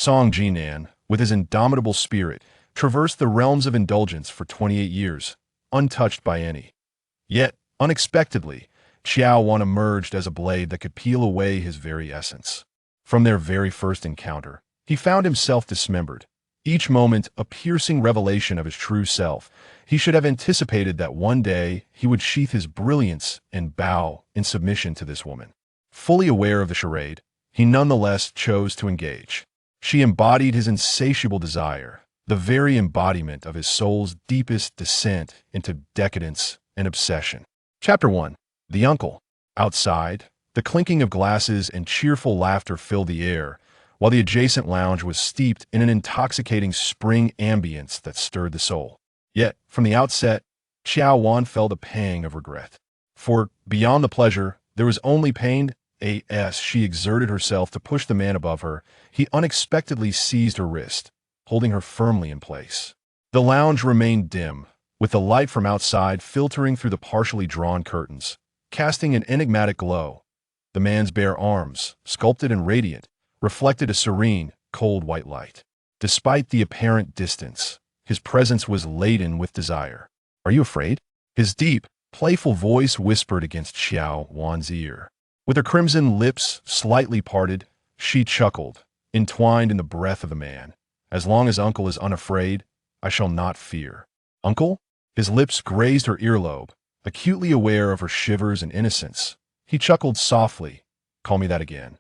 Song Jinan, with his indomitable spirit, traversed the realms of indulgence for 28 years, untouched by any. Yet, unexpectedly, Qiao Wan emerged as a blade that could peel away his very essence. From their very first encounter, he found himself dismembered, each moment a piercing revelation of his true self. He should have anticipated that one day he would sheath his brilliance and bow in submission to this woman. Fully aware of the charade, he nonetheless chose to engage. She embodied his insatiable desire, the very embodiment of his soul's deepest descent into decadence and obsession. Chapter 1. The Uncle. Outside, the clinking of glasses and cheerful laughter filled the air, while the adjacent lounge was steeped in an intoxicating spring ambience that stirred the soul. Yet, from the outset, Qiao Wan felt a pang of regret. For, beyond the pleasure, there was only pain. As she exerted herself to push the man above her, he unexpectedly seized her wrist, holding her firmly in place. The lounge remained dim, with the light from outside filtering through the partially drawn curtains, casting an enigmatic glow. The man's bare arms, sculpted and radiant, reflected a serene, cold white light. Despite the apparent distance, his presence was laden with desire. "Are you afraid?" His deep, playful voice whispered against Qiao Wan's ear. With her crimson lips slightly parted, she chuckled, entwined in the breath of the man. "As long as Uncle is unafraid, I shall not fear." "Uncle?" His lips grazed her earlobe, acutely aware of her shivers and innocence. He chuckled softly. "Call me that again."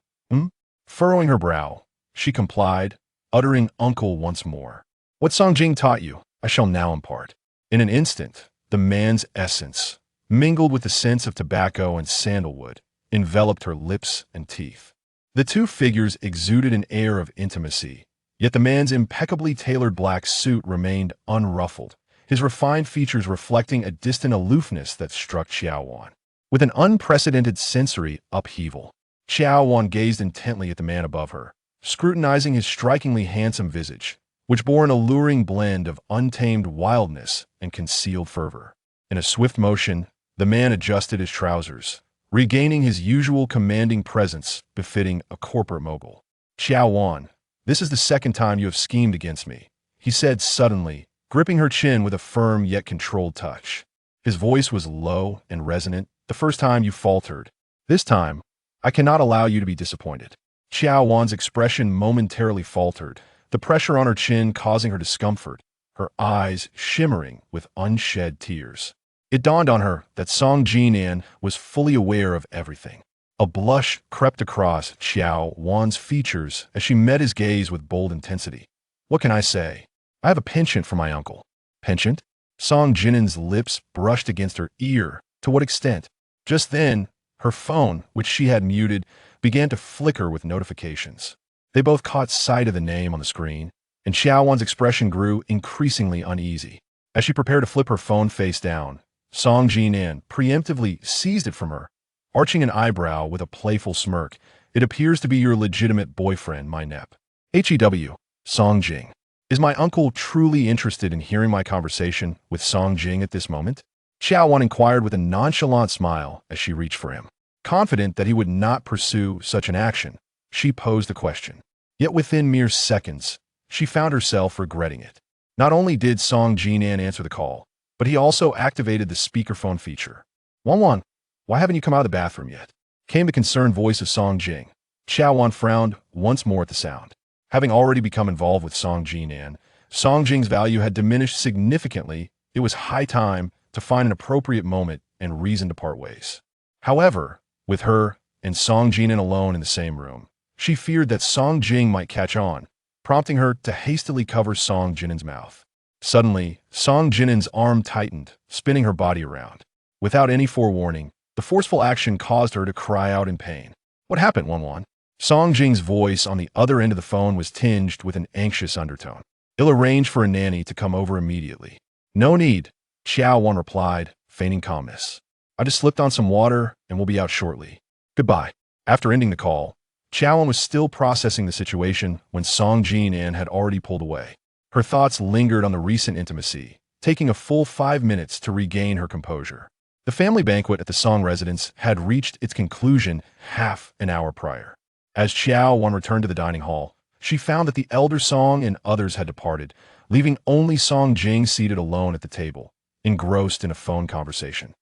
Furrowing her brow, she complied, uttering "Uncle" once more. "What Song Jing taught you, I shall now impart." In an instant, the man's essence, mingled with the scents of tobacco and sandalwood, enveloped her lips and teeth. The two figures exuded an air of intimacy, yet the man's impeccably tailored black suit remained unruffled, his refined features reflecting a distant aloofness that struck Qiao Wan. With an unprecedented sensory upheaval, Qiao Wan gazed intently at the man above her, scrutinizing his strikingly handsome visage, which bore an alluring blend of untamed wildness and concealed fervor. In a swift motion, the man adjusted his trousers, regaining his usual commanding presence befitting a corporate mogul. "Qiao Wan, this is the second time you have schemed against me," he said suddenly, gripping her chin with a firm yet controlled touch. His voice was low and resonant. "The first time you faltered. This time, I cannot allow you to be disappointed." Qiao Wan's expression momentarily faltered, the pressure on her chin causing her discomfort, her eyes shimmering with unshed tears. It dawned on her that Song Jinan was fully aware of everything. A blush crept across Qiao Wan's features as she met his gaze with bold intensity. "What can I say? I have a penchant for my uncle." "Penchant?" Song Jinan's lips brushed against her ear. To what extent? Just then, her phone, which she had muted, began to flicker with notifications. They both caught sight of the name on the screen, and Qiao Wan's expression grew increasingly uneasy. As she prepared to flip her phone face down, Song Jinan preemptively seized it from her, arching an eyebrow with a playful smirk. "It appears to be your legitimate boyfriend, my nep. HEW, Song Jing. Is my uncle truly interested in hearing my conversation with Song Jing at this moment?" Qiao Wan inquired with a nonchalant smile as she reached for him. Confident that he would not pursue such an action, she posed the question. Yet within mere seconds, she found herself regretting it. Not only did Song Jinan answer the call, but he also activated the speakerphone feature. "Wan, why haven't you come out of the bathroom yet?" Came the concerned voice of Song Jing. Qiao Wan frowned once more at the sound. Having already become involved with Song Jinan, Song Jing's value had diminished significantly. It was high time to find an appropriate moment and reason to part ways. However, with her and Song Jinan alone in the same room, she feared that Song Jing might catch on, prompting her to hastily cover Song Jinan's mouth. Suddenly, Song Jinan's arm tightened, spinning her body around. Without any forewarning, the forceful action caused her to cry out in pain. "What happened, Wan?" Song Jing's voice on the other end of the phone was tinged with an anxious undertone. "He'll arrange for a nanny to come over immediately." "No need," Qiao Wan replied, feigning calmness. "I just slipped on some water and will be out shortly. Goodbye." After ending the call, Qiao Wan was still processing the situation when Song Jinan had already pulled away. Her thoughts lingered on the recent intimacy, taking a full 5 minutes to regain her composure. The family banquet at the Song residence had reached its conclusion half an hour prior. As Qiao Wan returned to the dining hall, she found that the elder Song and others had departed, leaving only Song Jing seated alone at the table, engrossed in a phone conversation.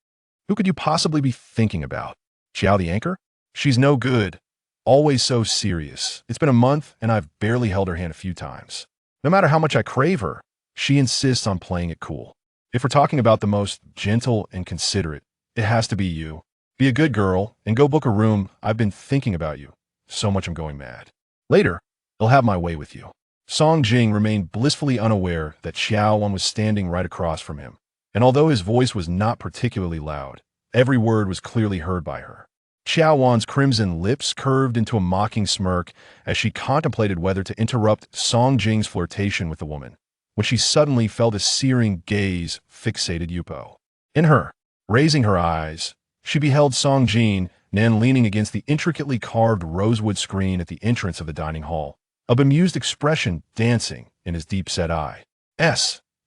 Who could you possibly be thinking about? Qiao the anchor? She's no good. Always so serious. It's been a month, and I've barely held her hand a few times. No matter how much I crave her, she insists on playing it cool. If we're talking about the most gentle and considerate, it has to be you. Be a good girl and go book a room. I've been thinking about you. So much I'm going mad. Later, I'll have my way with you. Song Jing remained blissfully unaware that Qiao Wan was standing right across from him, and although his voice was not particularly loud, every word was clearly heard by her. Qiao Wan's crimson lips curved into a mocking smirk as she contemplated whether to interrupt Song Jing's flirtation with the woman, when she suddenly felt a searing gaze fixated Yupo. In her, raising her eyes, she beheld Song Jing Nan leaning against the intricately carved rosewood screen at the entrance of the dining hall, a bemused expression dancing in his deep-set eye,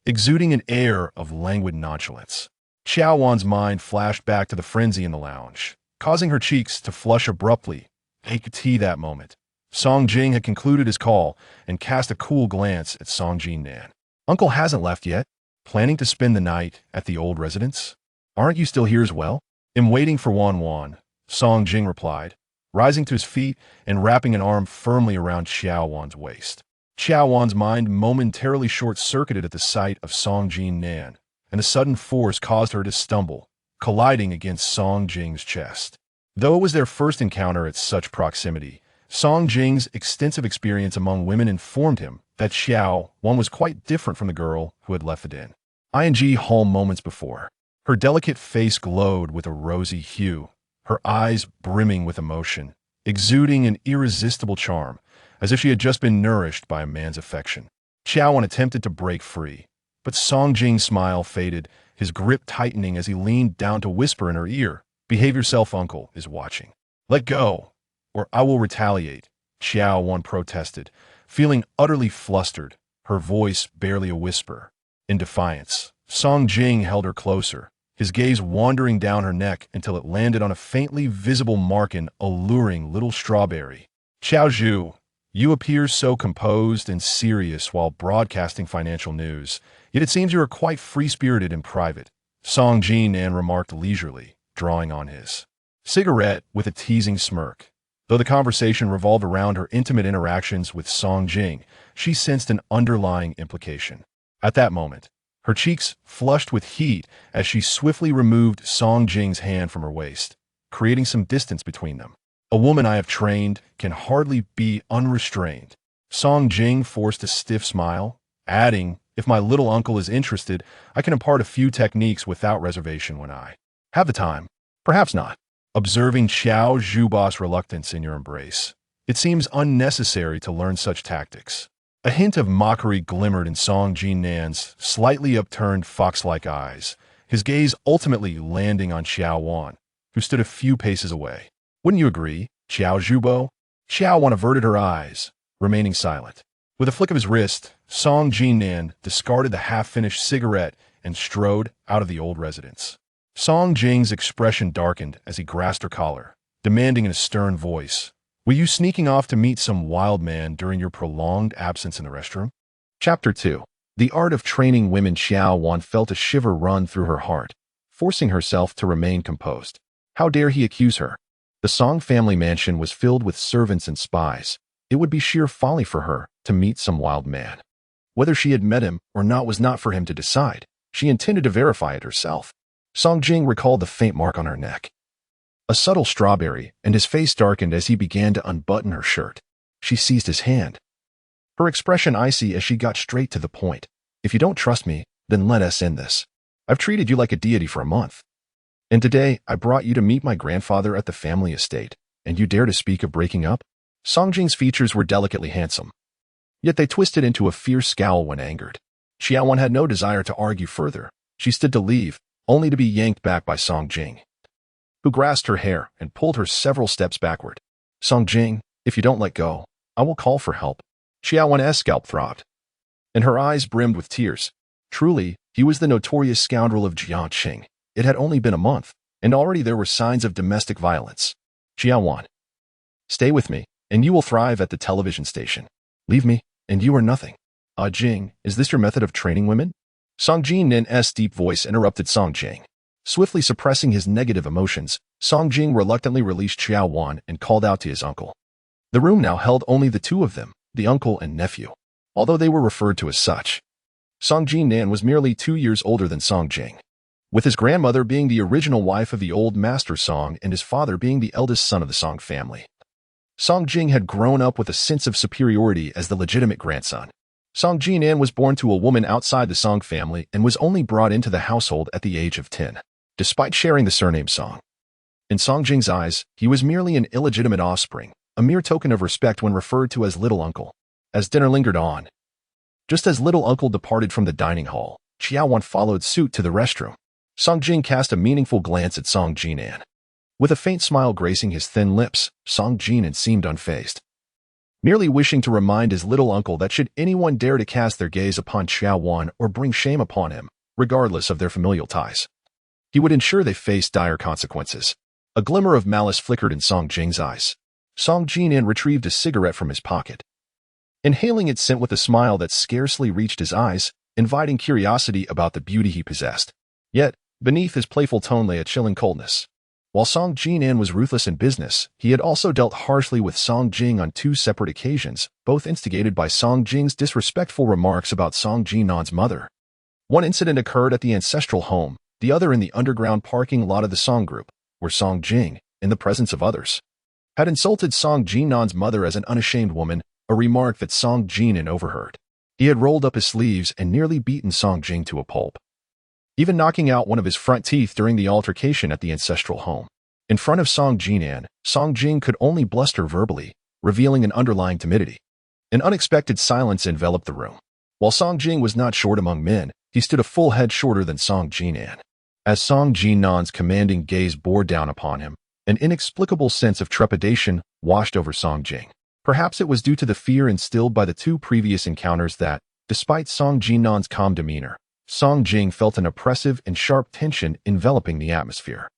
exuding an air of languid nonchalance. Qiao Wan's mind flashed back to the frenzy in the lounge, causing her cheeks to flush abruptly. Take tea that moment. Song Jing had concluded his call and cast a cool glance at Song Jin Nan. Uncle hasn't left yet. Planning to spend the night at the old residence? Aren't you still here as well? I'm waiting for Wan, Song Jing replied, rising to his feet and wrapping an arm firmly around Qiao Wan's waist. Qiao Wan's mind momentarily short-circuited at the sight of Song Jin Nan, and a sudden force caused her to stumble, colliding against Song Jing's chest. Though it was their first encounter at such proximity, Song Jing's extensive experience among women informed him that Qiao Wan was quite different from the girl who had left the den. ING Hall moments before. Her delicate face glowed with a rosy hue, her eyes brimming with emotion, exuding an irresistible charm, as if she had just been nourished by a man's affection. Qiao Wan attempted to break free, but Song Jing's smile faded, his grip tightening as he leaned down to whisper in her ear, "Behave yourself, uncle is watching. Let go, or I will retaliate," Qiao Wan protested, feeling utterly flustered, her voice barely a whisper. In defiance, Song Jing held her closer, his gaze wandering down her neck until it landed on a faintly visible marking alluring little strawberry. "Qiao Zhu, you appear so composed and serious while broadcasting financial news, yet it seems you are quite free-spirited in private," Song Jin Nan remarked leisurely, drawing on his cigarette with a teasing smirk. Though the conversation revolved around her intimate interactions with Song Jing, she sensed an underlying implication. At that moment, her cheeks flushed with heat as she swiftly removed Song Jing's hand from her waist, creating some distance between them. "A woman I have trained can hardly be unrestrained." Song Jing forced a stiff smile, adding, "If my little uncle is interested, I can impart a few techniques without reservation when I have the time." "Perhaps not." Observing Qiao Zhuba's reluctance in your embrace, "It seems unnecessary to learn such tactics." A hint of mockery glimmered in Song Jin Nan's slightly upturned fox-like eyes, his gaze ultimately landing on Qiao Wan, who stood a few paces away. "Wouldn't you agree, Qiao Zhubo?" Qiao Wan averted her eyes, remaining silent. With a flick of his wrist, Song Jin Nan discarded the half-finished cigarette and strode out of the old residence. Song Jing's expression darkened as he grasped her collar, demanding in a stern voice, "Were you sneaking off to meet some wild man during your prolonged absence in the restroom?" Chapter 2. The art of training women. Qiao Wan felt a shiver run through her heart, forcing herself to remain composed. How dare he accuse her? The Song family mansion was filled with servants and spies. It would be sheer folly for her to meet some wild man. Whether she had met him or not was not for him to decide. She intended to verify it herself. Song Jing recalled the faint mark on her neck. A subtle strawberry, and his face darkened as he began to unbutton her shirt. She seized his hand, her expression icy as she got straight to the point. "If you don't trust me, then let us end this. I've treated you like a deity for a month. And today, I brought you to meet my grandfather at the family estate, and you dare to speak of breaking up?" Song Jing's features were delicately handsome, yet they twisted into a fierce scowl when angered. Qiao Wan had no desire to argue further. She stood to leave, only to be yanked back by Song Jing, who grasped her hair and pulled her several steps backward. "Song Jing, if you don't let go, I will call for help." Qiao Wan's scalp throbbed, and her eyes brimmed with tears. Truly, he was the notorious scoundrel of Jiangqing. It had only been a month, and already there were signs of domestic violence. "Qiao Wan, stay with me, and you will thrive at the television station." Leave me, and you are nothing. Ah Jing, is this your method of training women? Song Jinan's deep voice interrupted Song Jing. Swiftly suppressing his negative emotions, Song Jing reluctantly released Qiao Wan and called out to his uncle. The room now held only the two of them, the uncle and nephew, although they were referred to as such. Song Jinan was merely 2 years older than Song Jing, with his grandmother being the original wife of the old master Song and his father being the eldest son of the Song family. Song Jing had grown up with a sense of superiority as the legitimate grandson. Song Jinan was born to a woman outside the Song family and was only brought into the household at the age of 10, despite sharing the surname Song. In Song Jing's eyes, he was merely an illegitimate offspring, a mere token of respect when referred to as little uncle. As dinner lingered on, just as little uncle departed from the dining hall, Qiao Wan followed suit to the restroom. Song Jing cast a meaningful glance at Song Jinan. With a faint smile gracing his thin lips, Song Jinan seemed unfazed, merely wishing to remind his little uncle that should anyone dare to cast their gaze upon Qiao Wan or bring shame upon him, regardless of their familial ties, he would ensure they faced dire consequences. A glimmer of malice flickered in Song Jing's eyes. Song Jinan retrieved a cigarette from his pocket, inhaling its scent with a smile that scarcely reached his eyes, inviting curiosity about the beauty he possessed. Yet, beneath his playful tone lay a chilling coldness. While Song Jinan was ruthless in business, he had also dealt harshly with Song Jing on 2 separate occasions, both instigated by Song Jing's disrespectful remarks about Song Jinan's mother. One incident occurred at the ancestral home, the other in the underground parking lot of the Song group, where Song Jing, in the presence of others, had insulted Song Jinan's mother as an unashamed woman, a remark that Song Jinan overheard. He had rolled up his sleeves and nearly beaten Song Jing to a pulp, even knocking out one of his front teeth during the altercation at the ancestral home. In front of Song Jinan, Song Jing could only bluster verbally, revealing an underlying timidity. An unexpected silence enveloped the room. While Song Jing was not short among men, he stood a full head shorter than Song Jinan. As Song Jinan's commanding gaze bore down upon him, an inexplicable sense of trepidation washed over Song Jing. Perhaps it was due to the fear instilled by the 2 previous encounters that, despite Song Jinan's calm demeanor, Song Jing felt an oppressive and sharp tension enveloping the atmosphere.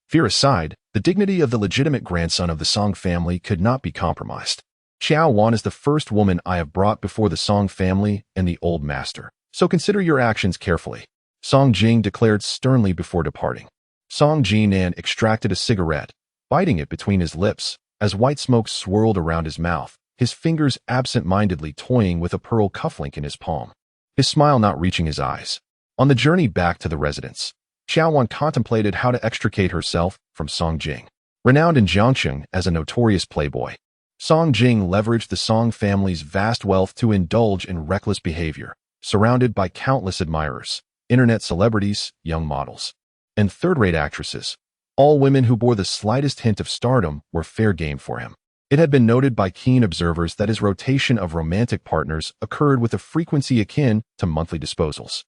Fear aside, the dignity of the legitimate grandson of the Song family could not be compromised. Qiao Wan is the first woman I have brought before the Song family and the old master, so consider your actions carefully, Song Jing declared sternly before departing. Song Jinan extracted a cigarette, biting it between his lips, as white smoke swirled around his mouth, his fingers absent-mindedly toying with a pearl cufflink in his palm, his smile not reaching his eyes. On the journey back to the residence, Qiao Wan contemplated how to extricate herself from Song Jing. Renowned in Jiangcheng as a notorious playboy, Song Jing leveraged the Song family's vast wealth to indulge in reckless behavior, surrounded by countless admirers, internet celebrities, young models, and third-rate actresses. All women who bore the slightest hint of stardom were fair game for him. It had been noted by keen observers that his rotation of romantic partners occurred with a frequency akin to monthly disposals.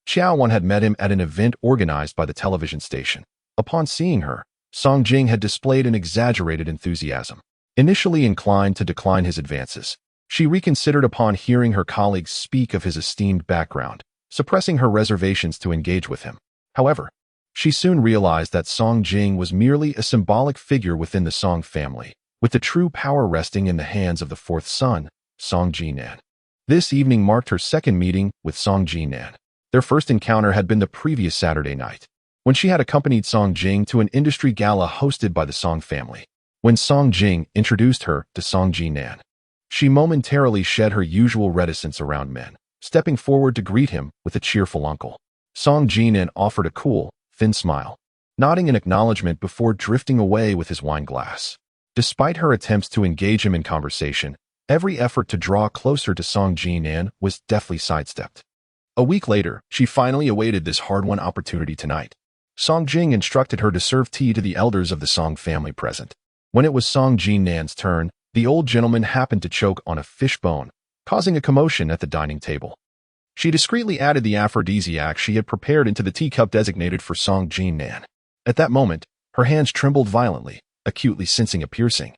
Qiao Wan had met him at an event organized by the television station. Upon seeing her, Song Jing had displayed an exaggerated enthusiasm. Initially inclined to decline his advances, she reconsidered upon hearing her colleagues speak of his esteemed background, suppressing her reservations to engage with him. However, she soon realized that Song Jing was merely a symbolic figure within the Song family, with the true power resting in the hands of the 4th son, Song Jinan. This evening marked her second meeting with Song Jinan. Their first encounter had been the previous Saturday night, when she had accompanied Song Jing to an industry gala hosted by the Song family. When Song Jing introduced her to Song Jinan, she momentarily shed her usual reticence around men, stepping forward to greet him with a cheerful uncle. Song Jinan offered a cool, thin smile, nodding in acknowledgement before drifting away with his wine glass. Despite her attempts to engage him in conversation, every effort to draw closer to Song Jinan was deftly sidestepped. A week later, she finally awaited this hard-won opportunity tonight. Song Jing instructed her to serve tea to the elders of the Song family present. When it was Song Jinan's turn, the old gentleman happened to choke on a fish bone, causing a commotion at the dining table. She discreetly added the aphrodisiac she had prepared into the teacup designated for Song Jinan. At that moment, her hands trembled violently, acutely sensing a piercing,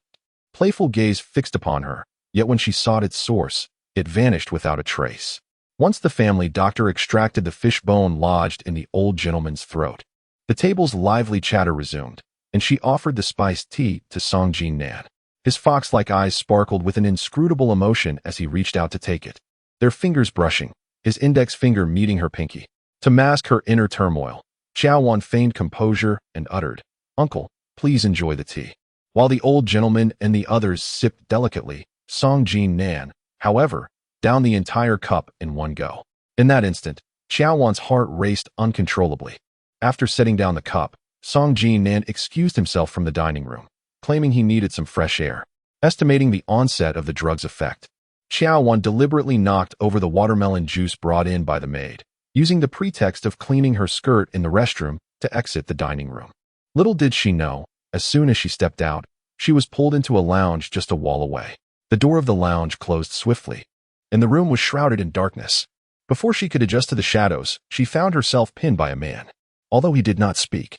playful gaze fixed upon her, yet when she sought its source, it vanished without a trace. Once the family doctor extracted the fish bone lodged in the old gentleman's throat, the table's lively chatter resumed, and she offered the spiced tea to Song Jinan. His fox-like eyes sparkled with an inscrutable emotion as he reached out to take it, their fingers brushing, his index finger meeting her pinky. To mask her inner turmoil, Qiao Wan feigned composure and uttered, "Uncle, please enjoy the tea." While the old gentleman and the others sipped delicately, Song Jinan, however, downed the entire cup in one go. In that instant, Qiao Wan's heart raced uncontrollably. After setting down the cup, Song Jinan excused himself from the dining room, claiming he needed some fresh air. Estimating the onset of the drug's effect, Qiao Wan deliberately knocked over the watermelon juice brought in by the maid, using the pretext of cleaning her skirt in the restroom to exit the dining room. Little did she know, as soon as she stepped out, she was pulled into a lounge just a wall away. The door of the lounge closed swiftly, and the room was shrouded in darkness. Before she could adjust to the shadows, she found herself pinned by a man. Although he did not speak,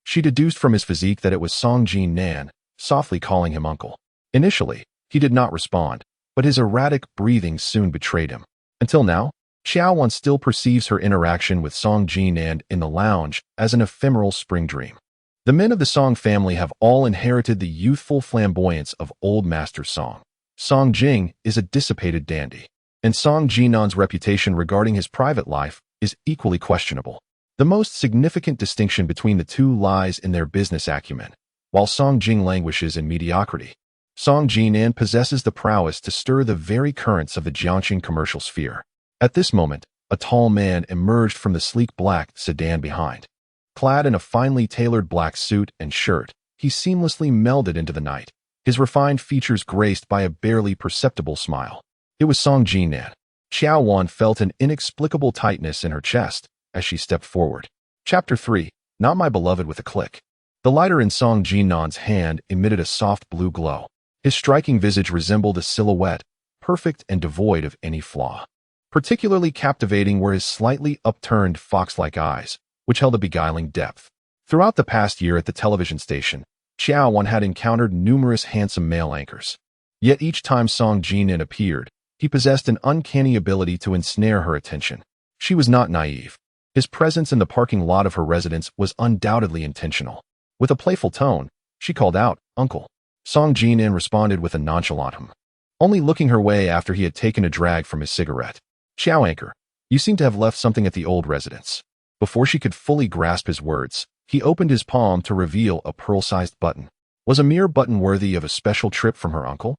she deduced from his physique that it was Song Jinan, softly calling him uncle. Initially, he did not respond, but his erratic breathing soon betrayed him. Until now, Qiao Wan still perceives her interaction with Song Jinan in the lounge as an ephemeral spring dream. The men of the Song family have all inherited the youthful flamboyance of old Master Song. Song Jing is a dissipated dandy, and Song Jinan's reputation regarding his private life is equally questionable. The most significant distinction between the two lies in their business acumen. While Song Jing languishes in mediocrity, Song Jinan possesses the prowess to stir the very currents of the Jiangxing commercial sphere. At this moment, a tall man emerged from the sleek black sedan behind. Clad in a finely tailored black suit and shirt, he seamlessly melded into the night, his refined features graced by a barely perceptible smile. It was Song Jinan. Qiao Wan felt an inexplicable tightness in her chest as she stepped forward. Chapter 3, Not My Beloved with a Click. The lighter in Song Jinan's hand emitted a soft blue glow. His striking visage resembled a silhouette, perfect and devoid of any flaw. Particularly captivating were his slightly upturned fox-like eyes, which held a beguiling depth. Throughout the past year at the television station, Qiao Wan had encountered numerous handsome male anchors. Yet each time Song Jinan appeared, he possessed an uncanny ability to ensnare her attention. She was not naive. His presence in the parking lot of her residence was undoubtedly intentional. With a playful tone, she called out, "Uncle." Song Jinan responded with a nonchalant hum, only looking her way after he had taken a drag from his cigarette. "Qiao Anchor, you seem to have left something at the old residence." Before she could fully grasp his words, he opened his palm to reveal a pearl-sized button. Was a mere button worthy of a special trip from her uncle?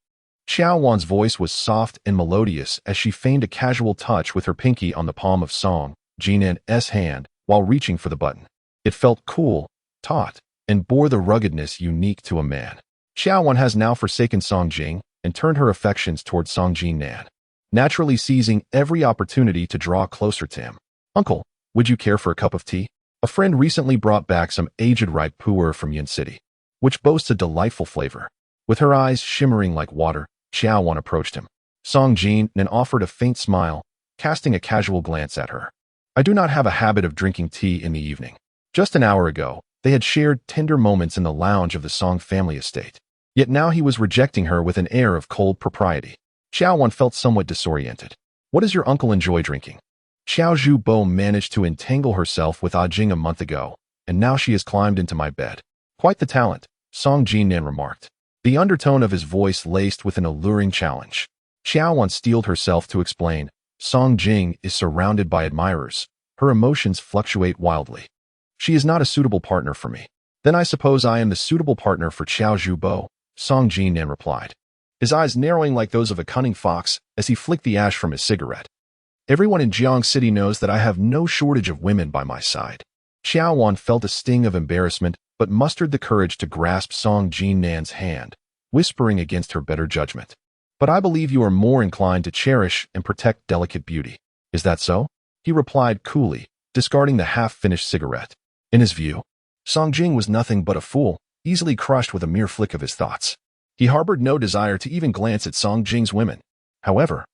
Qiao Wan's voice was soft and melodious as she feigned a casual touch with her pinky on the palm of Song Jinan's hand while reaching for the button. It felt cool, taut, and bore the ruggedness unique to a man. Qiao Wan has now forsaken Song Jing and turned her affections toward Song Jinan, naturally seizing every opportunity to draw closer to him. "Uncle, would you care for a cup of tea? A friend recently brought back some aged ripe pu'er from Yin City, which boasts a delightful flavor." With her eyes shimmering like water, Qiao Wan approached him. Song Jinan offered a faint smile, casting a casual glance at her. "I do not have a habit of drinking tea in the evening." Just an hour ago, they had shared tender moments in the lounge of the Song family estate. Yet now he was rejecting her with an air of cold propriety. Qiao Wan felt somewhat disoriented. "What does your uncle enjoy drinking?" "Xiao Zhubo managed to entangle herself with Ajing a month ago, and now she has climbed into my bed." "Quite the talent," Song Jinan remarked, the undertone of his voice laced with an alluring challenge. Qiao Wan steeled herself to explain, "Song Jing is surrounded by admirers. Her emotions fluctuate wildly. She is not a suitable partner for me." "Then I suppose I am the suitable partner for Xiao Zhubo," Song Jinan replied, his eyes narrowing like those of a cunning fox as he flicked the ash from his cigarette. "Everyone in Jiang City knows that I have no shortage of women by my side." Qiao Wan felt a sting of embarrassment but mustered the courage to grasp Song Jinan's hand, whispering against her better judgment. "But I believe you are more inclined to cherish and protect delicate beauty. Is that so?" he replied coolly, discarding the half-finished cigarette. In his view, Song Jing was nothing but a fool, easily crushed with a mere flick of his thoughts. He harbored no desire to even glance at Song Jing's women. However,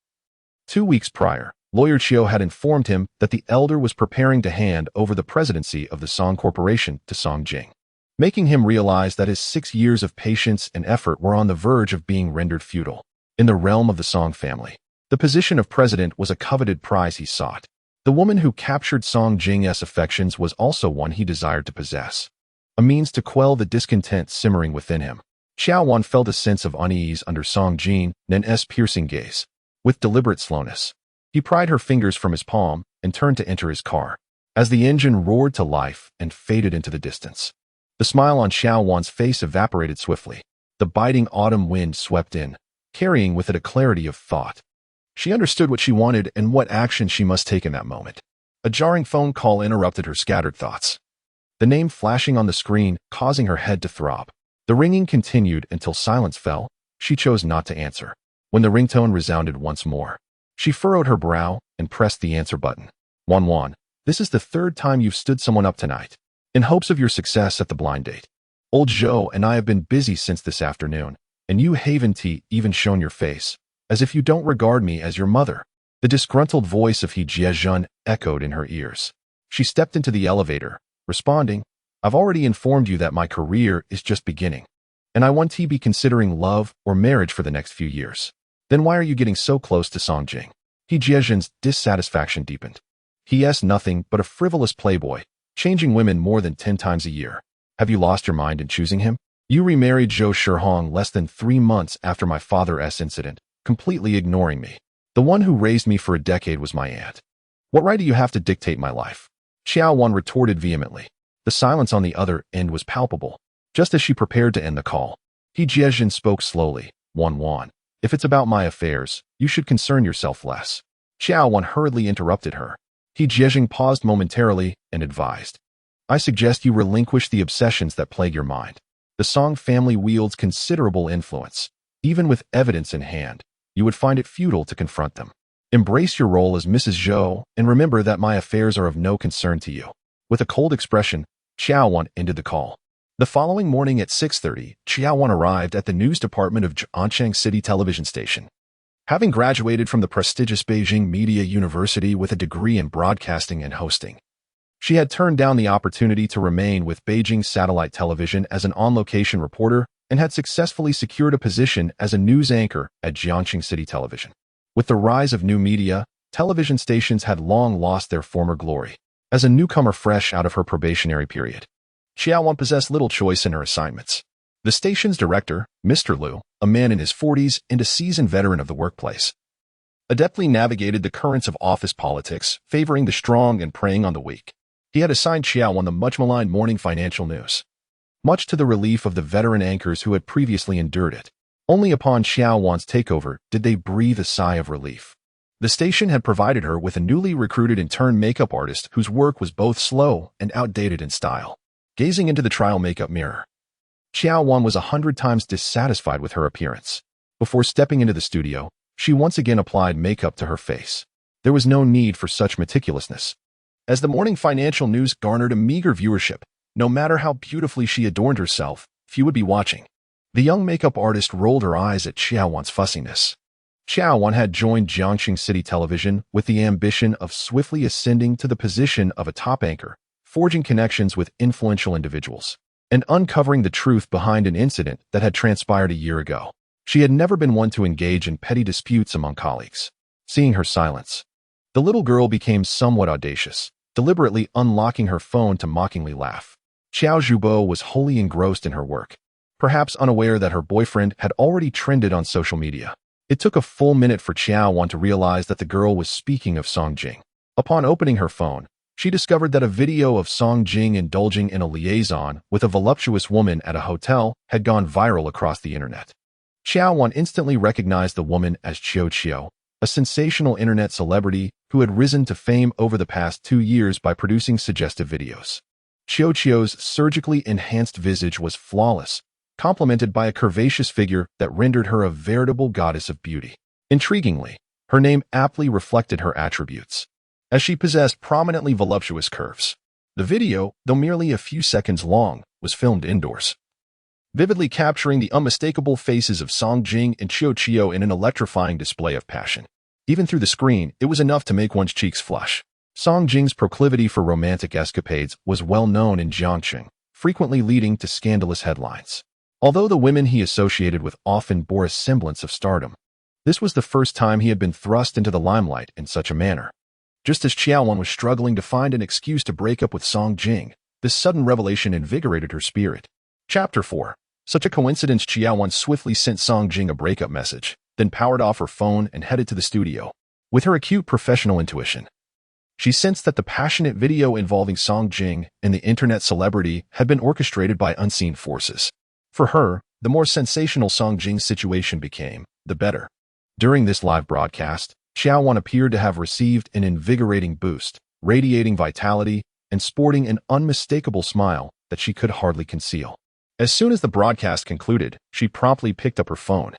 2 weeks prior, Lawyer Qiao had informed him that the elder was preparing to hand over the presidency of the Song Corporation to Song Jing, making him realize that his 6 years of patience and effort were on the verge of being rendered futile. In the realm of the Song family, the position of president was a coveted prize he sought. The woman who captured Song Jing's affections was also one he desired to possess, a means to quell the discontent simmering within him. Qiao Wan felt a sense of unease under Song Jinan's piercing gaze. With deliberate slowness, he pried her fingers from his palm and turned to enter his car. As the engine roared to life and faded into the distance, the smile on Qiao Wan's face evaporated swiftly. The biting autumn wind swept in, carrying with it a clarity of thought. She understood what she wanted and what action she must take in that moment. A jarring phone call interrupted her scattered thoughts. The name flashing on the screen, causing her head to throb. The ringing continued until silence fell. She chose not to answer. When the ringtone resounded once more, she furrowed her brow and pressed the answer button. Wan, this is the third time you've stood someone up tonight, in hopes of your success at the blind date. Old Zhou and I have been busy since this afternoon, and you haven't even shown your face, as if you don't regard me as your mother. The disgruntled voice of He Jiejun echoed in her ears. She stepped into the elevator, responding, I've already informed you that my career is just beginning, and I want to be considering love or marriage for the next few years. Then why are you getting so close to Song Jing? He Jiejun's dissatisfaction deepened. He is nothing but a frivolous playboy, changing women more than 10 times a year. Have you lost your mind in choosing him? You remarried Zhou Shihong less than 3 months after my father's incident, completely ignoring me. The one who raised me for a decade was my aunt. What right do you have to dictate my life? Qiao Wan retorted vehemently. The silence on the other end was palpable. Just as she prepared to end the call, He Jiejun spoke slowly. Wan, if it's about my affairs, you should concern yourself less. Qiao Wan hurriedly interrupted her. He Jiejun paused momentarily and advised. I suggest you relinquish the obsessions that plague your mind. The Song family wields considerable influence. Even with evidence in hand, you would find it futile to confront them. Embrace your role as Mrs. Zhou and remember that my affairs are of no concern to you. With a cold expression, Qiao Wan ended the call. The following morning at 6:30, Qiao Wan arrived at the news department of Jianshan City Television Station. Having graduated from the prestigious Beijing Media University with a degree in broadcasting and hosting, she had turned down the opportunity to remain with Beijing Satellite Television as an on-location reporter and had successfully secured a position as a news anchor at Jianshan City Television. With the rise of new media, television stations had long lost their former glory. As a newcomer fresh out of her probationary period, Qiao Wan possessed little choice in her assignments. The station's director, Mr. Liu, a man in his 40s and a seasoned veteran of the workplace, adeptly navigated the currents of office politics, favoring the strong and preying on the weak. He had assigned Qiao Wan the much-maligned morning financial news, much to the relief of the veteran anchors who had previously endured it. Only upon Qiao Wan's takeover did they breathe a sigh of relief. The station had provided her with a newly recruited intern makeup artist whose work was both slow and outdated in style. Gazing into the trial makeup mirror, Qiao Wan was 100 times dissatisfied with her appearance. Before stepping into the studio, she once again applied makeup to her face. There was no need for such meticulousness. As the morning financial news garnered a meager viewership, no matter how beautifully she adorned herself, few would be watching. The young makeup artist rolled her eyes at Qiao Wan's fussiness. Qiao Wan had joined Jianshan City Television with the ambition of swiftly ascending to the position of a top anchor, forging connections with influential individuals, and uncovering the truth behind an incident that had transpired a year ago. She had never been one to engage in petty disputes among colleagues. Seeing her silence, the little girl became somewhat audacious, deliberately unlocking her phone to mockingly laugh. Xiao Zhubo was wholly engrossed in her work, perhaps unaware that her boyfriend had already trended on social media. It took a full minute for Qiao Wan to realize that the girl was speaking of Song Jing. Upon opening her phone, she discovered that a video of Song Jing indulging in a liaison with a voluptuous woman at a hotel had gone viral across the internet. Qiao Wan instantly recognized the woman as Qiao, a sensational internet celebrity who had risen to fame over the past 2 years by producing suggestive videos. Qiao's surgically enhanced visage was flawless, complemented by a curvaceous figure that rendered her a veritable goddess of beauty. Intriguingly, her name aptly reflected her attributes, as she possessed prominently voluptuous curves. The video, though merely a few seconds long, was filmed indoors, vividly capturing the unmistakable faces of Song Jing and Qiao in an electrifying display of passion. Even through the screen, it was enough to make one's cheeks flush. Song Jing's proclivity for romantic escapades was well known in Jianshan, frequently leading to scandalous headlines. Although the women he associated with often bore a semblance of stardom, this was the first time he had been thrust into the limelight in such a manner. Just as Qiao Wan was struggling to find an excuse to break up with Song Jing, this sudden revelation invigorated her spirit. Chapter 4. Such a coincidence. Qiao Wan swiftly sent Song Jing a breakup message, then powered off her phone and headed to the studio. With her acute professional intuition, she sensed that the passionate video involving Song Jing and the internet celebrity had been orchestrated by unseen forces. For her, the more sensational Song Jing's situation became, the better. During this live broadcast, Qiao Wan appeared to have received an invigorating boost, radiating vitality and sporting an unmistakable smile that she could hardly conceal. As soon as the broadcast concluded, she promptly picked up her phone,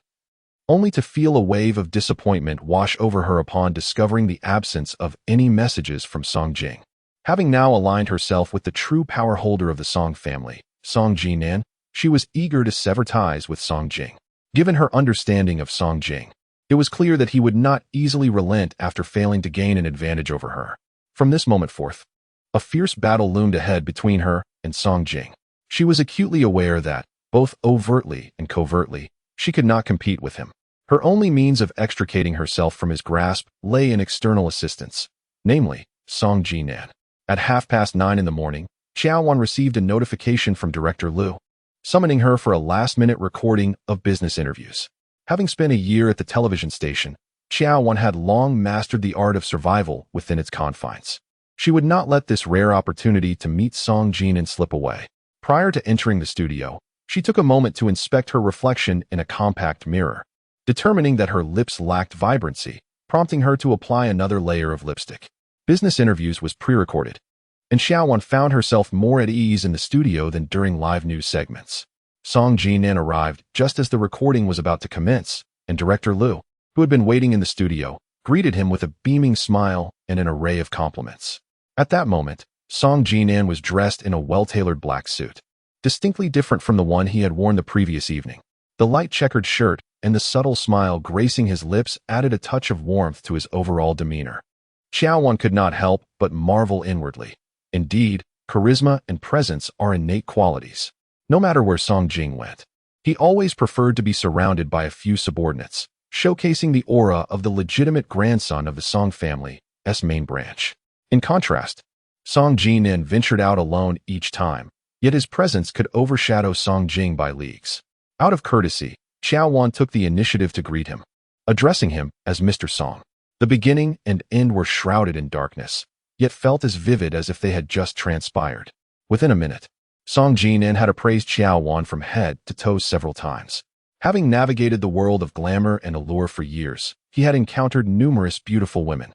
only to feel a wave of disappointment wash over her upon discovering the absence of any messages from Song Jing. Having now aligned herself with the true power holder of the Song family, Song Jinan, she was eager to sever ties with Song Jing. Given her understanding of Song Jing, it was clear that he would not easily relent after failing to gain an advantage over her. From this moment forth, a fierce battle loomed ahead between her and Song Jing. She was acutely aware that, both overtly and covertly, she could not compete with him. Her only means of extricating herself from his grasp lay in external assistance, namely, Song Jinan. At 9:30 in the morning, Qiao Wan received a notification from Director Liu, summoning her for a last-minute recording of business interviews. Having spent a year at the television station, Qiao Wan had long mastered the art of survival within its confines. She would not let this rare opportunity to meet Song Jinan slip away. Prior to entering the studio, she took a moment to inspect her reflection in a compact mirror, determining that her lips lacked vibrancy, prompting her to apply another layer of lipstick. Business interviews was pre-recorded, and Qiao Wan found herself more at ease in the studio than during live news segments. Song Jinan arrived just as the recording was about to commence, and Director Liu, who had been waiting in the studio, greeted him with a beaming smile and an array of compliments. At that moment, Song Jinan was dressed in a well-tailored black suit, distinctly different from the one he had worn the previous evening. The light checkered shirt and the subtle smile gracing his lips added a touch of warmth to his overall demeanor. Qiao Wan could not help but marvel inwardly. Indeed, charisma and presence are innate qualities. No matter where Song Jing went, he always preferred to be surrounded by a few subordinates, showcasing the aura of the legitimate grandson of the Song family's main branch. In contrast, Song Jinan ventured out alone each time, yet his presence could overshadow Song Jing by leagues. Out of courtesy, Qiao Wan took the initiative to greet him, addressing him as Mr. Song. The beginning and end were shrouded in darkness, yet felt as vivid as if they had just transpired. Within a minute, Song Jinan had appraised Qiao Wan from head to toe several times. Having navigated the world of glamour and allure for years, he had encountered numerous beautiful women.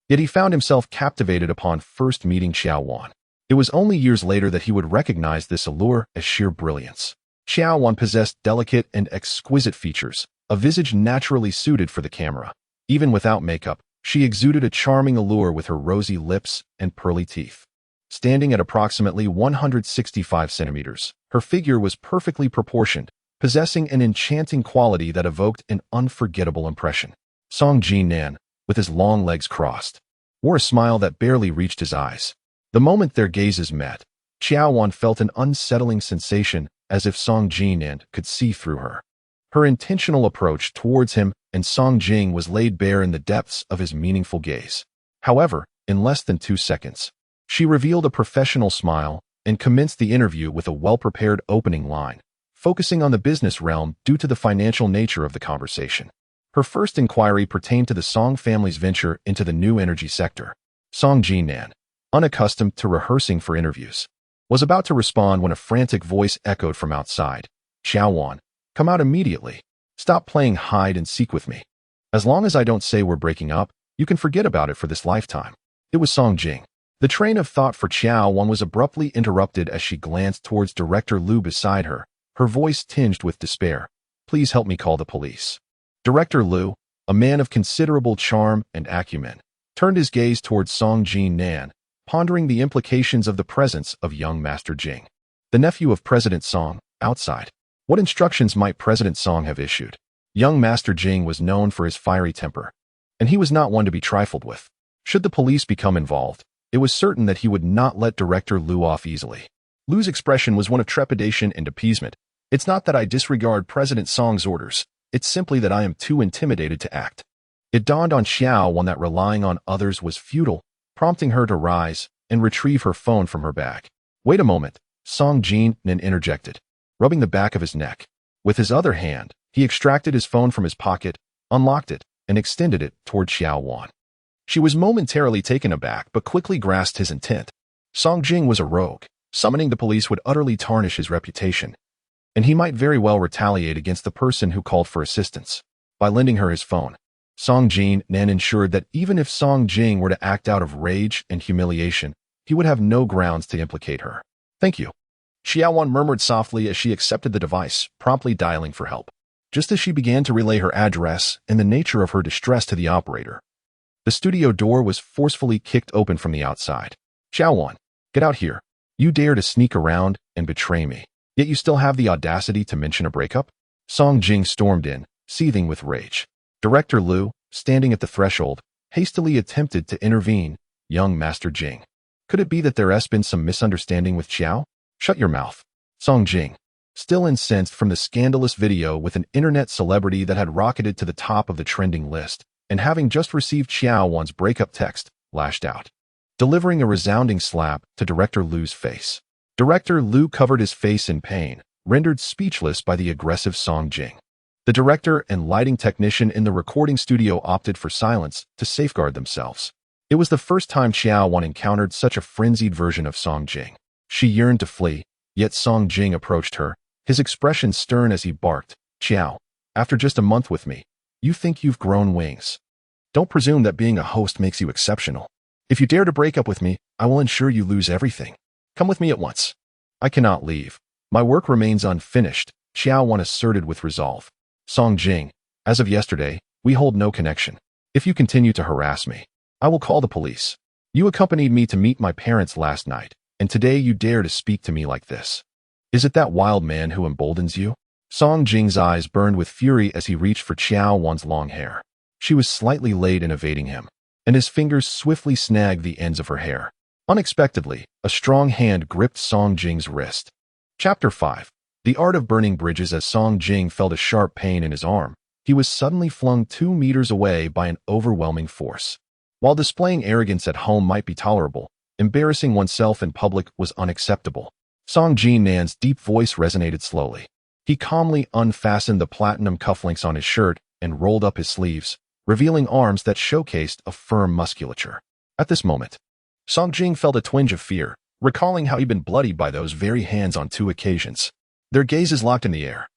Yet he found himself captivated upon first meeting Qiao Wan. It was only years later that he would recognize this allure as sheer brilliance. Qiao Wan possessed delicate and exquisite features, a visage naturally suited for the camera. Even without makeup, she exuded a charming allure with her rosy lips and pearly teeth. Standing at approximately 165 centimeters, her figure was perfectly proportioned, possessing an enchanting quality that evoked an unforgettable impression. Song Jinan, with his long legs crossed, wore a smile that barely reached his eyes. The moment their gazes met, Qiao Wan felt an unsettling sensation as if Song Jinan could see through her. Her intentional approach towards him and Song Jing was laid bare in the depths of his meaningful gaze. However, in less than 2 seconds, she revealed a professional smile and commenced the interview with a well-prepared opening line, focusing on the business realm due to the financial nature of the conversation. Her first inquiry pertained to the Song family's venture into the new energy sector. Song Jinan, unaccustomed to rehearsing for interviews, was about to respond when a frantic voice echoed from outside. "Qiao Wan, come out immediately. Stop playing hide and seek with me. As long as I don't say we're breaking up, you can forget about it for this lifetime." It was Song Jing. The train of thought for Qiao Wan was abruptly interrupted as she glanced towards Director Liu beside her, her voice tinged with despair. "Please help me call the police." Director Liu, a man of considerable charm and acumen, turned his gaze towards Song Jinan, pondering the implications of the presence of young Master Jing, the nephew of President Song, outside. What instructions might President Song have issued? Young Master Jing was known for his fiery temper, and he was not one to be trifled with. Should the police become involved, it was certain that he would not let Director Liu off easily. Liu's expression was one of trepidation and appeasement. "It's not that I disregard President Song's orders. It's simply that I am too intimidated to act." It dawned on Qiao Wan that relying on others was futile, prompting her to rise and retrieve her phone from her bag. "Wait a moment," Song Jinan interjected. rubbing the back of his neck. With his other hand, he extracted his phone from his pocket, unlocked it, and extended it toward Qiao Wan. She was momentarily taken aback but quickly grasped his intent. Song Jing was a rogue. Summoning the police would utterly tarnish his reputation, and he might very well retaliate against the person who called for assistance. By lending her his phone, Song Jinan ensured that even if Song Jing were to act out of rage and humiliation, he would have no grounds to implicate her. "Thank you," Qiao Wan murmured softly as she accepted the device, promptly dialing for help. Just as she began to relay her address and the nature of her distress to the operator, the studio door was forcefully kicked open from the outside. "Qiao Wan, get out here. You dare to sneak around and betray me, yet you still have the audacity to mention a breakup?" Song Jing stormed in, seething with rage. Director Liu, standing at the threshold, hastily attempted to intervene. "Young Master Jing, could it be that there has been some misunderstanding with Qiao?" "Shut your mouth." Song Jing, still incensed from the scandalous video with an internet celebrity that had rocketed to the top of the trending list, and having just received Qiao Wan's breakup text, lashed out, delivering a resounding slap to Director Liu's face. Director Liu covered his face in pain, rendered speechless by the aggressive Song Jing. The director and lighting technician in the recording studio opted for silence to safeguard themselves. It was the first time Qiao Wan encountered such a frenzied version of Song Jing. She yearned to flee, yet Song Jing approached her, his expression stern as he barked, "Qiao, after just a month with me, you think you've grown wings. Don't presume that being a host makes you exceptional. If you dare to break up with me, I will ensure you lose everything. Come with me at once." "I cannot leave. My work remains unfinished," Qiao Wan asserted with resolve. "Song Jing, as of yesterday, we hold no connection. If you continue to harass me, I will call the police. You accompanied me to meet my parents last night, and today you dare to speak to me like this. Is it that wild man who emboldens you?" Song Jing's eyes burned with fury as he reached for Qiao Wan's long hair. She was slightly late in evading him, and his fingers swiftly snagged the ends of her hair. Unexpectedly, a strong hand gripped Song Jing's wrist. Chapter 5. The Art of Burning Bridges. As Song Jing felt a sharp pain in his arm, he was suddenly flung 2 meters away by an overwhelming force. While displaying arrogance at home might be tolerable, embarrassing oneself in public was unacceptable. Song Jinan's deep voice resonated slowly. He calmly unfastened the platinum cufflinks on his shirt and rolled up his sleeves, revealing arms that showcased a firm musculature. At this moment, Song Jing felt a twinge of fear, recalling how he'd been bloodied by those very hands on 2 occasions. Their gazes locked in the air,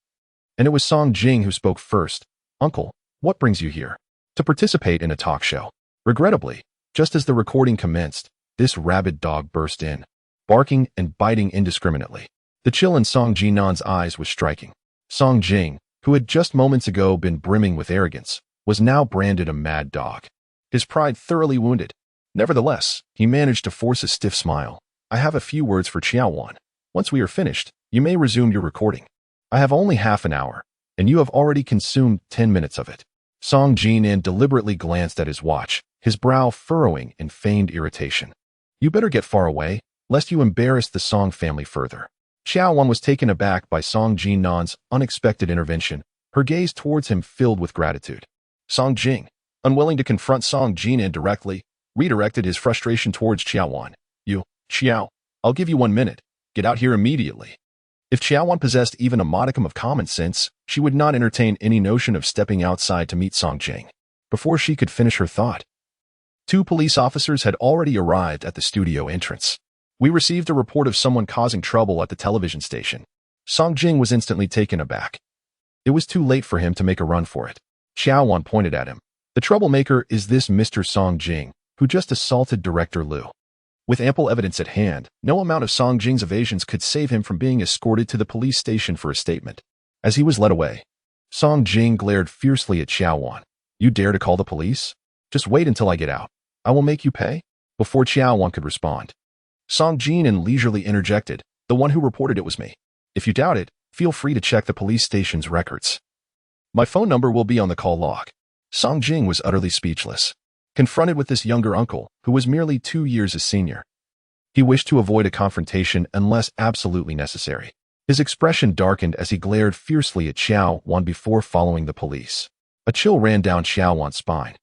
and it was Song Jing who spoke first. "Uncle, what brings you here?" "To participate in a talk show." Regrettably, just as the recording commenced, this rabid dog burst in, barking and biting indiscriminately. The chill in Song Jinan's eyes was striking. Song Jing, who had just moments ago been brimming with arrogance, was now branded a mad dog, his pride thoroughly wounded. Nevertheless, he managed to force a stiff smile. "I have a few words for Qiao Wan. Once we are finished, you may resume your recording. I have only half an hour, and you have already consumed 10 minutes of it." Song Jinan deliberately glanced at his watch, his brow furrowing in feigned irritation. "You better get far away, lest you embarrass the Song family further." Qiao Wan was taken aback by Song Jinan's unexpected intervention, her gaze towards him filled with gratitude. Song Jing, unwilling to confront Song Jinan directly, redirected his frustration towards Qiao Wan. Qiao, I'll give you 1 minute. Get out here immediately." If Qiao Wan possessed even a modicum of common sense, she would not entertain any notion of stepping outside to meet Song Jing. Before she could finish her thought, 2 police officers had already arrived at the studio entrance. "We received a report of someone causing trouble at the television station." Song Jing was instantly taken aback. It was too late for him to make a run for it. Qiao Wan pointed at him. "The troublemaker is this Mr. Song Jing, who just assaulted Director Liu." With ample evidence at hand, no amount of Song Jing's evasions could save him from being escorted to the police station for a statement. As he was led away, Song Jing glared fiercely at Qiao Wan. "You dare to call the police? Just wait until I get out. I will make you pay." Before Qiao Wan could respond, Song Jinan leisurely interjected, "The one who reported it was me. If you doubt it, feel free to check the police station's records. My phone number will be on the call log." Song Jing was utterly speechless, confronted with this younger uncle, who was merely 2 years his senior. He wished to avoid a confrontation unless absolutely necessary. His expression darkened as he glared fiercely at Qiao Wan before following the police. A chill ran down Qiao Wan's spine,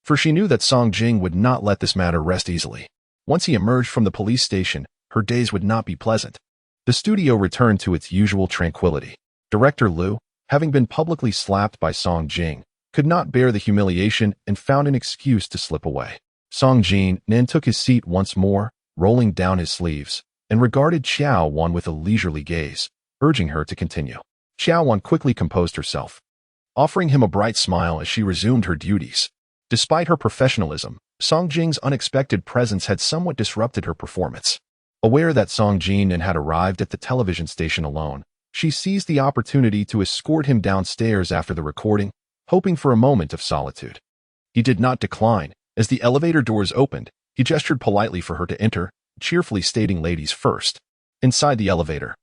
for she knew that Song Jing would not let this matter rest easily. Once he emerged from the police station, her days would not be pleasant. The studio returned to its usual tranquility. Director Liu, having been publicly slapped by Song Jing, could not bear the humiliation and found an excuse to slip away. Song Jinan took his seat once more, rolling down his sleeves, and regarded Qiao Wan with a leisurely gaze, urging her to continue. Qiao Wan quickly composed herself, offering him a bright smile as she resumed her duties. Despite her professionalism, Song Jing's unexpected presence had somewhat disrupted her performance. Aware that Song Jinan had arrived at the television station alone, she seized the opportunity to escort him downstairs after the recording, hoping for a moment of solitude. He did not decline. As the elevator doors opened, he gestured politely for her to enter, cheerfully stating ladies first. Inside the elevator,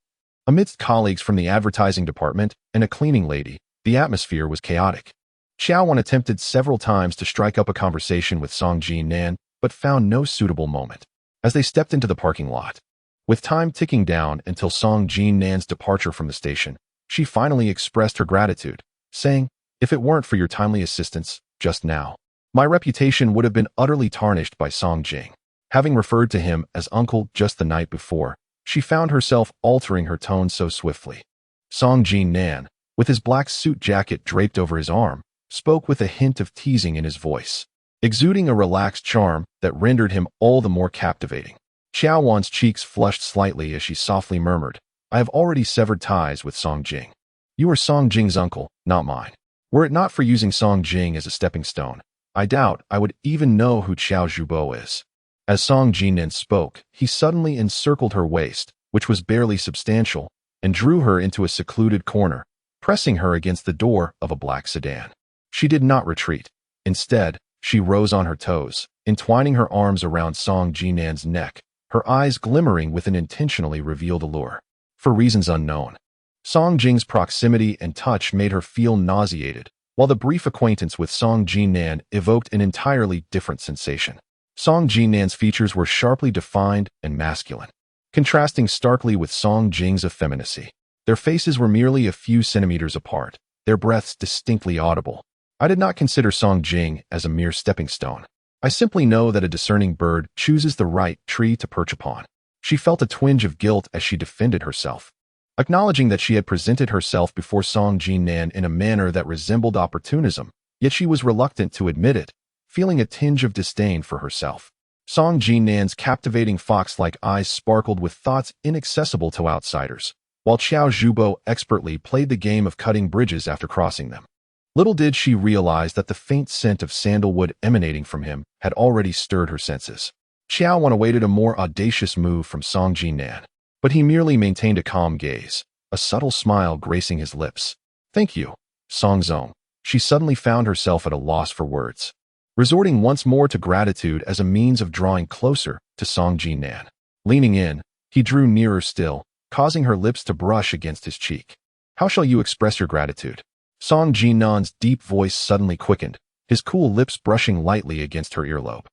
amidst colleagues from the advertising department and a cleaning lady, the atmosphere was chaotic. Qiao Wan attempted several times to strike up a conversation with Song Jinan, but found no suitable moment. As they stepped into the parking lot, with time ticking down until Song Jinan's departure from the station, she finally expressed her gratitude, saying, "If it weren't for your timely assistance just now, my reputation would have been utterly tarnished by Song Jing." Having referred to him as uncle just the night before, she found herself altering her tone so swiftly. Song Jinan, with his black suit jacket draped over his arm, spoke with a hint of teasing in his voice, exuding a relaxed charm that rendered him all the more captivating. Qiao Wan's cheeks flushed slightly as she softly murmured, "I have already severed ties with Song Jing. You are Song Jing's uncle, not mine. Were it not for using Song Jing as a stepping stone, I doubt I would even know who Qiao Zhubo is." As Song Jinan spoke, he suddenly encircled her waist, which was barely substantial, and drew her into a secluded corner, pressing her against the door of a black sedan. She did not retreat. Instead, she rose on her toes, entwining her arms around Song Jinan's neck, her eyes glimmering with an intentionally revealed allure. For reasons unknown, Song Jing's proximity and touch made her feel nauseated, while the brief acquaintance with Song Jinan evoked an entirely different sensation. Song Jinan's features were sharply defined and masculine, contrasting starkly with Song Jing's effeminacy. Their faces were merely a few centimeters apart, their breaths distinctly audible. I did not consider Song Jing as a mere stepping stone. I simply know that a discerning bird chooses the right tree to perch upon. She felt a twinge of guilt as she defended herself, acknowledging that she had presented herself before Song Jinan in a manner that resembled opportunism, yet she was reluctant to admit it, feeling a tinge of disdain for herself. Song Jinan's captivating fox-like eyes sparkled with thoughts inaccessible to outsiders, while Qiao Zhubo expertly played the game of cutting bridges after crossing them. Little did she realize that the faint scent of sandalwood emanating from him had already stirred her senses. Qiao Wan awaited a more audacious move from Song Jinan, but he merely maintained a calm gaze, a subtle smile gracing his lips. "Thank you, Song Zong." She suddenly found herself at a loss for words, resorting once more to gratitude as a means of drawing closer to Song Jinan. Leaning in, he drew nearer still, causing her lips to brush against his cheek. "How shall you express your gratitude?" Song Jinan's deep voice suddenly quickened, his cool lips brushing lightly against her earlobe.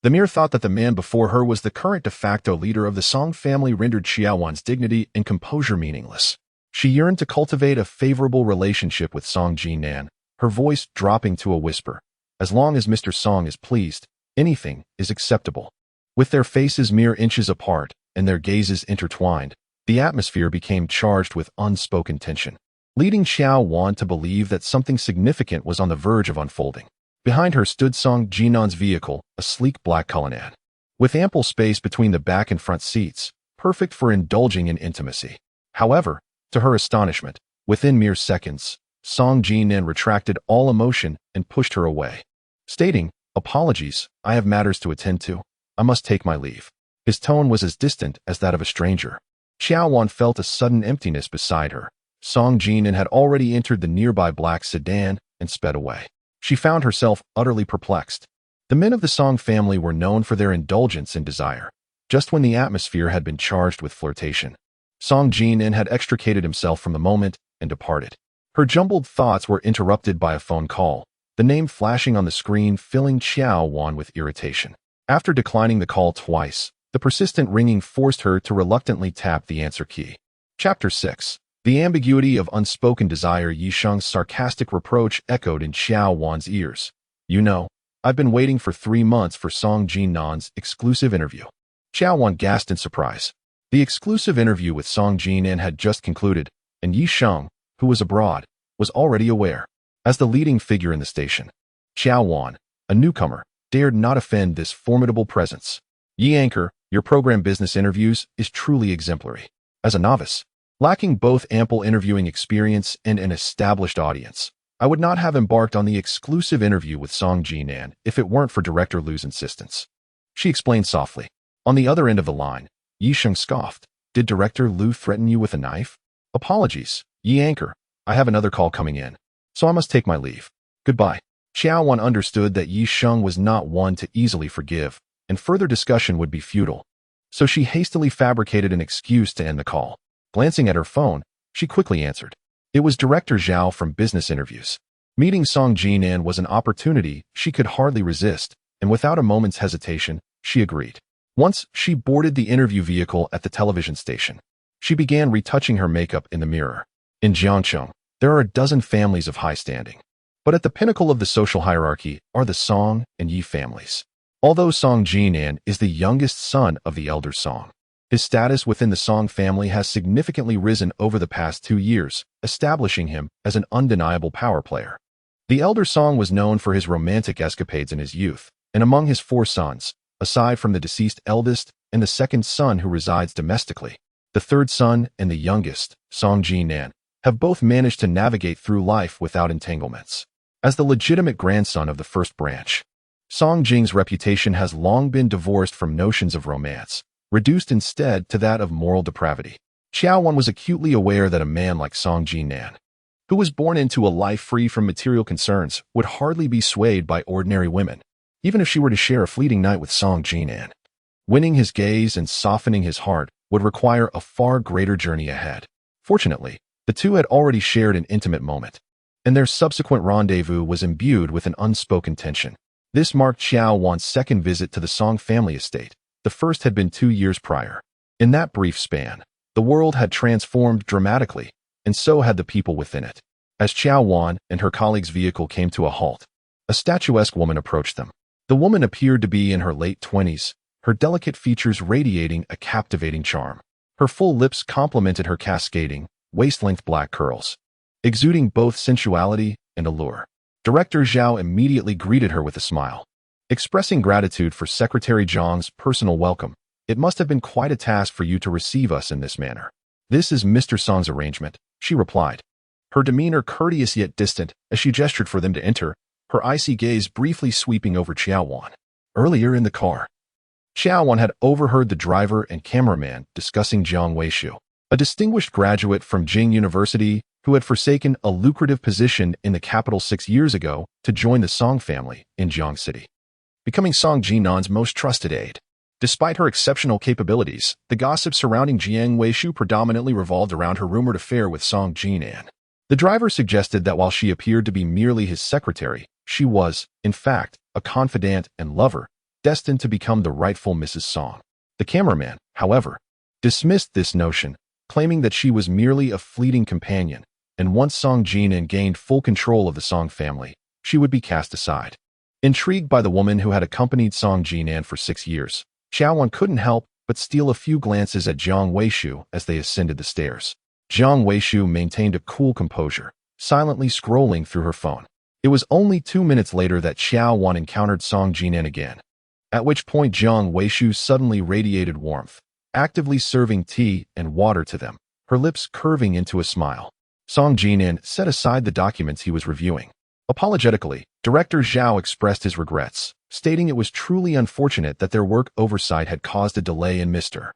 The mere thought that the man before her was the current de facto leader of the Song family rendered Qiao Wan's dignity and composure meaningless. She yearned to cultivate a favorable relationship with Song Jinan, her voice dropping to a whisper. "As long as Mr. Song is pleased, anything is acceptable." With their faces mere inches apart and their gazes intertwined, the atmosphere became charged with unspoken tension, leading Qiao Wan to believe that something significant was on the verge of unfolding. Behind her stood Song Jinan's vehicle, a sleek black Cullinan, with ample space between the back and front seats, perfect for indulging in intimacy. However, to her astonishment, within mere seconds, Song Jinan retracted all emotion and pushed her away, stating, "Apologies, I have matters to attend to. I must take my leave." His tone was as distant as that of a stranger. Qiao Wan felt a sudden emptiness beside her. Song Jinan had already entered the nearby black sedan and sped away. She found herself utterly perplexed. The men of the Song family were known for their indulgence and desire, just when the atmosphere had been charged with flirtation. Song Jinan had extricated himself from the moment and departed. Her jumbled thoughts were interrupted by a phone call, the name flashing on the screen filling Qiao Wan with irritation. After declining the call twice, the persistent ringing forced her to reluctantly tap the answer key. Chapter 6. The ambiguity of unspoken desire. Yisheng's sarcastic reproach echoed in Qiao Wan's ears. "You know, I've been waiting for 3 months for Song Jinan's exclusive interview." Qiao Wan gasped in surprise. The exclusive interview with Song Jinan had just concluded, and Yi Sheng, who was abroad, was already aware. As the leading figure in the station, Qiao Wan, a newcomer, dared not offend this formidable presence. "Yi anchor, your program business interviews is truly exemplary. As a novice, lacking both ample interviewing experience and an established audience, I would not have embarked on the exclusive interview with Song Jinan if it weren't for Director Lu's insistence," she explained softly. On the other end of the line, Yi Sheng scoffed. "Did Director Lu threaten you with a knife?" "Apologies, Yi anchor. I have another call coming in, so I must take my leave. Goodbye." Qiao Wan understood that Yi Sheng was not one to easily forgive, and further discussion would be futile. So she hastily fabricated an excuse to end the call. Glancing at her phone, she quickly answered. It was Director Zhao from Business Interviews. Meeting Song Jinan was an opportunity she could hardly resist, and without a moment's hesitation, she agreed. Once she boarded the interview vehicle at the television station, she began retouching her makeup in the mirror. In Jiangcheng, there are a dozen families of high standing. But at the pinnacle of the social hierarchy are the Song and Yi families. Although Song Jinan is the youngest son of the elder Song, his status within the Song family has significantly risen over the past 2 years, establishing him as an undeniable power player. The elder Song was known for his romantic escapades in his youth, and among his 4 sons, aside from the deceased eldest and the second son who resides domestically, the third son and the youngest, Song Jinan, have both managed to navigate through life without entanglements. As the legitimate grandson of the first branch, Song Jing's reputation has long been divorced from notions of romance, reduced instead to that of moral depravity. Qiao Wan was acutely aware that a man like Song Jinan, who was born into a life free from material concerns, would hardly be swayed by ordinary women, even if she were to share a fleeting night with Song Jinan. Winning his gaze and softening his heart would require a far greater journey ahead. Fortunately, the two had already shared an intimate moment, and their subsequent rendezvous was imbued with an unspoken tension. This marked Qiao Wan's second visit to the Song family estate. The first had been 2 years prior. In that brief span, the world had transformed dramatically, and so had the people within it. As Qiao Wan and her colleague's vehicle came to a halt, a statuesque woman approached them. The woman appeared to be in her late 20s, her delicate features radiating a captivating charm. Her full lips complemented her cascading, waist-length black curls, exuding both sensuality and allure. Director Zhao immediately greeted her with a smile. Expressing gratitude for Secretary Zhang's personal welcome, "It must have been quite a task for you to receive us in this manner." "This is Mr. Song's arrangement," she replied, her demeanor courteous yet distant as she gestured for them to enter, her icy gaze briefly sweeping over Qiao Wan. Earlier in the car, Qiao Wan had overheard the driver and cameraman discussing Jiang Weishu, a distinguished graduate from Jing University who had forsaken a lucrative position in the capital 6 years ago to join the Song family in Jiang City, becoming Song Jinan's most trusted aide. Despite her exceptional capabilities, the gossip surrounding Jiang Weishu predominantly revolved around her rumored affair with Song Jinan. The driver suggested that while she appeared to be merely his secretary, she was, in fact, a confidant and lover, destined to become the rightful Mrs. Song. The cameraman, however, dismissed this notion, claiming that she was merely a fleeting companion, and once Song Jinan gained full control of the Song family, she would be cast aside. Intrigued by the woman who had accompanied Song Jinan for 6 years, Qiao Wan couldn't help but steal a few glances at Jiang Weishu as they ascended the stairs. Jiang Weishu maintained a cool composure, silently scrolling through her phone. It was only 2 minutes later that Qiao Wan encountered Song Jinan again, at which point Jiang Weishu suddenly radiated warmth, actively serving tea and water to them, her lips curving into a smile. Song Jinan set aside the documents he was reviewing. Apologetically, Director Zhao expressed his regrets, stating it was truly unfortunate that their work oversight had caused a delay in Mr.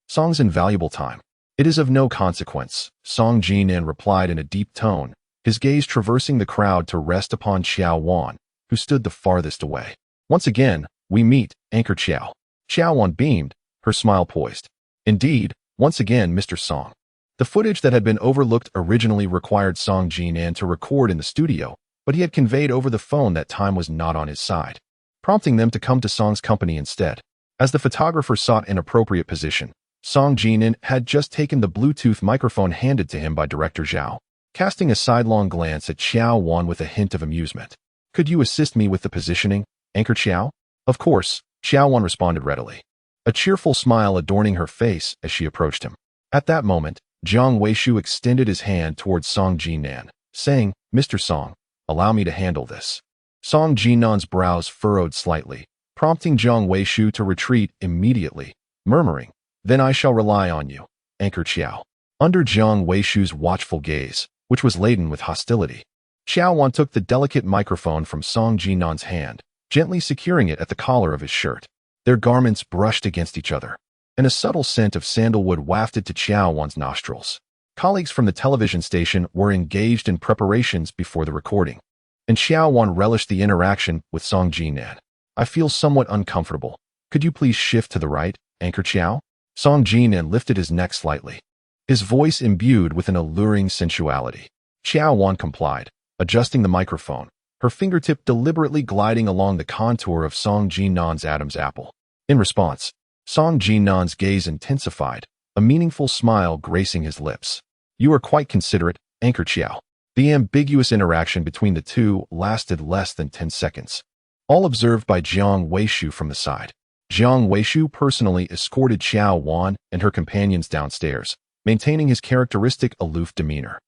Song's invaluable time. "It is of no consequence," Song Jinan replied in a deep tone, his gaze traversing the crowd to rest upon Qiao Wan, who stood the farthest away. "Once again, we meet, Anchor Qiao." Qiao Wan beamed, her smile poised. "Indeed, once again, Mr. Song." The footage that had been overlooked originally required Song Jinan to record in the studio, but he had conveyed over the phone that time was not on his side, prompting them to come to Song's company instead. As the photographer sought an appropriate position, Song Jinan had just taken the Bluetooth microphone handed to him by Director Zhao, casting a sidelong glance at Qiao Wan with a hint of amusement. "Could you assist me with the positioning, Anchor Qiao?" "Of course," Qiao Wan responded readily. a cheerful smile adorning her face as she approached him. At that moment, Jiang Weishu extended his hand towards Song Jinan, saying, "Mr. Song, allow me to handle this." Song Jinan's brows furrowed slightly, prompting Jiang Weishu to retreat immediately, murmuring, "Then I shall rely on you, Anchor Qiao." Under Jiang Weishu's watchful gaze, which was laden with hostility, Qiao Wan took the delicate microphone from Song Jinan's hand, gently securing it at the collar of his shirt. Their garments brushed against each other, and a subtle scent of sandalwood wafted to Qiao Wan's nostrils. Colleagues from the television station were engaged in preparations before the recording, and Qiao Wan relished the interaction with Song Jinan. "I feel somewhat uncomfortable. Could you please shift to the right, Anchor Qiao?" Song Jinan lifted his neck slightly, his voice imbued with an alluring sensuality. Qiao Wan complied, adjusting the microphone, her fingertip deliberately gliding along the contour of Song Jinan's Adam's apple. In response, Song Jinan's gaze intensified, a meaningful smile gracing his lips. "You are quite considerate, Anchor Qiao." The ambiguous interaction between the two lasted less than 10 seconds, all observed by Jiang Weishu from the side. Jiang Weishu personally escorted Qiao Wan and her companions downstairs, maintaining his characteristic aloof demeanor.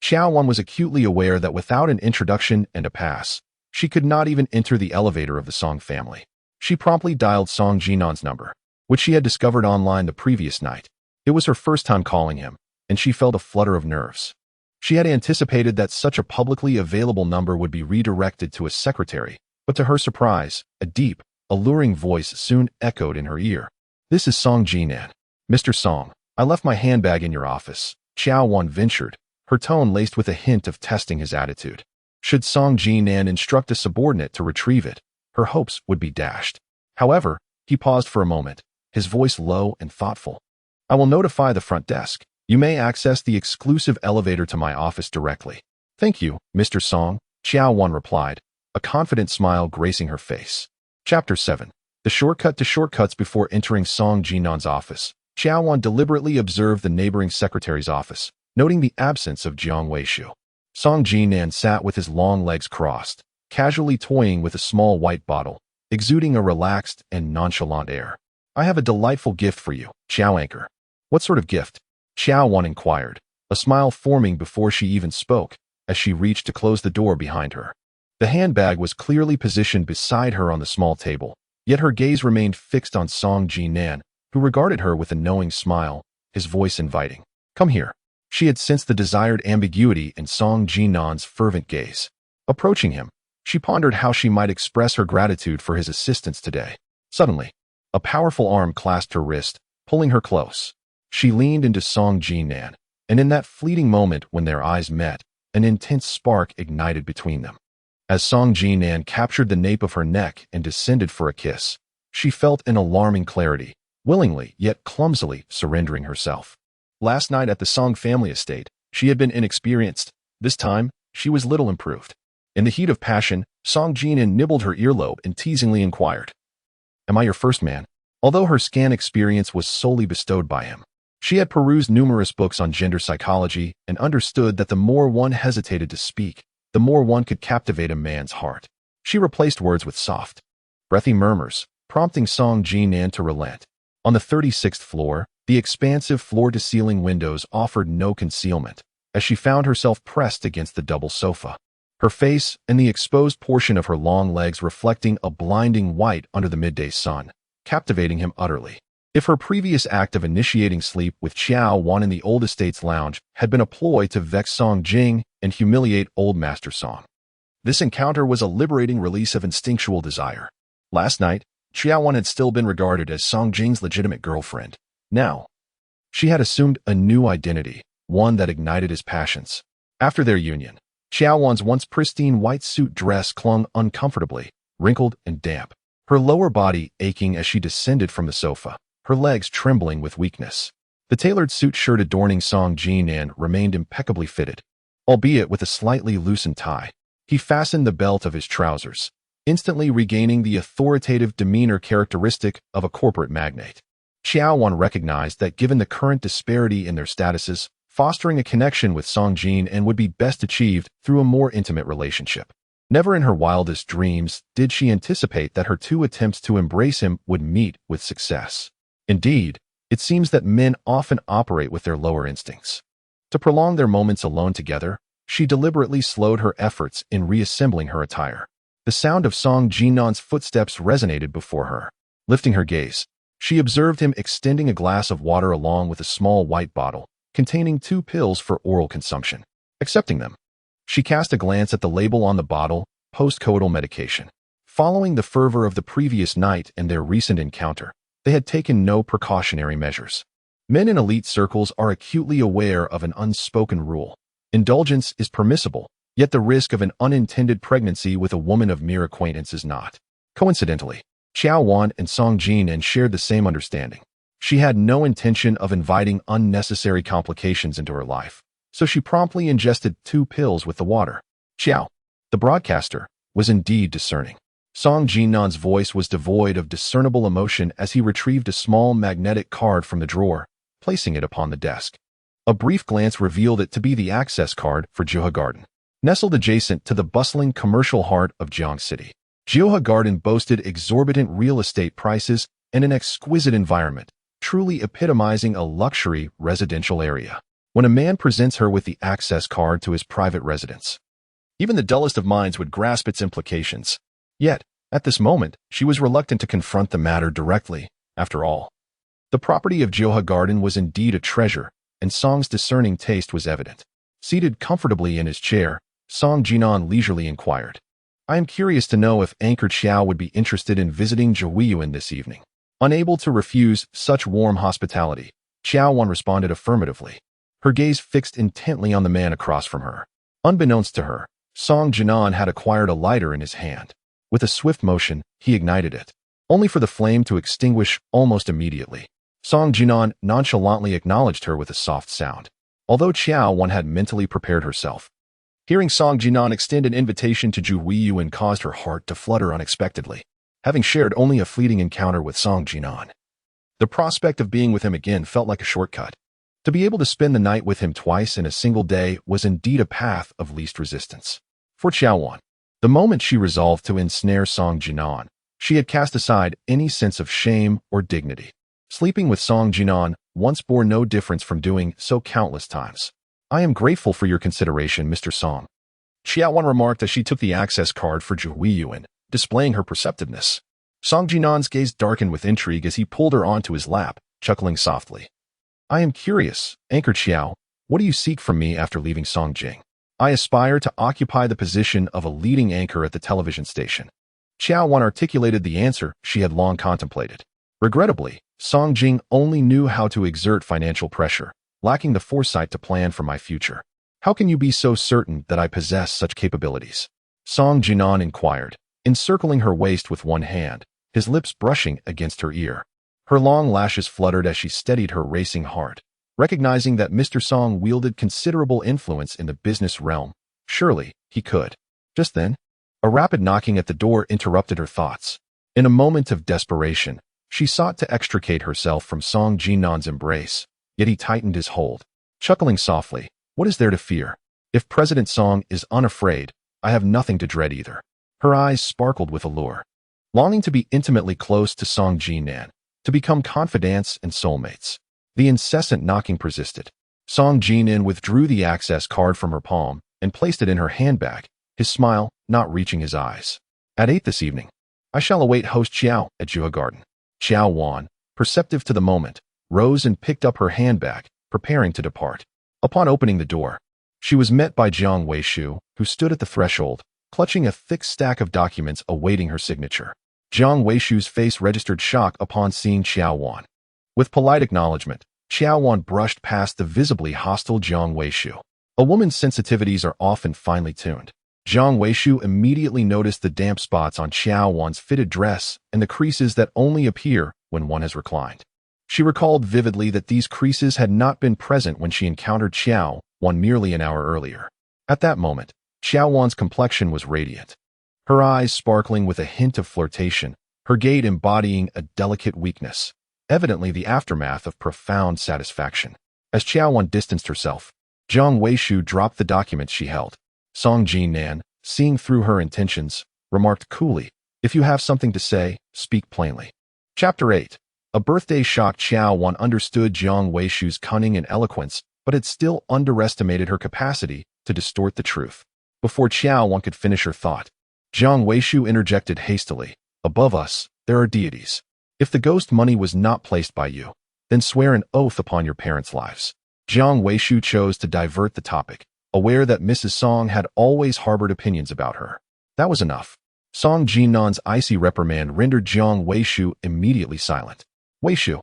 Qiao Wan was acutely aware that without an introduction and a pass, she could not even enter the elevator of the Song family. She promptly dialed Song Jinan's number, which she had discovered online the previous night. It was her first time calling him, and she felt a flutter of nerves. She had anticipated that such a publicly available number would be redirected to a secretary, but to her surprise, a deep, alluring voice soon echoed in her ear. "This is Song Jinan. Mr. Song, I left my handbag in your office," Qiao Wan ventured, her tone laced with a hint of testing his attitude. Should Song Jinan instruct a subordinate to retrieve it, her hopes would be dashed. However, he paused for a moment, his voice low and thoughtful. "I will notify the front desk. You may access the exclusive elevator to my office directly." "Thank you, Mr. Song," Qiao Wan replied, a confident smile gracing her face. Chapter 7. The shortcut to shortcuts. Before entering Song Jinan's office, Qiao Wan deliberately observed the neighboring secretary's office, noting the absence of Jiang Weishu. Song Jinan sat with his long legs crossed, casually toying with a small white bottle, exuding a relaxed and nonchalant air. "I have a delightful gift for you, Qiao Anchor." "What sort of gift?" Qiao Wan inquired, a smile forming before she even spoke, as she reached to close the door behind her. The handbag was clearly positioned beside her on the small table, yet her gaze remained fixed on Song Jinan, who regarded her with a knowing smile, his voice inviting. "Come here." She had sensed the desired ambiguity in Song Jinan's fervent gaze. Approaching him, she pondered how she might express her gratitude for his assistance today. Suddenly, a powerful arm clasped her wrist, pulling her close. She leaned into Song Jinan, and in that fleeting moment when their eyes met, an intense spark ignited between them. As Song Jinan captured the nape of her neck and descended for a kiss, she felt an alarming clarity, willingly yet clumsily surrendering herself. Last night at the Song family estate, she had been inexperienced. This time, she was little improved. In the heat of passion, Song Jinan nibbled her earlobe and teasingly inquired, "Am I your first man?" Although her scan experience was solely bestowed by him, she had perused numerous books on gender psychology and understood that the more one hesitated to speak, the more one could captivate a man's heart. She replaced words with soft, breathy murmurs, prompting Song Jinan to relent. On the 36th floor, the expansive floor-to-ceiling windows offered no concealment, as she found herself pressed against the double sofa, her face and the exposed portion of her long legs reflecting a blinding white under the midday sun, captivating him utterly. If her previous act of initiating sleep with Qiao Wan in the old estate's lounge had been a ploy to vex Song Jing and humiliate old Master Song, this encounter was a liberating release of instinctual desire. Last night, Qiao Wan had still been regarded as Song Jing's legitimate girlfriend. Now, she had assumed a new identity, one that ignited his passions. After their union, Qiao Wan's once pristine white suit dress clung uncomfortably, wrinkled and damp, her lower body aching as she descended from the sofa, her legs trembling with weakness. The tailored suit shirt adorning Song Jinan remained impeccably fitted, albeit with a slightly loosened tie. He fastened the belt of his trousers, instantly regaining the authoritative demeanor characteristic of a corporate magnate. Qiao Wan recognized that given the current disparity in their statuses, fostering a connection with Song Jinan would be best achieved through a more intimate relationship. Never in her wildest dreams did she anticipate that her two attempts to embrace him would meet with success. Indeed, it seems that men often operate with their lower instincts. To prolong their moments alone together, she deliberately slowed her efforts in reassembling her attire. The sound of Song Jinan's footsteps resonated before her. Lifting her gaze, she observed him extending a glass of water along with a small white bottle containing 2 pills for oral consumption. Accepting them, she cast a glance at the label on the bottle, postcoital medication. Following the fervor of the previous night and their recent encounter, they had taken no precautionary measures. Men in elite circles are acutely aware of an unspoken rule. Indulgence is permissible, yet the risk of an unintended pregnancy with a woman of mere acquaintance is not. Coincidentally, Qiao Wan and Song Jinan shared the same understanding. She had no intention of inviting unnecessary complications into her life, so she promptly ingested 2 pills with the water. Qiao, the broadcaster, was indeed discerning. Song Jinan's voice was devoid of discernible emotion as he retrieved a small magnetic card from the drawer, placing it upon the desk. A brief glance revealed it to be the access card for Jiuhe Garden. Nestled adjacent to the bustling commercial heart of Jiang City, Jiuhe Garden boasted exorbitant real estate prices and an exquisite environment, truly epitomizing a luxury residential area. When a man presents her with the access card to his private residence, even the dullest of minds would grasp its implications. Yet, at this moment, she was reluctant to confront the matter directly. After all, the property of Jiuhe Garden was indeed a treasure, and Song's discerning taste was evident. Seated comfortably in his chair, Song Jinan leisurely inquired, "I am curious to know if Anchor Qiao would be interested in visiting Jiuyuan this evening." Unable to refuse such warm hospitality, Qiao Wan responded affirmatively, her gaze fixed intently on the man across from her. Unbeknownst to her, Song Jinan had acquired a lighter in his hand. With a swift motion, he ignited it, only for the flame to extinguish almost immediately. Song Jinan nonchalantly acknowledged her with a soft sound, although Qiao Wan had mentally prepared herself. Hearing Song Jinan extend an invitation to Jiuyuan caused her heart to flutter unexpectedly, having shared only a fleeting encounter with Song Jinan. The prospect of being with him again felt like a shortcut. To be able to spend the night with him twice in a single day was indeed a path of least resistance. For Qiao Wan, the moment she resolved to ensnare Song Jinan, she had cast aside any sense of shame or dignity. Sleeping with Song Jinan once bore no difference from doing so countless times. "I am grateful for your consideration, Mr. Song," Qiao Wan remarked as she took the access card for Jiuyuan, displaying her perceptiveness. Song Jinan's gaze darkened with intrigue as he pulled her onto his lap, chuckling softly. "I am curious, Anchor Qiao, what do you seek from me after leaving Songjing?" "I aspire to occupy the position of a leading anchor at the television station." Qiao Wan articulated the answer she had long contemplated. Regrettably, Songjing only knew how to exert financial pressure, lacking the foresight to plan for my future. "How can you be so certain that I possess such capabilities?" Song Jinan inquired, encircling her waist with one hand, his lips brushing against her ear. Her long lashes fluttered as she steadied her racing heart, recognizing that Mr. Song wielded considerable influence in the business realm. Surely, he could. Just then, a rapid knocking at the door interrupted her thoughts. In a moment of desperation, she sought to extricate herself from Song Jinan's embrace, yet he tightened his hold. Chuckling softly, "What is there to fear? If President Song is unafraid, I have nothing to dread either." Her eyes sparkled with allure. Longing to be intimately close to Song Jinan, to become confidants and soulmates. The incessant knocking persisted. Song Jinan withdrew the access card from her palm and placed it in her handbag, his smile not reaching his eyes. "At 8 this evening, I shall await host Qiao at Jiuhe Garden." Qiao Wan, perceptive to the moment, rose and picked up her handbag, preparing to depart. Upon opening the door, she was met by Jiang Weishu, who stood at the threshold, clutching a thick stack of documents awaiting her signature. Jiang Weishu's face registered shock upon seeing Qiao Wan. With polite acknowledgement, Qiao Wan brushed past the visibly hostile Jiang Weishu. A woman's sensitivities are often finely tuned. Jiang Weishu immediately noticed the damp spots on Qiao Wan's fitted dress and the creases that only appear when one has reclined. She recalled vividly that these creases had not been present when she encountered Qiao Wan merely an hour earlier. At that moment, Qiao Wan's complexion was radiant. Her eyes sparkling with a hint of flirtation, her gait embodying a delicate weakness, evidently the aftermath of profound satisfaction. As Qiao Wan distanced herself, Jiang Weishu dropped the documents she held. Song Jinan, seeing through her intentions, remarked coolly, "If you have something to say, speak plainly." Chapter 8. A birthday shocked Qiao Wan understood Jiang Weishu's cunning and eloquence, but had still underestimated her capacity to distort the truth. Before Qiao Wan could finish her thought, Jiang Weishu interjected hastily. Above us, there are deities. If the ghost money was not placed by you, then swear an oath upon your parents' lives. Jiang Weishu chose to divert the topic, aware that Mrs. Song had always harbored opinions about her. That was enough. Song Jinan's icy reprimand rendered Jiang Weishu immediately silent. Weishu,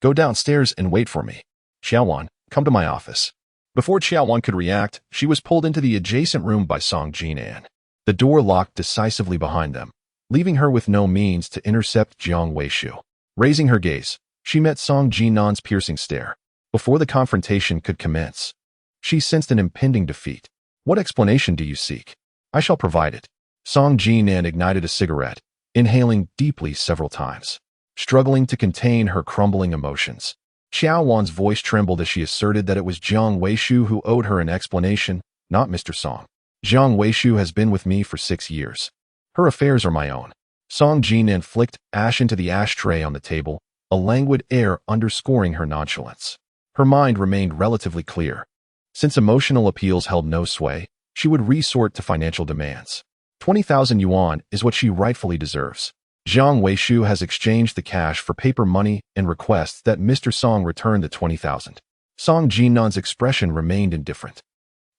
go downstairs and wait for me. Qiao Wan, come to my office. Before Qiao Wan could react, she was pulled into the adjacent room by Song Jinan. The door locked decisively behind them, leaving her with no means to intercept Jiang Weishu. Raising her gaze, she met Song Jinan's piercing stare. Before the confrontation could commence, she sensed an impending defeat. What explanation do you seek? I shall provide it. Song Jinan ignited a cigarette, inhaling deeply several times, struggling to contain her crumbling emotions. Qiao Wan's voice trembled as she asserted that it was Jiang Weishu who owed her an explanation, not Mr. Song. Jiang Weishu has been with me for 6 years. Her affairs are my own. Song Jinan flicked ash into the ashtray on the table, a languid air underscoring her nonchalance. Her mind remained relatively clear. Since emotional appeals held no sway, she would resort to financial demands. 20,000 yuan is what she rightfully deserves. Jiang Weishu has exchanged the cash for paper money and requests that Mr. Song return the 20,000. Song Jinan's expression remained indifferent.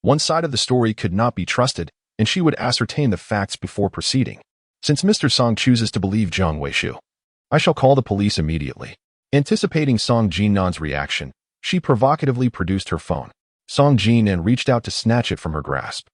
One side of the story could not be trusted, and she would ascertain the facts before proceeding. Since Mr. Song chooses to believe Jiang Weishu, I shall call the police immediately. Anticipating Song Jinan's reaction, she provocatively produced her phone. Song Jinan reached out to snatch it from her grasp,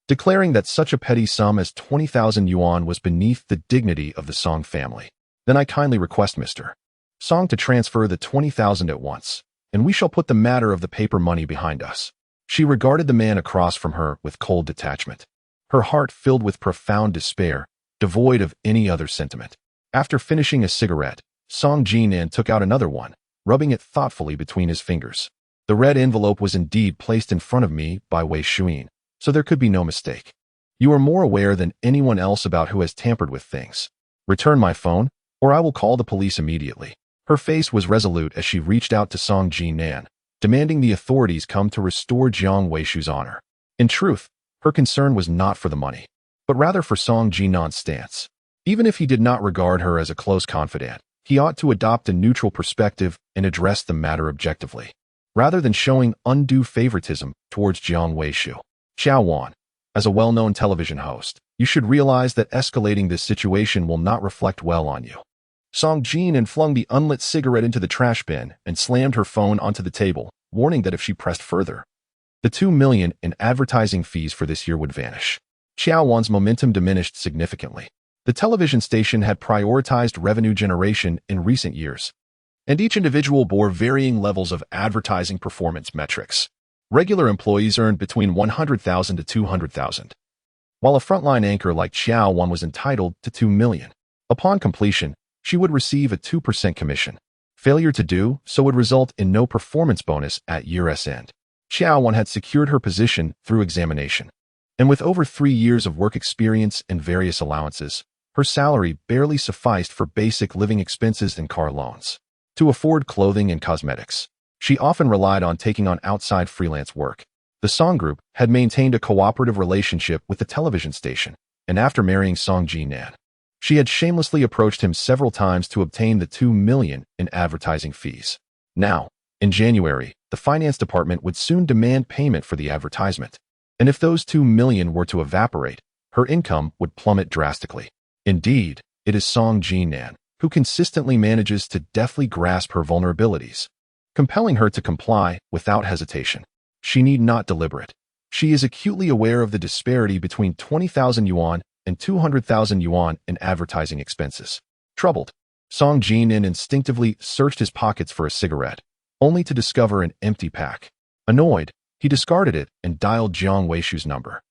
declaring that such a petty sum as 20,000 yuan was beneath the dignity of the Song family. Then I kindly request Mr. Song to transfer the 20,000 at once, and we shall put the matter of the paper money behind us. She regarded the man across from her with cold detachment, her heart filled with profound despair, devoid of any other sentiment. After finishing a cigarette, Song Jinan took out another one, rubbing it thoughtfully between his fingers. The red envelope was indeed placed in front of me by Wei Shuin, so there could be no mistake. You are more aware than anyone else about who has tampered with things. Return my phone, or I will call the police immediately. Her face was resolute as she reached out to Song Jinan, demanding the authorities come to restore Jiang Weishu's honor. In truth, her concern was not for the money, but rather for Song Jinan's stance. Even if he did not regard her as a close confidant, he ought to adopt a neutral perspective and address the matter objectively, rather than showing undue favoritism towards Jiang Weishu. Qiao Wan, as a well-known television host, you should realize that escalating this situation will not reflect well on you. Song Jinan flung the unlit cigarette into the trash bin and slammed her phone onto the table, warning that if she pressed further, the 2 million in advertising fees for this year would vanish. Qiao Wan's momentum diminished significantly. The television station had prioritized revenue generation in recent years, and each individual bore varying levels of advertising performance metrics. Regular employees earned between 100,000 to 200,000, while a frontline anchor like Qiao Wan was entitled to 2 million. Upon completion, she would receive a 2% commission. Failure to do so would result in no performance bonus at year's end. Qiao Wan had secured her position through examination, and with over 3 years of work experience and various allowances, her salary barely sufficed for basic living expenses and car loans. To afford clothing and cosmetics, she often relied on taking on outside freelance work. The Song Group had maintained a cooperative relationship with the television station, and after marrying Song Jinan, she had shamelessly approached him several times to obtain the 2 million in advertising fees. Now, in January, the finance department would soon demand payment for the advertisement, and if those 2 million were to evaporate, her income would plummet drastically. Indeed, it is Song Jinan who consistently manages to deftly grasp her vulnerabilities, compelling her to comply without hesitation. She need not deliberate. She is acutely aware of the disparity between 20,000 yuan and 200,000 yuan in advertising expenses. Troubled, Song Jinan instinctively searched his pockets for a cigarette, only to discover an empty pack. Annoyed, he discarded it and dialed Jiang Weishu's number.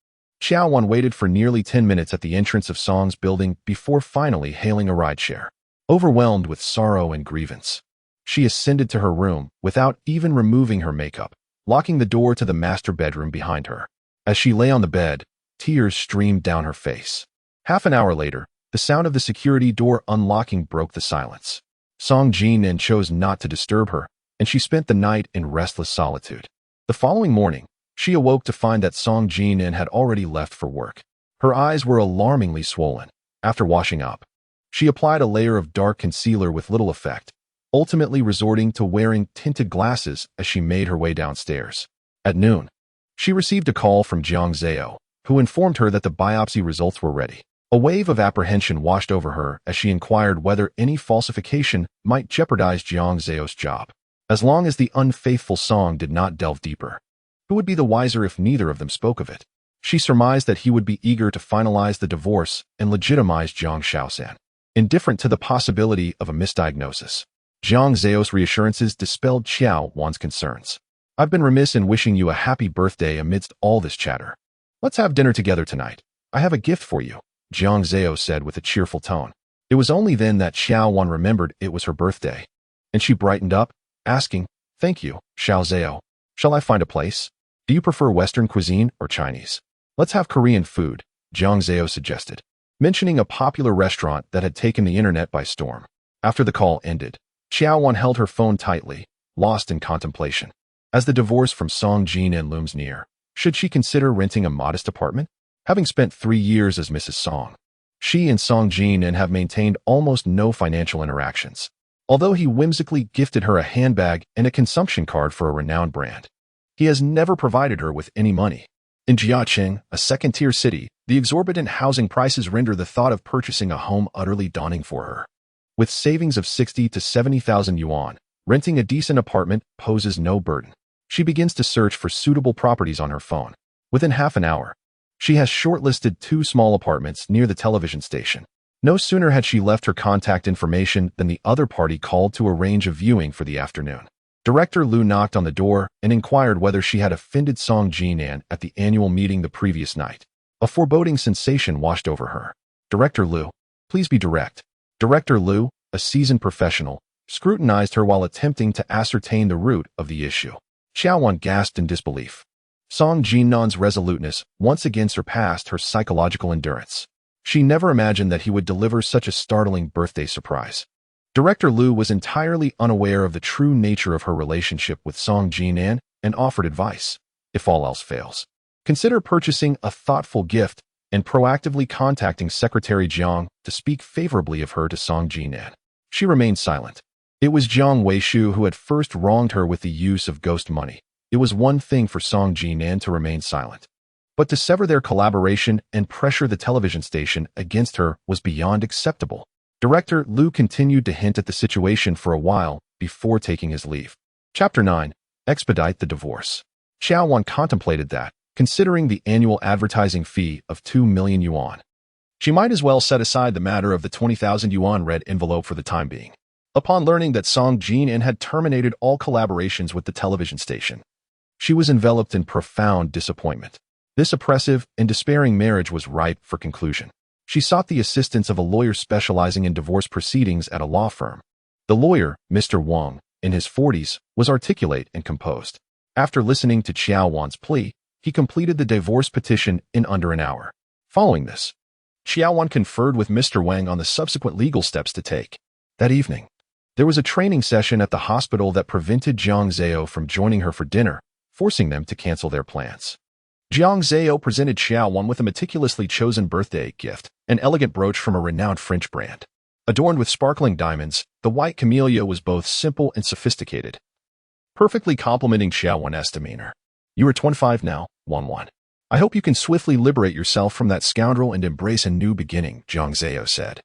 Qiao Wan waited for nearly 10 minutes at the entrance of Song's building before finally hailing a rideshare. Overwhelmed with sorrow and grievance, she ascended to her room without even removing her makeup, locking the door to the master bedroom behind her. As she lay on the bed, tears streamed down her face. Half an hour later, the sound of the security door unlocking broke the silence. Song Jinan chose not to disturb her, and she spent the night in restless solitude. The following morning, she awoke to find that Song Jinan had already left for work. Her eyes were alarmingly swollen. After washing up, she applied a layer of dark concealer with little effect, ultimately resorting to wearing tinted glasses as she made her way downstairs. At noon, she received a call from Jiang Zhao, who informed her that the biopsy results were ready. A wave of apprehension washed over her as she inquired whether any falsification might jeopardize Jiang Zhao's job. As long as the unfaithful Song did not delve deeper, who would be the wiser if neither of them spoke of it? She surmised that he would be eager to finalize the divorce and legitimize Jiang Shaosan, indifferent to the possibility of a misdiagnosis. Jiang Zhao's reassurances dispelled Qiao Wan's concerns. I've been remiss in wishing you a happy birthday amidst all this chatter. Let's have dinner together tonight. I have a gift for you, Jiang Zhao said with a cheerful tone. It was only then that Qiao Wan remembered it was her birthday, and she brightened up, asking, "Thank you, Xiao Zhao. Shall I find a place? Do you prefer Western cuisine or Chinese?" "Let's have Korean food," Jiang Zhao suggested, mentioning a popular restaurant that had taken the internet by storm. After the call ended, Qiao Wan held her phone tightly, lost in contemplation. As the divorce from Song Jinan looms near, should she consider renting a modest apartment? Having spent 3 years as Mrs. Song, she and Song Jinan have maintained almost no financial interactions. Although he whimsically gifted her a handbag and a consumption card for a renowned brand, he has never provided her with any money. In Jiaqing, a second-tier city, the exorbitant housing prices render the thought of purchasing a home utterly daunting for her. With savings of 60 to 70,000 yuan, renting a decent apartment poses no burden. She begins to search for suitable properties on her phone. Within half an hour, she has shortlisted 2 small apartments near the television station. No sooner had she left her contact information than the other party called to arrange a viewing for the afternoon. Director Liu knocked on the door and inquired whether she had offended Song Jinan at the annual meeting the previous night. A foreboding sensation washed over her. "Director Liu, please be direct." Director Liu, a seasoned professional, scrutinized her while attempting to ascertain the root of the issue. Qiao Wan gasped in disbelief. Song Jinan's resoluteness once again surpassed her psychological endurance. She never imagined that he would deliver such a startling birthday surprise. Director Liu was entirely unaware of the true nature of her relationship with Song Jinan and offered advice. If all else fails, consider purchasing a thoughtful gift and proactively contacting Secretary Jiang to speak favorably of her to Song Jinan. She remained silent. It was Jiang Weishu who had first wronged her with the use of ghost money. It was one thing for Song Jinan to remain silent, but to sever their collaboration and pressure the television station against her was beyond acceptable. Director Liu continued to hint at the situation for a while before taking his leave. Chapter 9. Expedite the divorce. Qiao Wan contemplated that, considering the annual advertising fee of 2 million yuan, she might as well set aside the matter of the 20,000 yuan red envelope for the time being. Upon learning that Song Jinan had terminated all collaborations with the television station, she was enveloped in profound disappointment. This oppressive and despairing marriage was ripe for conclusion. She sought the assistance of a lawyer specializing in divorce proceedings at a law firm. The lawyer, Mr. Wang, in his 40s, was articulate and composed. After listening to Qiao Wan's plea, he completed the divorce petition in under an hour. Following this, Qiao Wan conferred with Mr. Wang on the subsequent legal steps to take. That evening, there was a training session at the hospital that prevented Jiang Zhao from joining her for dinner, forcing them to cancel their plans. Jiang Zhao presented Qiao Wan with a meticulously chosen birthday gift, an elegant brooch from a renowned French brand. Adorned with sparkling diamonds, the white camellia was both simple and sophisticated, perfectly complementing Qiao Wan's demeanor. "You are 25 now, Wan. I hope you can swiftly liberate yourself from that scoundrel and embrace a new beginning," Jiang Zhao said,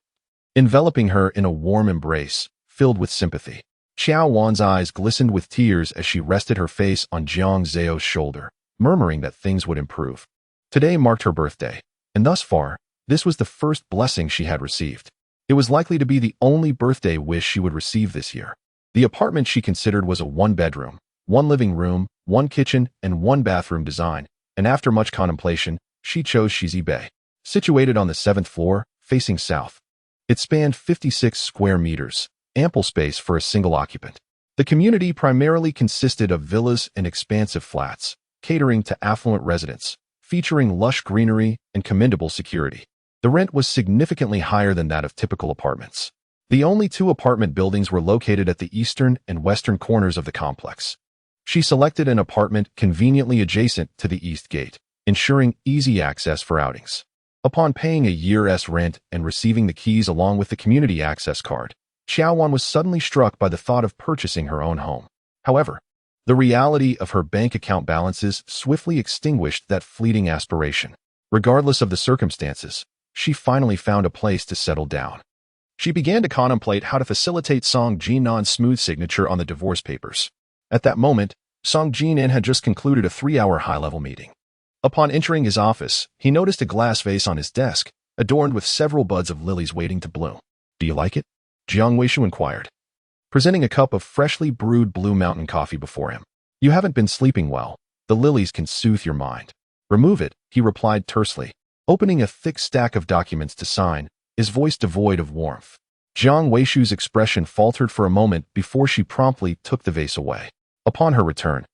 enveloping her in a warm embrace filled with sympathy. Qiao Wan's eyes glistened with tears as she rested her face on Jiang Zhao's shoulder, murmuring that things would improve. Today marked her birthday, and thus far, this was the first blessing she had received. It was likely to be the only birthday wish she would receive this year. The apartment she considered was a 1-bedroom, 1 living room, 1 kitchen, and 1 bathroom design, and after much contemplation, she chose Shizi Bay. Situated on the 7th floor, facing south, it spanned 56 square meters, ample space for a single occupant. The community primarily consisted of villas and expansive flats, catering to affluent residents, featuring lush greenery and commendable security. The rent was significantly higher than that of typical apartments. The only two apartment buildings were located at the eastern and western corners of the complex. She selected an apartment conveniently adjacent to the east gate, ensuring easy access for outings. Upon paying a year's rent and receiving the keys along with the community access card, Qiao Wan was suddenly struck by the thought of purchasing her own home. However, the reality of her bank account balances swiftly extinguished that fleeting aspiration. Regardless of the circumstances, she finally found a place to settle down. She began to contemplate how to facilitate Song Jinan's smooth signature on the divorce papers. At that moment, Song Jinan had just concluded a 3-hour high-level meeting. Upon entering his office, he noticed a glass vase on his desk, adorned with several buds of lilies waiting to bloom. "Do you like it?" Jiang Weishu inquired, presenting a cup of freshly brewed Blue Mountain coffee before him. "You haven't been sleeping well. The lilies can soothe your mind." "Remove it," he replied tersely, opening a thick stack of documents to sign, his voice devoid of warmth. Jiang Weishu's expression faltered for a moment before she promptly took the vase away. Upon her return,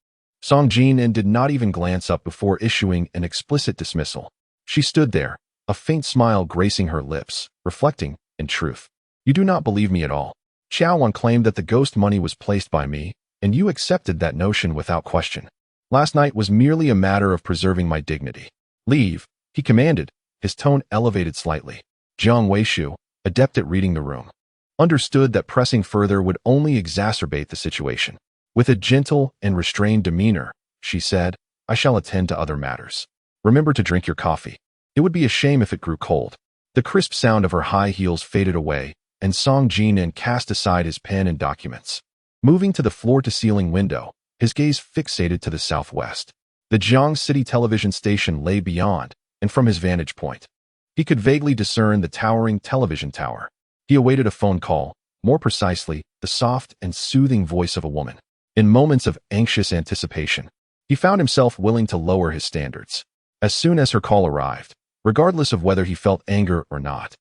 Song Jinan did not even glance up before issuing an explicit dismissal. She stood there, a faint smile gracing her lips, reflecting, in truth, "You do not believe me at all. Qiao Wan claimed that the ghost money was placed by me, and you accepted that notion without question. Last night was merely a matter of preserving my dignity." "Leave," he commanded, his tone elevated slightly. Jiang Weishu, adept at reading the room, understood that pressing further would only exacerbate the situation. With a gentle and restrained demeanor, she said, "I shall attend to other matters. Remember to drink your coffee. It would be a shame if it grew cold." The crisp sound of her high heels faded away, and Song Jinan cast aside his pen and documents. Moving to the floor-to-ceiling window, his gaze fixated to the southwest. The Jiang City television station lay beyond, and from his vantage point, he could vaguely discern the towering television tower. He awaited a phone call, more precisely, the soft and soothing voice of a woman. In moments of anxious anticipation, he found himself willing to lower his standards. As soon as her call arrived, regardless of whether he felt anger or not,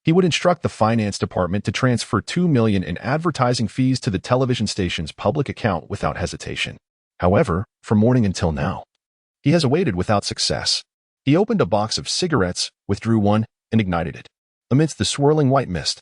he would instruct the finance department to transfer $2 million in advertising fees to the television station's public account without hesitation. However, from morning until now, he has awaited without success. He opened a box of cigarettes, withdrew one, and ignited it. Amidst the swirling white mist,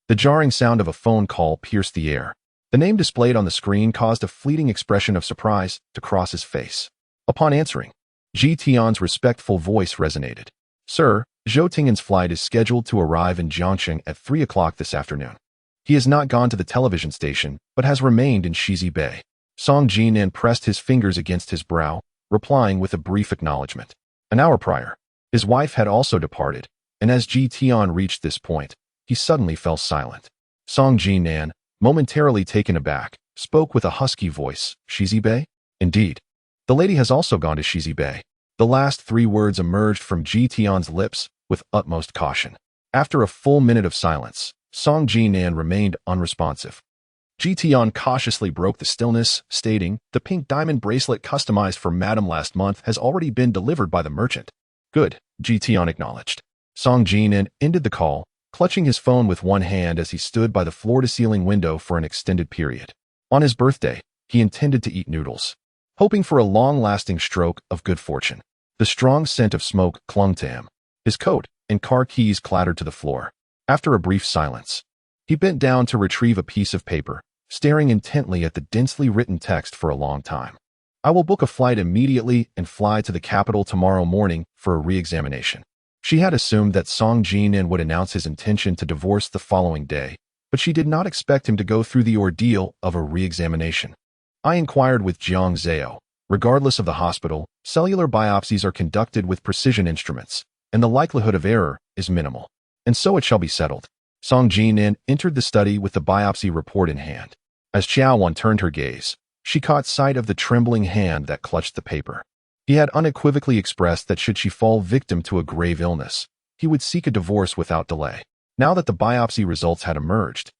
the jarring sound of a phone call pierced the air. The name displayed on the screen caused a fleeting expression of surprise to cross his face. Upon answering, Ji Tian's respectful voice resonated. "Sir, Zhou Tingen's flight is scheduled to arrive in Jiangxing at 3 o'clock this afternoon. He has not gone to the television station, but has remained in Shizi Bay." Song Jinan pressed his fingers against his brow, replying with a brief acknowledgement. An hour prior, his wife had also departed, and as Ji Tian reached this point, he suddenly fell silent. Song Jinan, momentarily taken aback, spoke with a husky voice. "Shizi Bay?" "Indeed. The lady has also gone to Shizi Bay." The last 3 words emerged from Ji Tian's lips with utmost caution. After a full minute of silence, Song Jinan remained unresponsive. Ji Tian cautiously broke the stillness, stating, "The pink diamond bracelet customized for Madame last month has already been delivered by the merchant." "Good," Ji Tian acknowledged. Song Jinan ended the call, clutching his phone with one hand as he stood by the floor-to-ceiling window for an extended period. On his birthday, he intended to eat noodles, hoping for a long-lasting stroke of good fortune. The strong scent of smoke clung to him. His coat and car keys clattered to the floor. After a brief silence, he bent down to retrieve a piece of paper, staring intently at the densely written text for a long time. "I will book a flight immediately and fly to the capital tomorrow morning for a re-examination." She had assumed that Song Jinan would announce his intention to divorce the following day, but she did not expect him to go through the ordeal of a re-examination. I inquired with Jiang Zhao. Regardless of the hospital, cellular biopsies are conducted with precision instruments, and the likelihood of error is minimal. And so it shall be settled. Song Jinan entered the study with the biopsy report in hand. As Qiao Wan turned her gaze, she caught sight of the trembling hand that clutched the paper. He had unequivocally expressed that should she fall victim to a grave illness, he would seek a divorce without delay. Now that the biopsy results had emerged,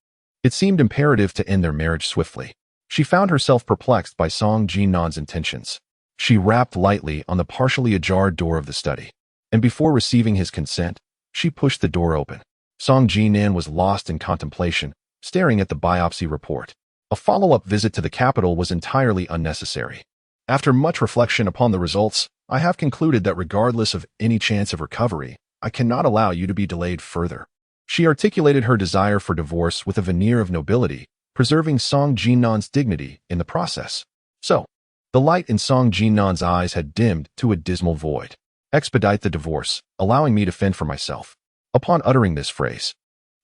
it seemed imperative to end their marriage swiftly. She found herself perplexed by Song Jinan's intentions. She rapped lightly on the partially ajar door of the study, and before receiving his consent, she pushed the door open. Song Jinan was lost in contemplation, staring at the biopsy report. A follow-up visit to the capital was entirely unnecessary. After much reflection upon the results, I have concluded that regardless of any chance of recovery, I cannot allow you to be delayed further. She articulated her desire for divorce with a veneer of nobility, preserving Song Jinan's dignity in the process. So, the light in Song Jinan's eyes had dimmed to a dismal void. Expedite the divorce, allowing me to fend for myself. Upon uttering this phrase,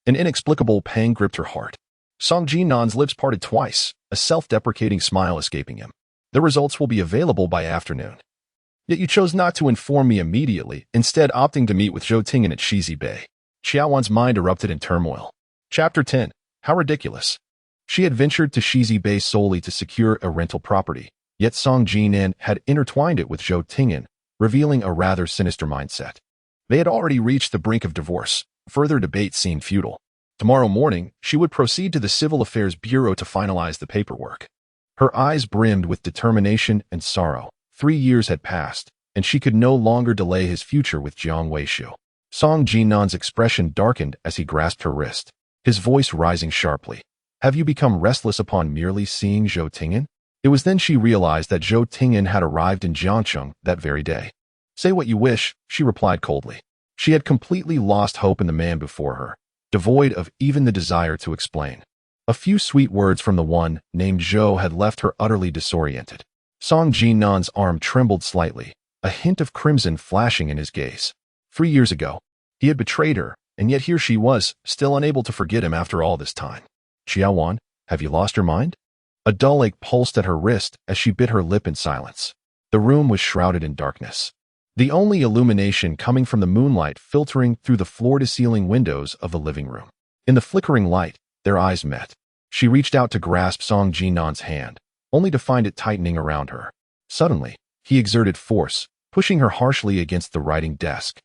an inexplicable pang gripped her heart. Song Jinan's lips parted twice, a self-deprecating smile escaping him. The results will be available by afternoon. Yet you chose not to inform me immediately, instead opting to meet with Zhou Tingyan at Shizi Bay. Qiao Wan's mind erupted in turmoil. Chapter 10. How ridiculous. She had ventured to Shizi Bay solely to secure a rental property, yet Song Jinan had intertwined it with Zhou Tingyan, revealing a rather sinister mindset. They had already reached the brink of divorce. Further debate seemed futile. Tomorrow morning, she would proceed to the Civil Affairs Bureau to finalize the paperwork. Her eyes brimmed with determination and sorrow. 3 years had passed, and she could no longer delay his future with Jiang Weishu. Song Jinan's expression darkened as he grasped her wrist, his voice rising sharply. Have you become restless upon merely seeing Zhou Tingyan? It was then she realized that Zhou Tingyan had arrived in Jiangcheng that very day. Say what you wish, she replied coldly. She had completely lost hope in the man before her, devoid of even the desire to explain. A few sweet words from the one named Zhou had left her utterly disoriented. Song Jinan's arm trembled slightly, a hint of crimson flashing in his gaze. 3 years ago, he had betrayed her, and yet here she was, still unable to forget him after all this time. Qiao Wan, have you lost your mind? A dull ache pulsed at her wrist as she bit her lip in silence. The room was shrouded in darkness. The only illumination coming from the moonlight filtering through the floor-to-ceiling windows of the living room. In the flickering light, their eyes met. She reached out to grasp Song Jinan's hand, only to find it tightening around her. Suddenly, he exerted force, pushing her harshly against the writing desk.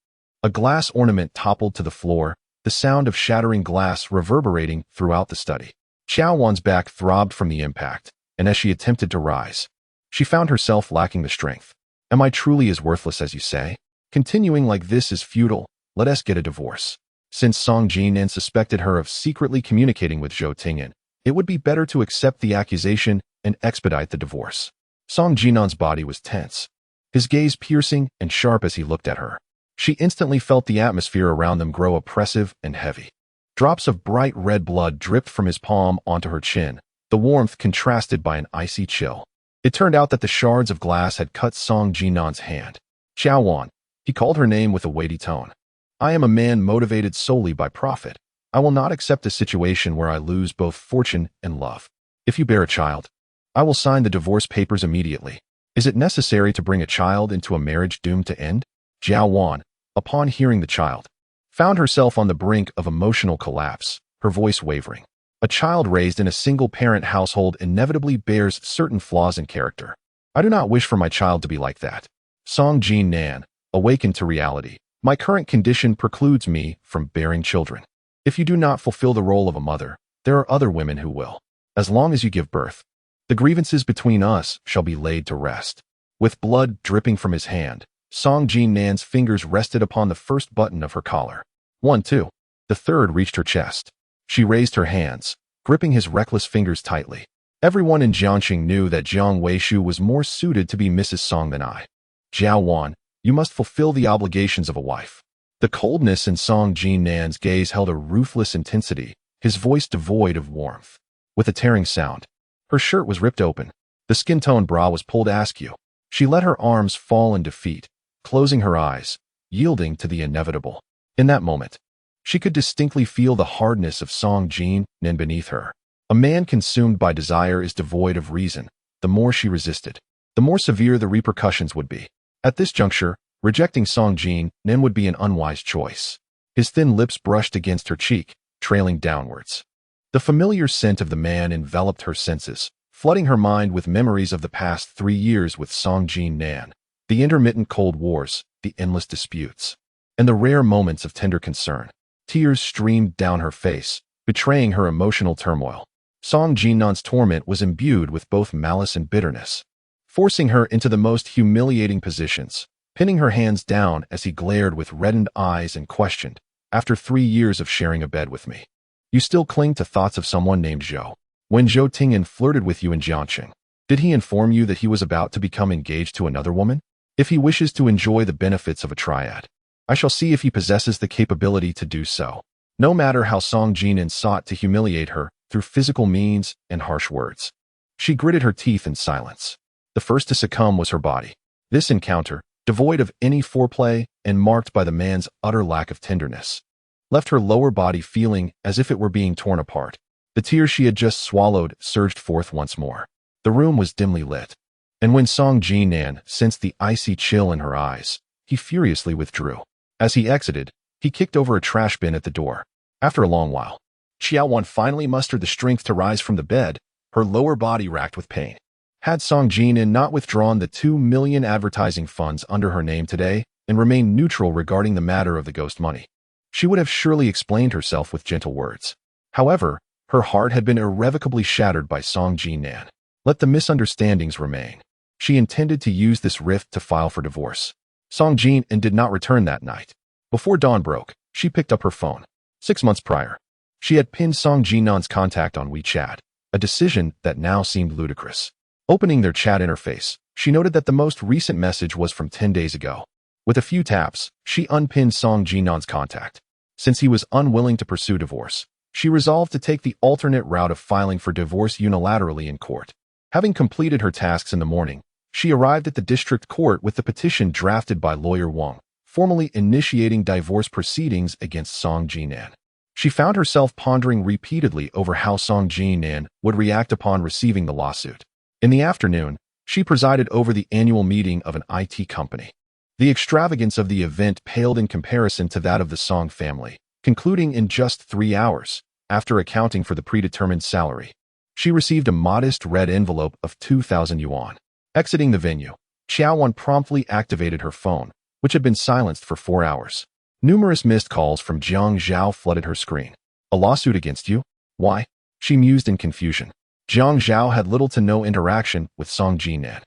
A glass ornament toppled to the floor, the sound of shattering glass reverberating throughout the study. Qiao Wan's back throbbed from the impact, and as she attempted to rise, she found herself lacking the strength. Am I truly as worthless as you say? Continuing like this is futile. Let us get a divorce. Since Song Jinan suspected her of secretly communicating with Zhou Tingyan, it would be better to accept the accusation and expedite the divorce. Song Jinan's body was tense, his gaze piercing and sharp as he looked at her. She instantly felt the atmosphere around them grow oppressive and heavy. Drops of bright red blood dripped from his palm onto her chin, the warmth contrasted by an icy chill. It turned out that the shards of glass had cut Song Jinan's hand. Qiao Wan, he called her name with a weighty tone. I am a man motivated solely by profit. I will not accept a situation where I lose both fortune and love. If you bear a child, I will sign the divorce papers immediately. Is it necessary to bring a child into a marriage doomed to end? Qiao Wan, upon hearing the child, found herself on the brink of emotional collapse, her voice wavering. A child raised in a single-parent household inevitably bears certain flaws in character. I do not wish for my child to be like that. Song Jinan, awakened to reality. My current condition precludes me from bearing children. If you do not fulfill the role of a mother, there are other women who will. As long as you give birth, the grievances between us shall be laid to rest. With blood dripping from his hand, Song Jinan's fingers rested upon the first button of her collar. 1, 2. The third reached her chest. She raised her hands, gripping his reckless fingers tightly. Everyone in Jiangxing knew that Jiang Weishu was more suited to be Mrs. Song than I. Qiao Wan, you must fulfill the obligations of a wife. The coldness in Song Jinan's gaze held a ruthless intensity, his voice devoid of warmth. With a tearing sound, her shirt was ripped open. The skin-toned bra was pulled askew. She let her arms fall in defeat, closing her eyes, yielding to the inevitable. In that moment, she could distinctly feel the hardness of Song Jinan beneath her. A man consumed by desire is devoid of reason. The more she resisted, the more severe the repercussions would be. At this juncture, rejecting Song Jinan would be an unwise choice. His thin lips brushed against her cheek, trailing downwards. The familiar scent of the man enveloped her senses, flooding her mind with memories of the past 3 years with Song Jinan, the intermittent cold wars, the endless disputes, and the rare moments of tender concern. Tears streamed down her face, betraying her emotional turmoil. Song Jinan's torment was imbued with both malice and bitterness, forcing her into the most humiliating positions, pinning her hands down as he glared with reddened eyes and questioned, after 3 years of sharing a bed with me, you still cling to thoughts of someone named Zhou. When Zhou Tingyan flirted with you in Jiangxing, did he inform you that he was about to become engaged to another woman? If he wishes to enjoy the benefits of a triad, I shall see if he possesses the capability to do so. no matter how Song Jinan sought to humiliate her through physical means and harsh words. She gritted her teeth in silence. The first to succumb was her body. This encounter, devoid of any foreplay and marked by the man's utter lack of tenderness, left her lower body feeling as if it were being torn apart. The tears she had just swallowed surged forth once more. The room was dimly lit, and when Song Jinan sensed the icy chill in her eyes, he furiously withdrew. As he exited, he kicked over a trash bin at the door. After a long while, Qiao Wan finally mustered the strength to rise from the bed, her lower body racked with pain. Had Song Jinan not withdrawn the 2 million advertising funds under her name today and remained neutral regarding the matter of the ghost money, she would have surely explained herself with gentle words. However, her heart had been irrevocably shattered by Song Jinan. Let the misunderstandings remain. She intended to use this rift to file for divorce. Song Jinan did not return that night. Before dawn broke, she picked up her phone. 6 months prior, she had pinned Song Jinan's contact on WeChat, a decision that now seemed ludicrous. Opening their chat interface, she noted that the most recent message was from 10 days ago. With a few taps, she unpinned Song Jinan's contact. Since he was unwilling to pursue divorce, she resolved to take the alternate route of filing for divorce unilaterally in court. Having completed her tasks in the morning, she arrived at the district court with the petition drafted by lawyer Wang, formally initiating divorce proceedings against Song Jinan. She found herself pondering repeatedly over how Song Jinan would react upon receiving the lawsuit. In the afternoon, she presided over the annual meeting of an IT company. The extravagance of the event paled in comparison to that of the Song family, concluding in just 3 hours, after accounting for the predetermined salary. She received a modest red envelope of 2,000 yuan. Exiting the venue, Qiao Wan promptly activated her phone, which had been silenced for 4 hours. Numerous missed calls from Jiang Zhao flooded her screen. A lawsuit against you? Why? She mused in confusion. Jiang Zhao had little to no interaction with Song Jinan.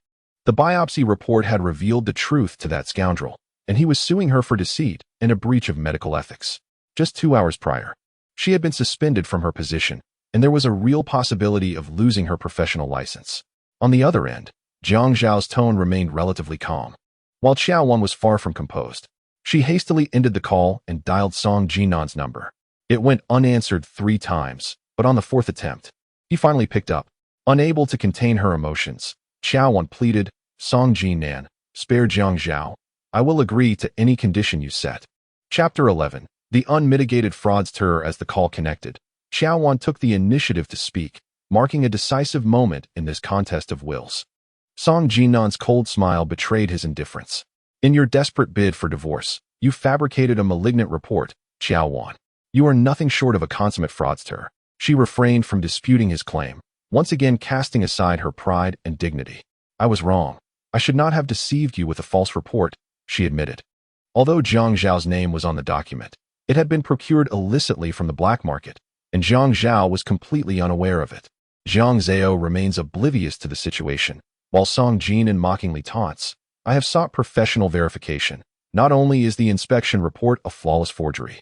The biopsy report had revealed the truth to that scoundrel, and he was suing her for deceit and a breach of medical ethics. Just 2 hours prior, she had been suspended from her position, and there was a real possibility of losing her professional license. On the other end, Jiang Zhao's tone remained relatively calm. While Qiao Wan was far from composed, she hastily ended the call and dialed Song Jinan's number. It went unanswered 3 times, but on the 4th attempt, he finally picked up. Unable to contain her emotions, Qiao Wan pleaded, Song Jinan, spare Jiang Zhao. I will agree to any condition you set. Chapter 11. The unmitigated fraudster. As the call connected, Qiao Wan took the initiative to speak, marking a decisive moment in this contest of wills. Song Jinan's cold smile betrayed his indifference. In your desperate bid for divorce, you fabricated a malignant report, Qiao Wan. You are nothing short of a consummate fraudster. She refrained from disputing his claim, once again casting aside her pride and dignity. I was wrong. I should not have deceived you with a false report, she admitted. Although Jiang Zhao's name was on the document, it had been procured illicitly from the black market, and Jiang Zhao was completely unaware of it. Jiang Zhao remains oblivious to the situation, while Song Jinan mockingly taunts, I have sought professional verification. Not only is the inspection report a flawless forgery,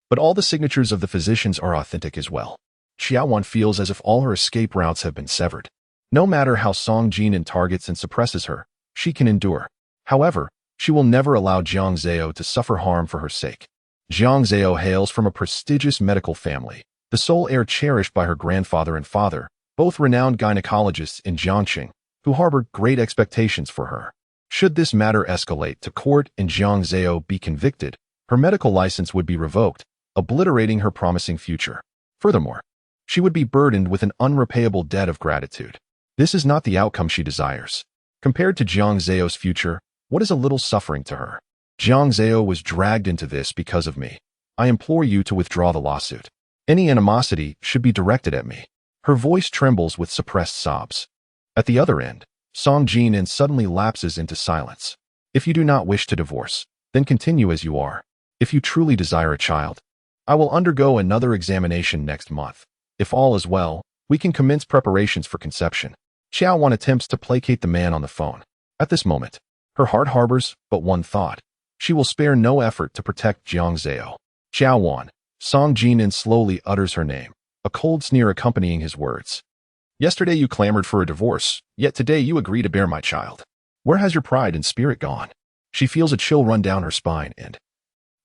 but all the signatures of the physicians are authentic as well. Qiao Wan feels as if all her escape routes have been severed. No matter how Song Jinan targets and suppresses her, she can endure. However, she will never allow Jiang Zhao to suffer harm for her sake. Jiang Zhao hails from a prestigious medical family, the sole heir cherished by her grandfather and father, both renowned gynecologists in Jiangxing, who harbored great expectations for her. Should this matter escalate to court and Jiang Zhao be convicted, her medical license would be revoked, obliterating her promising future. Furthermore, she would be burdened with an unrepayable debt of gratitude. This is not the outcome she desires. Compared to Jiang Zhao's future, what is a little suffering to her? Jiang Zhao was dragged into this because of me. I implore you to withdraw the lawsuit. Any animosity should be directed at me. Her voice trembles with suppressed sobs. At the other end, Song Jinan suddenly lapses into silence. If you do not wish to divorce, then continue as you are. If you truly desire a child, I will undergo another examination next month. If all is well, we can commence preparations for conception. Qiao Wan attempts to placate the man on the phone. At this moment, her heart harbors but one thought. She will spare no effort to protect Jiang Zhao. Qiao Wan. Song Jinan slowly utters her name, a cold sneer accompanying his words. Yesterday you clamored for a divorce, yet today you agree to bear my child. Where has your pride and spirit gone? She feels a chill run down her spine and,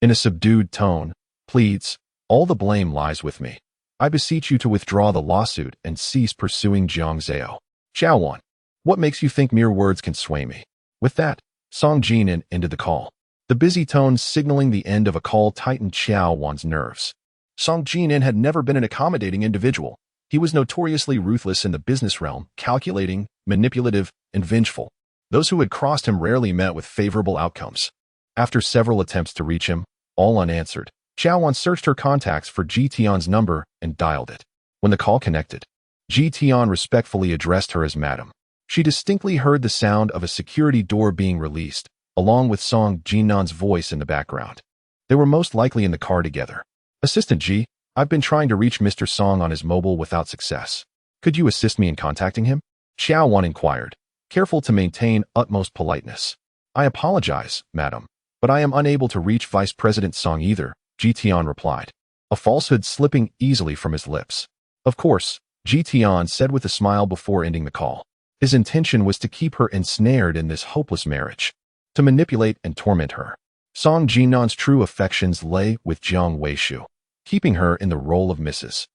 in a subdued tone, pleads, All the blame lies with me. I beseech you to withdraw the lawsuit and cease pursuing Jiang Zhao. Qiao Wan, what makes you think mere words can sway me? With that, Song Jinan ended the call. The busy tone signaling the end of a call tightened Qiao Wan's nerves. Song Jinan had never been an accommodating individual. He was notoriously ruthless in the business realm, calculating, manipulative, and vengeful. Those who had crossed him rarely met with favorable outcomes. After several attempts to reach him, all unanswered, Qiao Wan searched her contacts for Ji Tian's number and dialed it. When the call connected, Ji Tian respectfully addressed her as Madam. She distinctly heard the sound of a security door being released, along with Song Jinan's voice in the background. They were most likely in the car together. Assistant Ji, I've been trying to reach Mr. Song on his mobile without success. Could you assist me in contacting him? Qiao Wan inquired, careful to maintain utmost politeness. I apologize, madam, but I am unable to reach Vice President Song either, Ji Tian replied, a falsehood slipping easily from his lips. Of course, Ji Tian said with a smile before ending the call. His intention was to keep her ensnared in this hopeless marriage, to manipulate and torment her. Song Jinan's true affections lay with Jiang Weishu, keeping her in the role of Mrs.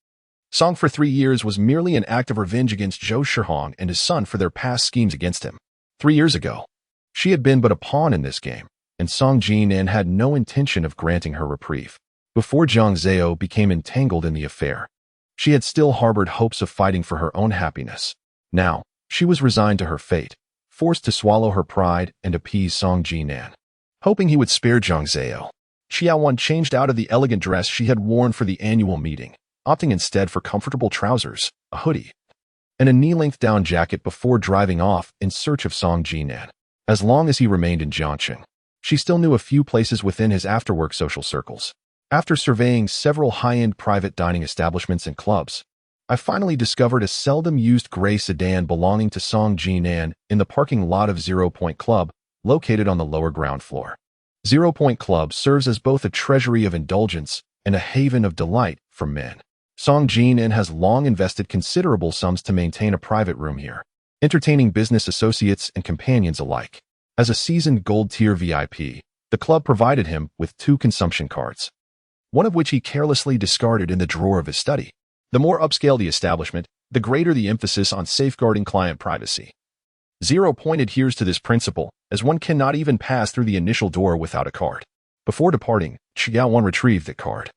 Song for 3 years was merely an act of revenge against Zhou Shihong and his son for their past schemes against him. 3 years ago, she had been but a pawn in this game, and Song Jinan had no intention of granting her reprieve. Before Jiang Zhao became entangled in the affair, she had still harbored hopes of fighting for her own happiness. Now, she was resigned to her fate, forced to swallow her pride and appease Song Jinan. Hoping he would spare Jiang Zhao, Qiao Wan changed out of the elegant dress she had worn for the annual meeting, opting instead for comfortable trousers, a hoodie, and a knee-length down jacket before driving off in search of Song Jinan. As long as he remained in Jiangqing, she still knew a few places within his after-work social circles. After surveying several high-end private dining establishments and clubs, I finally discovered a seldom-used gray sedan belonging to Song Jinan in the parking lot of 0 Point Club, located on the lower ground floor. 0 Point Club serves as both a treasury of indulgence and a haven of delight for men. Song Jinan has long invested considerable sums to maintain a private room here, entertaining business associates and companions alike. As a seasoned gold-tier VIP, the club provided him with 2 consumption cards, one of which he carelessly discarded in the drawer of his study. The more upscale the establishment, the greater the emphasis on safeguarding client privacy. 0 Point adheres to this principle, as one cannot even pass through the initial door without a card. Before departing, Qiao Wan retrieved the card,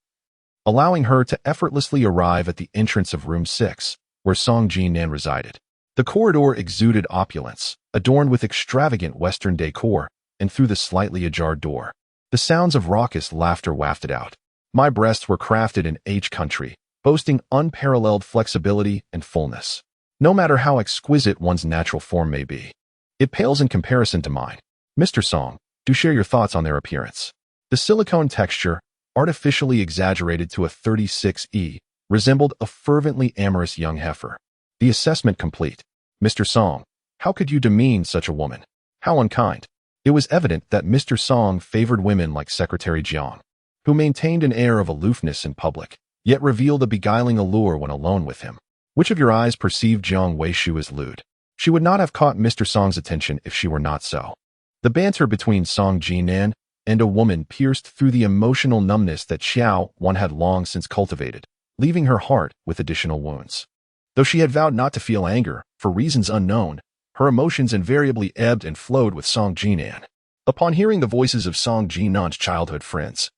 allowing her to effortlessly arrive at the entrance of room 6, where Song Jinan resided. The corridor exuded opulence, adorned with extravagant Western decor, and through the slightly ajar door, the sounds of raucous laughter wafted out. My breasts were crafted in H country, boasting unparalleled flexibility and fullness. No matter how exquisite one's natural form may be, it pales in comparison to mine. Mr. Song, do share your thoughts on their appearance. The silicone texture, artificially exaggerated to a 36E, resembled a fervently amorous young heifer. The assessment complete. Mr. Song, how could you demean such a woman? How unkind. It was evident that Mr. Song favored women like Secretary Jiang, who maintained an air of aloofness in public, yet revealed a beguiling allure when alone with him. Which of your eyes perceived Jiang Weishu as lewd? She would not have caught Mr. Song's attention if she were not so. The banter between Song Jinan and a woman pierced through the emotional numbness that Qiao Wan had long since cultivated, leaving her heart with additional wounds. Though she had vowed not to feel anger, for reasons unknown, her emotions invariably ebbed and flowed with Song Jinan. Upon hearing the voices of Song Jinan's childhood friends,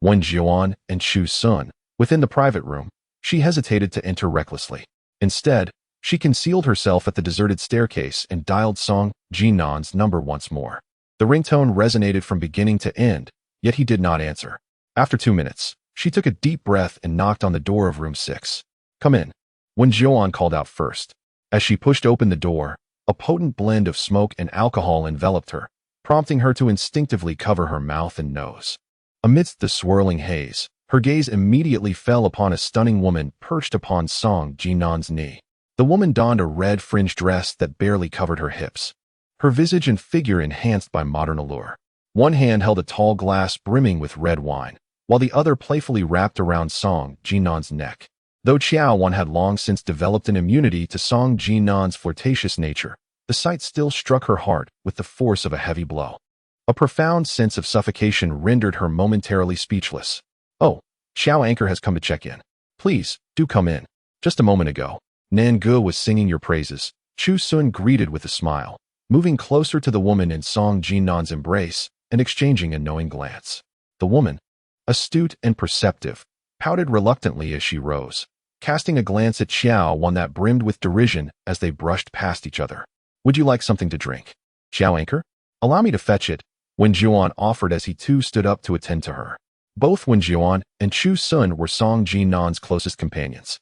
Wen Jiuan and Chu Sun, within the private room, she hesitated to enter recklessly. Instead, she concealed herself at the deserted staircase and dialed Song Jinan's number once more. The ringtone resonated from beginning to end, yet he did not answer. After 2 minutes, she took a deep breath and knocked on the door of room 6. Come in. Wen Jiuan called out first. As she pushed open the door, a potent blend of smoke and alcohol enveloped her, prompting her to instinctively cover her mouth and nose. Amidst the swirling haze, her gaze immediately fell upon a stunning woman perched upon Song Jinan's knee. The woman donned a red-fringed dress that barely covered her hips, her visage and figure enhanced by modern allure. One hand held a tall glass brimming with red wine, while the other playfully wrapped around Song Jinan's neck. Though Qiao Wan had long since developed an immunity to Song Jinan's flirtatious nature, the sight still struck her heart with the force of a heavy blow. A profound sense of suffocation rendered her momentarily speechless. Oh, Xiao Anchor has come to check in. Please, do come in. Just a moment ago, Nan Ge was singing your praises. Chu Sun greeted with a smile, moving closer to the woman in Song Jinan's embrace and exchanging a knowing glance. The woman, astute and perceptive, pouted reluctantly as she rose, casting a glance at Qiao Wan that brimmed with derision as they brushed past each other. Would you like something to drink? Xiao Anchor? Allow me to fetch it, Wen Jian offered as he too stood up to attend to her. Both Wen Jian and Chu Sun were Song Jinan's closest companions,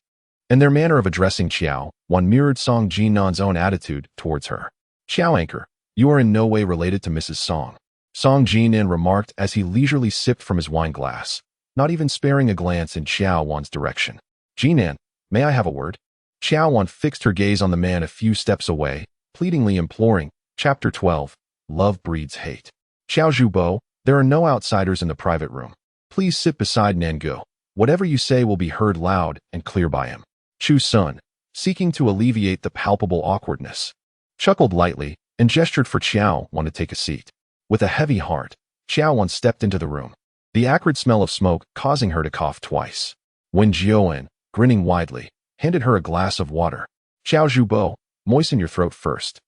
and their manner of addressing Qiao Wan mirrored Song Jinan's own attitude towards her. Xiao Anchor, you are in no way related to Mrs. Song, Song Jinan remarked as he leisurely sipped from his wine glass, not even sparing a glance in Qiao Wan's direction. Jinan, may I have a word? Qiao Wan fixed her gaze on the man a few steps away, pleadingly imploring. Chapter 12. Love breeds hate. Xiao Zhubo, there are no outsiders in the private room. Please sit beside Nan Ge. Whatever you say will be heard loud and clear by him. Chu Sun, seeking to alleviate the palpable awkwardness, chuckled lightly and gestured for Qiao Wan to take a seat. With a heavy heart, Qiao Wan stepped into the room, the acrid smell of smoke causing her to cough twice. Wen Jian, grinning widely, handed her a glass of water. Xiao Zhubo, moisten your throat first.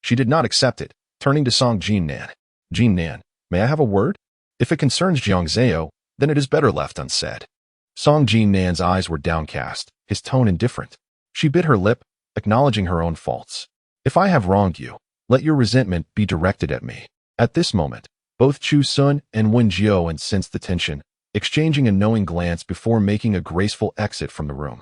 She did not accept it, turning to Song Jinan. Jinan, may I have a word? If it concerns Jiang Zhao, then it is better left unsaid. Song Jinan's eyes were downcast, his tone indifferent. She bit her lip, acknowledging her own faults. If I have wronged you, let your resentment be directed at me. At this moment, both Chu Sun and Wen Jian sensed the tension, exchanging a knowing glance before making a graceful exit from the room,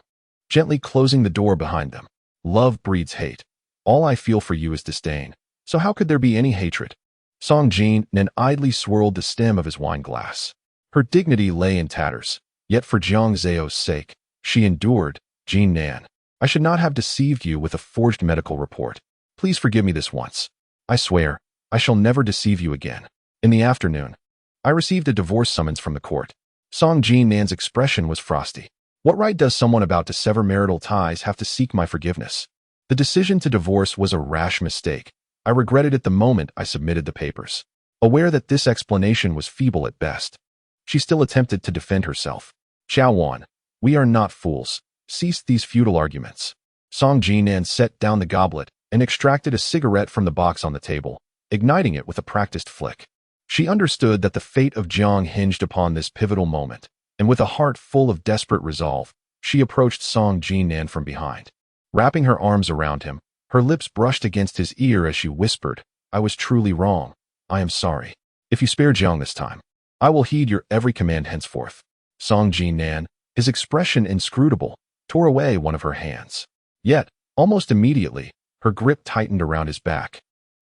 gently closing the door behind them. Love breeds hate. All I feel for you is disdain, so how could there be any hatred? Song Jinan idly swirled the stem of his wine glass. Her dignity lay in tatters, yet for Jiang Zhao's sake, she endured. Jinan, I should not have deceived you with a forged medical report. Please forgive me this once. I swear, I shall never deceive you again. In the afternoon, I received a divorce summons from the court. Song Jinan's expression was frosty. What right does someone about to sever marital ties have to seek my forgiveness? The decision to divorce was a rash mistake. I regretted it the moment I submitted the papers. Aware that this explanation was feeble at best, she still attempted to defend herself. Qiao Wan, we are not fools. Cease these futile arguments. Song Jinan set down the goblet and extracted a cigarette from the box on the table, igniting it with a practiced flick. She understood that the fate of Jiang hinged upon this pivotal moment, and with a heart full of desperate resolve, she approached Song Jinan from behind. Wrapping her arms around him, her lips brushed against his ear as she whispered, I was truly wrong. I am sorry. If you spare Jiang this time, I will heed your every command henceforth. Song Jinan, his expression inscrutable, tore away one of her hands. Yet, almost immediately, her grip tightened around his back,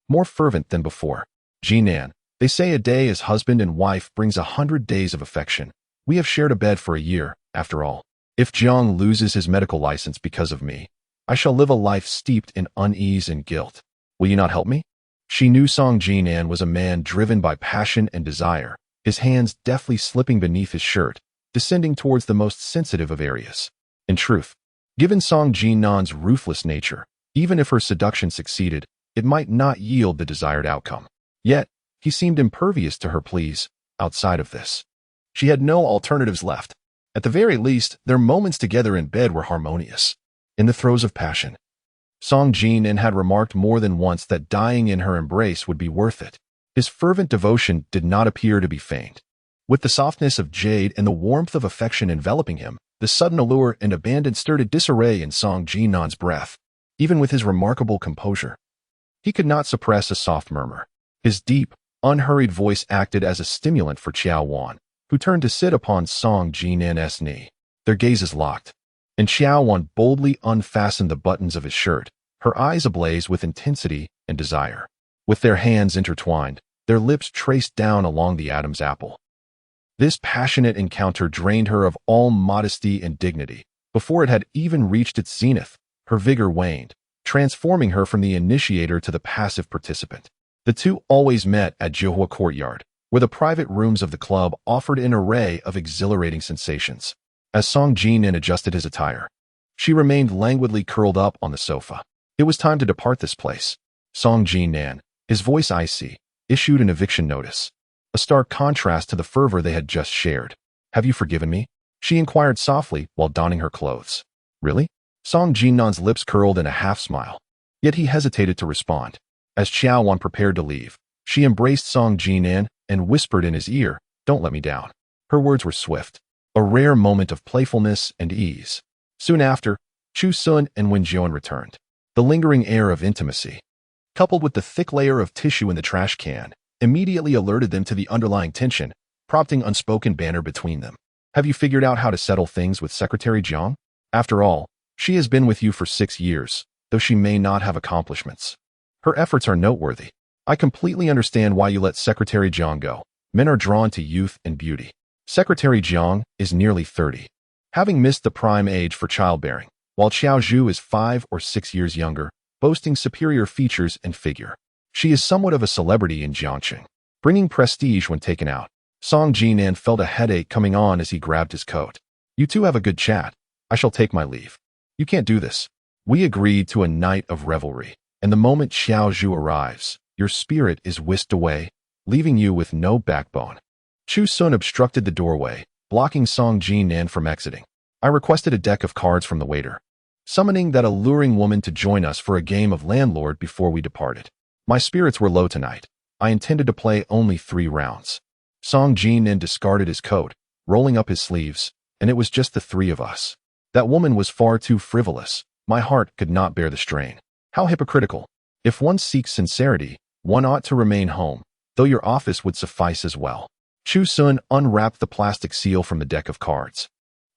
more fervent than before. Jinan, they say a day as husband and wife brings 100 days of affection. We have shared a bed for a year, after all. If Jiang loses his medical license because of me, I shall live a life steeped in unease and guilt. Will you not help me? She knew Song Jinan was a man driven by passion and desire, his hands deftly slipping beneath his shirt, descending towards the most sensitive of areas. In truth, given Song Jinan's ruthless nature, even if her seduction succeeded, it might not yield the desired outcome. Yet, he seemed impervious to her pleas. Outside of this, she had no alternatives left. At the very least, their moments together in bed were harmonious. In the throes of passion, Song Jinan had remarked more than once that dying in her embrace would be worth it. His fervent devotion did not appear to be feigned. With the softness of jade and the warmth of affection enveloping him, the sudden allure and abandon stirred a disarray in Song Jinan's breath. Even with his remarkable composure, he could not suppress a soft murmur. His deep, unhurried voice acted as a stimulant for Qiao Wan, who turned to sit upon Song Jinan's knee. Their gazes locked, and Qiao Wan boldly unfastened the buttons of his shirt, her eyes ablaze with intensity and desire. With their hands intertwined, their lips traced down along the Adam's apple. This passionate encounter drained her of all modesty and dignity. Before it had even reached its zenith, her vigor waned, transforming her from the initiator to the passive participant. The two always met at Jiuhua Courtyard, where the private rooms of the club offered an array of exhilarating sensations. As Song Jinan adjusted his attire, she remained languidly curled up on the sofa. It was time to depart this place. Song Jinan, his voice icy, issued an eviction notice, a stark contrast to the fervor they had just shared. Have you forgiven me? She inquired softly while donning her clothes. Really? Song Jinan's lips curled in a half-smile. Yet he hesitated to respond. As Qiao Wan prepared to leave, she embraced Song Jinan and whispered in his ear, "Don't let me down." Her words were swift, a rare moment of playfulness and ease. Soon after, Chu Sun and Wen Jian returned. The lingering air of intimacy, coupled with the thick layer of tissue in the trash can, immediately alerted them to the underlying tension, prompting unspoken banter between them. "Have you figured out how to settle things with Secretary Jiang? After all, she has been with you for 6 years, though she may not have accomplishments. Her efforts are noteworthy. I completely understand why you let Secretary Jiang go. Men are drawn to youth and beauty. Secretary Jiang is nearly 30, having missed the prime age for childbearing, while Xiao Zhu is 5 or 6 years younger, boasting superior features and figure. She is somewhat of a celebrity in Jiangqing, bringing prestige when taken out." Song Jinan felt a headache coming on as he grabbed his coat. "You two have a good chat. I shall take my leave." "You can't do this. We agreed to a night of revelry, and the moment Xiao Zhu arrives, your spirit is whisked away, leaving you with no backbone." Chu Sun obstructed the doorway, blocking Song Jinan from exiting. "I requested a deck of cards from the waiter, summoning that alluring woman to join us for a game of landlord before we departed. My spirits were low tonight. I intended to play only 3 rounds. Song Jinan discarded his coat, rolling up his sleeves, and it was just the 3 of us. That woman was far too frivolous. My heart could not bear the strain. How hypocritical. If one seeks sincerity, one ought to remain home, though your office would suffice as well." Chu Sun unwrapped the plastic seal from the deck of cards,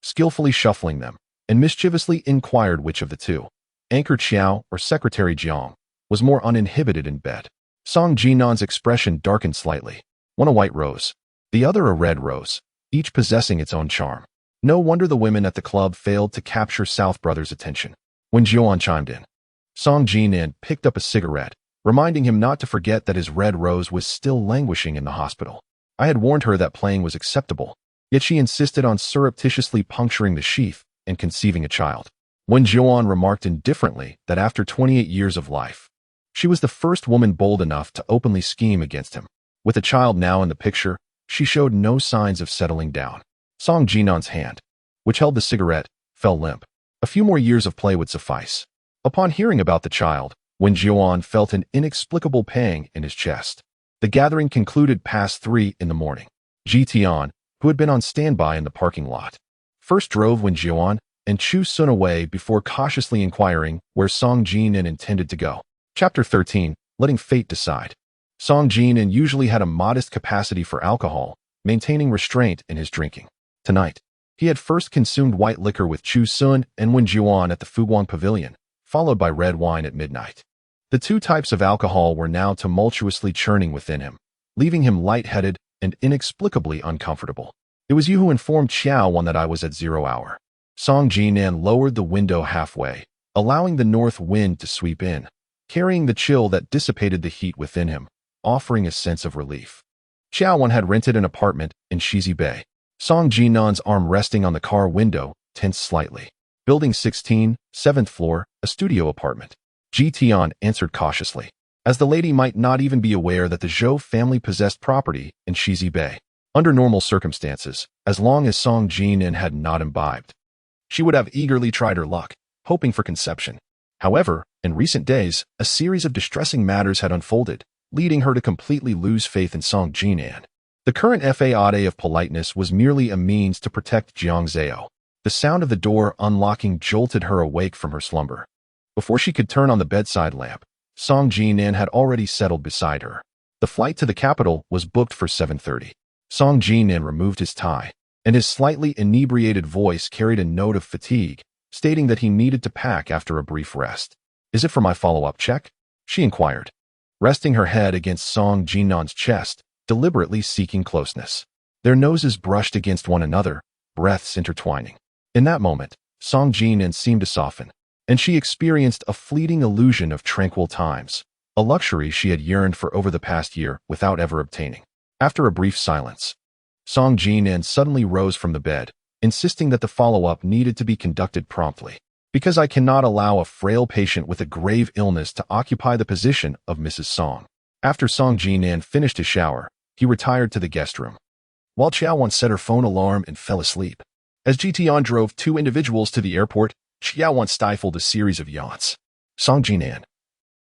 skillfully shuffling them, and mischievously inquired which of the two, Anchor Qiao or Secretary Jiang, was more uninhibited in bed. Song Jinan's expression darkened slightly. One a white rose, the other a red rose, each possessing its own charm. No wonder the women at the club failed to capture South Brothers' attention. When Jian chimed in, Song Jinan picked up a cigarette, reminding him not to forget that his red rose was still languishing in the hospital. I had warned her that playing was acceptable, yet she insisted on surreptitiously puncturing the sheath and conceiving a child. When Jian remarked indifferently that after 28 years of life, she was the first woman bold enough to openly scheme against him. With a child now in the picture, she showed no signs of settling down. Song Jinan's hand, which held the cigarette, fell limp. A few more years of play would suffice. Upon hearing about the child, Wen Jian felt an inexplicable pang in his chest. The gathering concluded past 3 in the morning. Jian, who had been on standby in the parking lot, first drove Wen Jian and Chu Sun away before cautiously inquiring where Song Jinan intended to go. Chapter 13, Letting Fate Decide. Song Jinan usually had a modest capacity for alcohol, maintaining restraint in his drinking. Tonight, he had first consumed white liquor with Chu Sun and Wen Jian at the Fuguang Pavilion, followed by red wine at midnight. The 2 types of alcohol were now tumultuously churning within him, leaving him lightheaded and inexplicably uncomfortable. "It was you who informed Qiao Wan that I was at 0 hour." Song Jinan lowered the window halfway, allowing the north wind to sweep in, carrying the chill that dissipated the heat within him, offering a sense of relief. Qiao Wan had rented an apartment in Shizi Bay. Song Jinan's arm resting on the car window tensed slightly. "Building 16, 7th floor, a studio apartment." Jian answered cautiously, as the lady might not even be aware that the Zhou family possessed property in Shizi Bay. Under normal circumstances, as long as Song Jinan had not imbibed, she would have eagerly tried her luck, hoping for conception. However, in recent days, a series of distressing matters had unfolded, leading her to completely lose faith in Song Jinan. The current fade of politeness was merely a means to protect Jiang Zhao. The sound of the door unlocking jolted her awake from her slumber. Before she could turn on the bedside lamp, Song Jinan had already settled beside her. The flight to the capital was booked for 7:30. Song Jinan removed his tie, and his slightly inebriated voice carried a note of fatigue, stating that he needed to pack after a brief rest. "Is it for my follow-up check?" she inquired, resting her head against Song Jinan's chest, deliberately seeking closeness. Their noses brushed against one another, breaths intertwining. In that moment, Song Jinan seemed to soften, and she experienced a fleeting illusion of tranquil times, a luxury she had yearned for over the past year without ever obtaining. After a brief silence, Song Jinan suddenly rose from the bed, insisting that the follow-up needed to be conducted promptly. "Because I cannot allow a frail patient with a grave illness to occupy the position of Mrs. Song." After Song Jinan finished his shower, he retired to the guest room, while Qiao Wan set her phone alarm and fell asleep. As Jinan drove two individuals to the airport, Qiao Wan stifled a series of yawns. Song Jinan,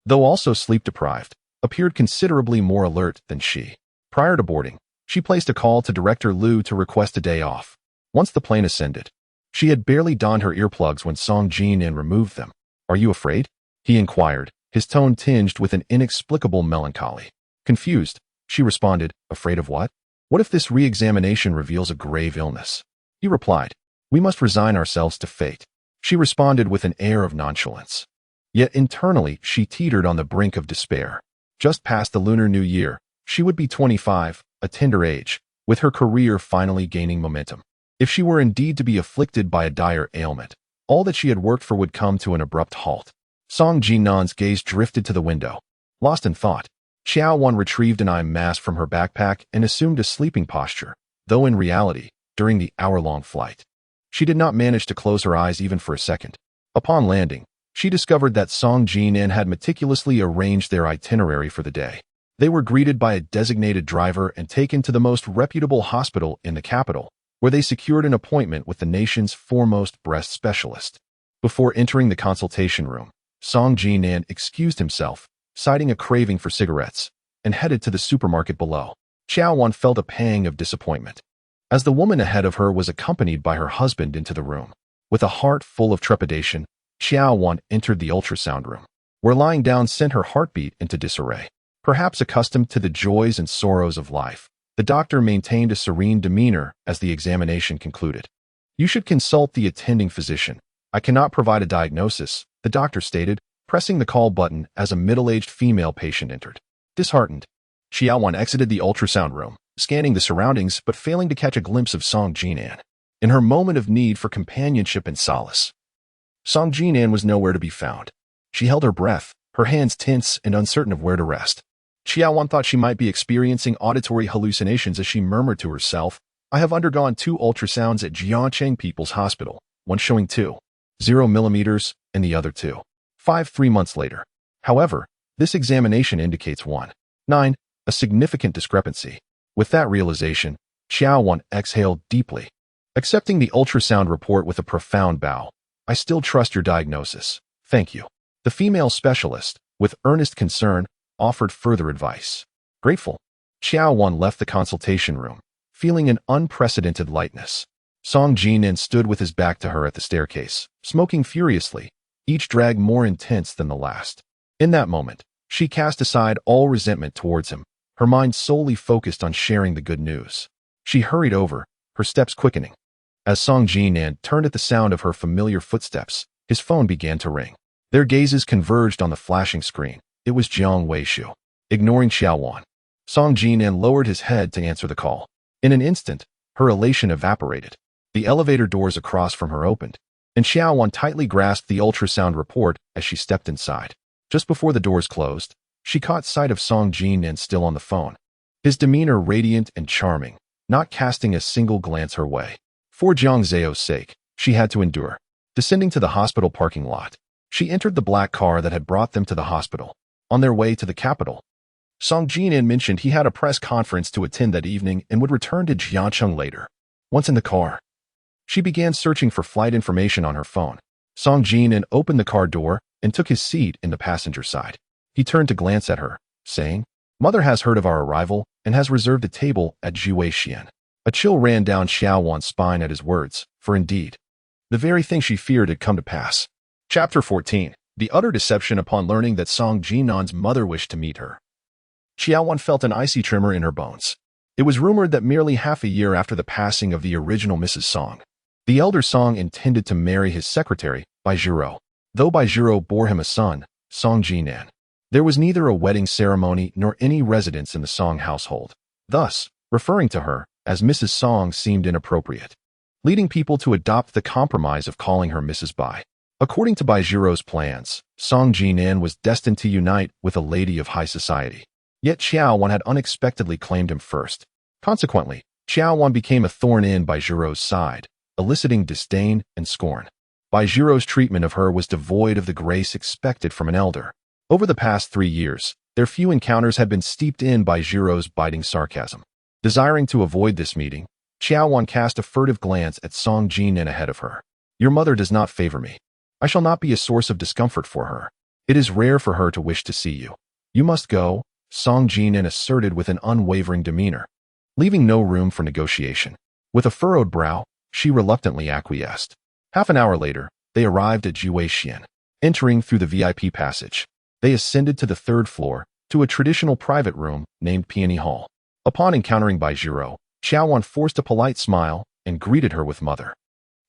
though also sleep-deprived, appeared considerably more alert than she. Prior to boarding, she placed a call to Director Liu to request a day off. Once the plane ascended, she had barely donned her earplugs when Song Jinan removed them. "Are you afraid?" he inquired, his tone tinged with an inexplicable melancholy. Confused, she responded, "Afraid of what? What if this re-examination reveals a grave illness?" He replied, "We must resign ourselves to fate." She responded with an air of nonchalance. Yet internally, she teetered on the brink of despair. Just past the Lunar New Year, she would be 25, a tender age, with her career finally gaining momentum. If she were indeed to be afflicted by a dire ailment, all that she had worked for would come to an abrupt halt. Song Jinan's gaze drifted to the window. Lost in thought, Qiao Wan retrieved an eye mask from her backpack and assumed a sleeping posture, though in reality, during the hour-long flight, she did not manage to close her eyes even for a second. Upon landing, she discovered that Song Jinan had meticulously arranged their itinerary for the day. They were greeted by a designated driver and taken to the most reputable hospital in the capital, where they secured an appointment with the nation's foremost breast specialist. Before entering the consultation room, Song Jinan excused himself, citing a craving for cigarettes, and headed to the supermarket below. Qiao Wan felt a pang of disappointment, as the woman ahead of her was accompanied by her husband into the room. With a heart full of trepidation, Qiao Wan entered the ultrasound room, where lying down sent her heartbeat into disarray. Perhaps accustomed to the joys and sorrows of life, the doctor maintained a serene demeanor as the examination concluded. "You should consult the attending physician. I cannot provide a diagnosis," the doctor stated, pressing the call button as a middle-aged female patient entered. Disheartened, Qiao Wan exited the ultrasound room, scanning the surroundings but failing to catch a glimpse of Song Jinan. In her moment of need for companionship and solace, Song Jinan was nowhere to be found. She held her breath, her hands tense and uncertain of where to rest. Qiao Wan thought she might be experiencing auditory hallucinations as she murmured to herself, "I have undergone 2 ultrasounds at Jiangcheng People's Hospital, one showing 2.0 millimeters and the other 2.5 3 months later. However, this examination indicates 1.9, a significant discrepancy." With that realization, Qiao Wan exhaled deeply, accepting the ultrasound report with a profound bow. "I still trust your diagnosis. Thank you." The female specialist, with earnest concern, offered further advice. Grateful, Qiao Wan left the consultation room, feeling an unprecedented lightness. Song Jinan stood with his back to her at the staircase, smoking furiously, each drag more intense than the last. In that moment, she cast aside all resentment towards him, her mind solely focused on sharing the good news. She hurried over, her steps quickening. As Song Jinan turned at the sound of her familiar footsteps, his phone began to ring. Their gazes converged on the flashing screen. It was Jiang Weishu. Ignoring Qiao Wan, Song Jinan lowered his head to answer the call. In an instant, her elation evaporated. The elevator doors across from her opened, and Qiao Wan tightly grasped the ultrasound report as she stepped inside. Just before the doors closed, she caught sight of Song Jinan still on the phone, his demeanor radiant and charming, not casting a single glance her way. For Jiang Zhao's sake, she had to endure. Descending to the hospital parking lot, she entered the black car that had brought them to the hospital. On their way to the capital, Song Jinan mentioned he had a press conference to attend that evening and would return to Jiangcheng later. Once in the car, she began searching for flight information on her phone. Song Jinan opened the car door and took his seat in the passenger side. He turned to glance at her, saying, "Mother has heard of our arrival and has reserved a table at Jiuxian." A chill ran down Qiao Wan's spine at his words, for indeed, the very thing she feared had come to pass. Chapter 14. The utter deception upon learning that Song Jinan's mother wished to meet her. Qiao Wan felt an icy tremor in her bones. It was rumored that merely half a year after the passing of the original Mrs. Song, the elder Song intended to marry his secretary, Bai Zhiro. Though Bai Zhiro bore him a son, Song Jinan, there was neither a wedding ceremony nor any residence in the Song household. Thus, referring to her as Mrs. Song seemed inappropriate, leading people to adopt the compromise of calling her Mrs. Bai. According to Bai Zhiro's plans, Song Jinan was destined to unite with a lady of high society. Yet Qiao Wan had unexpectedly claimed him first. Consequently, Qiao Wan became a thorn in Bai Zhiro's side, eliciting disdain and scorn. Bai Zhiro's treatment of her was devoid of the grace expected from an elder. Over the past 3 years, their few encounters had been steeped in Bai Zhiro's biting sarcasm. Desiring to avoid this meeting, Qiao Wan cast a furtive glance at Song Jinan ahead of her. Your mother does not favor me. I shall not be a source of discomfort for her. It is rare for her to wish to see you. You must go, Song Jinan asserted with an unwavering demeanor, leaving no room for negotiation. With a furrowed brow, she reluctantly acquiesced. Half an hour later, they arrived at Jiweixian. Entering through the VIP passage, they ascended to the third floor, to a traditional private room named Peony Hall. Upon encountering Baizhiro, Qiao Wan forced a polite smile and greeted her with mother.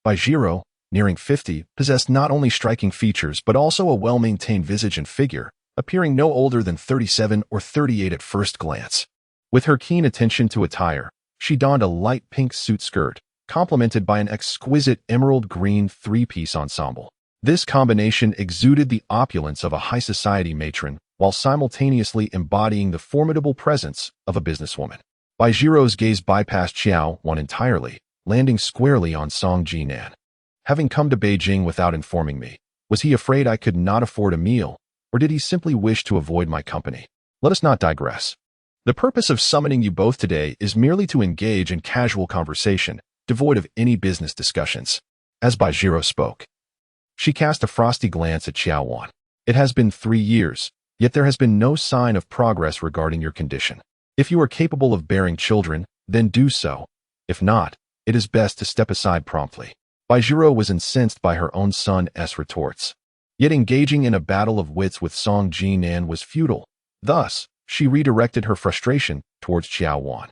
Baizhiro, nearing 50, possessed not only striking features but also a well-maintained visage and figure, appearing no older than 37 or 38 at first glance. With her keen attention to attire, she donned a light pink suit skirt, complemented by an exquisite emerald green three-piece ensemble. This combination exuded the opulence of a high society matron while simultaneously embodying the formidable presence of a businesswoman. Baijiro's gaze bypassed Qiao Wan entirely, landing squarely on Song Jinan. Having come to Beijing without informing me, was he afraid I could not afford a meal, or did he simply wish to avoid my company? Let us not digress. The purpose of summoning you both today is merely to engage in casual conversation, devoid of any business discussions. As Baizhiro spoke, she cast a frosty glance at Qiao Wan. It has been 3 years, yet there has been no sign of progress regarding your condition. If you are capable of bearing children, then do so. If not, it is best to step aside promptly. Baizhiro was incensed by her own son's retorts. Yet engaging in a battle of wits with Song Jinan was futile. Thus, she redirected her frustration towards Qiao Wan.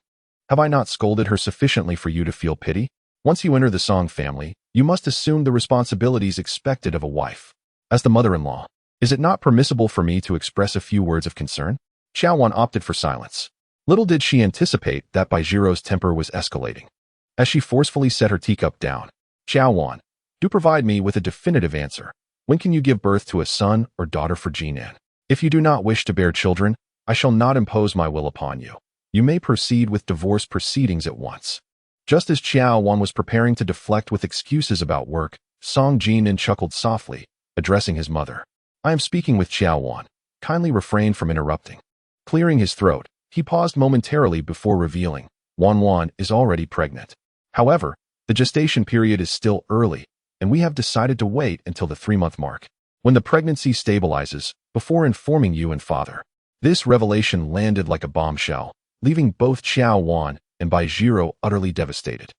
Have I not scolded her sufficiently for you to feel pity? Once you enter the Song family, you must assume the responsibilities expected of a wife. As the mother-in-law, is it not permissible for me to express a few words of concern? Qiao Wan opted for silence. Little did she anticipate that Baijiro's temper was escalating. As she forcefully set her teacup down, Qiao Wan, do provide me with a definitive answer. When can you give birth to a son or daughter for Jinan? If you do not wish to bear children, I shall not impose my will upon you. You may proceed with divorce proceedings at once. Just as Qiao Wan was preparing to deflect with excuses about work, Song Jinan chuckled softly, addressing his mother. I am speaking with Qiao Wan. Kindly refrain from interrupting. Clearing his throat, he paused momentarily before revealing, Wan is already pregnant. However, the gestation period is still early, and we have decided to wait until the 3-month mark, when the pregnancy stabilizes, before informing you and father. This revelation landed like a bombshell, leaving both Qiao Wan and Baizhiro utterly devastated.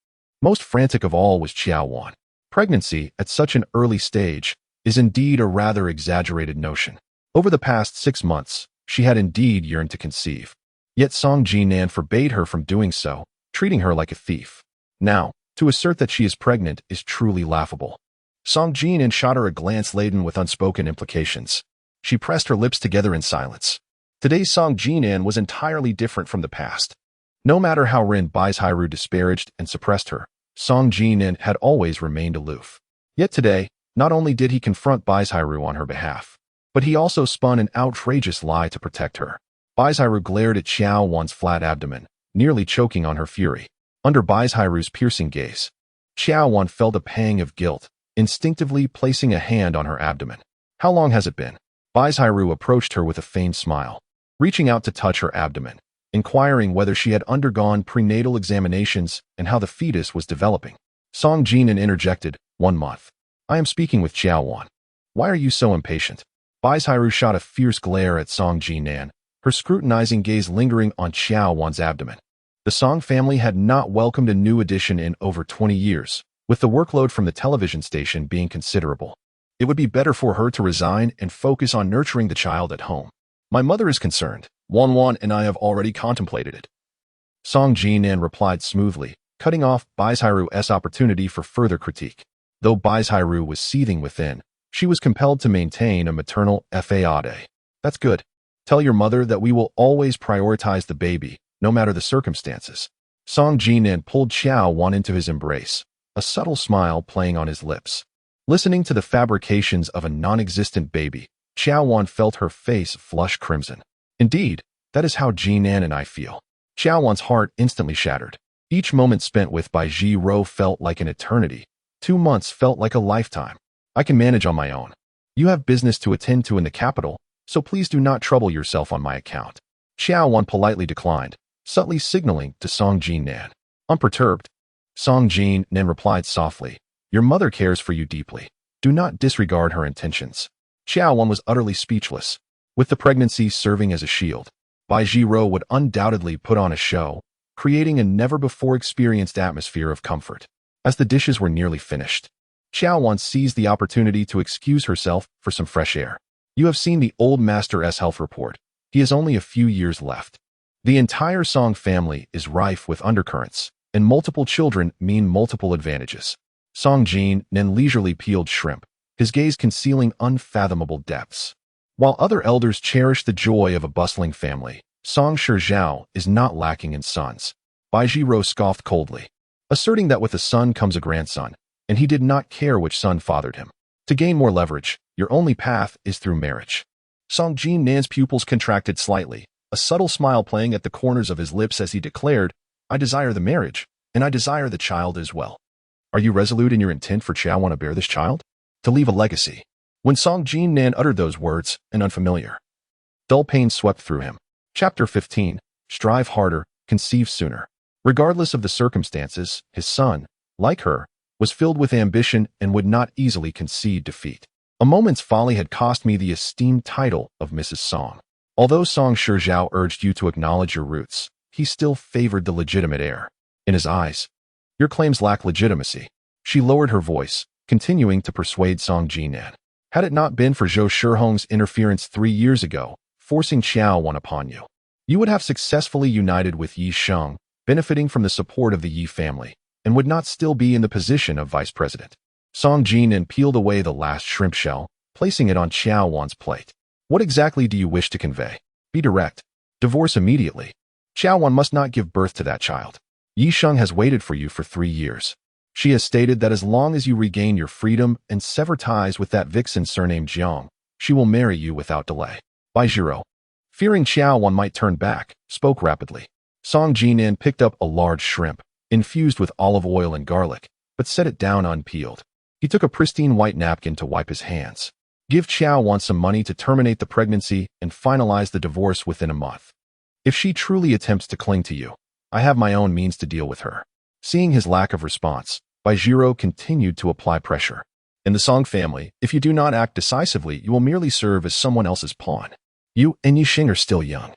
Most frantic of all was Qiao Wan. Pregnancy, at such an early stage, is indeed a rather exaggerated notion. Over the past 6 months, she had indeed yearned to conceive. Yet Song Jinan forbade her from doing so, treating her like a thief. Now, to assert that she is pregnant is truly laughable. Song Jinan shot her a glance laden with unspoken implications. She pressed her lips together in silence. Today's Song Jinan was entirely different from the past. No matter how Rin Baizhiro disparaged and suppressed her, Song Jinan had always remained aloof. Yet today, not only did he confront Baizhiro on her behalf, but he also spun an outrageous lie to protect her. Baizhiro glared at Qiao Wan's flat abdomen, nearly choking on her fury. Under Baizhiro's piercing gaze, Qiao Wan felt a pang of guilt, instinctively placing a hand on her abdomen. How long has it been? Baizhiro approached her with a feigned smile, reaching out to touch her abdomen, inquiring whether she had undergone prenatal examinations and how the fetus was developing. Song Jinan interjected, 1 month. I am speaking with Qiao Wan. Why are you so impatient? Baizhiro shot a fierce glare at Song Jinan, her scrutinizing gaze lingering on Qiao Wan's abdomen. The Song family had not welcomed a new addition in over 20 years, with the workload from the television station being considerable. It would be better for her to resign and focus on nurturing the child at home. My mother is concerned. Wan and I have already contemplated it. Song Jinan replied smoothly, cutting off Baizhiro's opportunity for further critique. Though Baizhiro was seething within, she was compelled to maintain a maternal faade. That's good. Tell your mother that we will always prioritize the baby, no matter the circumstances. Song Jinan pulled Qiao Wan into his embrace, a subtle smile playing on his lips. Listening to the fabrications of a non-existent baby, Qiao Wan felt her face flush crimson. Indeed, that is how Jinan and I feel. Qiao Wan's heart instantly shattered. Each moment spent with Baizhiro felt like an eternity. 2 months felt like a lifetime. I can manage on my own. You have business to attend to in the capital, so please do not trouble yourself on my account. Qiao Wan politely declined, subtly signaling to Song Jinan. Unperturbed, Song Jinan replied softly, "Your mother cares for you deeply. Do not disregard her intentions." Qiao Wan was utterly speechless. With the pregnancy serving as a shield, Bai Jiro would undoubtedly put on a show, creating a never-before-experienced atmosphere of comfort. As the dishes were nearly finished, Qiao Wan seized the opportunity to excuse herself for some fresh air. "You have seen the old master's health report. He has only a few years left. The entire Song family is rife with undercurrents, and multiple children mean multiple advantages." Song Jinan leisurely peeled shrimp, his gaze concealing unfathomable depths. While other elders cherish the joy of a bustling family, Song Shizhao is not lacking in sons. Bai Jiro scoffed coldly, asserting that with a son comes a grandson, and he did not care which son fathered him. "To gain more leverage, your only path is through marriage." Song Jinan's pupils contracted slightly, a subtle smile playing at the corners of his lips as he declared, "I desire the marriage, and I desire the child as well." "Are you resolute in your intent for Qiao Wan to bear this child? To leave a legacy?" When Song Jinan uttered those words, an unfamiliar, dull pain swept through him. Chapter 15. Strive harder, conceive sooner. Regardless of the circumstances, his son, like her, was filled with ambition and would not easily concede defeat. "A moment's folly had cost me the esteemed title of Mrs. Song. Although Song Shizhao urged you to acknowledge your roots, he still favored the legitimate heir. In his eyes, your claims lack legitimacy." She lowered her voice, continuing to persuade Song Jinan. "Had it not been for Zhou Shihong's interference 3 years ago, forcing Qiao Wan upon you, you would have successfully united with Yi Sheng, benefiting from the support of the Yi family, and would not still be in the position of vice president." Song Jinan peeled away the last shrimp shell, placing it on Qiao Wan's plate. "What exactly do you wish to convey? Be direct. Divorce immediately. Qiao Wan must not give birth to that child. Yi Sheng has waited for you for 3 years. She has stated that as long as you regain your freedom and sever ties with that vixen surnamed Jiang, she will marry you without delay." Bai Jiro, fearing Qiao Wan might turn back, spoke rapidly. Song Jinan picked up a large shrimp, infused with olive oil and garlic, but set it down unpeeled. He took a pristine white napkin to wipe his hands. "Give Qiao Wan some money to terminate the pregnancy and finalize the divorce within a month. If she truly attempts to cling to you, I have my own means to deal with her." Seeing his lack of response, Bai Jiro continued to apply pressure. "In the Song family, if you do not act decisively, you will merely serve as someone else's pawn. You and Yi Sheng are still young.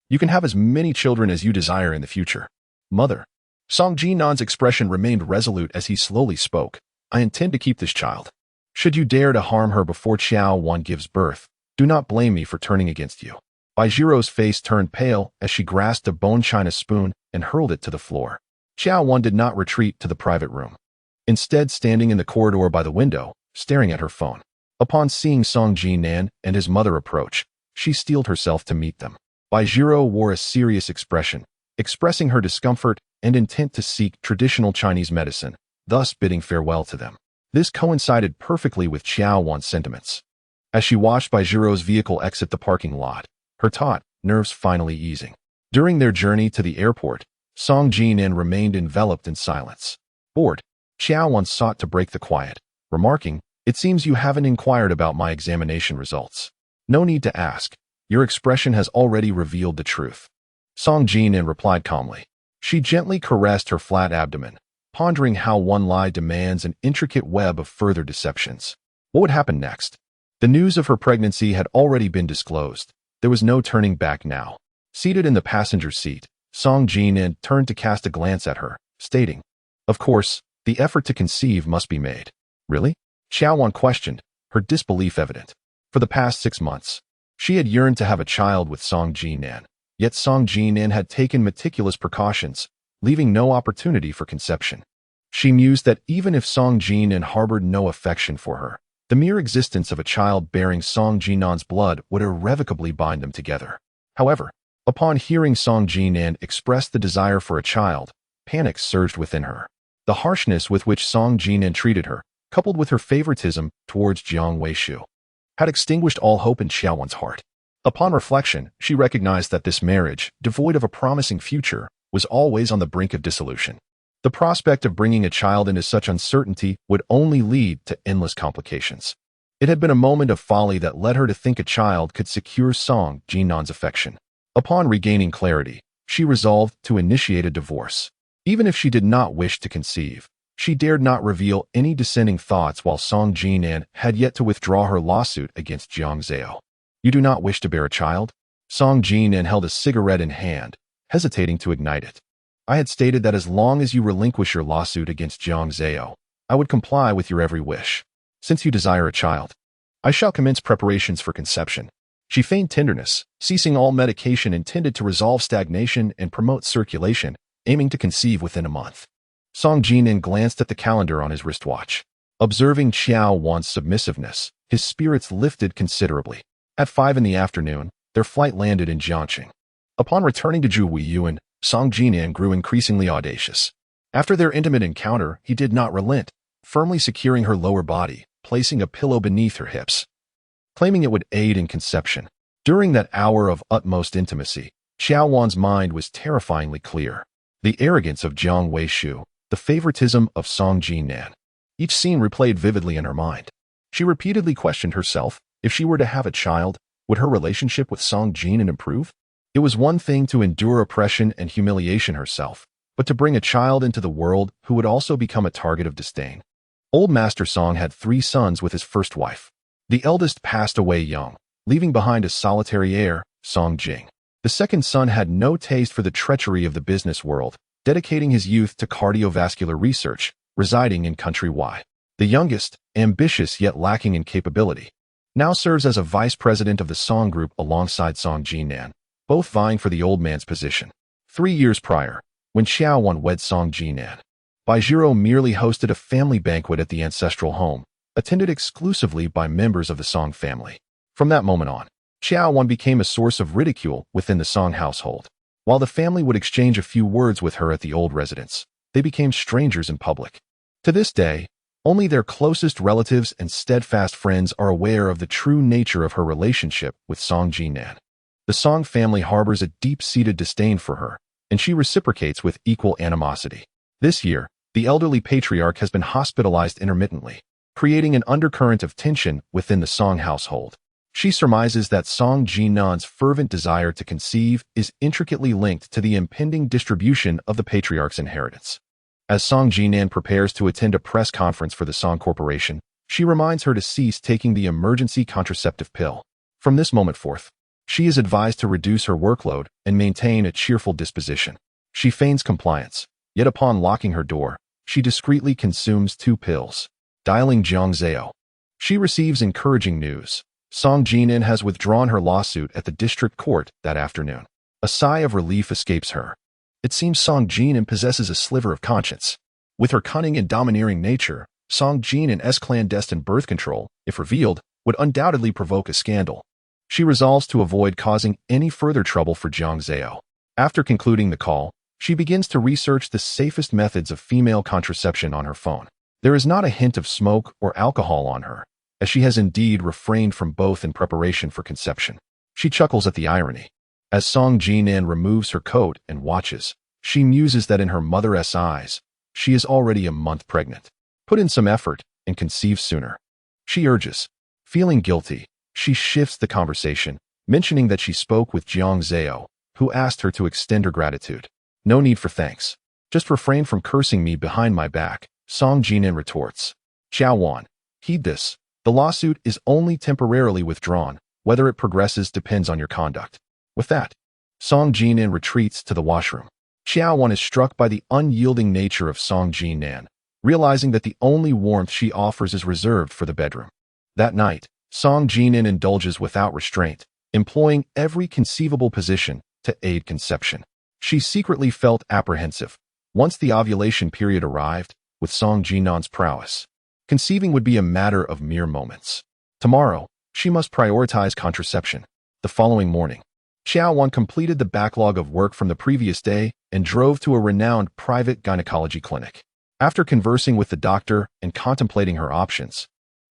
You can have as many children as you desire in the future. Mother." Song Jinan's expression remained resolute as he slowly spoke. "I intend to keep this child. Should you dare to harm her before Qiao Wan gives birth, do not blame me for turning against you." Bai Jiro's face turned pale as she grasped a bone china spoon and hurled it to the floor. Qiao Wan did not retreat to the private room, instead standing in the corridor by the window, staring at her phone. Upon seeing Song Jinan and his mother approach, she steeled herself to meet them. Bai Jiro wore a serious expression, expressing her discomfort and intent to seek traditional Chinese medicine, thus bidding farewell to them. This coincided perfectly with Qiao Wan's sentiments. As she watched Bai Jiro's vehicle exit the parking lot, her taut nerves finally easing. During their journey to the airport, Song Jinan remained enveloped in silence. Bored, Qiao Wan sought to break the quiet, remarking, "It seems you haven't inquired about my examination results. No need to ask. Your expression has already revealed the truth." Song Jinan replied calmly. She gently caressed her flat abdomen, pondering how one lie demands an intricate web of further deceptions. What would happen next? The news of her pregnancy had already been disclosed. There was no turning back now. Seated in the passenger seat, Song Jinan turned to cast a glance at her, stating, "Of course, the effort to conceive must be made." "Really?" Qiao Wan questioned, her disbelief evident. For the past 6 months, she had yearned to have a child with Song Jinan, yet Song Jinan had taken meticulous precautions, leaving no opportunity for conception. She mused that even if Song Jinan harbored no affection for her, the mere existence of a child bearing Song Jinan's blood would irrevocably bind them together. However, upon hearing Song Jinan express the desire for a child, panic surged within her. The harshness with which Song Jinan treated her, coupled with her favoritism towards Jiang Weishu, had extinguished all hope in Qiao Wan's heart. Upon reflection, she recognized that this marriage, devoid of a promising future, was always on the brink of dissolution. The prospect of bringing a child into such uncertainty would only lead to endless complications. It had been a moment of folly that led her to think a child could secure Song Jinan's affection. Upon regaining clarity, she resolved to initiate a divorce. Even if she did not wish to conceive, she dared not reveal any dissenting thoughts while Song Jinan had yet to withdraw her lawsuit against Jiang Zhao. You do not wish to bear a child? Song Jinan held a cigarette in hand, hesitating to ignite it. I had stated that as long as you relinquish your lawsuit against Jiang Zhao, I would comply with your every wish. Since you desire a child, I shall commence preparations for conception. She feigned tenderness, ceasing all medication intended to resolve stagnation and promote circulation, aiming to conceive within a month. Song Jinan glanced at the calendar on his wristwatch. Observing Qiao Wan's submissiveness, his spirits lifted considerably. At 5 in the afternoon, their flight landed in Jiangqing. Upon returning to Zhuhuiyuan, Song Jinan grew increasingly audacious. After their intimate encounter, he did not relent, firmly securing her lower body, placing a pillow beneath her hips, claiming it would aid in conception. During that hour of utmost intimacy, Qiao Wan's mind was terrifyingly clear. The arrogance of Jiang Weishu, the favoritism of Song Jinan. Each scene replayed vividly in her mind. She repeatedly questioned herself, if she were to have a child, would her relationship with Song Jinan improve? It was one thing to endure oppression and humiliation herself, but to bring a child into the world who would also become a target of disdain. Old Master Song had 3 sons with his first wife. The eldest passed away young, leaving behind a solitary heir, Song Jing. The second son had no taste for the treachery of the business world, dedicating his youth to cardiovascular research, residing in country Y. The youngest, ambitious yet lacking in capability, now serves as a vice president of the Song Group alongside Song Jinan, both vying for the old man's position. 3 years prior, when Qiao Wan wed Song Jinan, Baizhiro merely hosted a family banquet at the ancestral home, attended exclusively by members of the Song family. From that moment on, Qiao Wan became a source of ridicule within the Song household. While the family would exchange a few words with her at the old residence, they became strangers in public. To this day, only their closest relatives and steadfast friends are aware of the true nature of her relationship with Song Jinan. The Song family harbors a deep-seated disdain for her, and she reciprocates with equal animosity. This year, the elderly patriarch has been hospitalized intermittently, creating an undercurrent of tension within the Song household. She surmises that Song Jinan's fervent desire to conceive is intricately linked to the impending distribution of the patriarch's inheritance. As Song Jinan prepares to attend a press conference for the Song Corporation, she reminds her to cease taking the emergency contraceptive pill. From this moment forth, she is advised to reduce her workload and maintain a cheerful disposition. She feigns compliance, yet upon locking her door, she discreetly consumes 2 pills. Dialing Jiang Zhao, she receives encouraging news. Song Jinan has withdrawn her lawsuit at the district court that afternoon. A sigh of relief escapes her. It seems Song Jinan possesses a sliver of conscience. With her cunning and domineering nature, Song Jinan's clandestine birth control, if revealed, would undoubtedly provoke a scandal. She resolves to avoid causing any further trouble for Jiang Zhao. After concluding the call, she begins to research the safest methods of female contraception on her phone. There is not a hint of smoke or alcohol on her, as she has indeed refrained from both in preparation for conception. She chuckles at the irony. As Song Jinan removes her coat and watches, she muses that in her mother's eyes, she is already a month pregnant. Put in some effort and conceive sooner. She urges. Feeling guilty, she shifts the conversation, mentioning that she spoke with Jiang Zhao, who asked her to extend her gratitude. No need for thanks. Just refrain from cursing me behind my back, Song Jinan retorts. Qiao Wan, heed this. The lawsuit is only temporarily withdrawn. Whether it progresses depends on your conduct. With that, Song Jinan retreats to the washroom. Qiao Wan is struck by the unyielding nature of Song Jinan, realizing that the only warmth she offers is reserved for the bedroom. That night, Song Jinan indulges without restraint, employing every conceivable position to aid conception. She secretly felt apprehensive. Once the ovulation period arrived, with Song Jinan's prowess, conceiving would be a matter of mere moments. Tomorrow, she must prioritize contraception. The following morning, Qiao Wan completed the backlog of work from the previous day and drove to a renowned private gynecology clinic. After conversing with the doctor and contemplating her options,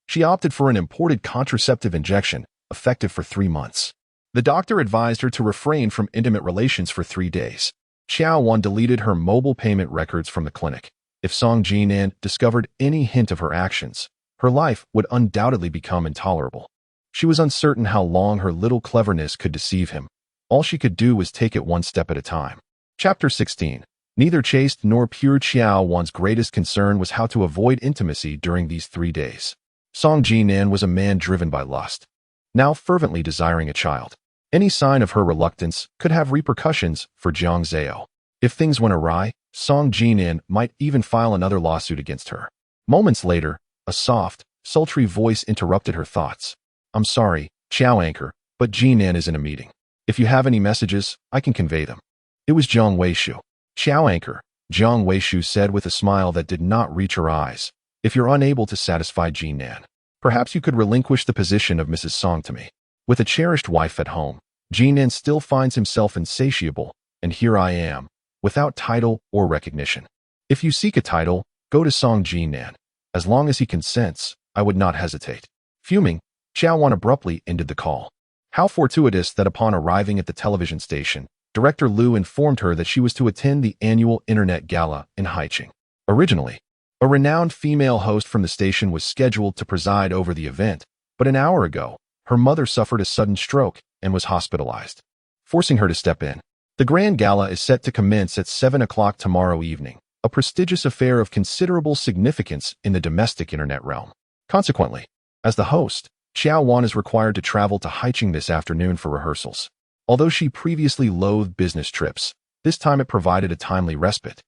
she opted for an imported contraceptive injection, effective for 3 months. The doctor advised her to refrain from intimate relations for 3 days. Qiao Wan deleted her mobile payment records from the clinic. If Song Jinan discovered any hint of her actions, her life would undoubtedly become intolerable. She was uncertain how long her little cleverness could deceive him. All she could do was take it one step at a time. Chapter 16. Neither chaste nor pure Qiao Wan's greatest concern was how to avoid intimacy during these 3 days. Song Jinan was a man driven by lust, now fervently desiring a child. Any sign of her reluctance could have repercussions for Jiang Zhao. If things went awry, Song Jinan might even file another lawsuit against her. Moments later, a soft, sultry voice interrupted her thoughts. "I'm sorry, Qiao Anchor, but Jinan is in a meeting. If you have any messages, I can convey them." It was Jiang Weishu. "Qiao Anchor," Jiang Weishu said with a smile that did not reach her eyes. "If you're unable to satisfy Jinan, perhaps you could relinquish the position of Mrs. Song to me. With a cherished wife at home, Jinan still finds himself insatiable, and here I am, without title or recognition. If you seek a title, go to Song Jinan. As long as he consents, I would not hesitate." Fuming, Qiao Wan abruptly ended the call. How fortuitous that upon arriving at the television station, Director Liu informed her that she was to attend the annual Internet Gala in Haiqing. Originally, a renowned female host from the station was scheduled to preside over the event, but an hour ago, her mother suffered a sudden stroke and was hospitalized, forcing her to step in. The Grand Gala is set to commence at 7 o'clock tomorrow evening, a prestigious affair of considerable significance in the domestic internet realm. Consequently, as the host, Qiao Wan is required to travel to Haiqing this afternoon for rehearsals. Although she previously loathed business trips, this time it provided a timely respite,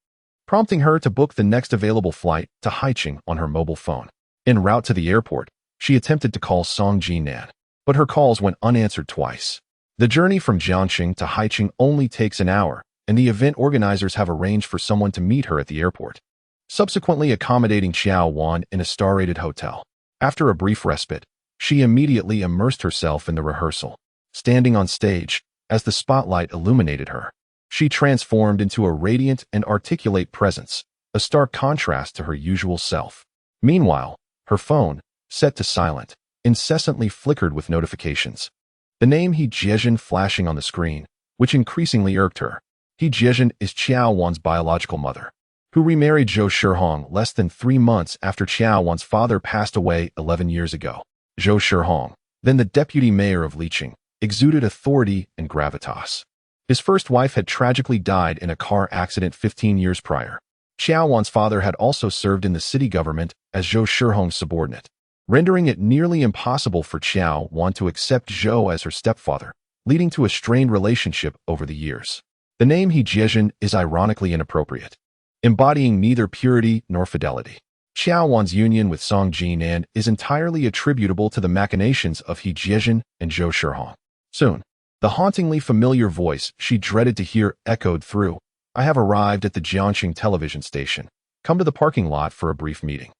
prompting her to book the next available flight to Haiqing on her mobile phone. En route to the airport, she attempted to call Song Jinan, but her calls went unanswered twice. The journey from Jiangxing to Haiqing only takes an hour, and the event organizers have arranged for someone to meet her at the airport, subsequently accommodating Qiao Wan in a star-rated hotel. After a brief respite, she immediately immersed herself in the rehearsal. Standing on stage, as the spotlight illuminated her, she transformed into a radiant and articulate presence, a stark contrast to her usual self. Meanwhile, her phone, set to silent, incessantly flickered with notifications. The name He Jiezhen flashing on the screen, which increasingly irked her. He Jiezhen is Qiao Wan's biological mother, who remarried Zhou Shihong less than 3 months after Qiao Wan's father passed away 11 years ago. Zhou Shihong, then the deputy mayor of Liqing, exuded authority and gravitas. His first wife had tragically died in a car accident 15 years prior. Qiao Wan's father had also served in the city government as Zhou Shihong's subordinate, rendering it nearly impossible for Qiao Wan to accept Zhou as her stepfather, leading to a strained relationship over the years. The name He Jiezhen is ironically inappropriate, embodying neither purity nor fidelity. Qiao Wan's union with Song Jinan is entirely attributable to the machinations of He Jiezhen and Zhou Shihong. Soon, the hauntingly familiar voice she dreaded to hear echoed through. "I have arrived at the Jiangxing television station. Come to the parking lot for a brief meeting.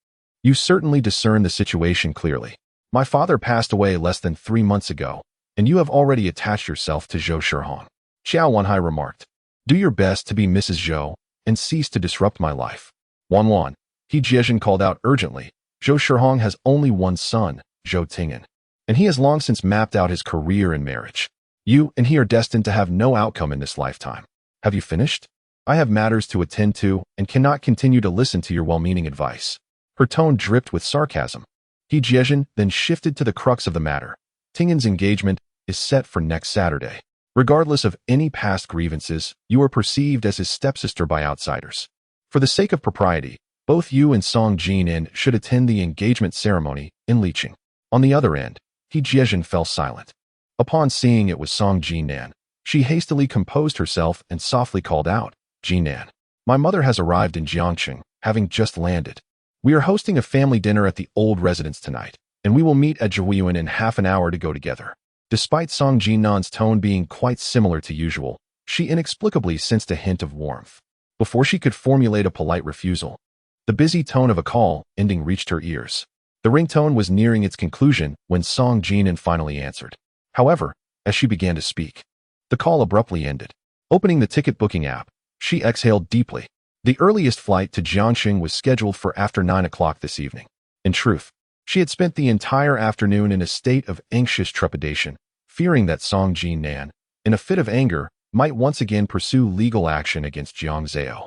You certainly discern the situation clearly. My father passed away less than 3 months ago, and you have already attached yourself to Zhou Shihong." Qiao Wanhai remarked. "Do your best to be Mrs. Zhou, and cease to disrupt my life." Wan, He Jiezhen called out urgently. "Zhou Shihong has only one son, Zhou Ting'an, and he has long since mapped out his career in marriage. You and he are destined to have no outcome in this lifetime. Have you finished? I have matters to attend to and cannot continue to listen to your well-meaning advice." Her tone dripped with sarcasm. He Jiezhen then shifted to the crux of the matter. "Ting'an's engagement is set for next Saturday. Regardless of any past grievances, you are perceived as his stepsister by outsiders. For the sake of propriety, both you and Song Jinan should attend the engagement ceremony in Liqing." On the other end, He Jiezhen fell silent. Upon seeing it was Song Jinan, she hastily composed herself and softly called out, "Jinan, my mother has arrived in Jiangxing, having just landed. We are hosting a family dinner at the old residence tonight, and we will meet at Zhuiyuan in half an hour to go together." Despite Song Jinan's tone being quite similar to usual, she inexplicably sensed a hint of warmth. Before she could formulate a polite refusal, the busy tone of a call ending reached her ears. The ringtone was nearing its conclusion when Song Jinan finally answered. However, as she began to speak, the call abruptly ended. Opening the ticket booking app, she exhaled deeply. The earliest flight to Jiangxing was scheduled for after 9 o'clock this evening. In truth, she had spent the entire afternoon in a state of anxious trepidation, fearing that Song Jinan, in a fit of anger, might once again pursue legal action against Jiang Zhao.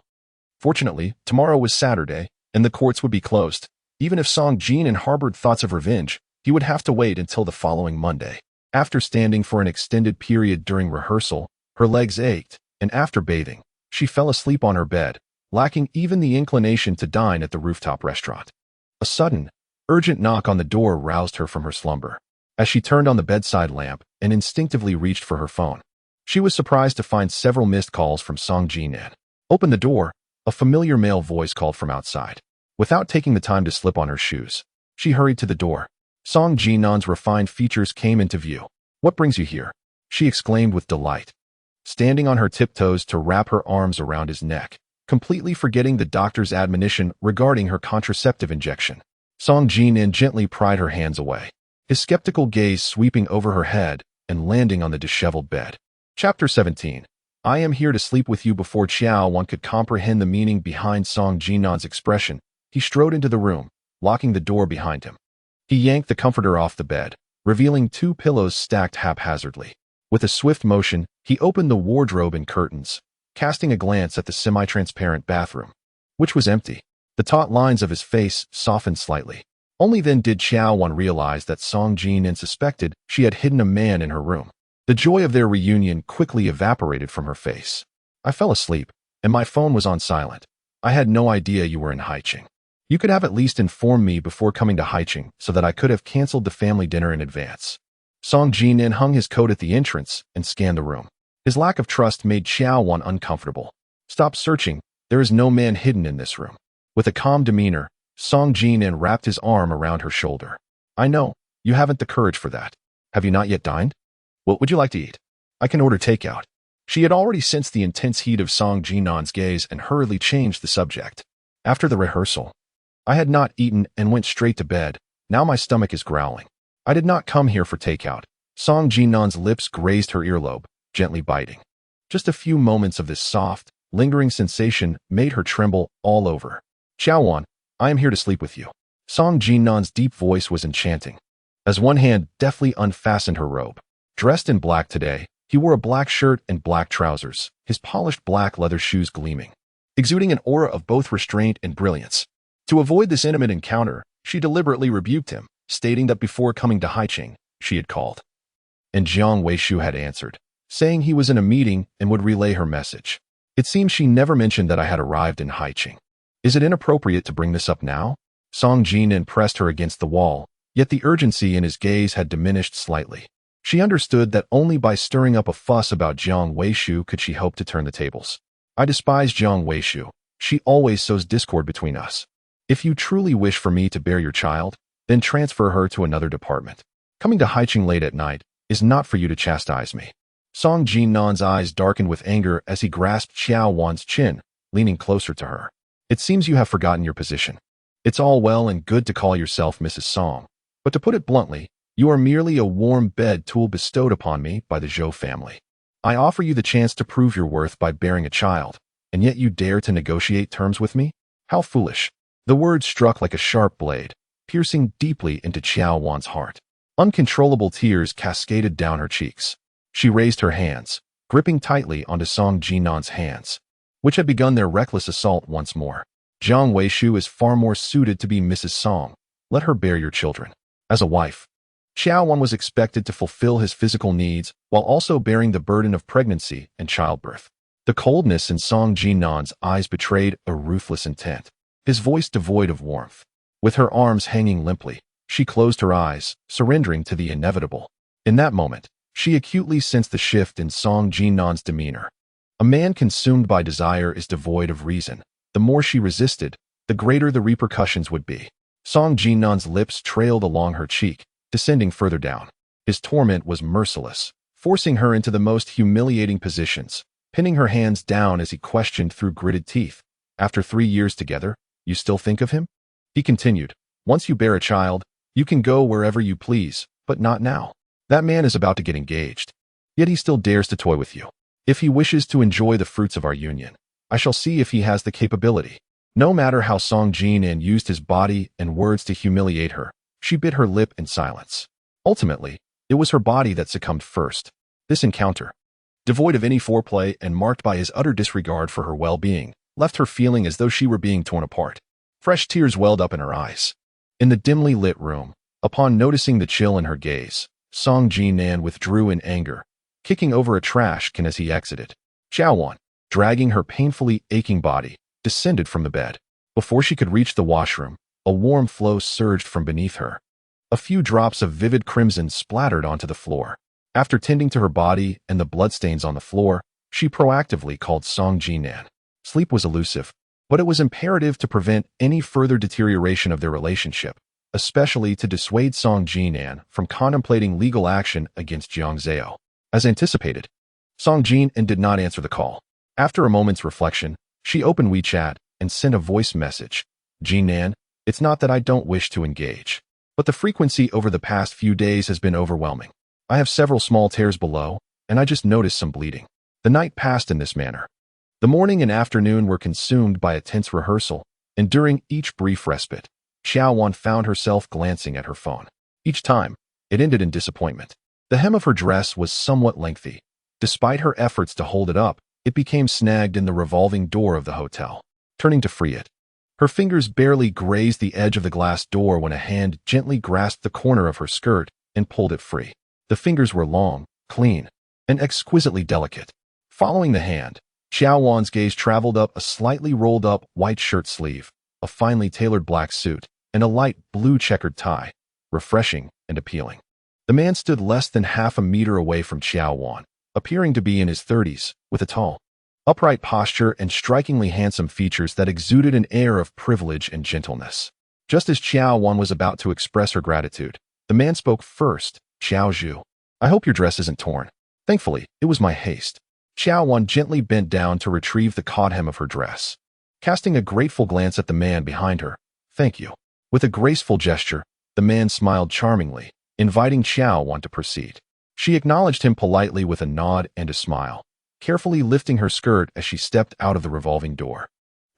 Fortunately, tomorrow was Saturday, and the courts would be closed. Even if Song Jinan harbored thoughts of revenge, he would have to wait until the following Monday. After standing for an extended period during rehearsal, her legs ached, and after bathing, She fell asleep on her bed, lacking even the inclination to dine at the rooftop restaurant. A sudden, urgent knock on the door roused her from her slumber. As she turned on the bedside lamp and instinctively reached for her phone, she was surprised to find several missed calls from Song Jinan. Open the door, a familiar male voice called from outside. Without taking the time to slip on her shoes, she hurried to the door. Song Jinan's refined features came into view. "What brings you here?" she exclaimed with delight, standing on her tiptoes to wrap her arms around his neck, completely forgetting the doctor's admonition regarding her contraceptive injection. Song Jinan gently pried her hands away, his skeptical gaze sweeping over her head and landing on the disheveled bed. Chapter 17. I am here to sleep with you. Before Qiao Wan could comprehend the meaning behind Song Jinan's expression, he strode into the room, locking the door behind him. He yanked the comforter off the bed, revealing 2 pillows stacked haphazardly. With a swift motion, he opened the wardrobe and curtains, casting a glance at the semi-transparent bathroom, which was empty. The taut lines of his face softened slightly. Only then did Qiao Wan realize that Song Jinan suspected she had hidden a man in her room. The joy of their reunion quickly evaporated from her face. "I fell asleep, and my phone was on silent. I had no idea you were in Haiqing. You could have at least informed me before coming to Haiqing so that I could have canceled the family dinner in advance." Song Jinan hung his coat at the entrance and scanned the room. His lack of trust made Qiao Wan uncomfortable. "Stop searching. There is no man hidden in this room." With a calm demeanor, Song Jinan wrapped his arm around her shoulder. "I know, you haven't the courage for that. Have you not yet dined? What would you like to eat? I can order takeout." She had already sensed the intense heat of Song Jinan's gaze and hurriedly changed the subject. "After the rehearsal, I had not eaten and went straight to bed. Now my stomach is growling. I did not come here for takeout." Song Jinan's lips grazed her earlobe, gently biting. Just a few moments of this soft, lingering sensation made her tremble all over. "Qiao Wan, I am here to sleep with you." Song Jinan's deep voice was enchanting, as one hand deftly unfastened her robe. Dressed in black today, he wore a black shirt and black trousers, his polished black leather shoes gleaming, exuding an aura of both restraint and brilliance. To avoid this intimate encounter, she deliberately rebuked him, stating that before coming to Haiqing, she had called. And Jiang Weishu had answered, saying he was in a meeting and would relay her message. It seems she never mentioned that I had arrived in Haiqing. Is it inappropriate to bring this up now? Song Jinan pressed her against the wall, yet the urgency in his gaze had diminished slightly. She understood that only by stirring up a fuss about Jiang Weishu could she hope to turn the tables. "I despise Jiang Weishu. She always sows discord between us. If you truly wish for me to bear your child, then transfer her to another department. Coming to Haiqing late at night is not for you to chastise me." Song Jinan's eyes darkened with anger as he grasped Qiao Wan's chin, leaning closer to her. "It seems you have forgotten your position. It's all well and good to call yourself Mrs. Song, but to put it bluntly, you are merely a warm bed tool bestowed upon me by the Zhou family. I offer you the chance to prove your worth by bearing a child, and yet you dare to negotiate terms with me? How foolish." The words struck like a sharp blade, piercing deeply into Qiao Wan's heart. Uncontrollable tears cascaded down her cheeks. She raised her hands, gripping tightly onto Song Jinan's hands, which had begun their reckless assault once more. "Jiang Weishu is far more suited to be Mrs. Song. Let her bear your children." As a wife, Qiao Wan was expected to fulfill his physical needs while also bearing the burden of pregnancy and childbirth. The coldness in Song Jinan's eyes betrayed a ruthless intent, his voice devoid of warmth. With her arms hanging limply, she closed her eyes, surrendering to the inevitable. In that moment, she acutely sensed the shift in Song Jinan's demeanor. A man consumed by desire is devoid of reason. The more she resisted, the greater the repercussions would be. Song Jinan's lips trailed along her cheek, descending further down. His torment was merciless, forcing her into the most humiliating positions, pinning her hands down as he questioned through gritted teeth. "After 3 years together, you still think of him?" He continued, "Once you bear a child, you can go wherever you please, but not now. That man is about to get engaged. Yet he still dares to toy with you. If he wishes to enjoy the fruits of our union, I shall see if he has the capability." No matter how Song Jinan used his body and words to humiliate her, she bit her lip in silence. Ultimately, it was her body that succumbed first. This encounter, devoid of any foreplay and marked by his utter disregard for her well-being, left her feeling as though she were being torn apart. Fresh tears welled up in her eyes. In the dimly lit room, upon noticing the chill in her gaze, Song Jinan withdrew in anger, kicking over a trash can as he exited. "Qiao Wan, dragging her painfully aching body, descended from the bed. Before she could reach the washroom, a warm flow surged from beneath her. A few drops of vivid crimson splattered onto the floor. After tending to her body and the bloodstains on the floor, she proactively called Song Jinan. Sleep was elusive, but it was imperative to prevent any further deterioration of their relationship, especially to dissuade Song Jinan from contemplating legal action against Jiang Zhao. As anticipated, Song Jinan did not answer the call. After a moment's reflection, she opened WeChat and sent a voice message. Jinan, it's not that I don't wish to engage, but the frequency over the past few days has been overwhelming. I have several small tears below, and I just noticed some bleeding. The night passed in this manner. The morning and afternoon were consumed by a tense rehearsal, and during each brief respite, Qiao Wan found herself glancing at her phone. Each time, it ended in disappointment. The hem of her dress was somewhat lengthy. Despite her efforts to hold it up, it became snagged in the revolving door of the hotel. Turning to free it, her fingers barely grazed the edge of the glass door when a hand gently grasped the corner of her skirt and pulled it free. The fingers were long, clean, and exquisitely delicate. Following the hand, Qiao Wan's gaze traveled up a slightly rolled-up white shirt sleeve, a finely tailored black suit, and a light blue checkered tie, refreshing and appealing. The man stood less than half a meter away from Qiao Wan, appearing to be in his 30s, with a tall, upright posture and strikingly handsome features that exuded an air of privilege and gentleness. Just as Qiao Wan was about to express her gratitude, the man spoke first. Qiao Zhu, I hope your dress isn't torn. Thankfully, it was my haste. Qiao Wan gently bent down to retrieve the caught hem of her dress. Casting a grateful glance at the man behind her, thank you. With a graceful gesture, the man smiled charmingly, inviting Qiao Wan to proceed. She acknowledged him politely with a nod and a smile, carefully lifting her skirt as she stepped out of the revolving door.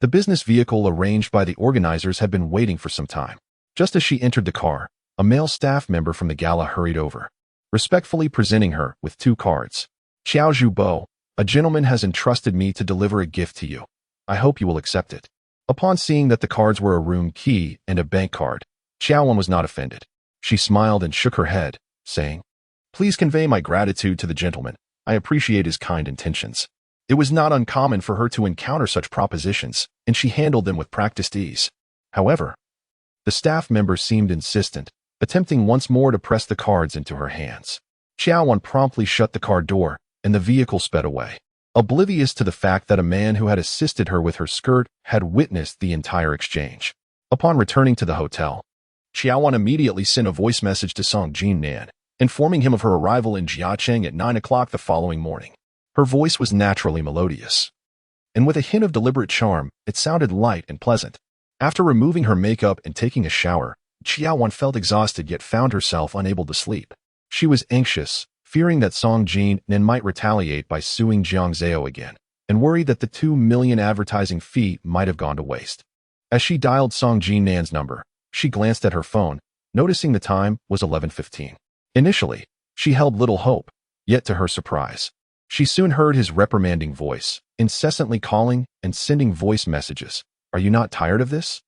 The business vehicle arranged by the organizers had been waiting for some time. Just as she entered the car, a male staff member from the gala hurried over, respectfully presenting her with 2 cards. Xiao Zhubo, a gentleman has entrusted me to deliver a gift to you. I hope you will accept it. Upon seeing that the cards were a room key and a bank card, Qiao Wan was not offended. She smiled and shook her head, saying, Please convey my gratitude to the gentleman. I appreciate his kind intentions. It was not uncommon for her to encounter such propositions, and she handled them with practiced ease. However, the staff member seemed insistent, attempting once more to press the cards into her hands. Qiao Wan promptly shut the car door, and the vehicle sped away, oblivious to the fact that a man who had assisted her with her skirt had witnessed the entire exchange. Upon returning to the hotel, Qiao Wan immediately sent a voice message to Song Jinan, informing him of her arrival in Jiacheng at 9 o'clock the following morning. Her voice was naturally melodious, and with a hint of deliberate charm, it sounded light and pleasant. After removing her makeup and taking a shower, Qiao Wan felt exhausted yet found herself unable to sleep. She was anxious, fearing that Song Jinan might retaliate by suing Jiang Zhao again, and worried that the 2 million advertising fee might have gone to waste. As she dialed Song Jinan's number, she glanced at her phone, noticing the time was 11:15. Initially, she held little hope, yet to her surprise, she soon heard his reprimanding voice, incessantly calling and sending voice messages. Are you not tired of this?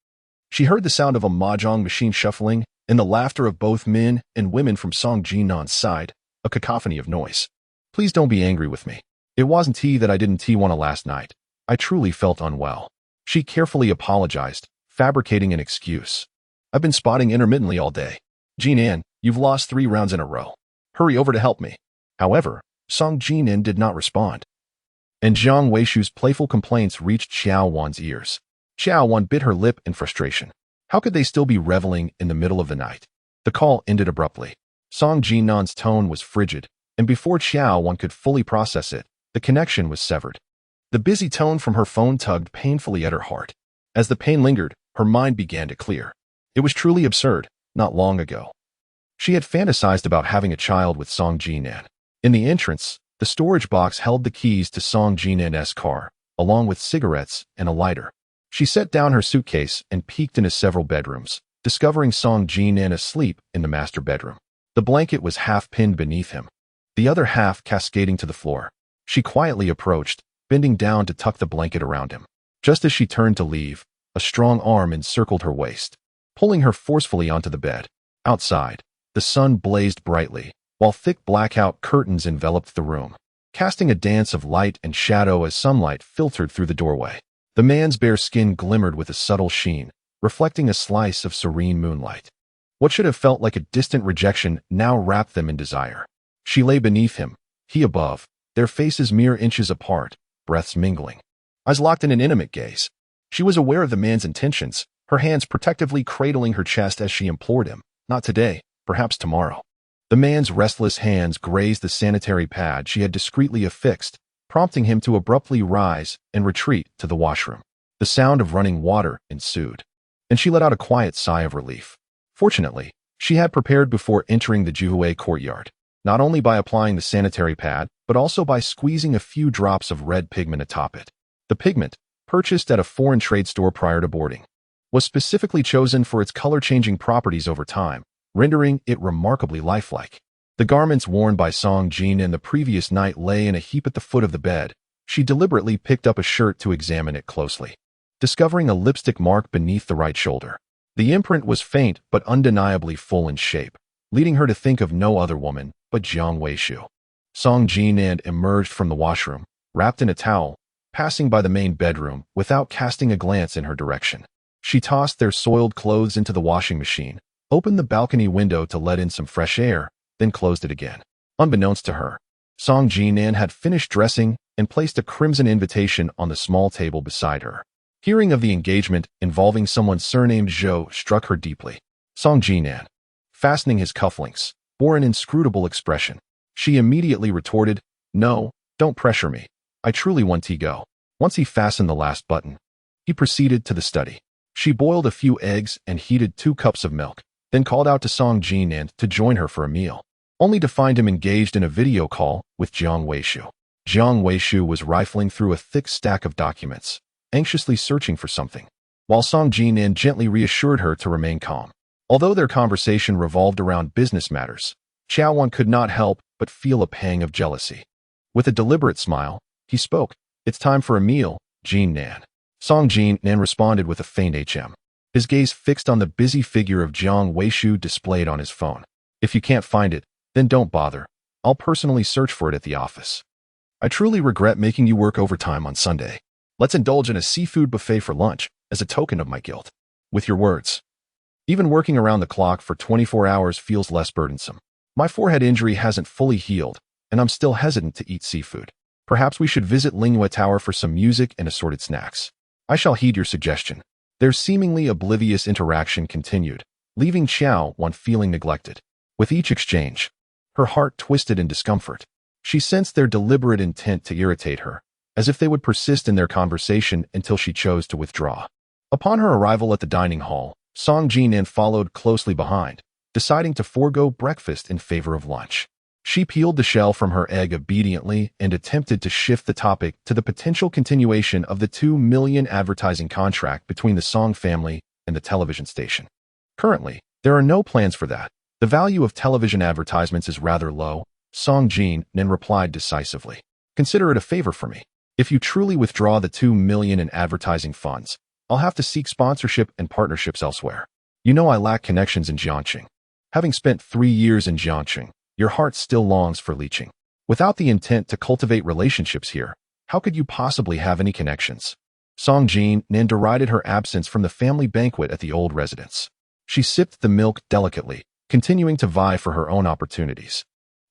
She heard the sound of a mahjong machine shuffling and the laughter of both men and women from Song Jinan's side, a cacophony of noise. Please don't be angry with me. It wasn't that I didn't T1 last night. I truly felt unwell. She carefully apologized, fabricating an excuse. I've been spotting intermittently all day. Jinan, you've lost 3 rounds in a row. Hurry over to help me. However, Song Jinan did not respond, and Jiang Weishu's playful complaints reached Qiao Wan's ears. Qiao Wan bit her lip in frustration. How could they still be reveling in the middle of the night? The call ended abruptly. Song Jinan's tone was frigid, and before Qiao Wan could fully process it, the connection was severed. The busy tone from her phone tugged painfully at her heart. As the pain lingered, her mind began to clear. It was truly absurd. Not long ago, she had fantasized about having a child with Song Jinan. In the entrance, the storage box held the keys to Song Jinan's car, along with cigarettes and a lighter. She set down her suitcase and peeked into several bedrooms, discovering Song Jinan asleep in the master bedroom. The blanket was half pinned beneath him, the other half cascading to the floor. She quietly approached, bending down to tuck the blanket around him. Just as she turned to leave, a strong arm encircled her waist, pulling her forcefully onto the bed. Outside, the sun blazed brightly, while thick blackout curtains enveloped the room. casting a dance of light and shadow as sunlight filtered through the doorway. The man's bare skin glimmered with a subtle sheen, reflecting a slice of serene moonlight. What should have felt like a distant rejection now wrapped them in desire. She lay beneath him, he above, their faces mere inches apart, breaths mingling. Eyes locked in an intimate gaze. She was aware of the man's intentions, her hands protectively cradling her chest as she implored him, not today, perhaps tomorrow. The man's restless hands grazed the sanitary pad she had discreetly affixed, prompting him to abruptly rise and retreat to the washroom. The sound of running water ensued, and she let out a quiet sigh of relief. Fortunately, she had prepared before entering the Juhue courtyard, not only by applying the sanitary pad, but also by squeezing a few drops of red pigment atop it. The pigment, purchased at a foreign trade store prior to boarding, was specifically chosen for its color-changing properties over time, rendering it remarkably lifelike. The garments worn by Song Jinan the previous night lay in a heap at the foot of the bed. She deliberately picked up a shirt to examine it closely, discovering a lipstick mark beneath the right shoulder. The imprint was faint but undeniably full in shape, leading her to think of no other woman but Jiang Weishu. Song Jinan emerged from the washroom, wrapped in a towel, passing by the main bedroom without casting a glance in her direction. She tossed their soiled clothes into the washing machine, opened the balcony window to let in some fresh air, then closed it again. Unbeknownst to her, Song Jinan had finished dressing and placed a crimson invitation on the small table beside her. Hearing of the engagement involving someone surnamed Zhou struck her deeply. Song Jinan, fastening his cufflinks, bore an inscrutable expression. She immediately retorted, "No, don't pressure me. I truly want to go." Once he fastened the last button, he proceeded to the study. She boiled a few eggs and heated 2 cups of milk, then called out to Song Jinan to join her for a meal, only to find him engaged in a video call with Jiang Weishu. Jiang Weishu was rifling through a thick stack of documents, anxiously searching for something, while Song Jinan gently reassured her to remain calm. Although their conversation revolved around business matters, Qiao Wan could not help but feel a pang of jealousy. With a deliberate smile, he spoke, "It's time for a meal, Jinan." Song Jinan responded with a faint HM, his gaze fixed on the busy figure of Jiang Weishu displayed on his phone. "If you can't find it, then don't bother. I'll personally search for it at the office. I truly regret making you work overtime on Sunday. Let's indulge in a seafood buffet for lunch as a token of my guilt." With your words. Even working around the clock for 24 hours feels less burdensome. My forehead injury hasn't fully healed, and I'm still hesitant to eat seafood. Perhaps we should visit Lingua Tower for some music and assorted snacks. I shall heed your suggestion. Their seemingly oblivious interaction continued, leaving Qiao Wan feeling neglected. With each exchange, her heart twisted in discomfort. She sensed their deliberate intent to irritate her, as if they would persist in their conversation until she chose to withdraw. Upon her arrival at the dining hall, Song Jinan followed closely behind, deciding to forego breakfast in favor of lunch. She peeled the shell from her egg obediently and attempted to shift the topic to the potential continuation of the $2 million advertising contract between the Song family and the television station. Currently, there are no plans for that. The value of television advertisements is rather low, Song Jinan replied decisively. Consider it a favor for me. If you truly withdraw the $2 million in advertising funds, I'll have to seek sponsorship and partnerships elsewhere. You know I lack connections in Jiangqing. Having spent 3 years in Jiangqing, your heart still longs for Liqing. Without the intent to cultivate relationships here, how could you possibly have any connections? Song Jinan derided her absence from the family banquet at the old residence. She sipped the milk delicately, continuing to vie for her own opportunities.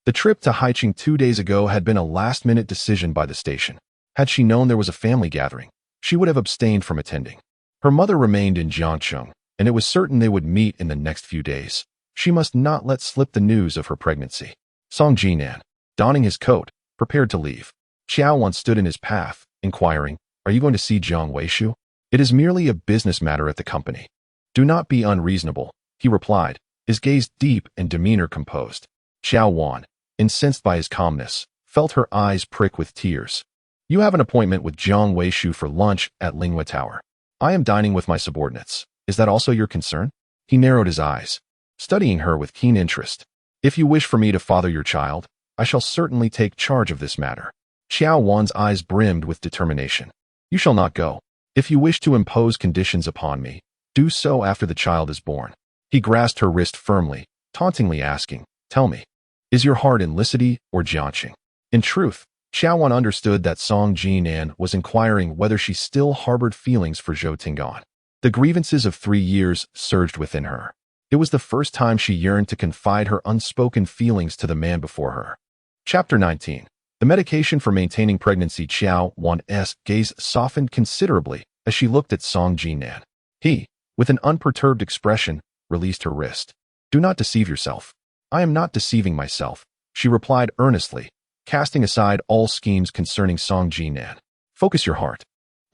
The trip to Haiqing 2 days ago had been a last-minute decision by the station. Had she known there was a family gathering, she would have abstained from attending. Her mother remained in Jiangqing, and it was certain they would meet in the next few days. She must not let slip the news of her pregnancy. Song Jinan, donning his coat, prepared to leave. Qiao Wan stood in his path, inquiring, "Are you going to see Jiang Weishu?" "It is merely a business matter at the company." "Do not be unreasonable," he replied, his gaze deep and demeanor composed. Qiao Wan, incensed by his calmness, felt her eyes prick with tears. "You have an appointment with Jiang Weishu for lunch at Lingua Tower. I am dining with my subordinates. Is that also your concern?" He narrowed his eyes, studying her with keen interest. "If you wish for me to father your child, I shall certainly take charge of this matter." Qiao Wan's eyes brimmed with determination. "You shall not go. If you wish to impose conditions upon me, do so after the child is born." He grasped her wrist firmly, tauntingly asking, "Tell me, is your heart in Licity or Jiangqing?" In truth, Qiao Wan understood that Song Jinan was inquiring whether she still harbored feelings for Zhou Tingan. The grievances of 3 years surged within her. It was the first time she yearned to confide her unspoken feelings to the man before her. Chapter 19. The medication for maintaining pregnancy. Qiao Wan's gaze softened considerably as she looked at Song Jinan. He, with an unperturbed expression, released her wrist. Do not deceive yourself. I am not deceiving myself, she replied earnestly, casting aside all schemes concerning Song Jinan. Focus your heart.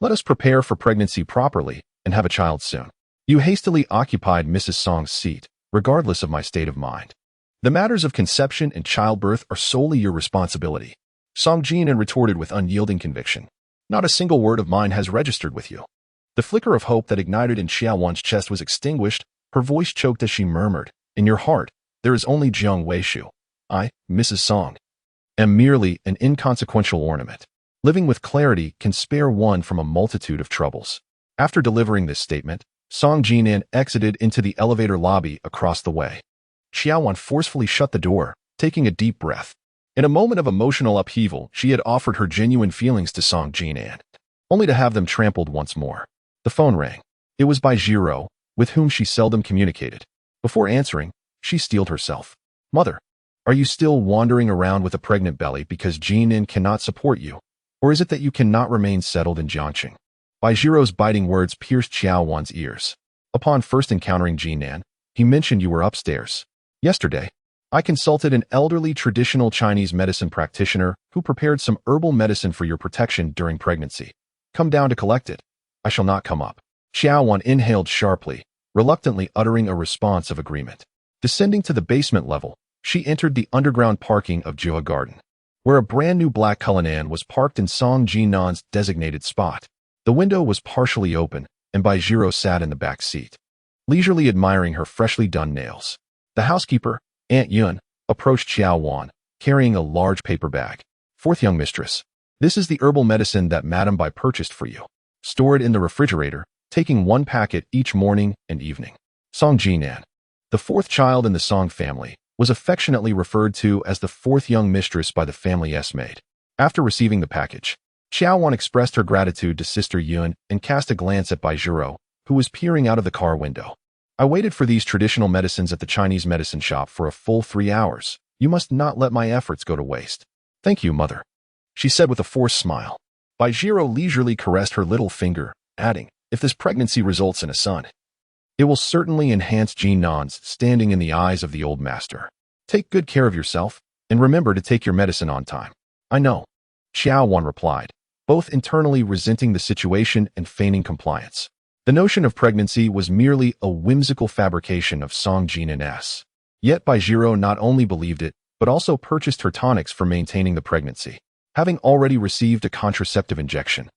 Let us prepare for pregnancy properly and have a child soon. You hastily occupied Mrs. Song's seat, regardless of my state of mind. The matters of conception and childbirth are solely your responsibility. Song Jinan retorted with unyielding conviction. Not a single word of mine has registered with you. The flicker of hope that ignited in Qiao Wan's chest was extinguished. Her voice choked as she murmured, In your heart, there is only Jiang Weishu. I, Mrs. Song, am merely an inconsequential ornament. Living with clarity can spare one from a multitude of troubles. After delivering this statement, Song Jinan exited into the elevator lobby across the way. Qiao Wan forcefully shut the door, taking a deep breath. In a moment of emotional upheaval, she had offered her genuine feelings to Song Jinan, only to have them trampled once more. The phone rang. It was by Zhiro, with whom she seldom communicated. Before answering, she steeled herself. Mother, are you still wandering around with a pregnant belly because Jinan cannot support you? Or is it that you cannot remain settled in Jiangqing? By Zhiro's biting words pierced Qiao Wan's ears. Upon first encountering Jinan, he mentioned you were upstairs. Yesterday, I consulted an elderly traditional Chinese medicine practitioner who prepared some herbal medicine for your protection during pregnancy. Come down to collect it. I shall not come up. Qiao Wan inhaled sharply, reluctantly uttering a response of agreement. Descending to the basement level, she entered the underground parking of Jua Garden, where a brand new black Cullinan was parked in Song Jinan's designated spot. The window was partially open, and Bai Zhiro sat in the back seat, leisurely admiring her freshly done nails. The housekeeper, Aunt Yun, approached Qiao Wan, carrying a large paper bag. Fourth young mistress, this is the herbal medicine that Madame Bai purchased for you. Store it in the refrigerator, taking 1 packet each morning and evening. Song Jinan, the 4th child in the Song family, was affectionately referred to as the 4th young mistress by the family's maid. After receiving the package, Qiao Wan expressed her gratitude to Sister Yun and cast a glance at Bai Zhiro, who was peering out of the car window. I waited for these traditional medicines at the Chinese medicine shop for a full 3 hours. You must not let my efforts go to waste. Thank you, mother, she said with a forced smile. Bai Zhiro leisurely caressed her little finger, adding, if this pregnancy results in a son, it will certainly enhance Jinan's standing in the eyes of the old master. Take good care of yourself, and remember to take your medicine on time. I know, Qiao Wan replied, both internally resenting the situation and feigning compliance. The notion of pregnancy was merely a whimsical fabrication of Song Jinan's. Yet Bai Zhiro not only believed it, but also purchased her tonics for maintaining the pregnancy. Having already received a contraceptive injection,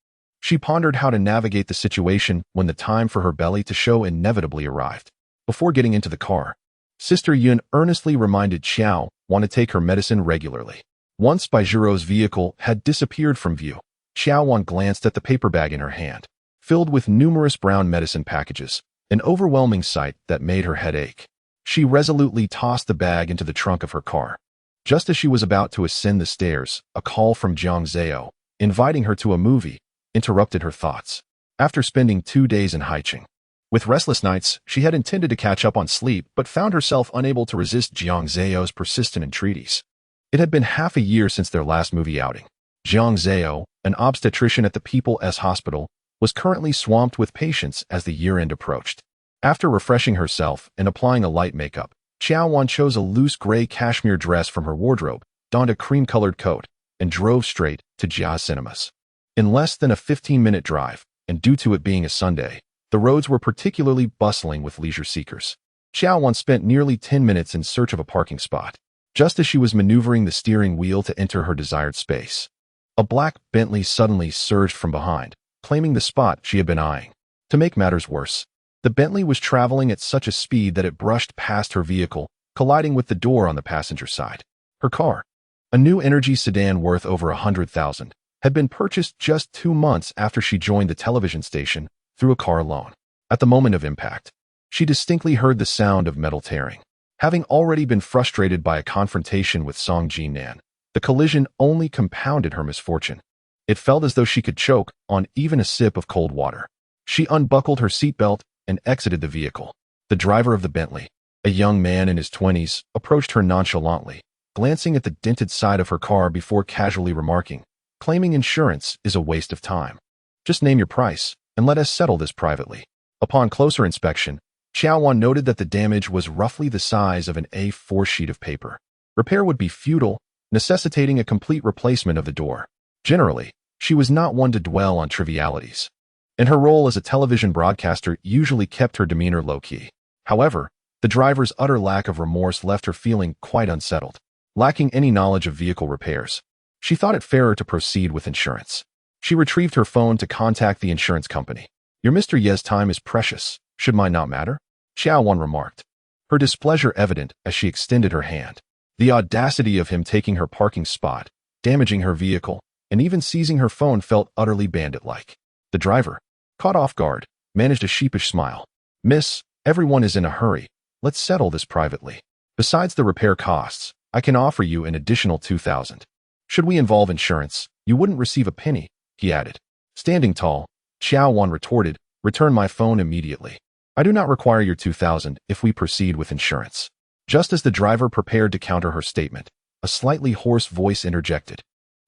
she pondered how to navigate the situation when the time for her belly to show inevitably arrived. Before getting into the car, Sister Yun earnestly reminded Qiao Wan to take her medicine regularly. Once Bai Zhiro's vehicle had disappeared from view, Qiao Wan glanced at the paper bag in her hand, filled with numerous brown medicine packages, an overwhelming sight that made her head ache. She resolutely tossed the bag into the trunk of her car. Just as she was about to ascend the stairs, a call from Jiang Zhao, inviting her to a movie, interrupted her thoughts. After spending 2 days in Haiqing, with restless nights, she had intended to catch up on sleep but found herself unable to resist Jiang Zhao's persistent entreaties. It had been half a year since their last movie outing. Jiang Zhao, an obstetrician at the People's Hospital, was currently swamped with patients as the year-end approached. After refreshing herself and applying a light makeup, Qiao Wan chose a loose gray cashmere dress from her wardrobe, donned a cream-colored coat, and drove straight to Jia Cinemas. In less than a 15-minute drive, and due to it being a Sunday, the roads were particularly bustling with leisure seekers. Qiao Wan spent nearly 10 minutes in search of a parking spot. Just as she was maneuvering the steering wheel to enter her desired space, a black Bentley suddenly surged from behind, claiming the spot she had been eyeing. To make matters worse, the Bentley was traveling at such a speed that it brushed past her vehicle, colliding with the door on the passenger side. Her car, a new energy sedan worth over 100,000, had been purchased just 2 months after she joined the television station through a car loan. At the moment of impact, she distinctly heard the sound of metal tearing. Having already been frustrated by a confrontation with Song Jinan, The collision only compounded her misfortune. It felt as though she could choke on even a sip of cold water. She unbuckled her seatbelt and exited the vehicle. The driver of the Bentley, a young man in his 20s, approached her nonchalantly, glancing at the dented side of her car before casually remarking, "Claiming insurance is a waste of time. Just name your price, and let us settle this privately." Upon closer inspection, Qiao Wan noted that the damage was roughly the size of an A4 sheet of paper. Repair would be futile, necessitating a complete replacement of the door. Generally, she was not one to dwell on trivialities, and her role as a television broadcaster usually kept her demeanor low-key. However, the driver's utter lack of remorse left her feeling quite unsettled. Lacking any knowledge of vehicle repairs, she thought it fairer to proceed with insurance. She retrieved her phone to contact the insurance company. "Your Mr. Ye's time is precious. Should mine not matter?" Qiao Wan remarked, her displeasure evident as she extended her hand. The audacity of him taking her parking spot, damaging her vehicle, and even seizing her phone felt utterly bandit-like. The driver, caught off guard, managed a sheepish smile. "Miss, everyone is in a hurry. Let's settle this privately. Besides the repair costs, I can offer you an additional 2,000. Should we involve insurance, you wouldn't receive a penny," he added. Standing tall, Qiao Wan retorted, "Return my phone immediately. I do not require your 2,000 if we proceed with insurance." Just as the driver prepared to counter her statement, a slightly hoarse voice interjected.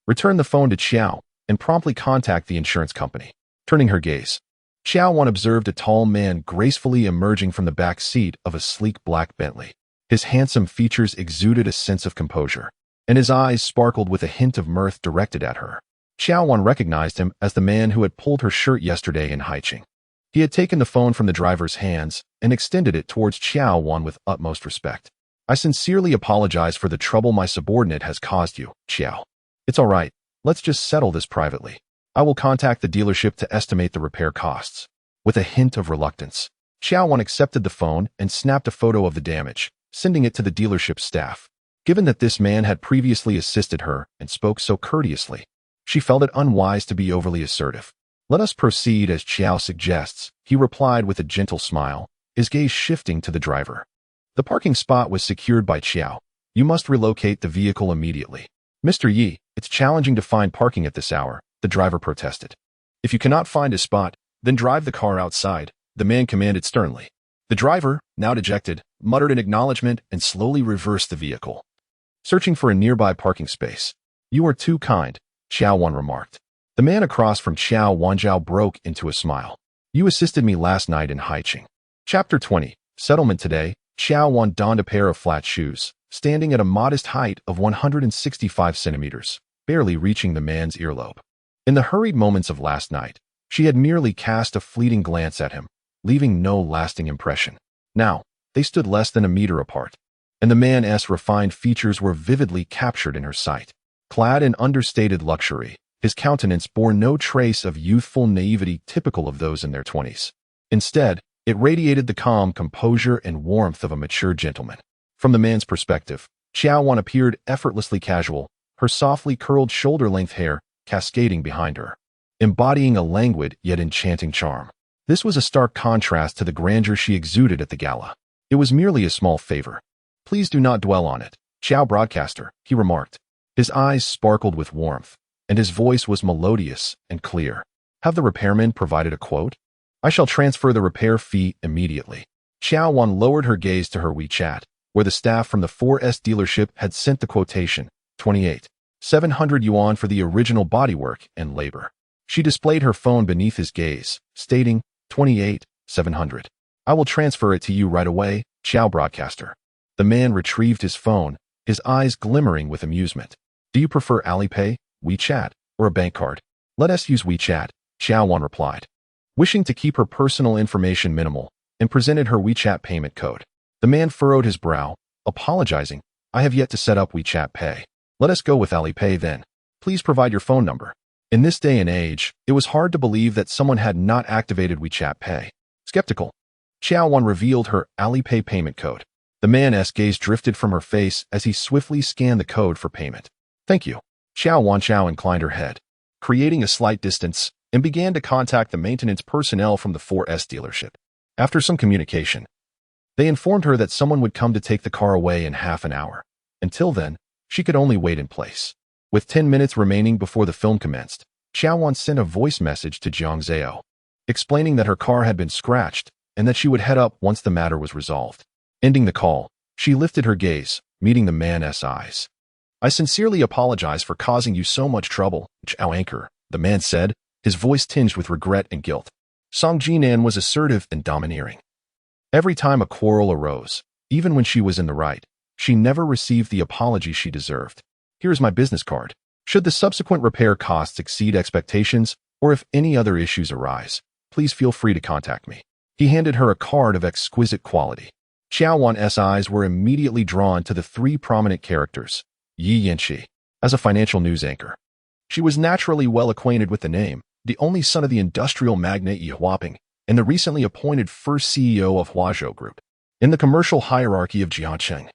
"Return the phone to Qiao and promptly contact the insurance company." Turning her gaze, Qiao Wan observed a tall man gracefully emerging from the back seat of a sleek black Bentley. His handsome features exuded a sense of composure, and his eyes sparkled with a hint of mirth directed at her. Qiao Wan recognized him as the man who had pulled her shirt yesterday in Haiqing. He had taken the phone from the driver's hands and extended it towards Qiao Wan with utmost respect. "I sincerely apologize for the trouble my subordinate has caused you, Qiao. It's all right. Let's just settle this privately. I will contact the dealership to estimate the repair costs." With a hint of reluctance, Qiao Wan accepted the phone and snapped a photo of the damage, sending it to the dealership staff. Given that this man had previously assisted her and spoke so courteously, she felt it unwise to be overly assertive. "Let us proceed as Qiao suggests," he replied with a gentle smile, his gaze shifting to the driver. The parking spot was secured by Qiao. "You must relocate the vehicle immediately." "Mr. Yi, it's challenging to find parking at this hour," the driver protested. "If you cannot find a spot, then drive the car outside," the man commanded sternly. The driver, now dejected, muttered an acknowledgement and slowly reversed the vehicle, searching for a nearby parking space. "You are too kind," Qiao Wan remarked. The man across from Qiao Wanjiao broke into a smile. "You assisted me last night in Haiqing." Chapter 20. Settlement. Today, Qiao Wan donned a pair of flat shoes, standing at a modest height of 165 centimeters, barely reaching the man's earlobe. In the hurried moments of last night, she had merely cast a fleeting glance at him, leaving no lasting impression. Now, they stood less than a meter apart, and the man's refined features were vividly captured in her sight. Clad in understated luxury, his countenance bore no trace of youthful naivety typical of those in their 20s. Instead, it radiated the calm composure and warmth of a mature gentleman. From the man's perspective, Qiao Wan appeared effortlessly casual, her softly curled shoulder-length hair cascading behind her, embodying a languid yet enchanting charm. This was a stark contrast to the grandeur she exuded at the gala. "It was merely a small favor. Please do not dwell on it, Qiao broadcaster," he remarked. His eyes sparkled with warmth, and his voice was melodious and clear. "Have the repairman provided a quote? I shall transfer the repair fee immediately." Qiao Wan lowered her gaze to her WeChat, where the staff from the 4S dealership had sent the quotation, 28,700 yuan for the original bodywork and labor. She displayed her phone beneath his gaze, stating, 28,700. "I will transfer it to you right away, Qiao broadcaster." The man retrieved his phone, his eyes glimmering with amusement. "Do you prefer Alipay, WeChat, or a bank card?" "Let us use WeChat," Qiao Wan replied, wishing to keep her personal information minimal, and presented her WeChat payment code. The man furrowed his brow, apologizing, "I have yet to set up WeChat Pay." "Let us go with Alipay then. Please provide your phone number." In this day and age, it was hard to believe that someone had not activated WeChat Pay. Skeptical, Qiao Wan revealed her Alipay payment code. The man's gaze drifted from her face as he swiftly scanned the code for payment. "Thank you." Qiao Wanjiao inclined her head, creating a slight distance, and began to contact the maintenance personnel from the 4S dealership. After some communication, they informed her that someone would come to take the car away in half an hour. Until then, She could only wait in place. With 10 minutes remaining before the film commenced, Qiao Wan sent a voice message to Jiang Zhao, explaining that her car had been scratched and that she would head up once the matter was resolved. Ending the call, she lifted her gaze, meeting the man's eyes. "I sincerely apologize for causing you so much trouble, Qiao Anchor," the man said, his voice tinged with regret and guilt. Song Jinan was assertive and domineering. Every time a quarrel arose, even when she was in the right, she never received the apology she deserved. "Here is my business card. Should the subsequent repair costs exceed expectations, or if any other issues arise, please feel free to contact me." He handed her a card of exquisite quality. Qiao Wan's eyes were immediately drawn to the three prominent characters, Yi Yanqi, as a financial news anchor. She was naturally well acquainted with the name, the only son of the industrial magnate Yi Huaping, and the recently appointed first CEO of Huazhou Group. In the commercial hierarchy of Jiangcheng,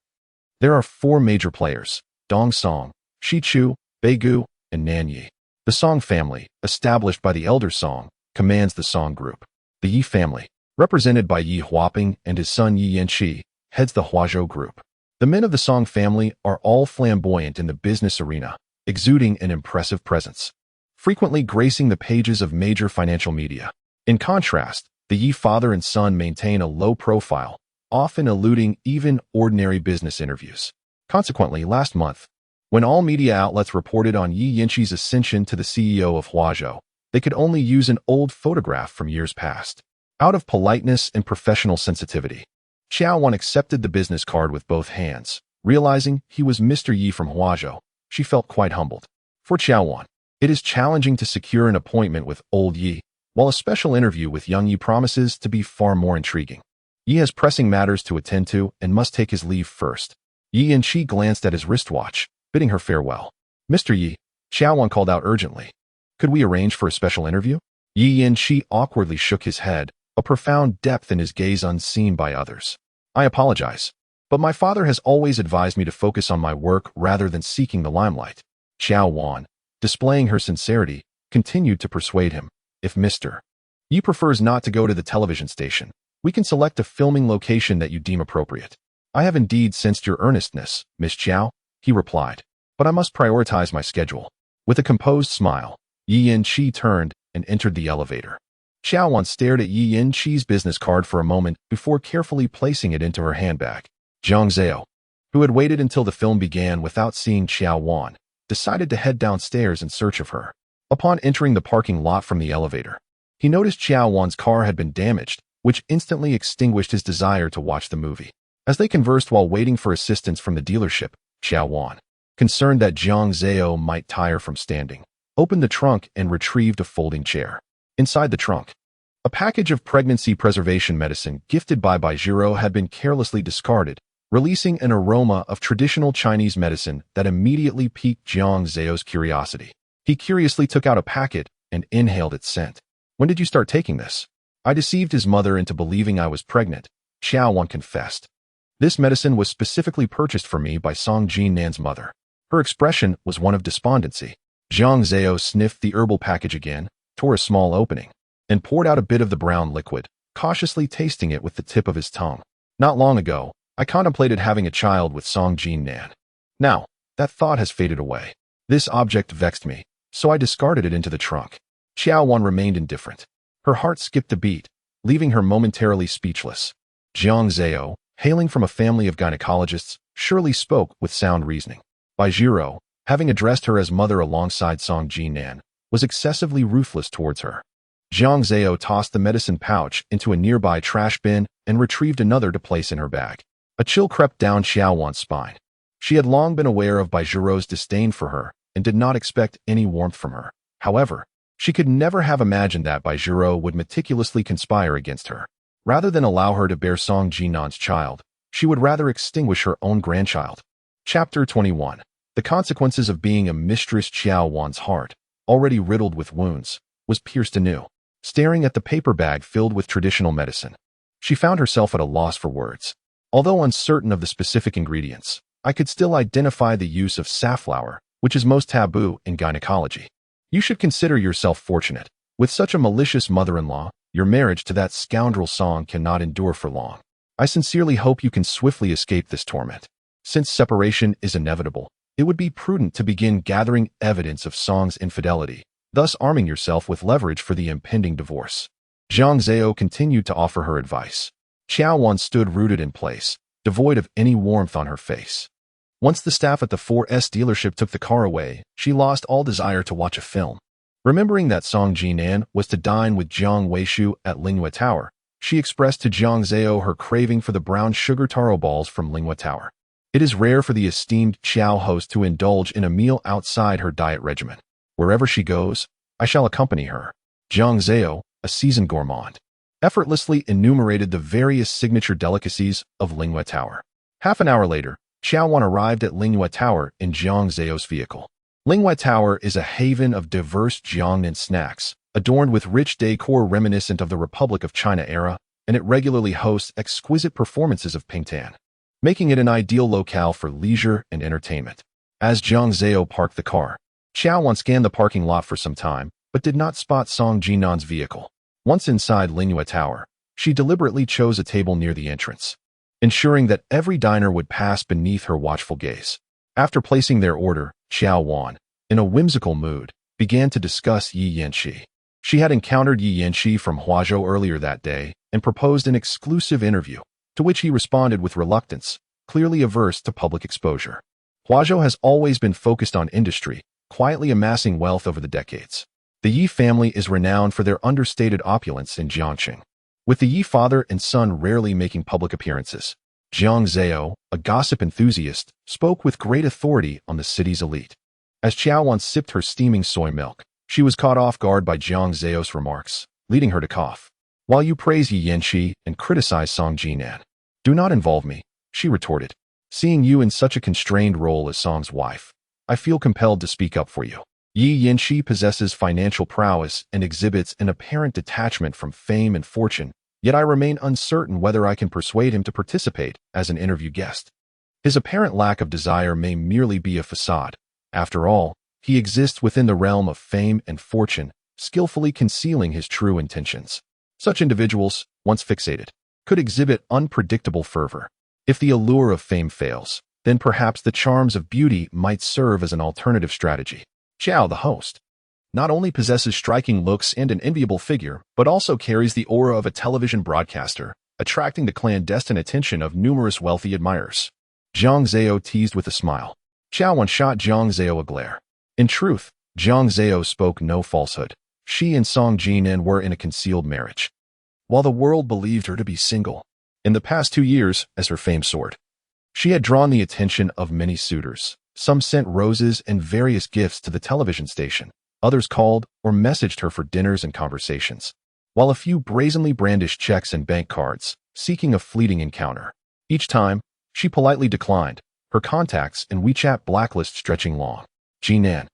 there are four major players: Dong Song, Shi Chu, Bei Gu, and Nan Yi. The Song family, established by the elder Song, commands the Song Group. The Yi family, represented by Yi Huaping and his son Yi Yanqi, heads the Huazhou Group. The men of the Song family are all flamboyant in the business arena, exuding an impressive presence, frequently gracing the pages of major financial media. In contrast, the Yi father and son maintain a low profile, often eluding even ordinary business interviews. Consequently, last month, when all media outlets reported on Yi Yanqi's ascension to the CEO of Huazhou, they could only use an old photograph from years past. Out of politeness and professional sensitivity, Qiao Wan accepted the business card with both hands. Realizing he was Mr. Yi from Huazhou, she felt quite humbled. For Qiao Wan, it is challenging to secure an appointment with old Yi, while a special interview with young Yi promises to be far more intriguing. Yi has pressing matters to attend to and must take his leave first. Yi Yanqi glanced at his wristwatch, bidding her farewell. "Mr. Yi," Qiao Wan called out urgently, "could we arrange for a special interview?" Yi Yanqi awkwardly shook his head, a profound depth in his gaze unseen by others. "I apologize, but my father has always advised me to focus on my work rather than seeking the limelight." Qiao Wan, displaying her sincerity, continued to persuade him. "If Mr. Yi prefers not to go to the television station, we can select a filming location that you deem appropriate." "I have indeed sensed your earnestness, Miss Qiao," he replied, "but I must prioritize my schedule." With a composed smile, Yi Yanqi turned and entered the elevator. Qiao Wan stared at Yi Yanqi's business card for a moment before carefully placing it into her handbag. Jiang Zhao, who had waited until the film began without seeing Qiao Wan, decided to head downstairs in search of her. Upon entering the parking lot from the elevator, he noticed Qiao Wan's car had been damaged, which instantly extinguished his desire to watch the movie. As they conversed while waiting for assistance from the dealership, Qiao Wan, concerned that Jiang Zhao might tire from standing, opened the trunk and retrieved a folding chair. Inside the trunk, a package of pregnancy preservation medicine gifted by Baizhiro had been carelessly discarded, releasing an aroma of traditional Chinese medicine that immediately piqued Jiang Zhao's curiosity. He curiously took out a packet and inhaled its scent. "When did you start taking this?" "I deceived his mother into believing I was pregnant," Qiao Wan confessed. "This medicine was specifically purchased for me by Song Jinan's mother." Her expression was one of despondency. Jiang Zhao sniffed the herbal package again, tore a small opening, and poured out a bit of the brown liquid, cautiously tasting it with the tip of his tongue. "Not long ago, I contemplated having a child with Song Jinan. Now, that thought has faded away. This object vexed me, so I discarded it into the trunk." Qiao Wan remained indifferent. Her heart skipped a beat, leaving her momentarily speechless. Jiang Zhao, hailing from a family of gynecologists, surely spoke with sound reasoning. Baizhiro, having addressed her as mother alongside Song Jinan, was excessively ruthless towards her. Jiang Zhao tossed the medicine pouch into a nearby trash bin and retrieved another to place in her bag. A chill crept down Qiao Wan's spine. She had long been aware of Baijiro's disdain for her and did not expect any warmth from her. However, she could never have imagined that Baizhiro would meticulously conspire against her. Rather than allow her to bear Song Jinan's child, she would rather extinguish her own grandchild. Chapter 21. The consequences of being a mistress. Qiao Wan's heart, already riddled with wounds, was pierced anew. Staring at the paper bag filled with traditional medicine, she found herself at a loss for words. Although uncertain of the specific ingredients, I could still identify the use of safflower, which is most taboo in gynecology. You should consider yourself fortunate. With such a malicious mother-in-law, your marriage to that scoundrel Song cannot endure for long. I sincerely hope you can swiftly escape this torment. Since separation is inevitable, it would be prudent to begin gathering evidence of Song's infidelity, thus arming yourself with leverage for the impending divorce. Zhang Zhao continued to offer her advice. Qiao Wan stood rooted in place, devoid of any warmth on her face. Once the staff at the 4S dealership took the car away, she lost all desire to watch a film. Remembering that Song Jinan was to dine with Jiang Weishu at Linghua Tower, she expressed to Zhang Zhao her craving for the brown sugar taro balls from Linghua Tower. It is rare for the esteemed Qiao host to indulge in a meal outside her diet regimen. Wherever she goes, I shall accompany her. Zhang Zhao, a seasoned gourmand, effortlessly enumerated the various signature delicacies of Linghua Tower. Half an hour later, Qiao Wan arrived at Linghua Tower in Zhang Zhao's vehicle. Linghua Tower is a haven of diverse Jiangnan snacks, adorned with rich decor reminiscent of the Republic of China era, and it regularly hosts exquisite performances of Pingtan, making it an ideal locale for leisure and entertainment. As Zhang Zhao parked the car, Qiao Wan scanned the parking lot for some time, but did not spot Song Jinan's vehicle. Once inside Linghua Tower, she deliberately chose a table near the entrance, ensuring that every diner would pass beneath her watchful gaze. After placing their order, Qiao Wan, in a whimsical mood, began to discuss Yi Yanqi. She had encountered Yi Yanqi from Huazhou earlier that day and proposed an exclusive interview, to which he responded with reluctance, clearly averse to public exposure. Huazhou has always been focused on industry, quietly amassing wealth over the decades. The Yi family is renowned for their understated opulence in Jiangqing, with the Yi father and son rarely making public appearances. Zhang Zhao, a gossip enthusiast, spoke with great authority on the city's elite. As Qiao Wan sipped her steaming soy milk, she was caught off guard by Zhang Zhao's remarks, leading her to cough. While you praise Yi Yanqi and criticize Song Jinan, do not involve me, she retorted. Seeing you in such a constrained role as Song's wife, I feel compelled to speak up for you. Yi Yanqi possesses financial prowess and exhibits an apparent detachment from fame and fortune, yet I remain uncertain whether I can persuade him to participate as an interview guest. His apparent lack of desire may merely be a facade. After all, he exists within the realm of fame and fortune, skillfully concealing his true intentions. Such individuals, once fixated, could exhibit unpredictable fervor. If the allure of fame fails, then perhaps the charms of beauty might serve as an alternative strategy. Qiao, the host, not only possesses striking looks and an enviable figure, but also carries the aura of a television broadcaster, attracting the clandestine attention of numerous wealthy admirers. Zhang Zhao teased with a smile. Qiao Wan shot Zhang Zhao a glare. In truth, Zhang Zhao spoke no falsehood. She and Song Jinan were in a concealed marriage, while the world believed her to be single. In the past 2 years, as her fame soared, she had drawn the attention of many suitors. Some sent roses and various gifts to the television station. Others called or messaged her for dinners and conversations, while a few brazenly brandished checks and bank cards, seeking a fleeting encounter. Each time, she politely declined, her contacts and WeChat blacklist stretching long. Jinan,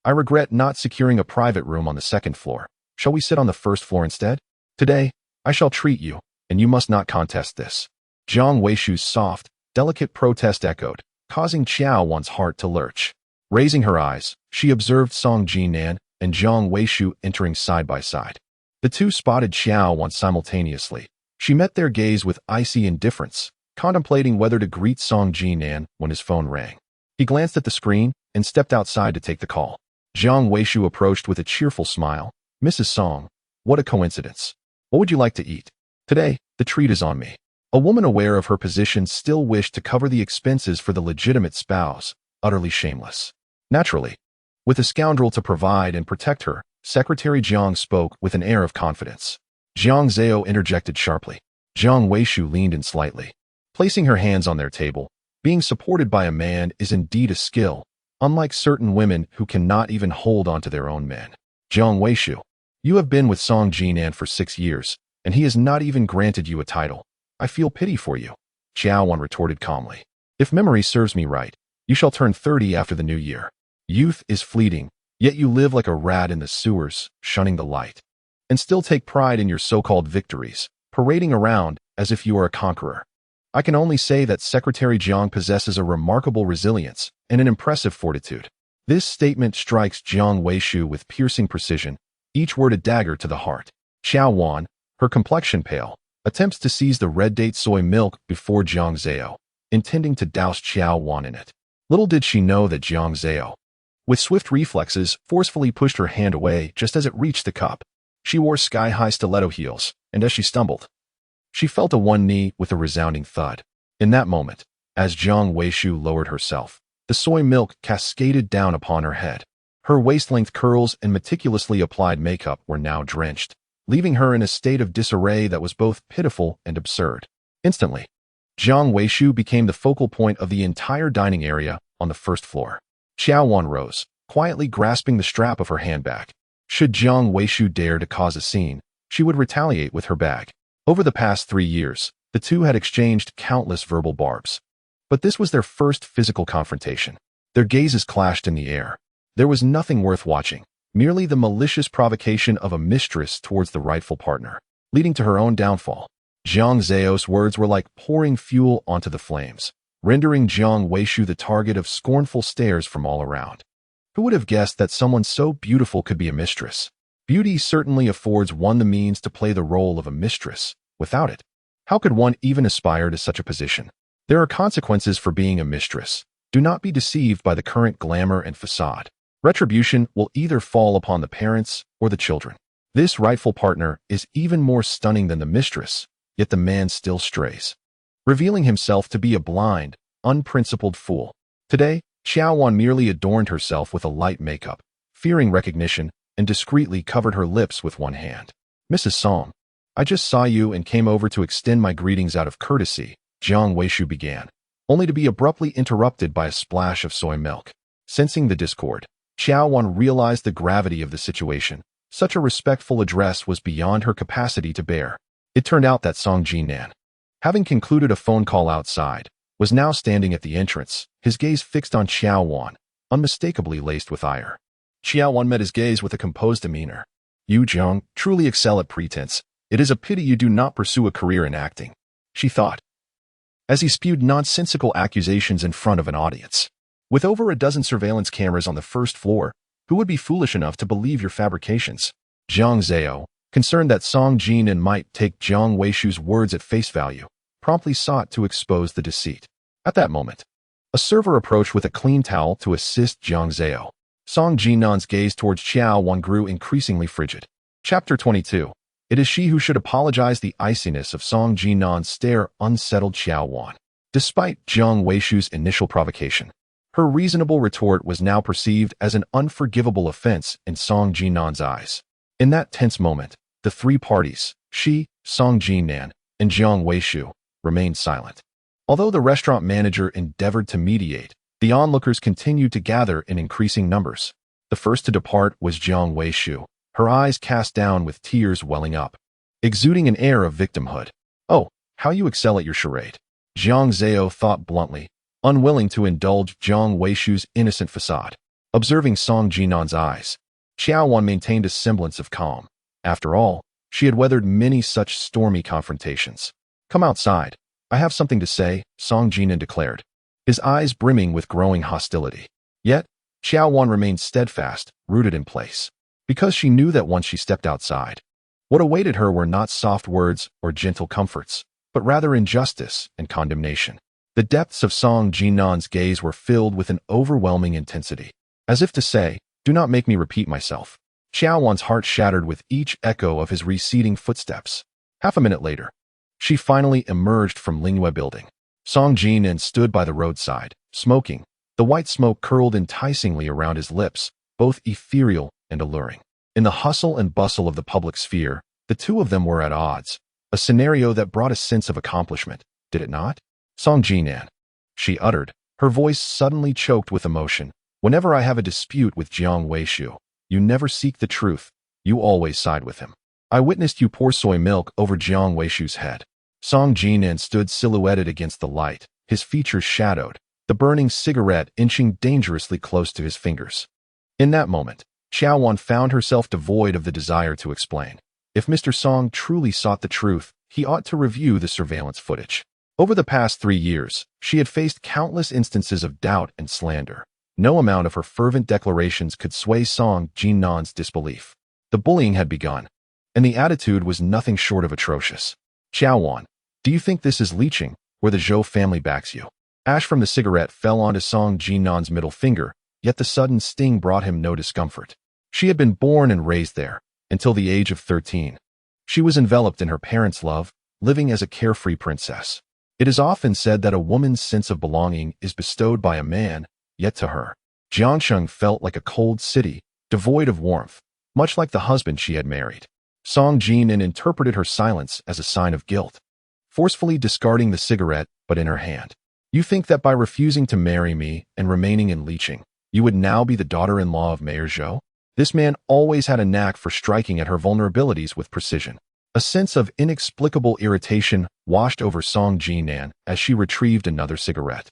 I regret not securing a private room on the 2nd floor. Shall we sit on the 1st floor instead? Today, I shall treat you, and you must not contest this. Jiang Weishu's soft, delicate protest echoed, causing Qiao Wan's heart to lurch. Raising her eyes, she observed Song Jinan and Jiang Weishu entering side by side. The two spotted Qiao Wan simultaneously. She met their gaze with icy indifference, contemplating whether to greet Song Jinan when his phone rang. He glanced at the screen and stepped outside to take the call. Jiang Weishu approached with a cheerful smile. Mrs. Song, what a coincidence. What would you like to eat? Today, the treat is on me. A woman aware of her position still wished to cover the expenses for the legitimate spouse, utterly shameless. Naturally, with a scoundrel to provide and protect her, Secretary Jiang spoke with an air of confidence. Zhang Zhao interjected sharply. Jiang Weishu leaned in slightly, placing her hands on their table. Being supported by a man is indeed a skill, unlike certain women who cannot even hold on to their own men. Jiang Weishu, you have been with Song Jinan for 6 years, and he has not even granted you a title. I feel pity for you. Qiao Wan retorted calmly. If memory serves me right, you shall turn 30 after the new year. Youth is fleeting, yet you live like a rat in the sewers, shunning the light, and still take pride in your so-called victories, parading around as if you are a conqueror. I can only say that Secretary Jiang possesses a remarkable resilience and an impressive fortitude. This statement strikes Jiang Weishu with piercing precision, each word a dagger to the heart. Qiao Wan, her complexion pale, attempts to seize the red date soy milk before Zhang Zhao, intending to douse Qiao Wan in it. Little did she know that Jiang Zhao, with swift reflexes, forcefully pushed her hand away just as it reached the cup. She wore sky-high stiletto heels, and as she stumbled, she fell to one knee with a resounding thud. In that moment, as Jiang Weishu lowered herself, the soy milk cascaded down upon her head. Her waist-length curls and meticulously applied makeup were now drenched, leaving her in a state of disarray that was both pitiful and absurd. Instantly, Jiang Weishu became the focal point of the entire dining area on the first floor. Qiao Wan rose, quietly grasping the strap of her handbag. Should Jiang Weishu dare to cause a scene, she would retaliate with her bag. Over the past 3 years, the two had exchanged countless verbal barbs. But this was their first physical confrontation. Their gazes clashed in the air. There was nothing worth watching, merely the malicious provocation of a mistress towards the rightful partner, leading to her own downfall. Jiang Zhao's words were like pouring fuel onto the flames, rendering Jiang Weishu the target of scornful stares from all around. Who would have guessed that someone so beautiful could be a mistress? Beauty certainly affords one the means to play the role of a mistress. Without it, how could one even aspire to such a position? There are consequences for being a mistress. Do not be deceived by the current glamour and facade. Retribution will either fall upon the parents or the children. This rightful partner is even more stunning than the mistress, yet the man still strays, revealing himself to be a blind, unprincipled fool. Today, Qiao Wan merely adorned herself with a light makeup, fearing recognition, and discreetly covered her lips with one hand. Mrs. Song, I just saw you and came over to extend my greetings out of courtesy, Jiang Weishu began, only to be abruptly interrupted by a splash of soy milk. Sensing the discord, Qiao Wan realized the gravity of the situation. Such a respectful address was beyond her capacity to bear. It turned out that Song Jinan, having concluded a phone call outside, was now standing at the entrance, his gaze fixed on Qiao Wan, unmistakably laced with ire. Qiao Wan met his gaze with a composed demeanor. You, Jiang, truly excel at pretense. It is a pity you do not pursue a career in acting, she thought, as he spewed nonsensical accusations in front of an audience. With over a dozen surveillance cameras on the first floor, who would be foolish enough to believe your fabrications? Jiang Zhao, concerned that Song Jinan might take Jiang Weishu's words at face value, promptly sought to expose the deceit. At that moment, a server approached with a clean towel to assist Jiang Zhao. Song Jinan's gaze towards Qiao Wan grew increasingly frigid. Chapter 22. It is she who should apologize. The iciness of Song Jinan's stare unsettled Qiao Wan. Despite Jiang Weishu's initial provocation, her reasonable retort was now perceived as an unforgivable offense in Song Jinan's eyes. In that tense moment, the three parties, she, Song Jinan, and Jiang Weishu, remained silent. Although the restaurant manager endeavored to mediate, the onlookers continued to gather in increasing numbers. The first to depart was Jiang Weishu, her eyes cast down with tears welling up, exuding an air of victimhood. Oh, how you excel at your charade, Jiang Zhao thought bluntly, unwilling to indulge Jiang Weishu's innocent facade. Observing Song Jinan's eyes, Qiao Wan maintained a semblance of calm. After all, she had weathered many such stormy confrontations. Come outside. I have something to say, Song Jinan declared, his eyes brimming with growing hostility. Yet, Qiao Wan remained steadfast, rooted in place, because she knew that once she stepped outside, what awaited her were not soft words or gentle comforts, but rather injustice and condemnation. The depths of Song Jinan's gaze were filled with an overwhelming intensity, as if to say, do not make me repeat myself. Qiao Wan's heart shattered with each echo of his receding footsteps. Half a minute later, she finally emerged from Lingwei building. Song Jinan stood by the roadside, smoking. The white smoke curled enticingly around his lips, both ethereal and alluring. In the hustle and bustle of the public sphere, the two of them were at odds, a scenario that brought a sense of accomplishment, did it not? Song Jinan, she uttered, her voice suddenly choked with emotion. Whenever I have a dispute with Jiang Weishu, you never seek the truth, you always side with him. I witnessed you pour soy milk over Jiang Weishu's head. Song Jinan stood silhouetted against the light, his features shadowed, the burning cigarette inching dangerously close to his fingers. In that moment, Qiao Wan found herself devoid of the desire to explain. If Mr. Song truly sought the truth, he ought to review the surveillance footage. Over the past 3 years, she had faced countless instances of doubt and slander. No amount of her fervent declarations could sway Song Jinan's disbelief. The bullying had begun, and the attitude was nothing short of atrocious. Qiao Wan, do you think this is leeching, where the Zhou family backs you? Ash from the cigarette fell onto Song Jinan's middle finger, yet the sudden sting brought him no discomfort. She had been born and raised there, until the age of 13. She was enveloped in her parents' love, living as a carefree princess. It is often said that a woman's sense of belonging is bestowed by a man, yet to her, Jiangsheng felt like a cold city, devoid of warmth, much like the husband she had married. Song Jinan interpreted her silence as a sign of guilt, forcefully discarding the cigarette but in her hand. You think that by refusing to marry me and remaining in Liqing, you would now be the daughter-in-law of Mayor Zhou? This man always had a knack for striking at her vulnerabilities with precision. A sense of inexplicable irritation washed over Song Jinan as she retrieved another cigarette.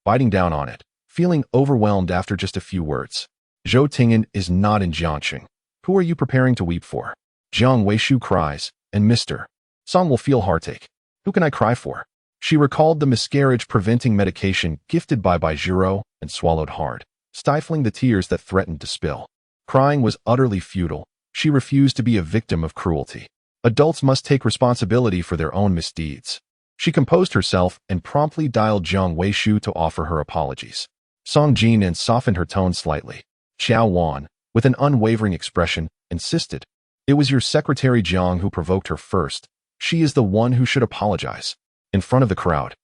Biting down on it, feeling overwhelmed after just a few words. Zhou Tingyan is not in Jiangxing. Who are you preparing to weep for? Jiang Weishu cries, and Mr. Song will feel heartache. Who can I cry for? She recalled the miscarriage-preventing medication gifted by Baizhiro and swallowed hard, stifling the tears that threatened to spill. Crying was utterly futile. She refused to be a victim of cruelty. Adults must take responsibility for their own misdeeds. She composed herself and promptly dialed Jiang Weishu to offer her apologies. Song Jinan softened her tone slightly. Qiao Wan, with an unwavering expression, insisted. It was your secretary Jiang who provoked her first. She is the one who should apologize. In front of the crowd,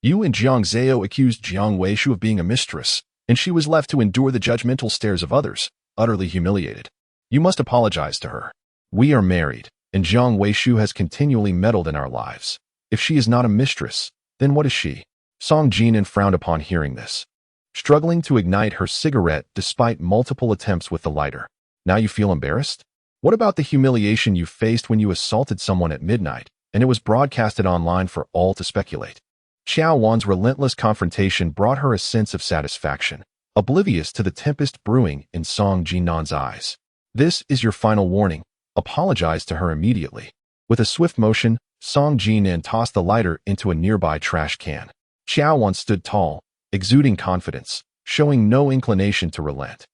you and Jiang Zhao accused Jiang Weishu of being a mistress, and she was left to endure the judgmental stares of others, utterly humiliated. You must apologize to her. We are married, and Jiang Weishu has continually meddled in our lives. If she is not a mistress, then what is she? Song Jinan frowned upon hearing this, struggling to ignite her cigarette despite multiple attempts with the lighter. Now you feel embarrassed? What about the humiliation you faced when you assaulted someone at midnight, and it was broadcasted online for all to speculate? Qiao Wan's relentless confrontation brought her a sense of satisfaction, oblivious to the tempest brewing in Song Jinan's eyes. This is your final warning. Apologize to her immediately. With a swift motion, Song Jinan tossed the lighter into a nearby trash can. Qiao Wan stood tall, exuding confidence, showing no inclination to relent.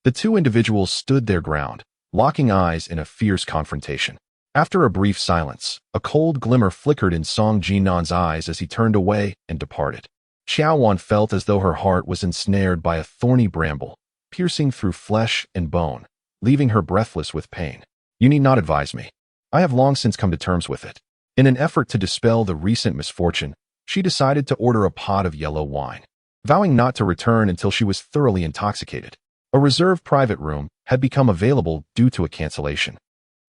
The two individuals stood their ground, locking eyes in a fierce confrontation. After a brief silence, a cold glimmer flickered in Song Jinan's eyes as he turned away and departed. Qiao Wan felt as though her heart was ensnared by a thorny bramble, piercing through flesh and bone, leaving her breathless with pain. You need not advise me. I have long since come to terms with it. In an effort to dispel the recent misfortune, she decided to order a pot of yellow wine, vowing not to return until she was thoroughly intoxicated. A reserved private room had become available due to a cancellation,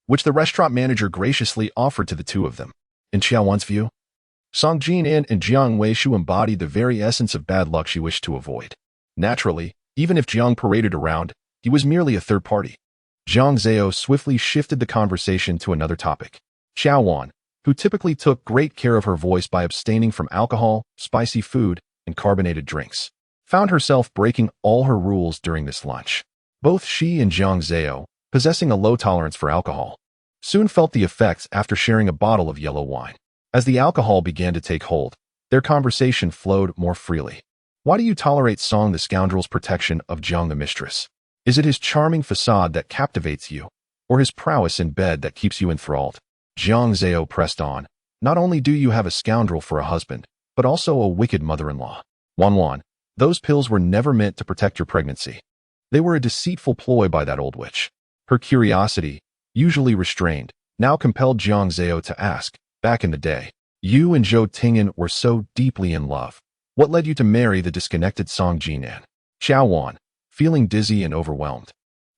which the restaurant manager graciously offered to the two of them. In Qiao Wan's view, Song Jinan and Jiang Weishu embodied the very essence of bad luck she wished to avoid. Naturally, even if Jiang paraded around, he was merely a third party. Jiang Zhao swiftly shifted the conversation to another topic. Qiao Wan, who typically took great care of her voice by abstaining from alcohol, spicy food, and carbonated drinks, found herself breaking all her rules during this lunch. Both she and Jiang Zhao, possessing a low tolerance for alcohol, soon felt the effects after sharing a bottle of yellow wine. As the alcohol began to take hold, their conversation flowed more freely. Why do you tolerate Song the scoundrel's protection of Jiang the mistress? Is it his charming facade that captivates you, or his prowess in bed that keeps you enthralled? Jiang Zhao pressed on. Not only do you have a scoundrel for a husband, but also a wicked mother-in-law. Wan, those pills were never meant to protect your pregnancy. They were a deceitful ploy by that old witch. Her curiosity, usually restrained, now compelled Jiang Zhao to ask, back in the day, you and Zhou Tingyan were so deeply in love. What led you to marry the disconnected Song Jinan? Qiao Wan, feeling dizzy and overwhelmed,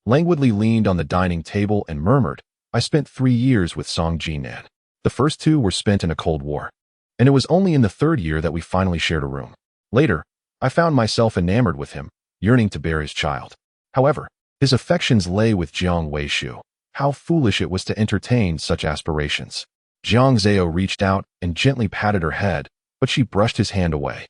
languidly leaned on the dining table and murmured, I spent 3 years with Song Jinan. The first 2 were spent in a cold war, and it was only in the 3rd year that we finally shared a room. Later, I found myself enamored with him, yearning to bear his child. However, his affections lay with Jiang Weishu. How foolish it was to entertain such aspirations. Jiang Zhao reached out and gently patted her head, but she brushed his hand away.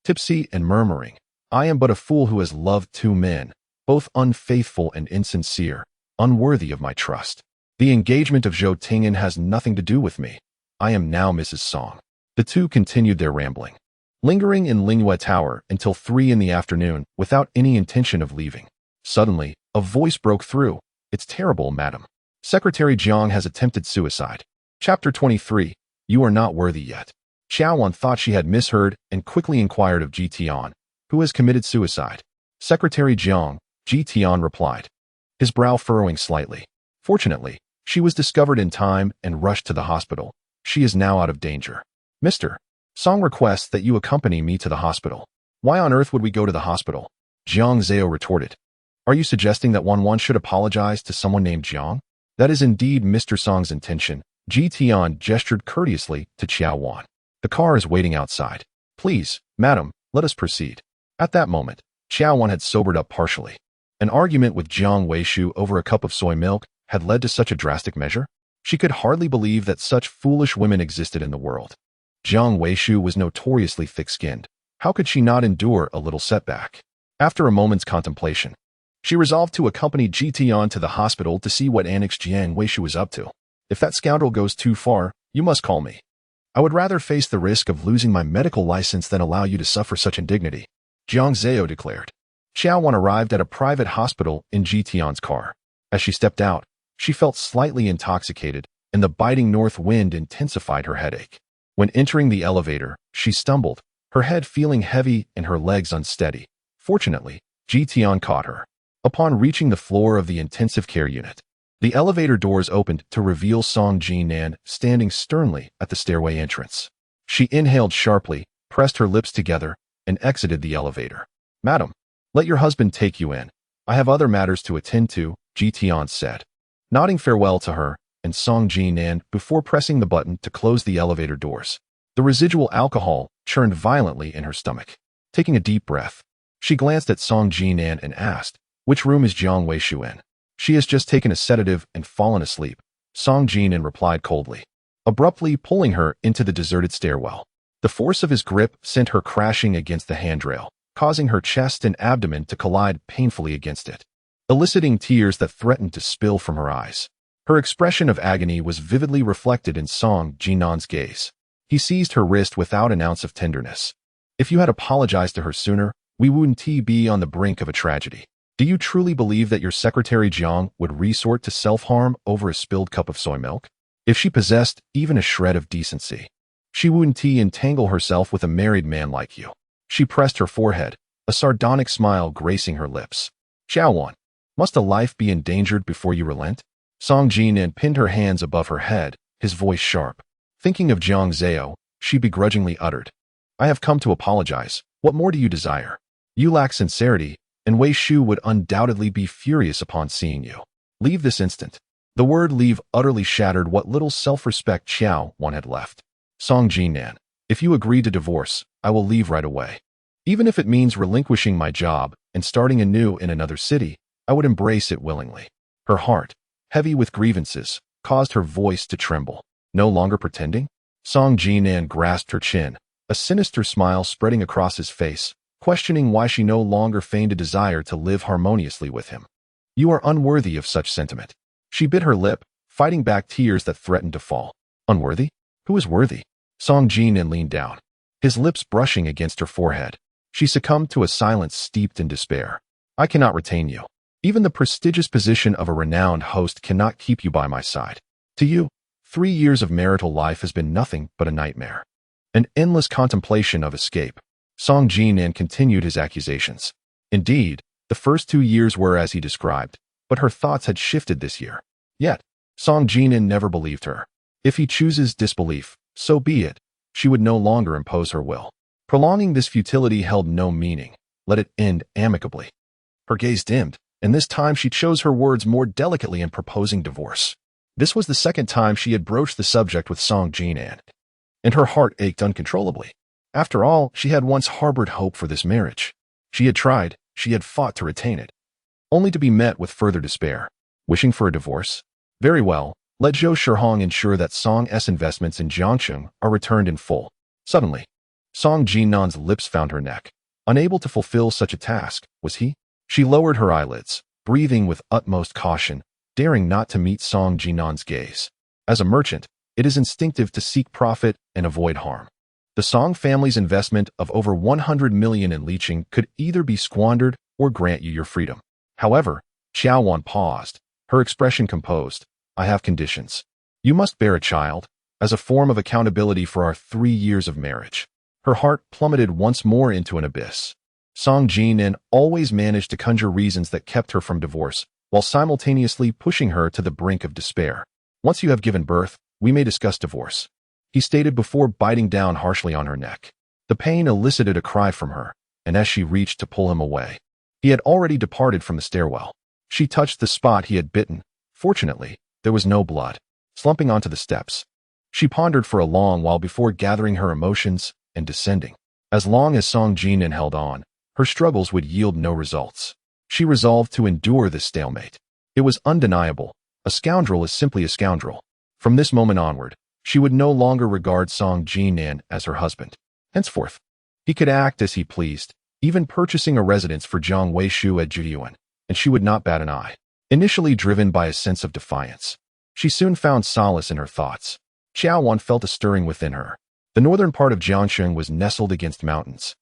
Tipsy and murmuring, I am but a fool who has loved 2 men, both unfaithful and insincere, unworthy of my trust. The engagement of Zhou Tingyan has nothing to do with me. I am now Mrs. Song. The two continued their rambling, lingering in Lingyue Tower until 3 in the afternoon without any intention of leaving. Suddenly, a voice broke through. It's terrible, madam. Secretary Jiang has attempted suicide. Chapter 23. You are not worthy yet. Qiao Wan thought she had misheard and quickly inquired of Jian, who has committed suicide. Secretary Jiang, Jian replied, his brow furrowing slightly. Fortunately, she was discovered in time and rushed to the hospital. She is now out of danger. Mr. Song requests that you accompany me to the hospital. Why on earth would we go to the hospital? Jiang Zhao retorted. Are you suggesting that Wan should apologize to someone named Jiang? That is indeed Mr. Song's intention. Jian gestured courteously to Qiao Wan. The car is waiting outside. Please, madam, let us proceed. At that moment, Qiao Wan had sobered up partially. An argument with Jiang Weishu over a cup of soy milk had led to such a drastic measure? She could hardly believe that such foolish women existed in the world. Jiang Weishu was notoriously thick-skinned. How could she not endure a little setback? After a moment's contemplation, she resolved to accompany Jian to the hospital to see what annex Jiang Weishu was up to. If that scoundrel goes too far, you must call me. I would rather face the risk of losing my medical license than allow you to suffer such indignity, Jiang Zhao declared. Qiao Wan arrived at a private hospital in Jian's car. As she stepped out, she felt slightly intoxicated, and the biting north wind intensified her headache. When entering the elevator, she stumbled, her head feeling heavy and her legs unsteady. Fortunately, Jian caught her. Upon reaching the floor of the intensive care unit, the elevator doors opened to reveal Song Jinan standing sternly at the stairway entrance. She inhaled sharply, pressed her lips together, and exited the elevator. Madam, let your husband take you in. I have other matters to attend to, Jian said, nodding farewell to her and Song Jinan before pressing the button to close the elevator doors. The residual alcohol churned violently in her stomach. Taking a deep breath, she glanced at Song Jinan and asked, which room is Jiang Weishu in? She has just taken a sedative and fallen asleep, Song Jinan replied coldly, abruptly pulling her into the deserted stairwell. The force of his grip sent her crashing against the handrail, causing her chest and abdomen to collide painfully against it, eliciting tears that threatened to spill from her eyes. Her expression of agony was vividly reflected in Song Jinan's gaze. He seized her wrist without an ounce of tenderness. If you had apologized to her sooner, we wouldn't be on the brink of a tragedy. Do you truly believe that your secretary Jiang would resort to self-harm over a spilled cup of soy milk? If she possessed even a shred of decency, she wouldn't entangle herself with a married man like you. She pressed her forehead, a sardonic smile gracing her lips. Qiao Wan, must a life be endangered before you relent? Song Jinan pinned her hands above her head, his voice sharp. Thinking of Jiang Zhao, she begrudgingly uttered, I have come to apologize. What more do you desire? You lack sincerity, and Wei Shu would undoubtedly be furious upon seeing you. Leave this instant. The word leave utterly shattered what little self-respect Qiao Wan had left. Song Jinan, if you agree to divorce, I will leave right away. Even if it means relinquishing my job and starting anew in another city, I would embrace it willingly. Her heart, heavy with grievances, caused her voice to tremble. No longer pretending? Song Jinan grasped her chin, a sinister smile spreading across his face, questioning why she no longer feigned a desire to live harmoniously with him. You are unworthy of such sentiment. She bit her lip, fighting back tears that threatened to fall. Unworthy? Who is worthy? Song Jinan leaned down, his lips brushing against her forehead. She succumbed to a silence steeped in despair. I cannot retain you. Even the prestigious position of a renowned host cannot keep you by my side. To you, 3 years of marital life has been nothing but a nightmare. An endless contemplation of escape. Song Jinan continued his accusations. Indeed, the first 2 years were as he described, but her thoughts had shifted this year. Yet, Song Jinan never believed her. If he chooses disbelief, so be it. She would no longer impose her will. Prolonging this futility held no meaning. Let it end amicably. Her gaze dimmed, and this time she chose her words more delicately in proposing divorce. This was the second time she had broached the subject with Song Jinan, and her heart ached uncontrollably. After all, she had once harbored hope for this marriage. She had tried, she had fought to retain it, only to be met with further despair. Wishing for a divorce? Very well, let Zhou Shihong ensure that Song's investments in Jiangsheng are returned in full. Suddenly, Song Jinan's lips found her neck. Unable to fulfill such a task, was he? She lowered her eyelids, breathing with utmost caution, daring not to meet Song Jinan's gaze. As a merchant, it is instinctive to seek profit and avoid harm. The Song family's investment of over 100 million in leeching could either be squandered or grant you your freedom. However, Qiao Wan paused, her expression composed. I have conditions. You must bear a child, as a form of accountability for our 3 years of marriage. Her heart plummeted once more into an abyss. Song Jinan always managed to conjure reasons that kept her from divorce, while simultaneously pushing her to the brink of despair. Once you have given birth, we may discuss divorce, he stated before biting down harshly on her neck. The pain elicited a cry from her, and as she reached to pull him away, he had already departed from the stairwell. She touched the spot he had bitten. Fortunately, there was no blood. Slumping onto the steps, she pondered for a long while before gathering her emotions and descending. As long as Song Jinan held on, her struggles would yield no results. She resolved to endure this stalemate. It was undeniable. A scoundrel is simply a scoundrel. From this moment onward, she would no longer regard Song Jinan as her husband. Henceforth, he could act as he pleased, even purchasing a residence for Jiang Weishu at Qiao Wan, and she would not bat an eye. Initially driven by a sense of defiance, she soon found solace in her thoughts. Qiao Wan felt a stirring within her. The northern part of Jiangsheng was nestled against mountains,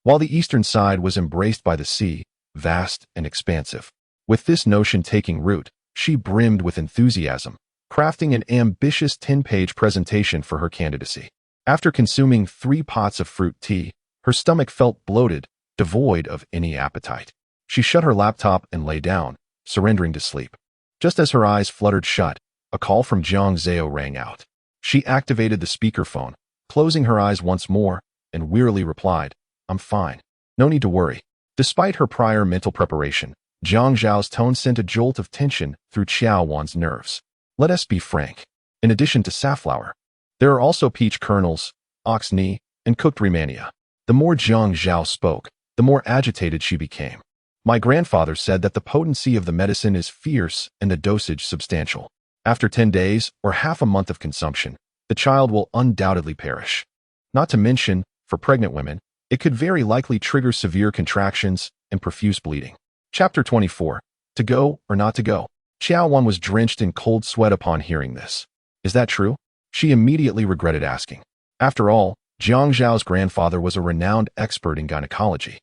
while the eastern side was embraced by the sea, vast and expansive. With this notion taking root, she brimmed with enthusiasm, crafting an ambitious 10-page presentation for her candidacy. After consuming 3 pots of fruit tea, her stomach felt bloated, devoid of any appetite. She shut her laptop and lay down, surrendering to sleep. Just as her eyes fluttered shut, a call from Jiang Zhao rang out. She activated the speakerphone, closing her eyes once more, and wearily replied, "I'm fine. No need to worry." Despite her prior mental preparation, Jiang Zhao's tone sent a jolt of tension through Qiao Wan's nerves. Let us be frank. In addition to safflower, there are also peach kernels, ox knee, and cooked remania. The more Jiang Zhao spoke, the more agitated she became. My grandfather said that the potency of the medicine is fierce and the dosage substantial. After 10 days or half a month of consumption, the child will undoubtedly perish. Not to mention, for pregnant women, it could very likely trigger severe contractions and profuse bleeding. Chapter 24. To go or not to go? Qiao Wan was drenched in cold sweat upon hearing this. Is that true? She immediately regretted asking. After all, Jiang Zhao's grandfather was a renowned expert in gynecology,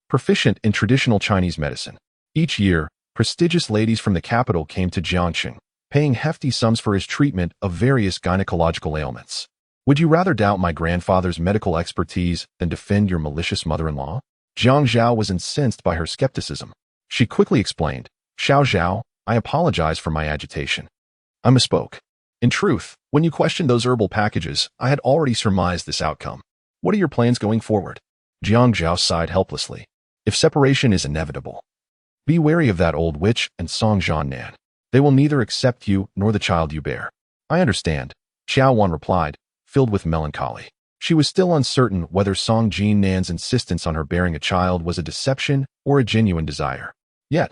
proficient in traditional Chinese medicine. Each year, prestigious ladies from the capital came to Jiangsheng, paying hefty sums for his treatment of various gynecological ailments. Would you rather doubt my grandfather's medical expertise than defend your malicious mother-in-law? Jiang Zhao was incensed by her skepticism. She quickly explained, Xiao Zhao, I apologize for my agitation. I misspoke. In truth, when you questioned those herbal packages, I had already surmised this outcome. What are your plans going forward? Jiang Zhao sighed helplessly. If separation is inevitable, be wary of that old witch and Song Jinan. They will neither accept you nor the child you bear. I understand, Qiao Wan replied, filled with melancholy. She was still uncertain whether Song Jinan's insistence on her bearing a child was a deception or a genuine desire. Yet,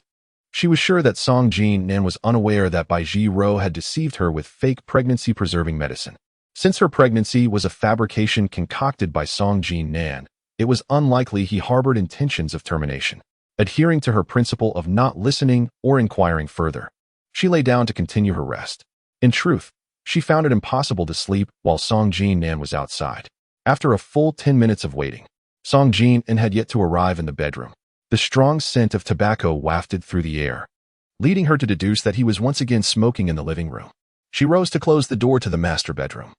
she was sure that Song Jinan was unaware that Bai Zhiro had deceived her with fake pregnancy-preserving medicine. Since her pregnancy was a fabrication concocted by Song Jinan, it was unlikely he harbored intentions of termination. Adhering to her principle of not listening or inquiring further, she lay down to continue her rest. In truth, she found it impossible to sleep while Song Jinan was outside. After a full 10 minutes of waiting, Song Jinan had yet to arrive in the bedroom. The strong scent of tobacco wafted through the air, leading her to deduce that he was once again smoking in the living room. She rose to close the door to the master bedroom.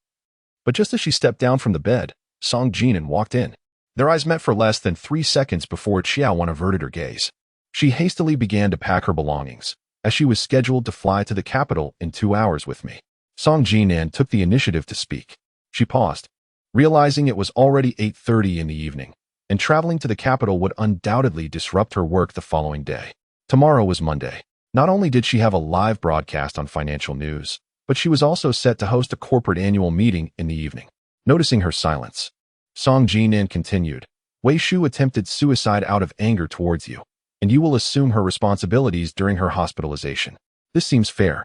But just as she stepped down from the bed, Song Jinan walked in. Their eyes met for less than 3 seconds before Qiao Wan averted her gaze. She hastily began to pack her belongings, as she was scheduled to fly to the capital in 2 hours with me. Song Jinan took the initiative to speak. She paused, realizing it was already 8:30 in the evening, and traveling to the capital would undoubtedly disrupt her work the following day. Tomorrow was Monday. Not only did she have a live broadcast on financial news, but she was also set to host a corporate annual meeting in the evening. Noticing her silence, Song Jinan continued, Wei Shu attempted suicide out of anger towards you, and you will assume her responsibilities during her hospitalization. This seems fair.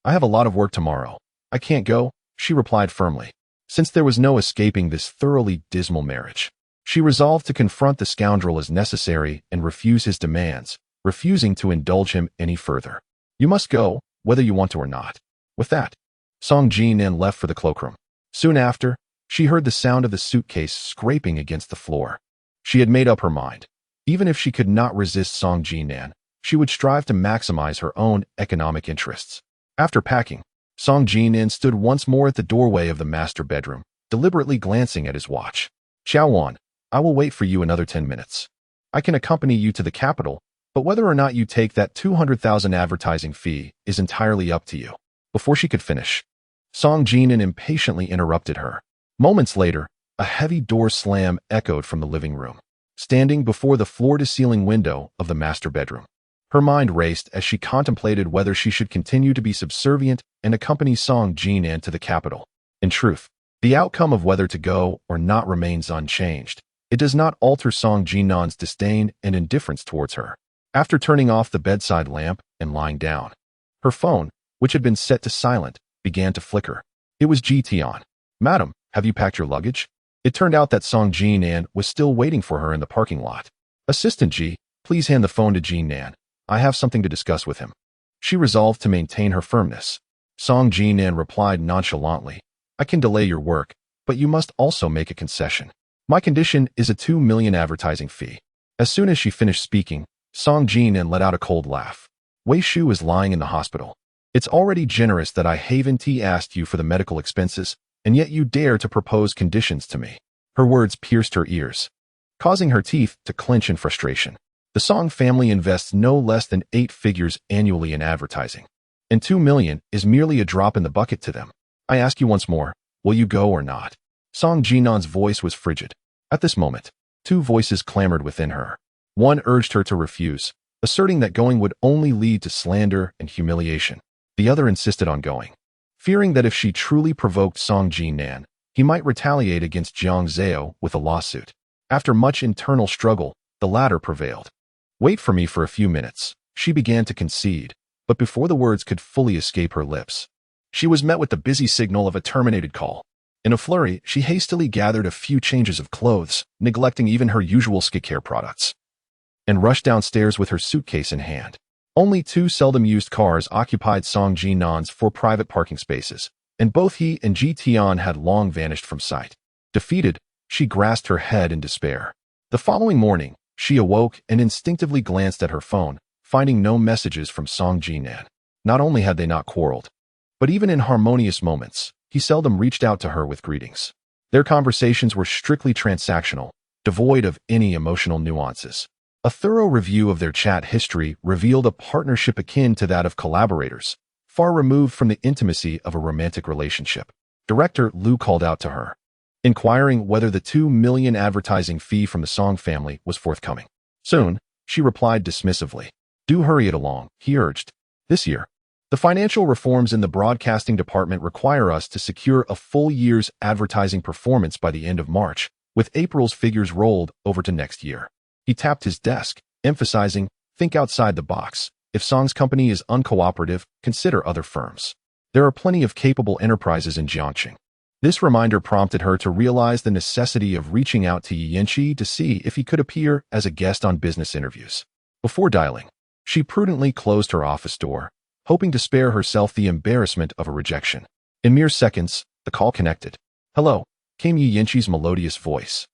I have a lot of work tomorrow. I can't go, she replied firmly. Since there was no escaping this thoroughly dismal marriage, she resolved to confront the scoundrel as necessary and refuse his demands, refusing to indulge him any further. You must go, whether you want to or not. With that, Song Jinan left for the cloakroom. Soon after, she heard the sound of the suitcase scraping against the floor. She had made up her mind. Even if she could not resist Song Jinan, she would strive to maximize her own economic interests. After packing, Song Jinan stood once more at the doorway of the master bedroom, deliberately glancing at his watch. Qiao Wan, I will wait for you another 10 minutes. I can accompany you to the capital, but whether or not you take that 200,000 advertising fee is entirely up to you. Before she could finish, Song Jinan impatiently interrupted her. Moments later, a heavy door slam echoed from the living room, standing before the floor-to-ceiling window of the master bedroom. Her mind raced as she contemplated whether she should continue to be subservient and accompany Song Jinan to the capital. In truth, the outcome of whether to go or not remains unchanged. It does not alter Song Jinan's disdain and indifference towards her. After turning off the bedside lamp and lying down, her phone, which had been set to silent, began to flicker. It was Jian. Madam, have you packed your luggage? It turned out that Song Jinan was still waiting for her in the parking lot. Assistant Ji, please hand the phone to Jinan. I have something to discuss with him. She resolved to maintain her firmness. Song Jinan replied nonchalantly, I can delay your work, but you must also make a concession. My condition is a 2 million advertising fee. As soon as she finished speaking, Song Jinan let out a cold laugh. Wei Shu is lying in the hospital. It's already generous that I asked you for the medical expenses, and yet you dare to propose conditions to me. Her words pierced her ears, causing her teeth to clench in frustration. The Song family invests no less than 8 figures annually in advertising, and 2 million is merely a drop in the bucket to them. I ask you once more, will you go or not? Song Jinan's voice was frigid. At this moment, 2 voices clamored within her. One urged her to refuse, asserting that going would only lead to slander and humiliation. The other insisted on going, fearing that if she truly provoked Song Jinan, he might retaliate against Jiang Zhao with a lawsuit. After much internal struggle, the latter prevailed. Wait for me for a few minutes, she began to concede, but before the words could fully escape her lips, she was met with the busy signal of a terminated call. In a flurry, she hastily gathered a few changes of clothes, neglecting even her usual skincare products, and rushed downstairs with her suitcase in hand. Only 2 seldom-used cars occupied Song Jinan's 4 private parking spaces, and both he and Jian had long vanished from sight. Defeated, she grasped her head in despair. The following morning, she awoke and instinctively glanced at her phone, finding no messages from Song Jinan. Not only had they not quarreled, but even in harmonious moments, he seldom reached out to her with greetings. Their conversations were strictly transactional, devoid of any emotional nuances. A thorough review of their chat history revealed a partnership akin to that of collaborators, far removed from the intimacy of a romantic relationship. Director Liu called out to her, inquiring whether the 2 million advertising fee from the Song family was forthcoming. Soon, she replied dismissively. Do hurry it along, he urged. This year, the financial reforms in the broadcasting department require us to secure a full year's advertising performance by the end of March, with April's figures rolled over to next year. He tapped his desk, emphasizing, think outside the box. If Song's company is uncooperative, consider other firms. There are plenty of capable enterprises in Jiangxing. This reminder prompted her to realize the necessity of reaching out to Lingchi to see if he could appear as a guest on business interviews. Before dialing, she prudently closed her office door, hoping to spare herself the embarrassment of a rejection. In mere seconds, the call connected. Hello, came Lingchi's melodious voice.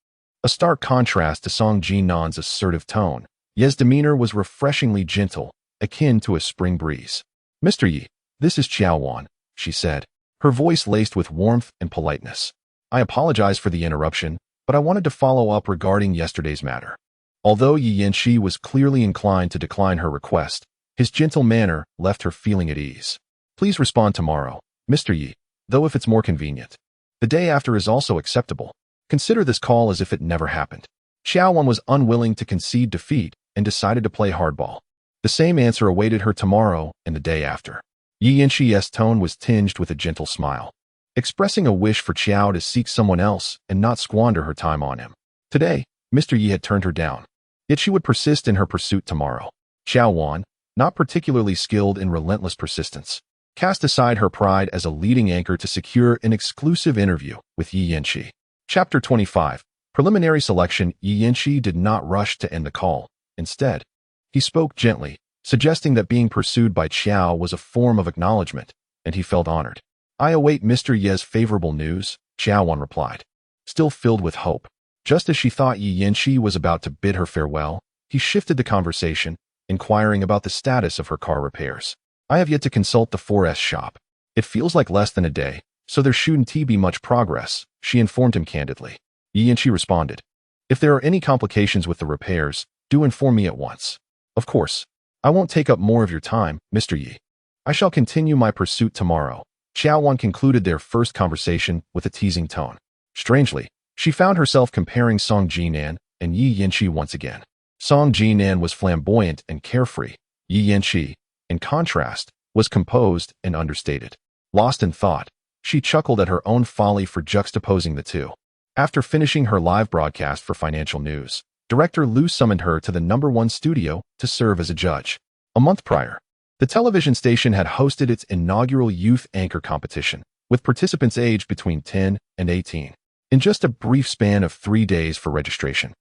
A stark contrast to Song Jinan's assertive tone, Ye's demeanor was refreshingly gentle, akin to a spring breeze. Mr. Yi, this is Qiao Wan, she said, her voice laced with warmth and politeness. I apologize for the interruption, but I wanted to follow up regarding yesterday's matter. Although Lingchi was clearly inclined to decline her request, his gentle manner left her feeling at ease. Please respond tomorrow, Mr. Yi, though if it's more convenient. The day after is also acceptable. Consider this call as if it never happened. Qiao Wan was unwilling to concede defeat and decided to play hardball. The same answer awaited her tomorrow and the day after. Lingchi's tone was tinged with a gentle smile, expressing a wish for Qiao to seek someone else and not squander her time on him. Today, Mr. Yi had turned her down, yet she would persist in her pursuit tomorrow. Qiao Wan, not particularly skilled in relentless persistence, cast aside her pride as a leading anchor to secure an exclusive interview with Lingchi. Chapter 25. Preliminary selection. Lingchi did not rush to end the call. Instead, he spoke gently, suggesting that being pursued by Qiao was a form of acknowledgement, and he felt honored. I await Mr. Ye's favorable news, Qiao Wan replied, still filled with hope. Just as she thought Lingchi was about to bid her farewell, he shifted the conversation, inquiring about the status of her car repairs. I have yet to consult the 4S shop. It feels like less than a day, so there shouldn't be much progress, she informed him candidly. Lingchi responded. If there are any complications with the repairs, do inform me at once. Of course. I won't take up more of your time, Mr. Yi. I shall continue my pursuit tomorrow. Qiao Wan concluded their first conversation with a teasing tone. Strangely, she found herself comparing Song Jinan and Lingchi once again. Song Jinan was flamboyant and carefree. Lingchi, in contrast, was composed and understated. Lost in thought, she chuckled at her own folly for juxtaposing the two. After finishing her live broadcast for financial news, Director Liu summoned her to the #1 studio to serve as a judge. A month prior, the television station had hosted its inaugural youth anchor competition, with participants aged between 10 and 18. In just a brief span of 3 days for registration,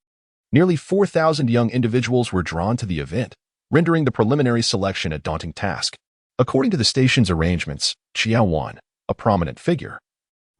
nearly 4,000 young individuals were drawn to the event, rendering the preliminary selection a daunting task. According to the station's arrangements, Qiao Wan, a prominent figure,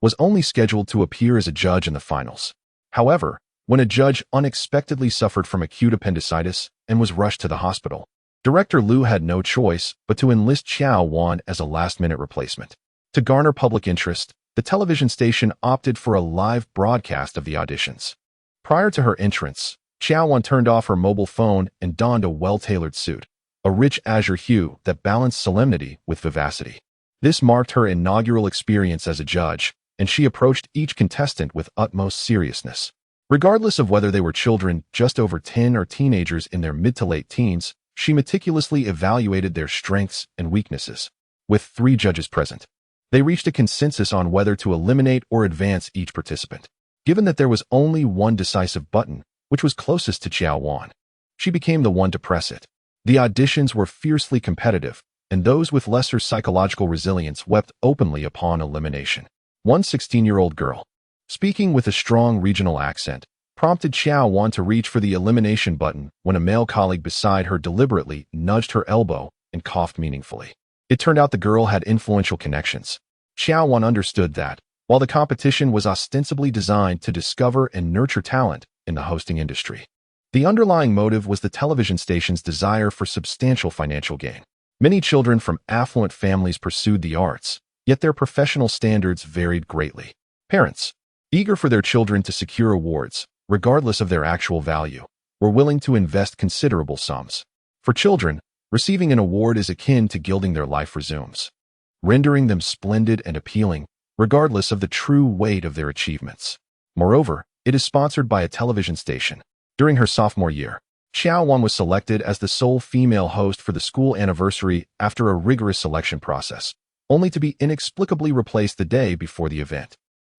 was only scheduled to appear as a judge in the finals. However, when a judge unexpectedly suffered from acute appendicitis and was rushed to the hospital, Director Liu had no choice but to enlist Qiao Wan as a last-minute replacement. To garner public interest, the television station opted for a live broadcast of the auditions. Prior to her entrance, Qiao Wan turned off her mobile phone and donned a well-tailored suit, a rich azure hue that balanced solemnity with vivacity. This marked her inaugural experience as a judge, and she approached each contestant with utmost seriousness. Regardless of whether they were children just over 10 or teenagers in their mid to late teens, she meticulously evaluated their strengths and weaknesses. With 3 judges present, they reached a consensus on whether to eliminate or advance each participant. Given that there was only one decisive button, which was closest to Qiao Wan, she became the one to press it. The auditions were fiercely competitive, and those with lesser psychological resilience wept openly upon elimination. One 16-year-old girl, speaking with a strong regional accent, prompted Qiao Wan to reach for the elimination button when a male colleague beside her deliberately nudged her elbow and coughed meaningfully. It turned out the girl had influential connections. Qiao Wan understood that, while the competition was ostensibly designed to discover and nurture talent in the hosting industry, the underlying motive was the television station's desire for substantial financial gain. Many children from affluent families pursued the arts, yet their professional standards varied greatly. Parents, eager for their children to secure awards, regardless of their actual value, were willing to invest considerable sums. For children, receiving an award is akin to gilding their life resumes, rendering them splendid and appealing, regardless of the true weight of their achievements. Moreover, it is sponsored by a television station. During her sophomore year, Qiao Wan was selected as the sole female host for the school anniversary after a rigorous selection process, only to be inexplicably replaced the day before the event.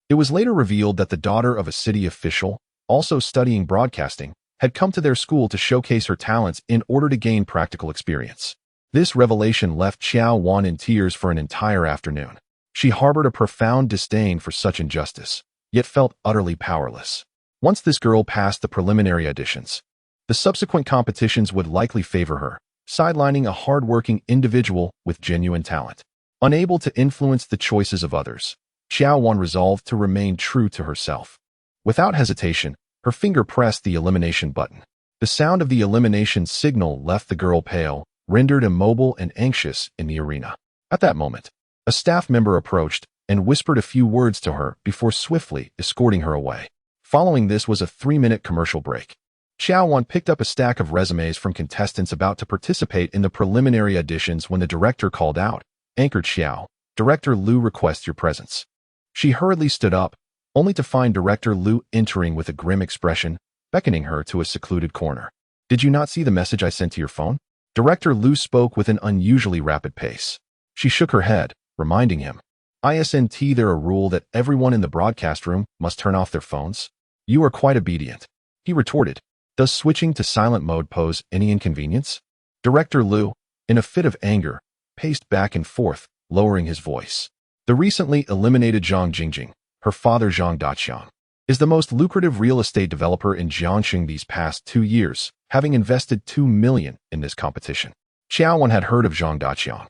It was later revealed that the daughter of a city official, also studying broadcasting, had come to their school to showcase her talents in order to gain practical experience. This revelation left Qiao Wan in tears for an entire afternoon. She harbored a profound disdain for such injustice, yet felt utterly powerless. Once this girl passed the preliminary auditions, the subsequent competitions would likely favor her, sidelining a hard-working individual with genuine talent. Unable to influence the choices of others, Qiao Wan resolved to remain true to herself. Without hesitation, her finger pressed the elimination button. The sound of the elimination signal left the girl pale, rendered immobile and anxious in the arena. At that moment, a staff member approached and whispered a few words to her before swiftly escorting her away. Following this was a 3-minute commercial break. Qiao Wan picked up a stack of resumes from contestants about to participate in the preliminary auditions when the director called out, "Anchor Qiao, Director Liu requests your presence." She hurriedly stood up, only to find Director Liu entering with a grim expression, beckoning her to a secluded corner. "Did you not see the message I sent to your phone?" Director Liu spoke with an unusually rapid pace. She shook her head, reminding him, "Isn't there a rule that everyone in the broadcast room must turn off their phones?" "You are quite obedient," he retorted. "Does switching to silent mode pose any inconvenience?" Director Liu, in a fit of anger, paced back and forth, lowering his voice. The recently eliminated Zhang Jingjing, her father Zhang Daqiang, is the most lucrative real estate developer in Jiangxing these past 2 years, having invested 2 million in this competition. Qiao Wan had heard of Zhang Daqiang,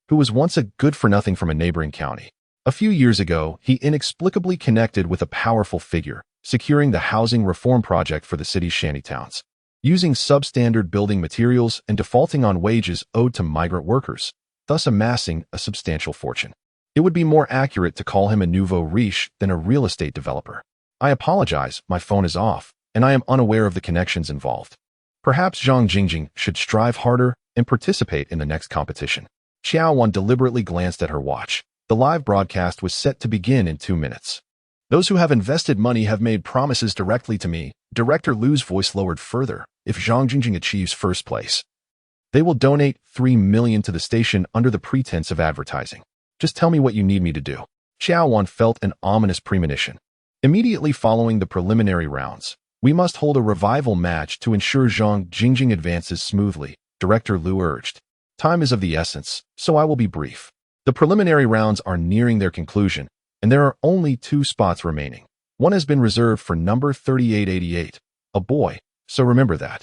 who was once a good-for-nothing from a neighboring county. A few years ago, he inexplicably connected with a powerful figure, securing the housing reform project for the city's shantytowns. Using substandard building materials and defaulting on wages owed to migrant workers, thus amassing a substantial fortune. It would be more accurate to call him a nouveau riche than a real estate developer. I apologize, my phone is off, and I am unaware of the connections involved. Perhaps Zhang Jingjing should strive harder and participate in the next competition. Qiao Wan deliberately glanced at her watch. The live broadcast was set to begin in 2 minutes. Those who have invested money have made promises directly to me. Director Lu's voice lowered further. If Zhang Jingjing achieves first place, they will donate 3 million to the station under the pretense of advertising. Just tell me what you need me to do. Qiao Wan felt an ominous premonition. Immediately following the preliminary rounds, we must hold a revival match to ensure Zhang Jingjing advances smoothly, Director Lu urged. Time is of the essence, so I will be brief. The preliminary rounds are nearing their conclusion, and there are only 2 spots remaining. One has been reserved for number 3888, a boy, so remember that.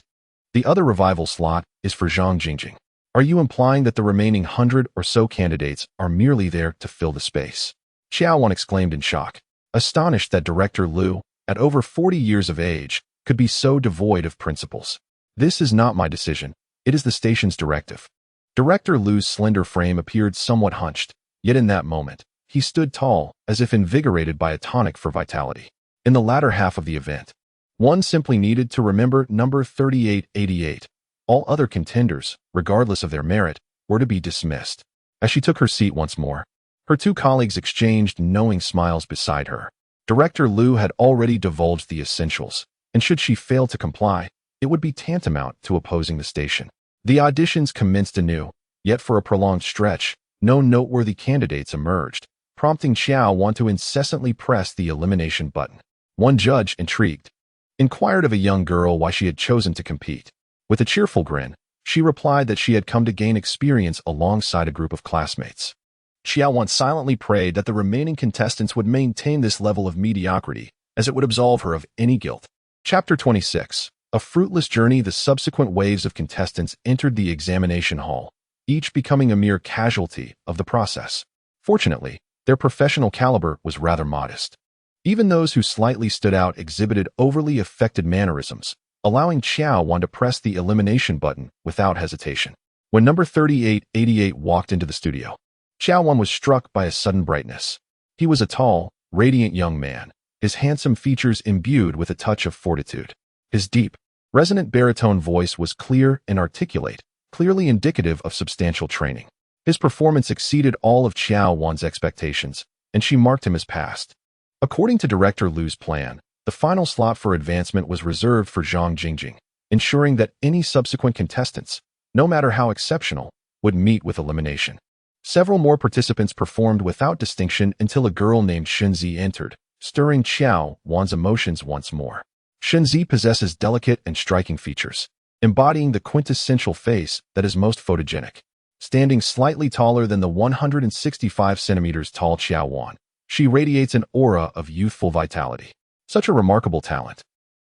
The other revival slot is for Zhang Jingjing. Are you implying that the remaining 100 or so candidates are merely there to fill the space? Qiao Wan exclaimed in shock, astonished that Director Lu, at over 40 years of age, could be so devoid of principles. This is not my decision, it is the station's directive. Director Lu's slender frame appeared somewhat hunched, yet in that moment, he stood tall, as if invigorated by a tonic for vitality. In the latter half of the event, one simply needed to remember number 3888. All other contenders, regardless of their merit, were to be dismissed. As she took her seat once more, her 2 colleagues exchanged knowing smiles beside her. Director Lu had already divulged the essentials, and should she fail to comply, it would be tantamount to opposing the station. The auditions commenced anew, yet for a prolonged stretch, no noteworthy candidates emerged, prompting Qiao Wan to incessantly press the elimination button. One judge, intrigued, inquired of a young girl why she had chosen to compete. With a cheerful grin, she replied that she had come to gain experience alongside a group of classmates. Qiao Wan silently prayed that the remaining contestants would maintain this level of mediocrity, as it would absolve her of any guilt. Chapter 26. A fruitless journey. The subsequent waves of contestants entered the examination hall, each becoming a mere casualty of the process. Fortunately, their professional caliber was rather modest. Even those who slightly stood out exhibited overly affected mannerisms, allowing Qiao Wan to press the elimination button without hesitation. When number 3888 walked into the studio, Qiao Wan was struck by a sudden brightness. He was a tall, radiant young man, his handsome features imbued with a touch of fortitude. His deep, resonant baritone voice was clear and articulate, clearly indicative of substantial training. His performance exceeded all of Qiao Wan's expectations, and she marked him as passed. According to Director Lu's plan, the final slot for advancement was reserved for Zhang Jingjing, ensuring that any subsequent contestants, no matter how exceptional, would meet with elimination. Several more participants performed without distinction until a girl named Shunzi entered, stirring Qiao Wan's emotions once more. Shunzi possesses delicate and striking features, embodying the quintessential face that is most photogenic. Standing slightly taller than the 165 centimeters tall Qiao Wan, she radiates an aura of youthful vitality. Such a remarkable talent,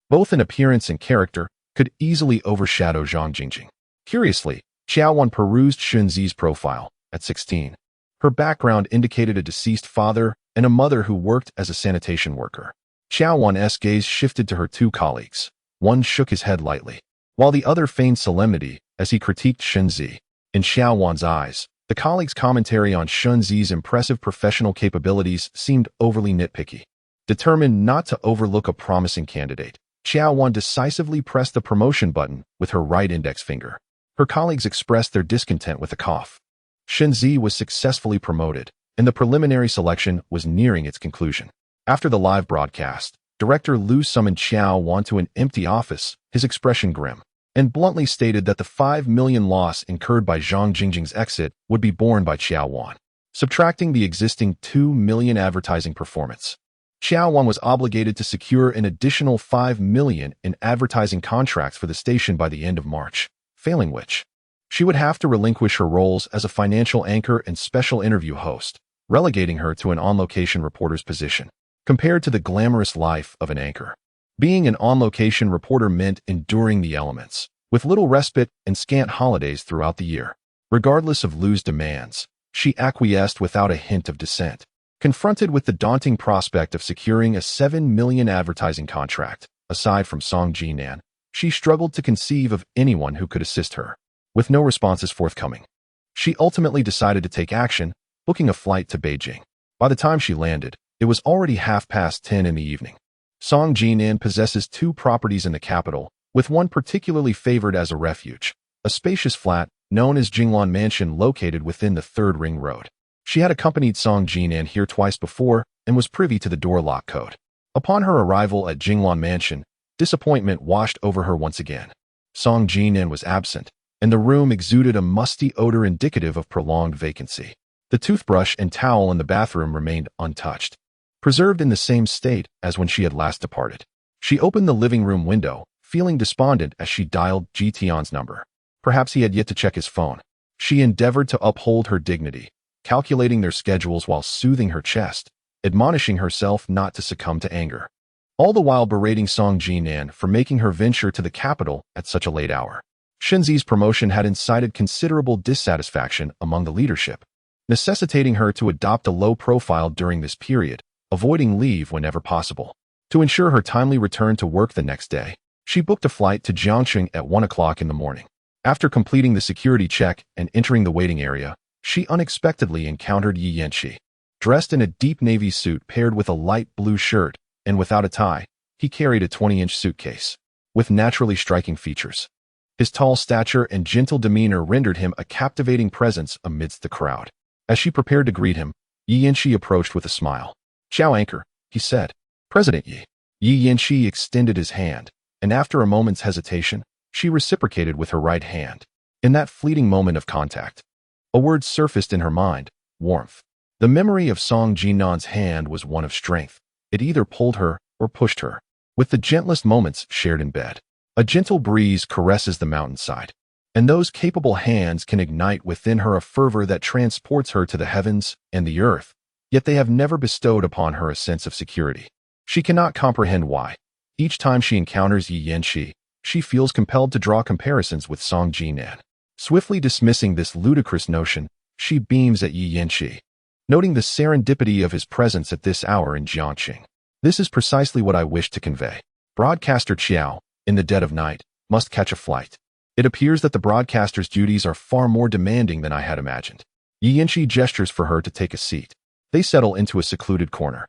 both in appearance and character, could easily overshadow Zhang Jingjing. Curiously, Qiao Wan perused Shunzi's profile. At 16, her background indicated a deceased father and a mother who worked as a sanitation worker. Qiao Wan's gaze shifted to her 2 colleagues. One shook his head lightly, while the other feigned solemnity as he critiqued Shunzi. In Qiao Wan's eyes, the colleague's commentary on Shunzi's impressive professional capabilities seemed overly nitpicky. Determined not to overlook a promising candidate, Qiao Wan decisively pressed the promotion button with her right index finger. Her colleagues expressed their discontent with a cough. Shunzi was successfully promoted, and the preliminary selection was nearing its conclusion. After the live broadcast, Director Lu summoned Qiao Wan to an empty office, his expression grim, and bluntly stated that the 5 million loss incurred by Zhang Jingjing's exit would be borne by Qiao Wan, subtracting the existing 2 million advertising performance. Qiao Wan was obligated to secure an additional 5 million in advertising contracts for the station by the end of March, failing which, she would have to relinquish her roles as a financial anchor and special interview host, relegating her to an on-location reporter's position. Compared to the glamorous life of an anchor, being an on-location reporter meant enduring the elements, with little respite and scant holidays throughout the year. Regardless of Lu's demands, she acquiesced without a hint of dissent. Confronted with the daunting prospect of securing a 7 million advertising contract, aside from Song Jinan, she struggled to conceive of anyone who could assist her. With no responses forthcoming, she ultimately decided to take action, booking a flight to Beijing. By the time she landed, it was already 10:30 in the evening. Song Jinan possesses 2 properties in the capital, with one particularly favored as a refuge, a spacious flat known as Jinglan Mansion located within the 3rd Ring Road. She had accompanied Song Jinan here twice before and was privy to the door lock code. Upon her arrival at Jinglan Mansion, disappointment washed over her once again. Song Jinan was absent, and the room exuded a musty odor indicative of prolonged vacancy. The toothbrush and towel in the bathroom remained untouched, preserved in the same state as when she had last departed. She opened the living room window, feeling despondent as she dialed Tian's number. Perhaps he had yet to check his phone. She endeavored to uphold her dignity, calculating their schedules while soothing her chest, admonishing herself not to succumb to anger, all the while berating Song Jinan for making her venture to the capital at such a late hour. Shenzi's promotion had incited considerable dissatisfaction among the leadership, necessitating her to adopt a low profile during this period, avoiding leave whenever possible. To ensure her timely return to work the next day, she booked a flight to Jiangxing at 1 o'clock in the morning. After completing the security check and entering the waiting area, she unexpectedly encountered Yi Yanqi. Dressed in a deep navy suit paired with a light blue shirt, and without a tie, he carried a 20-inch suitcase, with naturally striking features. His tall stature and gentle demeanor rendered him a captivating presence amidst the crowd. As she prepared to greet him, Yi Yanqi approached with a smile. "Qiao Anchor," he said. "President Yi." Yi Yanqi extended his hand, and after a moment's hesitation, she reciprocated with her right hand. In that fleeting moment of contact, a word surfaced in her mind: warmth. The memory of Song Jinan's hand was one of strength. It either pulled her or pushed her, with the gentlest moments shared in bed. A gentle breeze caresses the mountainside, and those capable hands can ignite within her a fervor that transports her to the heavens and the earth, yet they have never bestowed upon her a sense of security. She cannot comprehend why. Each time she encounters Yi Yanqi, she feels compelled to draw comparisons with Song Jinan. Swiftly dismissing this ludicrous notion, she beams at Yi Yanqi, noting the serendipity of his presence at this hour in Jiangxing. "This is precisely what I wished to convey. Broadcaster Qiao, in the dead of night, must catch a flight. It appears that the broadcaster's duties are far more demanding than I had imagined." Yi Yanqi gestures for her to take a seat. They settle into a secluded corner.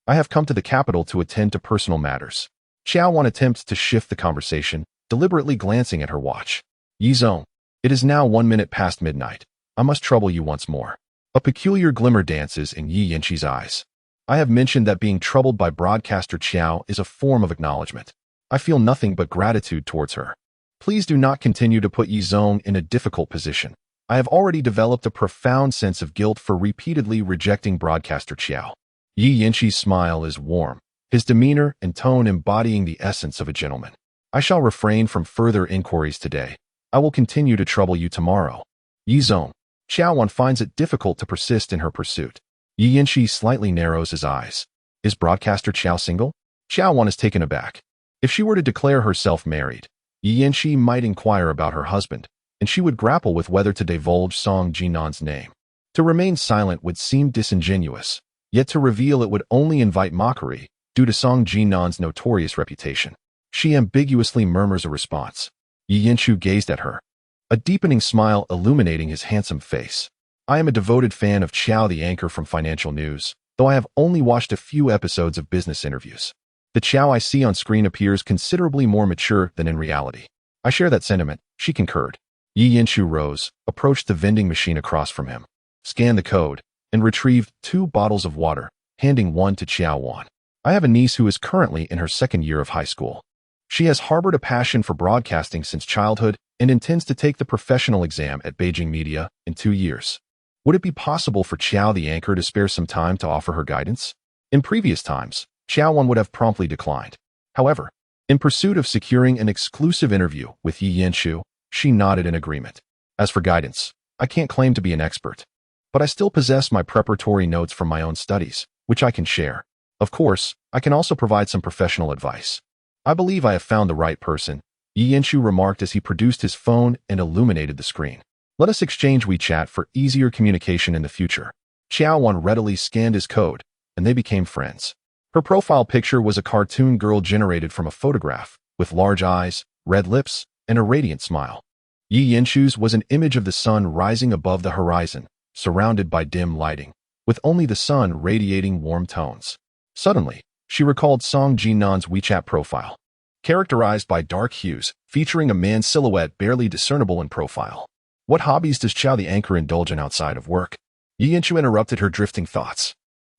"I have come to the capital to attend to personal matters." Qiao Wan attempts to shift the conversation, deliberately glancing at her watch. "Yi Zong, it is now 1 minute past midnight. I must trouble you once more." A peculiar glimmer dances in Yi Yanqi's eyes. "I have mentioned that being troubled by broadcaster Qiao is a form of acknowledgement. I feel nothing but gratitude towards her. Please do not continue to put Yi Zong in a difficult position. I have already developed a profound sense of guilt for repeatedly rejecting broadcaster Qiao." Yi Yanqi's smile is warm, his demeanor and tone embodying the essence of a gentleman. "I shall refrain from further inquiries today. I will continue to trouble you tomorrow." "Yi Zong." Qiao Wan finds it difficult to persist in her pursuit. Yi Yanqi slightly narrows his eyes. "Is broadcaster Qiao single?" Qiao Wan is taken aback. If she were to declare herself married, Yi Yanqi might inquire about her husband, and she would grapple with whether to divulge Song Jinan's name. To remain silent would seem disingenuous, yet to reveal it would only invite mockery, due to Song Jinan's notorious reputation. She ambiguously murmurs a response. Yi Yanqi gazed at her, a deepening smile illuminating his handsome face. "I am a devoted fan of Qiao the anchor from Financial News, though I have only watched a few episodes of business interviews. The Qiao I see on screen appears considerably more mature than in reality." "I share that sentiment," she concurred. Yi Yanqi rose, approached the vending machine across from him, scanned the code, and retrieved 2 bottles of water, handing one to Qiao Wan. "I have a niece who is currently in her 2nd year of high school. She has harbored a passion for broadcasting since childhood and intends to take the professional exam at Beijing Media in 2 years. Would it be possible for Qiao the anchor to spare some time to offer her guidance?" In previous times, Qiao Wan would have promptly declined. However, in pursuit of securing an exclusive interview with Yi Yanqi, she nodded in agreement. "As for guidance, I can't claim to be an expert, but I still possess my preparatory notes from my own studies, which I can share. Of course, I can also provide some professional advice." "I believe I have found the right person," Yi Yanqi remarked as he produced his phone and illuminated the screen. "Let us exchange WeChat for easier communication in the future." Qiao Wan readily scanned his code, and they became friends. Her profile picture was a cartoon girl generated from a photograph, with large eyes, red lips, and a radiant smile. Yi Yanqi's was an image of the sun rising above the horizon, surrounded by dim lighting, with only the sun radiating warm tones. Suddenly, she recalled Song Jinan's WeChat profile, characterized by dark hues, featuring a man's silhouette barely discernible in profile. What hobbies does Qiao the anchor indulge in outside of work? Yinshu interrupted her drifting thoughts.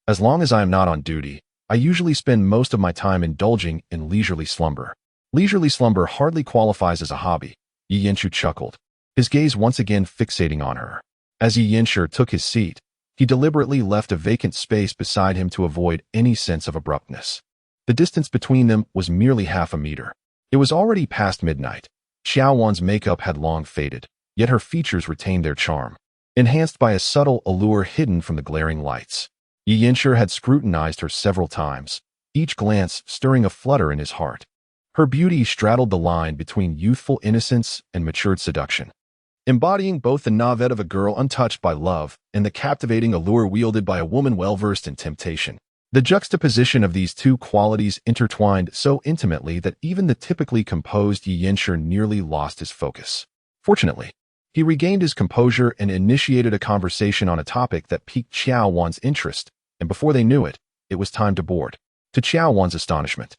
As long as I am not on duty, I usually spend most of my time indulging in leisurely slumber. Leisurely slumber hardly qualifies as a hobby, Yinshu chuckled, his gaze once again fixating on her. As Yinshu took his seat, he deliberately left a vacant space beside him to avoid any sense of abruptness. The distance between them was merely half a meter. It was already past midnight. Qiao Wan's makeup had long faded, yet her features retained their charm, enhanced by a subtle allure hidden from the glaring lights. Yinshu had scrutinized her several times, each glance stirring a flutter in his heart. Her beauty straddled the line between youthful innocence and matured seduction, embodying both the naivete of a girl untouched by love and the captivating allure wielded by a woman well-versed in temptation. The juxtaposition of these two qualities intertwined so intimately that even the typically composed Yinshu nearly lost his focus. Fortunately, he regained his composure and initiated a conversation on a topic that piqued Qiao Wan's interest, and before they knew it, it was time to board. To Qiao Wan's astonishment,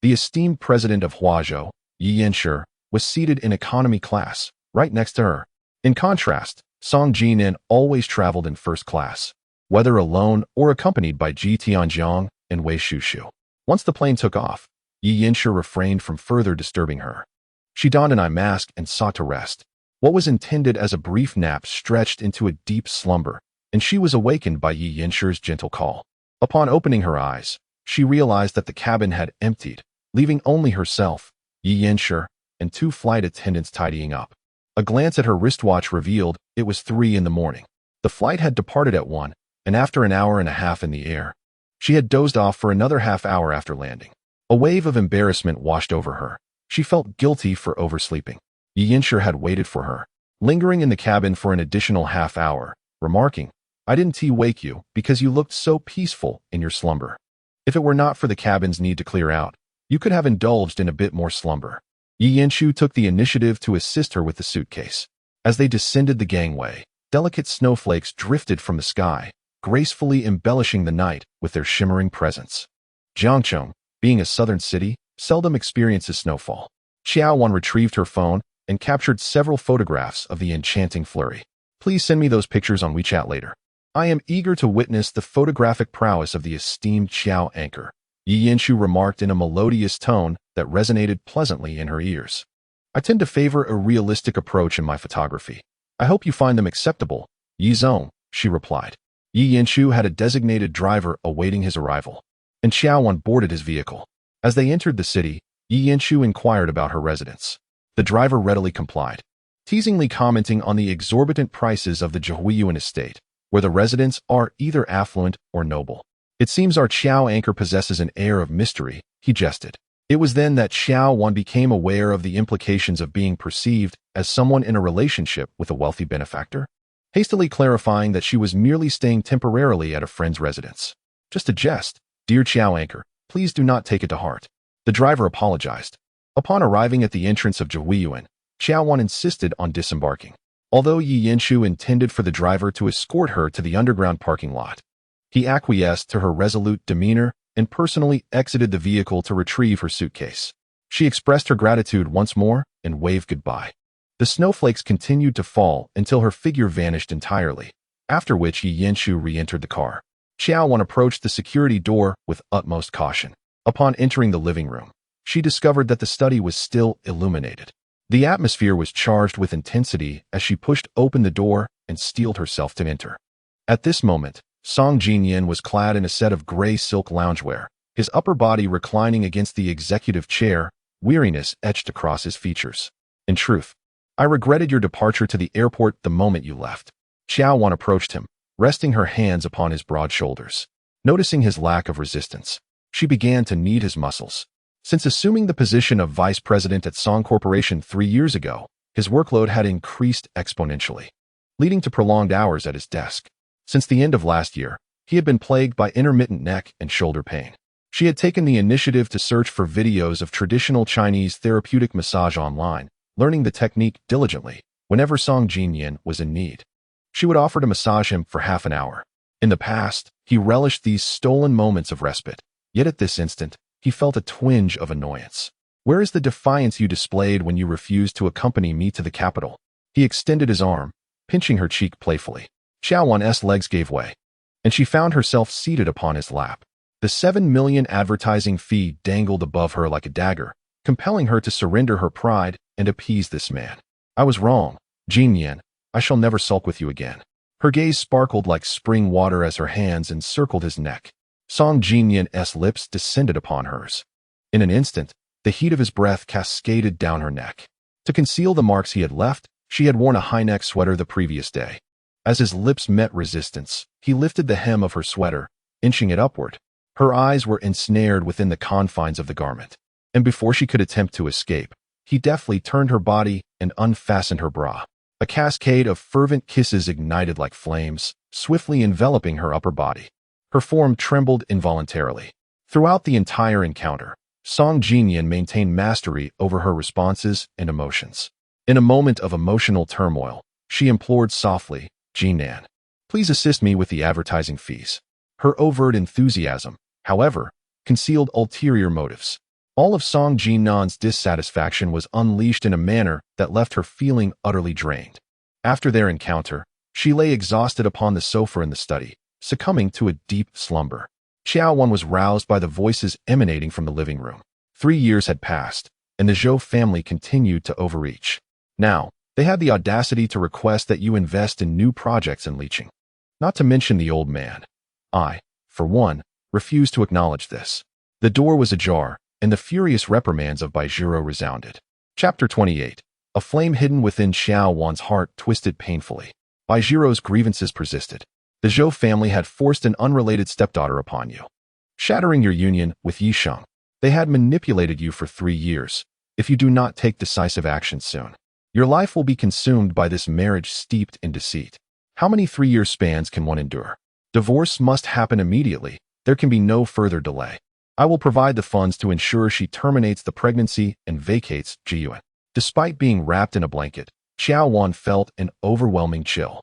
the esteemed president of Huazhou, Yinshu, was seated in economy class, right next to her. In contrast, Song Jinan always traveled in first class, whether alone or accompanied by Ji Tianjiang and Wei Shushu. Once the plane took off, Yinshu refrained from further disturbing her. She donned an eye mask and sought to rest. What was intended as a brief nap stretched into a deep slumber, and she was awakened by Yinshu's gentle call. Upon opening her eyes, she realized that the cabin had emptied, leaving only herself, Yinshu, and two flight attendants tidying up. A glance at her wristwatch revealed it was 3 in the morning. The flight had departed at 1, and after an hour and a half in the air, she had dozed off for another half hour after landing. A wave of embarrassment washed over her. She felt guilty for oversleeping. Yinshu had waited for her, lingering in the cabin for an additional half hour, remarking, "I didn't wake you because you looked so peaceful in your slumber. If it were not for the cabin's need to clear out, you could have indulged in a bit more slumber." Yinshu took the initiative to assist her with the suitcase. As they descended the gangway, delicate snowflakes drifted from the sky, gracefully embellishing the night with their shimmering presence. Jiangcheng, being a southern city, seldom experiences snowfall. Qiao Wan retrieved her phone and captured several photographs of the enchanting flurry. "Please send me those pictures on WeChat later. I am eager to witness the photographic prowess of the esteemed Qiao anchor," Yinshu remarked in a melodious tone that resonated pleasantly in her ears. "I tend to favor a realistic approach in my photography. I hope you find them acceptable, Yizong," she replied. Yinshu had a designated driver awaiting his arrival, and Qiao Wan boarded his vehicle. As they entered the city, Yinshu inquired about her residence. The driver readily complied, teasingly commenting on the exorbitant prices of the Jihuiyuan estate, where the residents are either affluent or noble. "It seems our Qiao anchor possesses an air of mystery," he jested. It was then that Qiao Wan became aware of the implications of being perceived as someone in a relationship with a wealthy benefactor, hastily clarifying that she was merely staying temporarily at a friend's residence. "Just a jest, dear Qiao anchor. Please do not take it to heart." The driver apologized. Upon arriving at the entrance of Jihuiyuan, Qiao Wan insisted on disembarking. Although Yinshu intended for the driver to escort her to the underground parking lot, he acquiesced to her resolute demeanor and personally exited the vehicle to retrieve her suitcase. She expressed her gratitude once more and waved goodbye. The snowflakes continued to fall until her figure vanished entirely, after which Yinshu re-entered the car. Qiao Wan approached the security door with utmost caution. Upon entering the living room, she discovered that the study was still illuminated. The atmosphere was charged with intensity as she pushed open the door and steeled herself to enter. At this moment, Song Jinyan was clad in a set of gray silk loungewear, his upper body reclining against the executive chair, weariness etched across his features. "In truth, I regretted your departure to the airport the moment you left." Qiao Wan approached him, resting her hands upon his broad shoulders. Noticing his lack of resistance, she began to knead his muscles. Since assuming the position of vice president at Song Corporation 3 years ago, his workload had increased exponentially, leading to prolonged hours at his desk. Since the end of last year, he had been plagued by intermittent neck and shoulder pain. She had taken the initiative to search for videos of traditional Chinese therapeutic massage online, learning the technique diligently whenever Song Jinyan was in need. She would offer to massage him for half an hour. In the past, he relished these stolen moments of respite, yet at this instant, he felt a twinge of annoyance. Where is the defiance you displayed when you refused to accompany me to the capital? He extended his arm, pinching her cheek playfully. Qiao Wan's legs gave way, and she found herself seated upon his lap. The 7 million advertising fee dangled above her like a dagger, compelling her to surrender her pride and appease this man. I was wrong, Jinan. I shall never sulk with you again. Her gaze sparkled like spring water as her hands encircled his neck. Song Jinyan's lips descended upon hers. In an instant, the heat of his breath cascaded down her neck. To conceal the marks he had left, she had worn a high-neck sweater the previous day. As his lips met resistance, he lifted the hem of her sweater, inching it upward. Her eyes were ensnared within the confines of the garment, and before she could attempt to escape, he deftly turned her body and unfastened her bra. A cascade of fervent kisses ignited like flames, swiftly enveloping her upper body. Her form trembled involuntarily. Throughout the entire encounter, Song Jinyan maintained mastery over her responses and emotions. In a moment of emotional turmoil, she implored softly, Jinan, please assist me with the advertising fees. Her overt enthusiasm, however, concealed ulterior motives. All of Song Jinan's dissatisfaction was unleashed in a manner that left her feeling utterly drained. After their encounter, she lay exhausted upon the sofa in the study, succumbing to a deep slumber. Qiao Wan was roused by the voices emanating from the living room. 3 years had passed, and the Zhou family continued to overreach. Now, they had the audacity to request that you invest in new projects in leeching. Not to mention the old man. I, for one, refused to acknowledge this. The door was ajar, and the furious reprimands of Baizhiro resounded. Chapter 28. A flame hidden within Qiao Wan's heart twisted painfully. Baizhiro's grievances persisted. The Zhou family had forced an unrelated stepdaughter upon you, shattering your union with Yisheng. They had manipulated you for 3 years. If you do not take decisive action soon, your life will be consumed by this marriage steeped in deceit. How many 3-year spans can one endure? Divorce must happen immediately. There can be no further delay. I will provide the funds to ensure she terminates the pregnancy and vacates Jiyuan. Despite being wrapped in a blanket, Qiao Wan felt an overwhelming chill.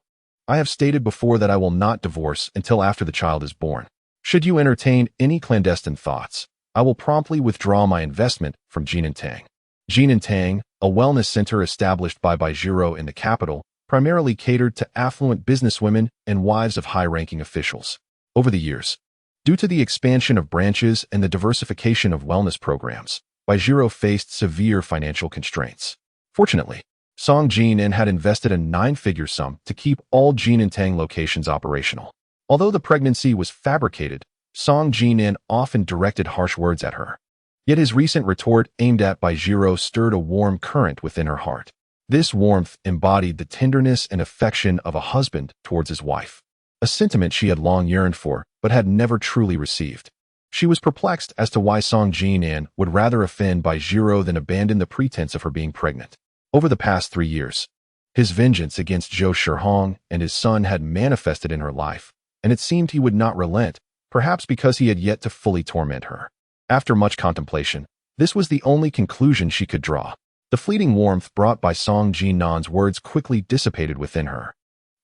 I have stated before that I will not divorce until after the child is born. Should you entertain any clandestine thoughts, I will promptly withdraw my investment from Jinan. Jinan, a wellness center established by Baizhiro in the capital, primarily catered to affluent businesswomen and wives of high-ranking officials. Over the years, due to the expansion of branches and the diversification of wellness programs, Baizhiro faced severe financial constraints. Fortunately, Song Jinan had invested a 9-figure sum to keep all Jinan locations operational. Although the pregnancy was fabricated, Song Jinan often directed harsh words at her. Yet his recent retort aimed at Baizhiro stirred a warm current within her heart. This warmth embodied the tenderness and affection of a husband towards his wife, a sentiment she had long yearned for but had never truly received. She was perplexed as to why Song Jinan would rather offend Baizhiro than abandon the pretense of her being pregnant. Over the past 3 years, his vengeance against Zhou Shihong and his son had manifested in her life, and it seemed he would not relent, perhaps because he had yet to fully torment her. After much contemplation, this was the only conclusion she could draw. The fleeting warmth brought by Song Jinan's words quickly dissipated within her,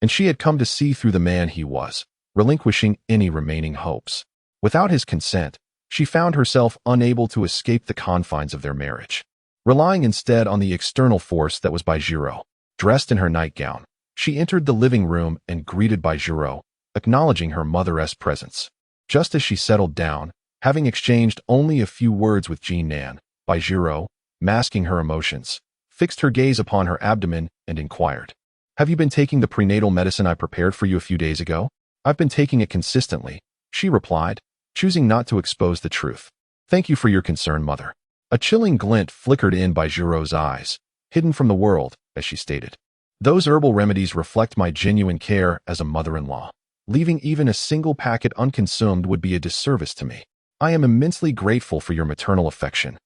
and she had come to see through the man he was, relinquishing any remaining hopes. Without his consent, she found herself unable to escape the confines of their marriage. Relying instead on the external force that was Baizhiro, dressed in her nightgown, she entered the living room and greeted Baizhiro, acknowledging her mother's presence. Just as she settled down, having exchanged only a few words with Jinan, Baizhiro, masking her emotions, fixed her gaze upon her abdomen and inquired, "Have you been taking the prenatal medicine I prepared for you a few days ago?" "I've been taking it consistently," she replied, choosing not to expose the truth. "Thank you for your concern, mother." A chilling glint flickered in Baijiro's eyes, hidden from the world, as she stated, "Those herbal remedies reflect my genuine care as a mother-in-law. Leaving even a single packet unconsumed would be a disservice to me. I am immensely grateful for your maternal affection,"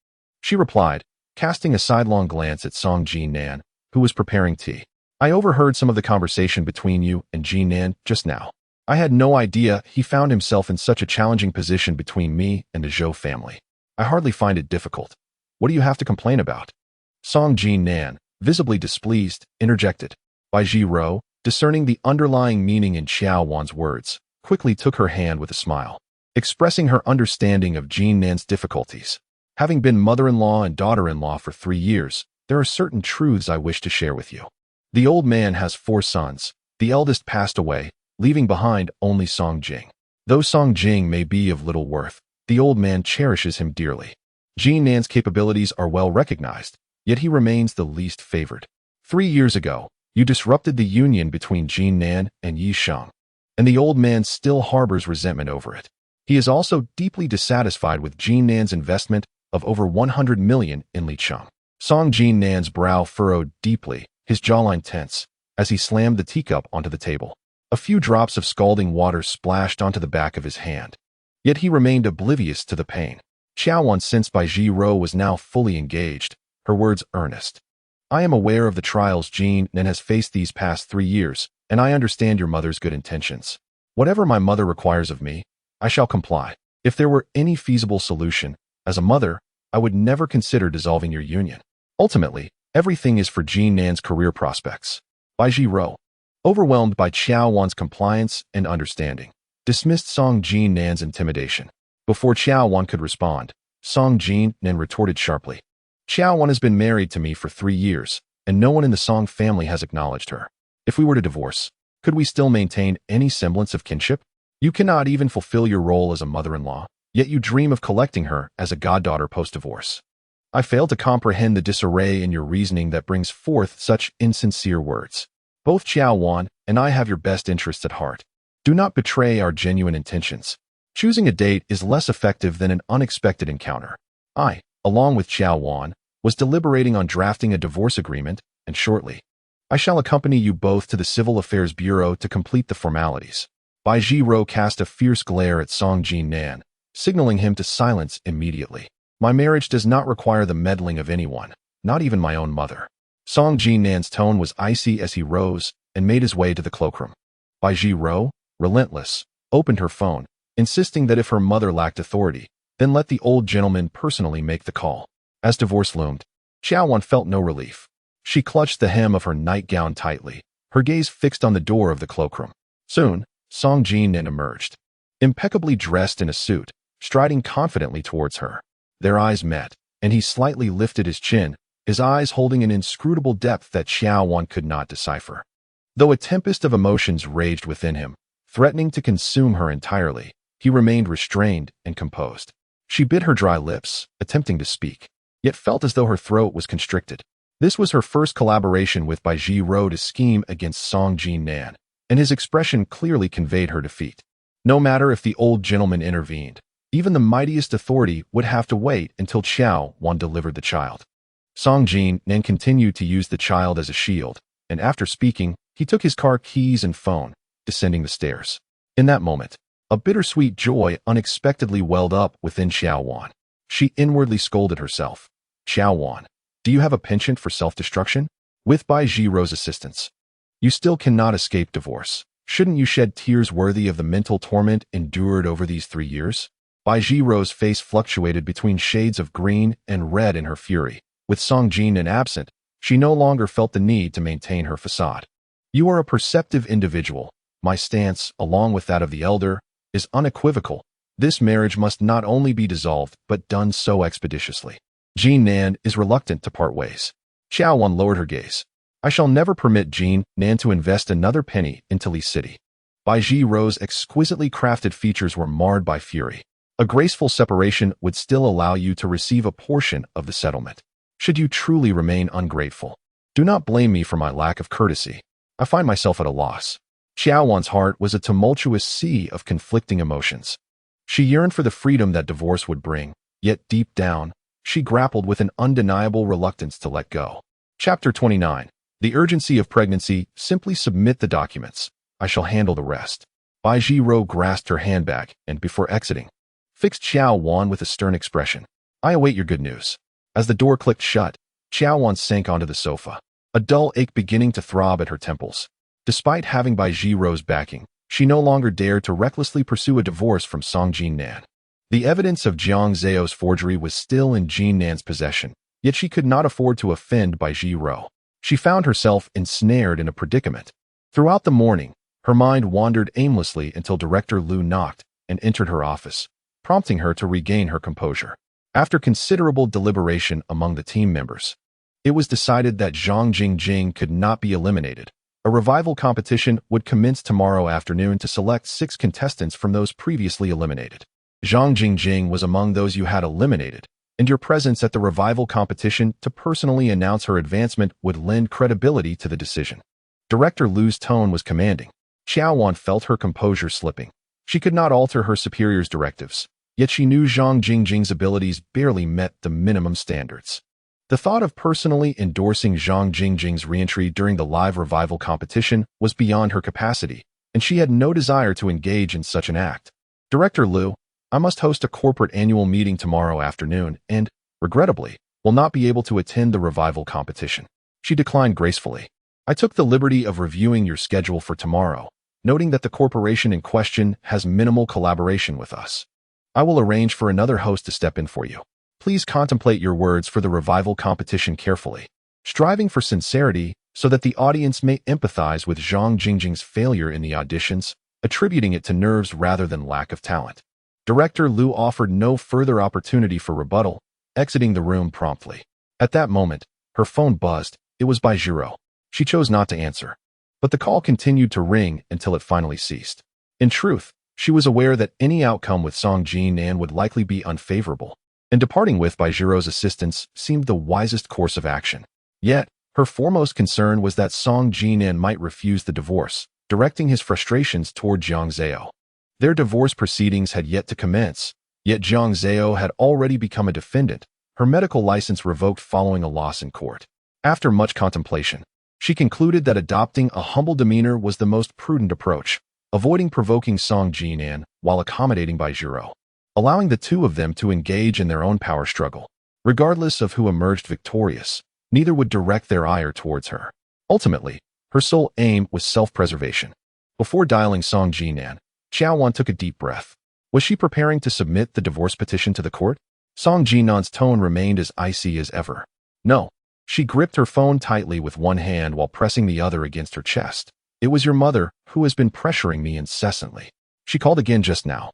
she replied, casting a sidelong glance at Song Jinan, who was preparing tea. "I overheard some of the conversation between you and Jinan just now. I had no idea he found himself in such a challenging position between me and the Zhou family. I hardly find it difficult. What do you have to complain about?" Song Jinan, visibly displeased, interjected, "Baizhiro, discerning the underlying meaning in Qiao Wan's words, quickly took her hand with a smile, expressing her understanding of Jinan's difficulties. Having been mother-in-law and daughter-in-law for 3 years, there are certain truths I wish to share with you. The old man has 4 sons. The eldest passed away, leaving behind only Song Jing. Though Song Jing may be of little worth, the old man cherishes him dearly. Jinan's capabilities are well recognized, yet he remains the least favored. 3 years ago, you disrupted the union between Jinan and Yi Sheng, and the old man still harbors resentment over it. He is also deeply dissatisfied with Jinan's investment of over 100 million in Lingchi. Song Jinan's brow furrowed deeply, his jawline tense, as he slammed the teacup onto the table. A few drops of scalding water splashed onto the back of his hand. Yet he remained oblivious to the pain. Qiao Wan sensed Bai Ji-ro was now fully engaged, her words earnest. I am aware of the trials Jinan has faced these past 3 years, and I understand your mother's good intentions. Whatever my mother requires of me, I shall comply. If there were any feasible solution, as a mother, I would never consider dissolving your union. Ultimately, everything is for Jinan's career prospects. Bai Ji-ro, overwhelmed by Qiao Wan's compliance and understanding, dismissed Song Jinan's intimidation. Before Qiao Wan could respond, Song Jinan retorted sharply. Qiao Wan has been married to me for 3 years, and no one in the Song family has acknowledged her. If we were to divorce, could we still maintain any semblance of kinship? You cannot even fulfill your role as a mother-in-law, yet you dream of collecting her as a goddaughter post-divorce. I fail to comprehend the disarray in your reasoning that brings forth such insincere words. Both Qiao Wan and I have your best interests at heart. Do not betray our genuine intentions. Choosing a date is less effective than an unexpected encounter. I, along with Qiao Wan, was deliberating on drafting a divorce agreement, and shortly, I shall accompany you both to the Civil Affairs Bureau to complete the formalities. Bai Ji-ro cast a fierce glare at Song Jinan, signaling him to silence immediately. My marriage does not require the meddling of anyone, not even my own mother. Song Jinan's tone was icy as he rose and made his way to the cloakroom. Bai Ji-ro, relentless, opened her phone, insisting that if her mother lacked authority, then let the old gentleman personally make the call. As divorce loomed, Qiao Wan felt no relief. She clutched the hem of her nightgown tightly, her gaze fixed on the door of the cloakroom. Soon, Song Jinan emerged, impeccably dressed in a suit, striding confidently towards her. Their eyes met, and he slightly lifted his chin, his eyes holding an inscrutable depth that Qiao Wan could not decipher. Though a tempest of emotions raged within him, threatening to consume her entirely, he remained restrained and composed. She bit her dry lips, attempting to speak, yet felt as though her throat was constricted. This was her first collaboration with Bai Ji-ro to scheme against Song Jinan, and his expression clearly conveyed her defeat. No matter if the old gentleman intervened, even the mightiest authority would have to wait until Qiao Wan delivered the child. Song Jinan continued to use the child as a shield, and after speaking, he took his car keys and phone, descending the stairs. In that moment, a bittersweet joy unexpectedly welled up within Qiao Wan. She inwardly scolded herself. Qiao Wan, do you have a penchant for self-destruction? With Bai Ji-ro's assistance, you still cannot escape divorce. Shouldn't you shed tears worthy of the mental torment endured over these 3 years? Bai Ji-ro's face fluctuated between shades of green and red in her fury. With Song Jinan absent, she no longer felt the need to maintain her facade. You are a perceptive individual. My stance, along with that of the elder, is unequivocal. This marriage must not only be dissolved, but done so expeditiously. Jinan is reluctant to part ways. Qiao Wan lowered her gaze. I shall never permit Jinan to invest another penny into Li City. Bai Ji-ro's exquisitely crafted features were marred by fury. A graceful separation would still allow you to receive a portion of the settlement. Should you truly remain ungrateful, do not blame me for my lack of courtesy. I find myself at a loss. Qiao Wan's heart was a tumultuous sea of conflicting emotions. She yearned for the freedom that divorce would bring, yet deep down, she grappled with an undeniable reluctance to let go. Chapter 29. The urgency of pregnancy. Simply submit the documents. I shall handle the rest. Bai Ji-ro grasped her handbag and, before exiting, fixed Qiao Wan with a stern expression. I await your good news. As the door clicked shut, Qiao Wan sank onto the sofa, a dull ache beginning to throb at her temples. Despite having Bai Ji-ro's backing, she no longer dared to recklessly pursue a divorce from Song Jinan. The evidence of Jiang Zhao's forgery was still in Jinan's possession, yet she could not afford to offend Bai Ji-ro. She found herself ensnared in a predicament. Throughout the morning, her mind wandered aimlessly until Director Liu knocked and entered her office, prompting her to regain her composure. After considerable deliberation among the team members, it was decided that Zhang Jingjing could not be eliminated. A revival competition would commence tomorrow afternoon to select 6 contestants from those previously eliminated. Zhang Jingjing was among those you had eliminated, and your presence at the revival competition to personally announce her advancement would lend credibility to the decision. Director Liu's tone was commanding. Qiao Wan felt her composure slipping. She could not alter her superior's directives, yet she knew Zhang Jingjing's abilities barely met the minimum standards. The thought of personally endorsing Zhang Jingjing's re-entry during the live revival competition was beyond her capacity, and she had no desire to engage in such an act. Director Liu, I must host a corporate annual meeting tomorrow afternoon and, regrettably, will not be able to attend the revival competition. She declined gracefully. I took the liberty of reviewing your schedule for tomorrow, noting that the corporation in question has minimal collaboration with us. I will arrange for another host to step in for you. Please contemplate your words for the revival competition carefully, striving for sincerity so that the audience may empathize with Zhang Jingjing's failure in the auditions, attributing it to nerves rather than lack of talent. Director Liu offered no further opportunity for rebuttal, exiting the room promptly. At that moment, her phone buzzed. It was by Zhiro. She chose not to answer, but the call continued to ring until it finally ceased. In truth, she was aware that any outcome with Song Jinan would likely be unfavorable, and departing with by Jiro's assistance seemed the wisest course of action. Yet, her foremost concern was that Song Jinan might refuse the divorce, directing his frustrations toward Jiang Zhao. Their divorce proceedings had yet to commence, yet Jiang Zhao had already become a defendant, her medical license revoked following a loss in court. After much contemplation, she concluded that adopting a humble demeanor was the most prudent approach, avoiding provoking Song Jinan while accommodating by Jiro, allowing the two of them to engage in their own power struggle. Regardless of who emerged victorious, neither would direct their ire towards her. Ultimately, her sole aim was self-preservation. Before dialing Song Jinan, Qiao Wan took a deep breath. Was she preparing to submit the divorce petition to the court? Song Jinan's tone remained as icy as ever. No. She gripped her phone tightly with one hand while pressing the other against her chest. It was your mother who has been pressuring me incessantly. She called again just now,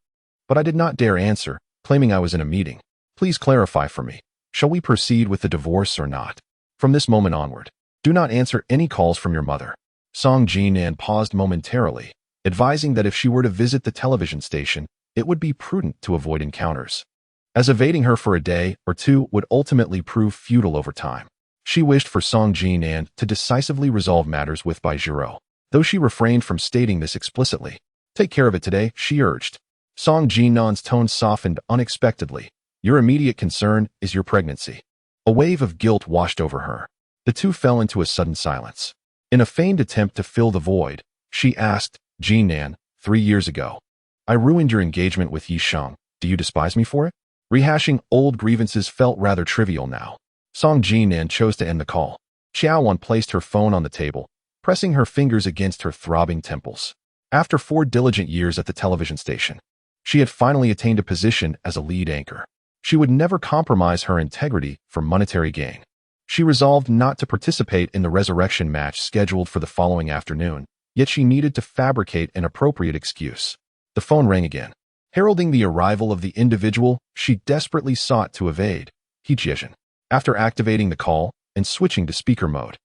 but I did not dare answer, claiming I was in a meeting. Please clarify for me. Shall we proceed with the divorce or not? From this moment onward, do not answer any calls from your mother. Song Jinan paused momentarily, advising that if she were to visit the television station, it would be prudent to avoid encounters, as evading her for a day or two would ultimately prove futile over time. She wished for Song Jinan to decisively resolve matters with Bai Jiro, though she refrained from stating this explicitly. Take care of it today, she urged. Song Jinan's tone softened unexpectedly. Your immediate concern is your pregnancy. A wave of guilt washed over her. The two fell into a sudden silence. In a feigned attempt to fill the void, she asked, Jinan, 3 years ago, I ruined your engagement with Yi Sheng. Do you despise me for it? Rehashing old grievances felt rather trivial now. Song Jinan chose to end the call. Qiao Wan placed her phone on the table, pressing her fingers against her throbbing temples. After 4 diligent years at the television station, she had finally attained a position as a lead anchor. She would never compromise her integrity for monetary gain. She resolved not to participate in the resurrection match scheduled for the following afternoon, yet she needed to fabricate an appropriate excuse. The phone rang again, heralding the arrival of the individual she desperately sought to evade, He Jian. After activating the call and switching to speaker mode,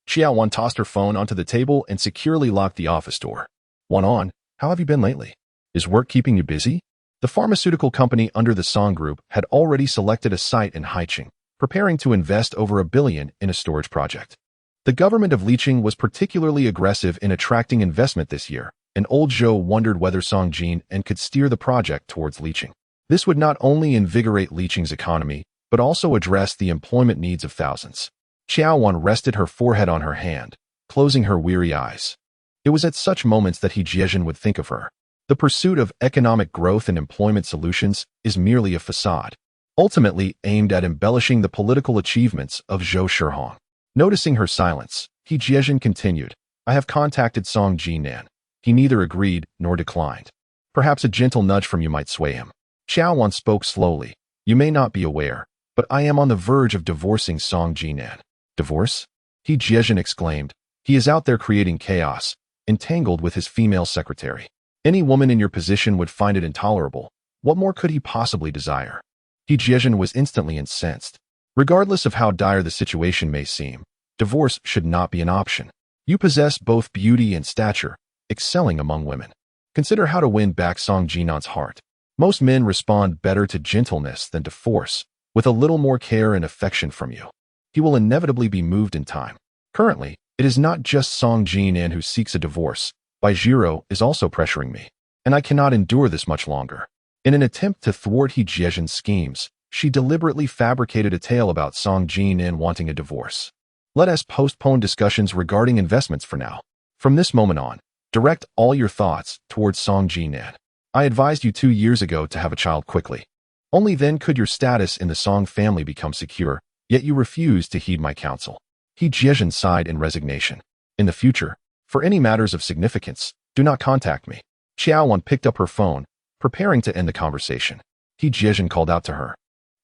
Qiao Wan tossed her phone onto the table and securely locked the office door. Wan, how have you been lately? Is work keeping you busy? The pharmaceutical company under the Song Group had already selected a site in Haicheng, preparing to invest over $1 billion in a storage project. The government of Licheng was particularly aggressive in attracting investment this year, and Old Zhou wondered whether Song Jinan could steer the project towards Licheng. This would not only invigorate Licheng's economy, but also address the employment needs of thousands. Qiao Wan rested her forehead on her hand, closing her weary eyes. It was at such moments that He Jian would think of her. The pursuit of economic growth and employment solutions is merely a facade, ultimately aimed at embellishing the political achievements of Zhou Shihong. Noticing her silence, He Jian continued, I have contacted Song Jinan. He neither agreed nor declined. Perhaps a gentle nudge from you might sway him. Qiao Wan spoke slowly. You may not be aware, but I am on the verge of divorcing Song Jinan. Divorce? He Jian exclaimed. He is out there creating chaos, entangled with his female secretary. Any woman in your position would find it intolerable. What more could he possibly desire? Jinan was instantly incensed. Regardless of how dire the situation may seem, divorce should not be an option. You possess both beauty and stature, excelling among women. Consider how to win back Song Jinan's heart. Most men respond better to gentleness than to force, with a little more care and affection from you. He will inevitably be moved in time. Currently, it is not just Song Jinan who seeks a divorce. Baizhiro is also pressuring me, and I cannot endure this much longer. In an attempt to thwart Jian's schemes, she deliberately fabricated a tale about Song Jinan wanting a divorce. Let us postpone discussions regarding investments for now. From this moment on, direct all your thoughts towards Song Jinan. I advised you 2 years ago to have a child quickly. Only then could your status in the Song family become secure, yet you refused to heed my counsel. Jian sighed in resignation. In the future, for any matters of significance, do not contact me. Qiao Wan picked up her phone, preparing to end the conversation. Jian called out to her.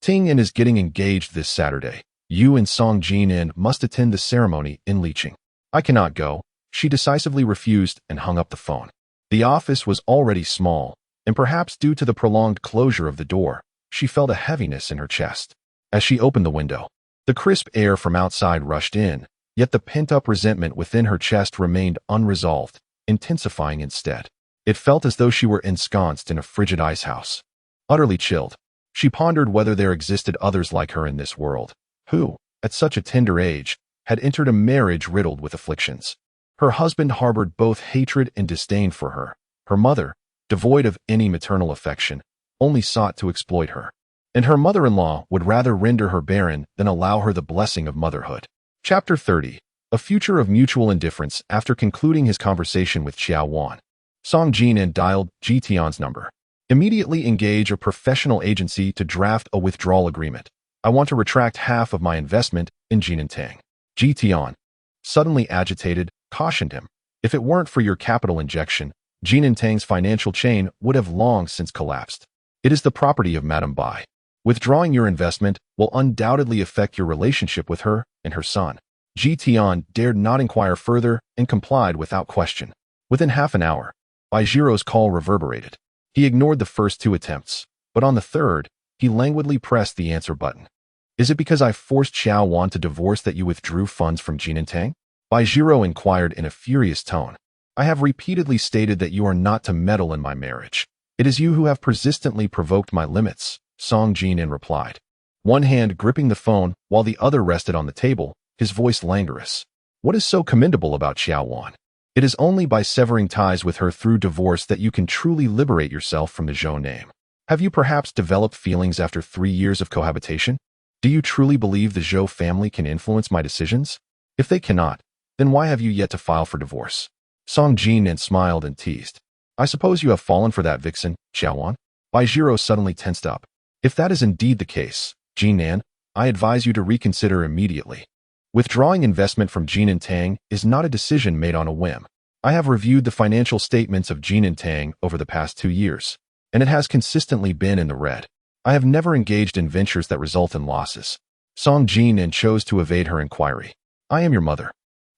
Ting Yin is getting engaged this Saturday. You and Song Jinan must attend the ceremony in Liqing. I cannot go. She decisively refused and hung up the phone. The office was already small, and perhaps due to the prolonged closure of the door, she felt a heaviness in her chest. As she opened the window, the crisp air from outside rushed in, yet the pent-up resentment within her chest remained unresolved, intensifying instead. It felt as though she were ensconced in a frigid icehouse. Utterly chilled, she pondered whether there existed others like her in this world, who, at such a tender age, had entered a marriage riddled with afflictions. Her husband harbored both hatred and disdain for her. Her mother, devoid of any maternal affection, only sought to exploit her. And her mother-in-law would rather render her barren than allow her the blessing of motherhood. Chapter 30. A future of mutual indifference. After concluding his conversation with Qiao Wan, Song Jinan dialed Jian's number. Immediately engage a professional agency to draft a withdrawal agreement. I want to retract half of my investment in Jinan Tang. Jian, suddenly agitated, cautioned him. If it weren't for your capital injection, Jinan Tang's financial chain would have long since collapsed. It is the property of Madame Bai. Withdrawing your investment will undoubtedly affect your relationship with her and her son. Jian dared not inquire further and complied without question. Within half an hour, Baijiro's call reverberated. He ignored the first 2 attempts, but on the third, he languidly pressed the answer button. Is it because I forced Qiao Wan to divorce that you withdrew funds from Jinan Tang? Baizhiro inquired in a furious tone. I have repeatedly stated that you are not to meddle in my marriage. It is you who have persistently provoked my limits, Song Jinan replied. One hand gripping the phone while the other rested on the table, his voice languorous. What is so commendable about Qiao Wan? It is only by severing ties with her through divorce that you can truly liberate yourself from the Zhou name. Have you perhaps developed feelings after 3 years of cohabitation? Do you truly believe the Zhou family can influence my decisions? If they cannot, then why have you yet to file for divorce? Song Jinan smiled and teased. I suppose you have fallen for that vixen, Qiao Wan? Baizhiro suddenly tensed up. If that is indeed the case, Jinan, I advise you to reconsider immediately. Withdrawing investment from Jinan Tang is not a decision made on a whim. I have reviewed the financial statements of Jinan Tang over the past 2 years, and it has consistently been in the red. I have never engaged in ventures that result in losses. Song Jinan chose to evade her inquiry. I am your mother.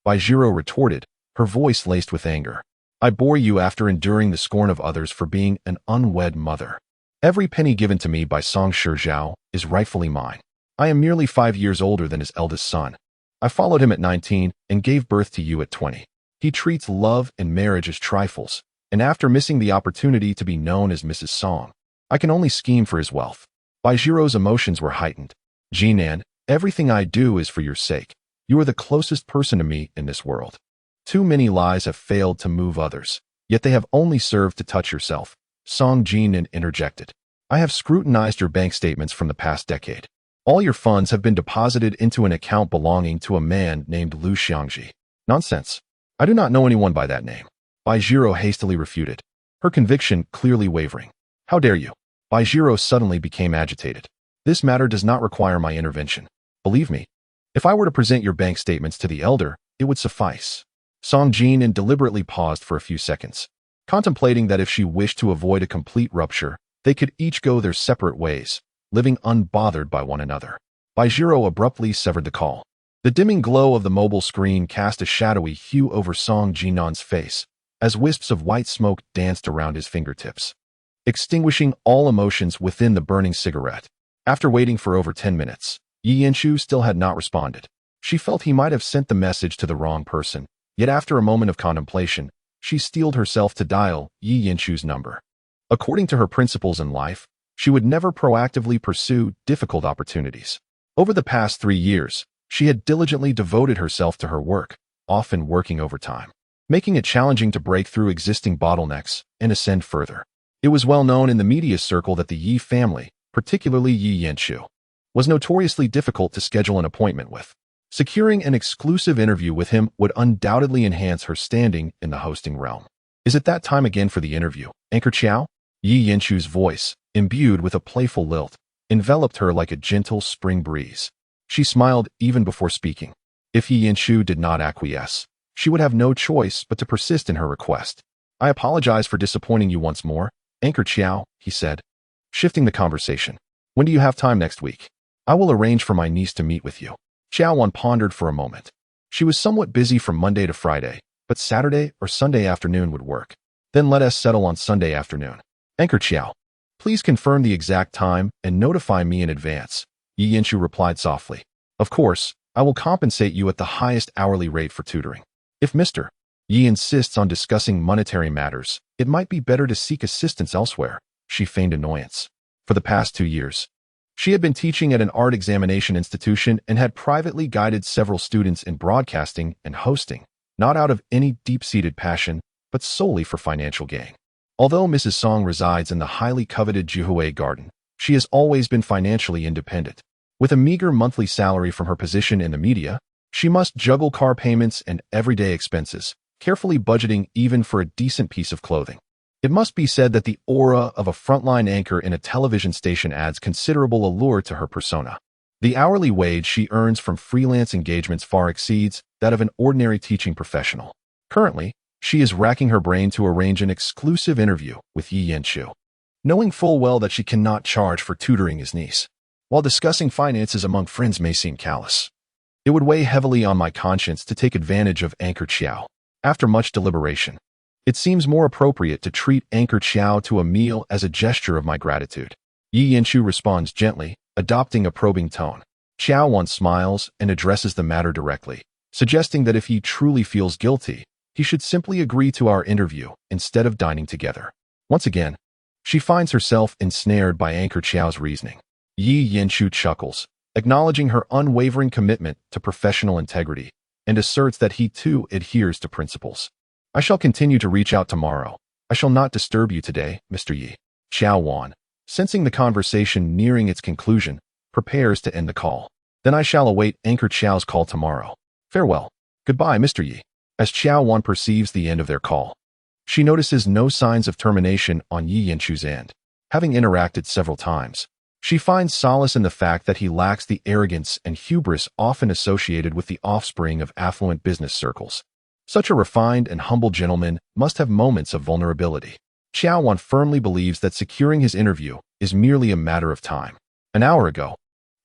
Baizhiro retorted, her voice laced with anger. I bore you after enduring the scorn of others for being an unwed mother. Every penny given to me by Song Shizhao is rightfully mine. I am merely 5 years older than his eldest son. I followed him at 19 and gave birth to you at 20. He treats love and marriage as trifles, and after missing the opportunity to be known as Mrs. Song, I can only scheme for his wealth. Baijiro's emotions were heightened. Jinan, everything I do is for your sake. You are the closest person to me in this world. Too many lies have failed to move others, yet they have only served to touch yourself. Song Jinan interjected. I have scrutinized your bank statements from the past decade. All your funds have been deposited into an account belonging to a man named Lu Xiangji. Nonsense. I do not know anyone by that name. Baizhiro hastily refuted, her conviction clearly wavering. How dare you? Baizhiro suddenly became agitated. This matter does not require my intervention. Believe me, if I were to present your bank statements to the elder, it would suffice. Song Jinan deliberately paused for a few seconds, contemplating that if she wished to avoid a complete rupture, they could each go their separate ways, living unbothered by one another. Baizhiro abruptly severed the call. The dimming glow of the mobile screen cast a shadowy hue over Song Jinan's face, as wisps of white smoke danced around his fingertips, extinguishing all emotions within the burning cigarette. After waiting for over 10 minutes, Yi Yanchu still had not responded. She felt he might have sent the message to the wrong person, yet after a moment of contemplation, she steeled herself to dial Yi Yanchu's number. According to her principles in life, she would never proactively pursue difficult opportunities. Over the past 3 years, she had diligently devoted herself to her work, often working overtime, making it challenging to break through existing bottlenecks and ascend further. It was well known in the media circle that the Yi family, particularly Yi Yanchu, was notoriously difficult to schedule an appointment with. Securing an exclusive interview with him would undoubtedly enhance her standing in the hosting realm. Is it that time again for the interview, Anchor Qiao? Yi Yanchu's voice, imbued with a playful lilt, enveloped her like a gentle spring breeze. She smiled even before speaking. If Yi Yanchu did not acquiesce, she would have no choice but to persist in her request. I apologize for disappointing you once more, Anchor Qiao, he said, shifting the conversation. When do you have time next week? I will arrange for my niece to meet with you. Qiao Wan pondered for a moment. She was somewhat busy from Monday to Friday, but Saturday or Sunday afternoon would work. Then let us settle on Sunday afternoon. Anchor Qiao, please confirm the exact time and notify me in advance, Yi Yanchu replied softly. Of course, I will compensate you at the highest hourly rate for tutoring. If Mr. Yi insists on discussing monetary matters, it might be better to seek assistance elsewhere, she feigned annoyance. For the past 2 years, she had been teaching at an art examination institution and had privately guided several students in broadcasting and hosting, not out of any deep-seated passion, but solely for financial gain. Although Mrs. Song resides in the highly coveted Jihui Garden, she has always been financially independent. With a meager monthly salary from her position in the media, she must juggle car payments and everyday expenses, carefully budgeting even for a decent piece of clothing. It must be said that the aura of a frontline anchor in a television station adds considerable allure to her persona. The hourly wage she earns from freelance engagements far exceeds that of an ordinary teaching professional. Currently, she is racking her brain to arrange an exclusive interview with Yi Yanchu, knowing full well that she cannot charge for tutoring his niece. While discussing finances among friends may seem callous, it would weigh heavily on my conscience to take advantage of Anchor Qiao. After much deliberation, it seems more appropriate to treat Anchor Qiao to a meal as a gesture of my gratitude. Yi Yanchu responds gently, adopting a probing tone. Qiao Wan smiles and addresses the matter directly, suggesting that if he truly feels guilty, he should simply agree to our interview instead of dining together. Once again, she finds herself ensnared by Anchor Qiao's reasoning. Yi Yanchu chuckles, acknowledging her unwavering commitment to professional integrity, and asserts that he too adheres to principles. I shall continue to reach out tomorrow. I shall not disturb you today, Mr. Yi. Qiao Wan, sensing the conversation nearing its conclusion, prepares to end the call. Then I shall await Anchor Qiao's call tomorrow. Farewell. Goodbye, Mr. Yi. As Qiao Wan perceives the end of their call, she notices no signs of termination on Yi Yanchu's end. Having interacted several times, she finds solace in the fact that he lacks the arrogance and hubris often associated with the offspring of affluent business circles. Such a refined and humble gentleman must have moments of vulnerability. Qiao Wan firmly believes that securing his interview is merely a matter of time. An hour ago,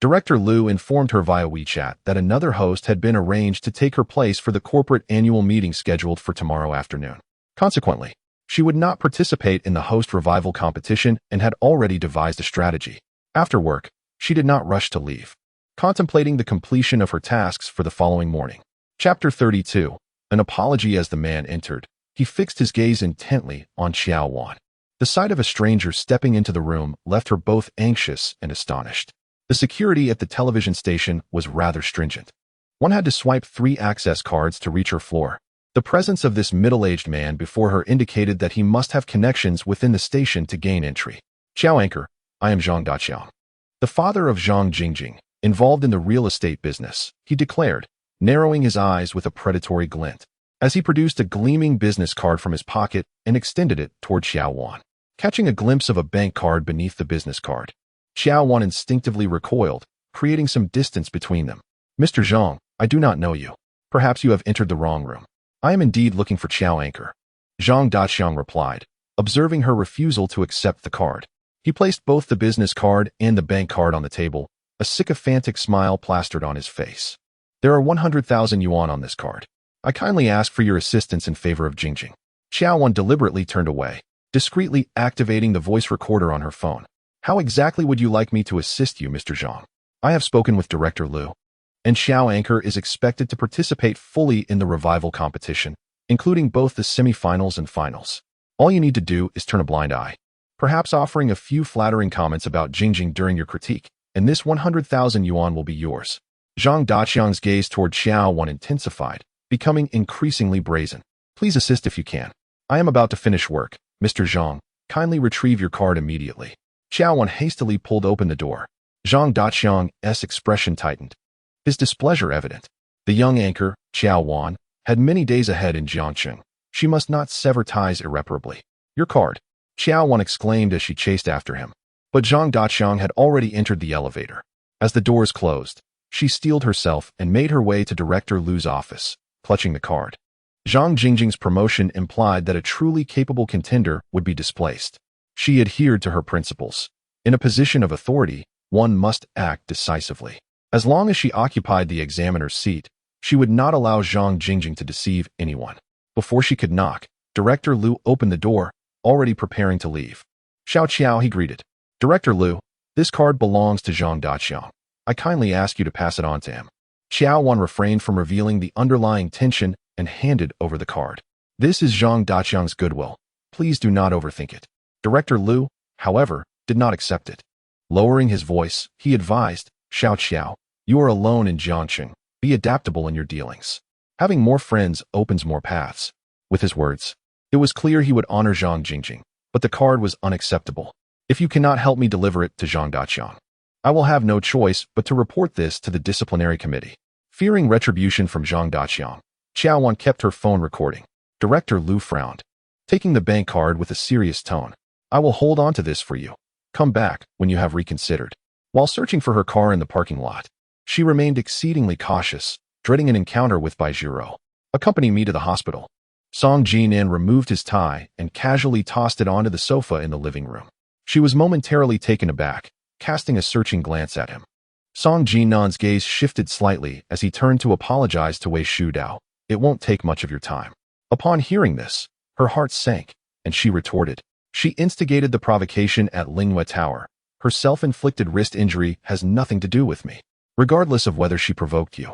Director Liu informed her via WeChat that another host had been arranged to take her place for the corporate annual meeting scheduled for tomorrow afternoon. Consequently, she would not participate in the host revival competition and had already devised a strategy. After work, she did not rush to leave, contemplating the completion of her tasks for the following morning. Chapter 32. An apology. As the man entered, he fixed his gaze intently on Qiao Wan. The sight of a stranger stepping into the room left her both anxious and astonished. The security at the television station was rather stringent. One had to swipe 3 access cards to reach her floor. The presence of this middle-aged man before her indicated that he must have connections within the station to gain entry. Qiao Anchor, I am Zhang Daqiang, the father of Zhang Jingjing, involved in the real estate business, he declared, narrowing his eyes with a predatory glint, as he produced a gleaming business card from his pocket and extended it toward Qiao Wan. Catching a glimpse of a bank card beneath the business card, Qiao Wan instinctively recoiled, creating some distance between them. Mr. Zhang, I do not know you. Perhaps you have entered the wrong room. I am indeed looking for Qiao Anchor, Zhang Daqiang replied, observing her refusal to accept the card. He placed both the business card and the bank card on the table, a sycophantic smile plastered on his face. There are 100,000 yuan on this card. I kindly ask for your assistance in favor of Jingjing. Qiao Wan deliberately turned away, discreetly activating the voice recorder on her phone. How exactly would you like me to assist you, Mr. Zhang? I have spoken with Director Liu, and Xiao Anchor is expected to participate fully in the revival competition, including both the semi-finals and finals. All you need to do is turn a blind eye, perhaps offering a few flattering comments about Jingjing during your critique, and this 100,000 yuan will be yours. Zhang Daqiang's gaze toward Qiao Wan intensified, becoming increasingly brazen. Please assist if you can. I am about to finish work. Mr. Zhang, kindly retrieve your card immediately. Qiao Wan hastily pulled open the door. Zhang Daqiang's expression tightened, his displeasure evident. The young anchor, Qiao Wan, had many days ahead in Jiangcheng. She must not sever ties irreparably. Your card, Qiao Wan exclaimed as she chased after him. But Zhang Daqiang had already entered the elevator. As the doors closed, she steeled herself and made her way to Director Liu's office, clutching the card. Zhang Jingjing's promotion implied that a truly capable contender would be displaced. She adhered to her principles. In a position of authority, one must act decisively. As long as she occupied the examiner's seat, she would not allow Zhang Jingjing to deceive anyone. Before she could knock, Director Liu opened the door, already preparing to leave. Xiao Qiao, he greeted. Director Liu, this card belongs to Zhang Daqiang. I kindly ask you to pass it on to him. Qiao Wan refrained from revealing the underlying tension and handed over the card. This is Zhang Daqiang's goodwill. Please do not overthink it. Director Liu, however, did not accept it. Lowering his voice, he advised, Xiao Qiao, you are alone in Jiangcheng. Be adaptable in your dealings. Having more friends opens more paths. With his words, it was clear he would honor Zhang Jingjing, but the card was unacceptable. If you cannot help me deliver it to Zhang Daqiang, I will have no choice but to report this to the disciplinary committee. Fearing retribution from Zhang Daqiang, Qiao Wan kept her phone recording. Director Liu frowned, taking the bank card with a serious tone. I will hold on to this for you. Come back when you have reconsidered. While searching for her car in the parking lot, she remained exceedingly cautious, dreading an encounter with Baizhiro. Accompany me to the hospital. Song Jinan removed his tie and casually tossed it onto the sofa in the living room. She was momentarily taken aback, casting a searching glance at him. Song Jinan's gaze shifted slightly as he turned to apologize to Wei Shudao. It won't take much of your time. Upon hearing this, her heart sank, and she retorted. She instigated the provocation at Linghua Tower. Her self-inflicted wrist injury has nothing to do with me, regardless of whether she provoked you.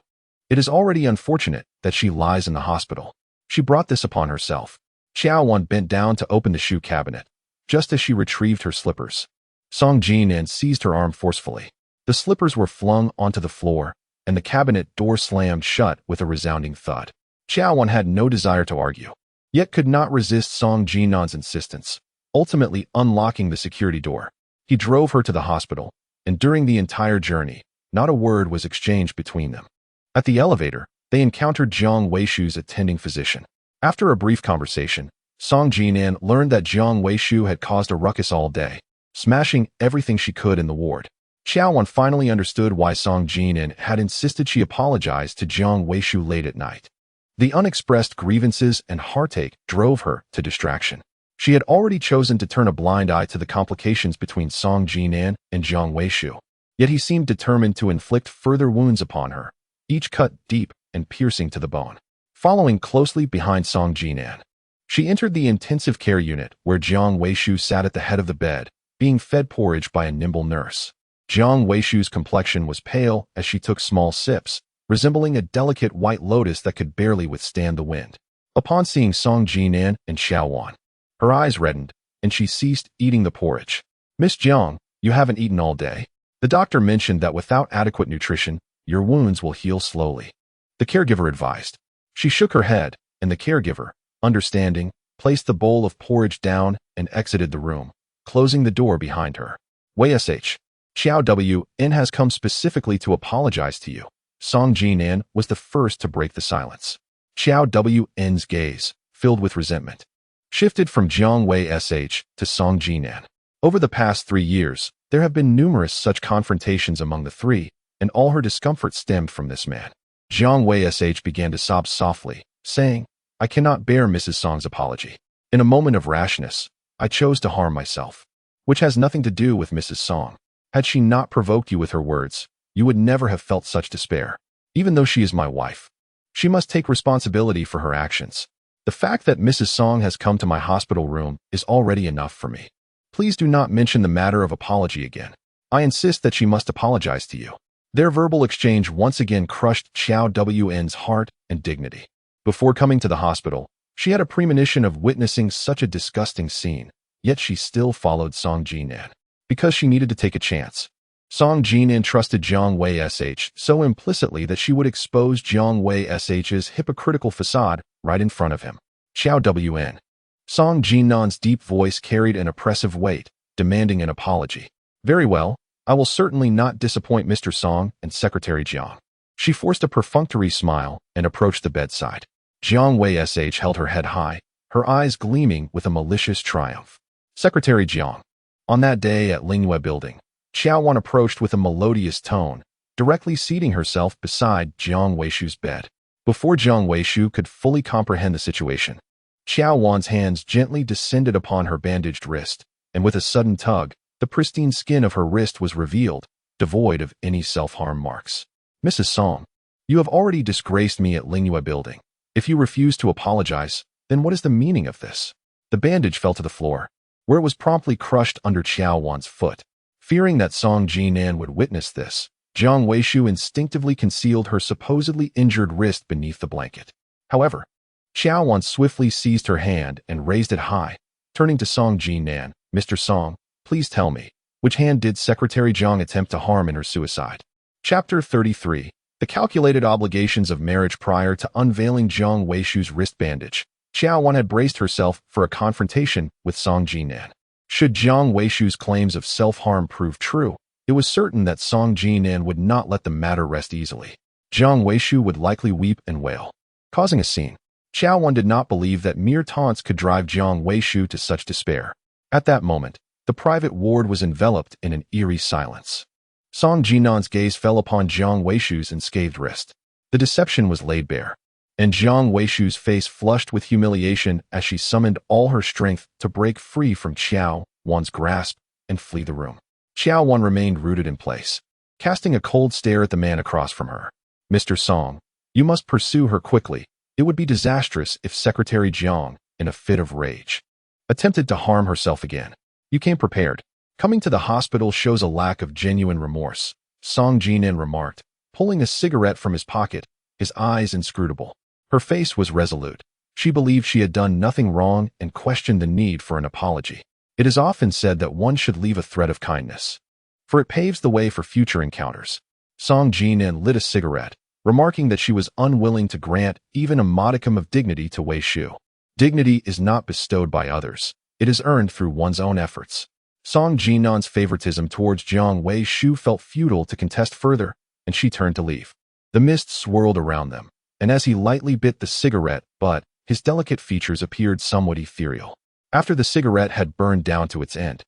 It is already unfortunate that she lies in the hospital. She brought this upon herself. Qiao Wan bent down to open the shoe cabinet, just as she retrieved her slippers. Song Jinan seized her arm forcefully. The slippers were flung onto the floor, and the cabinet door slammed shut with a resounding thud. Qiao Wan had no desire to argue, yet could not resist Song Jinan's insistence, ultimately unlocking the security door. He drove her to the hospital, and during the entire journey, not a word was exchanged between them. At the elevator, they encountered Jiang Weishu's attending physician. After a brief conversation, Song Jinan learned that Jiang Weishu had caused a ruckus all day, smashing everything she could in the ward. Qiao Wan finally understood why Song Jinan had insisted she apologize to Jiang Weishu late at night. The unexpressed grievances and heartache drove her to distraction. She had already chosen to turn a blind eye to the complications between Song Jinan and Jiang Weishu, yet he seemed determined to inflict further wounds upon her, each cut deep and piercing to the bone. Following closely behind Song Jinan, she entered the intensive care unit where Jiang Weishu sat at the head of the bed, being fed porridge by a nimble nurse. Jiang Weishu's complexion was pale as she took small sips, resembling a delicate white lotus that could barely withstand the wind. Upon seeing Song Jinan and Qiao Wan, her eyes reddened, and she ceased eating the porridge. Miss Jiang, you haven't eaten all day. The doctor mentioned that without adequate nutrition, your wounds will heal slowly, the caregiver advised. She shook her head, and the caregiver, understanding, placed the bowl of porridge down and exited the room, closing the door behind her. Wei Sh. Qiao Wn has come specifically to apologize to you. Song Jinan was the first to break the silence. Qiao Wn's gaze, filled with resentment, shifted from Jiang Wei Sh to Song Jinan. Over the past 3 years, there have been numerous such confrontations among the three, and all her discomfort stemmed from this man. Jiang Wei Sh began to sob softly, saying, I cannot bear Mrs. Song's apology. In a moment of rashness, I chose to harm myself, which has nothing to do with Mrs. Song. Had she not provoked you with her words, you would never have felt such despair. Even though she is my wife, she must take responsibility for her actions. The fact that Mrs. Song has come to my hospital room is already enough for me. Please do not mention the matter of apology again. I insist that she must apologize to you. Their verbal exchange once again crushed Qiao Wan's heart and dignity. Before coming to the hospital, she had a premonition of witnessing such a disgusting scene, yet she still followed Song Jinan. Because she needed to take a chance. Song Jinan trusted Jiang Wei SH so implicitly that she would expose Jiang Wei SH's hypocritical facade right in front of him. Qiao Wan. Song Jinan's deep voice carried an oppressive weight, demanding an apology. Very well, I will certainly not disappoint Mr. Song and Secretary Jiang. She forced a perfunctory smile and approached the bedside. Jiang Wei SH held her head high, her eyes gleaming with a malicious triumph. Secretary Jiang. On that day at Lingchi building, Qiao Wan approached with a melodious tone, directly seating herself beside Jiang Weishu's bed. Before Jiang Weishu could fully comprehend the situation, Qiao Wan's hands gently descended upon her bandaged wrist, and with a sudden tug, the pristine skin of her wrist was revealed, devoid of any self-harm marks. Mrs. Song, you have already disgraced me at Lingchi building. If you refuse to apologize, then what is the meaning of this? The bandage fell to the floor, where it was promptly crushed under Qiao Wan's foot. Fearing that Song Jinan would witness this, Jiang Weishu instinctively concealed her supposedly injured wrist beneath the blanket. However, Qiao Wan swiftly seized her hand and raised it high, turning to Song Jinan. Mr. Song, please tell me, which hand did Secretary Jiang attempt to harm in her suicide? Chapter 33. The calculated obligations of marriage. Prior to unveiling Jiang Weishu's wrist bandage, Qiao Wan had braced herself for a confrontation with Song Jinan. Should Jiang Weishu's claims of self-harm prove true, it was certain that Song Jinan would not let the matter rest easily. Jiang Weishu would likely weep and wail, causing a scene. Qiao Wan did not believe that mere taunts could drive Jiang Weishu to such despair. At that moment, the private ward was enveloped in an eerie silence. Song Jinan's gaze fell upon Jiang Weishu's unscathed wrist. The deception was laid bare, and Jiang Weishu's face flushed with humiliation as she summoned all her strength to break free from Qiao Wan's grasp and flee the room. Qiao Wan remained rooted in place, casting a cold stare at the man across from her. Mr. Song, you must pursue her quickly. It would be disastrous if Secretary Jiang, in a fit of rage, attempted to harm herself again. You came prepared. Coming to the hospital shows a lack of genuine remorse, Song Jinan remarked, pulling a cigarette from his pocket, his eyes inscrutable. Her face was resolute. She believed she had done nothing wrong and questioned the need for an apology. It is often said that one should leave a thread of kindness, for it paves the way for future encounters. Song Jinan lit a cigarette, remarking that she was unwilling to grant even a modicum of dignity to Wei Shu. Dignity is not bestowed by others. It is earned through one's own efforts. Song Jinan's favoritism towards Jiang Wei Shu felt futile to contest further, and she turned to leave. The mist swirled around them, and as he lightly bit the cigarette butt, his delicate features appeared somewhat ethereal. After the cigarette had burned down to its end,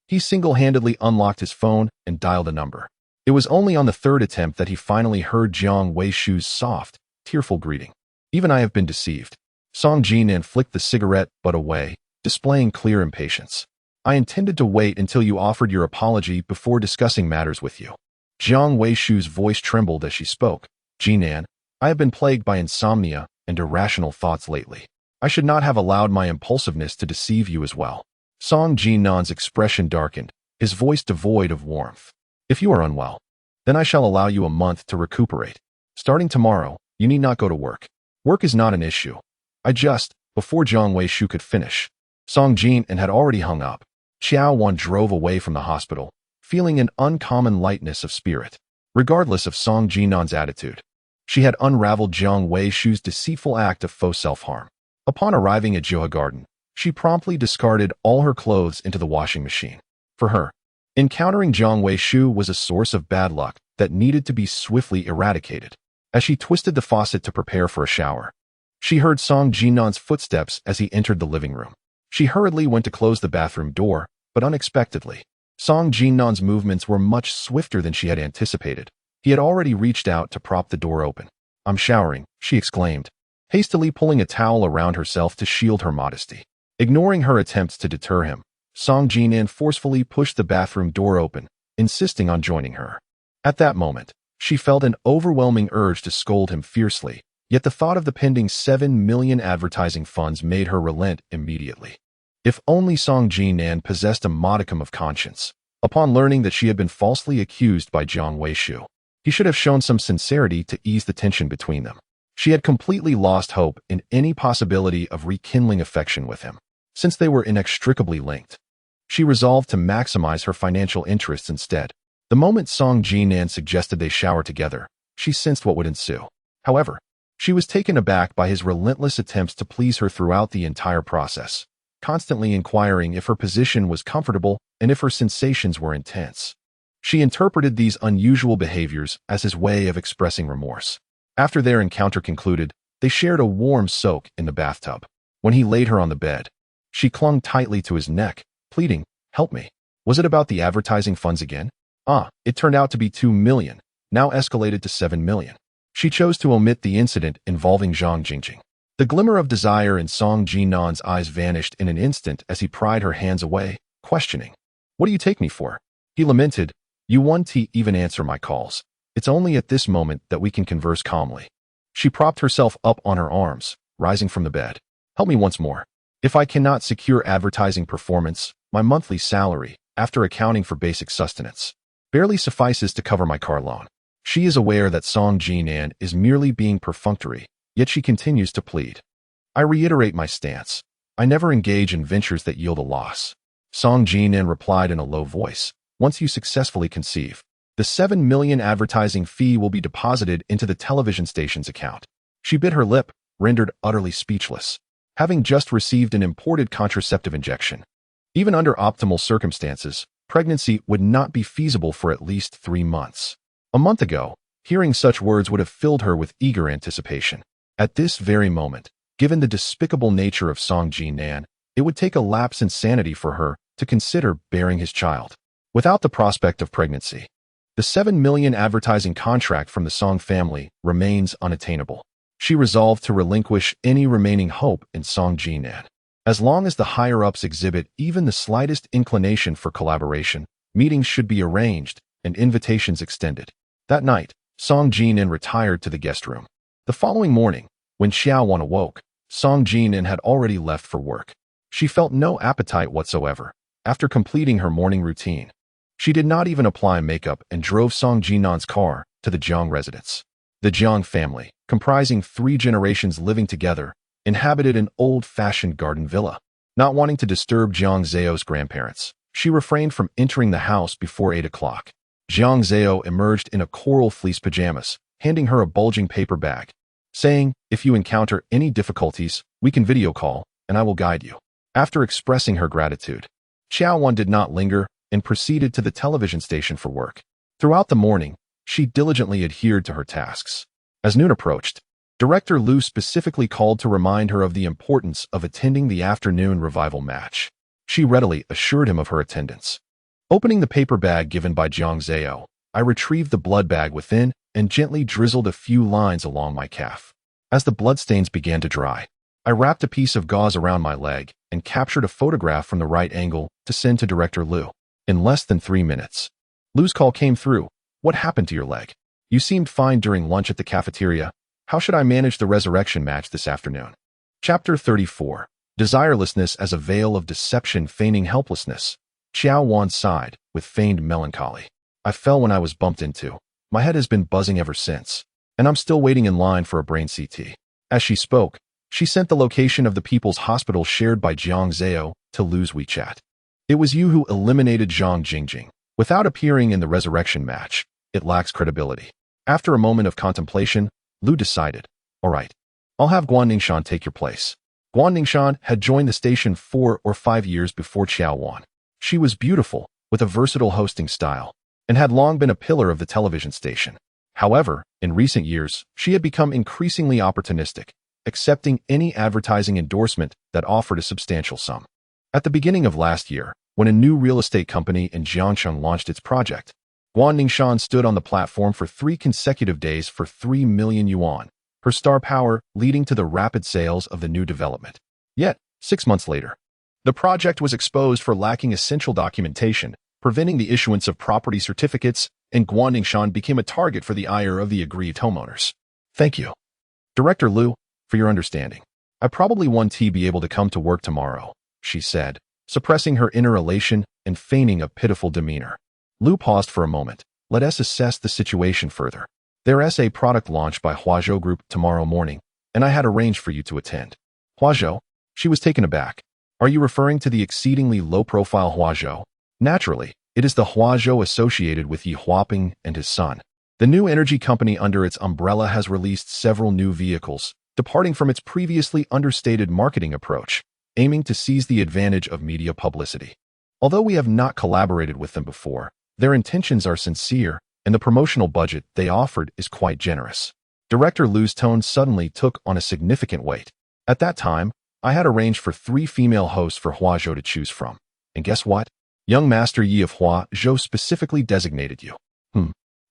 he single-handedly unlocked his phone and dialed a number. It was only on the third attempt that he finally heard Jiang Wei Shu's soft, tearful greeting. Even I have been deceived. Song Jinan flicked the cigarette butt away, displaying clear impatience. I intended to wait until you offered your apology before discussing matters with you. Jiang Wei Shu's voice trembled as she spoke. Jinan, I have been plagued by insomnia and irrational thoughts lately. I should not have allowed my impulsiveness to deceive you as well. Song Jinan's expression darkened, his voice devoid of warmth. If you are unwell, then I shall allow you a month to recuperate. Starting tomorrow, you need not go to work. Work is not an issue. Before Jiang Wei Shu could finish, Song Jinan had already hung up. Qiao Wan drove away from the hospital, feeling an uncommon lightness of spirit. Regardless of Song Jinan's attitude, she had unraveled Jiang Wei Shu's deceitful act of faux self-harm. Upon arriving at Joha Garden, she promptly discarded all her clothes into the washing machine. For her, encountering Jiang Wei Shu was a source of bad luck that needed to be swiftly eradicated. As she twisted the faucet to prepare for a shower, she heard Song Jinan's footsteps as he entered the living room. She hurriedly went to close the bathroom door, but unexpectedly, Song Jinan's movements were much swifter than she had anticipated. He had already reached out to prop the door open. I'm showering, she exclaimed, hastily pulling a towel around herself to shield her modesty. Ignoring her attempts to deter him, Song Jinan forcefully pushed the bathroom door open, insisting on joining her. At that moment, she felt an overwhelming urge to scold him fiercely, Yet the thought of the pending 7 million advertising funds made her relent immediately. If only Song Jinan possessed a modicum of conscience. Upon learning that she had been falsely accused by Jiang Weishu, he should have shown some sincerity to ease the tension between them. She had completely lost hope in any possibility of rekindling affection with him, since they were inextricably linked. She resolved to maximize her financial interests instead. The moment Song Jinan suggested they shower together, she sensed what would ensue. However, she was taken aback by his relentless attempts to please her throughout the entire process, constantly inquiring if her position was comfortable and if her sensations were intense. She interpreted these unusual behaviors as his way of expressing remorse. After their encounter concluded, they shared a warm soak in the bathtub. When he laid her on the bed, she clung tightly to his neck, pleading, "Help me." Was it about the advertising funds again? It turned out to be 2 million, now escalated to 7 million. She chose to omit the incident involving Zhang Jingjing. The glimmer of desire in Song Jinan's eyes vanished in an instant as he pried her hands away, questioning. "What do you take me for?" He lamented, "You won't even answer my calls. It's only at this moment that we can converse calmly." She propped herself up on her arms, rising from the bed. "Help me once more. If I cannot secure advertising performance, my monthly salary, after accounting for basic sustenance, barely suffices to cover my car loan." She is aware that Song Jinan is merely being perfunctory, yet she continues to plead. "I reiterate my stance. I never engage in ventures that yield a loss." Song Jinan replied in a low voice, "Once you successfully conceive, the 7 million advertising fee will be deposited into the television station's account." She bit her lip, rendered utterly speechless, having just received an imported contraceptive injection. Even under optimal circumstances, pregnancy would not be feasible for at least 3 months. A month ago, hearing such words would have filled her with eager anticipation. At this very moment, given the despicable nature of Song Jinan, it would take a lapse in sanity for her to consider bearing his child. Without the prospect of pregnancy, the 7 million advertising contract from the Song family remains unattainable. She resolved to relinquish any remaining hope in Song Jinan. As long as the higher-ups exhibit even the slightest inclination for collaboration, meetings should be arranged and invitations extended. That night, Song Jinan retired to the guest room. The following morning, when Qiao Wan awoke, Song Jinan had already left for work. She felt no appetite whatsoever after completing her morning routine. She did not even apply makeup and drove Song Jinan's car to the Jiang residence. The Jiang family, comprising 3 generations living together, inhabited an old-fashioned garden villa. Not wanting to disturb Jiang Zhao's grandparents, she refrained from entering the house before 8 o'clock. Jiang Zhao emerged in a coral fleece pajamas, handing her a bulging paper bag, saying, "If you encounter any difficulties, we can video call, and I will guide you." After expressing her gratitude, Qiao Wan did not linger and proceeded to the television station for work. Throughout the morning, she diligently adhered to her tasks. As noon approached, Director Liu specifically called to remind her of the importance of attending the afternoon revival match. She readily assured him of her attendance. Opening the paper bag given by Jiang Zhao, I retrieved the blood bag within and gently drizzled a few lines along my calf. As the bloodstains began to dry, I wrapped a piece of gauze around my leg and captured a photograph from the right angle to send to Director Liu. In less than 3 minutes, Liu's call came through. "What happened to your leg? You seemed fine during lunch at the cafeteria. How should I manage the resurrection match this afternoon?" Chapter 34. Desirelessness as a veil of deception feigning helplessness. Qiao Wan sighed, with feigned melancholy. "I fell when I was bumped into. My head has been buzzing ever since, and I'm still waiting in line for a brain CT." As she spoke, she sent the location of the People's Hospital shared by Jiang Zhao to Liu's WeChat. "It was you who eliminated Zhang Jingjing. Without appearing in the resurrection match, it lacks credibility." After a moment of contemplation, Liu decided, "All right, I'll have Guan Ningxian take your place." Guan Ningxian had joined the station 4 or 5 years before Qiao Wan. She was beautiful, with a versatile hosting style, and had long been a pillar of the television station. However, in recent years, she had become increasingly opportunistic, accepting any advertising endorsement that offered a substantial sum. At the beginning of last year, when a new real estate company in Jiangcheng launched its project, Guan Ningxian stood on the platform for 3 consecutive days for 3 million yuan, her star power leading to the rapid sales of the new development. Yet, 6 months later, the project was exposed for lacking essential documentation, preventing the issuance of property certificates, and Guan Ningxian became a target for the ire of the aggrieved homeowners. "Thank you, Director Liu, for your understanding. I probably won't be able to come to work tomorrow, she said, suppressing her inner elation and feigning a pitiful demeanor. Liu paused for a moment. Let us assess the situation further. There's a product launch by Huazhou Group tomorrow morning, and I had arranged for you to attend. Huazhou? She was taken aback. Are you referring to the exceedingly low-profile Huazhou? Naturally, it is the Huazhou associated with Yi Huaping and his son. The new energy company under its umbrella has released several new vehicles, departing from its previously understated marketing approach, aiming to seize the advantage of media publicity. Although we have not collaborated with them before, their intentions are sincere, and the promotional budget they offered is quite generous. Director Liu's tone suddenly took on a significant weight. At that time, I had arranged for 3 female hosts for Huazhou to choose from. And guess what? Young Master Yi of Huazhou specifically designated you.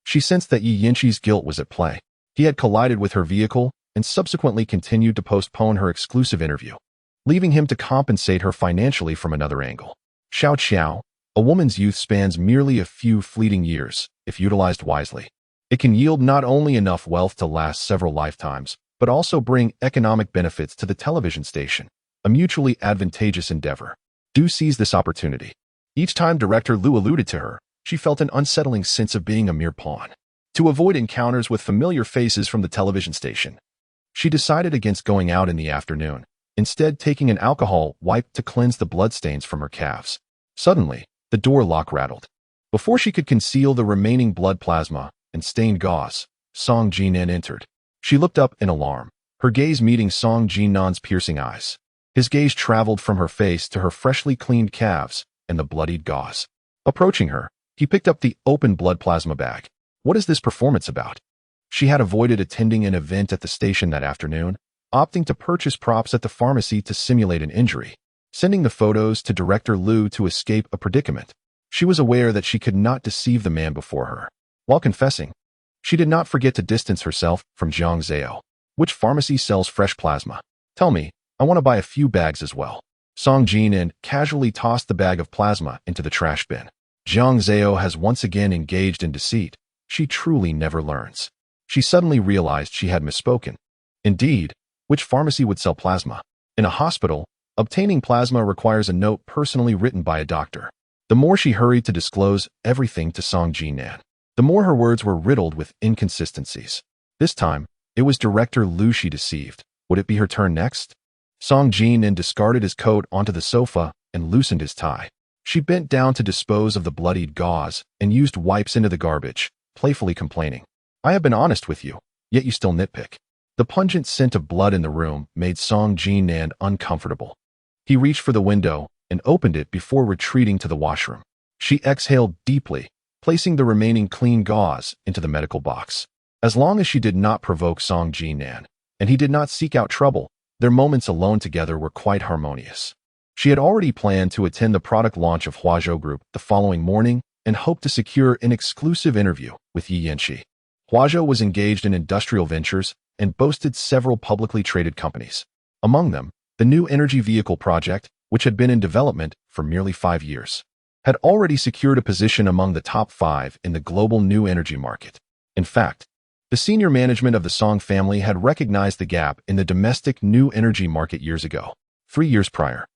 She sensed that Yi Yanqi's guilt was at play. He had collided with her vehicle and subsequently continued to postpone her exclusive interview, leaving him to compensate her financially from another angle. Xiao, a woman's youth spans merely a few fleeting years, if utilized wisely. It can yield not only enough wealth to last several lifetimes, but also bring economic benefits to the television station, a mutually advantageous endeavor. Do seize this opportunity. Each time Director Liu alluded to her, she felt an unsettling sense of being a mere pawn. To avoid encounters with familiar faces from the television station, she decided against going out in the afternoon, instead taking an alcohol wipe to cleanse the bloodstains from her calves. Suddenly, the door lock rattled. Before she could conceal the remaining blood plasma and stained gauze, Song Jinan entered. She looked up in alarm, her gaze meeting Song Jinan's piercing eyes. His gaze traveled from her face to her freshly cleaned calves and the bloodied gauze. Approaching her, he picked up the open blood plasma bag. What is this performance about? She had avoided attending an event at the station that afternoon, opting to purchase props at the pharmacy to simulate an injury, sending the photos to Director Liu to escape a predicament. She was aware that she could not deceive the man before her. While confessing, she did not forget to distance herself from Jiang Zhao. Which pharmacy sells fresh plasma? Tell me, I want to buy a few bags as well. Song Jinan casually tossed the bag of plasma into the trash bin. Jiang Zhao has once again engaged in deceit. She truly never learns. She suddenly realized she had misspoken. Indeed, which pharmacy would sell plasma? In a hospital, obtaining plasma requires a note personally written by a doctor. The more she hurried to disclose everything to Song Jinan, the more her words were riddled with inconsistencies. This time, it was Director Liu she deceived. Would it be her turn next? Song Jinan discarded his coat onto the sofa and loosened his tie. She bent down to dispose of the bloodied gauze and used wipes into the garbage, playfully complaining. I have been honest with you, yet you still nitpick. The pungent scent of blood in the room made Song Jinan uncomfortable. He reached for the window and opened it before retreating to the washroom. She exhaled deeply, placing the remaining clean gauze into the medical box. As long as she did not provoke Song Jinan, and he did not seek out trouble, their moments alone together were quite harmonious. She had already planned to attend the product launch of Huazhou Group the following morning and hoped to secure an exclusive interview with Yi Yanqi. Huazhou was engaged in industrial ventures and boasted several publicly traded companies. Among them, the new energy vehicle project, which had been in development for merely 5 years, had already secured a position among the top 5 in the global new energy market. In fact, the senior management of the Song family had recognized the gap in the domestic new energy market years ago, 3 years prior.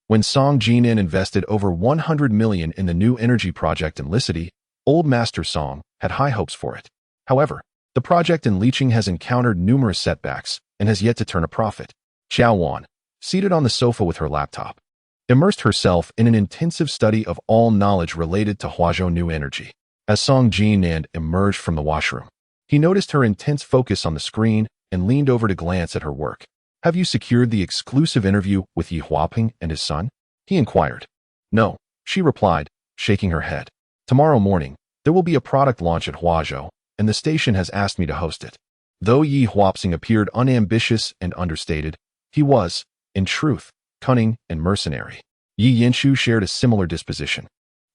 When Song Jinan invested over 100 million in the new energy project in Licity, old Master Song had high hopes for it. However, the project in Liqing has encountered numerous setbacks and has yet to turn a profit. Qiao Wan, seated on the sofa with her laptop, immersed herself in an intensive study of all knowledge related to Huazhou New Energy. As Song Jinan emerged from the washroom, he noticed her intense focus on the screen and leaned over to glance at her work. Have you secured the exclusive interview with Yi Huaping and his son? He inquired. No, she replied, shaking her head. Tomorrow morning, there will be a product launch at Huazhou, and the station has asked me to host it. Though Yi Huaping appeared unambitious and understated, he was, in truth, cunning and mercenary. Yi Yanqiu shared a similar disposition.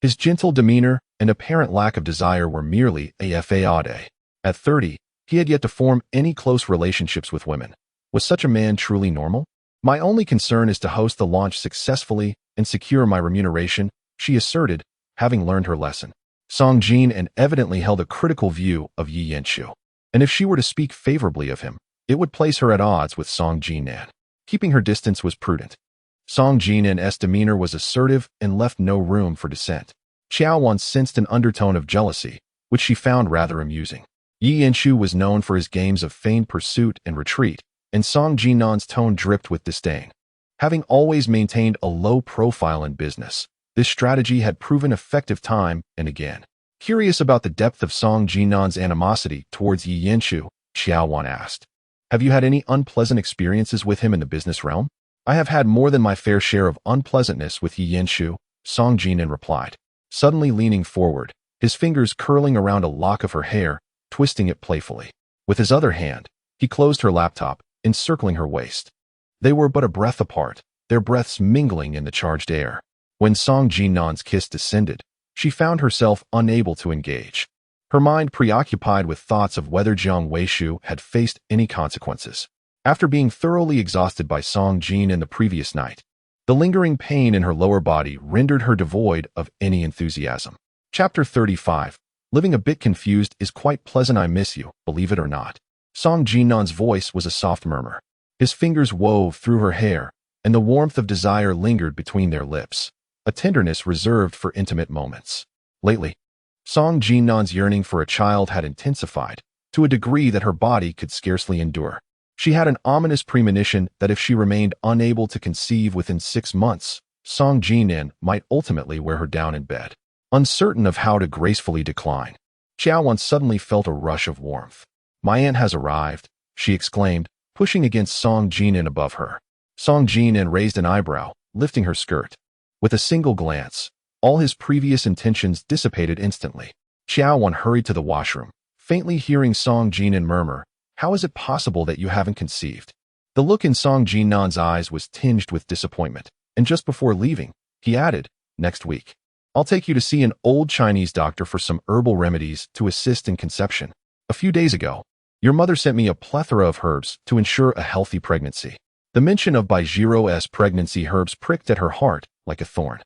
His gentle demeanor and apparent lack of desire were merely a fade. At 30, he had yet to form any close relationships with women. Was such a man truly normal? My only concern is to host the launch successfully and secure my remuneration, she asserted, having learned her lesson. Song Jinan evidently held a critical view of Yi Yanqiu, and if she were to speak favorably of him, It would place her at odds with Song Jinan. Keeping her distance was prudent. Song Jinan's demeanor was assertive and left no room for dissent. Qiao Wan sensed an undertone of jealousy, which she found rather amusing. Yi Yinshu was known for his games of feigned pursuit and retreat, and Song Jinan's tone dripped with disdain. Having always maintained a low profile in business, this strategy had proven effective time and again. Curious about the depth of Song Jinan's animosity towards Yi Yinshu, Qiao Wan asked, "Have you had any unpleasant experiences with him in the business realm?" "I have had more than my fair share of unpleasantness with Yi Yinshu," Song Jinan replied, suddenly leaning forward, his fingers curling around a lock of her hair, twisting it playfully. With his other hand, he closed her laptop, encircling her waist. They were but a breath apart, their breaths mingling in the charged air. When Song Jinan's kiss descended, she found herself unable to engage, her mind preoccupied with thoughts of whether Jiang Weishu had faced any consequences. After being thoroughly exhausted by Song Jin in the previous night, the lingering pain in her lower body rendered her devoid of any enthusiasm. Chapter 35. Living a bit confused is quite pleasant. I miss you, believe it or not. Song Jinan's voice was a soft murmur. His fingers wove through her hair, and the warmth of desire lingered between their lips, a tenderness reserved for intimate moments. Lately, Song Jinan's yearning for a child had intensified, to a degree that her body could scarcely endure. She had an ominous premonition that if she remained unable to conceive within 6 months, Song Jinan might ultimately wear her down in bed. Uncertain of how to gracefully decline, Qiao Wan suddenly felt a rush of warmth. "My aunt has arrived," she exclaimed, pushing against Song Jinan above her. Song Jinan raised an eyebrow, lifting her skirt. With a single glance, all his previous intentions dissipated instantly. Qiao Wan hurried to the washroom, faintly hearing Song Jinan murmur, "How is it possible that you haven't conceived?" The look in Song Jinan's eyes was tinged with disappointment, and just before leaving, he added, "Next week, I'll take you to see an old Chinese doctor for some herbal remedies to assist in conception. A few days ago, your mother sent me a plethora of herbs to ensure a healthy pregnancy." The mention of Baijiro's pregnancy herbs pricked at her heart like a thorn.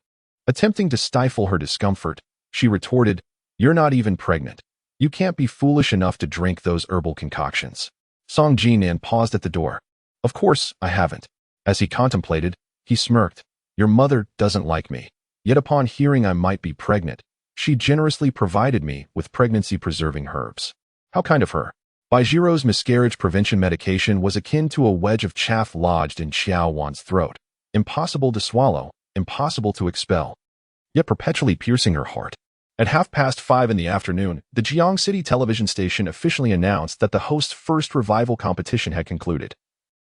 Attempting to stifle her discomfort, she retorted, "You're not even pregnant. You can't be foolish enough to drink those herbal concoctions." Song Jinan paused at the door. "Of course, I haven't." As he contemplated, he smirked, "Your mother doesn't like me. Yet upon hearing I might be pregnant, she generously provided me with pregnancy-preserving herbs." How kind of her. Baijiro's miscarriage prevention medication was akin to a wedge of chaff lodged in Qiao Wan's throat, impossible to swallow, impossible to expel, yet perpetually piercing her heart. At 5:30 in the afternoon, the Jiang City television station officially announced that the host's first revival competition had concluded,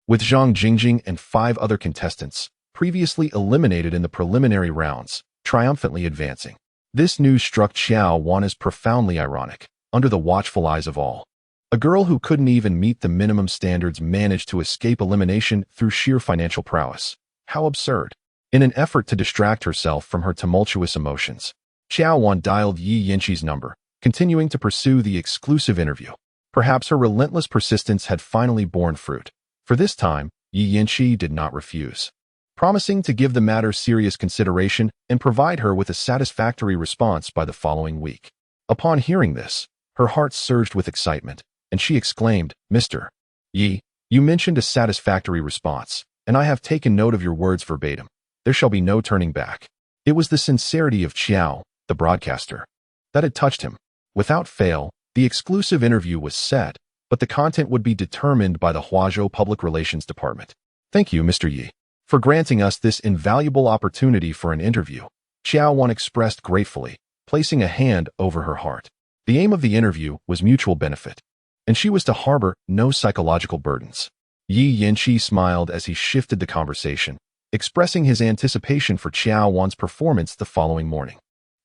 with Zhang Jingjing and 5 other contestants, previously eliminated in the preliminary rounds, triumphantly advancing. This news struck Qiao Wan as profoundly ironic, under the watchful eyes of all. A girl who couldn't even meet the minimum standards managed to escape elimination through sheer financial prowess. How absurd. In an effort to distract herself from her tumultuous emotions, Qiao Wan dialed Yi Yinshi's number, continuing to pursue the exclusive interview. Perhaps her relentless persistence had finally borne fruit, for this time, Yi Yinshi did not refuse, promising to give the matter serious consideration and provide her with a satisfactory response by the following week. Upon hearing this, her heart surged with excitement, and she exclaimed, "Mr. Yi, you mentioned a satisfactory response, and I have taken note of your words verbatim. There shall be no turning back." It was the sincerity of Qiao, the broadcaster, that had touched him. Without fail, the exclusive interview was set, but the content would be determined by the Huazhou Public Relations Department. "Thank you, Mr. Yi, for granting us this invaluable opportunity for an interview," Qiao Wan expressed gratefully, placing a hand over her heart. The aim of the interview was mutual benefit, and she was to harbor no psychological burdens. Yi Yinshi smiled as he shifted the conversation, expressing his anticipation for Qiao Wan's performance the following morning.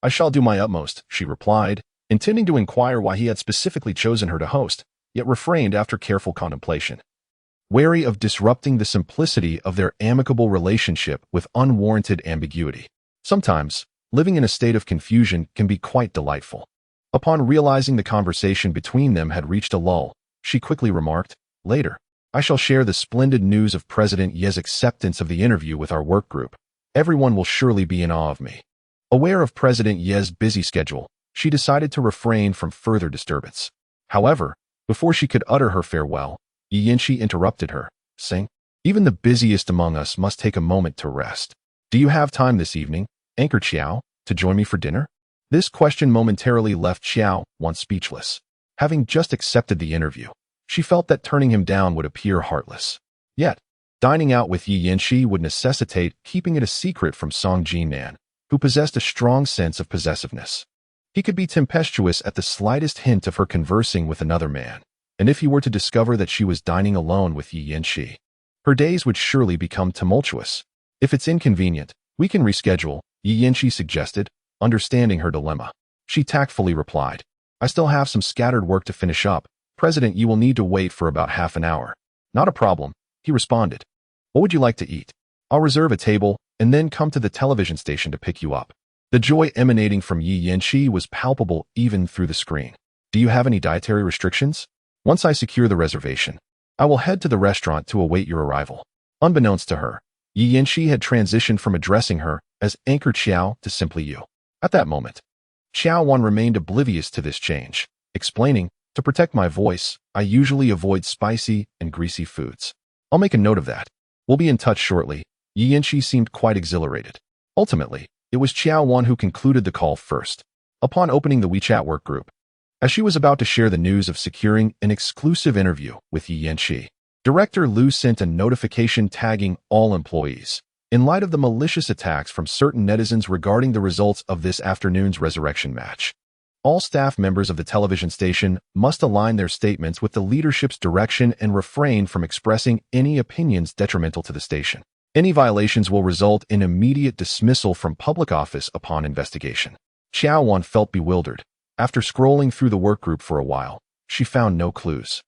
"I shall do my utmost," she replied, intending to inquire why he had specifically chosen her to host, yet refrained after careful contemplation. Wary of disrupting the simplicity of their amicable relationship with unwarranted ambiguity. Sometimes, living in a state of confusion can be quite delightful. Upon realizing the conversation between them had reached a lull, she quickly remarked, "Later, I shall share the splendid news of President Ye's acceptance of the interview with our work group. Everyone will surely be in awe of me." Aware of President Ye's busy schedule, she decided to refrain from further disturbance. However, before she could utter her farewell, Lingchi interrupted her, saying, "Even the busiest among us must take a moment to rest. Do you have time this evening, Anchor Qiao, to join me for dinner?" This question momentarily left Qiao Wan speechless. Having just accepted the interview, she felt that turning him down would appear heartless. Yet, dining out with Lingchi would necessitate keeping it a secret from Jinan, who possessed a strong sense of possessiveness. He could be tempestuous at the slightest hint of her conversing with another man, and if he were to discover that she was dining alone with Lingchi, her days would surely become tumultuous. "If it's inconvenient, we can reschedule," Lingchi suggested, understanding her dilemma. She tactfully replied, "I still have some scattered work to finish up. President, you will need to wait for about half an hour." "Not a problem," he responded. "What would you like to eat? I'll reserve a table and then come to the television station to pick you up." The joy emanating from Lingchi was palpable even through the screen. "Do you have any dietary restrictions? Once I secure the reservation, I will head to the restaurant to await your arrival." Unbeknownst to her, Lingchi had transitioned from addressing her as Anchor Qiao to simply you. At that moment, Qiao Wan remained oblivious to this change, explaining, "To protect my voice, I usually avoid spicy and greasy foods. I'll make a note of that. We'll be in touch shortly." Lingchi seemed quite exhilarated. Ultimately, it was Qiao Wan who concluded the call first, upon opening the WeChat work group. As she was about to share the news of securing an exclusive interview with Lingchi, Director Liu sent a notification tagging all employees. In light of the malicious attacks from certain netizens regarding the results of this afternoon's resurrection match, all staff members of the television station must align their statements with the leadership's direction and refrain from expressing any opinions detrimental to the station. Any violations will result in immediate dismissal from public office upon investigation. Qiao Wan felt bewildered. After scrolling through the workgroup for a while, she found no clues.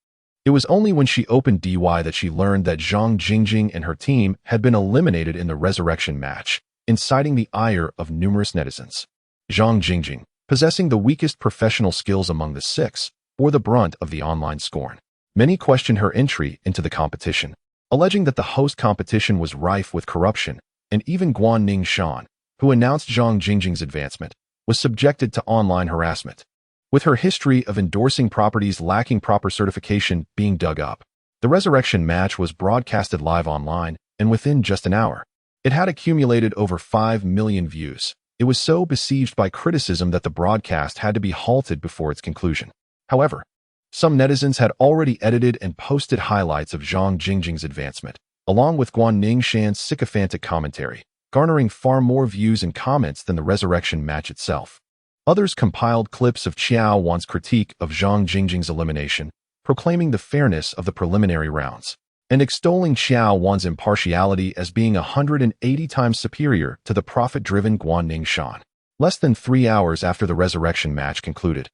It was only when she opened DY that she learned that Zhang Jingjing and her team had been eliminated in the resurrection match, inciting the ire of numerous netizens. Zhang Jingjing, possessing the weakest professional skills among the six, bore the brunt of the online scorn. Many questioned her entry into the competition, alleging that the host competition was rife with corruption, and even Guanning Shan, who announced Zhang Jingjing's advancement, was subjected to online harassment. With her history of endorsing properties lacking proper certification being dug up, the resurrection match was broadcasted live online, and within just an hour, it had accumulated over 5 million views. It was so besieged by criticism that the broadcast had to be halted before its conclusion. However, some netizens had already edited and posted highlights of Zhang Jingjing's advancement, along with Guanning Shan's sycophantic commentary, garnering far more views and comments than the resurrection match itself. Others compiled clips of Qiao Wan's critique of Zhang Jingjing's elimination, proclaiming the fairness of the preliminary rounds, and extolling Qiao Wan's impartiality as being 180 times superior to the profit-driven Guanning Shan. Less than 3 hours after the resurrection match concluded,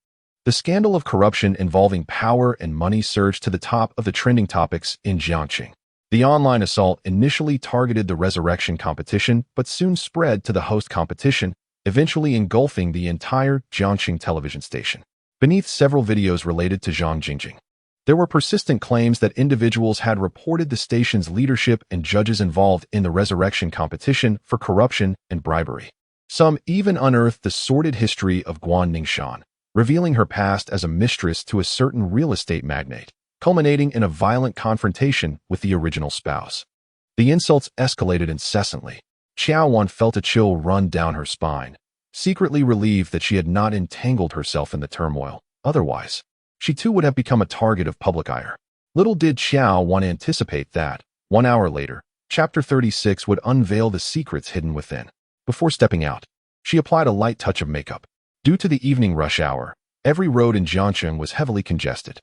the scandal of corruption involving power and money surged to the top of the trending topics in Jiangxing. The online assault initially targeted the resurrection competition, but soon spread to the host competition, eventually engulfing the entire Jiangxing television station. Beneath several videos related to Zhang Jingjing, there were persistent claims that individuals had reported the station's leadership and judges involved in the resurrection competition for corruption and bribery. Some even unearthed the sordid history of Guanning Shan, revealing her past as a mistress to a certain real estate magnate, culminating in a violent confrontation with the original spouse. The insults escalated incessantly. Qiao Wan felt a chill run down her spine, secretly relieved that she had not entangled herself in the turmoil. Otherwise, she too would have become a target of public ire. Little did Qiao Wan anticipate that, 1 hour later, Chapter 36 would unveil the secrets hidden within. Before stepping out, she applied a light touch of makeup. Due to the evening rush hour, every road in Jiangxing was heavily congested.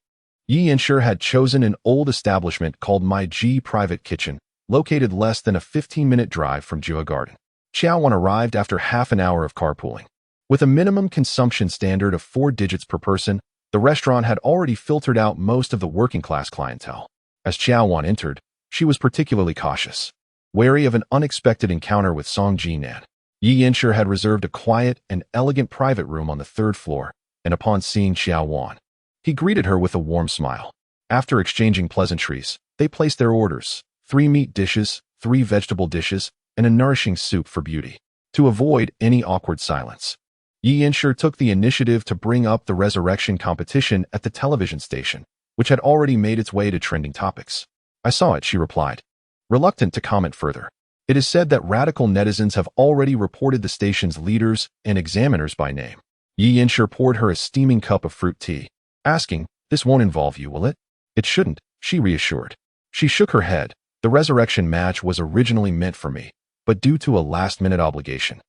Yi Yanshi had chosen an old establishment called My Ji Private Kitchen, located less than a 15-minute drive from Jua Garden. Qiao Wan arrived after half an hour of carpooling. With a minimum consumption standard of 4 digits per person, the restaurant had already filtered out most of the working-class clientele. As Qiao Wan entered, she was particularly cautious, wary of an unexpected encounter with Jinan. Yi Yanshi had reserved a quiet and elegant private room on the 3rd floor, and upon seeing Qiao Wan, he greeted her with a warm smile. After exchanging pleasantries, they placed their orders: 3 meat dishes, 3 vegetable dishes, and a nourishing soup for beauty. To avoid any awkward silence, Yi Yanshi took the initiative to bring up the resurrection competition at the television station, which had already made its way to trending topics. I saw it, she replied, reluctant to comment further. It is said that radical netizens have already reported the station's leaders and examiners by name. Yi Yanshi poured her a steaming cup of fruit tea, asking, "This won't involve you, will it?" "It shouldn't," she reassured. She shook her head. "The resurrection match was originally meant for me, but due to a last-minute obligation,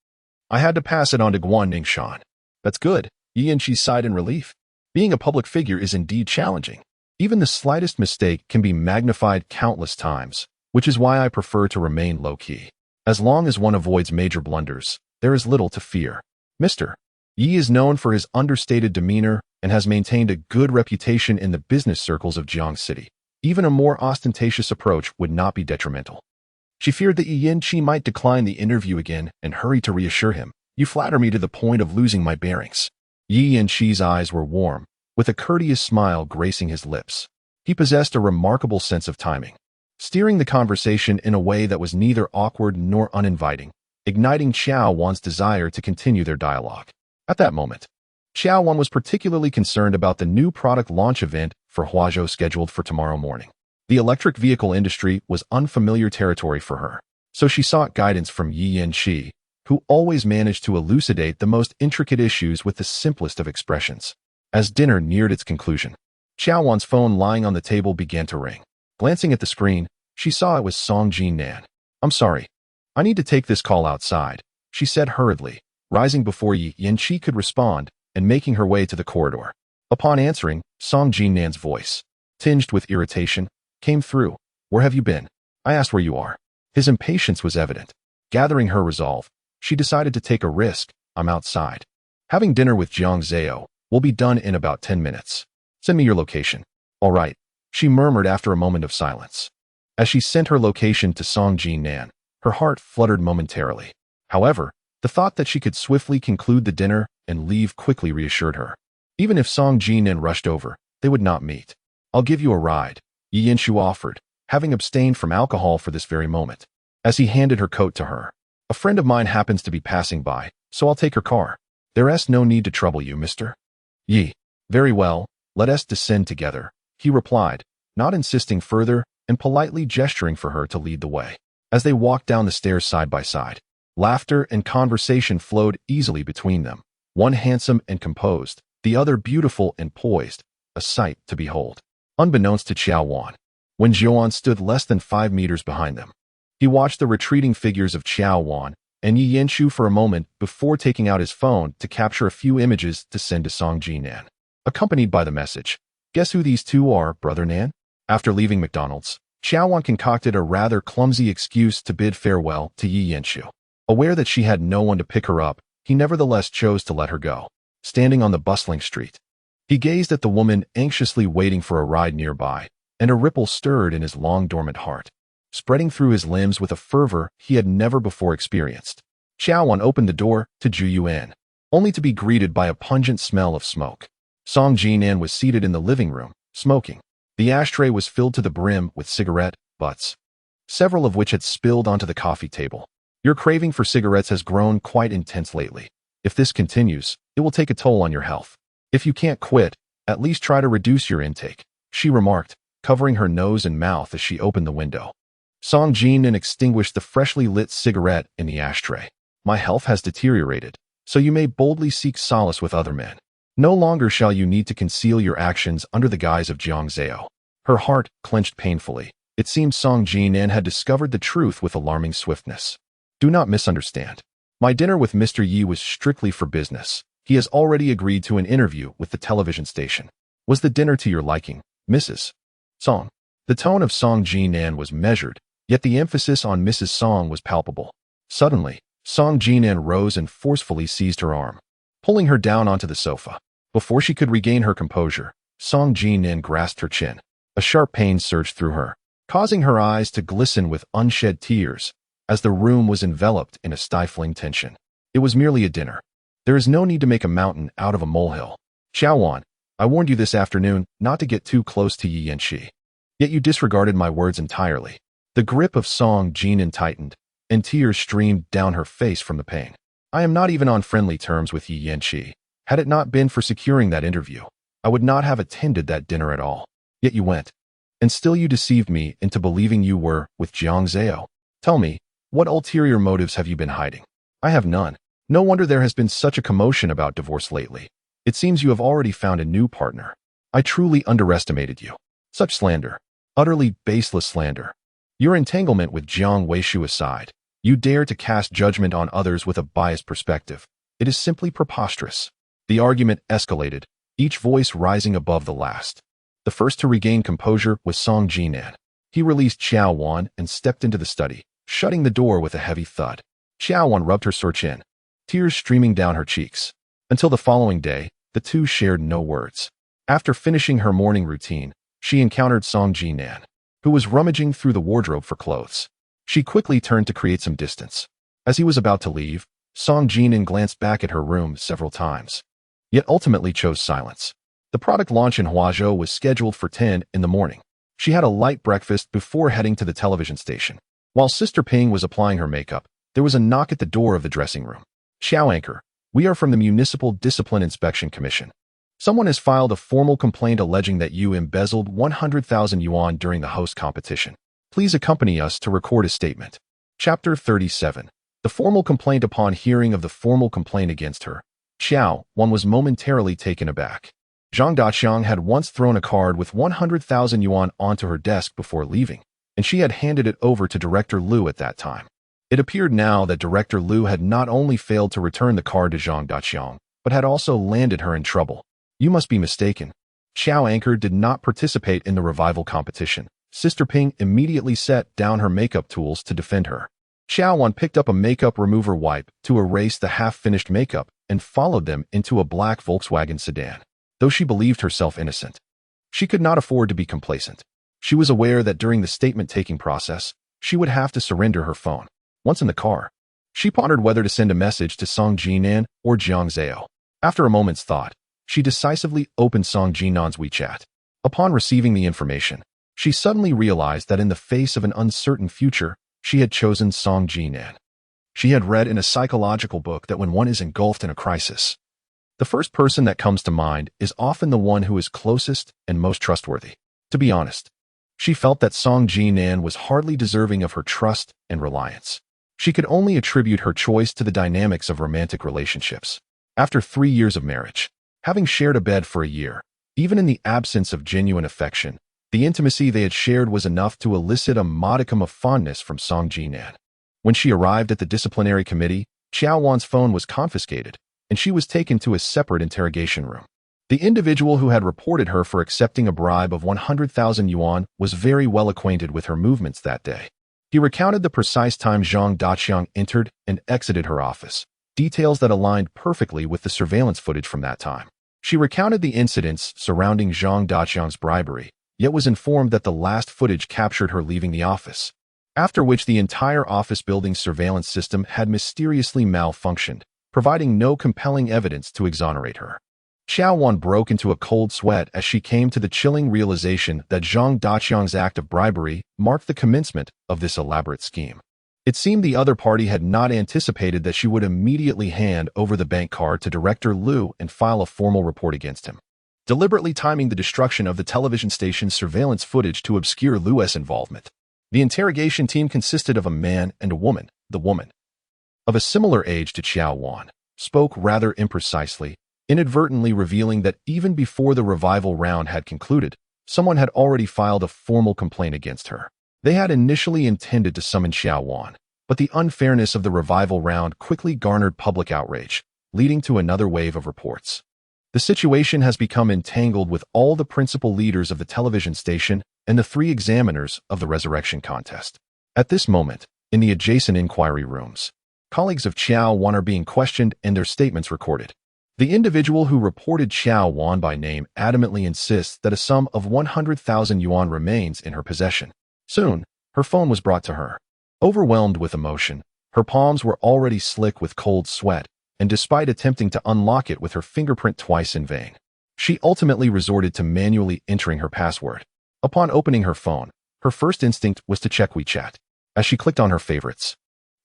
I had to pass it on to Guan Ningshan." "That's good," Yi Yanshi sighed in relief. Being a public figure is indeed challenging. Even the slightest mistake can be magnified countless times, which is why I prefer to remain low-key. As long as one avoids major blunders, there is little to fear. Mr. Yi is known for his understated demeanor and has maintained a good reputation in the business circles of Jiang City. Even a more ostentatious approach would not be detrimental. She feared that Yi Yanshi might decline the interview again and hurried to reassure him. "You flatter me to the point of losing my bearings." Yi Yanshi's eyes were warm, with a courteous smile gracing his lips. He possessed a remarkable sense of timing, steering the conversation in a way that was neither awkward nor uninviting, igniting Qiao Wan's desire to continue their dialogue. At that moment, Qiao Wan was particularly concerned about the new product launch event for Huazhou scheduled for tomorrow morning. The electric vehicle industry was unfamiliar territory for her, so she sought guidance from Yi Yanshi, who always managed to elucidate the most intricate issues with the simplest of expressions. As dinner neared its conclusion, Qiao Wan's phone lying on the table began to ring. Glancing at the screen, she saw it was Song Jinan. "I'm sorry. I need to take this call outside," she said hurriedly, rising before Yi Yanshi could respond and making her way to the corridor. Upon answering, Song Jinan's voice, tinged with irritation, came through. "Where have you been?" I asked where you are. His impatience was evident. Gathering her resolve, she decided to take a risk. "I'm outside. Having dinner with Jiang Zhao. We'll be done in about 10 minutes. Send me your location." "All right," she murmured after a moment of silence. As she sent her location to Song Jinan, her heart fluttered momentarily. However, the thought that she could swiftly conclude the dinner and leave quickly reassured her. Even if Song Jinan rushed over, they would not meet. "I'll give you a ride," Yi Yanshi offered, having abstained from alcohol for this very moment. As he handed her coat to her, "A friend of mine happens to be passing by, so I'll take her car. There's no need to trouble you, mister." "Yi, very well, let us descend together," he replied, not insisting further and politely gesturing for her to lead the way. As they walked down the stairs side by side, laughter and conversation flowed easily between them, one handsome and composed, the other beautiful and poised, a sight to behold. Unbeknownst to Qiao Wan, when Jian stood less than 5 meters behind them, he watched the retreating figures of Qiao Wan and Yi Yanshi for a moment before taking out his phone to capture a few images to send to Song Jinan, accompanied by the message, "Guess who these two are, Brother Nan?" After leaving McDonald's, Qiao Wan concocted a rather clumsy excuse to bid farewell to Yi Yanshi. Aware that she had no one to pick her up, he nevertheless chose to let her go. Standing on the bustling street, he gazed at the woman anxiously waiting for a ride nearby, and a ripple stirred in his long-dormant heart, spreading through his limbs with a fervor he had never before experienced. Qiao Wan opened the door to Zhu Yuan, only to be greeted by a pungent smell of smoke. Song Jinan was seated in the living room, smoking. The ashtray was filled to the brim with cigarette butts, several of which had spilled onto the coffee table. "Your craving for cigarettes has grown quite intense lately. If this continues, it will take a toll on your health. If you can't quit, at least try to reduce your intake," she remarked, covering her nose and mouth as she opened the window. Song Jinan extinguished the freshly lit cigarette in the ashtray. "My health has deteriorated, so you may boldly seek solace with other men. No longer shall you need to conceal your actions under the guise of Jiang Zhao." Her heart clenched painfully. It seemed Song Jinan had discovered the truth with alarming swiftness. "Do not misunderstand. My dinner with Mr. Yi was strictly for business. He has already agreed to an interview with the television station. Was the dinner to your liking, Mrs. Song?" The tone of Song Jinan was measured, yet the emphasis on Mrs. Song was palpable. Suddenly, Song Jinan rose and forcefully seized her arm, pulling her down onto the sofa. Before she could regain her composure, Song Jinan grasped her chin. A sharp pain surged through her, causing her eyes to glisten with unshed tears, as the room was enveloped in a stifling tension. It was merely a dinner. There is no need to make a mountain out of a molehill. "Qiao Wan, I warned you this afternoon not to get too close to Yi Yanshi. Yet you disregarded my words entirely." The grip of Song Jinan tightened, and tears streamed down her face from the pain. "I am not even on friendly terms with Yi Yanshi. Had it not been for securing that interview, I would not have attended that dinner at all." Yet you went. And still you deceived me into believing you were with Jiang Zhao. Tell me, what ulterior motives have you been hiding? I have none. No wonder there has been such a commotion about divorce lately. It seems you have already found a new partner. I truly underestimated you. Such slander. Utterly baseless slander. Your entanglement with Jiang Weishu aside, you dare to cast judgment on others with a biased perspective. It is simply preposterous. The argument escalated, each voice rising above the last. The first to regain composure was Song Jinan. He released Qiao Wan and stepped into the study, shutting the door with a heavy thud. Qiao Wan rubbed her sore chin, tears streaming down her cheeks. Until the following day, the two shared no words. After finishing her morning routine, she encountered Song Jinan, who was rummaging through the wardrobe for clothes. She quickly turned to create some distance. As he was about to leave, Song Jinan glanced back at her room several times, yet ultimately chose silence. The product launch in Huazhou was scheduled for 10 in the morning. She had a light breakfast before heading to the television station. While Sister Ping was applying her makeup, there was a knock at the door of the dressing room. Xiao Anchor, we are from the Municipal Discipline Inspection Commission. Someone has filed a formal complaint alleging that you embezzled 100,000 yuan during the host competition. Please accompany us to record a statement. Chapter 37. The formal complaint. Upon hearing of the formal complaint against her, Qiao Wan was momentarily taken aback. Zhang Daqiang had once thrown a card with 100,000 yuan onto her desk before leaving, and she had handed it over to Director Liu at that time. It appeared now that Director Liu had not only failed to return the card to Zhang Daqiang, but had also landed her in trouble. You must be mistaken. Xiao Anchor did not participate in the revival competition. Sister Ping immediately set down her makeup tools to defend her. Qiao Wan picked up a makeup remover wipe to erase the half-finished makeup and followed them into a black Volkswagen sedan. Though she believed herself innocent, she could not afford to be complacent. She was aware that during the statement-taking process, she would have to surrender her phone. Once in the car, she pondered whether to send a message to Song Jinan or Jiang Zhao. After a moment's thought, she decisively opened Song Jinan's WeChat. Upon receiving the information, she suddenly realized that in the face of an uncertain future, she had chosen Song Jinan. She had read in a psychological book that when one is engulfed in a crisis, the first person that comes to mind is often the one who is closest and most trustworthy. To be honest, she felt that Song Jinan was hardly deserving of her trust and reliance. She could only attribute her choice to the dynamics of romantic relationships. After 3 years of marriage, having shared a bed for a year, even in the absence of genuine affection, the intimacy they had shared was enough to elicit a modicum of fondness from Song Jinan. When she arrived at the disciplinary committee, Qiao Wan's phone was confiscated, and she was taken to a separate interrogation room. The individual who had reported her for accepting a bribe of 100,000 yuan was very well acquainted with her movements that day. He recounted the precise time Zhang Daqiang entered and exited her office, details that aligned perfectly with the surveillance footage from that time. She recounted the incidents surrounding Zhang Daqiang's bribery, yet was informed that the last footage captured her leaving the office, after which the entire office building's surveillance system had mysteriously malfunctioned, providing no compelling evidence to exonerate her. Qiao Wan broke into a cold sweat as she came to the chilling realization that Zhang Daqiang's act of bribery marked the commencement of this elaborate scheme. It seemed the other party had not anticipated that she would immediately hand over the bank card to Director Liu and file a formal report against him, deliberately timing the destruction of the television station's surveillance footage to obscure Liu's involvement. The interrogation team consisted of a man and a woman. The woman, of a similar age to Qiao Wan, spoke rather imprecisely, inadvertently revealing that even before the revival round had concluded, someone had already filed a formal complaint against her. They had initially intended to summon Qiao Wan, but the unfairness of the revival round quickly garnered public outrage, leading to another wave of reports. The situation has become entangled with all the principal leaders of the television station and the 3 examiners of the resurrection contest. At this moment, in the adjacent inquiry rooms, colleagues of Qiao Wan are being questioned and their statements recorded. The individual who reported Qiao Wan by name adamantly insists that a sum of 100,000 yuan remains in her possession. Soon, her phone was brought to her. Overwhelmed with emotion, her palms were already slick with cold sweat, and despite attempting to unlock it with her fingerprint twice in vain, she ultimately resorted to manually entering her password. Upon opening her phone, her first instinct was to check WeChat. As she clicked on her favorites,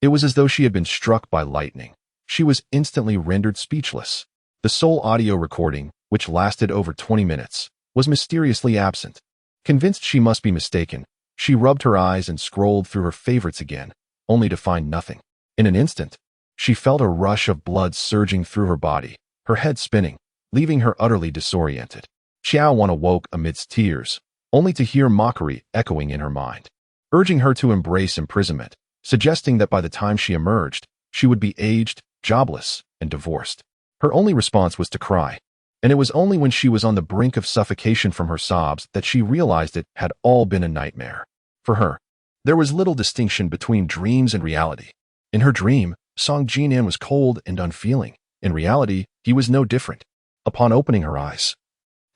it was as though she had been struck by lightning. She was instantly rendered speechless. The sole audio recording, which lasted over 20 minutes, was mysteriously absent. Convinced she must be mistaken, she rubbed her eyes and scrolled through her favorites again, only to find nothing. In an instant, she felt a rush of blood surging through her body, her head spinning, leaving her utterly disoriented. Qiao Wan awoke amidst tears, only to hear mockery echoing in her mind, urging her to embrace imprisonment, suggesting that by the time she emerged, she would be aged, jobless, and divorced. Her only response was to cry, and it was only when she was on the brink of suffocation from her sobs that she realized it had all been a nightmare. For her, there was little distinction between dreams and reality. In her dream, Song Jinan was cold and unfeeling. In reality, he was no different. Upon opening her eyes,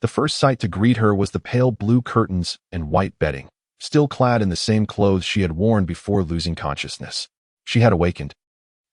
the first sight to greet her was the pale blue curtains and white bedding, still clad in the same clothes she had worn before losing consciousness. She had awakened.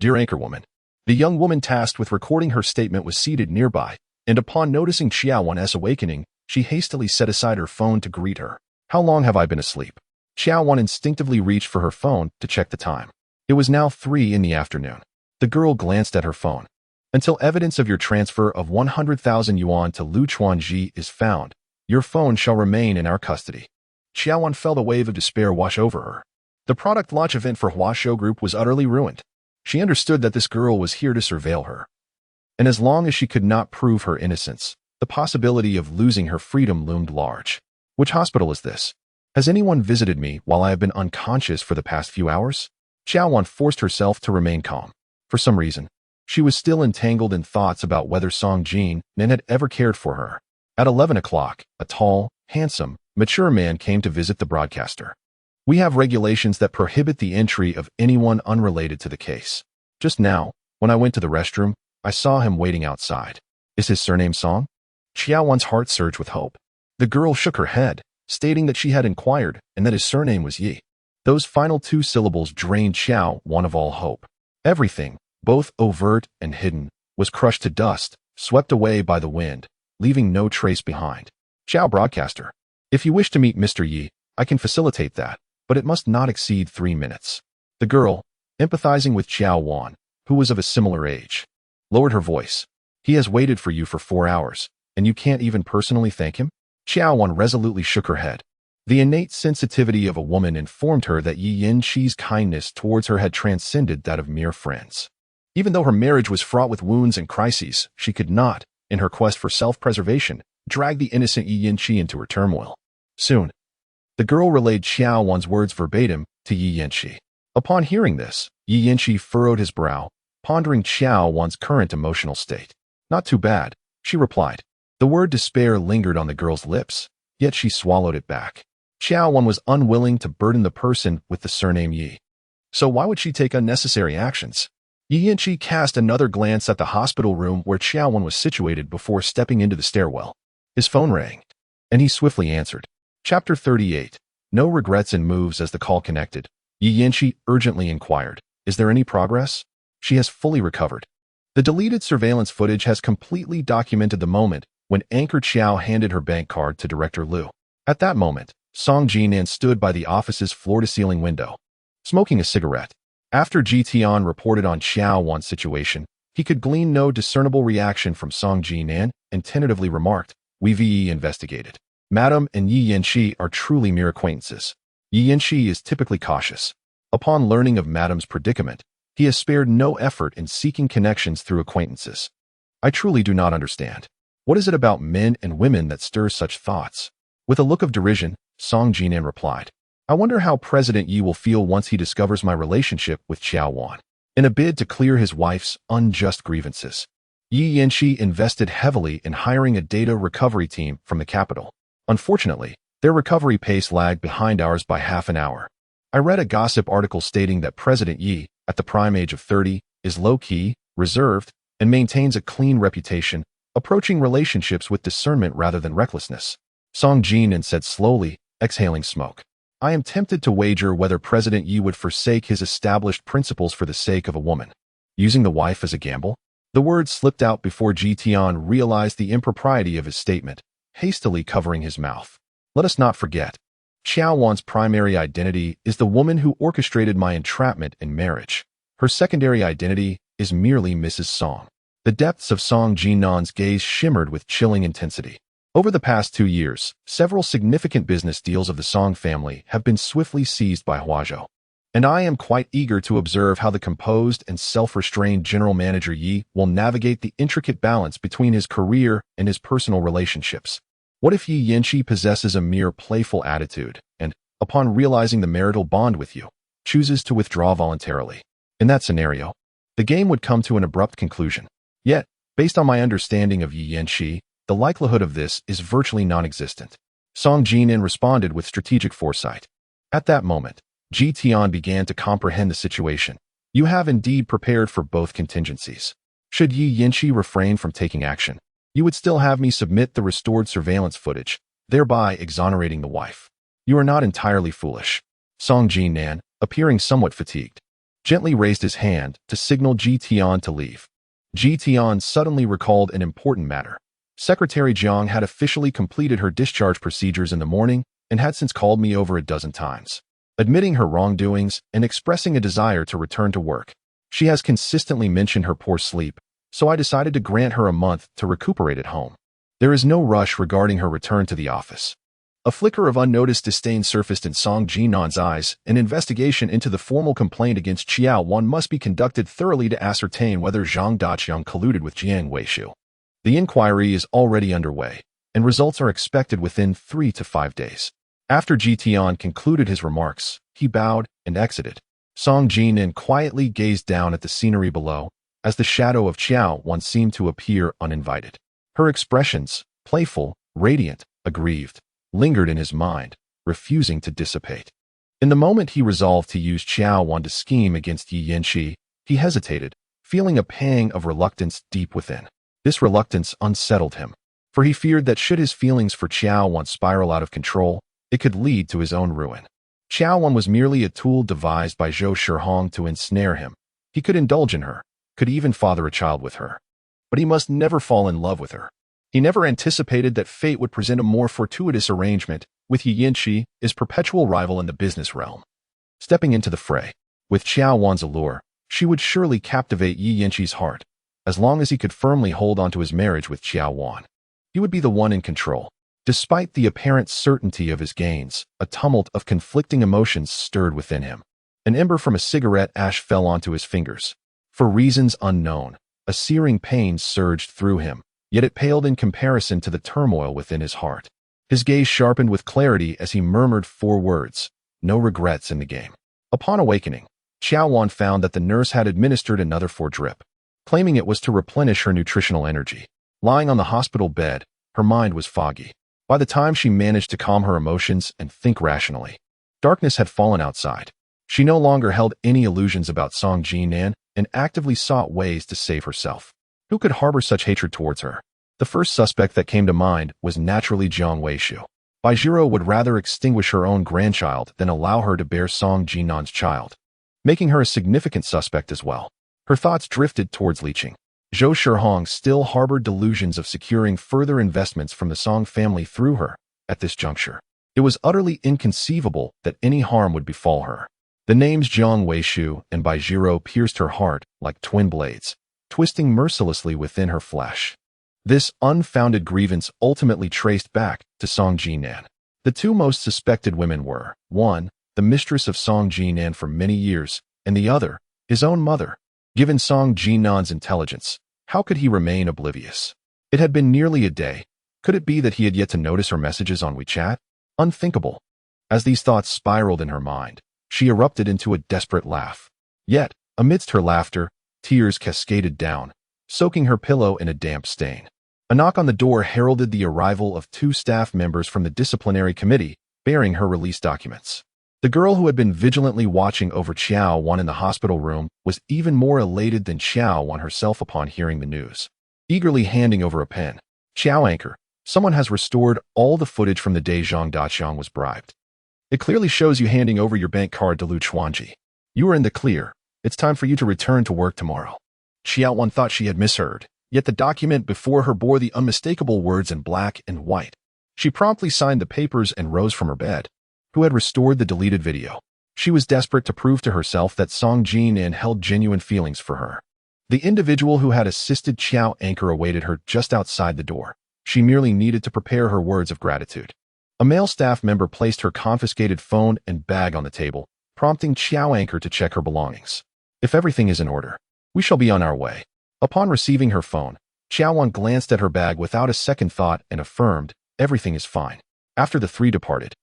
"Dear anchorwoman," the young woman tasked with recording her statement was seated nearby, and upon noticing Qiao Wan's awakening, she hastily set aside her phone to greet her. "How long have I been asleep?" Qiao Wan instinctively reached for her phone to check the time. It was now 3 in the afternoon. The girl glanced at her phone. "Until evidence of your transfer of 100,000 yuan to Luchuanji is found, your phone shall remain in our custody." Qiao Wan felt a wave of despair wash over her. The product launch event for Hua Shou Group was utterly ruined. She understood that this girl was here to surveil her. And as long as she could not prove her innocence, the possibility of losing her freedom loomed large. "Which hospital is this? Has anyone visited me while I have been unconscious for the past few hours?" Qiao Wan forced herself to remain calm. For some reason, she was still entangled in thoughts about whether Song Jinan had ever cared for her. At 11 o'clock, a tall, handsome, mature man came to visit the broadcaster. "We have regulations that prohibit the entry of anyone unrelated to the case. Just now, when I went to the restroom, I saw him waiting outside. Is his surname Song?" Qiao Wan's heart surged with hope. The girl shook her head, stating that she had inquired and that his surname was Yi. Those final 2 syllables drained Qiao Wan of all hope. Everything, both overt and hidden, was crushed to dust, swept away by the wind, leaving no trace behind. "Qiao broadcaster, if you wish to meet Mr. Yi, I can facilitate that, but it must not exceed 3 minutes." The girl, empathizing with Qiao Wan, who was of a similar age, lowered her voice. "He has waited for you for 4 hours, and you can't even personally thank him?" Qiao Wan resolutely shook her head. The innate sensitivity of a woman informed her that Yi Yanqi's kindness towards her had transcended that of mere friends. Even though her marriage was fraught with wounds and crises, she could not, in her quest for self-preservation, drag the innocent Yi Yanqi into her turmoil. Soon, the girl relayed Qiao Wan's words verbatim to Yi Yanqi. Upon hearing this, Yi Yanqi furrowed his brow, pondering Qiao Wan's current emotional state. "Not too bad," she replied. The word despair lingered on the girl's lips, yet she swallowed it back. Qiao Wan was unwilling to burden the person with the surname Yi. So why would she take unnecessary actions? Yi Yanqi cast another glance at the hospital room where Qiao Wan was situated before stepping into the stairwell. His phone rang, and he swiftly answered. Chapter 38. No regrets and moves as the call connected. Yi Yanqi urgently inquired, "Is there any progress?" "She has fully recovered. The deleted surveillance footage has completely documented the moment when Anchor Qiao handed her bank card to Director Liu. At that moment, Song Jinan stood by the office's floor-to-ceiling window, smoking a cigarette. After Jinan reported on Qiao Wan's situation, he could glean no discernible reaction from Song Jinan and tentatively remarked, "We've investigated. Madam and Yi Yanqi are truly mere acquaintances." Yi Yanqi is typically cautious. Upon learning of Madam's predicament, he has spared no effort in seeking connections through acquaintances. "I truly do not understand. What is it about men and women that stirs such thoughts?" With a look of derision, Song Jinan replied, "I wonder how President Yi will feel once he discovers my relationship with Qiao Wan." In a bid to clear his wife's unjust grievances, Yi Yanqi invested heavily in hiring a data recovery team from the capital. Unfortunately, their recovery pace lagged behind ours by half an hour. I read a gossip article stating that President Yi, at the prime age of 30, is low-key, reserved, and maintains a clean reputation, approaching relationships with discernment rather than recklessness. Song Jinan said slowly, exhaling smoke. "I am tempted to wager whether President Yi would forsake his established principles for the sake of a woman. Using the wife as a gamble?" The words slipped out before Jinan realized the impropriety of his statement, hastily covering his mouth. "Let us not forget. Qiao Wan's primary identity is the woman who orchestrated my entrapment in marriage. Her secondary identity is merely Mrs. Song." The depths of Song Jinan's gaze shimmered with chilling intensity. Over the past 2 years, several significant business deals of the Song family have been swiftly seized by Huazhou, and I am quite eager to observe how the composed and self-restrained general manager Yi will navigate the intricate balance between his career and his personal relationships. What if Yi Yanqi possesses a mere playful attitude and, upon realizing the marital bond with you, chooses to withdraw voluntarily? In that scenario, the game would come to an abrupt conclusion. Yet, based on my understanding of Yi Yanqi, the likelihood of this is virtually non-existent. Song Jinan responded with strategic foresight. At that moment, Tian began to comprehend the situation. You have indeed prepared for both contingencies. Should Yi Yanqi refrain from taking action, you would still have me submit the restored surveillance footage, thereby exonerating the wife. You are not entirely foolish. Song Jinan, appearing somewhat fatigued, gently raised his hand to signal Tian to leave. Tian suddenly recalled an important matter. Secretary Jiang had officially completed her discharge procedures in the morning and had since called me over a dozen times, admitting her wrongdoings and expressing a desire to return to work. She has consistently mentioned her poor sleep, so I decided to grant her a month to recuperate at home. There is no rush regarding her return to the office. A flicker of unnoticed disdain surfaced in Song Jinan's eyes. An investigation into the formal complaint against Qiao Wan must be conducted thoroughly to ascertain whether Zhang Daqiang colluded with Jiang Weishu. The inquiry is already underway, and results are expected within 3 to 5 days. After Tian concluded his remarks, he bowed and exited. Song Jinan quietly gazed down at the scenery below, as the shadow of Qiao Wan seemed to appear uninvited. Her expressions, playful, radiant, aggrieved, lingered in his mind, refusing to dissipate. In the moment he resolved to use Qiao Wan to scheme against Yi Yanqi, he hesitated, feeling a pang of reluctance deep within. This reluctance unsettled him, for he feared that should his feelings for Qiao Wan spiral out of control, it could lead to his own ruin. Qiao Wan was merely a tool devised by Zhou Shihong to ensnare him. He could indulge in her, could even father a child with her. But he must never fall in love with her. He never anticipated that fate would present a more fortuitous arrangement with Yi Yanqi, his perpetual rival in the business realm. Stepping into the fray, with Qiao Wan's allure, she would surely captivate Yi Yanqi's heart. As long as he could firmly hold on to his marriage with Qiao Wan, he would be the one in control. Despite the apparent certainty of his gains, a tumult of conflicting emotions stirred within him. An ember from a cigarette ash fell onto his fingers. For reasons unknown, a searing pain surged through him, yet it paled in comparison to the turmoil within his heart. His gaze sharpened with clarity as he murmured 4 words, "No regrets in the game." Upon awakening, Qiao Wan found that the nurse had administered another 4 drip, claiming it was to replenish her nutritional energy. Lying on the hospital bed, her mind was foggy. By the time she managed to calm her emotions and think rationally, darkness had fallen outside. She no longer held any illusions about Song Jinan and actively sought ways to save herself. Who could harbor such hatred towards her? The first suspect that came to mind was naturally Jiang Weishu. Baizhiro would rather extinguish her own grandchild than allow her to bear Song Jinan's child, making her a significant suspect as well. Her thoughts drifted towards Liqing. Zhou Shihong still harbored delusions of securing further investments from the Song family through her. At this juncture, it was utterly inconceivable that any harm would befall her. The names Jiang Weishu and Baizhiro pierced her heart like twin blades, twisting mercilessly within her flesh. This unfounded grievance ultimately traced back to Song Jinan. The 2 most suspected women were, 1, the mistress of Song Jinan for many years, and the other, his own mother. Given Song Jinan's intelligence, how could he remain oblivious? It had been nearly a day. Could it be that he had yet to notice her messages on WeChat? Unthinkable. As these thoughts spiraled in her mind, she erupted into a desperate laugh. Yet, amidst her laughter, tears cascaded down, soaking her pillow in a damp stain. A knock on the door heralded the arrival of 2 staff members from the disciplinary committee, bearing her release documents. The girl who had been vigilantly watching over Qiao Wan in the hospital room was even more elated than Qiao Wan herself upon hearing the news. Eagerly handing over a pen, "Qiao Anchor, someone has restored all the footage from the day Zhang Daqiang was bribed. It clearly shows you handing over your bank card to Lu Chuanji. You are in the clear. It's time for you to return to work tomorrow." Qiao Wan thought she had misheard, yet the document before her bore the unmistakable words in black and white. She promptly signed the papers and rose from her bed. Who had restored the deleted video? She was desperate to prove to herself that Song Jinan held genuine feelings for her. The individual who had assisted Qiao Anchor awaited her just outside the door. She merely needed to prepare her words of gratitude. A male staff member placed her confiscated phone and bag on the table, prompting Qiao Anchor to check her belongings. If everything is in order, we shall be on our way. Upon receiving her phone, Qiao Wan glanced at her bag without a second thought and affirmed, everything is fine. After the three departed,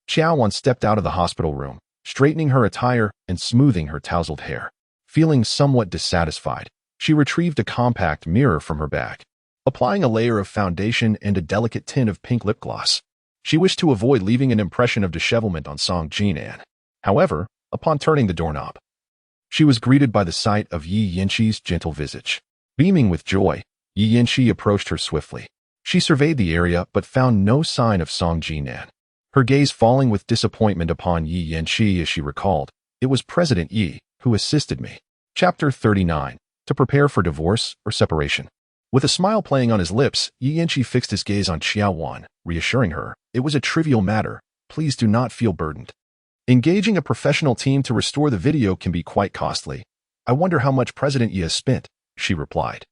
Qiao Wan stepped out of the hospital room, straightening her attire and smoothing her tousled hair. Feeling somewhat dissatisfied, she retrieved a compact mirror from her bag. Applying a layer of foundation and a delicate tint of pink lip gloss, she wished to avoid leaving an impression of dishevelment on Jinan. However, upon turning the doorknob, she was greeted by the sight of Yi Yinqi's gentle visage. Beaming with joy, Yi Yinqi approached her swiftly. She surveyed the area but found no sign of Jinan. Her gaze falling with disappointment upon Yi Yinqi as she recalled, it was President Yi who assisted me. Chapter 39. To prepare for divorce or separation. With a smile playing on his lips, Yi Yinqi fixed his gaze on Qiao Wan, reassuring her, it was a trivial matter, please do not feel burdened. Engaging a professional team to restore the video can be quite costly. I wonder how much President Yi has spent, she replied.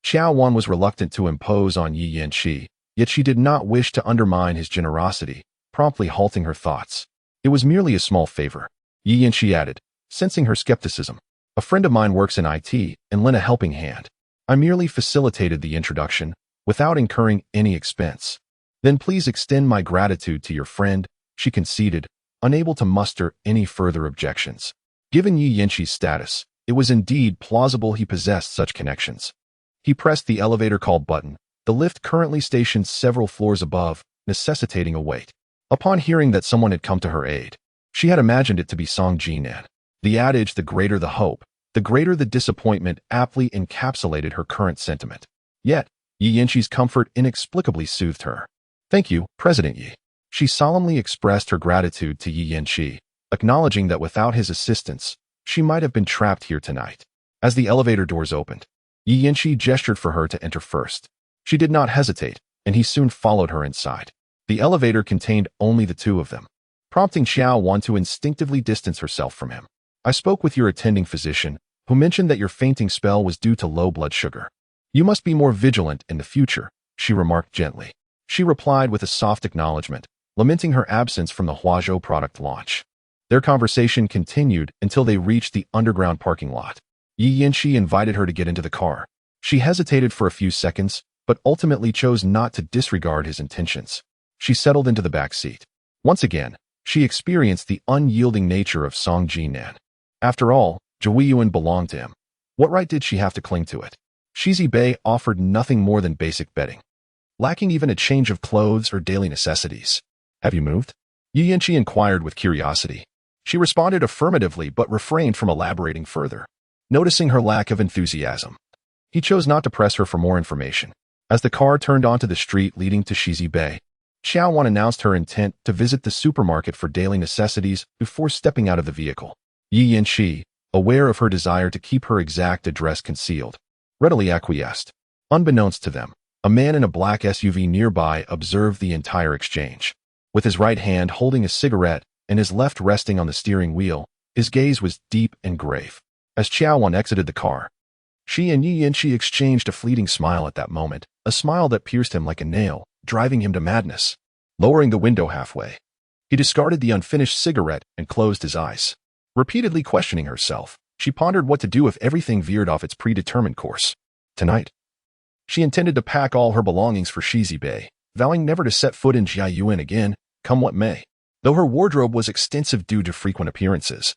Qiao Wan was reluctant to impose on Yi Yinqi, yet she did not wish to undermine his generosity, promptly halting her thoughts. It was merely a small favor, Yi Yinqi added, sensing her skepticism. A friend of mine works in IT and lent a helping hand. I merely facilitated the introduction, without incurring any expense. Then please extend my gratitude to your friend, she conceded, unable to muster any further objections. Given Yi Yinqi's status, it was indeed plausible he possessed such connections. He pressed the elevator call button, the lift currently stationed several floors above, necessitating a wait. Upon hearing that someone had come to her aid, she had imagined it to be Jinan. The adage, the greater the hope, the greater the disappointment, aptly encapsulated her current sentiment. Yet, Yi Yinqi's comfort inexplicably soothed her. Thank you, President Yi. She solemnly expressed her gratitude to Yi Yinqi, acknowledging that without his assistance, she might have been trapped here tonight. As the elevator doors opened, Yi Yinqi gestured for her to enter first. She did not hesitate, and he soon followed her inside. The elevator contained only the two of them, prompting Qiao Wan to instinctively distance herself from him. I spoke with your attending physician, who mentioned that your fainting spell was due to low blood sugar. You must be more vigilant in the future, she remarked gently. She replied with a soft acknowledgement, lamenting her absence from the Huazhou product launch. Their conversation continued until they reached the underground parking lot. Yi Yinqi invited her to get into the car. She hesitated for a few seconds, but ultimately chose not to disregard his intentions. She settled into the back seat. Once again, she experienced the unyielding nature of Jinan. After all, Zhuiyuan belonged to him. What right did she have to cling to it? Shizi Bei offered nothing more than basic bedding, lacking even a change of clothes or daily necessities. Have you moved? Yi Yinqi inquired with curiosity. She responded affirmatively but refrained from elaborating further. Noticing her lack of enthusiasm, he chose not to press her for more information. As the car turned onto the street leading to Shizi Bei, Qiao Wan announced her intent to visit the supermarket for daily necessities before stepping out of the vehicle. Yi Yinqi, aware of her desire to keep her exact address concealed, readily acquiesced. Unbeknownst to them, a man in a black SUV nearby observed the entire exchange. With his right hand holding a cigarette and his left resting on the steering wheel, his gaze was deep and grave. As Qiao Wan exited the car, she and Yi Yinqi exchanged a fleeting smile at that moment, a smile that pierced him like a nail, driving him to madness. Lowering the window halfway, he discarded the unfinished cigarette and closed his eyes. Repeatedly questioning herself, she pondered what to do if everything veered off its predetermined course. Tonight, she intended to pack all her belongings for Shizi Bei, vowing never to set foot in Jiayuan again, come what may. Though her wardrobe was extensive due to frequent appearances,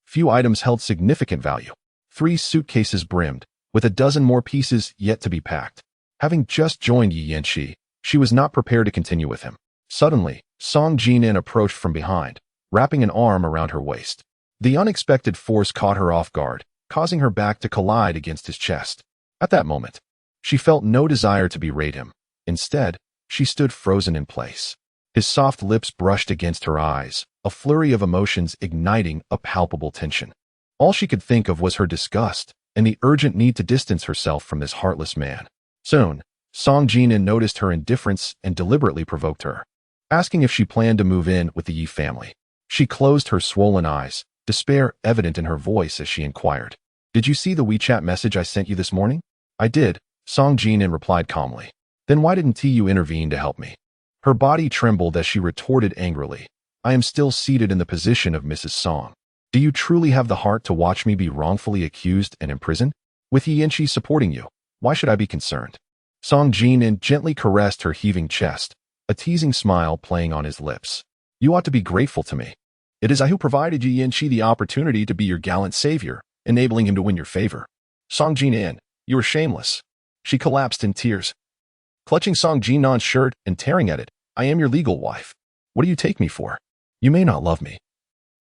few items held significant value. 3 suitcases brimmed, with a dozen more pieces yet to be packed. Having just joined Yi Yinqi, she was not prepared to continue with him. Suddenly, Jinan approached from behind, wrapping an arm around her waist. The unexpected force caught her off guard, causing her back to collide against his chest. At that moment, she felt no desire to berate him. Instead, she stood frozen in place. His soft lips brushed against her eyes, a flurry of emotions igniting a palpable tension. All she could think of was her disgust and the urgent need to distance herself from this heartless man. Soon, Jinan noticed her indifference and deliberately provoked her, asking if she planned to move in with the Yi family. She closed her swollen eyes, despair evident in her voice as she inquired, "Did you see the WeChat message I sent you this morning?" "I did," Jinan replied calmly. Then why didn't you intervene to help me? Her body trembled as she retorted angrily. I am still seated in the position of Mrs. Song. Do you truly have the heart to watch me be wrongfully accused and imprisoned? With Lingchi supporting you, why should I be concerned? Song Jinan gently caressed her heaving chest, a teasing smile playing on his lips. You ought to be grateful to me. It is I who provided Lingchi the opportunity to be your gallant savior, enabling him to win your favor. Song Jinan, you are shameless. She collapsed in tears, clutching Song Jinan's shirt and tearing at it. I am your legal wife. What do you take me for? You may not love me,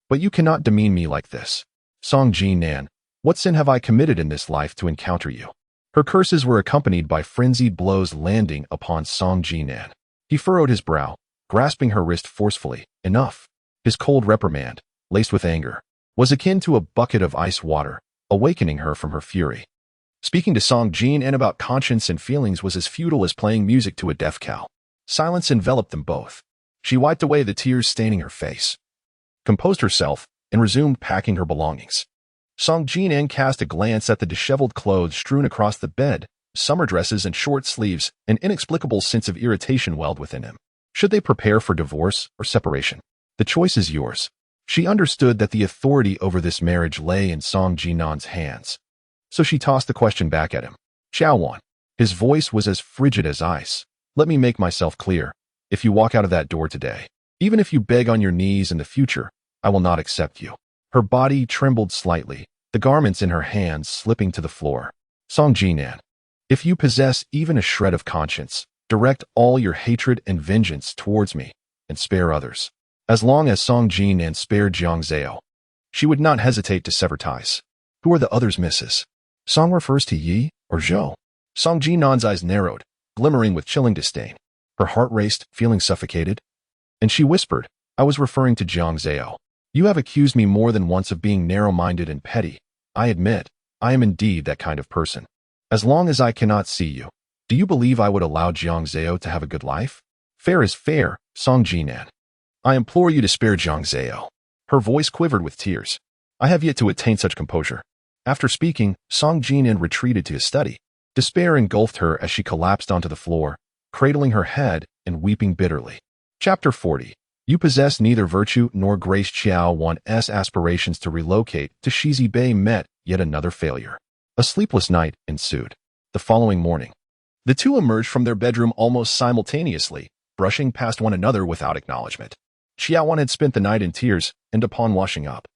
but you cannot demean me like this. Song Jinan, what sin have I committed in this life to encounter you? Her curses were accompanied by frenzied blows landing upon Song Jinan. He furrowed his brow, grasping her wrist forcefully. Enough. His cold reprimand, laced with anger, was akin to a bucket of ice water, awakening her from her fury. Speaking to Song Jinan about conscience and feelings was as futile as playing music to a deaf cow. Silence enveloped them both. She wiped away the tears staining her face, composed herself, and resumed packing her belongings. Song Jinan cast a glance at the disheveled clothes strewn across the bed, summer dresses and short sleeves. An inexplicable sense of irritation welled within him. Should they prepare for divorce or separation? The choice is yours. She understood that the authority over this marriage lay in Song Jinan's hands. So she tossed the question back at him. Qiao Wan. His voice was as frigid as ice. Let me make myself clear. If you walk out of that door today, even if you beg on your knees in the future, I will not accept you. Her body trembled slightly, the garments in her hands slipping to the floor. Song Jinan, if you possess even a shred of conscience, direct all your hatred and vengeance towards me, and spare others. As long as Song Jinan spared Jiang Zhao, she would not hesitate to sever ties. Who are the others, Mrs.? Song refers to Yi or Zhou. Song Jinan's eyes narrowed, glimmering with chilling disdain. Her heart raced, feeling suffocated. And she whispered, I was referring to Jiang Zhao. You have accused me more than once of being narrow-minded and petty. I admit, I am indeed that kind of person. As long as I cannot see you, do you believe I would allow Jiang Zhao to have a good life? Fair is fair, Song Jinan. I implore you to spare Jiang Zhao. Her voice quivered with tears. I have yet to attain such composure. After speaking, Song Jinan retreated to his study. Despair engulfed her as she collapsed onto the floor, cradling her head and weeping bitterly. Chapter 40. You possess neither virtue nor grace. Qiao Wan's aspirations to relocate to Shizi Bay met yet another failure. A sleepless night ensued. The following morning, the two emerged from their bedroom almost simultaneously, brushing past one another without acknowledgement. Qiao Wan had spent the night in tears, and upon washing up,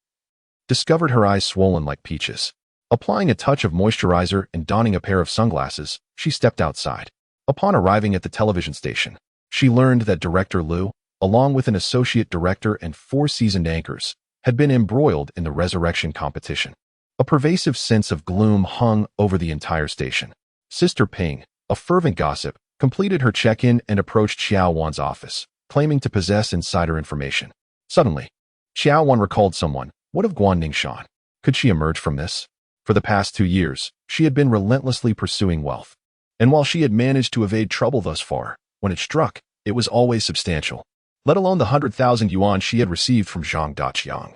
discovered her eyes swollen like peaches. Applying a touch of moisturizer and donning a pair of sunglasses, she stepped outside. Upon arriving at the television station, she learned that Director Liu, along with an associate director and 4 seasoned anchors, had been embroiled in the resurrection competition. A pervasive sense of gloom hung over the entire station. Sister Ping, a fervent gossip, completed her check-in and approached Qiao Wan's office, claiming to possess insider information. Suddenly, Qiao Wan recalled someone. What of Guan Shan? Could she emerge from this? For the past 2 years, she had been relentlessly pursuing wealth. And while she had managed to evade trouble thus far, when it struck, it was always substantial, let alone the 100,000 yuan she had received from Zhang Daqiang.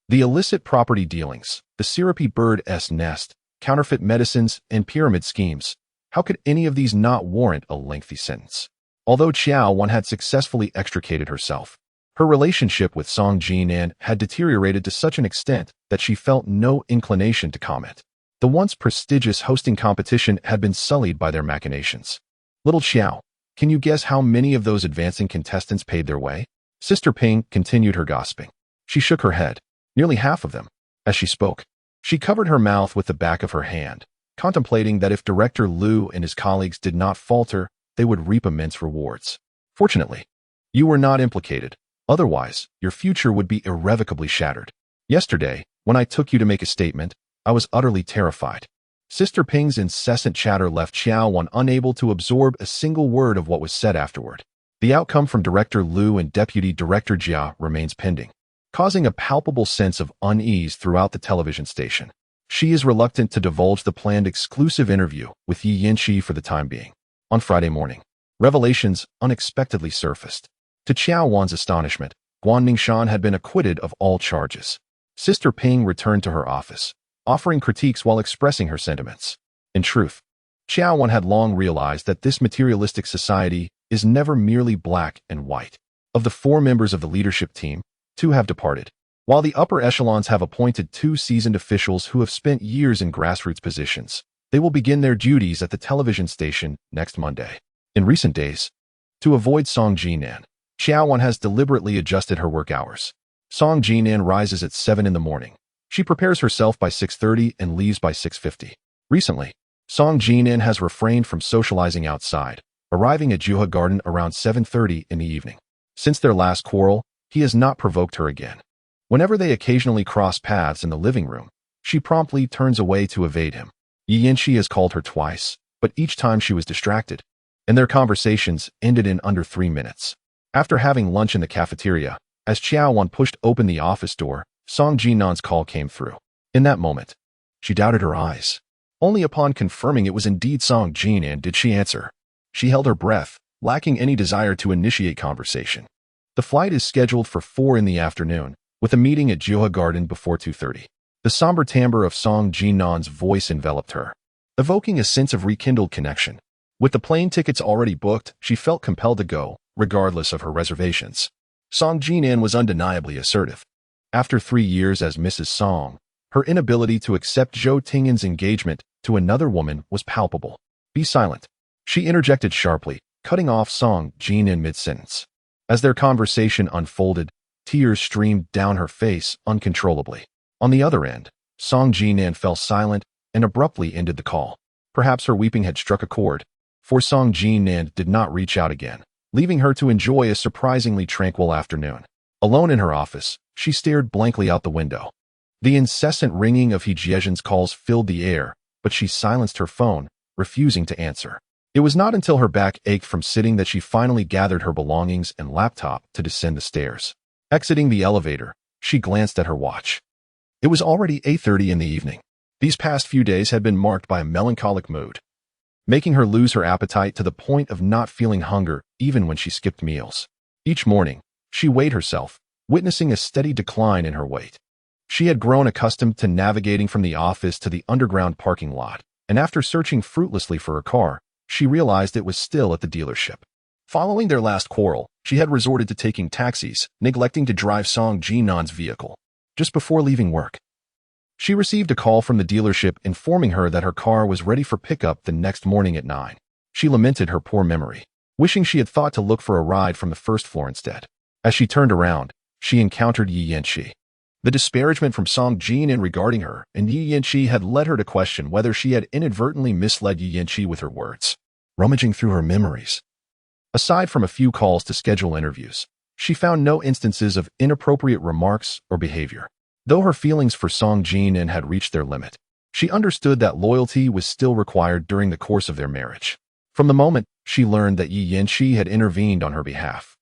The illicit property dealings, the syrupy bird's nest, counterfeit medicines, and pyramid schemes. How could any of these not warrant a lengthy sentence? Although Qiao Wan had successfully extricated herself, her relationship with Song Jinan had deteriorated to such an extent that she felt no inclination to comment. The once prestigious hosting competition had been sullied by their machinations. Little Qiao, can you guess how many of those advancing contestants paid their way? Sister Ping continued her gossiping. She shook her head. Nearly half of them. As she spoke, she covered her mouth with the back of her hand, contemplating that if Director Liu and his colleagues did not falter, they would reap immense rewards. Fortunately, you were not implicated. Otherwise, your future would be irrevocably shattered. Yesterday, when I took you to make a statement, I was utterly terrified. Sister Ping's incessant chatter left Qiao Wan unable to absorb a single word of what was said afterward. The outcome from Director Liu and Deputy Director Jia remains pending, causing a palpable sense of unease throughout the television station. She is reluctant to divulge the planned exclusive interview with Lingchi for the time being. On Friday morning, revelations unexpectedly surfaced. To Qiao Wan's astonishment, Guan Shan had been acquitted of all charges. Sister Ping returned to her office, offering critiques while expressing her sentiments. In truth, Qiao Wan had long realized that this materialistic society is never merely black and white. Of the 4 members of the leadership team, 2 have departed, while the upper echelons have appointed 2 seasoned officials who have spent years in grassroots positions. They will begin their duties at the television station next Monday. In recent days, to avoid Song Jinan, Qiao Wan has deliberately adjusted her work hours. Song Jinan rises at 7 in the morning. She prepares herself by 6:30 and leaves by 6:50. Recently, Song Jinan has refrained from socializing outside, arriving at Juha Garden around 7:30 in the evening. Since their last quarrel, he has not provoked her again. Whenever they occasionally cross paths in the living room, she promptly turns away to evade him. Lingchi has called her twice, but each time she was distracted, and their conversations ended in under 3 minutes. After having lunch in the cafeteria, as Qiao Wan pushed open the office door, Song Jinan's call came through. In that moment, she doubted her eyes. Only upon confirming it was indeed Song Jinan did she answer. She held her breath, lacking any desire to initiate conversation. The flight is scheduled for 4 in the afternoon, with a meeting at Juha Garden before 2:30. The somber timbre of Song Jinan's voice enveloped her, evoking a sense of rekindled connection. With the plane tickets already booked, she felt compelled to go, regardless of her reservations. Song Jinan was undeniably assertive. After 3 years as Mrs. Song, her inability to accept Zhou Tingyan's engagement to another woman was palpable. "Be silent," she interjected sharply, cutting off Song Jinan mid-sentence. As their conversation unfolded, tears streamed down her face uncontrollably. On the other end, Song Jinan fell silent and abruptly ended the call. Perhaps her weeping had struck a chord, for Song Jinan did not reach out again, leaving her to enjoy a surprisingly tranquil afternoon. Alone in her office, she stared blankly out the window. The incessant ringing of He Jiezhen's calls filled the air, but she silenced her phone, refusing to answer. It was not until her back ached from sitting that she finally gathered her belongings and laptop to descend the stairs. Exiting the elevator, she glanced at her watch. It was already 8:30 in the evening. These past few days had been marked by a melancholic mood, making her lose her appetite to the point of not feeling hunger even when she skipped meals. Each morning, she weighed herself, witnessing a steady decline in her weight. She had grown accustomed to navigating from the office to the underground parking lot, and after searching fruitlessly for her car, she realized it was still at the dealership. Following their last quarrel, she had resorted to taking taxis, neglecting to drive Song Jinan's vehicle. Just before leaving work, she received a call from the dealership informing her that her car was ready for pickup the next morning at 9. She lamented her poor memory, wishing she had thought to look for a ride from the first floor instead. As she turned around, she encountered Lingchi. The disparagement from Song Jinan regarding her and Lingchi had led her to question whether she had inadvertently misled Lingchi with her words. Rummaging through her memories, aside from a few calls to schedule interviews, she found no instances of inappropriate remarks or behavior. Though her feelings for Song Jinan had reached their limit, she understood that loyalty was still required during the course of their marriage. From the moment she learned that Lingchi had intervened on her behalf,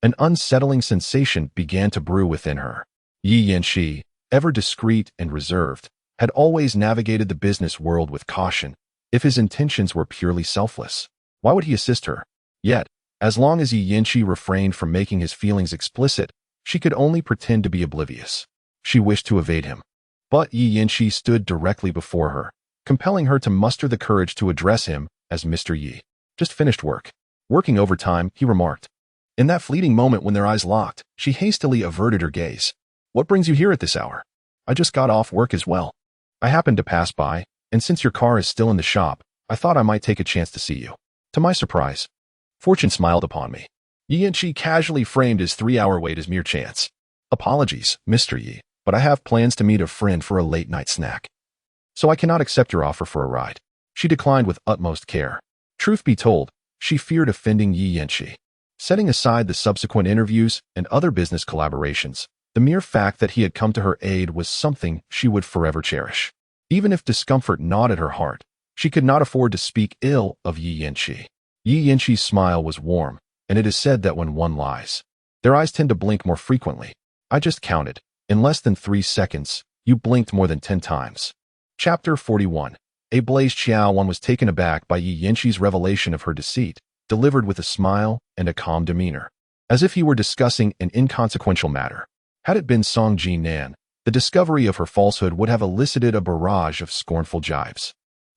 an unsettling sensation began to brew within her. Lingchi, ever discreet and reserved, had always navigated the business world with caution. If his intentions were purely selfless, why would he assist her? Yet, as long as Lingchi refrained from making his feelings explicit, she could only pretend to be oblivious. She wished to evade him, but Lingchi stood directly before her, compelling her to muster the courage to address him as Mr. Yi. "Just finished work. Working overtime," he remarked. In that fleeting moment when their eyes locked, she hastily averted her gaze. "What brings you here at this hour?" "I just got off work as well. I happened to pass by, and since your car is still in the shop, I thought I might take a chance to see you." To my surprise, fortune smiled upon me. Lingchi casually framed his 3-hour wait as mere chance. "Apologies, Mr. Yi, but I have plans to meet a friend for a late-night snack, so I cannot accept your offer for a ride." She declined with utmost care. Truth be told, she feared offending Lingchi. Setting aside the subsequent interviews and other business collaborations, the mere fact that he had come to her aid was something she would forever cherish. Even if discomfort gnawed at her heart, she could not afford to speak ill of Lingchi. Lingchi's smile was warm, and it is said that when one lies, their eyes tend to blink more frequently. I just counted. In less than 3 seconds, you blinked more than 10 times. Chapter 41. Ablaze. Qiao Wan was taken aback by Lingchi's revelation of her deceit, delivered with a smile and a calm demeanor, as if he were discussing an inconsequential matter. Had it been Song Jinan, the discovery of her falsehood would have elicited a barrage of scornful jibes.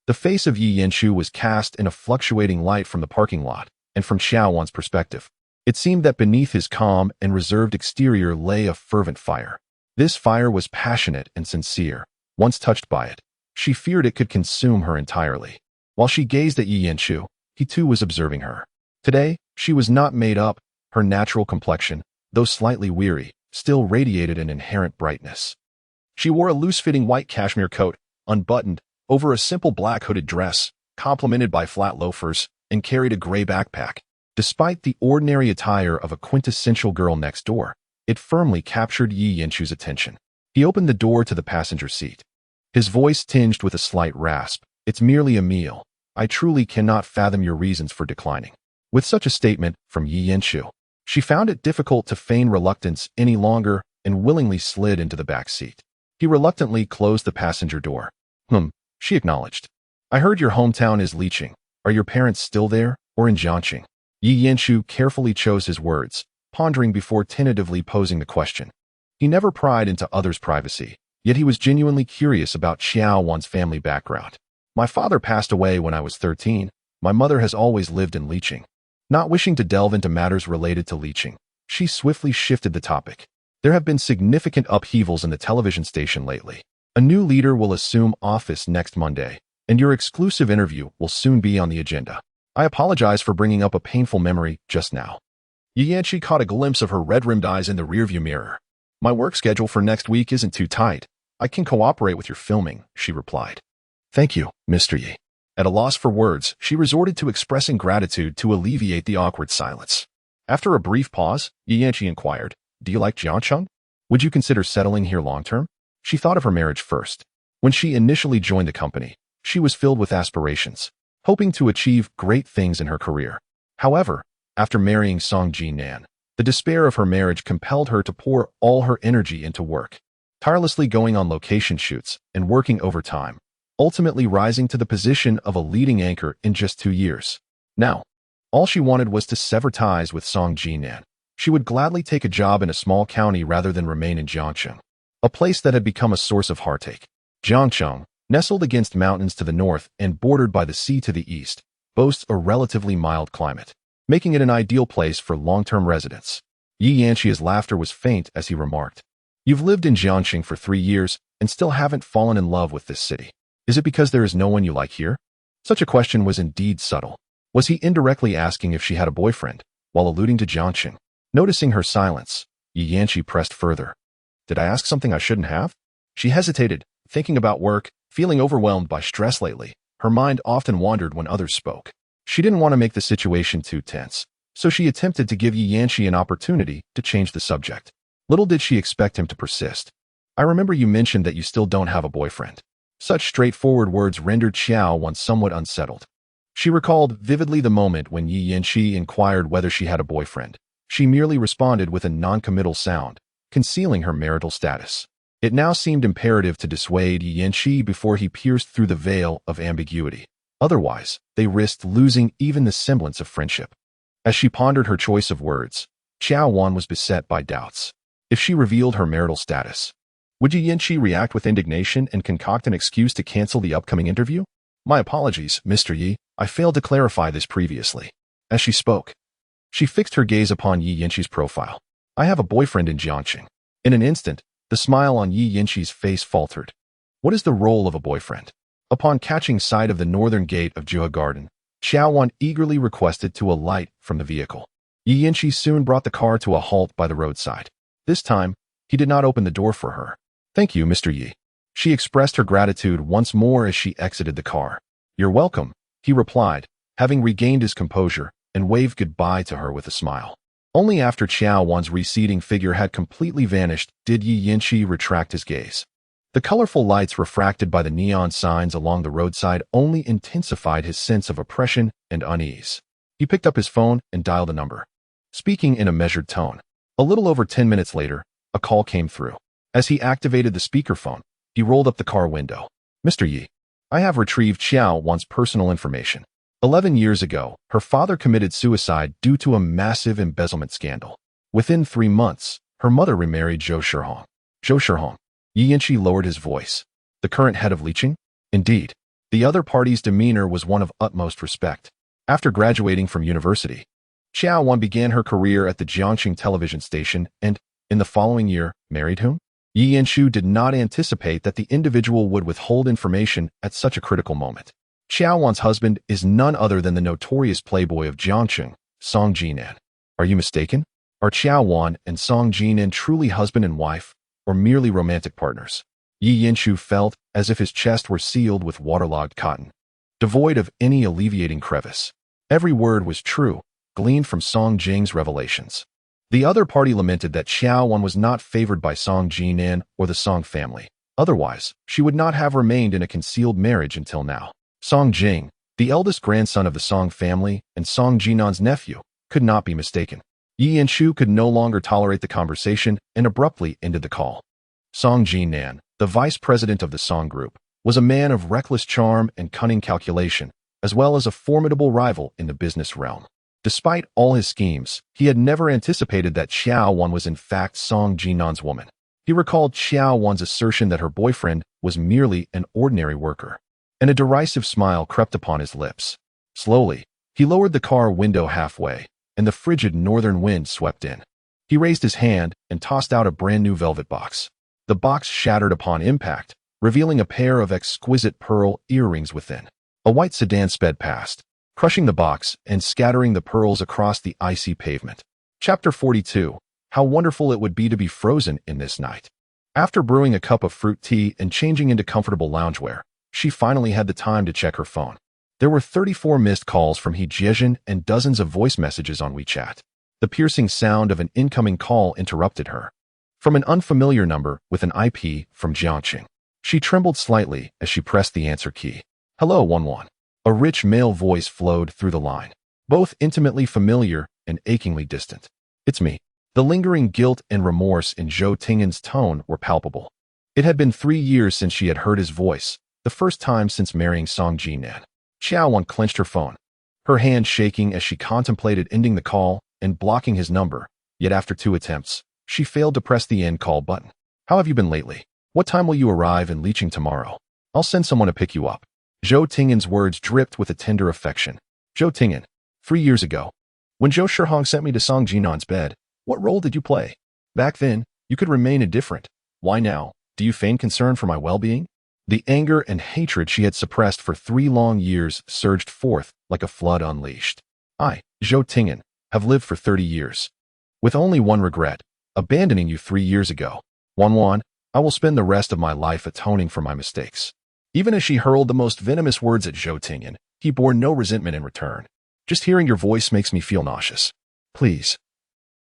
The face of Yi Yanchu was cast in a fluctuating light from the parking lot, and from Qiao Wan's perspective, it seemed that beneath his calm and reserved exterior lay a fervent fire. This fire was passionate and sincere. Once touched by it, she feared it could consume her entirely. While she gazed at Yi Yanchu, he too was observing her. Today, she was not made up. Her natural complexion, though slightly weary, still radiated an inherent brightness. She wore a loose-fitting white cashmere coat, unbuttoned, over a simple black hooded dress, complemented by flat loafers, and carried a gray backpack. Despite the ordinary attire of a quintessential girl next door, it firmly captured Yi Yanchu's attention. He opened the door to the passenger seat. His voice tinged with a slight rasp. "It's merely a meal. I truly cannot fathom your reasons for declining." With such a statement from Yi Yanchu, she found it difficult to feign reluctance any longer and willingly slid into the back seat. He reluctantly closed the passenger door. She acknowledged. "I heard your hometown is Liqing. Are your parents still there, or in Jiangxing?" Yi Yanchu carefully chose his words, pondering before tentatively posing the question. He never pried into others' privacy, yet he was genuinely curious about Qiao Wan's family background. "My father passed away when I was 13. My mother has always lived in Liqing." Not wishing to delve into matters related to Liqing, she swiftly shifted the topic. "There have been significant upheavals in the television station lately. A new leader will assume office next Monday, and your exclusive interview will soon be on the agenda. I apologize for bringing up a painful memory just now." Yi Yanchu caught a glimpse of her red-rimmed eyes in the rearview mirror. "My work schedule for next week isn't too tight. I can cooperate with your filming," she replied. "Thank you, Mr. Yi." At a loss for words, she resorted to expressing gratitude to alleviate the awkward silence. After a brief pause, Yi Yanchu inquired, "Do you like Jiangcheng? Would you consider settling here long-term?" She thought of her marriage first. When she initially joined the company, she was filled with aspirations, hoping to achieve great things in her career. However, after marrying Jinan, the despair of her marriage compelled her to pour all her energy into work, tirelessly going on location shoots and working overtime, ultimately rising to the position of a leading anchor in just 2 years. Now, all she wanted was to sever ties with Jinan. She would gladly take a job in a small county rather than remain in Jiangxing, a place that had become a source of heartache. Jiangxing, nestled against mountains to the north and bordered by the sea to the east, boasts a relatively mild climate, making it an ideal place for long-term residents. Yi Yanchu's laughter was faint as he remarked, "You've lived in Jiangxing for 3 years and still haven't fallen in love with this city. Is it because there is no one you like here?" Such a question was indeed subtle. Was he indirectly asking if she had a boyfriend, while alluding to Jiangxing? Noticing her silence, Yi Yanchu pressed further. "Did I ask something I shouldn't have?" She hesitated, thinking about work, feeling overwhelmed by stress lately. Her mind often wandered when others spoke. She didn't want to make the situation too tense, so she attempted to give Yi Yanchu an opportunity to change the subject. Little did she expect him to persist. "I remember you mentioned that you still don't have a boyfriend." Such straightforward words rendered Qiao Wan somewhat unsettled. She recalled vividly the moment when Yi Yanchu inquired whether she had a boyfriend. She merely responded with a non-committal sound, concealing her marital status. It now seemed imperative to dissuade Yi Yanchu before he pierced through the veil of ambiguity. Otherwise, they risked losing even the semblance of friendship. As she pondered her choice of words, Qiao Wan was beset by doubts. If she revealed her marital status, would Yi Yanchu react with indignation and concoct an excuse to cancel the upcoming interview? "My apologies, Mr. Yi. I failed to clarify this previously." As she spoke, she fixed her gaze upon Yi Yanchu's profile. "I have a boyfriend in Jiangxing." In an instant, the smile on Yi Yanchu's face faltered. What is the role of a boyfriend? Upon catching sight of the northern gate of Jua Garden, Qiao Wan eagerly requested to alight from the vehicle. Yi Yanchu soon brought the car to a halt by the roadside. This time, he did not open the door for her. "Thank you, Mr. Yi." She expressed her gratitude once more as she exited the car. "You're welcome," he replied, having regained his composure, and waved goodbye to her with a smile. Only after Qiao Wan's receding figure had completely vanished did Yi Yanchu retract his gaze. The colorful lights refracted by the neon signs along the roadside only intensified his sense of oppression and unease. He picked up his phone and dialed a number, speaking in a measured tone. A little over 10 minutes later, a call came through. As he activated the speakerphone, he rolled up the car window. "Mr. Yi, I have retrieved Qiao Wan's personal information. 11 years ago, her father committed suicide due to a massive embezzlement scandal. Within 3 months, her mother remarried Zhou Shihong." Zhou Shihong. Yi Yanchu lowered his voice. "The current head of Liqing?" "Indeed." The other party's demeanor was one of utmost respect. After graduating from university, Qiao Wan began her career at the Jiangxing television station and, in the following year, married whom? Yi Yanshu did not anticipate that the individual would withhold information at such a critical moment. Qiao Wan's husband is none other than the notorious playboy of Jiangxing, Song Jinan. Are you mistaken? Are Qiao Wan and Song Jinan truly husband and wife, or merely romantic partners? Yi Yanshu felt as if his chest were sealed with waterlogged cotton, devoid of any alleviating crevice. Every word was true, gleaned from Song Jing's revelations. The other party lamented that Qiao Wan was not favored by Song Jinan or the Song family. Otherwise, she would not have remained in a concealed marriage until now. Song Jing, the eldest grandson of the Song family and Song Jinan's nephew, could not be mistaken. Yi Yanshu could no longer tolerate the conversation and abruptly ended the call. Song Jinan, the vice president of the Song group, was a man of reckless charm and cunning calculation, as well as a formidable rival in the business realm. Despite all his schemes, he had never anticipated that Qiao Wan was in fact Song Jinan's woman. He recalled Qiao Wan's assertion that her boyfriend was merely an ordinary worker, and a derisive smile crept upon his lips. Slowly, he lowered the car window halfway, and the frigid northern wind swept in. He raised his hand and tossed out a brand-new velvet box. The box shattered upon impact, revealing a pair of exquisite pearl earrings within. A white sedan sped past, crushing the box and scattering the pearls across the icy pavement. Chapter 42. How wonderful it would be to be frozen in this night. After brewing a cup of fruit tea and changing into comfortable loungewear, she finally had the time to check her phone. There were 34 missed calls from He Jiejin and dozens of voice messages on WeChat. The piercing sound of an incoming call interrupted her. From an unfamiliar number with an IP from Jiangxing. She trembled slightly as she pressed the answer key. Hello, 11. A rich male voice flowed through the line, both intimately familiar and achingly distant. It's me. The lingering guilt and remorse in Zhou Tingan's tone were palpable. It had been 3 years since she had heard his voice, the first time since marrying Song Jinan. Qiao Wan clenched her phone, her hand shaking as she contemplated ending the call and blocking his number, yet after 2 attempts, she failed to press the end call button. How have you been lately? What time will you arrive in Liqing tomorrow? I'll send someone to pick you up. Zhou Tingan's words dripped with a tender affection. Zhou Tingan, 3 years ago, when Zhou Shihong sent me to Song Jinan's bed, what role did you play? Back then, you could remain indifferent. Why now? Do you feign concern for my well-being? The anger and hatred she had suppressed for 3 long years surged forth like a flood unleashed. I, Zhou Tingan, have lived for 30 years. With only one regret, abandoning you 3 years ago. Wan, I will spend the rest of my life atoning for my mistakes. Even as she hurled the most venomous words at Zhou Tingan, he bore no resentment in return. Just hearing your voice makes me feel nauseous. Please,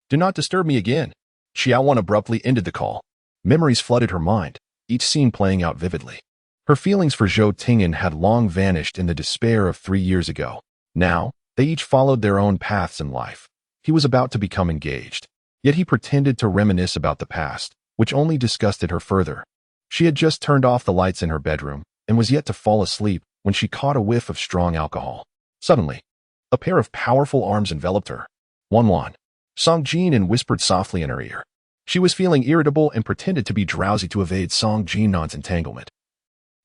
do not disturb me again. Qiao Wan abruptly ended the call. Memories flooded her mind, each scene playing out vividly. Her feelings for Zhou Tingan had long vanished in the despair of 3 years ago. Now, they each followed their own paths in life. He was about to become engaged, yet he pretended to reminisce about the past, which only disgusted her further. She had just turned off the lights in her bedroom and was yet to fall asleep when she caught a whiff of strong alcohol. Suddenly, a pair of powerful arms enveloped her. Wan. Song Jinan whispered softly in her ear. She was feeling irritable and pretended to be drowsy to evade Song Jinan's entanglement.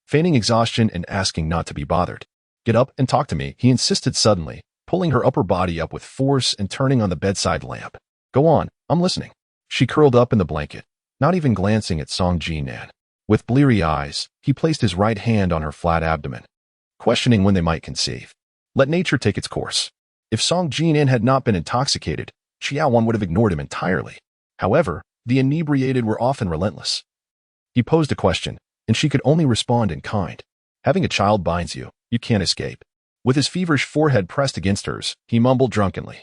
Feigning exhaustion and asking not to be bothered. Get up and talk to me, he insisted suddenly, pulling her upper body up with force and turning on the bedside lamp. Go on, I'm listening. She curled up in the blanket, not even glancing at Song Jinan. With bleary eyes, he placed his right hand on her flat abdomen, questioning when they might conceive. Let nature take its course. If Song Jinan had not been intoxicated, Qiao Wan would have ignored him entirely. However, the inebriated were often relentless. He posed a question, and she could only respond in kind. Having a child binds you, you can't escape. With his feverish forehead pressed against hers, he mumbled drunkenly.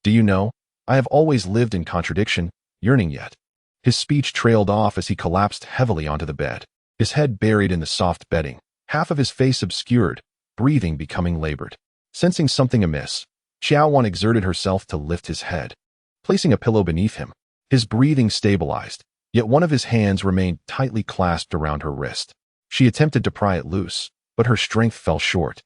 Do you know, I have always lived in contradiction, yearning yet. His speech trailed off as he collapsed heavily onto the bed, his head buried in the soft bedding, half of his face obscured, breathing becoming labored. Sensing something amiss, Qiao Wan exerted herself to lift his head, placing a pillow beneath him. His breathing stabilized, yet one of his hands remained tightly clasped around her wrist. She attempted to pry it loose, but her strength fell short,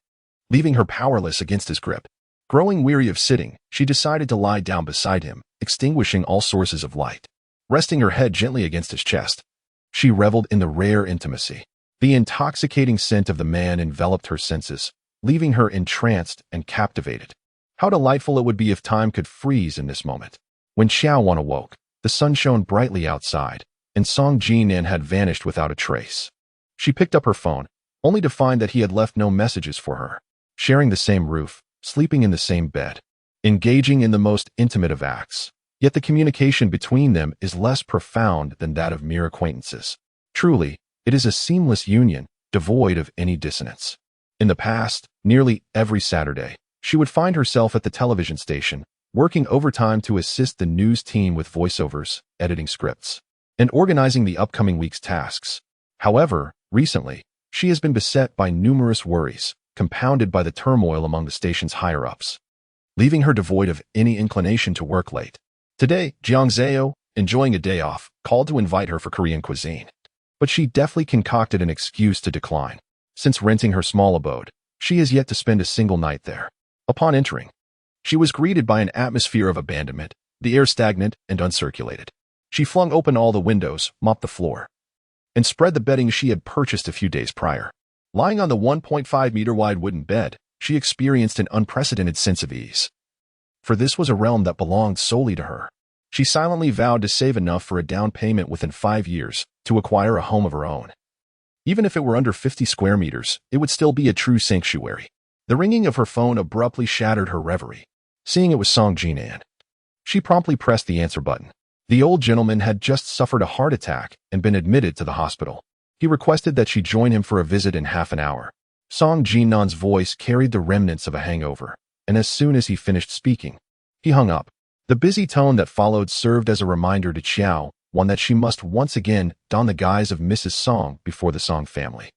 leaving her powerless against his grip. Growing weary of sitting, she decided to lie down beside him, extinguishing all sources of light. Resting her head gently against his chest, she reveled in the rare intimacy. The intoxicating scent of the man enveloped her senses, leaving her entranced and captivated. How delightful it would be if time could freeze in this moment. When Qiao Wan awoke, the sun shone brightly outside, and Song Jinan had vanished without a trace. She picked up her phone, only to find that he had left no messages for her. Sharing the same roof, sleeping in the same bed, engaging in the most intimate of acts. Yet the communication between them is less profound than that of mere acquaintances. Truly, it is a seamless union, devoid of any dissonance. In the past, nearly every Saturday, she would find herself at the television station, working overtime to assist the news team with voiceovers, editing scripts, and organizing the upcoming week's tasks. However, recently, she has been beset by numerous worries, compounded by the turmoil among the station's higher-ups, leaving her devoid of any inclination to work late. Today, Jiang Zhao, enjoying a day off, called to invite her for Korean cuisine. But she deftly concocted an excuse to decline. Since renting her small abode, she has yet to spend a single night there. Upon entering, she was greeted by an atmosphere of abandonment, the air stagnant and uncirculated. She flung open all the windows, mopped the floor, and spread the bedding she had purchased a few days prior. Lying on the 1.5-meter-wide wooden bed, she experienced an unprecedented sense of ease. For this was a realm that belonged solely to her. She silently vowed to save enough for a down payment within 5 years to acquire a home of her own. Even if it were under 50 square meters, it would still be a true sanctuary. The ringing of her phone abruptly shattered her reverie. Seeing it was Song Jinan, she promptly pressed the answer button. The old gentleman had just suffered a heart attack and been admitted to the hospital. He requested that she join him for a visit in half an hour. Song Jinan's voice carried the remnants of a hangover, and as soon as he finished speaking, he hung up. The busy tone that followed served as a reminder to Qiao Wan that she must once again don the guise of Mrs. Song before the Song family.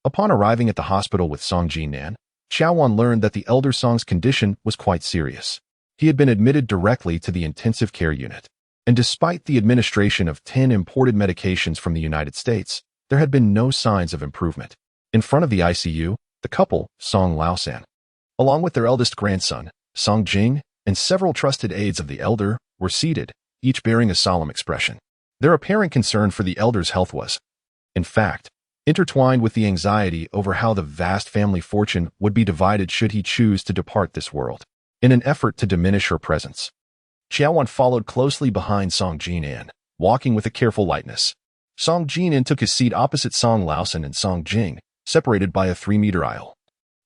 Upon arriving at the hospital with Song Jinan, Qiao Wan learned that the elder Song's condition was quite serious. He had been admitted directly to the intensive care unit, and despite the administration of 10 imported medications from the United States, there had been no signs of improvement. In front of the ICU, the couple, Song Laosan, along with their eldest grandson, Song Jing, and several trusted aides of the elder, were seated, each bearing a solemn expression. Their apparent concern for the elder's health was, in fact, intertwined with the anxiety over how the vast family fortune would be divided should he choose to depart this world. In an effort to diminish her presence, Qiao Wan followed closely behind Song Jinan, walking with a careful lightness. Song Jinan took his seat opposite Song Laosan and Song Jing, separated by a 3-meter aisle,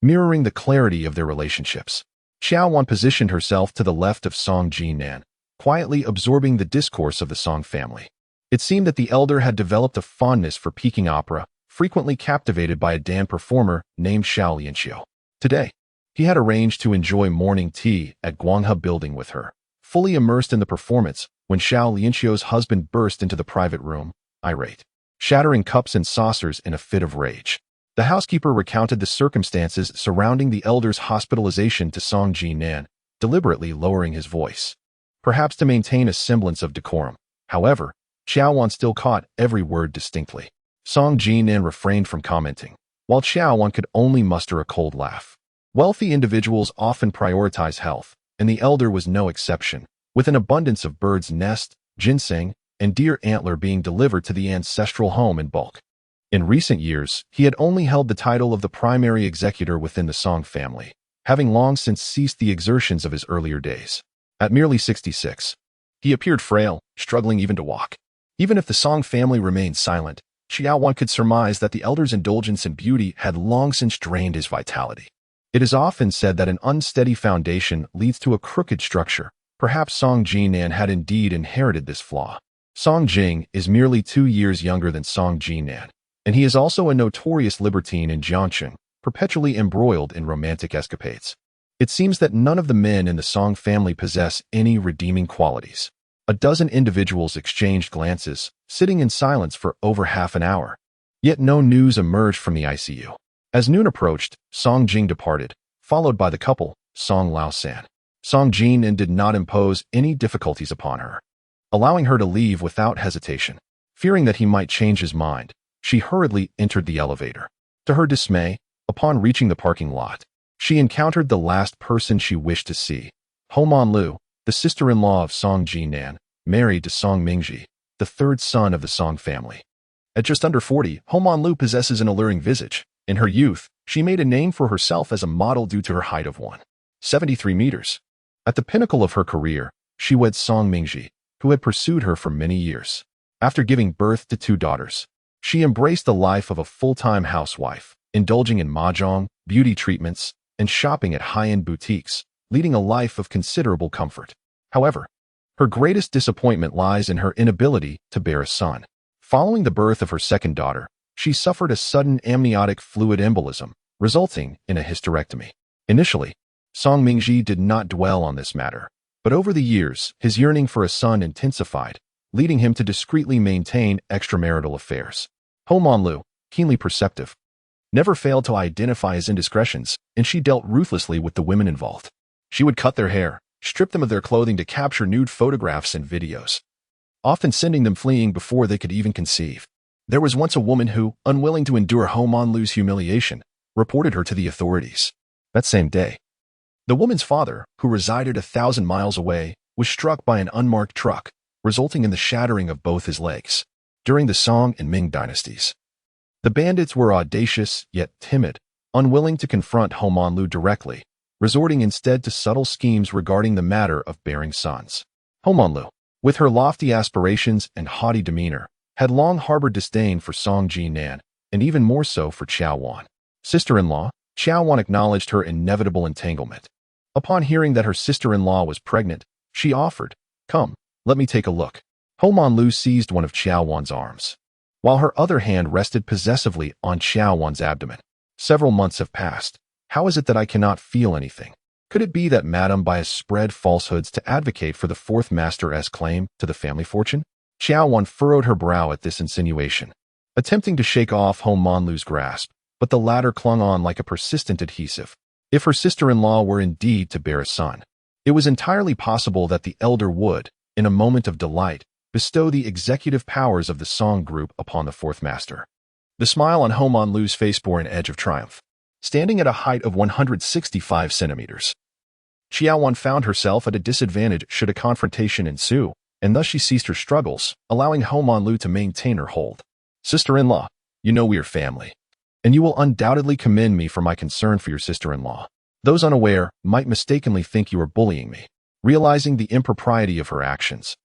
mirroring the clarity of their relationships. Qiao Wan positioned herself to the left of Song Jinan, quietly absorbing the discourse of the Song family. It seemed that the elder had developed a fondness for Peking opera, frequently captivated by a Dan performer named Xiao Lianqiu. Today, he had arranged to enjoy morning tea at Guanghe Building with her. Fully immersed in the performance, when Xiao Lianqiu's husband burst into the private room, irate, shattering cups and saucers in a fit of rage. The housekeeper recounted the circumstances surrounding the elder's hospitalization to Song Jinan, deliberately lowering his voice, perhaps to maintain a semblance of decorum. However, Qiao Wan still caught every word distinctly. Song Jinan refrained from commenting, while Qiao Wan could only muster a cold laugh. Wealthy individuals often prioritize health, and the elder was no exception, with an abundance of bird's nest, ginseng, and deer antler being delivered to the ancestral home in bulk. In recent years, he had only held the title of the primary executor within the Song family, having long since ceased the exertions of his earlier days. At merely 66, he appeared frail, struggling even to walk. Even if the Song family remained silent, Qiao Wan could surmise that the elder's indulgence in beauty had long since drained his vitality. It is often said that an unsteady foundation leads to a crooked structure. Perhaps Song Jinan had indeed inherited this flaw. Song Jing is merely 2 years younger than Song Jinan, and he is also a notorious libertine in Jiangcheng, perpetually embroiled in romantic escapades. It seems that none of the men in the Song family possess any redeeming qualities. A dozen individuals exchanged glances, sitting in silence for over half an hour. Yet no news emerged from the ICU. As noon approached, Song Jing departed, followed by the couple, Song Laosan. Song Jinan did not impose any difficulties upon her, allowing her to leave without hesitation. Fearing that he might change his mind, she hurriedly entered the elevator. To her dismay, upon reaching the parking lot, she encountered the last person she wished to see, Ho Man Lu, the sister-in-law of Song Jinan, married to Song Mingji, the third son of the Song family. At just under 40, Homonlu possesses an alluring visage. In her youth, she made a name for herself as a model due to her height of 173 meters. At the pinnacle of her career, she wed Song Mingji, who had pursued her for many years. After giving birth to 2 daughters, she embraced the life of a full-time housewife, indulging in mahjong, beauty treatments, and shopping at high-end boutiques, leading a life of considerable comfort. However, her greatest disappointment lies in her inability to bear a son. Following the birth of her second daughter, she suffered a sudden amniotic fluid embolism, resulting in a hysterectomy. Initially, Song Mingji did not dwell on this matter, but over the years, his yearning for a son intensified, leading him to discreetly maintain extramarital affairs. Homonlu, keenly perceptive, never failed to identify his indiscretions, and she dealt ruthlessly with the women involved. She would cut their hair, strip them of their clothing to capture nude photographs and videos, often sending them fleeing before they could even conceive. There was once a woman who, unwilling to endure Homonlu's humiliation, reported her to the authorities. That same day, the woman's father, who resided 1,000 miles away, was struck by an unmarked truck, resulting in the shattering of both his legs. During the Song and Ming dynasties, the bandits were audacious yet timid, unwilling to confront Homonlu directly, resorting instead to subtle schemes regarding the matter of bearing sons. Homonlu, with her lofty aspirations and haughty demeanor, had long harbored disdain for Song Jinan, and even more so for Qiao Wan. Sister-in-law, Qiao Wan acknowledged her inevitable entanglement. Upon hearing that her sister-in-law was pregnant, she offered, "Come, let me take a look." Homonlu seized one of Qiao Wan's arms, while her other hand rested possessively on Qiao Wan's abdomen. "Several months have passed. How is it that I cannot feel anything? Could it be that Madame Bias spread falsehoods to advocate for the fourth master's claim to the family fortune?" Qiao Wan furrowed her brow at this insinuation, attempting to shake off Homonlu's grasp, but the latter clung on like a persistent adhesive. If her sister-in-law were indeed to bear a son, it was entirely possible that the elder would, in a moment of delight, bestow the executive powers of the Song group upon the fourth master. The smile on Homonlu's face bore an edge of triumph. Standing at a height of 165 centimeters, Qiao Wan found herself at a disadvantage should a confrontation ensue, and thus she ceased her struggles, allowing Homonlu to maintain her hold. "Sister-in-law, you know we are family, and you will undoubtedly commend me for my concern for your sister-in-law. Those unaware might mistakenly think you are bullying me." Realizing the impropriety of her actions,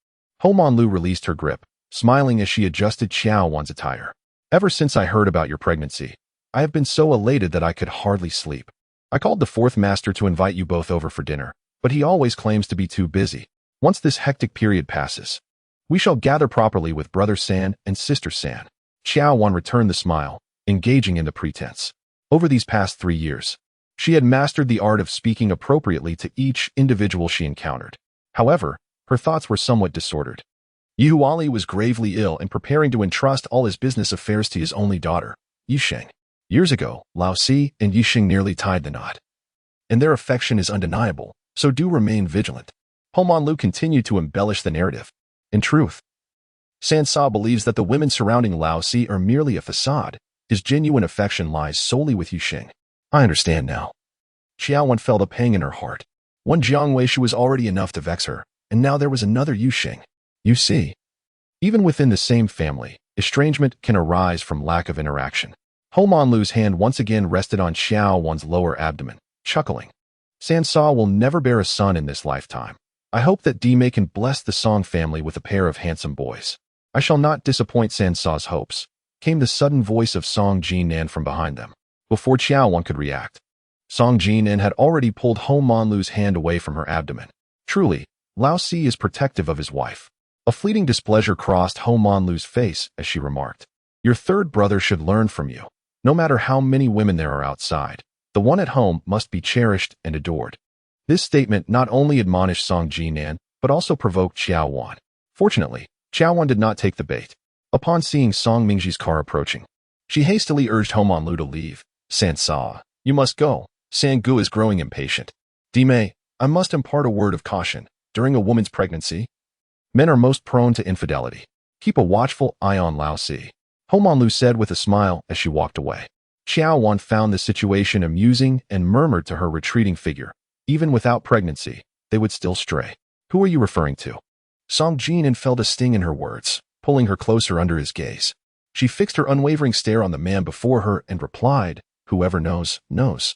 Homonlu released her grip, smiling as she adjusted Qiao Wan's attire. "Ever since I heard about your pregnancy, I have been so elated that I could hardly sleep. I called the fourth master to invite you both over for dinner, but he always claims to be too busy. Once this hectic period passes, we shall gather properly with Brother San and Sister San." Qiao Wan returned the smile, engaging in the pretense. Over these past 3 years, she had mastered the art of speaking appropriately to each individual she encountered. However, her thoughts were somewhat disordered. Yuhuali was gravely ill and preparing to entrust all his business affairs to his only daughter, Yisheng. Years ago, Lao Si and Yisheng nearly tied the knot, and their affection is undeniable, so do remain vigilant. Homonlu continued to embellish the narrative. In truth, Sansa believes that the women surrounding Lao Si are merely a facade. His genuine affection lies solely with Yisheng. I understand now. Qiao Wan felt a pang in her heart. One Jiang Weishu was already enough to vex her, and now there was another Yisheng. You see, even within the same family, estrangement can arise from lack of interaction. Homonlu's hand once again rested on Qiao Wan's lower abdomen, chuckling. Sansa will never bear a son in this lifetime. I hope that Dime can bless the Song family with a pair of handsome boys. I shall not disappoint Sansa's hopes, came the sudden voice of Song Jinan from behind them. Before Qiao Wan could react, Song Jinan had already pulled Homonlu's hand away from her abdomen. Truly, Lao Si is protective of his wife. A fleeting displeasure crossed Homonlu's face as she remarked, "Your third brother should learn from you. No matter how many women there are outside, the one at home must be cherished and adored." This statement not only admonished Song Jinan, but also provoked Qiao Wan. Fortunately, Qiao Wan did not take the bait. Upon seeing Song Mingji's car approaching, she hastily urged Homonlu to leave. "Sansa, you must go. Sangu is growing impatient. Dime, I must impart a word of caution. During a woman's pregnancy, men are most prone to infidelity. Keep a watchful eye on Lao Si," Homonlu said with a smile as she walked away. Qiao Wan found the situation amusing and murmured to her retreating figure, "Even without pregnancy, they would still stray." "Who are you referring to?" Song Jinan felt a sting in her words, pulling her closer under his gaze. She fixed her unwavering stare on the man before her and replied, "Whoever knows, knows."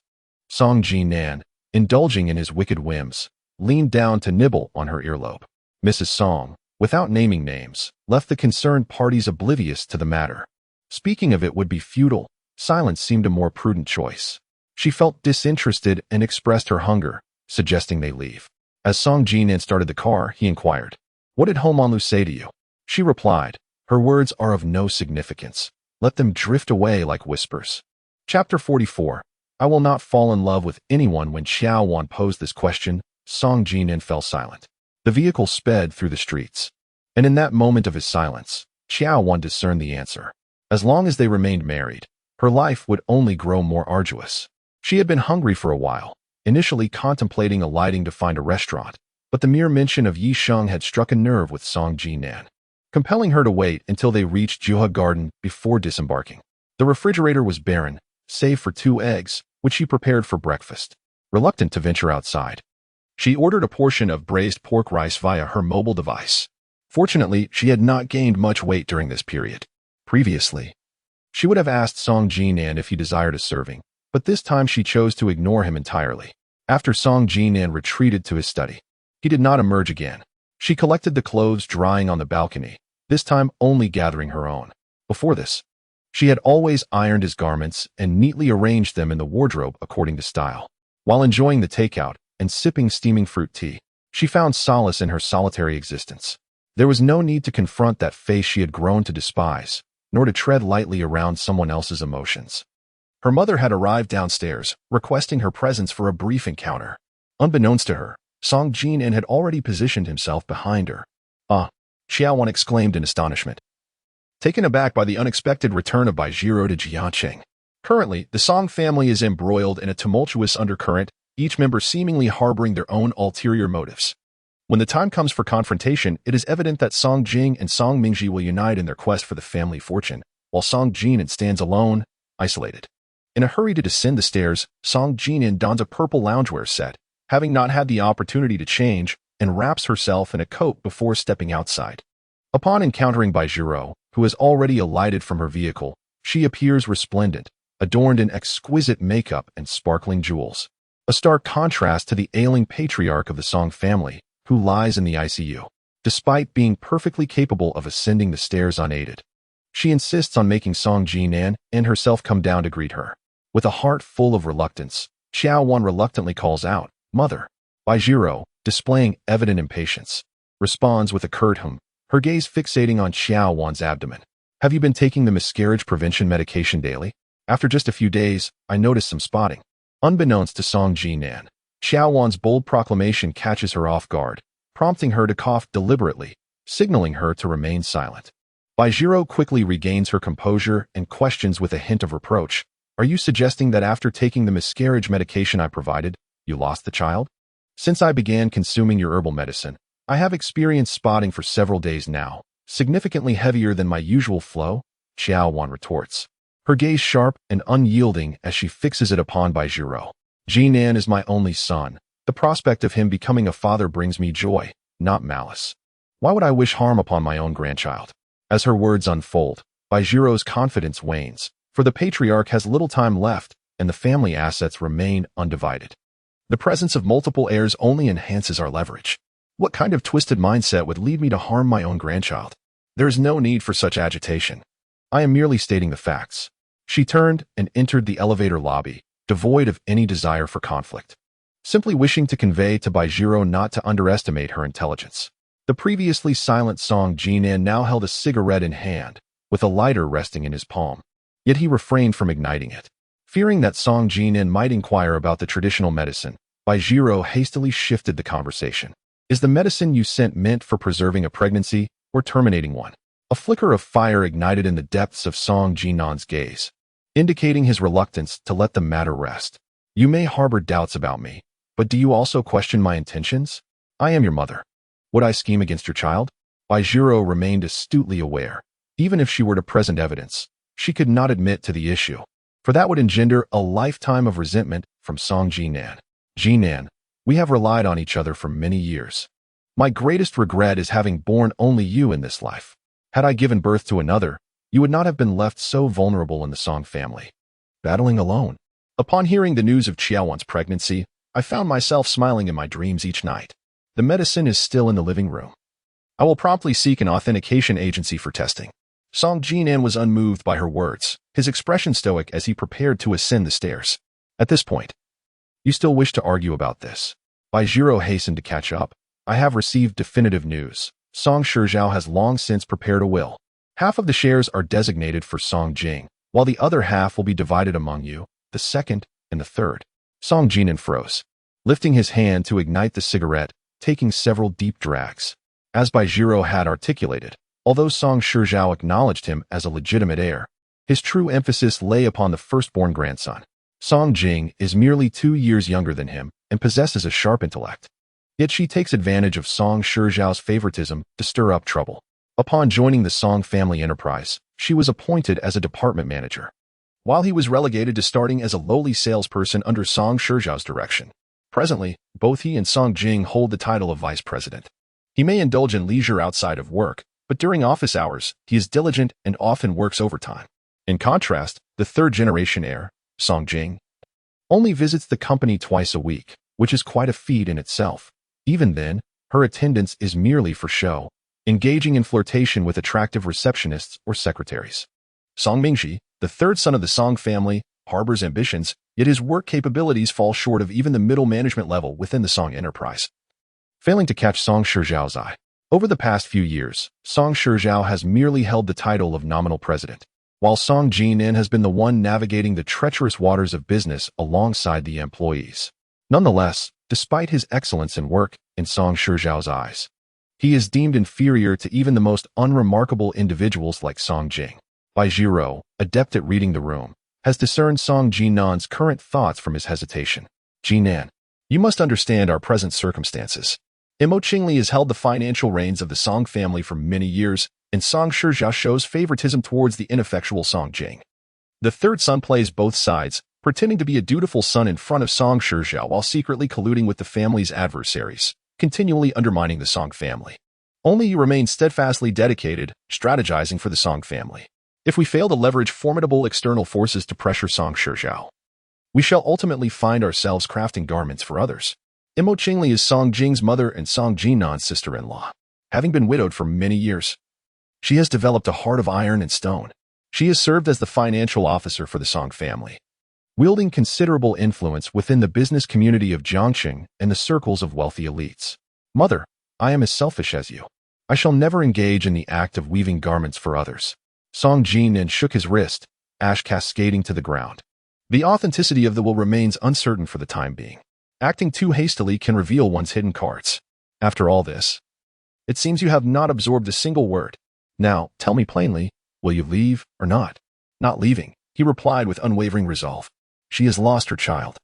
Song Jinan, indulging in his wicked whims, leaned down to nibble on her earlobe. Mrs. Song, without naming names, left the concerned parties oblivious to the matter. Speaking of it would be futile. Silence seemed a more prudent choice. She felt disinterested and expressed her hunger, suggesting they leave. As Song Jinan started the car, he inquired, "What did Homonlu say to you?" She replied, "Her words are of no significance. Let them drift away like whispers." Chapter 44. I will not fall in love with anyone. When Qiao Wan posed this question, Song Jinan fell silent. The vehicle sped through the streets. And in that moment of his silence, Qiao Wan discerned the answer. As long as they remained married, her life would only grow more arduous. She had been hungry for a while, initially contemplating alighting to find a restaurant, but the mere mention of Yi Sheng had struck a nerve with Song Jinan, compelling her to wait until they reached Juha Garden before disembarking. The refrigerator was barren, save for 2 eggs, which she prepared for breakfast. Reluctant to venture outside, she ordered a portion of braised pork rice via her mobile device. Fortunately, she had not gained much weight during this period. Previously, she would have asked Song Jinan if he desired a serving, but this time she chose to ignore him entirely. After Song Jinan retreated to his study, he did not emerge again. She collected the clothes drying on the balcony, this time only gathering her own. Before this, she had always ironed his garments and neatly arranged them in the wardrobe according to style. While enjoying the takeout and sipping steaming fruit tea, she found solace in her solitary existence. There was no need to confront that face she had grown to despise, nor to tread lightly around someone else's emotions. Her mother had arrived downstairs, requesting her presence for a brief encounter. Unbeknownst to her, Song Jinan had already positioned himself behind her. "Ah!" Qiao Wan exclaimed in astonishment, taken aback by the unexpected return of Baizhiro to Jianqing. Currently, the Song family is embroiled in a tumultuous undercurrent, each member seemingly harboring their own ulterior motives. When the time comes for confrontation, it is evident that Song Jing and Song Mingji will unite in their quest for the family fortune, while Song Jinan stands alone, isolated. In a hurry to descend the stairs, Song Jinan dons a purple loungewear set, having not had the opportunity to change, and wraps herself in a coat before stepping outside. Upon encountering Baizhiro, who has already alighted from her vehicle, she appears resplendent, adorned in exquisite makeup and sparkling jewels. A stark contrast to the ailing patriarch of the Song family, who lies in the ICU, despite being perfectly capable of ascending the stairs unaided. She insists on making Song Jinan and herself come down to greet her. With a heart full of reluctance, Qiao Wan reluctantly calls out, "Mother." Baizhiro, displaying evident impatience, responds with a curt hum, her gaze fixating on Qiao Wan's abdomen. "Have you been taking the miscarriage prevention medication daily? After just a few days, I noticed some spotting." Unbeknownst to Song Jinan, Qiao Wan's bold proclamation catches her off guard, prompting her to cough deliberately, signaling her to remain silent. Baizhiro quickly regains her composure and questions with a hint of reproach, "Are you suggesting that after taking the miscarriage medication I provided, you lost the child?" "Since I began consuming your herbal medicine, I have experienced spotting for several days now, significantly heavier than my usual flow," Qiao Wan retorts, her gaze sharp and unyielding as she fixes it upon Baizhiro. "Jinan is my only son. The prospect of him becoming a father brings me joy, not malice. Why would I wish harm upon my own grandchild?" As her words unfold, Baizhiro's confidence wanes, for the patriarch has little time left and the family assets remain undivided. The presence of multiple heirs only enhances our leverage. What kind of twisted mindset would lead me to harm my own grandchild? There is no need for such agitation. I am merely stating the facts. She turned and entered the elevator lobby, devoid of any desire for conflict, simply wishing to convey to Baizhiro not to underestimate her intelligence. The previously silent Song Jinan now held a cigarette in hand, with a lighter resting in his palm. Yet he refrained from igniting it. Fearing that Song Jinan might inquire about the traditional medicine, Baizhiro hastily shifted the conversation. "Is the medicine you sent meant for preserving a pregnancy or terminating one?" A flicker of fire ignited in the depths of Song Jinan's gaze, indicating his reluctance to let the matter rest. "You may harbor doubts about me, but do you also question my intentions? I am your mother. Would I scheme against your child?" Baizhiro remained astutely aware. Even if she were to present evidence, she could not admit to the issue, for that would engender a lifetime of resentment from Song Jinan. "Jinan, we have relied on each other for many years. My greatest regret is having borne only you in this life. Had I given birth to another, you would not have been left so vulnerable in the Song family, battling alone. Upon hearing the news of Qiao Wan's pregnancy, I found myself smiling in my dreams each night. The medicine is still in the living room. I will promptly seek an authentication agency for testing. Song Jinan was unmoved by her words, his expression stoic as he prepared to ascend the stairs. At this point, you still wish to argue about this? Bai Jiro hastened to catch up. I have received definitive news. Song Shizhao has long since prepared a will. Half of the shares are designated for Song Jing, while the other half will be divided among you, the second and the third. Song Jinan froze, lifting his hand to ignite the cigarette, taking several deep drags. As Bai Jiro had articulated, although Song Shizhao acknowledged him as a legitimate heir, his true emphasis lay upon the firstborn grandson. Song Jing is merely 2 years younger than him and possesses a sharp intellect. Yet she takes advantage of Song Shizhao's favoritism to stir up trouble. Upon joining the Song family enterprise, she was appointed as a department manager, while he was relegated to starting as a lowly salesperson under Song Shizhao's direction. Presently, both he and Song Jing hold the title of vice president. He may indulge in leisure outside of work, but during office hours, he is diligent and often works overtime. In contrast, the third-generation heir, Song Jing, only visits the company twice a week, which is quite a feat in itself. Even then, her attendance is merely for show, engaging in flirtation with attractive receptionists or secretaries. Song Mingxi, the third son of the Song family, harbors ambitions, yet his work capabilities fall short of even the middle management level within the Song enterprise. Failing to catch Song Shizhao's eye. Over the past few years, Song Shizhao has merely held the title of nominal president, while Song Jinan has been the one navigating the treacherous waters of business alongside the employees. Nonetheless, despite his excellence in work, in Song Shizhao's eyes, he is deemed inferior to even the most unremarkable individuals like Song Jing. Bai Jiro, adept at reading the room, has discerned Song Jinan's current thoughts from his hesitation. Jinan, you must understand our present circumstances. Imo Qingli has held the financial reins of the Song family for many years, and Song Shizhao shows favoritism towards the ineffectual Song Jing. The third son plays both sides, pretending to be a dutiful son in front of Song Shizhao while secretly colluding with the family's adversaries, continually undermining the Song family. Only you remain steadfastly dedicated, strategizing for the Song family. If we fail to leverage formidable external forces to pressure Song Shizhao, we shall ultimately find ourselves crafting garments for others. Imo Qingli is Song Jing's mother and Song Jinan's sister-in-law. Having been widowed for many years, she has developed a heart of iron and stone. She has served as the financial officer for the Song family, wielding considerable influence within the business community of Jiangxing and the circles of wealthy elites. Mother, I am as selfish as you. I shall never engage in the act of weaving garments for others. Song Jinan shook his wrist, ash cascading to the ground. The authenticity of the will remains uncertain for the time being. Acting too hastily can reveal one's hidden cards. After all this, it seems you have not absorbed a single word. Now, tell me plainly, will you leave or not? Not leaving, he replied with unwavering resolve. She has lost her child.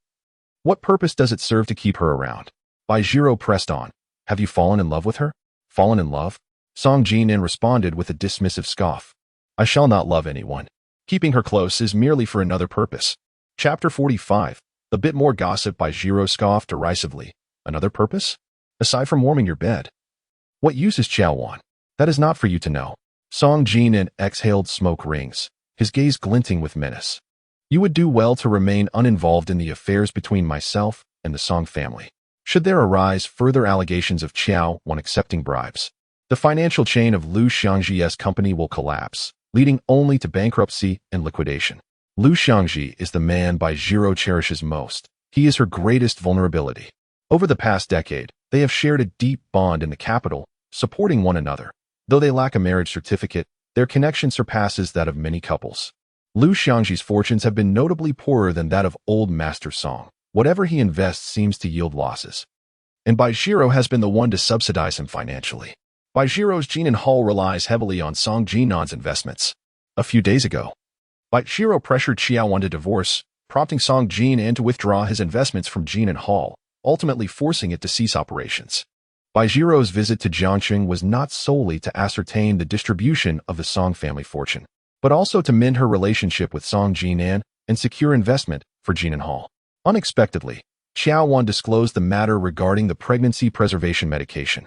What purpose does it serve to keep her around? Bai Jiro pressed on. Have you fallen in love with her? Fallen in love? Song Jinan responded with a dismissive scoff. I shall not love anyone. Keeping her close is merely for another purpose. Chapter 45. A bit more gossip. Bai Jiro scoffed derisively. Another purpose? Aside from warming your bed. What use is Qiao Wan? That is not for you to know. Song Jinan exhaled smoke rings, his gaze glinting with menace. You would do well to remain uninvolved in the affairs between myself and the Song family. Should there arise further allegations of Qiao Wan accepting bribes, the financial chain of Lu Xiangji's company will collapse, leading only to bankruptcy and liquidation. Lu Xiangji is the man Bai Jiro cherishes most. He is her greatest vulnerability. Over the past decade, they have shared a deep bond in the capital, supporting one another. Though they lack a marriage certificate, their connection surpasses that of many couples. Lu Xiangji's fortunes have been notably poorer than that of old Master Song. Whatever he invests seems to yield losses, and Bai Jiro has been the one to subsidize him financially. Bai Jiro's Jinan Hall relies heavily on Song Jinan's investments. A few days ago, Bai Jiro pressured Qiao Wan to divorce, prompting Song Jinan to withdraw his investments from Jinan Hall, ultimately forcing it to cease operations. Bai Jiro's visit to Jiangxing was not solely to ascertain the distribution of the Song family fortune, but also to mend her relationship with Song Jinan and secure investment for Jinan Hall. Unexpectedly, Qiao Wan disclosed the matter regarding the pregnancy preservation medication.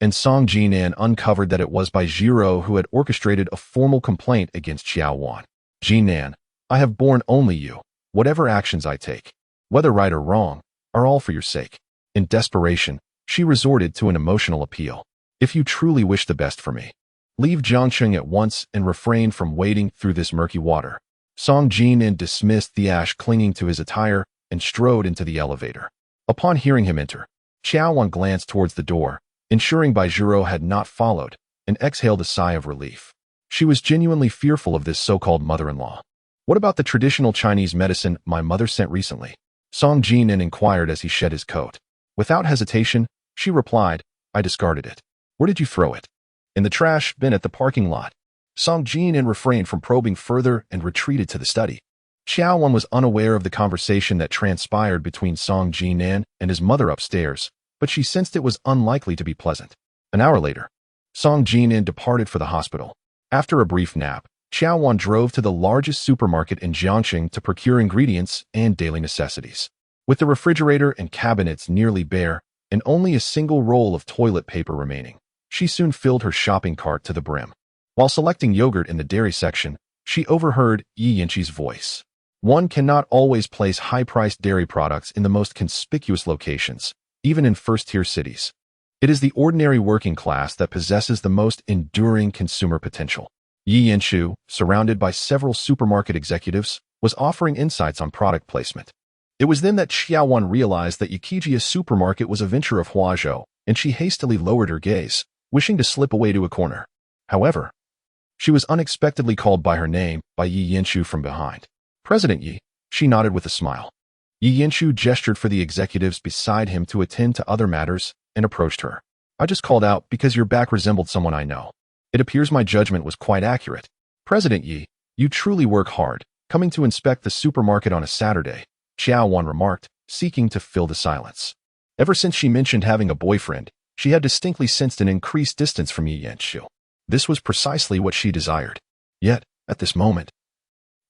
and Song Jinan uncovered that it was by Jiro who had orchestrated a formal complaint against Qiao Wan. Jinan, I have borne only you. Whatever actions I take, whether right or wrong, are all for your sake. In desperation, she resorted to an emotional appeal. If you truly wish the best for me, leave Jiangsheng at once and refrain from wading through this murky water. Song Jinan dismissed the ash clinging to his attire and strode into the elevator. Upon hearing him enter, Qiao Wan glanced towards the door, ensuring Baijiro had not followed, and exhaled a sigh of relief. She was genuinely fearful of this so-called mother-in-law. What about the traditional Chinese medicine my mother sent recently? Song Jinan inquired as he shed his coat. Without hesitation, she replied, I discarded it. Where did you throw it? In the trash bin at the parking lot. Song Jinan refrained from probing further and retreated to the study. Qiao Wan was unaware of the conversation that transpired between Song Jinan and his mother upstairs, but she sensed it was unlikely to be pleasant. An hour later, Song Jinan departed for the hospital. After a brief nap, Qiao Wan drove to the largest supermarket in Jiangxing to procure ingredients and daily necessities. With the refrigerator and cabinets nearly bare, and only a single roll of toilet paper remaining, she soon filled her shopping cart to the brim. While selecting yogurt in the dairy section, she overheard Lingchi's voice. One cannot always place high-priced dairy products in the most conspicuous locations, even in first-tier cities. It is the ordinary working class that possesses the most enduring consumer potential. Lingchi, surrounded by several supermarket executives, was offering insights on product placement. It was then that Qiao Wan realized that Yiqijia's supermarket was a venture of Huazhou, and she hastily lowered her gaze, wishing to slip away to a corner. However, she was unexpectedly called by her name by Lingchi from behind. President Yi, she nodded with a smile. Lingchi gestured for the executives beside him to attend to other matters and approached her. I just called out because your back resembled someone I know. It appears my judgment was quite accurate. President Yi, you truly work hard, coming to inspect the supermarket on a Saturday, Qiao Wan remarked, seeking to fill the silence. Ever since she mentioned having a boyfriend, she had distinctly sensed an increased distance from Lingchi. This was precisely what she desired. Yet, at this moment,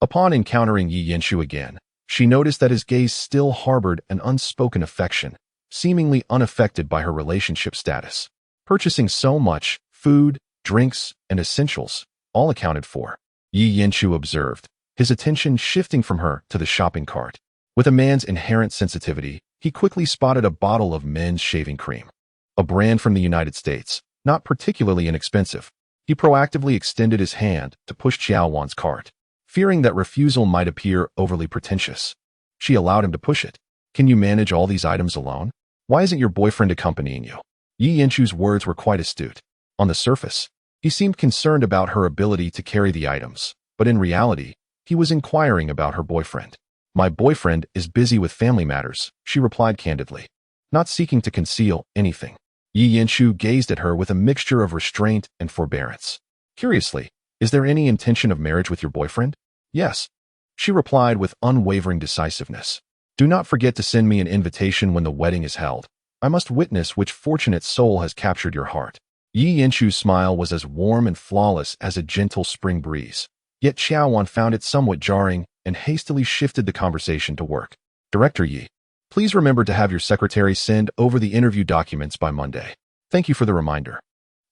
upon encountering Lingchi again, she noticed that his gaze still harbored an unspoken affection, seemingly unaffected by her relationship status. Purchasing so much, food, drinks, and essentials, all accounted for, Lingchi observed, his attention shifting from her to the shopping cart. With a man's inherent sensitivity, he quickly spotted a bottle of men's shaving cream. A brand from the United States, not particularly inexpensive. He proactively extended his hand to push Qiao Wan's cart, fearing that refusal might appear overly pretentious. She allowed him to push it. Can you manage all these items alone? Why isn't your boyfriend accompanying you? Lingchi's words were quite astute. On the surface, he seemed concerned about her ability to carry the items, but in reality, he was inquiring about her boyfriend. My boyfriend is busy with family matters, she replied candidly, not seeking to conceal anything. Lingchi gazed at her with a mixture of restraint and forbearance. Curiously, is there any intention of marriage with your boyfriend? Yes, she replied with unwavering decisiveness. Do not forget to send me an invitation when the wedding is held. I must witness which fortunate soul has captured your heart. Lingchi's smile was as warm and flawless as a gentle spring breeze. Yet Qiao Wan found it somewhat jarring and hastily shifted the conversation to work. Director Yi, please remember to have your secretary send over the interview documents by Monday. Thank you for the reminder.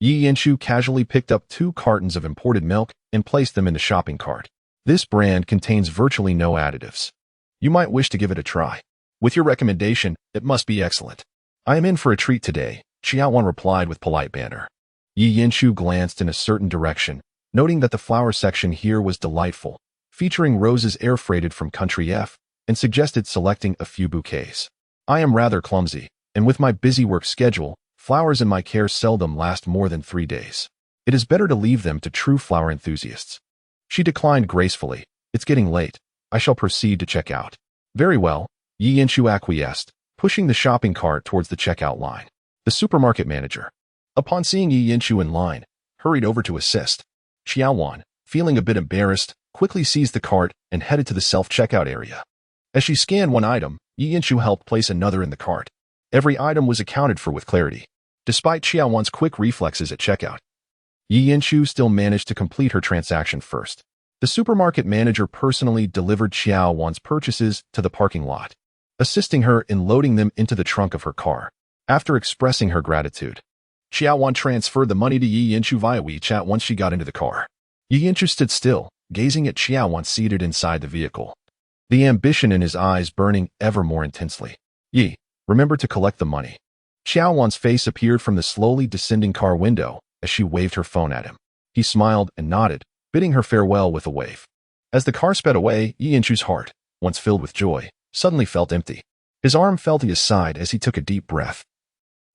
Lingchi casually picked up 2 cartons of imported milk and placed them in the shopping cart. This brand contains virtually no additives. You might wish to give it a try. With your recommendation, it must be excellent. I am in for a treat today, Qiao Wan replied with polite banter. Lingchi glanced in a certain direction, noting that the flower section here was delightful, featuring roses air freighted from Country F, and suggested selecting a few bouquets. I am rather clumsy, and with my busy work schedule, flowers in my care seldom last more than 3 days. It is better to leave them to true flower enthusiasts. She declined gracefully. It's getting late. I shall proceed to check out. Very well, Lingchi acquiesced, pushing the shopping cart towards the checkout line. The supermarket manager, upon seeing Lingchi in line, hurried over to assist. Qiao Wan, feeling a bit embarrassed, quickly seized the cart and headed to the self-checkout area. As she scanned one item, Lingchi helped place another in the cart. Every item was accounted for with clarity. Despite Qiao Wan's quick reflexes at checkout, Lingchi still managed to complete her transaction first. The supermarket manager personally delivered Qiao Wan's purchases to the parking lot, assisting her in loading them into the trunk of her car. After expressing her gratitude, Qiao Wan transferred the money to Yi Yinshu via WeChat once she got into the car. Yi Yinshu stood still, gazing at Qiao Wan seated inside the vehicle, the ambition in his eyes burning ever more intensely. Yi, remember to collect the money. Qiao Wan's face appeared from the slowly descending car window as she waved her phone at him. He smiled and nodded, bidding her farewell with a wave. As the car sped away, Yi Yinshu's heart, once filled with joy, suddenly felt empty. His arm fell to his side as he took a deep breath.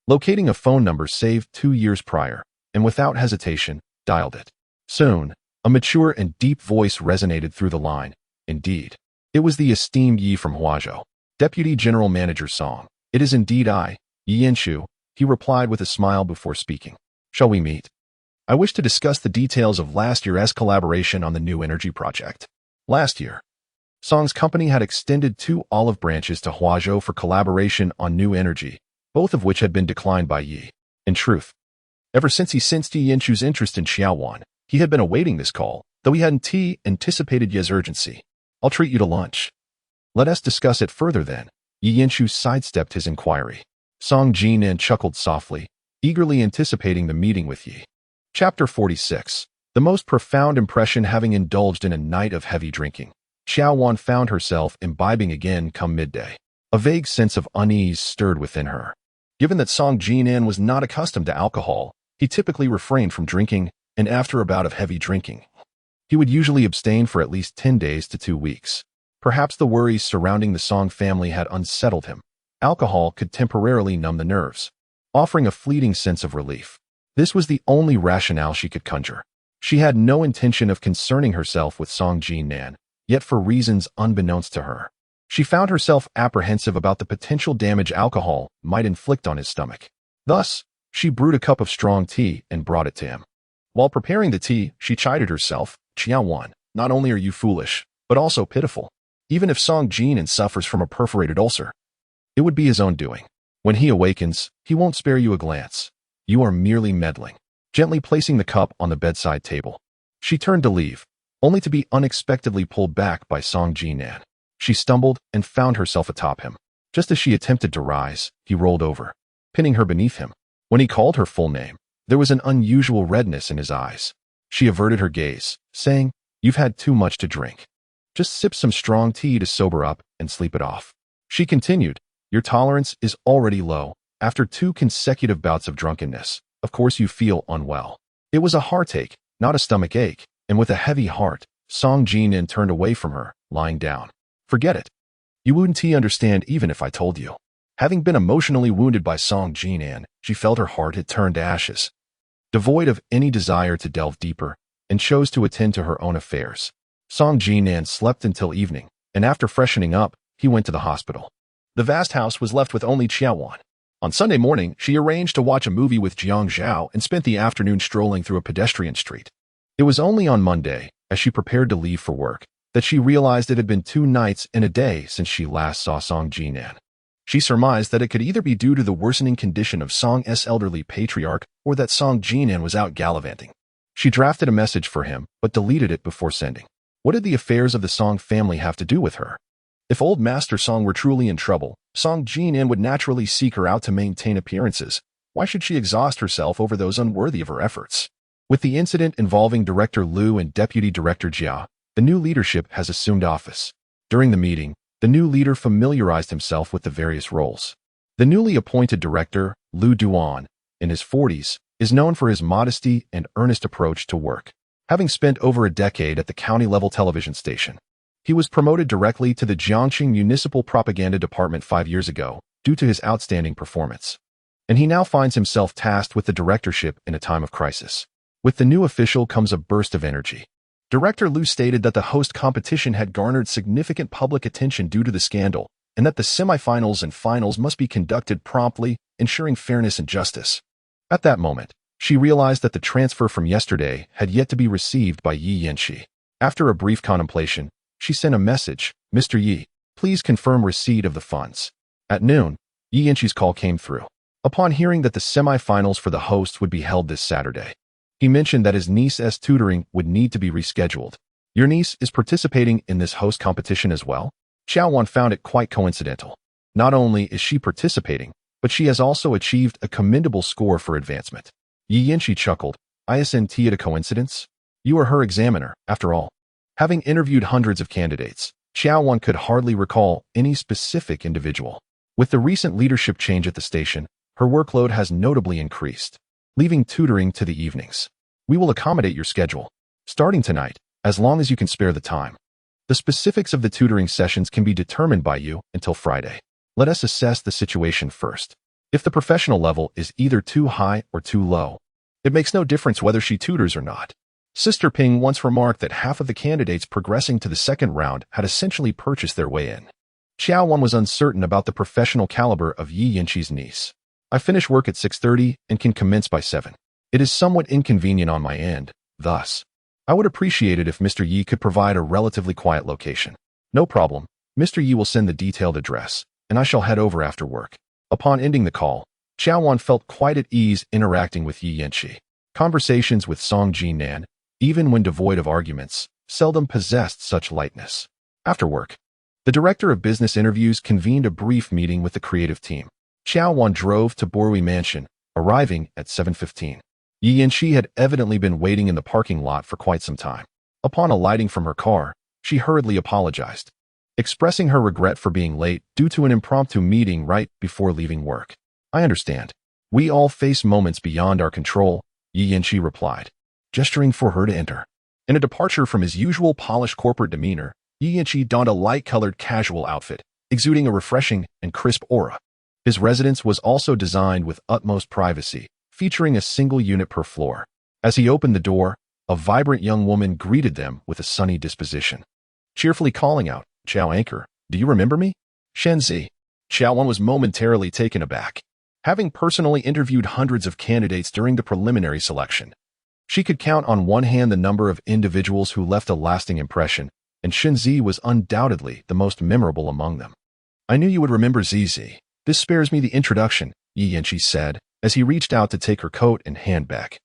Locating a phone number saved 2 years prior, and without hesitation, dialed it. Soon, a mature and deep voice resonated through the line. Indeed. It was the esteemed Yi from Huazhou, Deputy General Manager Song. It is indeed I, Yi Yinshu, he replied with a smile before speaking. Shall we meet? I wish to discuss the details of last year's collaboration on the new energy project. Last year, Song's company had extended 2 olive branches to Huazhou for collaboration on new energy, both of which had been declined by Yi. In truth, ever since he sensed Yi Yinshu's interest in Qiao Wan, he had been awaiting this call, though he hadn't anticipated Yi's urgency. I'll treat you to lunch. Let us discuss it further then. Yi Yinshu sidestepped his inquiry. Song Jinan chuckled softly, eagerly anticipating the meeting with Yi. Chapter 46. The most profound impression having indulged in a night of heavy drinking. Qiao Wan found herself imbibing again come midday. A vague sense of unease stirred within her. Given that Song Jinan was not accustomed to alcohol, he typically refrained from drinking, and after a bout of heavy drinking, he would usually abstain for at least 10 days to 2 weeks. Perhaps the worries surrounding the Song family had unsettled him. Alcohol could temporarily numb the nerves, offering a fleeting sense of relief. This was the only rationale she could conjure. She had no intention of concerning herself with Song Jinan, yet for reasons unbeknownst to her, she found herself apprehensive about the potential damage alcohol might inflict on his stomach. Thus, she brewed a cup of strong tea and brought it to him. While preparing the tea, she chided herself, Qiao Wan, not only are you foolish, but also pitiful. Even if Song Jinan suffers from a perforated ulcer, it would be his own doing. When he awakens, he won't spare you a glance. You are merely meddling. Gently placing the cup on the bedside table, she turned to leave, only to be unexpectedly pulled back by Song Jinan. She stumbled and found herself atop him. Just as she attempted to rise, he rolled over, pinning her beneath him. When he called her full name, there was an unusual redness in his eyes. She averted her gaze, saying, "You've had too much to drink. Just sip some strong tea to sober up and sleep it off." She continued, "Your tolerance is already low. After 2 consecutive bouts of drunkenness, of course you feel unwell." It was a heartache, not a stomach ache, and with a heavy heart, Song Jinan turned away from her, lying down. "Forget it. You wouldn't understand even if I told you." Having been emotionally wounded by Song Jinan, she felt her heart had turned to ashes. Devoid of any desire to delve deeper, and chose to attend to her own affairs. Song Jinan slept until evening, and after freshening up, he went to the hospital. The vast house was left with only Qiao Wan. On Sunday morning, she arranged to watch a movie with Jiang Zhao and spent the afternoon strolling through a pedestrian street. It was only on Monday, as she prepared to leave for work, that she realized it had been 2 nights and a day since she last saw Song Jinan. She surmised that it could either be due to the worsening condition of Song's elderly patriarch or that Song Jinan was out gallivanting. She drafted a message for him, but deleted it before sending. What did the affairs of the Song family have to do with her? If old Master Song were truly in trouble, Song Jinan would naturally seek her out to maintain appearances. Why should she exhaust herself over those unworthy of her efforts? With the incident involving Director Liu and Deputy Director Jia, the new leadership has assumed office. During the meeting, the new leader familiarized himself with the various roles. The newly appointed director, Liu Duan, in his 40s, is known for his modesty and earnest approach to work. Having spent over a decade at the county-level television station, he was promoted directly to the Jiangxing Municipal Propaganda Department 5 years ago due to his outstanding performance. And he now finds himself tasked with the directorship in a time of crisis. With the new official comes a burst of energy. Director Liu stated that the host competition had garnered significant public attention due to the scandal, and that the semifinals and finals must be conducted promptly, ensuring fairness and justice. At that moment, she realized that the transfer from yesterday had yet to be received by Yi Yinshu. After a brief contemplation, she sent a message, "Mr. Yi, please confirm receipt of the funds." At noon, Yi Yinshu's call came through. Upon hearing that the semifinals for the host would be held this Saturday, he mentioned that his niece's tutoring would need to be rescheduled. "Your niece is participating in this host competition as well?" Qiao Wan found it quite coincidental. Not only is she participating, but she has also achieved a commendable score for advancement. Lingchi chuckled. Isn't it a coincidence? You are her examiner, after all. Having interviewed hundreds of candidates, Qiao Wan could hardly recall any specific individual. With the recent leadership change at the station, her workload has notably increased, leaving tutoring to the evenings. We will accommodate your schedule, starting tonight, as long as you can spare the time. The specifics of the tutoring sessions can be determined by you until Friday. Let us assess the situation first. If the professional level is either too high or too low, it makes no difference whether she tutors or not. Sister Ping once remarked that half of the candidates progressing to the second round had essentially purchased their way in. Qiao Wan was uncertain about the professional caliber of Lingchi's niece. I finish work at 6:30 and can commence by 7. It is somewhat inconvenient on my end, thus. I would appreciate it if Mr. Yi could provide a relatively quiet location. No problem. Mr. Yi will send the detailed address, and I shall head over after work. Upon ending the call, Qiao Wan felt quite at ease interacting with Lingchi. Conversations with Song Jinan, even when devoid of arguments, seldom possessed such lightness. After work, the director of business interviews convened a brief meeting with the creative team. Qiao Wan drove to Borui Mansion, arriving at 7:15. Lingchi had evidently been waiting in the parking lot for quite some time. Upon alighting from her car, she hurriedly apologized, expressing her regret for being late due to an impromptu meeting right before leaving work. I understand. We all face moments beyond our control, Lingchi replied, gesturing for her to enter. In a departure from his usual polished corporate demeanor, Lingchi donned a light-colored casual outfit, exuding a refreshing and crisp aura. His residence was also designed with utmost privacy, featuring a single unit per floor. As he opened the door, a vibrant young woman greeted them with a sunny disposition, cheerfully calling out, "Qiao Anchor, do you remember me?" Shenzi. Qiao Wan was momentarily taken aback. Having personally interviewed hundreds of candidates during the preliminary selection, she could count on one hand the number of individuals who left a lasting impression, and Shenzi was undoubtedly the most memorable among them. I knew you would remember Zizi. This spares me the introduction, Lingchi said, as he reached out to take her coat and handbag,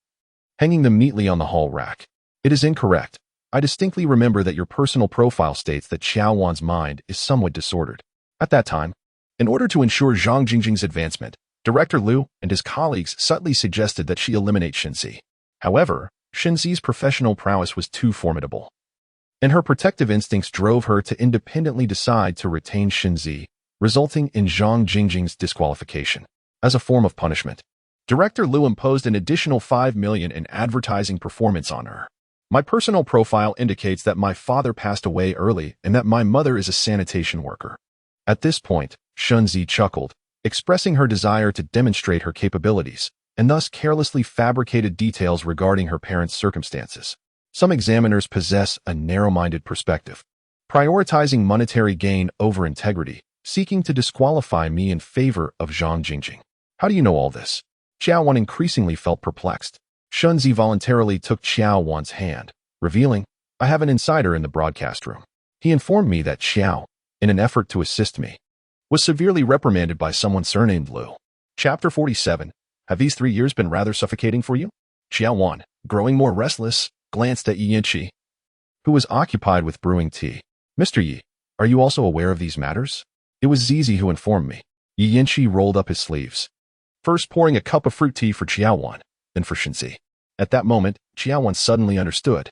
hanging them neatly on the hall rack. It is incorrect. I distinctly remember that your personal profile states that Qiao Wan's mind is somewhat disordered. At that time, in order to ensure Zhang Jingjing's advancement, Director Liu and his colleagues subtly suggested that she eliminate Shenzi. However, Shenzi's professional prowess was too formidable, and her protective instincts drove her to independently decide to retain Shenzi, resulting in Zhang Jingjing's disqualification. As a form of punishment, Director Liu imposed an additional 5 million in advertising performance on her. My personal profile indicates that my father passed away early and that my mother is a sanitation worker. At this point, Shenzi chuckled, expressing her desire to demonstrate her capabilities, and thus carelessly fabricated details regarding her parents' circumstances. Some examiners possess a narrow-minded perspective, prioritizing monetary gain over integrity, seeking to disqualify me in favor of Zhang Jingjing. How do you know all this? Qiao Wan increasingly felt perplexed. Shenzi voluntarily took Qiao Wan's hand, revealing, I have an insider in the broadcast room. He informed me that Qiao, in an effort to assist me, was severely reprimanded by someone surnamed Liu. Chapter 47. Have these 3 years been rather suffocating for you? Qiao Wan, growing more restless, glanced at Lingchi, who was occupied with brewing tea. Mr. Yi, are you also aware of these matters? It was Zizi who informed me. Lingchi rolled up his sleeves, first pouring a cup of fruit tea for Qiao Wan, then for Shenzi. At that moment, Qiao Wan suddenly understood.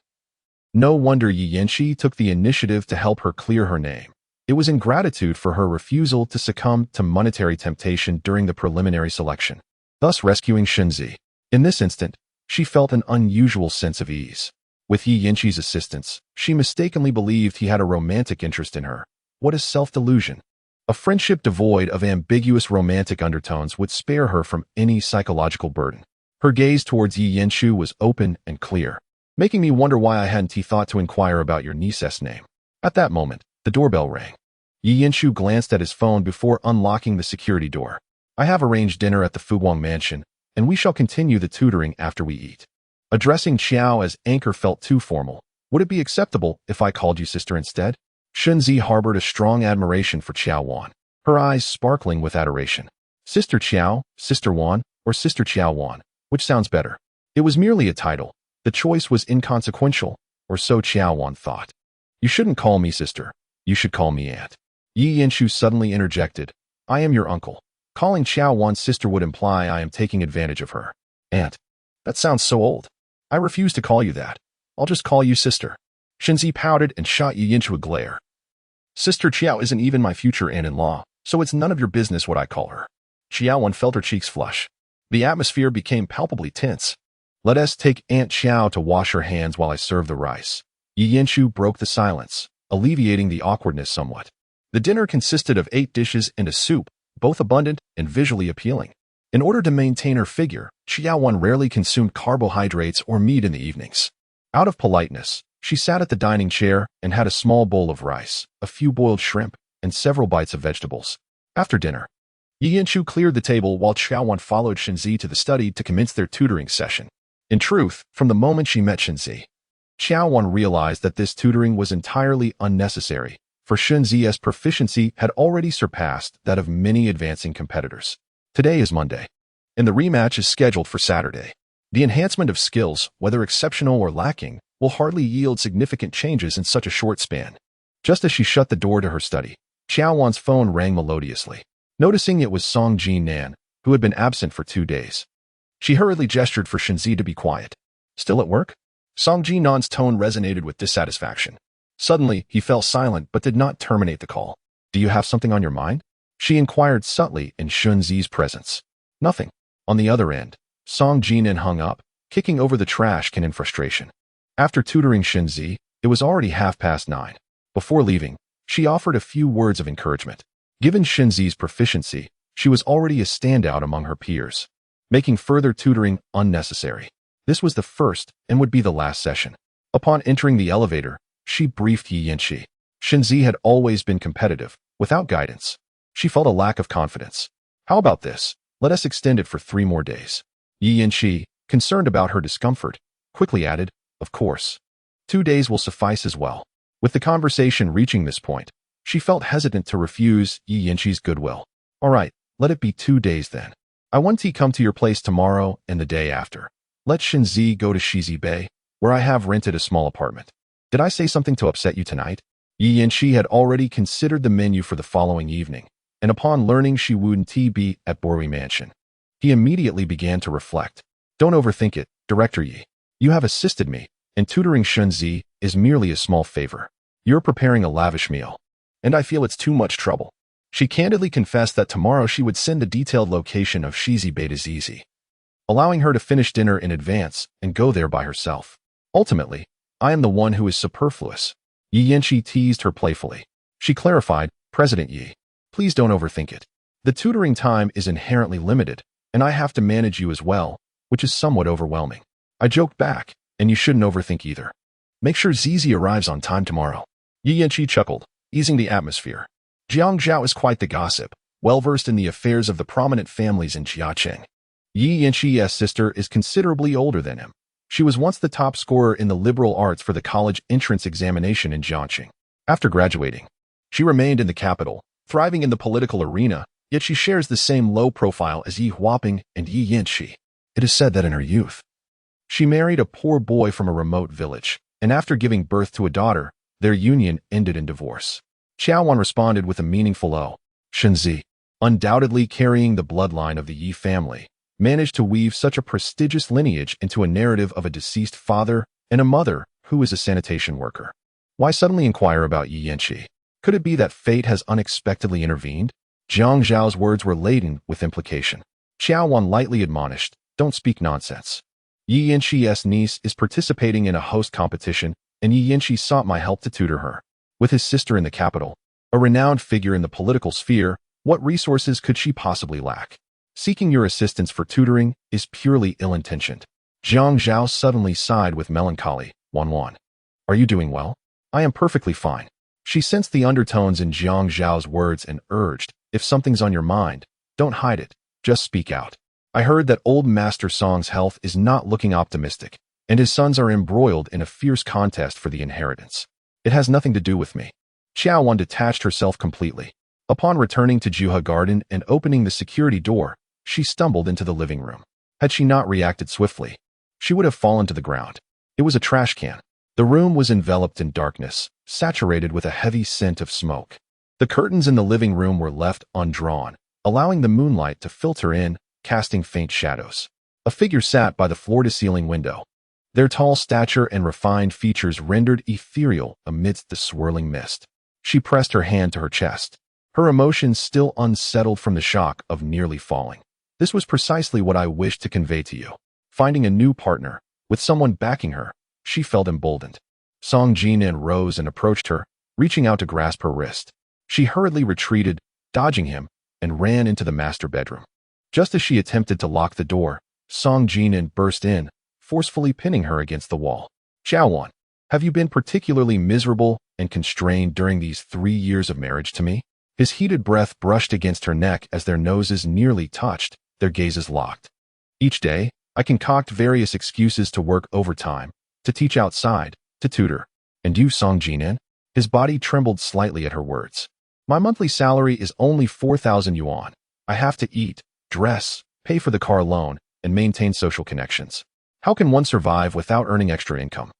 No wonder Lingchi took the initiative to help her clear her name. It was in gratitude for her refusal to succumb to monetary temptation during the preliminary selection, thus rescuing Shenzi. In this instant, she felt an unusual sense of ease. With Lingchi's assistance, she mistakenly believed he had a romantic interest in her. What is self-delusion? A friendship devoid of ambiguous romantic undertones would spare her from any psychological burden. Her gaze towards Lingchi was open and clear, making me wonder why I hadn't thought to inquire about your niece's name. At that moment, the doorbell rang. Lingchi glanced at his phone before unlocking the security door. I have arranged dinner at the Fuguang Mansion, and we shall continue the tutoring after we eat. Addressing Qiao as Anchor felt too formal. Would it be acceptable if I called you sister instead? Shenzi harbored a strong admiration for Qiao Wan, her eyes sparkling with adoration. Sister Qiao, Sister Wan, or Sister Qiao Wan, which sounds better? It was merely a title. The choice was inconsequential, or so Qiao Wan thought. You shouldn't call me sister. You should call me aunt. Lingchi suddenly interjected. I am your uncle. Calling Qiao Wan's sister would imply I am taking advantage of her. Aunt. That sounds so old. I refuse to call you that. I'll just call you sister. Shinzi pouted and shot Yi into a glare. Sister Qiao isn't even my future aunt-in-law, so it's none of your business what I call her. Qiao Wan felt her cheeks flush. The atmosphere became palpably tense. Let us take Aunt Qiao to wash her hands while I serve the rice. Yi Yinshu broke the silence, alleviating the awkwardness somewhat. The dinner consisted of 8 dishes and a soup, both abundant and visually appealing. In order to maintain her figure, Qiao Wan rarely consumed carbohydrates or meat in the evenings. Out of politeness, she sat at the dining chair and had a small bowl of rice, a few boiled shrimp, and several bites of vegetables. After dinner, Yi Yinshu cleared the table while Qiao Wan followed Shinzi to the study to commence their tutoring session. In truth, from the moment she met Shinzi, Qiao Wan realized that this tutoring was entirely unnecessary, for Shinzi's proficiency had already surpassed that of many advancing competitors. Today is Monday, and the rematch is scheduled for Saturday. The enhancement of skills, whether exceptional or lacking, will hardly yield significant changes in such a short span. Just as she shut the door to her study, Qiao Wan's phone rang melodiously. Noticing it was Song Jinan, who had been absent for 2 days, she hurriedly gestured for Shinzi to be quiet. Still at work? Song Jinan's tone resonated with dissatisfaction. Suddenly, he fell silent but did not terminate the call. Do you have something on your mind? She inquired subtly in Shinzi's presence. Nothing. On the other end, Song Jinan hung up, kicking over the trash can in frustration. After tutoring Shinzi, it was already 9:30. Before leaving, she offered a few words of encouragement. Given Shinzi's proficiency, she was already a standout among her peers, making further tutoring unnecessary. This was the first and would be the last session. Upon entering the elevator, she briefed Yi Yinshu. Shinzi had always been competitive, without guidance. She felt a lack of confidence. How about this? Let us extend it for 3 more days. Yi Yinshu, concerned about her discomfort, quickly added, of course. 2 days will suffice as well. With the conversation reaching this point, she felt hesitant to refuse Yi Yinshu's goodwill. All right, let it be 2 days then. I want to come to your place tomorrow and the day after. Let Shinzi go to Shizi Bay, where I have rented a small apartment. Did I say something to upset you tonight? Yi Yinshu had already considered the menu for the following evening, and upon learning she wouldn't be at Borui Mansion, he immediately began to reflect. Don't overthink it, Director Yi. You have assisted me, and tutoring Shinzi is merely a small favor. You're preparing a lavish meal, and I feel it's too much trouble. She candidly confessed that tomorrow she would send a detailed location of Shizi Bay to Zizi, allowing her to finish dinner in advance and go there by herself. Ultimately, I am the one who is superfluous. Yi Yinshu teased her playfully. She clarified, President Yi, please don't overthink it. The tutoring time is inherently limited, and I have to manage you as well, which is somewhat overwhelming. I joked back, and you shouldn't overthink either. Make sure Zizi arrives on time tomorrow. Yi Yinshu chuckled, easing the atmosphere. Jiang Zhao is quite the gossip, well-versed in the affairs of the prominent families in Jiacheng. Yi Yinshu's sister is considerably older than him. She was once the top scorer in the liberal arts for the college entrance examination in Jiangxing. After graduating, she remained in the capital, thriving in the political arena, yet she shares the same low profile as Yi Huaping and Yi Yinshu. It is said that in her youth, she married a poor boy from a remote village, and after giving birth to a daughter, their union ended in divorce. Qiao Wan responded with a meaningful "Oh." Shinzi, undoubtedly carrying the bloodline of the Yi family, managed to weave such a prestigious lineage into a narrative of a deceased father and a mother who is a sanitation worker. Why suddenly inquire about Yi Yinshu? Could it be that fate has unexpectedly intervened? Jiang Zhao's words were laden with implication. Qiao Wan lightly admonished, don't speak nonsense. Yi Yinshu's niece is participating in a host competition, and Yi Yinshu sought my help to tutor her. With his sister in the capital, a renowned figure in the political sphere, what resources could she possibly lack? Seeking your assistance for tutoring is purely ill-intentioned. Jiang Zhao suddenly sighed with melancholy. Wan. Are you doing well? I am perfectly fine. She sensed the undertones in Jiang Zhao's words and urged, if something's on your mind, don't hide it, just speak out. I heard that old Master Song's health is not looking optimistic, and his sons are embroiled in a fierce contest for the inheritance. It has nothing to do with me. Qiao Wan detached herself completely. Upon returning to Juha Garden and opening the security door, she stumbled into the living room. Had she not reacted swiftly, she would have fallen to the ground. It was a trash can. The room was enveloped in darkness, saturated with a heavy scent of smoke. The curtains in the living room were left undrawn, allowing the moonlight to filter in, casting faint shadows. A figure sat by the floor-to-ceiling window, their tall stature and refined features rendered ethereal amidst the swirling mist. She pressed her hand to her chest, her emotions still unsettled from the shock of nearly falling. This was precisely what I wished to convey to you. Finding a new partner, with someone backing her, she felt emboldened. Song Jinan rose and approached her, reaching out to grasp her wrist. She hurriedly retreated, dodging him, and ran into the master bedroom. Just as she attempted to lock the door, Song Jinan burst in, forcefully pinning her against the wall. Qiao Wan, have you been particularly miserable and constrained during these 3 years of marriage to me? His heated breath brushed against her neck as their noses nearly touched, their gazes locked. Each day, I concoct various excuses to work overtime, to teach outside, to tutor. And you, Song Jinan? His body trembled slightly at her words. My monthly salary is only 4,000 yuan. I have to eat, dress, pay for the car loan, and maintain social connections. How can one survive without earning extra income?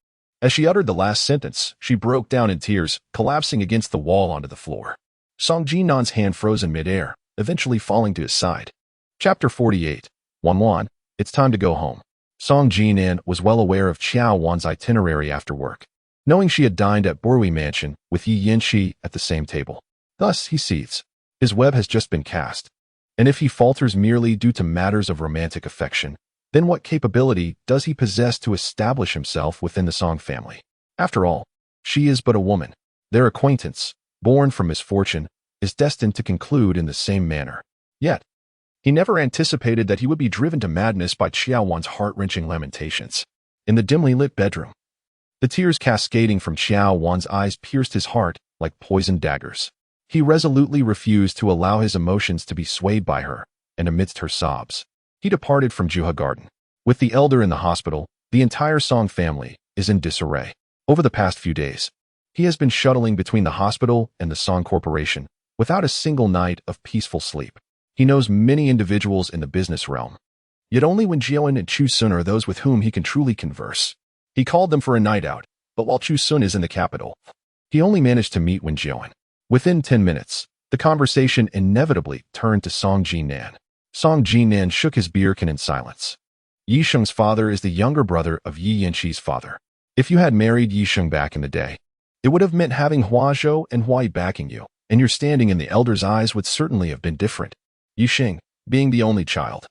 As she uttered the last sentence, she broke down in tears, collapsing against the wall onto the floor. Song Jinan's hand froze in midair, eventually falling to his side. Chapter 48. Wan, it's time to go home. Song Jinan was well aware of Qiao Wan's itinerary after work, knowing she had dined at Borui Mansion with Yi Yanqi at the same table. Thus, he seethes. His web has just been cast. And if he falters merely due to matters of romantic affection, then what capability does he possess to establish himself within the Song family? After all, she is but a woman. Their acquaintance, born from misfortune, is destined to conclude in the same manner. Yet, he never anticipated that he would be driven to madness by Qiao Wan's heart-wrenching lamentations. In the dimly lit bedroom, the tears cascading from Qiao Wan's eyes pierced his heart like poisoned daggers. He resolutely refused to allow his emotions to be swayed by her, and amidst her sobs, he departed from Juha Garden. With the elder in the hospital, the entire Song family is in disarray. Over the past few days, he has been shuttling between the hospital and the Song Corporation without a single night of peaceful sleep. He knows many individuals in the business realm, yet only when Jian and Chu Sun are those with whom he can truly converse. He called them for a night out, but while Chu Sun is in the capital, he only managed to meet Wen Jian. Within 10 minutes, the conversation inevitably turned to Song Jinan. Song Jinan shook his beer can in silence. Yi Sheng's father is the younger brother of Yi Yanqi's father. If you had married Yi Sheng back in the day, it would have meant having Hua Zhou and Hua Yi backing you, and your standing in the elder's eyes would certainly have been different. Yi Sheng, being the only child,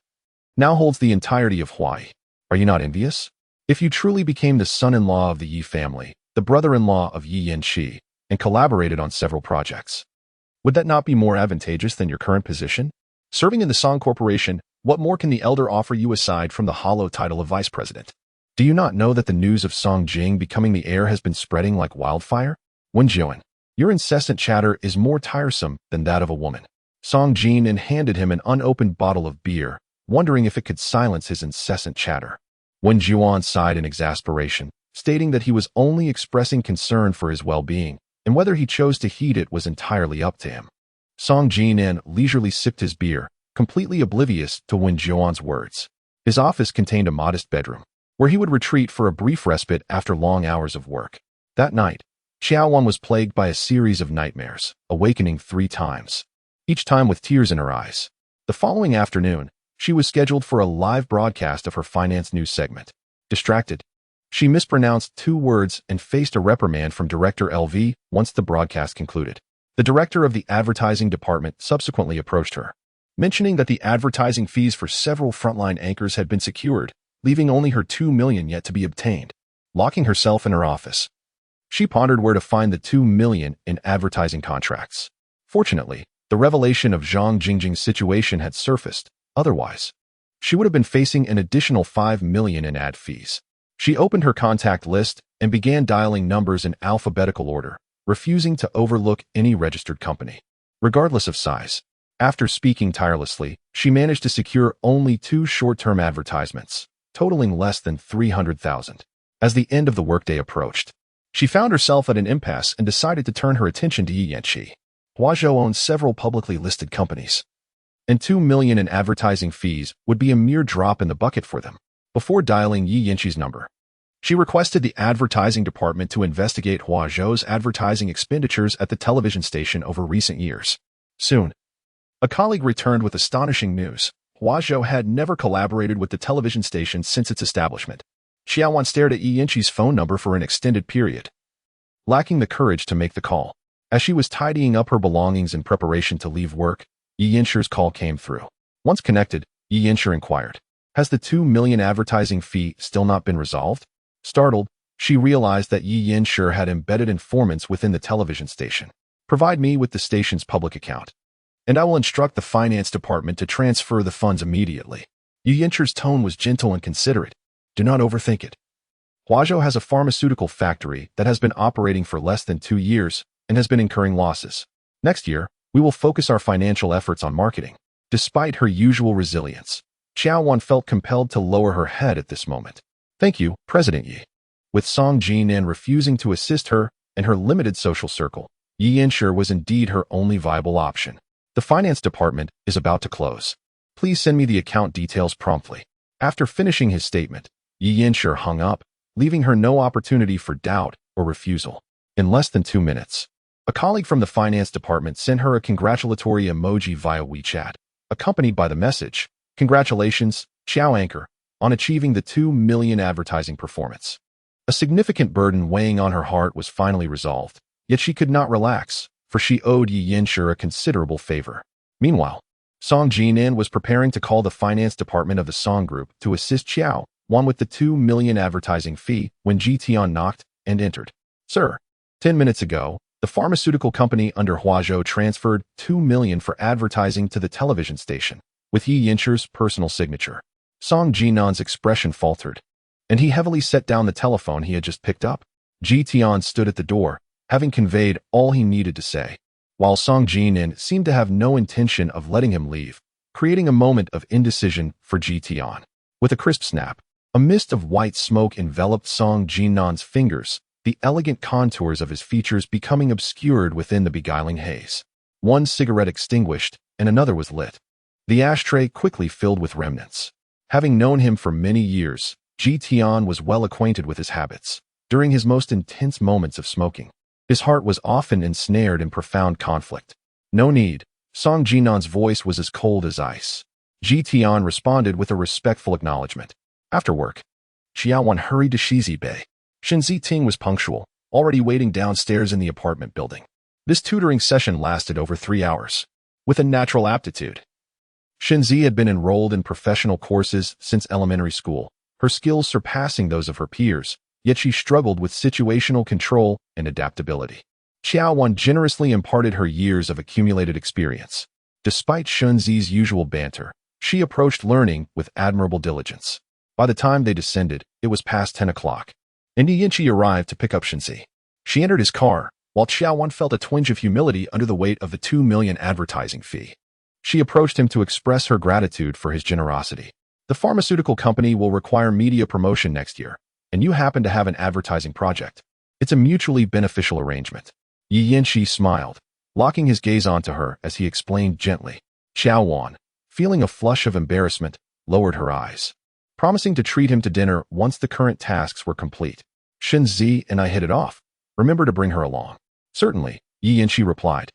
now holds the entirety of Hua Yi. Are you not envious? If you truly became the son-in-law of the Yi family, the brother-in-law of Yi Yanqi, and collaborated on several projects, would that not be more advantageous than your current position? Serving in the Song Corporation, what more can the elder offer you aside from the hollow title of vice president? Do you not know that the news of Song Jing becoming the heir has been spreading like wildfire? Wen Jian, your incessant chatter is more tiresome than that of a woman. Song Jinan handed him an unopened bottle of beer, wondering if it could silence his incessant chatter. Wen Jian sighed in exasperation, stating that he was only expressing concern for his well-being, and whether he chose to heed it was entirely up to him. Song Jinan leisurely sipped his beer, completely oblivious to Wen Jian's words. His office contained a modest bedroom, where he would retreat for a brief respite after long hours of work. That night, Qiao Wan was plagued by a series of nightmares, awakening 3 times, each time with tears in her eyes. The following afternoon, she was scheduled for a live broadcast of her finance news segment. Distracted, she mispronounced 2 words and faced a reprimand from Director LV once the broadcast concluded. The director of the advertising department subsequently approached her, mentioning that the advertising fees for several frontline anchors had been secured, leaving only her 2 million yet to be obtained. Locking herself in her office, she pondered where to find the 2 million in advertising contracts. Fortunately, the revelation of Zhang Jingjing's situation had surfaced. Otherwise, she would have been facing an additional 5 million in ad fees. She opened her contact list and began dialing numbers in alphabetical order, refusing to overlook any registered company, regardless of size. After speaking tirelessly, she managed to secure only 2 short-term advertisements, totaling less than 300,000. As the end of the workday approached, she found herself at an impasse and decided to turn her attention to Yi Yanqi. Hua Zhou owns several publicly listed companies, and 2 million in advertising fees would be a mere drop in the bucket for them. Before dialing Yi Yanqi's number, she requested the advertising department to investigate Hua Zhou's advertising expenditures at the television station over recent years. Soon, A colleague returned with astonishing news. Huazhou had never collaborated with the television station since its establishment. Qiao Wan stared at Lingchi's phone number for an extended period, lacking the courage to make the call. As she was tidying up her belongings in preparation to leave work, Lingchi's call came through. Once connected, Lingchi inquired, "Has the 2 million advertising fee still not been resolved?" Startled, she realized that Lingchi had embedded informants within the television station. "Provide me with the station's public account, and I will instruct the finance department to transfer the funds immediately." Lingchi's tone was gentle and considerate. "Do not overthink it. Huazhou has a pharmaceutical factory that has been operating for less than 2 years and has been incurring losses. Next year, we will focus our financial efforts on marketing." Despite her usual resilience, Qiao Wan felt compelled to lower her head at this moment. "Thank you, President Yi." With Song Jinan refusing to assist her and her limited social circle, Lingchi was indeed her only viable option. "The finance department is about to close. Please send me the account details promptly." After finishing his statement, Lingchi hung up, leaving her no opportunity for doubt or refusal. In less than 2 minutes, a colleague from the finance department sent her a congratulatory emoji via WeChat, accompanied by the message, "Congratulations, Qiao Anchor, on achieving the 2 million advertising performance." A significant burden weighing on her heart was finally resolved, yet she could not relax, for she owed Lingchi a considerable favor. Meanwhile, Song Jinan was preparing to call the finance department of the Song Group to assist Qiao Wan with the 2 million advertising fee when Jian knocked and entered. "Sir, 10 minutes ago, the pharmaceutical company under Huazhou transferred 2 million for advertising to the television station, with Lingchi's personal signature." Song Jinan's expression faltered, and he heavily set down the telephone he had just picked up. Jian stood at the door, having conveyed all he needed to say, while Song Jinan seemed to have no intention of letting him leave, creating a moment of indecision for Jian. With a crisp snap, a mist of white smoke enveloped Song Jinan's fingers, the elegant contours of his features becoming obscured within the beguiling haze. One cigarette extinguished, and another was lit. The ashtray quickly filled with remnants. Having known him for many years, Jian was well acquainted with his habits. During his most intense moments of smoking, his heart was often ensnared in profound conflict. "No need." Song Jinan's voice was as cold as ice. Jian responded with a respectful acknowledgement. After work, Qiao Wan hurried to Shizi Bay. Shenzi Ting was punctual, already waiting downstairs in the apartment building. This tutoring session lasted over 3 hours. With a natural aptitude, Shenzi had been enrolled in professional courses since elementary school, her skills surpassing those of her peers, yet she struggled with situational control and adaptability. Qiao Wan generously imparted her years of accumulated experience. Despite Shenzi's usual banter, she approached learning with admirable diligence. By the time they descended, it was past 10 o'clock. And Lingchi arrived to pick up Shenzi. She entered his car, while Qiao Wan felt a twinge of humility under the weight of the 2 million advertising fee. She approached him to express her gratitude for his generosity. "The pharmaceutical company will require media promotion next year, and you happen to have an advertising project. It's a mutually beneficial arrangement." Lingchi smiled, locking his gaze onto her as he explained gently. Qiao Wan, feeling a flush of embarrassment, lowered her eyes, promising to treat him to dinner once the current tasks were complete. "Shenzi and I hit it off. Remember to bring her along." "Certainly," Lingchi replied,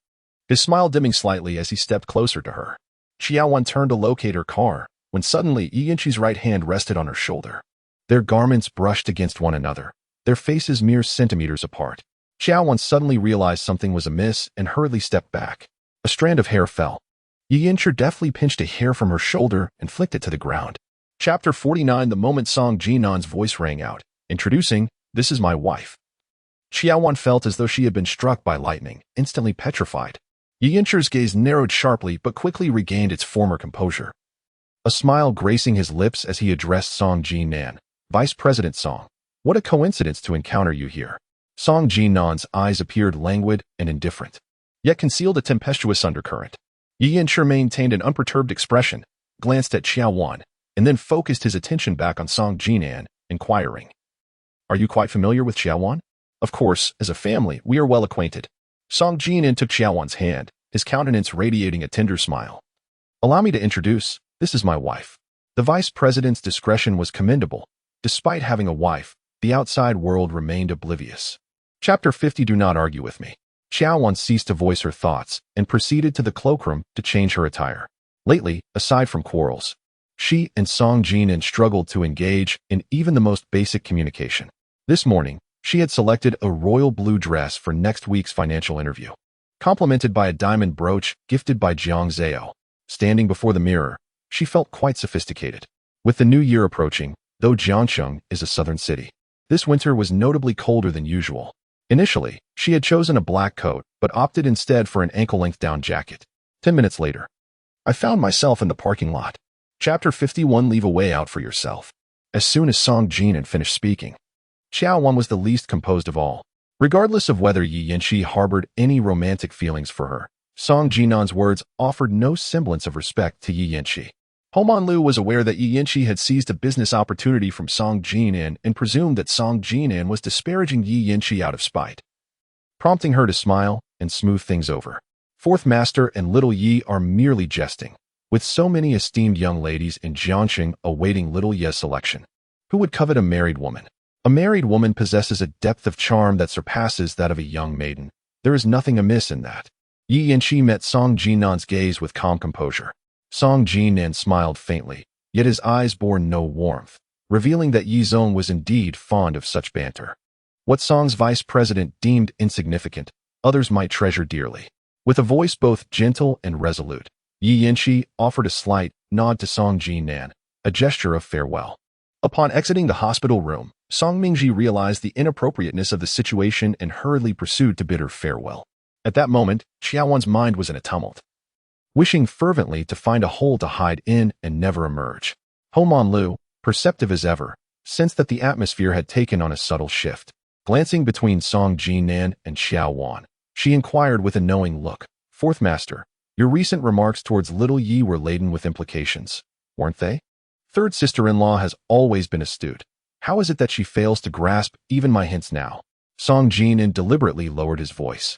his smile dimming slightly as he stepped closer to her. Qiao Wan turned to locate her car, when suddenly Lingchi's right hand rested on her shoulder. Their garments brushed against one another, their faces mere centimeters apart. Qiao Wan suddenly realized something was amiss and hurriedly stepped back. A strand of hair fell. Lingchi deftly pinched a hair from her shoulder and flicked it to the ground. Chapter 49. The moment Song Jinan's voice rang out, introducing, "This is my wife." Qiao Wan felt as though she had been struck by lightning, instantly petrified. Lingchi's gaze narrowed sharply but quickly regained its former composure. A smile gracing his lips as he addressed Song Jinan. "Vice President Song, what a coincidence to encounter you here." Song Jinan's eyes appeared languid and indifferent, yet concealed a tempestuous undercurrent. Lingchi maintained an unperturbed expression, glanced at Qiao Wan, and then focused his attention back on Song Jinan, inquiring, "Are you quite familiar with Qiao Wan?" "Of course, as a family, we are well acquainted." Song Jinan took Qiao Wan's hand, his countenance radiating a tender smile. "Allow me to introduce, this is my wife." The vice president's discretion was commendable. Despite having a wife, the outside world remained oblivious. Chapter 50. Do not argue with me. Qiao Wan ceased to voice her thoughts and proceeded to the cloakroom to change her attire. Lately, aside from quarrels, she and Song Jinan struggled to engage in even the most basic communication. This morning, she had selected a royal blue dress for next week's financial interview, complemented by a diamond brooch gifted by Jiang Zhao. Standing before the mirror, she felt quite sophisticated. With the new year approaching, though Jiangcheng is a southern city, this winter was notably colder than usual. Initially, she had chosen a black coat, but opted instead for an ankle-length down jacket. 10 minutes later, I found myself in the parking lot. Chapter 51. Leave a way out for yourself. As soon as Song Jinan finished speaking, Qiao Wan was the least composed of all. Regardless of whether Yi Yanqi harbored any romantic feelings for her, Song Jinan's words offered no semblance of respect to Yi Yanqi. Homan Lu was aware that Yi Yanqi had seized a business opportunity from Song Jinan and presumed that Song Jinan was disparaging Yi Yanqi out of spite, prompting her to smile and smooth things over. Fourth Master and Little Yi are merely jesting, with so many esteemed young ladies in Jiangxing awaiting Little Ye's selection. Who would covet a married woman? A married woman possesses a depth of charm that surpasses that of a young maiden. There is nothing amiss in that. Yi Yanqi met Song Jinan's gaze with calm composure. Song Jinan smiled faintly, yet his eyes bore no warmth, revealing that Yi Zong was indeed fond of such banter. What Song's vice president deemed insignificant, others might treasure dearly. With a voice both gentle and resolute, Yi Yanqi offered a slight nod to Song Jinan, a gesture of farewell. Upon exiting the hospital room, Song Mingji realized the inappropriateness of the situation and hurriedly pursued to bid her farewell. At that moment, Qiao Wan's mind was in a tumult, wishing fervently to find a hole to hide in and never emerge. Homan Lu, perceptive as ever, sensed that the atmosphere had taken on a subtle shift. Glancing between Song Jinan and Qiao Wan, she inquired with a knowing look, Fourth Master, your recent remarks towards Little Yi were laden with implications, weren't they? Third sister-in-law has always been astute. How is it that she fails to grasp even my hints now? Song Jinan deliberately lowered his voice.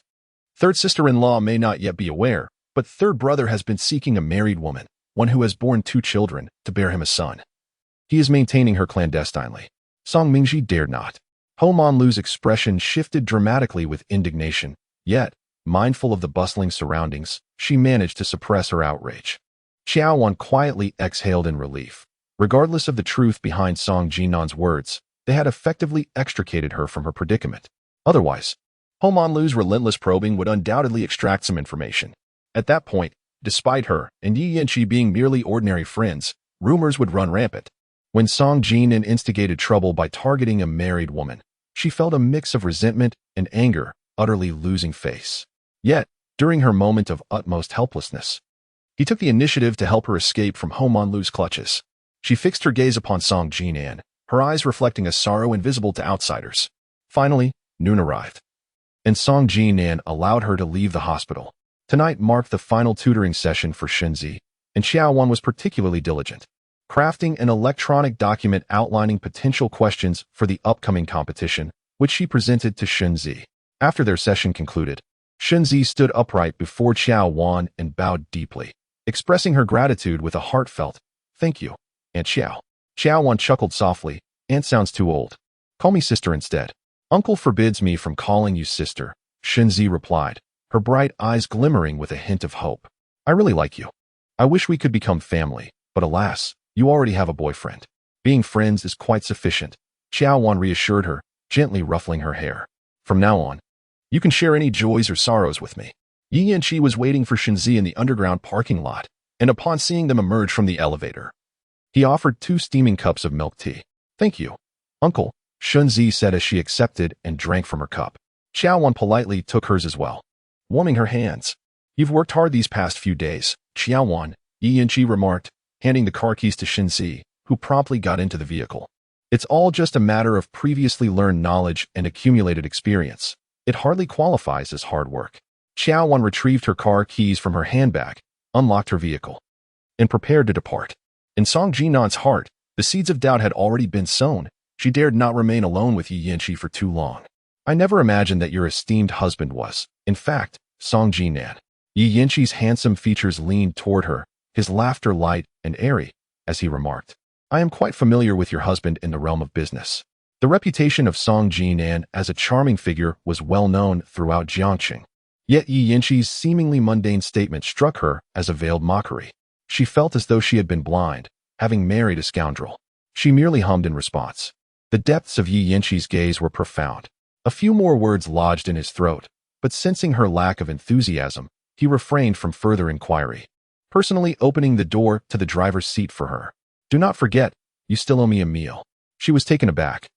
Third sister-in-law may not yet be aware, but third brother has been seeking a married woman, one who has borne 2 children, to bear him a son. He is maintaining her clandestinely. Song Mingji dared not. Homan Lu's expression shifted dramatically with indignation, yet, mindful of the bustling surroundings, she managed to suppress her outrage. Qiao Wan quietly exhaled in relief. Regardless of the truth behind Song Jinan's words, they had effectively extricated her from her predicament. Otherwise, Homan Lu's relentless probing would undoubtedly extract some information. At that point, despite her and Yi Yanqi being merely ordinary friends, rumors would run rampant. When Song Jinan instigated trouble by targeting a married woman, she felt a mix of resentment and anger, utterly losing face. Yet, during her moment of utmost helplessness, he took the initiative to help her escape from Homan Lu's clutches. She fixed her gaze upon Song Jinan, her eyes reflecting a sorrow invisible to outsiders. Finally, noon arrived, and Song Jinan allowed her to leave the hospital. Tonight marked the final tutoring session for Shunzi, and Qiao Wan was particularly diligent, crafting an electronic document outlining potential questions for the upcoming competition, which she presented to Shunzi. After their session concluded, Shunzi stood upright before Qiao Wan and bowed deeply, expressing her gratitude with a heartfelt, "Thank you, Aunt Qiao." Qiao Wan chuckled softly, "Aunt sounds too old. Call me sister instead." "Uncle forbids me from calling you sister," Shunzi replied, her bright eyes glimmering with a hint of hope. "I really like you. I wish we could become family, but alas, you already have a boyfriend. Being friends is quite sufficient," Qiao Wan reassured her, gently ruffling her hair. "From now on, you can share any joys or sorrows with me." Yi Yanqi was waiting for Shunzi in the underground parking lot, and upon seeing them emerge from the elevator, he offered 2 steaming cups of milk tea. "Thank you, Uncle," Shunzi said as she accepted and drank from her cup. Qiao Wan politely took hers as well, warming her hands. "You've worked hard these past few days, Qiao Wan," Yi Yanqi remarked, handing the car keys to Shunzi, who promptly got into the vehicle. "It's all just a matter of previously learned knowledge and accumulated experience. It hardly qualifies as hard work." Qiao Wan retrieved her car keys from her handbag, unlocked her vehicle, and prepared to depart. In Song Jinan's heart, the seeds of doubt had already been sown. She dared not remain alone with Yi Yanqi for too long. "I never imagined that your esteemed husband was, in fact, Song Jinan." Yi Yanqi's handsome features leaned toward her, his laughter light and airy, as he remarked, "I am quite familiar with your husband in the realm of business." The reputation of Song Jinan as a charming figure was well known throughout Jiangxing. Yet Yi Yinqi's seemingly mundane statement struck her as a veiled mockery. She felt as though she had been blind, having married a scoundrel. She merely hummed in response. The depths of Yi Yinqi's gaze were profound. A few more words lodged in his throat, but sensing her lack of enthusiasm, he refrained from further inquiry, personally opening the door to the driver's seat for her. "Do not forget, you still owe me a meal." She was taken aback,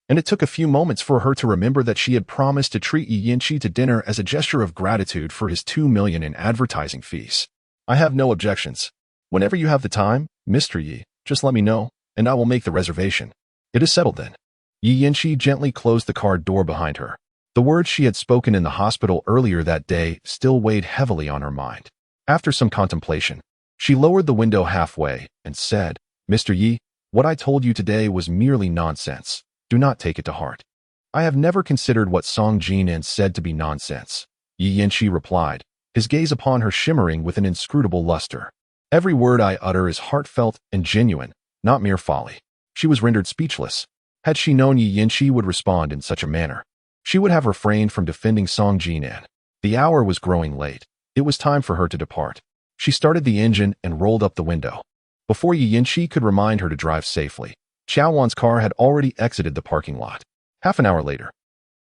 and it took a few moments for her to remember that she had promised to treat Yi Yinqi to dinner as a gesture of gratitude for his 2 million in advertising fees. "I have no objections. Whenever you have the time, Mr. Yi, just let me know, and I will make the reservation." "It is settled then." Yi Yinqi gently closed the car door behind her. The words she had spoken in the hospital earlier that day still weighed heavily on her mind. After some contemplation, she lowered the window halfway and said, "Mr. Yi, what I told you today was merely nonsense. Do not take it to heart." "I have never considered what Song Jinan said to be nonsense," Yi Yinqi replied, his gaze upon her shimmering with an inscrutable luster. "Every word I utter is heartfelt and genuine, not mere folly." She was rendered speechless. Had she known Yi Yinqi would respond in such a manner, she would have refrained from defending Song Jinan. The hour was growing late. It was time for her to depart. She started the engine and rolled up the window. Before Yi Yinqi could remind her to drive safely, Qiao Wan's car had already exited the parking lot. Half an hour later,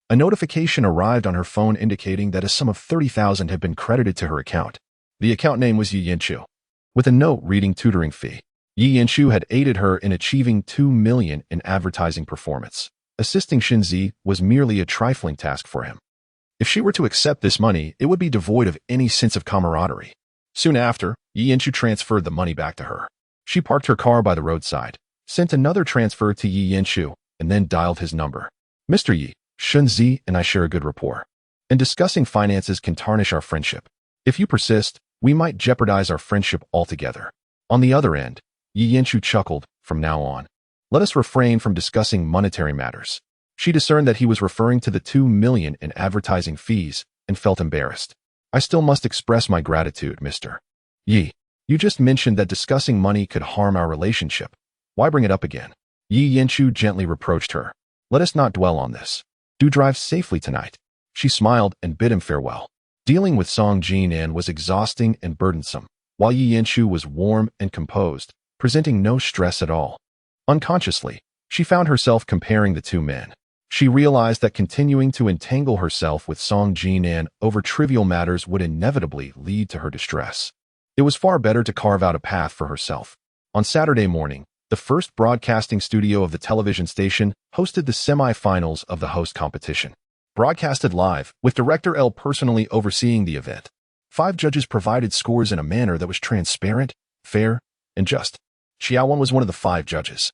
a notification arrived on her phone indicating that a sum of 30,000 had been credited to her account. The account name was Yi Yinqiu, with a note reading tutoring fee. Yi Yinqiu had aided her in achieving 2 million in advertising performance. Assisting Xinzi was merely a trifling task for him. If she were to accept this money, it would be devoid of any sense of camaraderie. Soon after, Yi Yinqiu transferred the money back to her. She parked her car by the roadside, sent another transfer to Yi Yinqiu, and then dialed his number. "Mr. Yi, Xinzi and I share a good rapport, and discussing finances can tarnish our friendship. If you persist, we might jeopardize our friendship altogether." On the other end, Yi Yinqiu chuckled. "From now on, let us refrain from discussing monetary matters." She discerned that he was referring to the 2 million in advertising fees and felt embarrassed. "I still must express my gratitude, Mr. Yi. You just mentioned that discussing money could harm our relationship. Why bring it up again?" Yi Yinqiu gently reproached her. "Let us not dwell on this. Do drive safely tonight." She smiled and bid him farewell. Dealing with Song Jinan was exhausting and burdensome, while Yi Yinqiu was warm and composed, presenting no stress at all. Unconsciously, she found herself comparing the two men. She realized that continuing to entangle herself with Song Jinan over trivial matters would inevitably lead to her distress. It was far better to carve out a path for herself. On Saturday morning, the first broadcasting studio of the television station hosted the semi-finals of the host competition. Broadcasted live, with Director L personally overseeing the event. 5 judges provided scores in a manner that was transparent, fair, and just. Qiao Wan was one of the 5 judges.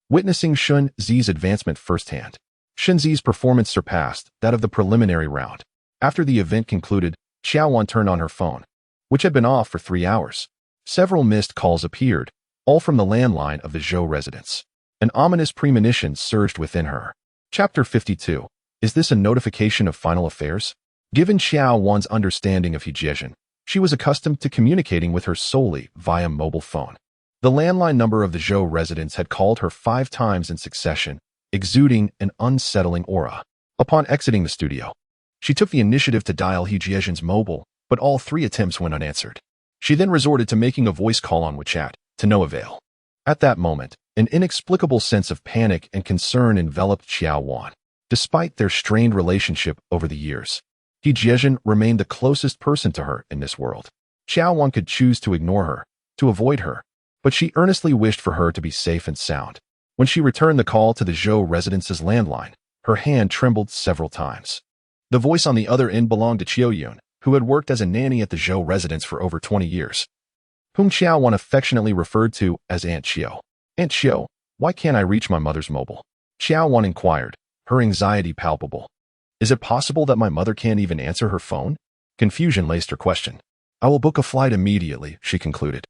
Witnessing Shun Zi's advancement firsthand, Shun Zi's performance surpassed that of the preliminary round. After the event concluded, Qiao Wan turned on her phone, which had been off for 3 hours. Several missed calls appeared, all from the landline of the Zhou residence. An ominous premonition surged within her. Chapter 52. Is this a notification of final affairs? Given Qiao Wan's understanding of Hejian, she was accustomed to communicating with her solely via mobile phone. The landline number of the Zhou residence had called her 5 times in succession, exuding an unsettling aura. Upon exiting the studio, she took the initiative to dial Hejian's mobile, but all 3 attempts went unanswered. She then resorted to making a voice call on WeChat, to no avail. At that moment, an inexplicable sense of panic and concern enveloped Qiao Wan. Despite their strained relationship over the years, Hejian remained the closest person to her in this world. Qiao Wan could choose to ignore her, to avoid her, but she earnestly wished for her to be safe and sound. When she returned the call to the Zhou residence's landline, her hand trembled several times. The voice on the other end belonged to Qiao Yun, who had worked as a nanny at the Zhou residence for over 20 years, whom Qiao Wan affectionately referred to as Aunt Qiao. "Aunt Qiao, why can't I reach my mother's mobile?" Qiao Wan inquired, her anxiety palpable. "Is it possible that my mother can't even answer her phone?" Confusion laced her question. "I will book a flight immediately," she concluded,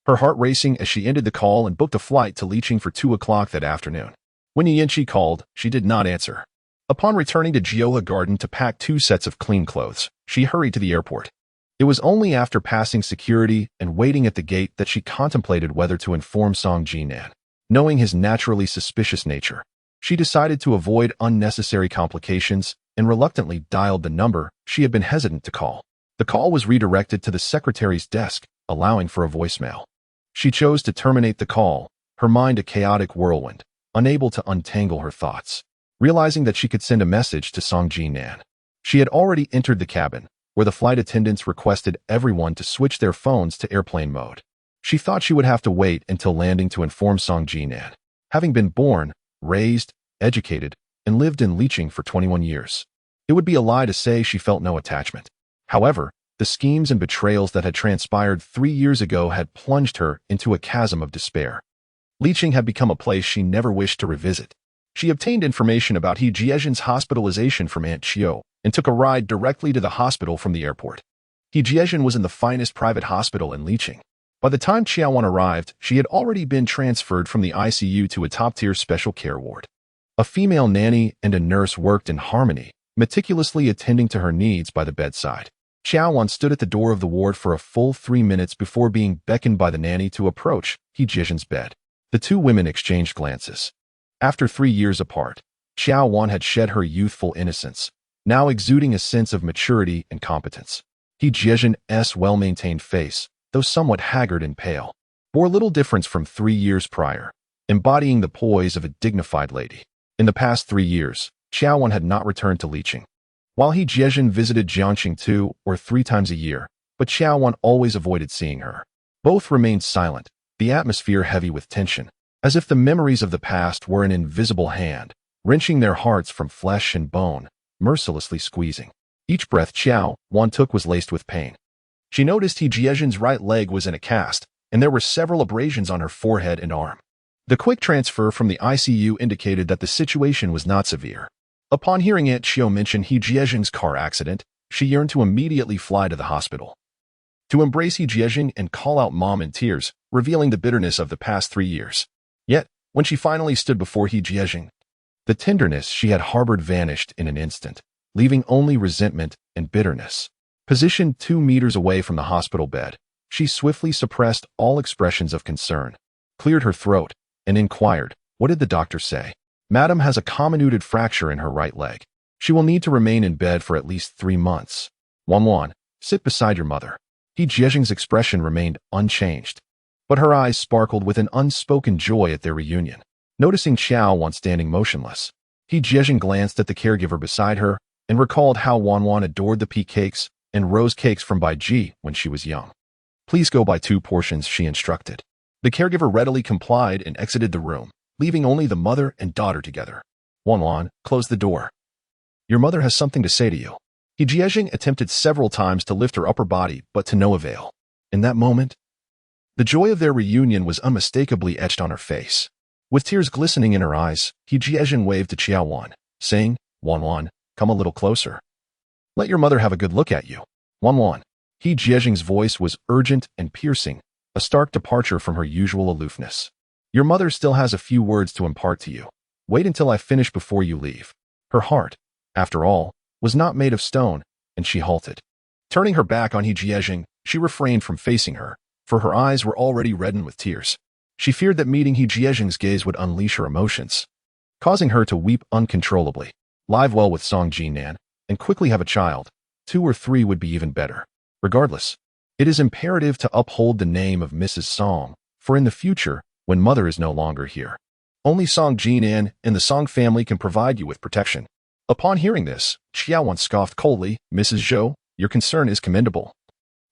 her heart racing as she ended the call and booked a flight to Liqing for 2 o'clock that afternoon. When Yi Yinqi called, she did not answer. Upon returning to Jiola Garden to pack 2 sets of clean clothes, she hurried to the airport. It was only after passing security and waiting at the gate that she contemplated whether to inform Song Jinan. Knowing his naturally suspicious nature, she decided to avoid unnecessary complications and reluctantly dialed the number she had been hesitant to call. The call was redirected to the secretary's desk, allowing for a voicemail. She chose to terminate the call, her mind a chaotic whirlwind, unable to untangle her thoughts. Realizing that she could send a message to Jinan. She had already entered the cabin, where the flight attendants requested everyone to switch their phones to airplane mode. She thought she would have to wait until landing to inform Jinan. Having been born, raised, educated, and lived in Liqing for 21 years. It would be a lie to say she felt no attachment. However, the schemes and betrayals that had transpired 3 years ago had plunged her into a chasm of despair. Liqing had become a place she never wished to revisit. She obtained information about He Jiezhen's hospitalization from Aunt Qiao and took a ride directly to the hospital from the airport. He Jiezhen was in the finest private hospital in Liqing. By the time Qiao Wan arrived, she had already been transferred from the ICU to a top-tier special care ward. A female nanny and a nurse worked in harmony, meticulously attending to her needs by the bedside. Qiao Wan stood at the door of the ward for a full 3 minutes before being beckoned by the nanny to approach He Jiezhen's bed. The two women exchanged glances. After 3 years apart, Qiao Wan had shed her youthful innocence, now exuding a sense of maturity and competence. He Jiezhen's well-maintained face, though somewhat haggard and pale, bore little difference from 3 years prior, embodying the poise of a dignified lady. In the past 3 years, Qiao Wan had not returned to Liqing. While He Jiezhen visited Jiangxing 2 or 3 times a year, but Qiao Wan always avoided seeing her. Both remained silent, the atmosphere heavy with tension, as if the memories of the past were an invisible hand, wrenching their hearts from flesh and bone, mercilessly squeezing. Each breath Qiao Wan took was laced with pain. She noticed He Jiezhen's right leg was in a cast, and there were several abrasions on her forehead and arm. The quick transfer from the ICU indicated that the situation was not severe. Upon hearing Aunt Qiao mention He Jiezhen's car accident, she yearned to immediately fly to the hospital. To embrace He Jiezhen and call out Mom in tears, revealing the bitterness of the past 3 years. Yet, when she finally stood before He Jiezhen, the tenderness she had harbored vanished in an instant, leaving only resentment and bitterness. Positioned 2 meters away from the hospital bed, she swiftly suppressed all expressions of concern, cleared her throat, and inquired, "What did the doctor say?" "Madam has a comminuted fracture in her right leg. She will need to remain in bed for at least 3 months. Wan, sit beside your mother." He Jiezhen's expression remained unchanged, but her eyes sparkled with an unspoken joy at their reunion. Noticing Qiao Wan standing motionless, He Jiezhen glanced at the caregiver beside her and recalled how Wan adored the pea cakes and rose cakes from Baiji when she was young. "Please go buy 2 portions," she instructed. The caregiver readily complied and exited the room, leaving only the mother and daughter together. Wan, close the door. "Your mother has something to say to you." He Jiezhen attempted several times to lift her upper body, but to no avail. In that moment, the joy of their reunion was unmistakably etched on her face. With tears glistening in her eyes, He Jiezhen waved to Qiao Wan, saying, "Wan, come a little closer. Let your mother have a good look at you." Wan. He Jiezhen's voice was urgent and piercing, a stark departure from her usual aloofness. "Your mother still has a few words to impart to you. Wait until I finish before you leave." Her heart, after all, was not made of stone, and she halted. Turning her back on He Jiezhen, she refrained from facing her, for her eyes were already reddened with tears. She feared that meeting He Jiezhen's gaze would unleash her emotions, causing her to weep uncontrollably. Live well with Jinan, and quickly have a child. 2 or 3 would be even better. Regardless, it is imperative to uphold the name of Mrs. Song, for in the future, when mother is no longer here, only Jinan and the Song family can provide you with protection. Upon hearing this, Qiao Wan scoffed coldly, "Mrs. Zhou, your concern is commendable.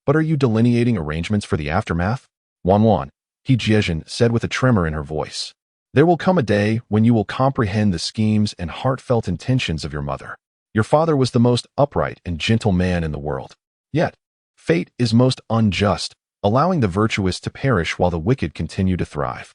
But are you delineating arrangements for the aftermath?" Wan, He Jiezhen said with a tremor in her voice. "There will come a day when you will comprehend the schemes and heartfelt intentions of your mother. Your father was the most upright and gentle man in the world. Yet, fate is most unjust, allowing the virtuous to perish while the wicked continue to thrive."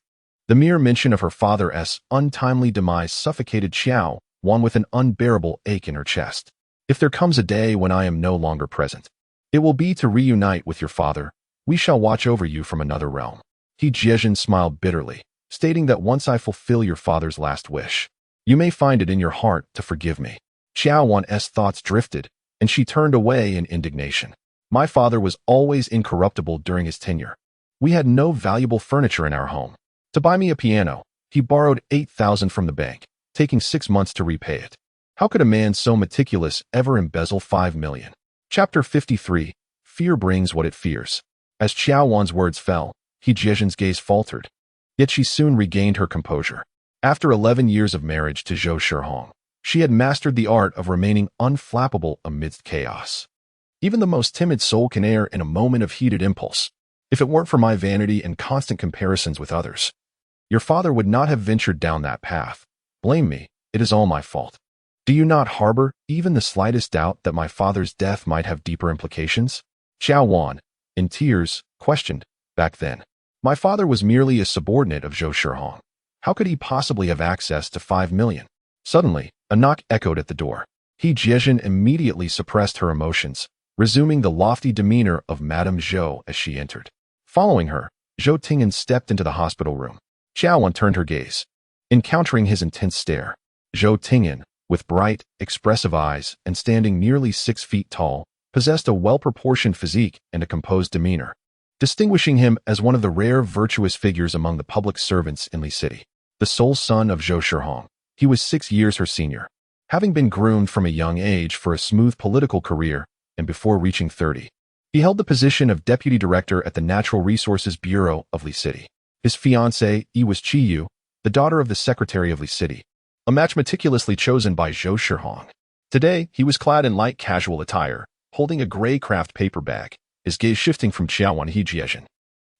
The mere mention of her father's untimely demise suffocated Qiao Wan with an unbearable ache in her chest. "If there comes a day when I am no longer present, it will be to reunite with your father. We shall watch over you from another realm." He Jiezhen smiled bitterly, stating that once I fulfill your father's last wish, you may find it in your heart to forgive me. Qiao Wan's thoughts drifted, and she turned away in indignation. "My father was always incorruptible during his tenure. We had no valuable furniture in our home. To buy me a piano, he borrowed 8,000 from the bank, taking 6 months to repay it. How could a man so meticulous ever embezzle 5 million? Chapter 53. Fear brings what it fears. As Qiao Wan's words fell, He Jian's gaze faltered. Yet she soon regained her composure. After 11 years of marriage to Zhou Shihong, she had mastered the art of remaining unflappable amidst chaos. Even the most timid soul can err in a moment of heated impulse. If it weren't for my vanity and constant comparisons with others, your father would not have ventured down that path. Blame me, it is all my fault. Do you not harbor even the slightest doubt that my father's death might have deeper implications? Qiao Wan, in tears, questioned, back then. My father was merely a subordinate of Zhou Shihong. How could he possibly have access to 5 million? Suddenly, a knock echoed at the door. He Jian immediately suppressed her emotions, resuming the lofty demeanor of Madame Zhou as she entered. Following her, Zhou Tingyan stepped into the hospital room. Qiao Wan turned her gaze. Encountering his intense stare, Zhou Tingyan, with bright, expressive eyes and standing nearly 6 feet tall, possessed a well-proportioned physique and a composed demeanor, distinguishing him as one of the rare virtuous figures among the public servants in Li City. The sole son of Zhou Shihong, he was 6 years her senior, having been groomed from a young age for a smooth political career, and before reaching 30, he held the position of deputy director at the Natural Resources Bureau of Li City. His fiancée was Qiyu, the daughter of the secretary of Li City, a match meticulously chosen by Zhou Shihong. Today, he was clad in light casual attire, holding a gray craft paper bag, his gaze shifting from Qiao Wan He Jian.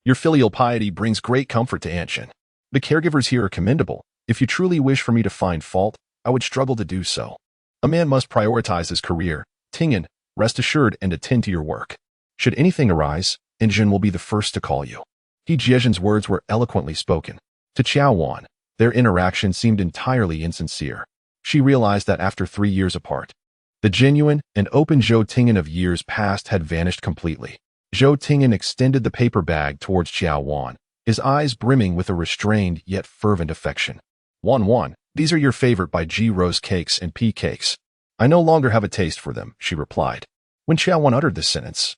Your filial piety brings great comfort to Anshin. The caregivers here are commendable. If you truly wish for me to find fault, I would struggle to do so. A man must prioritize his career. Tingyan, rest assured and attend to your work. Should anything arise, Anshin will be the first to call you. He Jian's words were eloquently spoken. To Qiao Wan, their interaction seemed entirely insincere. She realized that after 3 years apart, the genuine and open Zhou Tingyan of years past had vanished completely. Zhou Tingyan extended the paper bag towards Qiao Wan, his eyes brimming with a restrained yet fervent affection. Wan, these are your favorite by G rose cakes and pea cakes. I no longer have a taste for them, she replied. When Qiao Wan uttered this sentence,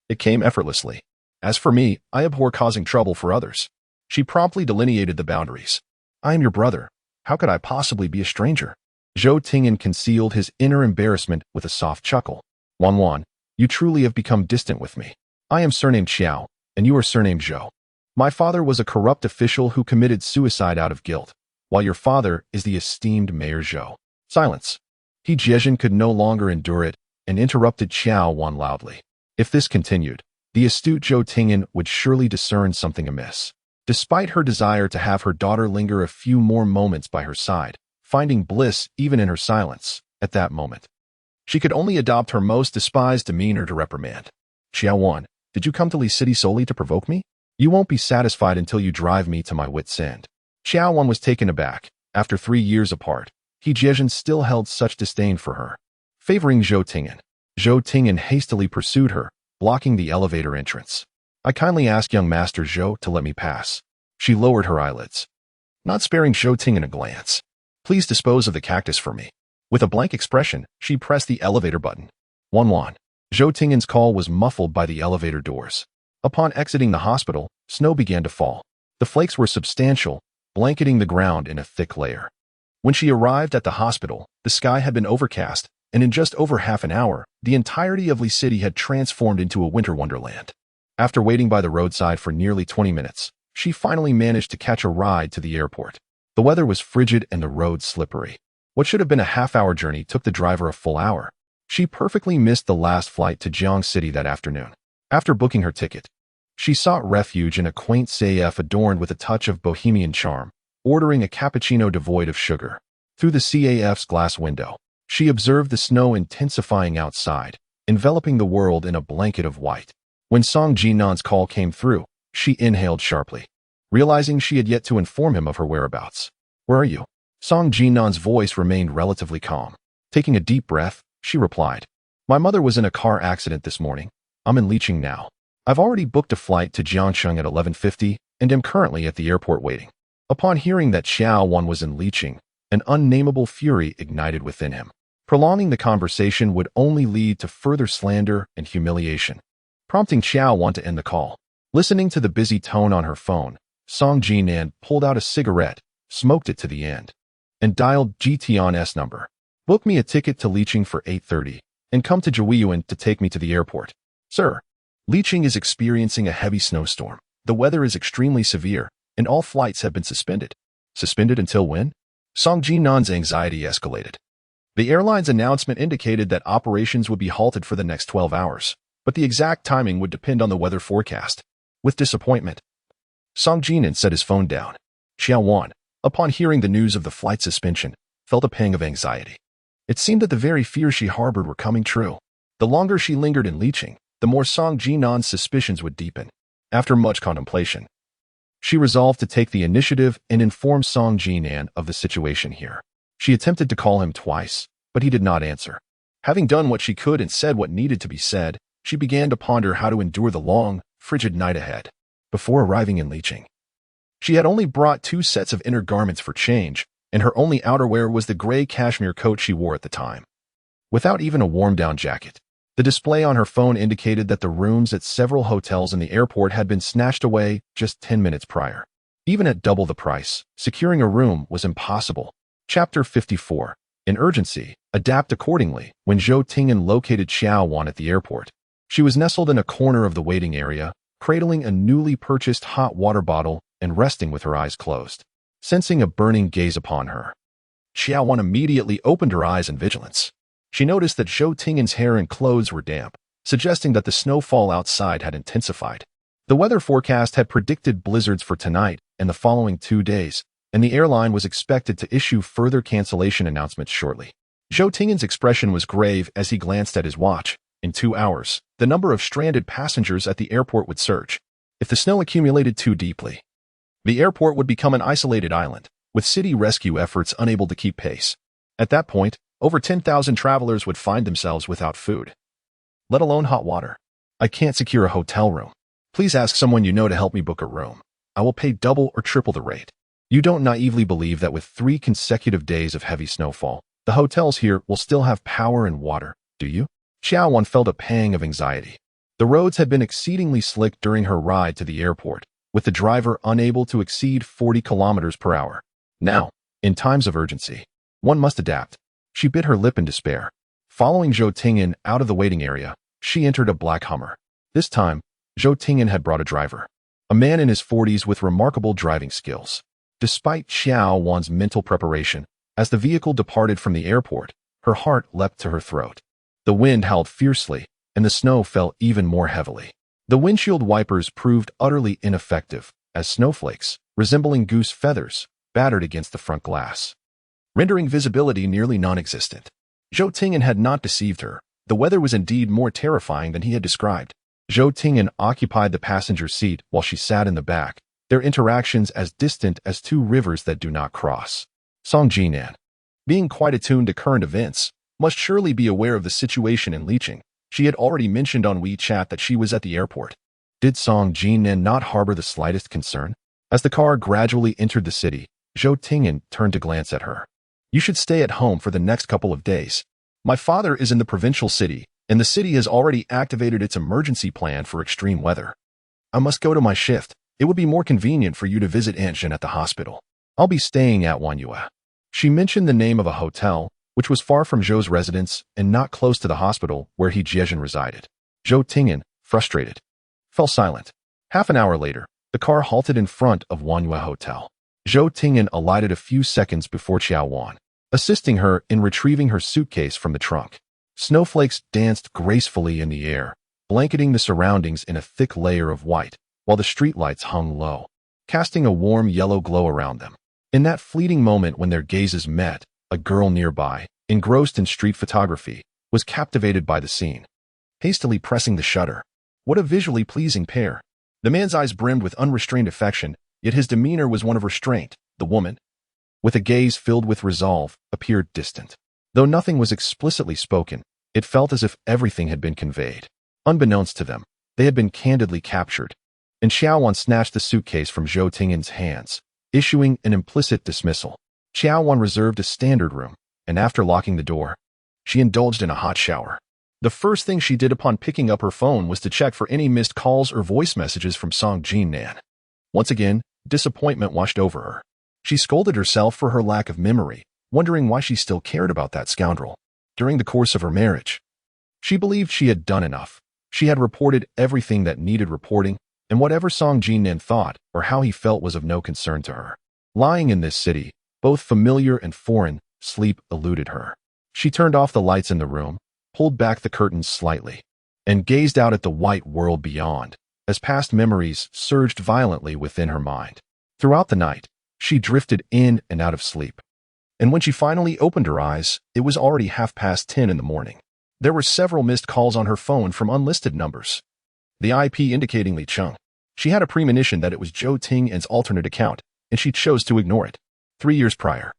it came effortlessly. As for me, I abhor causing trouble for others. She promptly delineated the boundaries. I am your brother. How could I possibly be a stranger? Zhou Tingyan concealed his inner embarrassment with a soft chuckle. Wan, you truly have become distant with me. I am surnamed Qiao, and you are surnamed Zhou. My father was a corrupt official who committed suicide out of guilt, while your father is the esteemed Mayor Zhou. Silence. He Jian could no longer endure it and interrupted Qiao Wan loudly. If this continued, the astute Zhou Tingyan would surely discern something amiss. Despite her desire to have her daughter linger a few more moments by her side, finding bliss even in her silence, at that moment, she could only adopt her most despised demeanor to reprimand. Qiao Wan, did you come to Li City solely to provoke me? You won't be satisfied until you drive me to my wit's end. Qiao Wan was taken aback. After 3 years apart, He Jian still held such disdain for her. Favoring Zhou Tingyan hastily pursued her, blocking the elevator entrance. I kindly ask young Master Zhou to let me pass. She lowered her eyelids, not sparing Zhou Tingyan a glance. Please dispose of the cactus for me. With a blank expression, she pressed the elevator button. Wan. Zhou Tingyan's call was muffled by the elevator doors. Upon exiting the hospital, snow began to fall. The flakes were substantial, blanketing the ground in a thick layer. When she arrived at the hospital, the sky had been overcast, and in just over half an hour, the entirety of Li City had transformed into a winter wonderland. After waiting by the roadside for nearly 20 minutes, she finally managed to catch a ride to the airport. The weather was frigid and the road slippery. What should have been a half-hour journey took the driver a full hour. She perfectly missed the last flight to Jiang City that afternoon. After booking her ticket, she sought refuge in a quaint CAF adorned with a touch of bohemian charm, ordering a cappuccino devoid of sugar. Through the CAF's glass window, she observed the snow intensifying outside, enveloping the world in a blanket of white. When Song Jinan's call came through, she inhaled sharply, realizing she had yet to inform him of her whereabouts. Where are you? Song Jinan's voice remained relatively calm. Taking a deep breath, she replied, My mother was in a car accident this morning. I'm in Liqing now. I've already booked a flight to Jiangsheng at 11:50 and am currently at the airport waiting. Upon hearing that Qiao Wan was in Liqing, an unnameable fury ignited within him. Prolonging the conversation would only lead to further slander and humiliation, prompting Qiao Wan to end the call. Listening to the busy tone on her phone, Song Jinan pulled out a cigarette, smoked it to the end, and dialed Jian's number. Book me a ticket to Liqing for 8:30, and come to Jiuyan to take me to the airport. Sir, Liqing is experiencing a heavy snowstorm. The weather is extremely severe, and all flights have been suspended. Suspended until when? Song Jinan's anxiety escalated. The airline's announcement indicated that operations would be halted for the next 12 hours, but the exact timing would depend on the weather forecast. With disappointment, Song Jinan set his phone down. Qiao Wan, upon hearing the news of the flight suspension, felt a pang of anxiety. It seemed that the very fears she harbored were coming true. The longer she lingered in Liqing, the more Song Jinan's suspicions would deepen. After much contemplation, she resolved to take the initiative and inform Song Jinan of the situation here. She attempted to call him twice, but he did not answer. Having done what she could and said what needed to be said, she began to ponder how to endure the long, frigid night ahead. Before arriving in Liqing, she had only brought 2 sets of inner garments for change, and her only outerwear was the gray cashmere coat she wore at the time. Without even a warm-down jacket, the display on her phone indicated that the rooms at several hotels in the airport had been snatched away just 10 minutes prior. Even at double the price, securing a room was impossible. Chapter 54. In urgency, adapt accordingly. When Zhou Tingyan located Qiao Wan at the airport, she was nestled in a corner of the waiting area, cradling a newly purchased hot water bottle and resting with her eyes closed. Sensing a burning gaze upon her, Qiao Wan immediately opened her eyes in vigilance. She noticed that Zhou Tingyan's hair and clothes were damp, suggesting that the snowfall outside had intensified. The weather forecast had predicted blizzards for tonight and the following 2 days, and the airline was expected to issue further cancellation announcements shortly. Zhou Tingyan's expression was grave as he glanced at his watch. In 2 hours, the number of stranded passengers at the airport would surge. If the snow accumulated too deeply, the airport would become an isolated island, with city rescue efforts unable to keep pace. At that point, over 10,000 travelers would find themselves without food, let alone hot water. I can't secure a hotel room. Please ask someone you know to help me book a room. I will pay double or triple the rate. You don't naively believe that with 3 consecutive days of heavy snowfall, the hotels here will still have power and water, do you? Qiao Wan felt a pang of anxiety. The roads had been exceedingly slick during her ride to the airport, with the driver unable to exceed 40 kilometers per hour. Now, in times of urgency, one must adapt. She bit her lip in despair. Following Zhou Tingyan out of the waiting area, she entered a black Hummer. This time, Zhou Tingyan had brought a driver, a man in his 40s with remarkable driving skills. Despite Qiao Wan's mental preparation, as the vehicle departed from the airport, her heart leapt to her throat. The wind howled fiercely, and the snow fell even more heavily. The windshield wipers proved utterly ineffective, as snowflakes, resembling goose feathers, battered against the front glass, rendering visibility nearly non-existent. Zhou Tingyan had not deceived her. The weather was indeed more terrifying than he had described. Zhou Tingyan occupied the passenger seat while she sat in the back, their interactions as distant as 2 rivers that do not cross. Song Jinan, being quite attuned to current events, must surely be aware of the situation in Liqing. She had already mentioned on WeChat that she was at the airport. Did Song Jinan not harbor the slightest concern? As the car gradually entered the city, Zhou Tingyan turned to glance at her. You should stay at home for the next couple of days. My father is in the provincial city, and the city has already activated its emergency plan for extreme weather. I must go to my shift. It would be more convenient for you to visit Aunt Zhen at the hospital. I'll be staying at Wanyue. She mentioned the name of a hotel, which was far from Zhou's residence and not close to the hospital where he Jiezhen resided. Zhou Tingyan, frustrated, fell silent. Half an hour later, the car halted in front of Wanyue Hotel. Zhou Tingyan alighted a few seconds before Qiao Wan, assisting her in retrieving her suitcase from the trunk. Snowflakes danced gracefully in the air, blanketing the surroundings in a thick layer of white, while the streetlights hung low, casting a warm yellow glow around them. In that fleeting moment when their gazes met, a girl nearby, engrossed in street photography, was captivated by the scene. Hastily pressing the shutter. What a visually pleasing pair. The man's eyes brimmed with unrestrained affection, yet his demeanor was one of restraint. The woman, with a gaze filled with resolve, appeared distant. Though nothing was explicitly spoken, it felt as if everything had been conveyed. Unbeknownst to them, they had been candidly captured. And Qiao Wan snatched the suitcase from Zhou Tingyan's hands, issuing an implicit dismissal. Qiao Wan reserved a standard room, and after locking the door, she indulged in a hot shower. The first thing she did upon picking up her phone was to check for any missed calls or voice messages from Song Jinan. Once again, disappointment washed over her. She scolded herself for her lack of memory, wondering why she still cared about that scoundrel. During the course of her marriage, she believed she had done enough. She had reported everything that needed reporting, and whatever Song Jinan thought or how he felt was of no concern to her. Lying in this city, both familiar and foreign, sleep eluded her. She turned off the lights in the room, pulled back the curtains slightly, and gazed out at the white world beyond, as past memories surged violently within her mind. Throughout the night, she drifted in and out of sleep. And when she finally opened her eyes, it was already 10:30 in the morning. There were several missed calls on her phone from unlisted numbers. The IP indicating Li Cheng. She had a premonition that it was Zhou Tingyan's alternate account, and she chose to ignore it. 3 years prior,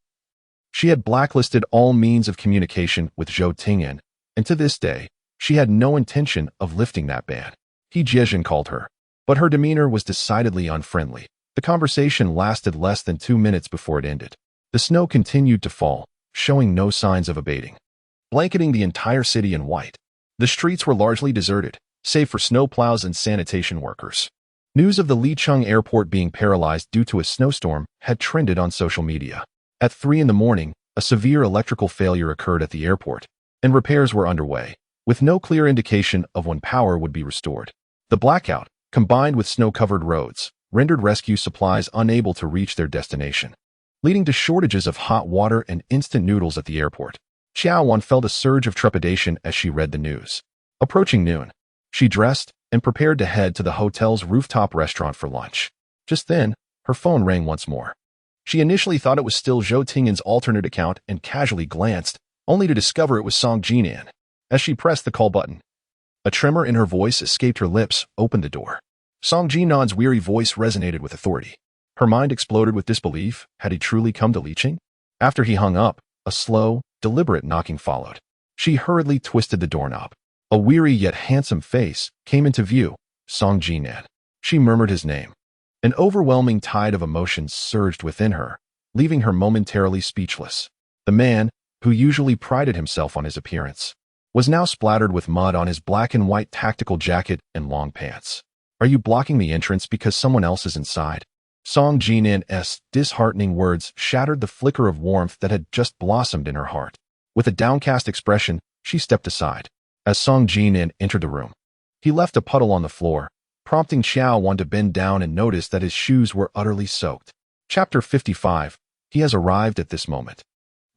she had blacklisted all means of communication with Zhou Tingyan, and to this day, she had no intention of lifting that ban. He Jiejin called her, but her demeanor was decidedly unfriendly. The conversation lasted less than 2 minutes before it ended. The snow continued to fall, showing no signs of abating, blanketing the entire city in white. The streets were largely deserted, save for snowplows and sanitation workers. News of the Licheng airport being paralyzed due to a snowstorm had trended on social media. At 3 in the morning, a severe electrical failure occurred at the airport, and repairs were underway, with no clear indication of when power would be restored. The blackout, combined with snow-covered roads, rendered rescue supplies unable to reach their destination, leading to shortages of hot water and instant noodles at the airport. Qiao Wan felt a surge of trepidation as she read the news. Approaching noon, she dressed and prepared to head to the hotel's rooftop restaurant for lunch. Just then, her phone rang once more. She initially thought it was still Zhou Tingyan's alternate account and casually glanced, only to discover it was Song Jinan. As she pressed the call button, a tremor in her voice escaped her lips, opened the door. Song Jinan's weary voice resonated with authority. Her mind exploded with disbelief. Had he truly come to Licheng? After he hung up, a slow, deliberate knocking followed. She hurriedly twisted the doorknob. A weary yet handsome face came into view. Song Jinan. She murmured his name. An overwhelming tide of emotions surged within her, leaving her momentarily speechless. The man, who usually prided himself on his appearance, was now splattered with mud on his black and white tactical jacket and long pants. Are you blocking the entrance because someone else is inside? Song Jinan's disheartening words shattered the flicker of warmth that had just blossomed in her heart. With a downcast expression, she stepped aside. As Song Jinan entered the room, he left a puddle on the floor, prompting Qiao Wan to bend down and notice that his shoes were utterly soaked. Chapter 55. He has arrived at this moment.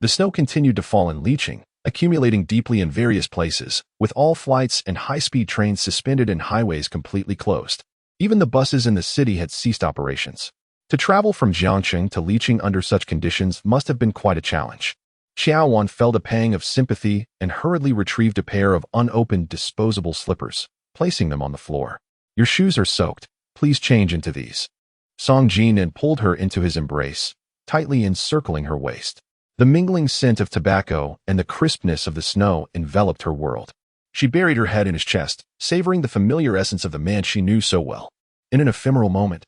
The snow continued to fall in Licheng, accumulating deeply in various places, with all flights and high-speed trains suspended and highways completely closed. Even the buses in the city had ceased operations. To travel from Jiangcheng to Licheng under such conditions must have been quite a challenge. Qiao Wan felt a pang of sympathy and hurriedly retrieved a pair of unopened disposable slippers, placing them on the floor. Your shoes are soaked. Please change into these. Song Jinan pulled her into his embrace, tightly encircling her waist. The mingling scent of tobacco and the crispness of the snow enveloped her world. She buried her head in his chest, savoring the familiar essence of the man she knew so well. In an ephemeral moment,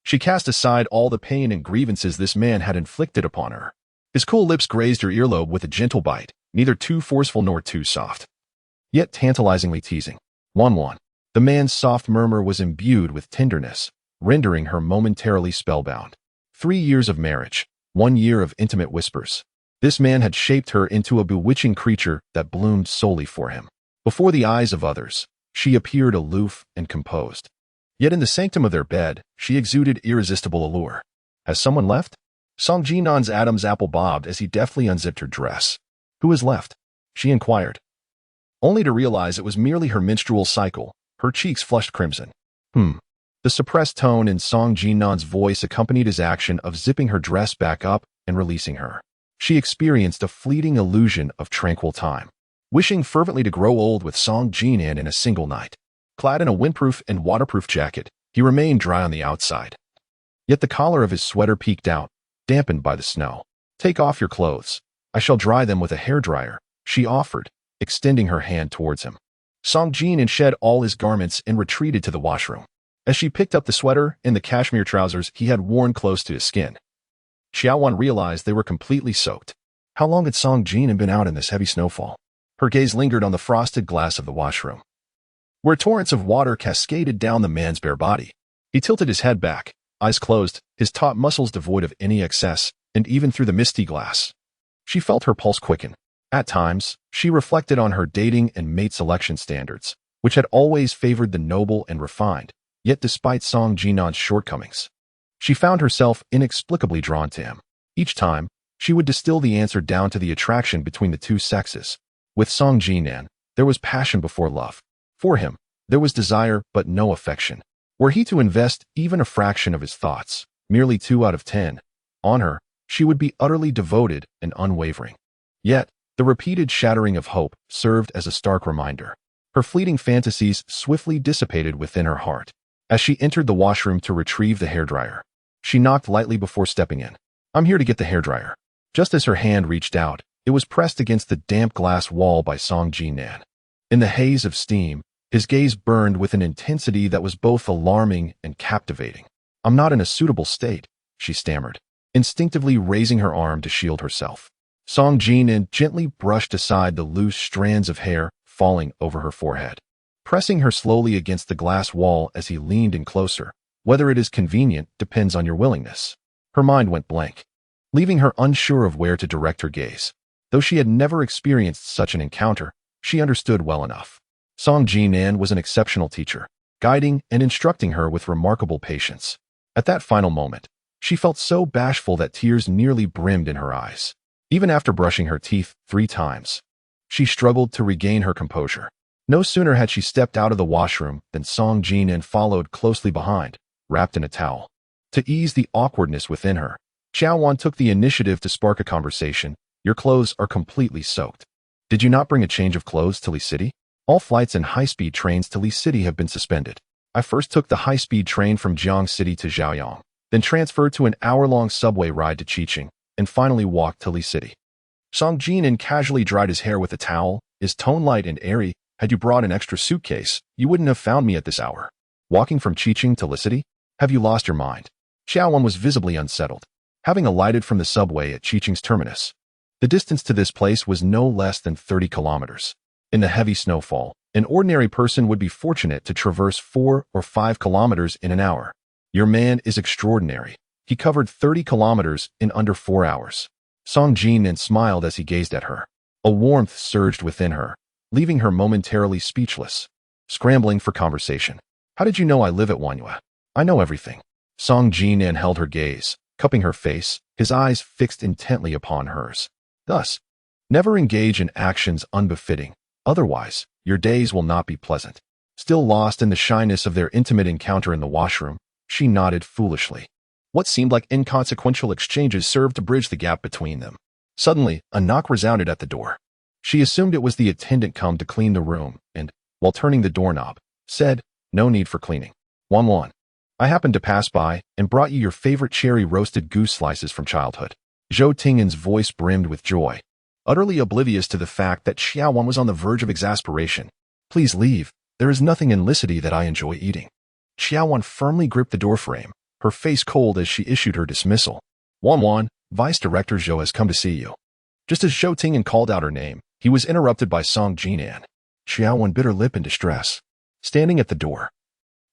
she cast aside all the pain and grievances this man had inflicted upon her. His cool lips grazed her earlobe with a gentle bite, neither too forceful nor too soft, yet tantalizingly teasing. Wan. The man's soft murmur was imbued with tenderness, rendering her momentarily spellbound. 3 years of marriage, 1 year of intimate whispers. This man had shaped her into a bewitching creature that bloomed solely for him. Before the eyes of others, she appeared aloof and composed. Yet in the sanctum of their bed, she exuded irresistible allure. Has someone left? Song Jinan's Adam's apple bobbed as he deftly unzipped her dress. Who has left? She inquired, only to realize it was merely her menstrual cycle. Her cheeks flushed crimson. The suppressed tone in Song Jinan's voice accompanied his action of zipping her dress back up and releasing her. She experienced a fleeting illusion of tranquil time, wishing fervently to grow old with Song Jinan in a single night. Clad in a windproof and waterproof jacket, he remained dry on the outside. Yet the collar of his sweater peeked out, dampened by the snow. Take off your clothes. I shall dry them with a hairdryer, she offered, extending her hand towards him. Song Jinan shed all his garments and retreated to the washroom. As she picked up the sweater and the cashmere trousers he had worn close to his skin, Qiao Wan realized they were completely soaked. How long had Song Jinan been out in this heavy snowfall? Her gaze lingered on the frosted glass of the washroom, where torrents of water cascaded down the man's bare body. He tilted his head back, eyes closed, his taut muscles devoid of any excess, and even through the misty glass, She felt her pulse quicken. At times, she reflected on her dating and mate selection standards, which had always favored the noble and refined, yet despite Song Jinan's shortcomings, she found herself inexplicably drawn to him. Each time, she would distill the answer down to the attraction between the two sexes. With Song Jinan, there was passion before love. For him, there was desire but no affection. Were he to invest even a fraction of his thoughts, merely 2 out of 10, on her, she would be utterly devoted and unwavering. Yet, the repeated shattering of hope served as a stark reminder. Her fleeting fantasies swiftly dissipated within her heart. As she entered the washroom to retrieve the hairdryer, she knocked lightly before stepping in. "I'm here to get the hairdryer." Just as her hand reached out, it was pressed against the damp glass wall by Song Jinan. In the haze of steam, his gaze burned with an intensity that was both alarming and captivating. "I'm not in a suitable state," she stammered, instinctively raising her arm to shield herself. Song Jinan gently brushed aside the loose strands of hair falling over her forehead, pressing her slowly against the glass wall as he leaned in closer. "Whether it is convenient depends on your willingness." Her mind went blank, leaving her unsure of where to direct her gaze. Though she had never experienced such an encounter, she understood well enough. Song Jinan was an exceptional teacher, guiding and instructing her with remarkable patience. At that final moment, she felt so bashful that tears nearly brimmed in her eyes. Even after brushing her teeth 3 times, she struggled to regain her composure. No sooner had she stepped out of the washroom than Song Jinan followed closely behind, wrapped in a towel. To ease the awkwardness within her, Qiao Wan took the initiative to spark a conversation. "Your clothes are completely soaked. Did you not bring a change of clothes to Li City? All flights and high-speed trains to Li City have been suspended. I first took the high-speed train from Jiang City to Zhaoyang, then transferred to an hour-long subway ride to Qiqing, and finally walked to Li City." Song Jinan casually dried his hair with a towel, his tone light and airy. "Had you brought an extra suitcase, you wouldn't have found me at this hour. Walking from Qiqing to Li City? Have you lost your mind?" Qiao Wan was visibly unsettled, having alighted from the subway at Qiqing's terminus. The distance to this place was no less than 30 kilometers. In the heavy snowfall, an ordinary person would be fortunate to traverse 4 or 5 kilometers in an hour. Your man is extraordinary. He covered 30 kilometers in under 4 hours. Song Jinan smiled as he gazed at her. A warmth surged within her, leaving her momentarily speechless. Scrambling for conversation. "How did you know I live at Wanyue?" "I know everything." Song Jinan held her gaze, cupping her face, his eyes fixed intently upon hers. "Thus, never engage in actions unbefitting. Otherwise, your days will not be pleasant." Still lost in the shyness of their intimate encounter in the washroom, she nodded foolishly. What seemed like inconsequential exchanges served to bridge the gap between them. Suddenly, a knock resounded at the door. She assumed it was the attendant come to clean the room and, while turning the doorknob, said, "No need for cleaning. Wan, I happened to pass by and brought you your favorite cherry-roasted goose slices from childhood." Zhou Tingan's voice brimmed with joy, utterly oblivious to the fact that Qiao Wan was on the verge of exasperation. "Please leave. There is nothing in Li City that I enjoy eating." Qiao Wan firmly gripped the doorframe, her face cold as she issued her dismissal. "Wan, Vice Director Zhou has come to see you." Just as Zhou Tingan called out her name, he was interrupted by Song Jinan. Qiao Wan bit her lip in distress, standing at the door.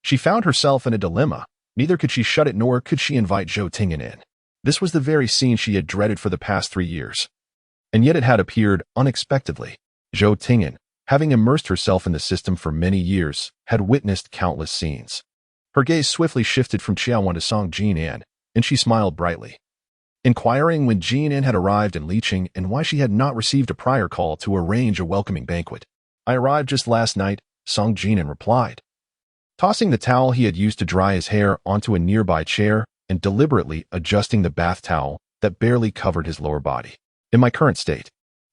She found herself in a dilemma. Neither could she shut it nor could she invite Zhou Tingan in. This was the very scene she had dreaded for the past 3 years. And yet it had appeared unexpectedly. Zhou Tingan, having immersed herself in the system for many years, had witnessed countless scenes. Her gaze swiftly shifted from Qiao Wan to Song Jinan, and she smiled brightly. Inquiring when Jinan had arrived in Liqing and why she had not received a prior call to arrange a welcoming banquet. "I arrived just last night," Song Jinan replied, tossing the towel he had used to dry his hair onto a nearby chair and deliberately adjusting the bath towel that barely covered his lower body. "In my current state,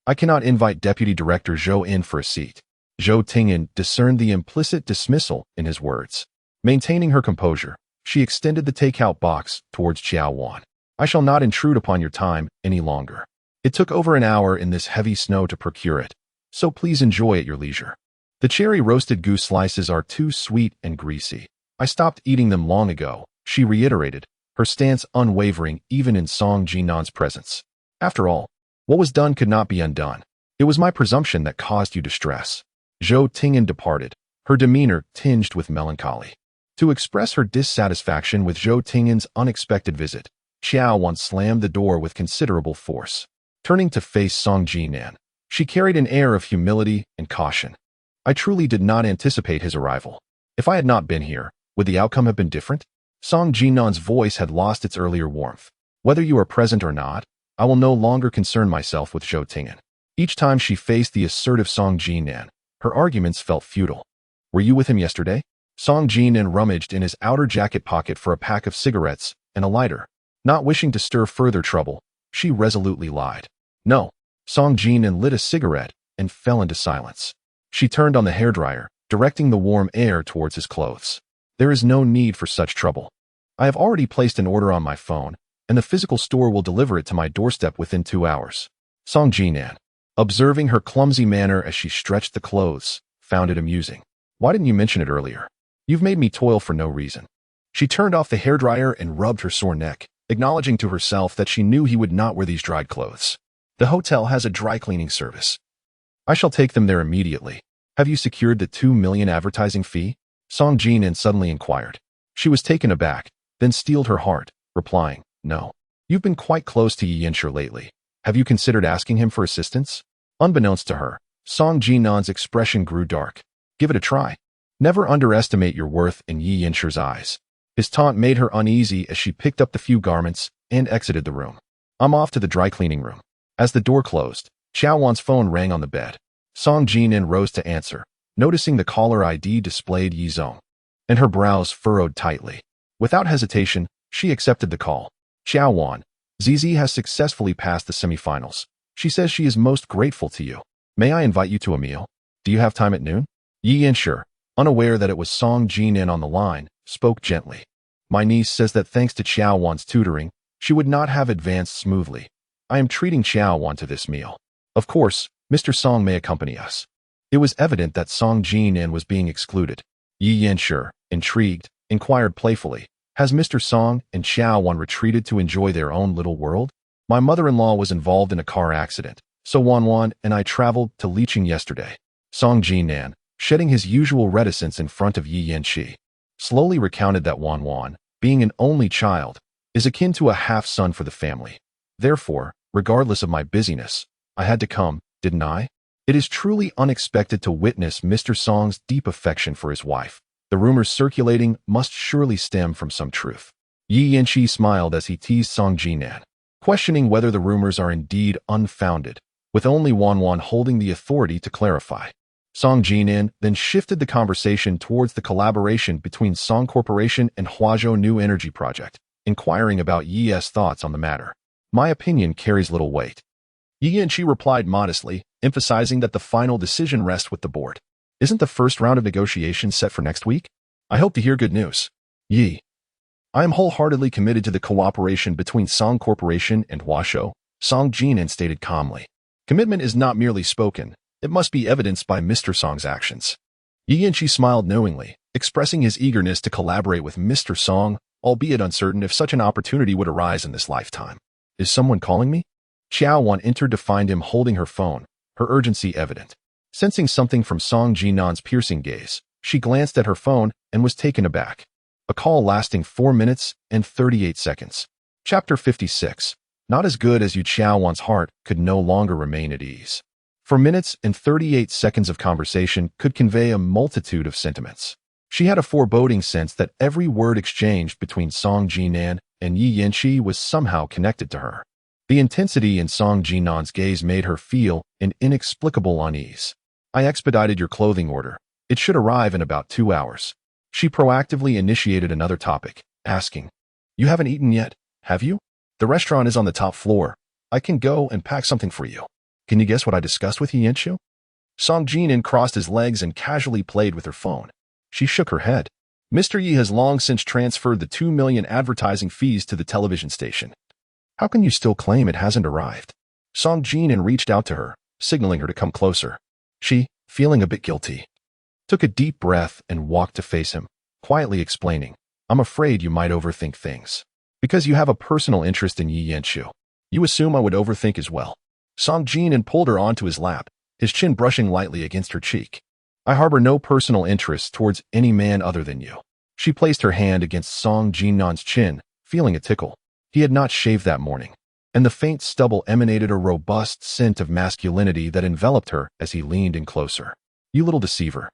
I cannot invite Deputy Director Zhou in for a seat." Zhou Tingan discerned the implicit dismissal in his words. Maintaining her composure, she extended the takeout box towards Qiao Wan. "I shall not intrude upon your time any longer. It took over an hour in this heavy snow to procure it, so please enjoy at your leisure. The cherry-roasted goose slices are too sweet and greasy. I stopped eating them long ago," she reiterated, her stance unwavering even in Song Jinan's presence. "After all, what was done could not be undone. It was my presumption that caused you distress." Zhou Tingan departed, her demeanor tinged with melancholy. To express her dissatisfaction with Zhou Tingan's unexpected visit, Qiao Wan slammed the door with considerable force. Turning to face Song Jinan, she carried an air of humility and caution. I truly did not anticipate his arrival. If I had not been here, would the outcome have been different? Song Jinan's voice had lost its earlier warmth. Whether you are present or not, I will no longer concern myself with Zhou Ting'an. Each time she faced the assertive Song Jinan, her arguments felt futile. Were you with him yesterday? Song Jinan rummaged in his outer jacket pocket for a pack of cigarettes and a lighter. Not wishing to stir further trouble, she resolutely lied. No. Song Jinan lit a cigarette and fell into silence. She turned on the hairdryer, directing the warm air towards his clothes. There is no need for such trouble. I have already placed an order on my phone, and the physical store will deliver it to my doorstep within 2 hours. Song Jinan, observing her clumsy manner as she stretched the clothes, found it amusing. Why didn't you mention it earlier? You've made me toil for no reason. She turned off the hairdryer and rubbed her sore neck, acknowledging to herself that she knew he would not wear these dried clothes. The hotel has a dry cleaning service. I shall take them there immediately. Have you secured the 2 million advertising fee? Song Jinan suddenly inquired. She was taken aback, then steeled her heart, replying, no. You've been quite close to Yi Yanshi lately. Have you considered asking him for assistance? Unbeknownst to her, Song Jinan's expression grew dark. Give it a try. Never underestimate your worth in Yi Yanshi's eyes. His taunt made her uneasy as she picked up the few garments and exited the room. I'm off to the dry cleaning room. As the door closed, Qiao Wan's phone rang on the bed. Song Jinan rose to answer, noticing the caller ID displayed Yi Zong, and her brows furrowed tightly. Without hesitation, she accepted the call. Qiao Wan, ZZ has successfully passed the semifinals. She says she is most grateful to you. May I invite you to a meal? Do you have time at noon? Yi Yanshi, unaware that it was Song Jinan on the line, spoke gently. My niece says that thanks to Qiao Wan's tutoring, she would not have advanced smoothly. I am treating Qiao Wan to this meal. Of course, Mr. Song may accompany us. It was evident that Song Jinan was being excluded. Yi Yanshi, intrigued, inquired playfully, has Mr. Song and Qiao Wan retreated to enjoy their own little world? My mother-in-law was involved in a car accident, so Wan and I traveled to Liqing yesterday. Song Jinan, shedding his usual reticence in front of Yi Yanshi, slowly recounted that Wan, being an only child, is akin to a half-son for the family. Therefore, regardless of my busyness, I had to come, didn't I? It is truly unexpected to witness Mr. Song's deep affection for his wife. The rumors circulating must surely stem from some truth. Yi Yanshi smiled as he teased Song Jinan, questioning whether the rumors are indeed unfounded, with only Wan holding the authority to clarify. Song Jinan then shifted the conversation towards the collaboration between Song Corporation and Huazhou New Energy Project, inquiring about Yi's thoughts on the matter. My opinion carries little weight. Yi Yanshi replied modestly, emphasizing that the final decision rests with the board. Isn't the first round of negotiations set for next week? I hope to hear good news. Yi. I am wholeheartedly committed to the cooperation between Song Corporation and Huazhou, Song Jinan stated calmly. Commitment is not merely spoken, it must be evidenced by Mr. Song's actions. Yi Yanshi smiled knowingly, expressing his eagerness to collaborate with Mr. Song, albeit uncertain if such an opportunity would arise in this lifetime. Is someone calling me? Qiao Wan entered to find him holding her phone, her urgency evident. Sensing something from Song Jinan's piercing gaze, she glanced at her phone and was taken aback. A call lasting 4 minutes and 38 seconds. Chapter 56. Not as good as you. Qiao Wan's heart could no longer remain at ease. For minutes and 38 seconds of conversation could convey a multitude of sentiments. She had a foreboding sense that every word exchanged between Song Jinan and Yi Yanshi was somehow connected to her. The intensity in Song Jinan's gaze made her feel an inexplicable unease. I expedited your clothing order. It should arrive in about 2 hours. She proactively initiated another topic, asking, You haven't eaten yet, have you? The restaurant is on the top floor. I can go and pack something for you. Can you guess what I discussed with Yi Yanshi? Song Jinan crossed his legs and casually played with her phone. She shook her head. Mr. Yi has long since transferred the 2 million advertising fees to the television station. How can you still claim it hasn't arrived? Song Jinan reached out to her, signaling her to come closer. She, feeling a bit guilty, took a deep breath and walked to face him, quietly explaining, I'm afraid you might overthink things. Because you have a personal interest in Yi Yanshi. You assume I would overthink as well. Song Jinan pulled her onto his lap, his chin brushing lightly against her cheek. I harbor no personal interest towards any man other than you. She placed her hand against Song Jinan's chin, feeling a tickle. He had not shaved that morning. and the faint stubble emanated a robust scent of masculinity that enveloped her as he leaned in closer. You little deceiver.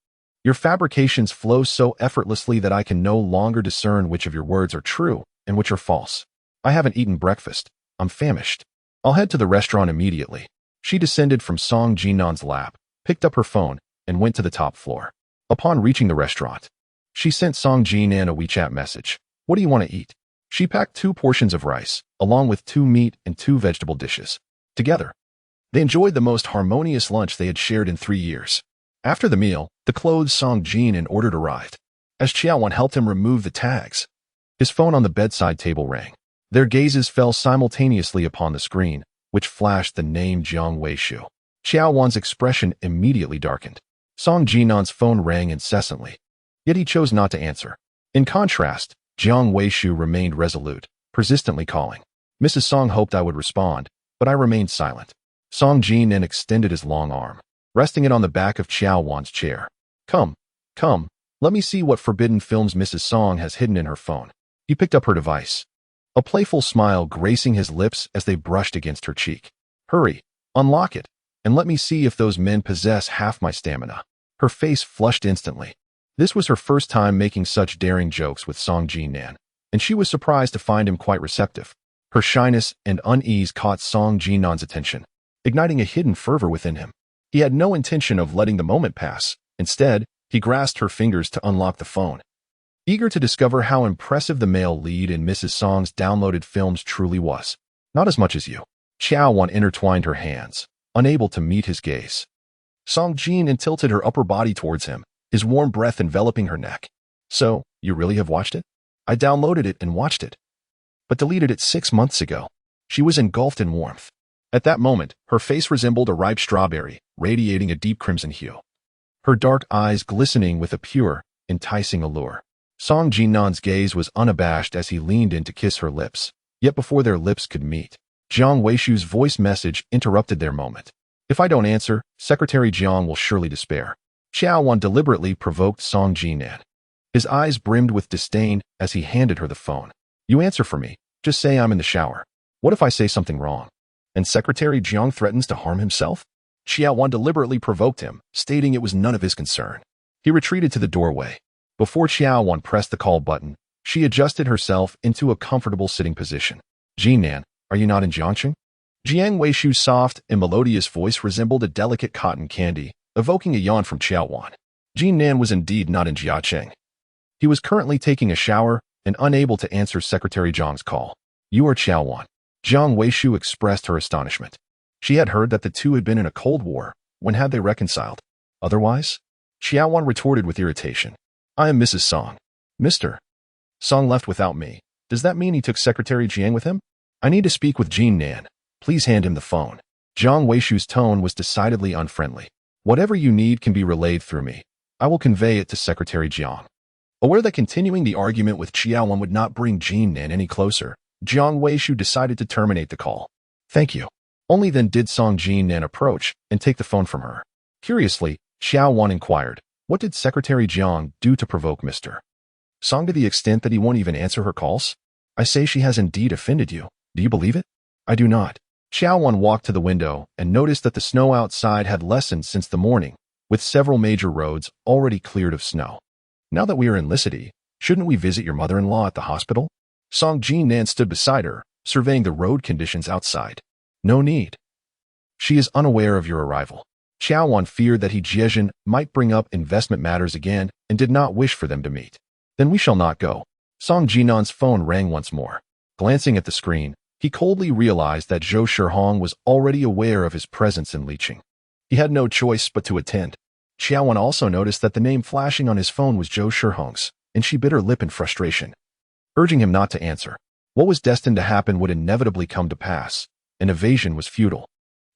Your fabrications flow so effortlessly that I can no longer discern which of your words are true and which are false. I haven't eaten breakfast. I'm famished. I'll head to the restaurant immediately. She descended from Song Jinan's lap, picked up her phone, and went to the top floor. Upon reaching the restaurant, she sent Song Jinan a WeChat message. What do you want to eat? She packed 2 portions of rice, along with 2 meat and 2 vegetable dishes. Together, they enjoyed the most harmonious lunch they had shared in 3 years. After the meal, the clothes Song Jinan ordered arrived. As Qiao Wan helped him remove the tags, his phone on the bedside table rang. Their gazes fell simultaneously upon the screen, which flashed the name Jiang Weishu. Qiao Wan's expression immediately darkened. Song Jinan's phone rang incessantly, yet he chose not to answer. In contrast, Jiang Weishu remained resolute, persistently calling. Mrs. Song hoped I would respond, but I remained silent. Song Jinan extended his long arm, resting it on the back of Qiao Wan's chair. Come, let me see what forbidden films Mrs. Song has hidden in her phone. He picked up her device, a playful smile gracing his lips as they brushed against her cheek. Hurry, unlock it, and let me see if those men possess half my stamina. Her face flushed instantly. This was her first time making such daring jokes with Song Jinan, and she was surprised to find him quite receptive. Her shyness and unease caught Song Jinan's attention, igniting a hidden fervor within him. He had no intention of letting the moment pass. Instead, he grasped her fingers to unlock the phone, eager to discover how impressive the male lead in Mrs. Song's downloaded films truly was. Not as much as you. Qiao Wan intertwined her hands, unable to meet his gaze. Song Jinan tilted her upper body towards him, his warm breath enveloping her neck. So, you really have watched it? I downloaded it and watched it, but deleted it 6 months ago. She was engulfed in warmth. At that moment, her face resembled a ripe strawberry, radiating a deep crimson hue, her dark eyes glistening with a pure, enticing allure. Song Jinan's gaze was unabashed as he leaned in to kiss her lips. Yet before their lips could meet, Jiang Weishu's voice message interrupted their moment. If I don't answer, Secretary Jiang will surely despair. Qiao Wan deliberately provoked Song Jinan. His eyes brimmed with disdain as he handed her the phone. You answer for me. Just say I'm in the shower. What if I say something wrong, and Secretary Jiang threatens to harm himself? Qiao Wan deliberately provoked him, stating it was none of his concern. He retreated to the doorway. Before Qiao Wan pressed the call button, she adjusted herself into a comfortable sitting position. Jinan, are you not in Jiangqing? Jiang Weishu's soft and melodious voice resembled a delicate cotton candy, evoking a yawn from Qiao Wan. Jinan was indeed not in Jiangqing. He was currently taking a shower and unable to answer Secretary Jiang's call. You are Qiao Wan. Jiang Weishu expressed her astonishment. She had heard that the two had been in a cold war. When had they reconciled? Otherwise? Qiao Wan retorted with irritation. I am Mrs. Song. Mr. Song left without me. Does that mean he took Secretary Jiang with him? I need to speak with Jinan. Please hand him the phone. Jiang Weishu's tone was decidedly unfriendly. Whatever you need can be relayed through me. I will convey it to Secretary Jiang. Aware that continuing the argument with Qiao Wan would not bring Jinan any closer, Jiang Weishu decided to terminate the call. Thank you. Only then did Song Jinan approach and take the phone from her. Curiously, Qiao Wan inquired, what did Secretary Jiang do to provoke Mr. Song to the extent that he won't even answer her calls? I say she has indeed offended you. Do you believe it? I do not. Qiao Wan walked to the window and noticed that the snow outside had lessened since the morning, with several major roads already cleared of snow. Now that we are in Lingchi, shouldn't we visit your mother-in-law at the hospital? Song Jinan stood beside her, surveying the road conditions outside. No need. She is unaware of your arrival. Qiao Wan feared that Jian might bring up investment matters again and did not wish for them to meet. Then we shall not go. Song Jinan's phone rang once more. Glancing at the screen, he coldly realized that Zhou Shihong was already aware of his presence in Liqing. He had no choice but to attend. Qiao Wan also noticed that the name flashing on his phone was Zhou Shihong's, and she bit her lip in frustration, urging him not to answer. What was destined to happen would inevitably come to pass, and evasion was futile.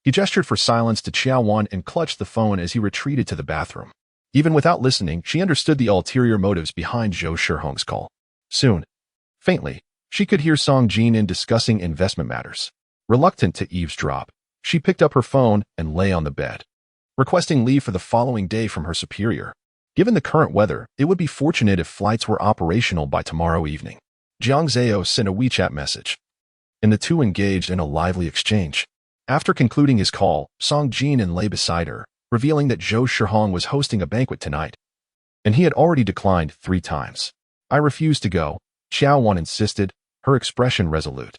He gestured for silence to Qiao Wan and clutched the phone as he retreated to the bathroom. Even without listening, she understood the ulterior motives behind Zhou Shihong's call. Soon, faintly, she could hear Song Jinan discussing investment matters. Reluctant to eavesdrop, she picked up her phone and lay on the bed, requesting leave for the following day from her superior. Given the current weather, it would be fortunate if flights were operational by tomorrow evening. Jiang Zhao sent a WeChat message. and the two engaged in a lively exchange. After concluding his call, Song Jinan lay beside her, revealing that Zhou Shihong was hosting a banquet tonight, and he had already declined 3 times. "I refuse to go," Qiao Wan insisted, her expression resolute.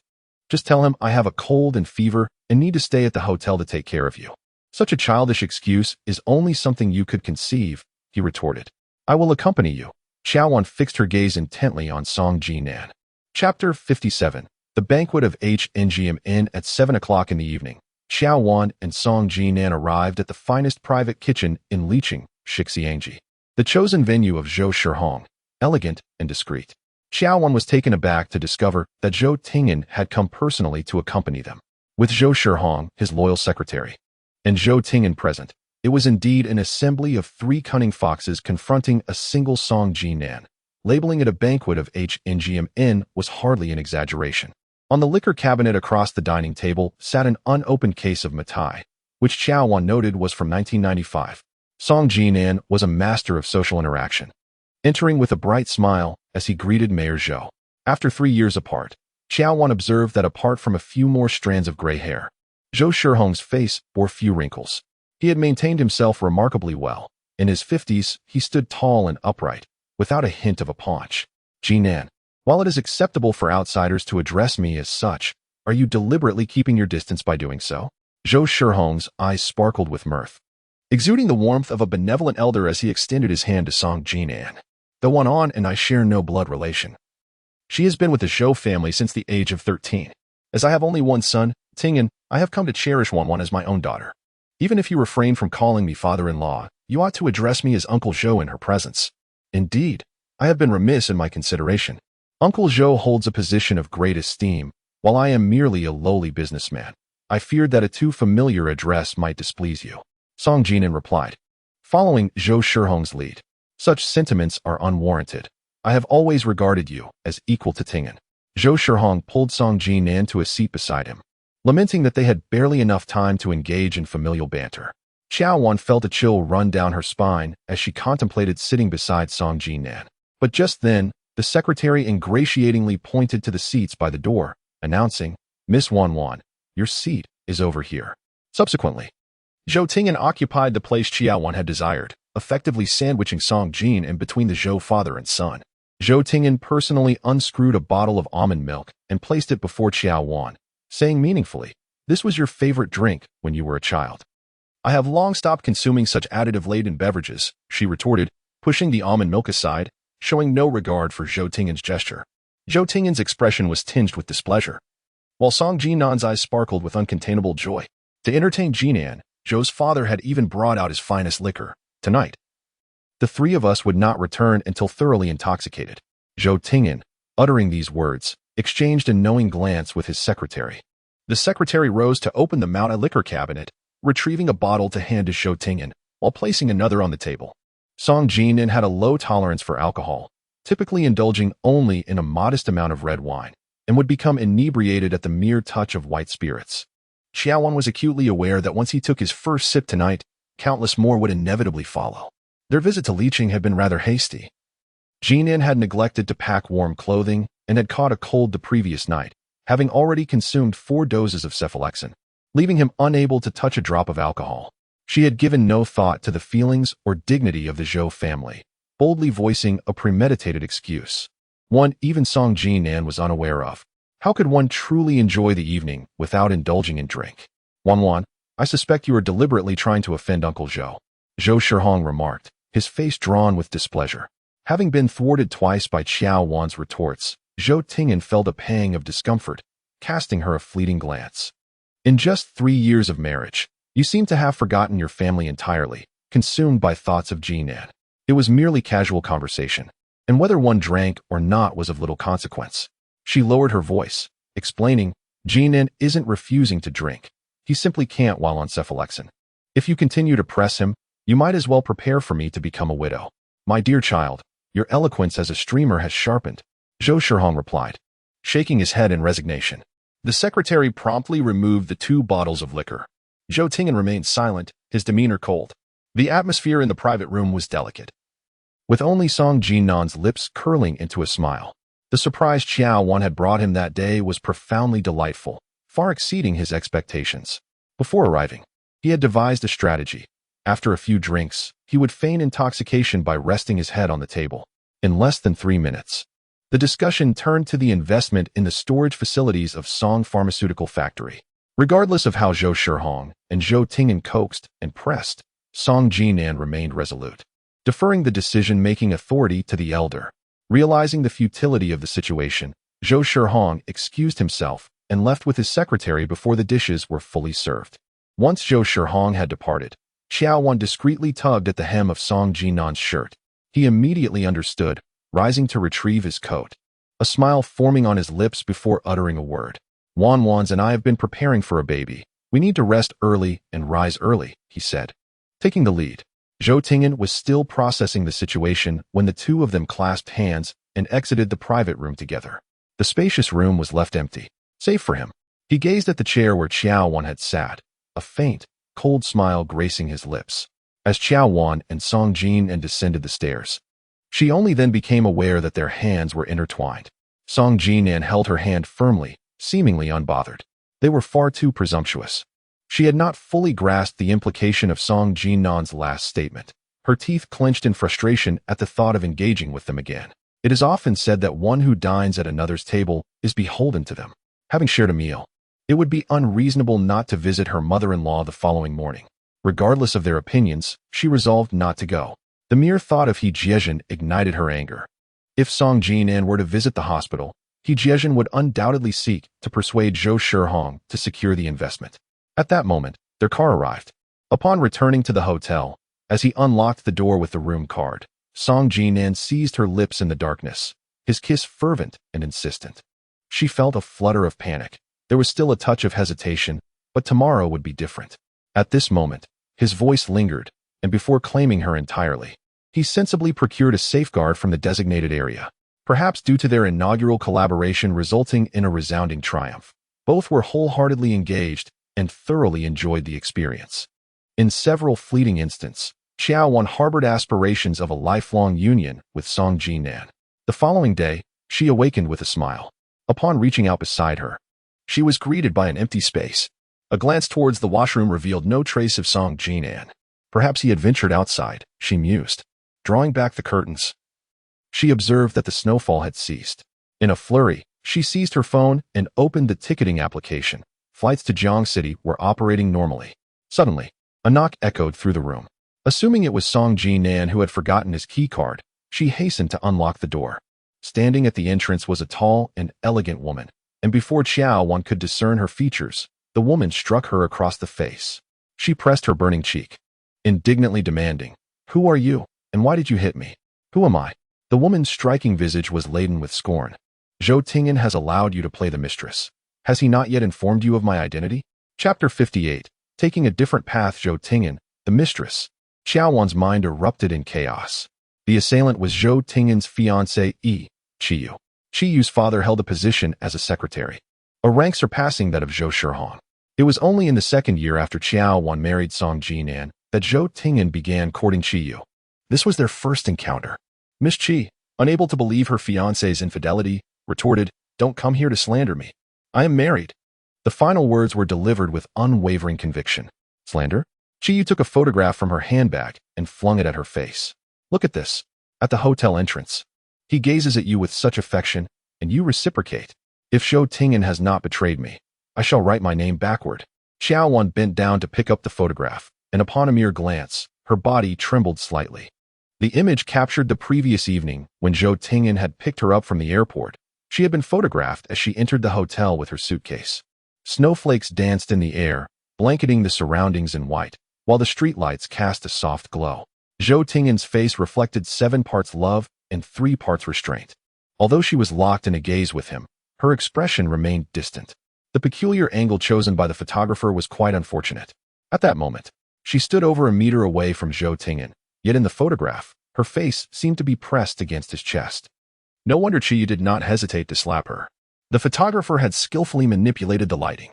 "Just tell him I have a cold and fever and need to stay at the hotel to take care of you." "Such a childish excuse is only something you could conceive," he retorted. "I will accompany you." Qiao Wan fixed her gaze intently on Song Jinan. Chapter 57. The banquet of HNGM Inn at 7 o'clock in the evening. Qiao Wan and Song Jinan arrived at the finest private kitchen in Liqing, Shixiangji, the chosen venue of Zhou Shihong, elegant and discreet. Qiao Wan was taken aback to discover that Zhou Tingyan had come personally to accompany them. With Zhou Shihong, his loyal secretary, and Zhou Tingyan present, it was indeed an assembly of 3 cunning foxes confronting a single Song Jinan. Labeling it a banquet of HNGM Inn was hardly an exaggeration. On the liquor cabinet across the dining table sat an unopened case of Matai, which Qiao Wan noted was from 1995. Song Jinan was a master of social interaction, entering with a bright smile as he greeted Mayor Zhou. After 3 years apart, Qiao Wan observed that apart from a few more strands of gray hair, Zhou Shihong's face bore few wrinkles. He had maintained himself remarkably well. In his 50s, he stood tall and upright, without a hint of a paunch. "Jinan, while it is acceptable for outsiders to address me as such, are you deliberately keeping your distance by doing so?" Zhou Shihong's eyes sparkled with mirth, exuding the warmth of a benevolent elder as he extended his hand to Song Jinan. "The Wan and I share no blood relation. She has been with the Zhou family since the age of 13. As I have only one son, Tingyan, I have come to cherish Wan as my own daughter. Even if you refrain from calling me father-in-law, you ought to address me as Uncle Zhou in her presence. Indeed, I have been remiss in my consideration. Uncle Zhou holds a position of great esteem, while I am merely a lowly businessman. I feared that a too familiar address might displease you." Song Jinan replied, following Zhou Shihong's lead. "Such sentiments are unwarranted. I have always regarded you as equal to Tingyan." Zhou Shihong pulled Song Jinan to a seat beside him, lamenting that they had barely enough time to engage in familial banter. Qiao Wan felt a chill run down her spine as she contemplated sitting beside Song Jinan. But just then, the secretary ingratiatingly pointed to the seats by the door, announcing, "Miss Wan, your seat is over here." Subsequently, Zhou Tingyan occupied the place Qiao Wan had desired, effectively sandwiching Song Jin in between the Zhou father and son. Zhou Tingyan personally unscrewed a bottle of almond milk and placed it before Qiao Wan, saying meaningfully, "This was your favorite drink when you were a child." "I have long stopped consuming such additive-laden beverages," she retorted, pushing the almond milk aside, showing no regard for Zhou Tingyan's gesture. Zhou Tingyan's expression was tinged with displeasure, while Song Jinan's eyes sparkled with uncontainable joy. To entertain Jinan, Zhou's father had even brought out his finest liquor. Tonight, the 3 of us would not return until thoroughly intoxicated. Zhou Tingyan, uttering these words, exchanged a knowing glance with his secretary. The secretary rose to open the Mount liquor cabinet, retrieving a bottle to hand to Zhou Tingyan, while placing another on the table. Song Jinan had a low tolerance for alcohol, typically indulging only in a modest amount of red wine, and would become inebriated at the mere touch of white spirits. Qiao Wan was acutely aware that once he took his first sip tonight, countless more would inevitably follow. Their visit to Liqing had been rather hasty. Jinan had neglected to pack warm clothing and had caught a cold the previous night, having already consumed 4 doses of cephalexin, leaving him unable to touch a drop of alcohol. She had given no thought to the feelings or dignity of the Zhou family, boldly voicing a premeditated excuse, one even Song Jinan was unaware of. How could one truly enjoy the evening without indulging in drink? "Wan, I suspect you are deliberately trying to offend Uncle Zhou," Zhou Shihong remarked, his face drawn with displeasure. Having been thwarted twice by Qiao Wan's retorts, Zhou Tingyan felt a pang of discomfort, casting her a fleeting glance. "In just 3 years of marriage, you seem to have forgotten your family entirely, consumed by thoughts of Jinan. It was merely casual conversation, and whether one drank or not was of little consequence." She lowered her voice, explaining, "Jinan isn't refusing to drink. He simply can't while on cephalexin. If you continue to press him, you might as well prepare for me to become a widow." "My dear child, your eloquence as a streamer has sharpened," Zhou Shihong replied, shaking his head in resignation. The secretary promptly removed the 2 bottles of liquor. Zhou Tingyan remained silent, his demeanor cold. The atmosphere in the private room was delicate, with only Song Jinan's lips curling into a smile. The surprise Qiao Wan had brought him that day was profoundly delightful, far exceeding his expectations. Before arriving, he had devised a strategy. After a few drinks, he would feign intoxication by resting his head on the table. In less than 3 minutes, the discussion turned to the investment in the storage facilities of Song Pharmaceutical Factory. Regardless of how Zhou Shihong and Zhou Tingyan coaxed and pressed, Song Jinan remained resolute, deferring the decision-making authority to the elder. Realizing the futility of the situation, Zhou Shihong excused himself and left with his secretary before the dishes were fully served. Once Zhou Shihong had departed, Qiao Wan discreetly tugged at the hem of Song Jinan's shirt. He immediately understood, rising to retrieve his coat, a smile forming on his lips before uttering a word. Wan's and I have been preparing for a baby. We need to rest early and rise early, he said. Taking the lead, Zhou Tingyan was still processing the situation when the two of them clasped hands and exited the private room together. The spacious room was left empty, save for him. He gazed at the chair where Qiao Wan had sat, a faint, cold smile gracing his lips. As Qiao Wan and Song Jinan descended the stairs, she only then became aware that their hands were intertwined. Song Jinan held her hand firmly, seemingly unbothered. They were far too presumptuous. She had not fully grasped the implication of Song Jinan's last statement. Her teeth clenched in frustration at the thought of engaging with them again. It is often said that one who dines at another's table is beholden to them. Having shared a meal, it would be unreasonable not to visit her mother-in-law the following morning. Regardless of their opinions, she resolved not to go. The mere thought of He Jiezhen ignited her anger. If Song Jinan were to visit the hospital, He Jiezhen would undoubtedly seek to persuade Zhou Shihong to secure the investment. At that moment, their car arrived. Upon returning to the hotel, as he unlocked the door with the room card, Song Jinan seized her lips in the darkness, his kiss fervent and insistent. She felt a flutter of panic. There was still a touch of hesitation, but tomorrow would be different. At this moment, his voice lingered, and before claiming her entirely, he sensibly procured a safeguard from the designated area. Perhaps due to their inaugural collaboration resulting in a resounding triumph, both were wholeheartedly engaged and thoroughly enjoyed the experience. In several fleeting instants, Qiao Wan harbored aspirations of a lifelong union with Song Jinan. The following day, she awakened with a smile. Upon reaching out beside her, she was greeted by an empty space. A glance towards the washroom revealed no trace of Song Jinan. Perhaps he had ventured outside, she mused. Drawing back the curtains, she observed that the snowfall had ceased. In a flurry, she seized her phone and opened the ticketing application. Flights to Jiang City were operating normally. Suddenly, a knock echoed through the room. Assuming it was Song Jinan who had forgotten his key card, she hastened to unlock the door. Standing at the entrance was a tall and elegant woman, and before Qiao Wan could discern her features, the woman struck her across the face. She pressed her burning cheek, indignantly demanding, "Who are you, and why did you hit me? Who am I?" The woman's striking visage was laden with scorn. "Zhou Tingyan has allowed you to play the mistress. Has he not yet informed you of my identity?" Chapter 58. Taking a different path. Zhou Tingyan, the mistress. Qiao Wan's mind erupted in chaos. The assailant was Zhou Tingyan's fiancé, Qiyu. Qiyu's father held a position as a secretary, a rank surpassing that of Zhou Shihong. It was only in the second year after Qiao Wan married Song Jinan that Zhou Tingyan began courting Qiyu. This was their first encounter. Miss Qi, unable to believe her fiancé's infidelity, retorted, "Don't come here to slander me. I am married." The final words were delivered with unwavering conviction. "Slander?" Qiyu took a photograph from her handbag and flung it at her face. "Look at this. At the hotel entrance. He gazes at you with such affection, and you reciprocate. If Zhou Tingyan has not betrayed me, I shall write my name backward." Qiao Wan bent down to pick up the photograph, and upon a mere glance, her body trembled slightly. The image captured the previous evening when Zhou Tingyan had picked her up from the airport. She had been photographed as she entered the hotel with her suitcase. Snowflakes danced in the air, blanketing the surroundings in white, while the streetlights cast a soft glow. Zhou Tingyan's face reflected 7 parts love and 3 parts restraint. Although she was locked in a gaze with him, her expression remained distant. The peculiar angle chosen by the photographer was quite unfortunate. At that moment, she stood over a meter away from Zhou Tingyan, yet in the photograph, her face seemed to be pressed against his chest. No wonder Qiyu did not hesitate to slap her. The photographer had skillfully manipulated the lighting,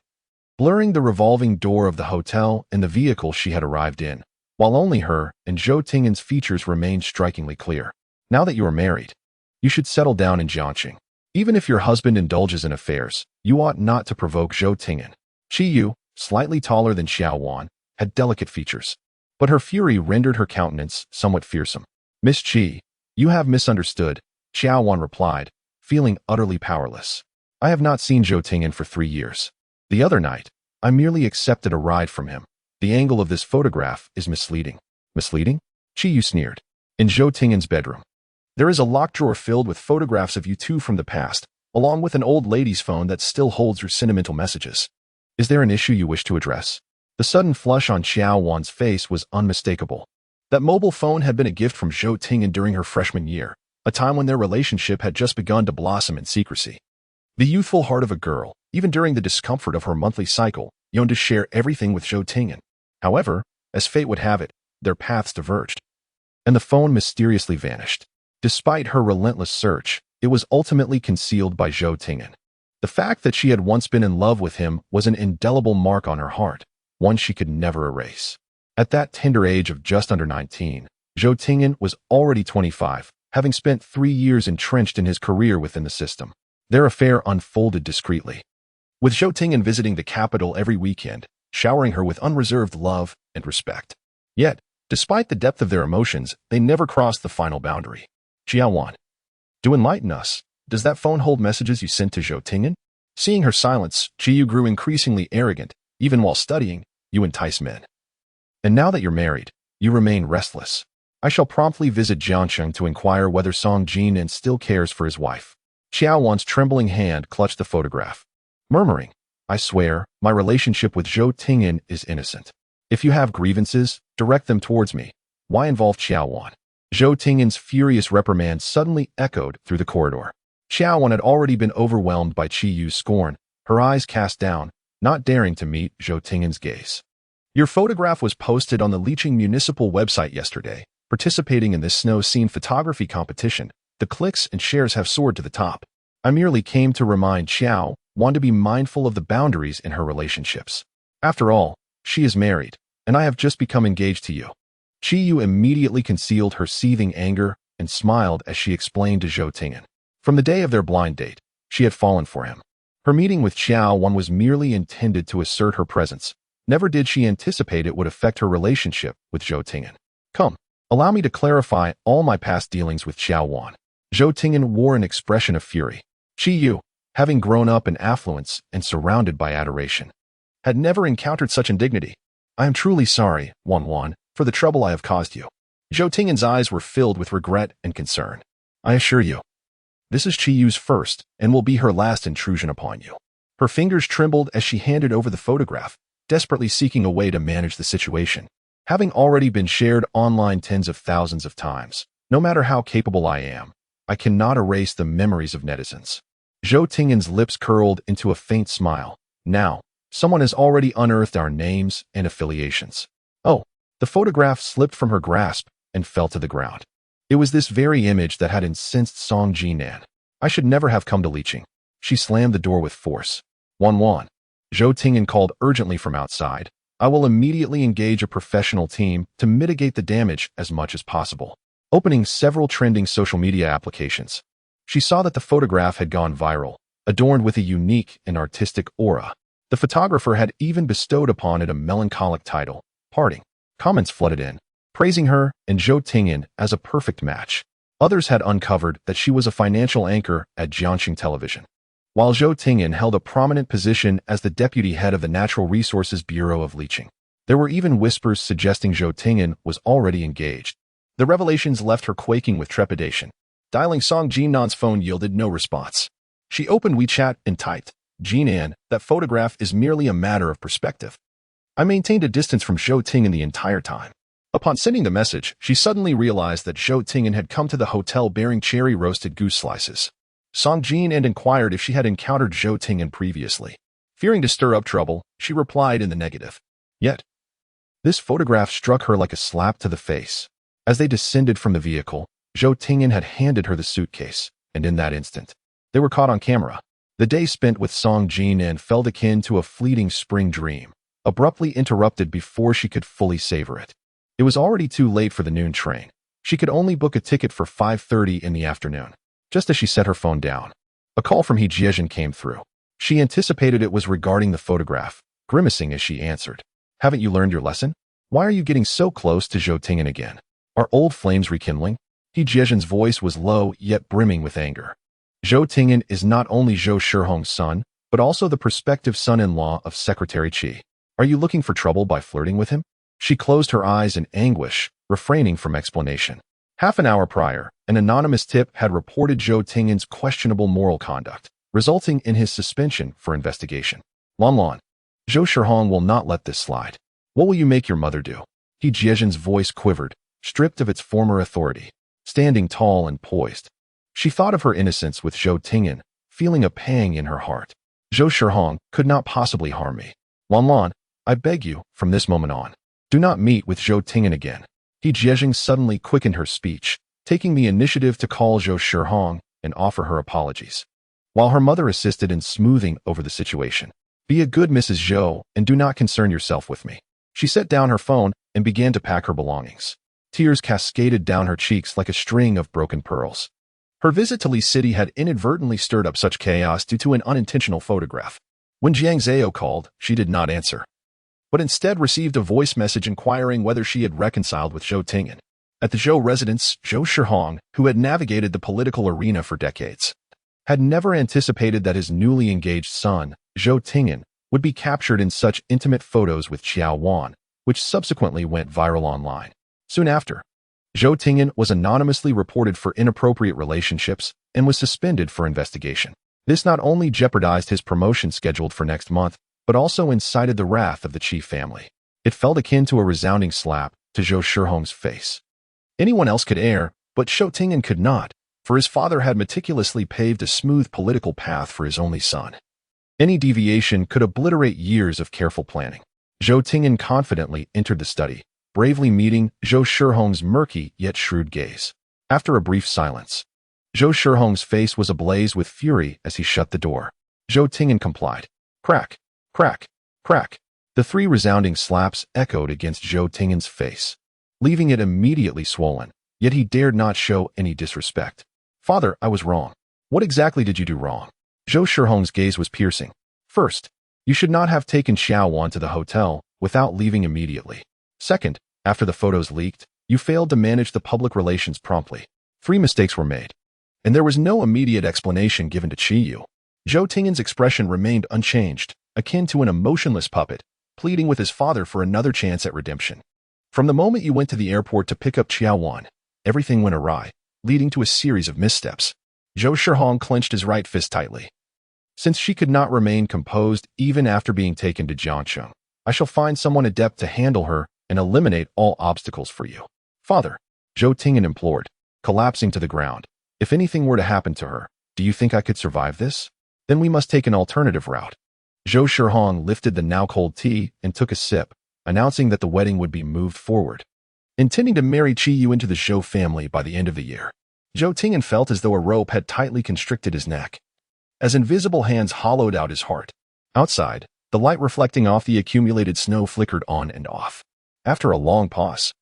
blurring the revolving door of the hotel and the vehicle she had arrived in, while only her and Zhou Tingyan's features remained strikingly clear. "Now that you are married, you should settle down in Jiangxing." Even if your husband indulges in affairs, you ought not to provoke Zhou Tingyan. Qiao, slightly taller than Qiao Wan, had delicate features, but her fury rendered her countenance somewhat fearsome. Miss Qi, you have misunderstood, Qiao Wan replied, feeling utterly powerless. I have not seen Zhou Tingyan for 3 years. The other night, I merely accepted a ride from him. The angle of this photograph is misleading. Misleading? Qiao sneered. In Zhou Tingyan's bedroom, there is a locked drawer filled with photographs of you two from the past, along with an old lady's phone that still holds your sentimental messages. Is there an issue you wish to address? The sudden flush on Qiao Wan's face was unmistakable. That mobile phone had been a gift from Zhou Tingyan during her freshman year, a time when their relationship had just begun to blossom in secrecy. The youthful heart of a girl, even during the discomfort of her monthly cycle, yearned to share everything with Zhou Tingyan. However, as fate would have it, their paths diverged, and the phone mysteriously vanished. Despite her relentless search, it was ultimately concealed by Zhou Tingyan. The fact that she had once been in love with him was an indelible mark on her heart, one she could never erase. At that tender age of just under 19, Zhou Tingyan was already 25, having spent 3 years entrenched in his career within the system. Their affair unfolded discreetly, with Zhou Tingyan visiting the capital every weekend, showering her with unreserved love and respect. Yet, despite the depth of their emotions, they never crossed the final boundary. Qiao Wan, do enlighten us. Does that phone hold messages you sent to Zhou Tingyan? Seeing her silence, Qiao grew increasingly arrogant. Even while studying, you entice men. And now that you're married, you remain restless. I shall promptly visit Jiansheng to inquire whether Song Jinan still cares for his wife. Qiao Wan's trembling hand clutched the photograph, murmuring, I swear, my relationship with Zhou Tingyan is innocent. If you have grievances, direct them towards me. Why involve Qiao Wan? Zhou Tingyan's furious reprimand suddenly echoed through the corridor. Qiao Wan had already been overwhelmed by Qiao's scorn, her eyes cast down, not daring to meet Zhou Tingyan's gaze. Your photograph was posted on the Lingchi municipal website yesterday. Participating in this snow scene photography competition, the clicks and shares have soared to the top. I merely came to remind Qiao Wan to be mindful of the boundaries in her relationships. After all, she is married, and I have just become engaged to you. Qiao immediately concealed her seething anger and smiled as she explained to Zhou Tingyan. From the day of their blind date, she had fallen for him. Her meeting with Qiao Wan was merely intended to assert her presence. Never did she anticipate it would affect her relationship with Zhou Tingyan. Come, allow me to clarify all my past dealings with Qiao Wan. Zhou Tingyan wore an expression of fury. Qiao, having grown up in affluence and surrounded by adoration, had never encountered such indignity. I am truly sorry, Wan, for the trouble I have caused you. Zhou Tingyan's eyes were filled with regret and concern. I assure you, this is Qiao's first and will be her last intrusion upon you. Her fingers trembled as she handed over the photograph, desperately seeking a way to manage the situation. Having already been shared online tens of thousands of times, no matter how capable I am, I cannot erase the memories of netizens. Zhou Tingyan's lips curled into a faint smile. Now, someone has already unearthed our names and affiliations. Oh, the photograph slipped from her grasp and fell to the ground. It was this very image that had incensed Song Jinan. I should never have come to Liqing. She slammed the door with force. Wan, Zhou Tingyan called urgently from outside. I will immediately engage a professional team to mitigate the damage as much as possible. Opening several trending social media applications, she saw that the photograph had gone viral, adorned with a unique and artistic aura. The photographer had even bestowed upon it a melancholic title, Parting. Comments flooded in, praising her and Zhou Tingyan as a perfect match. Others had uncovered that she was a financial anchor at Jianxing Television, while Zhou Tingyan held a prominent position as the deputy head of the Natural Resources Bureau of Liqing. There were even whispers suggesting Zhou Tingyan was already engaged. The revelations left her quaking with trepidation. Dialing Song Jinan's phone yielded no response. She opened WeChat and typed, Jinan, that photograph is merely a matter of perspective. I maintained a distance from Zhou Tingyan the entire time. Upon sending the message, she suddenly realized that Zhou Tingyan had come to the hotel bearing cherry roasted goose slices. Song Jinan inquired if she had encountered Zhou Tingyan previously. Fearing to stir up trouble, she replied in the negative. Yet, this photograph struck her like a slap to the face. As they descended from the vehicle, Zhou Tingyan had handed her the suitcase, and in that instant, they were caught on camera. The day spent with Song Jinan felt akin to a fleeting spring dream, abruptly interrupted before she could fully savor it. It was already too late for the noon train. She could only book a ticket for 5:30 in the afternoon. Just as she set her phone down, A call from He Jian came through. She anticipated it was regarding the photograph, grimacing as she answered. Haven't you learned your lesson? Why are you getting so close to Zhou Tingyan again? Are old flames rekindling? He Jian's voice was low yet brimming with anger. Zhou Tingyan is not only Zhou Shihong's son, but also the prospective son-in-law of Secretary Qi. Are you looking for trouble by flirting with him? She closed her eyes in anguish, refraining from explanation. Half an hour prior, an anonymous tip had reported Zhou Tingyan's questionable moral conduct, resulting in his suspension for investigation. Lan, Zhou Shihong will not let this slide. What will you make your mother do? He Jian's voice quivered, stripped of its former authority. Standing tall and poised, she thought of her innocence with Zhou Tingyan, feeling a pang in her heart. Zhou Shihong could not possibly harm me. Lan, I beg you, from this moment on, do not meet with Zhou Tingyan again. He Jian suddenly quickened her speech, taking the initiative to call Zhou Shihong and offer her apologies, while her mother assisted in smoothing over the situation. Be a good Mrs. Zhou and do not concern yourself with me. She set down her phone and began to pack her belongings. Tears cascaded down her cheeks like a string of broken pearls. Her visit to Li City had inadvertently stirred up such chaos due to an unintentional photograph. When Jiang Zhao called, she did not answer, but instead received a voice message inquiring whether she had reconciled with Zhou Tingyan. At the Zhou residence, Zhou Shihong, who had navigated the political arena for decades, had never anticipated that his newly engaged son, Zhou Tingyan, would be captured in such intimate photos with Qiao Wan, which subsequently went viral online. Soon after, Zhou Tingyan was anonymously reported for inappropriate relationships and was suspended for investigation. This not only jeopardized his promotion scheduled for next month, but also incited the wrath of the Qi family. It felt akin to a resounding slap to Zhou Shihong's face. Anyone else could err, but Zhou Tingyan could not, for his father had meticulously paved a smooth political path for his only son. Any deviation could obliterate years of careful planning. Zhou Tingyan confidently entered the study, bravely meeting Zhou Shihong's murky yet shrewd gaze. After a brief silence, Zhou Shihong's face was ablaze with fury as he shut the door. Zhou Tingyan complied. Crack, crack, crack. The three resounding slaps echoed against Zhou Tingyan's face, leaving it immediately swollen, yet he dared not show any disrespect. Father, I was wrong. What exactly did you do wrong? Zhou Shihong's gaze was piercing. First, you should not have taken Qiao Wan to the hotel without leaving immediately. Second, after the photos leaked, you failed to manage the public relations promptly. 3 mistakes were made, and there was no immediate explanation given to Qiyu. Zhou Tingyan's expression remained unchanged, akin to an emotionless puppet, pleading with his father for another chance at redemption. From the moment you went to the airport to pick up Qiao Wan, everything went awry, leading to a series of missteps. Zhou Shihong clenched his right fist tightly. Since she could not remain composed even after being taken to Jiangcheng, I shall find someone adept to handle her and eliminate all obstacles for you. Father, Zhou Tingyan implored, collapsing to the ground. If anything were to happen to her, do you think I could survive this? Then we must take an alternative route. Zhou Shihong lifted the now cold tea and took a sip, announcing that the wedding would be moved forward, intending to marry Qiyu into the Zhou family by the end of the year. Zhou Tingyan felt as though a rope had tightly constricted his neck, as invisible hands hollowed out his heart. Outside, the light reflecting off the accumulated snow flickered on and off. After a long pause,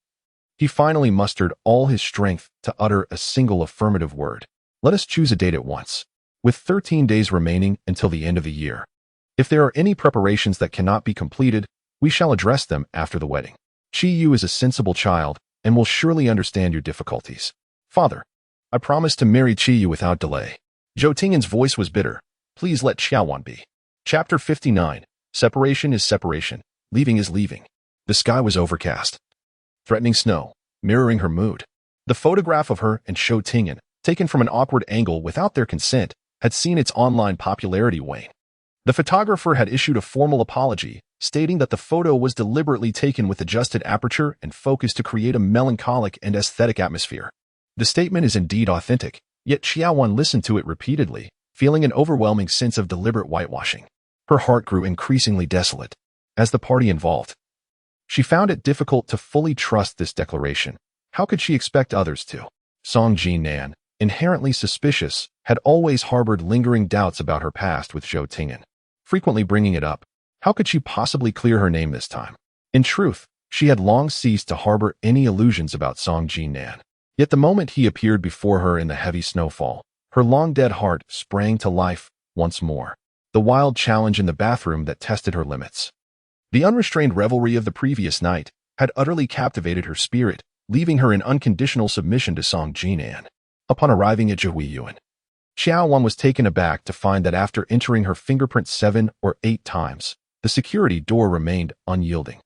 he finally mustered all his strength to utter a single affirmative word. Let us choose a date at once, with 13 days remaining until the end of the year. If there are any preparations that cannot be completed, we shall address them after the wedding. Qiyu is a sensible child and will surely understand your difficulties. Father, I promise to marry Qiyu without delay. Zhou Tingyan's voice was bitter. Please let Qiao Wan be. Chapter 59. Separation is separation. Leaving is leaving. The sky was overcast. Threatening snow, mirroring her mood. The photograph of her and Zhou Tingyan, taken from an awkward angle without their consent, had seen its online popularity wane. The photographer had issued a formal apology, stating that the photo was deliberately taken with adjusted aperture and focus to create a melancholic and aesthetic atmosphere. The statement is indeed authentic, yet Qiao Wan listened to it repeatedly, feeling an overwhelming sense of deliberate whitewashing. Her heart grew increasingly desolate. As the party involved, she found it difficult to fully trust this declaration. How could she expect others to? Jinan, inherently suspicious, had always harbored lingering doubts about her past with Zhou Tingyan, frequently bringing it up. How could she possibly clear her name this time? In truth, she had long ceased to harbor any illusions about Jinan. Yet the moment he appeared before her in the heavy snowfall, Her long-dead heart sprang to life once more. The wild challenge in the bathroom that tested her limits. The unrestrained revelry of the previous night had utterly captivated her spirit, leaving her in unconditional submission to Song Jinan. Upon arriving at Jiuyin, Qiao Wan was taken aback to find that after entering her fingerprint 7 or 8 times, the security door remained unyielding.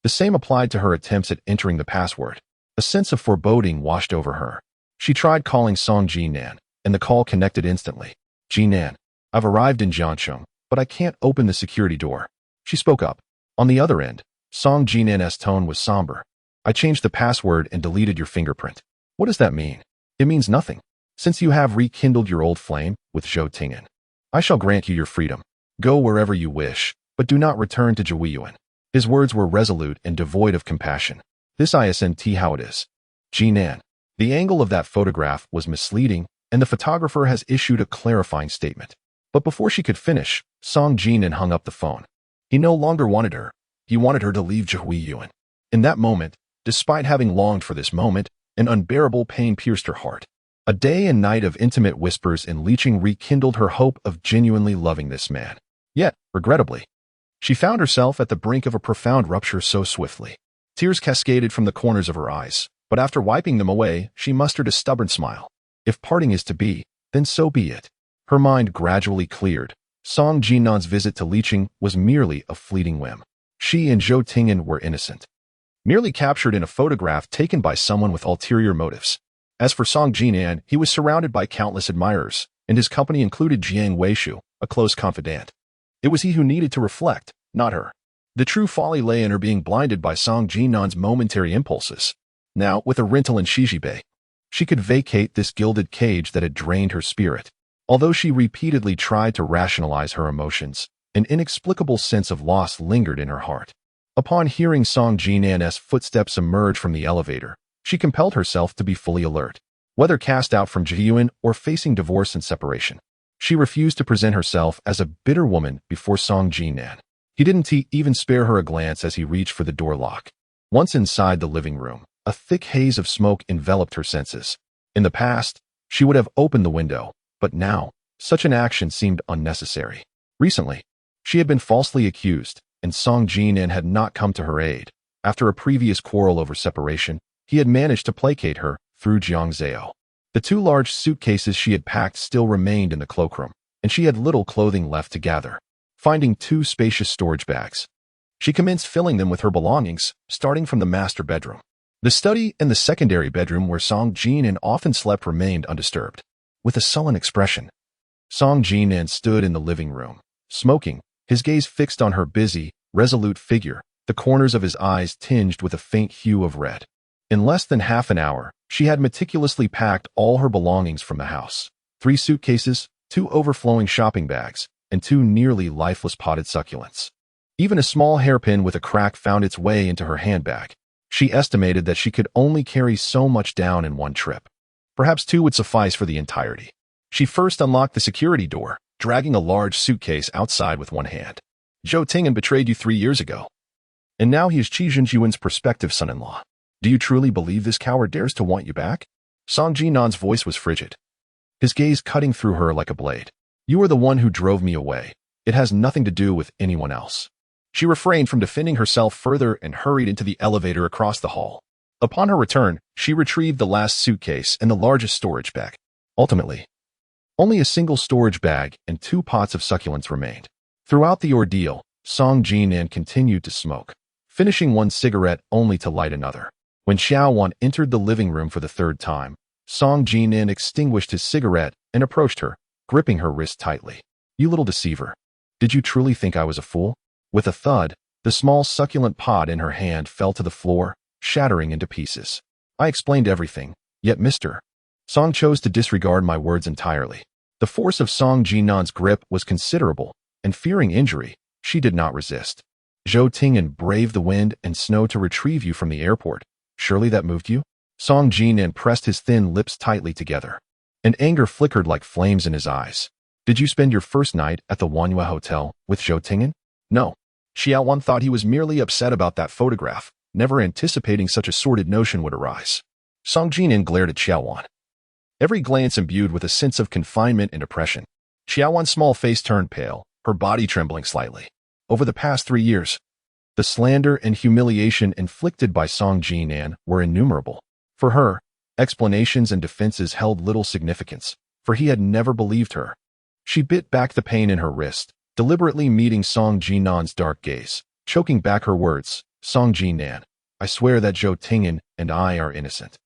The same applied to her attempts at entering the password. A sense of foreboding washed over her. She tried calling Song Jinan, and the call connected instantly. "Jinan, I've arrived in Jiancheng, but I can't open the security door." She spoke up. On the other end, Song Jinan's tone was somber. "I changed the password and deleted your fingerprint." "What does that mean?" "It means nothing. Since you have rekindled your old flame with Zhou Ting'an, I shall grant you your freedom. Go wherever you wish, but do not return to Jiuyin." His words were resolute and devoid of compassion. "This isn't how it is. Jinan, the angle of that photograph was misleading, and the photographer has issued a clarifying statement." But before she could finish, Song Jinan hung up the phone. He no longer wanted her. He wanted her to leave Jiuyin. In that moment, despite having longed for this moment, an unbearable pain pierced her heart. A day and night of intimate whispers and leeching rekindled her hope of genuinely loving this man. Yet, regrettably, she found herself at the brink of a profound rupture so swiftly. Tears cascaded from the corners of her eyes, but after wiping them away, she mustered a stubborn smile. If parting is to be, then so be it. Her mind gradually cleared. Song Jinan's visit to Liqing was merely a fleeting whim. She and Zhou Ting'an were innocent, merely captured in a photograph taken by someone with ulterior motives. As for Song Jinan, he was surrounded by countless admirers, and his company included Jiang Weishu, a close confidant. It was he who needed to reflect, not her. The true folly lay in her being blinded by Song Jinan's momentary impulses. Now, with a rental in Shizhibei, she could vacate this gilded cage that had drained her spirit. Although she repeatedly tried to rationalize her emotions, an inexplicable sense of loss lingered in her heart. Upon hearing Song Jinan's footsteps emerge from the elevator, she compelled herself to be fully alert. Whether cast out from Jiuyin or facing divorce and separation, she refused to present herself as a bitter woman before Song Jinan. He didn't even spare her a glance as he reached for the door lock. Once inside the living room, a thick haze of smoke enveloped her senses. In the past, she would have opened the window, but now, such an action seemed unnecessary. Recently, she had been falsely accused, and Song Jinan had not come to her aid. After a previous quarrel over separation, he had managed to placate her through Jiangzhou. The 2 large suitcases she had packed still remained in the cloakroom, and she had little clothing left to gather. Finding 2 spacious storage bags, she commenced filling them with her belongings, starting from the master bedroom. The study and the secondary bedroom where Song Jinan often slept remained undisturbed. With a sullen expression, Song Jinan stood in the living room, smoking, his gaze fixed on her busy, resolute figure, the corners of his eyes tinged with a faint hue of red. In less than half an hour, she had meticulously packed all her belongings from the house. 3 suitcases, 2 overflowing shopping bags, and 2 nearly lifeless potted succulents. Even a small hairpin with a crack found its way into her handbag. She estimated that she could only carry so much down in one trip. Perhaps 2 would suffice for the entirety. She first unlocked the security door, dragging a large suitcase outside with one hand. "Zhou Ting'an betrayed you 3 years ago, and now he is Qi Zhenjuan's prospective son-in-law. Do you truly believe this coward dares to want you back?" Song Jinan's voice was frigid, his gaze cutting through her like a blade. "You are the one who drove me away. It has nothing to do with anyone else." She refrained from defending herself further and hurried into the elevator across the hall. Upon her return, she retrieved the last suitcase and the largest storage bag. Ultimately, only a single storage bag and 2 pots of succulents remained. Throughout the ordeal, Song Jinan continued to smoke, finishing one cigarette only to light another. When Qiao Wan entered the living room for the 3rd time, Song Jinan extinguished his cigarette and approached her, gripping her wrist tightly. "You little deceiver. Did you truly think I was a fool?" With a thud, the small succulent pot in her hand fell to the floor, shattering into pieces. "I explained everything, yet Mr. Song chose to disregard my words entirely." The force of Song Jinan's grip was considerable, and fearing injury, she did not resist. "Zhou Ting'an braved the wind and snow to retrieve you from the airport. Surely that moved you?" Song Jinan pressed his thin lips tightly together, and anger flickered like flames in his eyes. "Did you spend your first night at the Wanyue Hotel with Zhou Ting'an?" "No." Qiao Wan thought he was merely upset about that photograph, never anticipating such a sordid notion would arise. Song Jinan glared at Qiao Wan. every glance imbued with a sense of confinement and oppression. Qiao Wan's small face turned pale, her body trembling slightly. Over the past 3 years, the slander and humiliation inflicted by Song Jinan were innumerable. For her, explanations and defenses held little significance, for he had never believed her. She bit back the pain in her wrist, deliberately meeting Song Jinan's dark gaze, choking back her words. Song Jinan, I swear that Zhou Tingyan and I are innocent.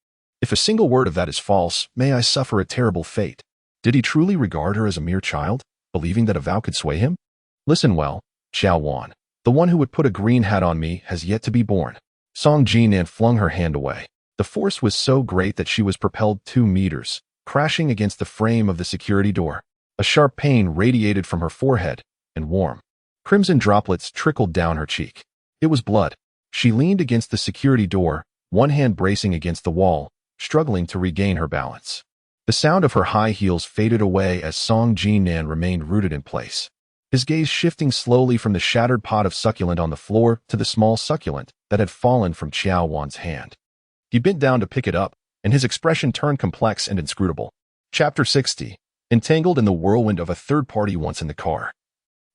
If a single word of that is false, may I suffer a terrible fate. Did he truly regard her as a mere child, believing that a vow could sway him? Listen well, Qiao Wan. The one who would put a green hat on me has yet to be born. Song Jinan flung her hand away. The force was so great that she was propelled 2 meters, crashing against the frame of the security door. A sharp pain radiated from her forehead, and warm, crimson droplets trickled down her cheek. It was blood. She leaned against the security door, one hand bracing against the wall, struggling to regain her balance. The sound of her high heels faded away as Song Jinan remained rooted in place, his gaze shifting slowly from the shattered pot of succulent on the floor to the small succulent that had fallen from Qiao Wan's hand. He bent down to pick it up, and his expression turned complex and inscrutable. Chapter 60. Entangled in the whirlwind of a third party once in the car.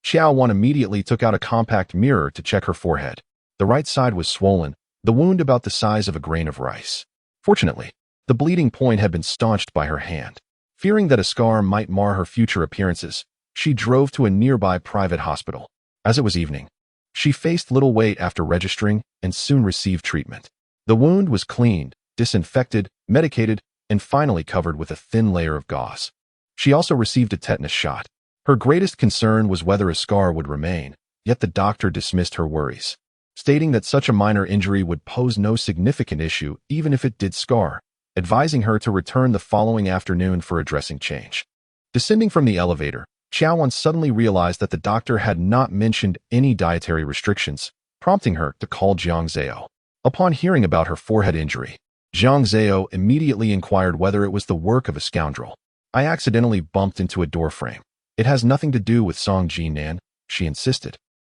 Qiao Wan immediately took out a compact mirror to check her forehead. The right side was swollen, the wound about the size of a grain of rice. Fortunately, the bleeding point had been staunched by her hand. Fearing that a scar might mar her future appearances, she drove to a nearby private hospital. As it was evening, she faced little wait after registering and soon received treatment. The wound was cleaned, disinfected, medicated, and finally covered with a thin layer of gauze. She also received a tetanus shot. Her greatest concern was whether a scar would remain, yet the doctor dismissed her worries, stating that such a minor injury would pose no significant issue even if it did scar, advising her to return the following afternoon for a dressing change. Descending from the elevator, Qiao Wan suddenly realized that the doctor had not mentioned any dietary restrictions, prompting her to call Jiang Zhao. Upon hearing about her forehead injury, Jiang Zhao immediately inquired whether it was the work of a scoundrel. I accidentally bumped into a doorframe. It has nothing to do with Song Jinan, she insisted,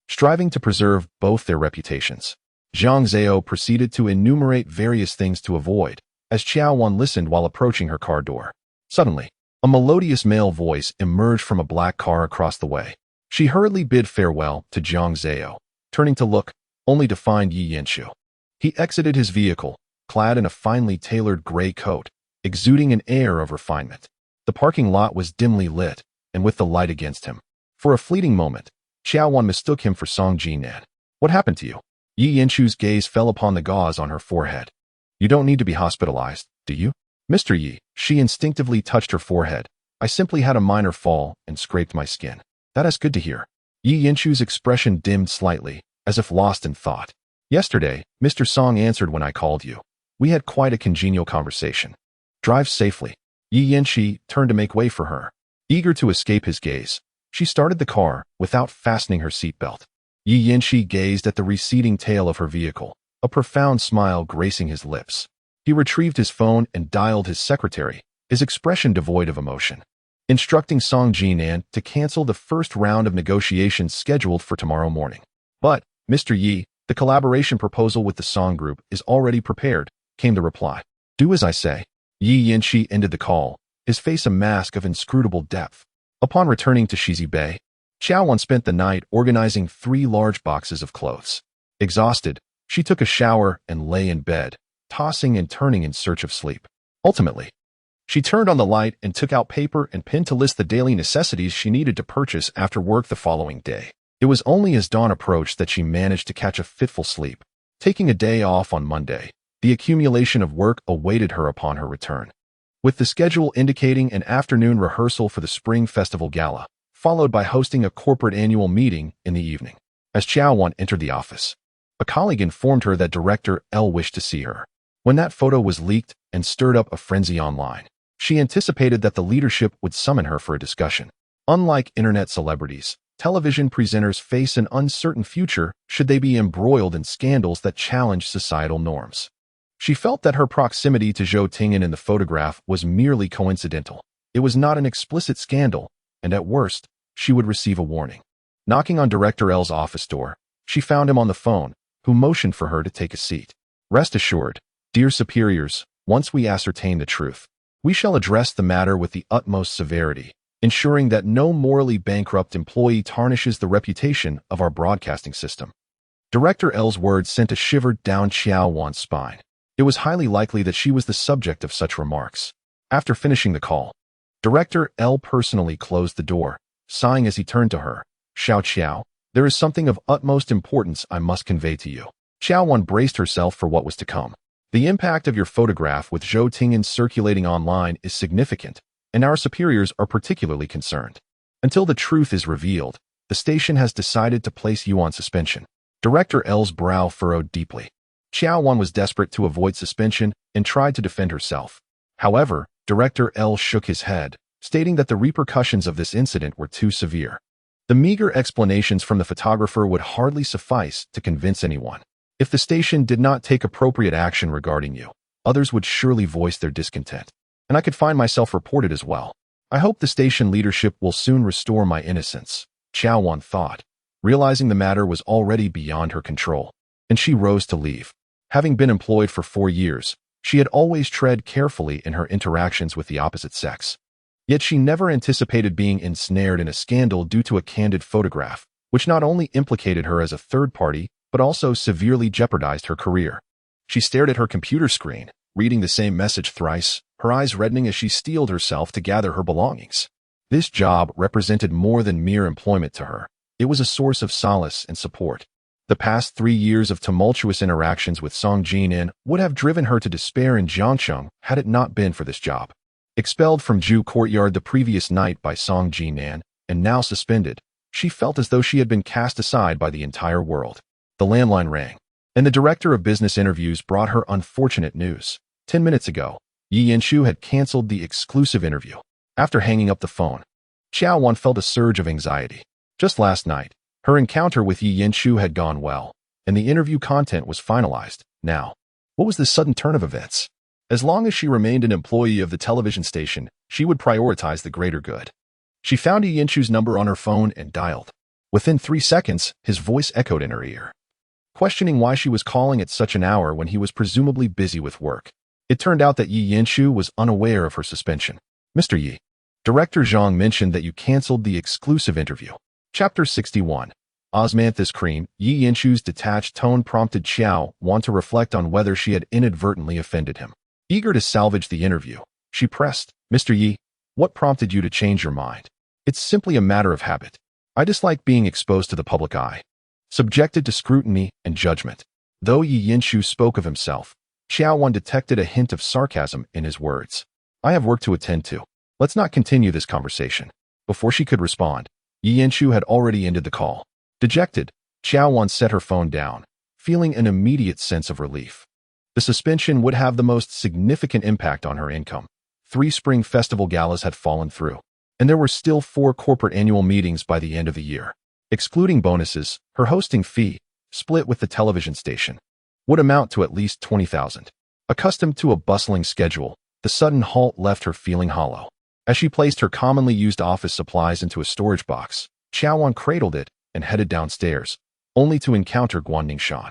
striving to preserve both their reputations. Jiang Zhao proceeded to enumerate various things to avoid, as Qiao Wan listened while approaching her car door. Suddenly, a melodious male voice emerged from a black car across the way. She hurriedly bid farewell to Jiang Zhao, turning to look, only to find Yi Yanqiu. He exited his vehicle, clad in a finely tailored gray coat, exuding an air of refinement. The parking lot was dimly lit, and with the light against him. For a fleeting moment, Qiao Wan mistook him for Song Jinan. What happened to you? Yi Yanqiu's gaze fell upon the gauze on her forehead. You don't need to be hospitalized, do you? Mr. Yi, she instinctively touched her forehead. I simply had a minor fall and scraped my skin. That is good to hear. Yi Yanqiu's expression dimmed slightly, as if lost in thought. Yesterday, Mr. Song answered when I called you. We had quite a congenial conversation. Drive safely. Yi Yanqiu turned to make way for her. Eager to escape his gaze, she started the car without fastening her seatbelt. Yi Yanqiu gazed at the receding tail of her vehicle, a profound smile gracing his lips. He retrieved his phone and dialed his secretary, his expression devoid of emotion, instructing Song Jinan to cancel the first round of negotiations scheduled for tomorrow morning. But, Mr. Yi, the collaboration proposal with the Song Group is already prepared, came the reply. Do as I say. Yi Yanqiu ended the call, his face a mask of inscrutable depth. Upon returning to Shizi Bay, Qiao Wan spent the night organizing 3 large boxes of clothes. Exhausted, she took a shower and lay in bed, tossing and turning in search of sleep. Ultimately, she turned on the light and took out paper and pen to list the daily necessities she needed to purchase after work the following day. It was only as dawn approached that she managed to catch a fitful sleep. Taking a day off on Monday, the accumulation of work awaited her upon her return, with the schedule indicating an afternoon rehearsal for the Spring Festival Gala, followed by hosting a corporate annual meeting in the evening. As Qiao Wan entered the office, a colleague informed her that Director L wished to see her. When that photo was leaked and stirred up a frenzy online, she anticipated that the leadership would summon her for a discussion. Unlike internet celebrities, television presenters face an uncertain future should they be embroiled in scandals that challenge societal norms. She felt that her proximity to Zhou Tingyan in the photograph was merely coincidental. It was not an explicit scandal, and at worst, she would receive a warning. Knocking on Director L's office door, she found him on the phone, who motioned for her to take a seat. Rest assured, dear superiors, once we ascertain the truth, We shall address the matter with the utmost severity, ensuring that no morally bankrupt employee tarnishes the reputation of our broadcasting system. Director L's words sent a shiver down Qiao Wan's spine. It was highly likely that she was the subject of such remarks. After finishing the call, Director L personally closed the door, sighing as he turned to her. Qiao, there is something of utmost importance I must convey to you. Qiao Wan braced herself for what was to come. The impact of your photograph with Zhou Tingyan circulating online is significant, and our superiors are particularly concerned. Until the truth is revealed, the station has decided to place you on suspension. Director L's brow furrowed deeply. Qiao Wan was desperate to avoid suspension and tried to defend herself. However, Director L shook his head, stating that the repercussions of this incident were too severe. The meager explanations from the photographer would hardly suffice to convince anyone. If the station did not take appropriate action regarding you, others would surely voice their discontent, and I could find myself reported as well. I hope the station leadership will soon restore my innocence, Qiao Wan thought, realizing the matter was already beyond her control, and she rose to leave. Having been employed for 4 years, she had always tread carefully in her interactions with the opposite sex. Yet she never anticipated being ensnared in a scandal due to a candid photograph, which not only implicated her as a third party, but also severely jeopardized her career. She stared at her computer screen, reading the same message thrice, her eyes reddening as she steeled herself to gather her belongings. This job represented more than mere employment to her. It was a source of solace and support. The past 3 years of tumultuous interactions with Song Jinan would have driven her to despair in Jiangcheng had it not been for this job. Expelled from Ju Courtyard the previous night by Song Jinan, and now suspended, she felt as though she had been cast aside by the entire world. The landline rang, and the director of business interviews brought her unfortunate news. 10 minutes ago, Yi Yinshu had canceled the exclusive interview. After hanging up the phone, Qiao Wan felt a surge of anxiety. Just last night, her encounter with Yi Yinshu had gone well, and the interview content was finalized. Now, what was this sudden turn of events? As long as she remained an employee of the television station, she would prioritize the greater good. She found Yi Yinshu's number on her phone and dialed. Within 3 seconds, his voice echoed in her ear, questioning why she was calling at such an hour when he was presumably busy with work. It turned out that Yi Yinshu was unaware of her suspension. Mr. Yi, Director Zhang mentioned that you canceled the exclusive interview. Chapter 61. Osmanthus Cream. Yi Yinshu's detached tone prompted Qiao Wan to reflect on whether she had inadvertently offended him. Eager to salvage the interview, she pressed, Mr. Yi, what prompted you to change your mind? It's simply a matter of habit. I dislike being exposed to the public eye, subjected to scrutiny and judgment. Though Yi Yinshu spoke of himself, Qiao Wan detected a hint of sarcasm in his words. I have work to attend to. Let's not continue this conversation. Before she could respond, Yi Yinshu had already ended the call. Dejected, Qiao Wan set her phone down, feeling an immediate sense of relief. The suspension would have the most significant impact on her income. 3 spring festival galas had fallen through, and there were still 4 corporate annual meetings by the end of the year. Excluding bonuses, her hosting fee, split with the television station, would amount to at least 20,000. Accustomed to a bustling schedule, the sudden halt left her feeling hollow. As she placed her commonly used office supplies into a storage box, Qiao Wan cradled it and headed downstairs, only to encounter Guan Ningshan.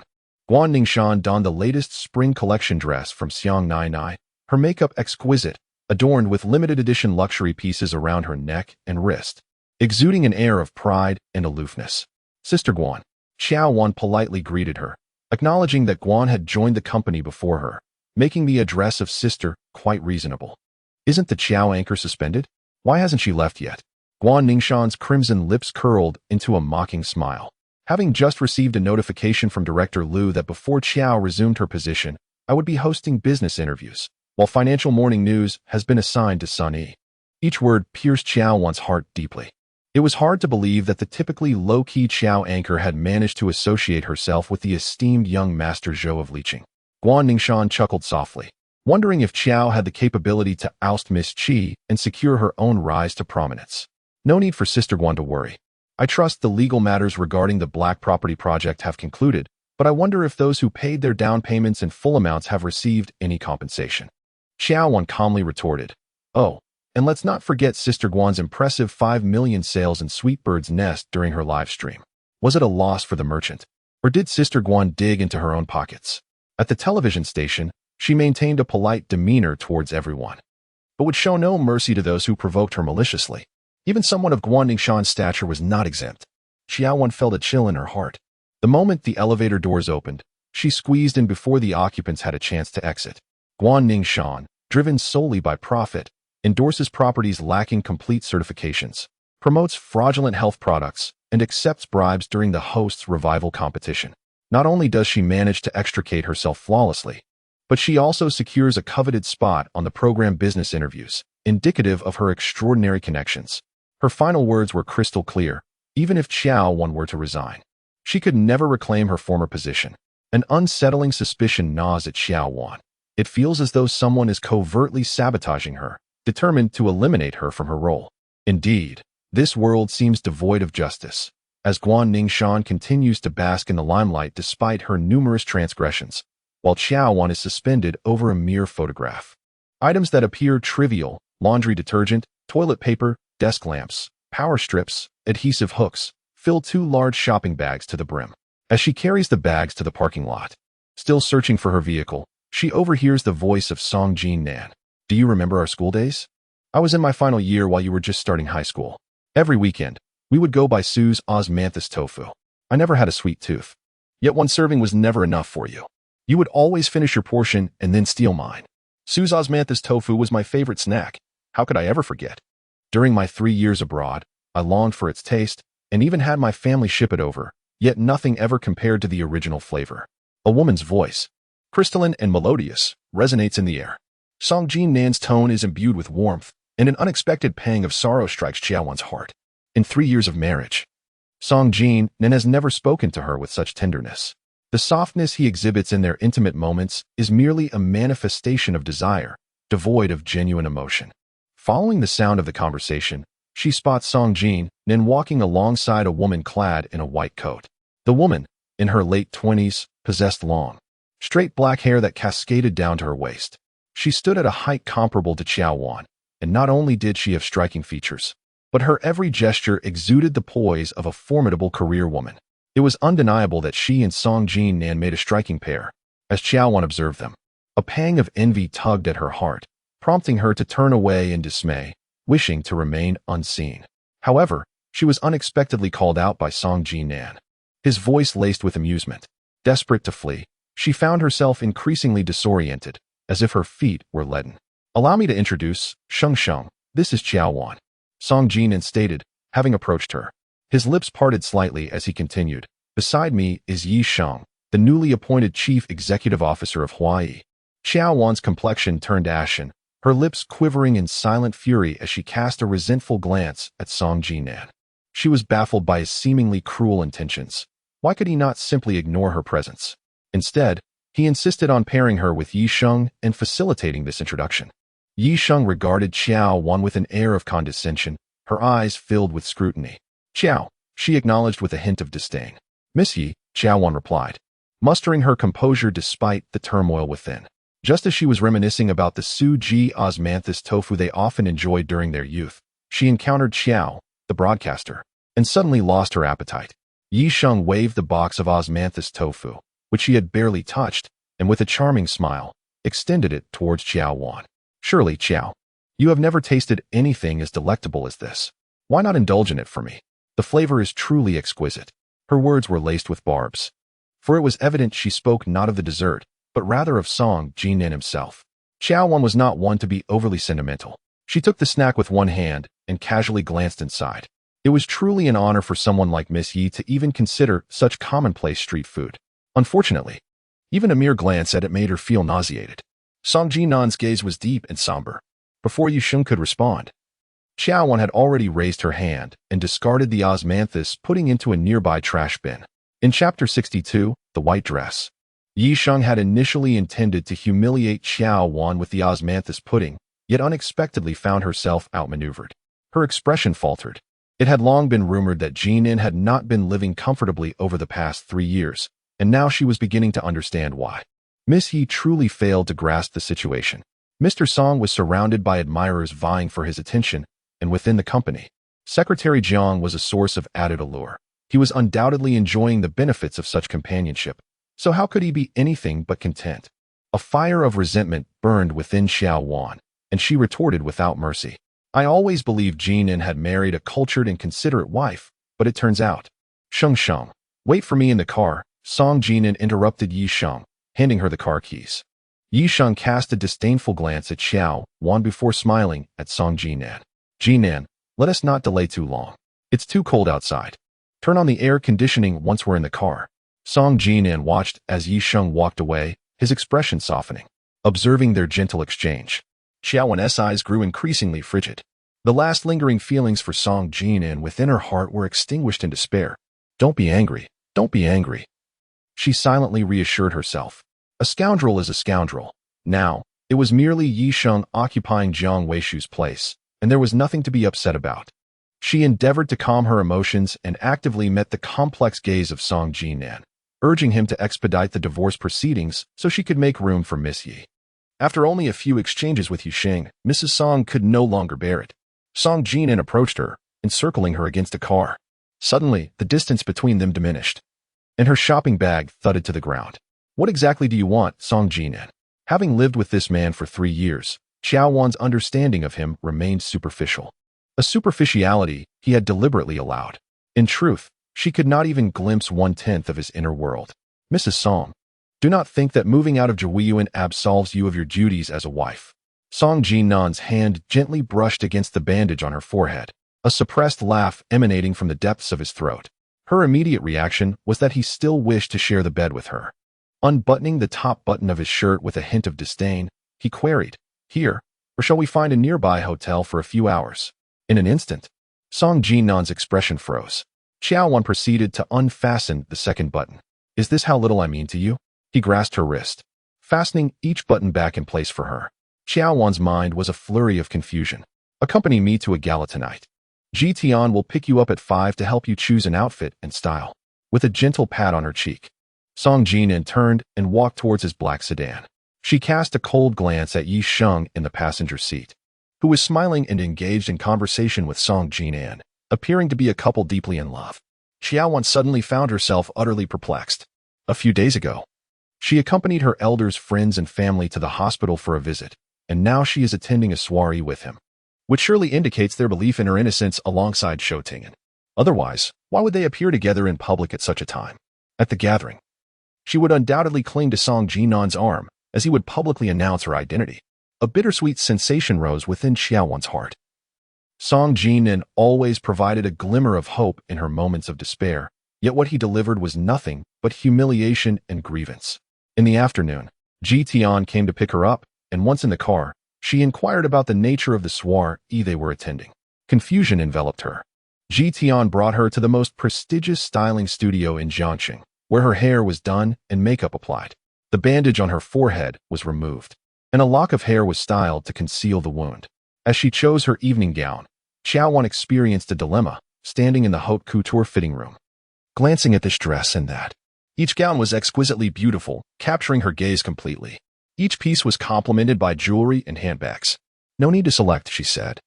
Guan Ningshan donned the latest spring collection dress from Xiang Nai Nai, her makeup exquisite, adorned with limited edition luxury pieces around her neck and wrist, exuding an air of pride and aloofness. Sister Guan. Qiao Wan politely greeted her, acknowledging that Guan had joined the company before her, making the address of sister quite reasonable. Isn't the Qiao anchor suspended? Why hasn't she left yet? Guan Ningshan's crimson lips curled into a mocking smile. Having just received a notification from Director Liu that before Qiao resumed her position, I would be hosting business interviews, while financial morning news has been assigned to Sun Yi. Each word pierced Qiao Wan's heart deeply. It was hard to believe that the typically low-key Qiao anchor had managed to associate herself with the esteemed young master Zhou of Liqing. Guan Ningshan chuckled softly, wondering if Qiao had the capability to oust Miss Qi and secure her own rise to prominence. No need for Sister Guan to worry. I trust the legal matters regarding the Black Property Project have concluded, but I wonder if those who paid their down payments in full amounts have received any compensation. Qiao Wan calmly retorted, oh, and let's not forget Sister Guan's impressive 5 million sales in Sweetbird's Nest during her live stream. Was it a loss for the merchant, or did Sister Guan dig into her own pockets? At the television station, she maintained a polite demeanor towards everyone. but would show no mercy to those who provoked her maliciously. Even someone of Guan Ningshan's stature was not exempt. Qiao Wan felt a chill in her heart. The moment the elevator doors opened, she squeezed in before the occupants had a chance to exit. Guan Ningshan, driven solely by profit, endorses properties lacking complete certifications, promotes fraudulent health products, and accepts bribes during the host's revival competition. Not only does she manage to extricate herself flawlessly, but she also secures a coveted spot on the program business interviews, indicative of her extraordinary connections. Her final words were crystal clear. Even if Qiao Wan were to resign, she could never reclaim her former position. An unsettling suspicion gnaws at Qiao Wan. It feels as though someone is covertly sabotaging her, determined to eliminate her from her role. Indeed, this world seems devoid of justice. As Guan Ningshan continues to bask in the limelight despite her numerous transgressions, while Qiao Wan is suspended over a mere photograph. Items that appear trivial, laundry detergent, toilet paper, desk lamps, power strips, adhesive hooks, fill 2 large shopping bags to the brim. As she carries the bags to the parking lot, still searching for her vehicle, she overhears the voice of Song Jinan. Do you remember our school days? I was in my final year while you were just starting high school. Every weekend, we would go by Sue's osmanthus tofu. I never had a sweet tooth. Yet one serving was never enough for you. You would always finish your portion and then steal mine. Sue's osmanthus tofu was my favorite snack. How could I ever forget? During my 3 years abroad, I longed for its taste and even had my family ship it over, yet nothing ever compared to the original flavor. A woman's voice, crystalline and melodious, resonates in the air. Song Jinnan's tone is imbued with warmth, and an unexpected pang of sorrow strikes Qiao Wan's heart. In 3 years of marriage, Song Jinan has never spoken to her with such tenderness. The softness he exhibits in their intimate moments is merely a manifestation of desire, devoid of genuine emotion. Following the sound of the conversation, she spots Song Jinan walking alongside a woman clad in a white coat. The woman, in her late 20s, possessed long, straight black hair that cascaded down to her waist. She stood at a height comparable to Qiao Wan, and not only did she have striking features, but her every gesture exuded the poise of a formidable career woman. It was undeniable that she and Song Jinan made a striking pair. As Qiao Wan observed them, a pang of envy tugged at her heart, prompting her to turn away in dismay, wishing to remain unseen. However, she was unexpectedly called out by Song Jinan. His voice laced with amusement. Desperate to flee, she found herself increasingly disoriented, as if her feet were leaden. Allow me to introduce Sheng. This is Qiao Wan, Song Jinan stated, having approached her. His lips parted slightly as he continued. Beside me is Yi Sheng, the newly appointed chief executive officer of Hawaii. Qiao Wan's complexion turned ashen, her lips quivering in silent fury as she cast a resentful glance at Song Jinan. She was baffled by his seemingly cruel intentions. Why could he not simply ignore her presence? Instead, he insisted on pairing her with Yi Sheng and facilitating this introduction. Yi Sheng regarded Qiao Wan with an air of condescension, her eyes filled with scrutiny. Qiao, she acknowledged with a hint of disdain. Miss Yi, Qiao Wan replied, mustering her composure despite the turmoil within. Just as she was reminiscing about the Su-Ji osmanthus tofu they often enjoyed during their youth, she encountered Qiao, the broadcaster, and suddenly lost her appetite. Yi Sheng waved the box of osmanthus tofu, which she had barely touched, and with a charming smile, extended it towards Qiao Wan. Surely, Qiao, you have never tasted anything as delectable as this. Why not indulge in it for me? The flavor is truly exquisite. Her words were laced with barbs, for it was evident she spoke not of the dessert, but rather of Song Jinan himself. Qiao Wan was not one to be overly sentimental. She took the snack with one hand and casually glanced inside. It was truly an honor for someone like Miss Yi to even consider such commonplace street food. Unfortunately, even a mere glance at it made her feel nauseated. Song Jinan's gaze was deep and somber. Before Yi Sheng could respond, Qiao Wan had already raised her hand and discarded the osmanthus, putting into a nearby trash bin. In Chapter 62, The White Dress, Yi Sheng had initially intended to humiliate Qiao Wan with the osmanthus pudding, yet unexpectedly found herself outmaneuvered. Her expression faltered. It had long been rumored that Jinan had not been living comfortably over the past 3 years, and now she was beginning to understand why. Miss Yi truly failed to grasp the situation. Mr. Song was surrounded by admirers vying for his attention, and within the company, Secretary Jiang was a source of added allure. He was undoubtedly enjoying the benefits of such companionship, so how could he be anything but content? A fire of resentment burned within Qiao Wan, and she retorted without mercy. I always believed Jinan had married a cultured and considerate wife, but it turns out. Sheng Sheng, wait for me in the car, Song Jinan interrupted Yi Sheng, handing her the car keys. Yi Sheng cast a disdainful glance at Qiao Wan before smiling at Song Jinan. Jinan, let us not delay too long. It's too cold outside. Turn on the air conditioning once we're in the car. Song Jinan watched as Yi Sheng walked away, his expression softening. Observing their gentle exchange, Qiao Wan's eyes grew increasingly frigid. The last lingering feelings for Song Jinan within her heart were extinguished in despair. Don't be angry. Don't be angry. She silently reassured herself. A scoundrel is a scoundrel. Now, it was merely Yi Sheng occupying Jiang Weishu's place, and there was nothing to be upset about. She endeavored to calm her emotions and actively met the complex gaze of Song Jinan, urging him to expedite the divorce proceedings so she could make room for Miss Yi. After only a few exchanges with Yi Sheng, Mrs. Song could no longer bear it. Song Jinan approached her, encircling her against a car. Suddenly, the distance between them diminished, and her shopping bag thudded to the ground. What exactly do you want, Song Jinan? Having lived with this man for 3 years, Qiao Wan's understanding of him remained superficial. A superficiality he had deliberately allowed. In truth, she could not even glimpse 1/10 of his inner world. Mrs. Song, do not think that moving out of Jiuyuan absolves you of your duties as a wife. Song Jinan's hand gently brushed against the bandage on her forehead, a suppressed laugh emanating from the depths of his throat. Her immediate reaction was that he still wished to share the bed with her. Unbuttoning the top button of his shirt with a hint of disdain, he queried, "Here, or shall we find a nearby hotel for a few hours?" In an instant, Song Jinan's expression froze. Qiao Wan proceeded to unfasten the second button. "Is this how little I mean to you?" He grasped her wrist, fastening each button back in place for her. Qiao Wan's mind was a flurry of confusion. "Accompany me to a gala tonight. Jian will pick you up at 5 to help you choose an outfit and style." With a gentle pat on her cheek, Song Jinan turned and walked towards his black sedan. She cast a cold glance at Yi Sheng in the passenger seat, who was smiling and engaged in conversation with Song Jinan, appearing to be a couple deeply in love. Qiao Wan suddenly found herself utterly perplexed. A few days ago, she accompanied her elders' friends and family to the hospital for a visit, and now she is attending a soiree with him, which surely indicates their belief in her innocence alongside Shoutingen. Otherwise, why would they appear together in public at such a time? At the gathering, she would undoubtedly cling to Song Jinan's arm, as he would publicly announce her identity. A bittersweet sensation rose within Qiao Wan's heart. Song Jinan always provided a glimmer of hope in her moments of despair, yet what he delivered was nothing but humiliation and grievance. In the afternoon, Jian came to pick her up, and once in the car, she inquired about the nature of the soiree they were attending. Confusion enveloped her. Jian brought her to the most prestigious styling studio in Jiangxing, where her hair was done and makeup applied. The bandage on her forehead was removed, and a lock of hair was styled to conceal the wound. As she chose her evening gown, Qiao Wan experienced a dilemma, standing in the haute couture fitting room, glancing at this dress and that. Each gown was exquisitely beautiful, capturing her gaze completely. Each piece was complemented by jewelry and handbags. "No need to select," she said.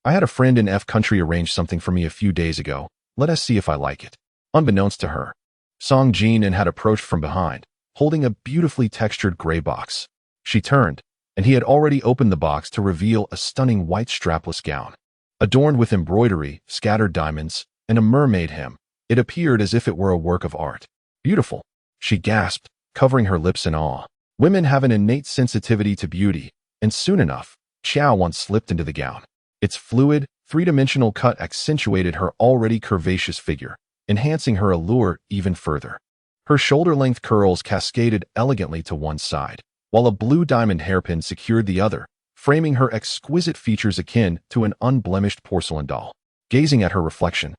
"I had a friend in F country arrange something for me a few days ago. Let us see if I like it." Unbeknownst to her, Song Jinan had approached from behind, holding a beautifully textured gray box. She turned, and he had already opened the box to reveal a stunning white strapless gown. Adorned with embroidery, scattered diamonds, and a mermaid hem, it appeared as if it were a work of art. "Beautiful," she gasped, covering her lips in awe. Women have an innate sensitivity to beauty, and soon enough, Qiao Wan slipped into the gown. Its fluid, three-dimensional cut accentuated her already curvaceous figure, enhancing her allure even further. Her shoulder-length curls cascaded elegantly to one side, while a blue diamond hairpin secured the other, framing her exquisite features akin to an unblemished porcelain doll. Gazing at her reflection,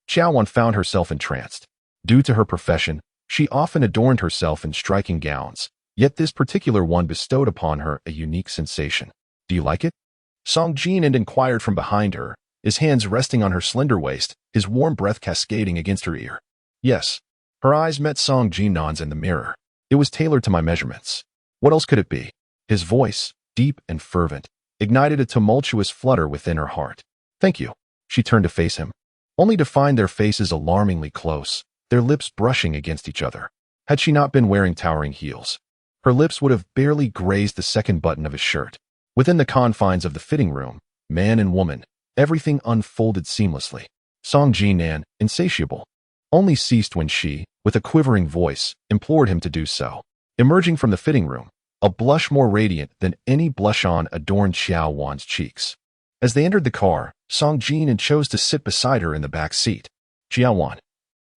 Qiao Wan found herself entranced. Due to her profession, she often adorned herself in striking gowns, yet this particular one bestowed upon her a unique sensation. "Do you like it?" Song Jinan inquired from behind her, his hands resting on her slender waist, his warm breath cascading against her ear. "Yes." Her eyes met Song Jinan's in the mirror. "It was tailored to my measurements." What else could it be? His voice, deep and fervent, ignited a tumultuous flutter within her heart. "Thank you." She turned to face him, only to find their faces alarmingly close, their lips brushing against each other. Had she not been wearing towering heels, her lips would have barely grazed the second button of his shirt. Within the confines of the fitting room, man and woman, everything unfolded seamlessly. Song Jinan, insatiable, only ceased when she, with a quivering voice, implored him to do so. Emerging from the fitting room, a blush more radiant than any blush-on adorned Qiao Wan's cheeks. As they entered the car, Song Jinan chose to sit beside her in the back seat. Qiao Wan,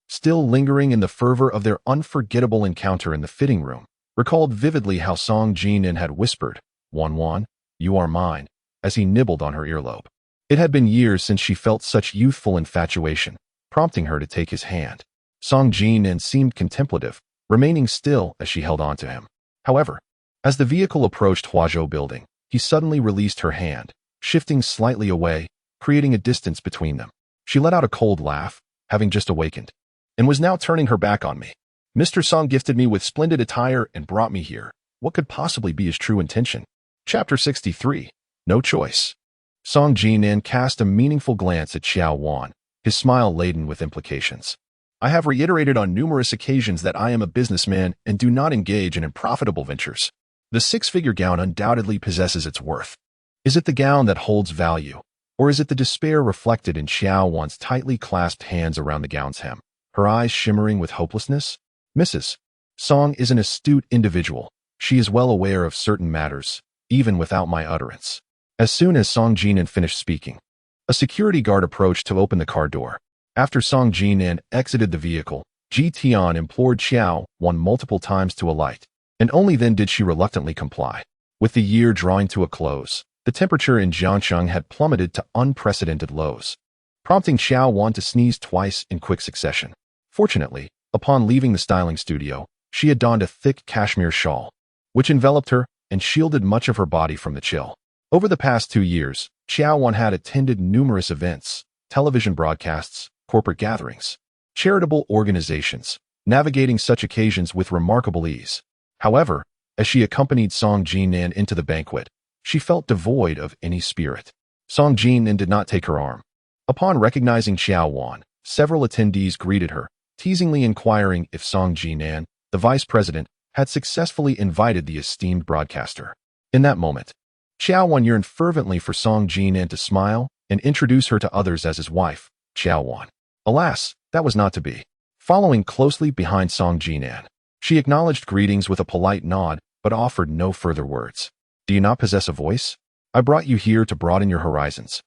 still lingering in the fervor of their unforgettable encounter in the fitting room, recalled vividly how Song Jinan had whispered, "Wan, you are mine," as he nibbled on her earlobe. It had been years since she felt such youthful infatuation, prompting her to take his hand. Song Jinan seemed contemplative, remaining still as she held on to him. However, as the vehicle approached Huazhou building, he suddenly released her hand, shifting slightly away, creating a distance between them. She let out a cold laugh, having just awakened, and was now turning her back on me. Mr. Song gifted me with splendid attire and brought me here. What could possibly be his true intention? Chapter 63. No choice. Song Jinan cast a meaningful glance at Qiao Wan, his smile laden with implications. I have reiterated on numerous occasions that I am a businessman and do not engage in unprofitable ventures. The six-figure gown undoubtedly possesses its worth. Is it the gown that holds value, or is it the despair reflected in Qiao Wan's tightly clasped hands around the gown's hem, her eyes shimmering with hopelessness? Mrs. Song is an astute individual. She is well aware of certain matters, even without my utterance. As soon as Song Jinan finished speaking, a security guard approached to open the car door. After Song Jinan exited the vehicle, Ji Tian implored Qiao Wan multiple times to alight, and only then did she reluctantly comply. With the year drawing to a close, the temperature in Jiangsheng had plummeted to unprecedented lows, prompting Qiao Wan to sneeze twice in quick succession. Fortunately, upon leaving the styling studio, she had donned a thick cashmere shawl, which enveloped her and shielded much of her body from the chill. Over the past 2 years, Qiao Wan had attended numerous events, television broadcasts, corporate gatherings, charitable organizations, navigating such occasions with remarkable ease. However, as she accompanied Song Jinan into the banquet, she felt devoid of any spirit. Song Jinan did not take her arm. Upon recognizing Qiao Wan, several attendees greeted her, teasingly inquiring if Song Jinan, the vice president, had successfully invited the esteemed broadcaster. In that moment, Qiao Wan yearned fervently for Song Jinan to smile and introduce her to others as his wife, Qiao Wan. Alas, that was not to be. Following closely behind Song Jinan, she acknowledged greetings with a polite nod, but offered no further words. Do you not possess a voice? I brought you here to broaden your horizons.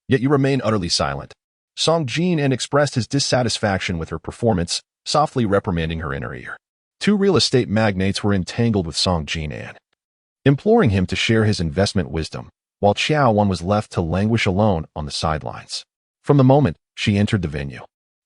Yet you remain utterly silent. Song Jinan expressed his dissatisfaction with her performance, softly reprimanding her in her ear. 2 real estate magnates were entangled with Song Jinan, imploring him to share his investment wisdom, while Qiao Wan was left to languish alone on the sidelines. From the moment she entered the venue,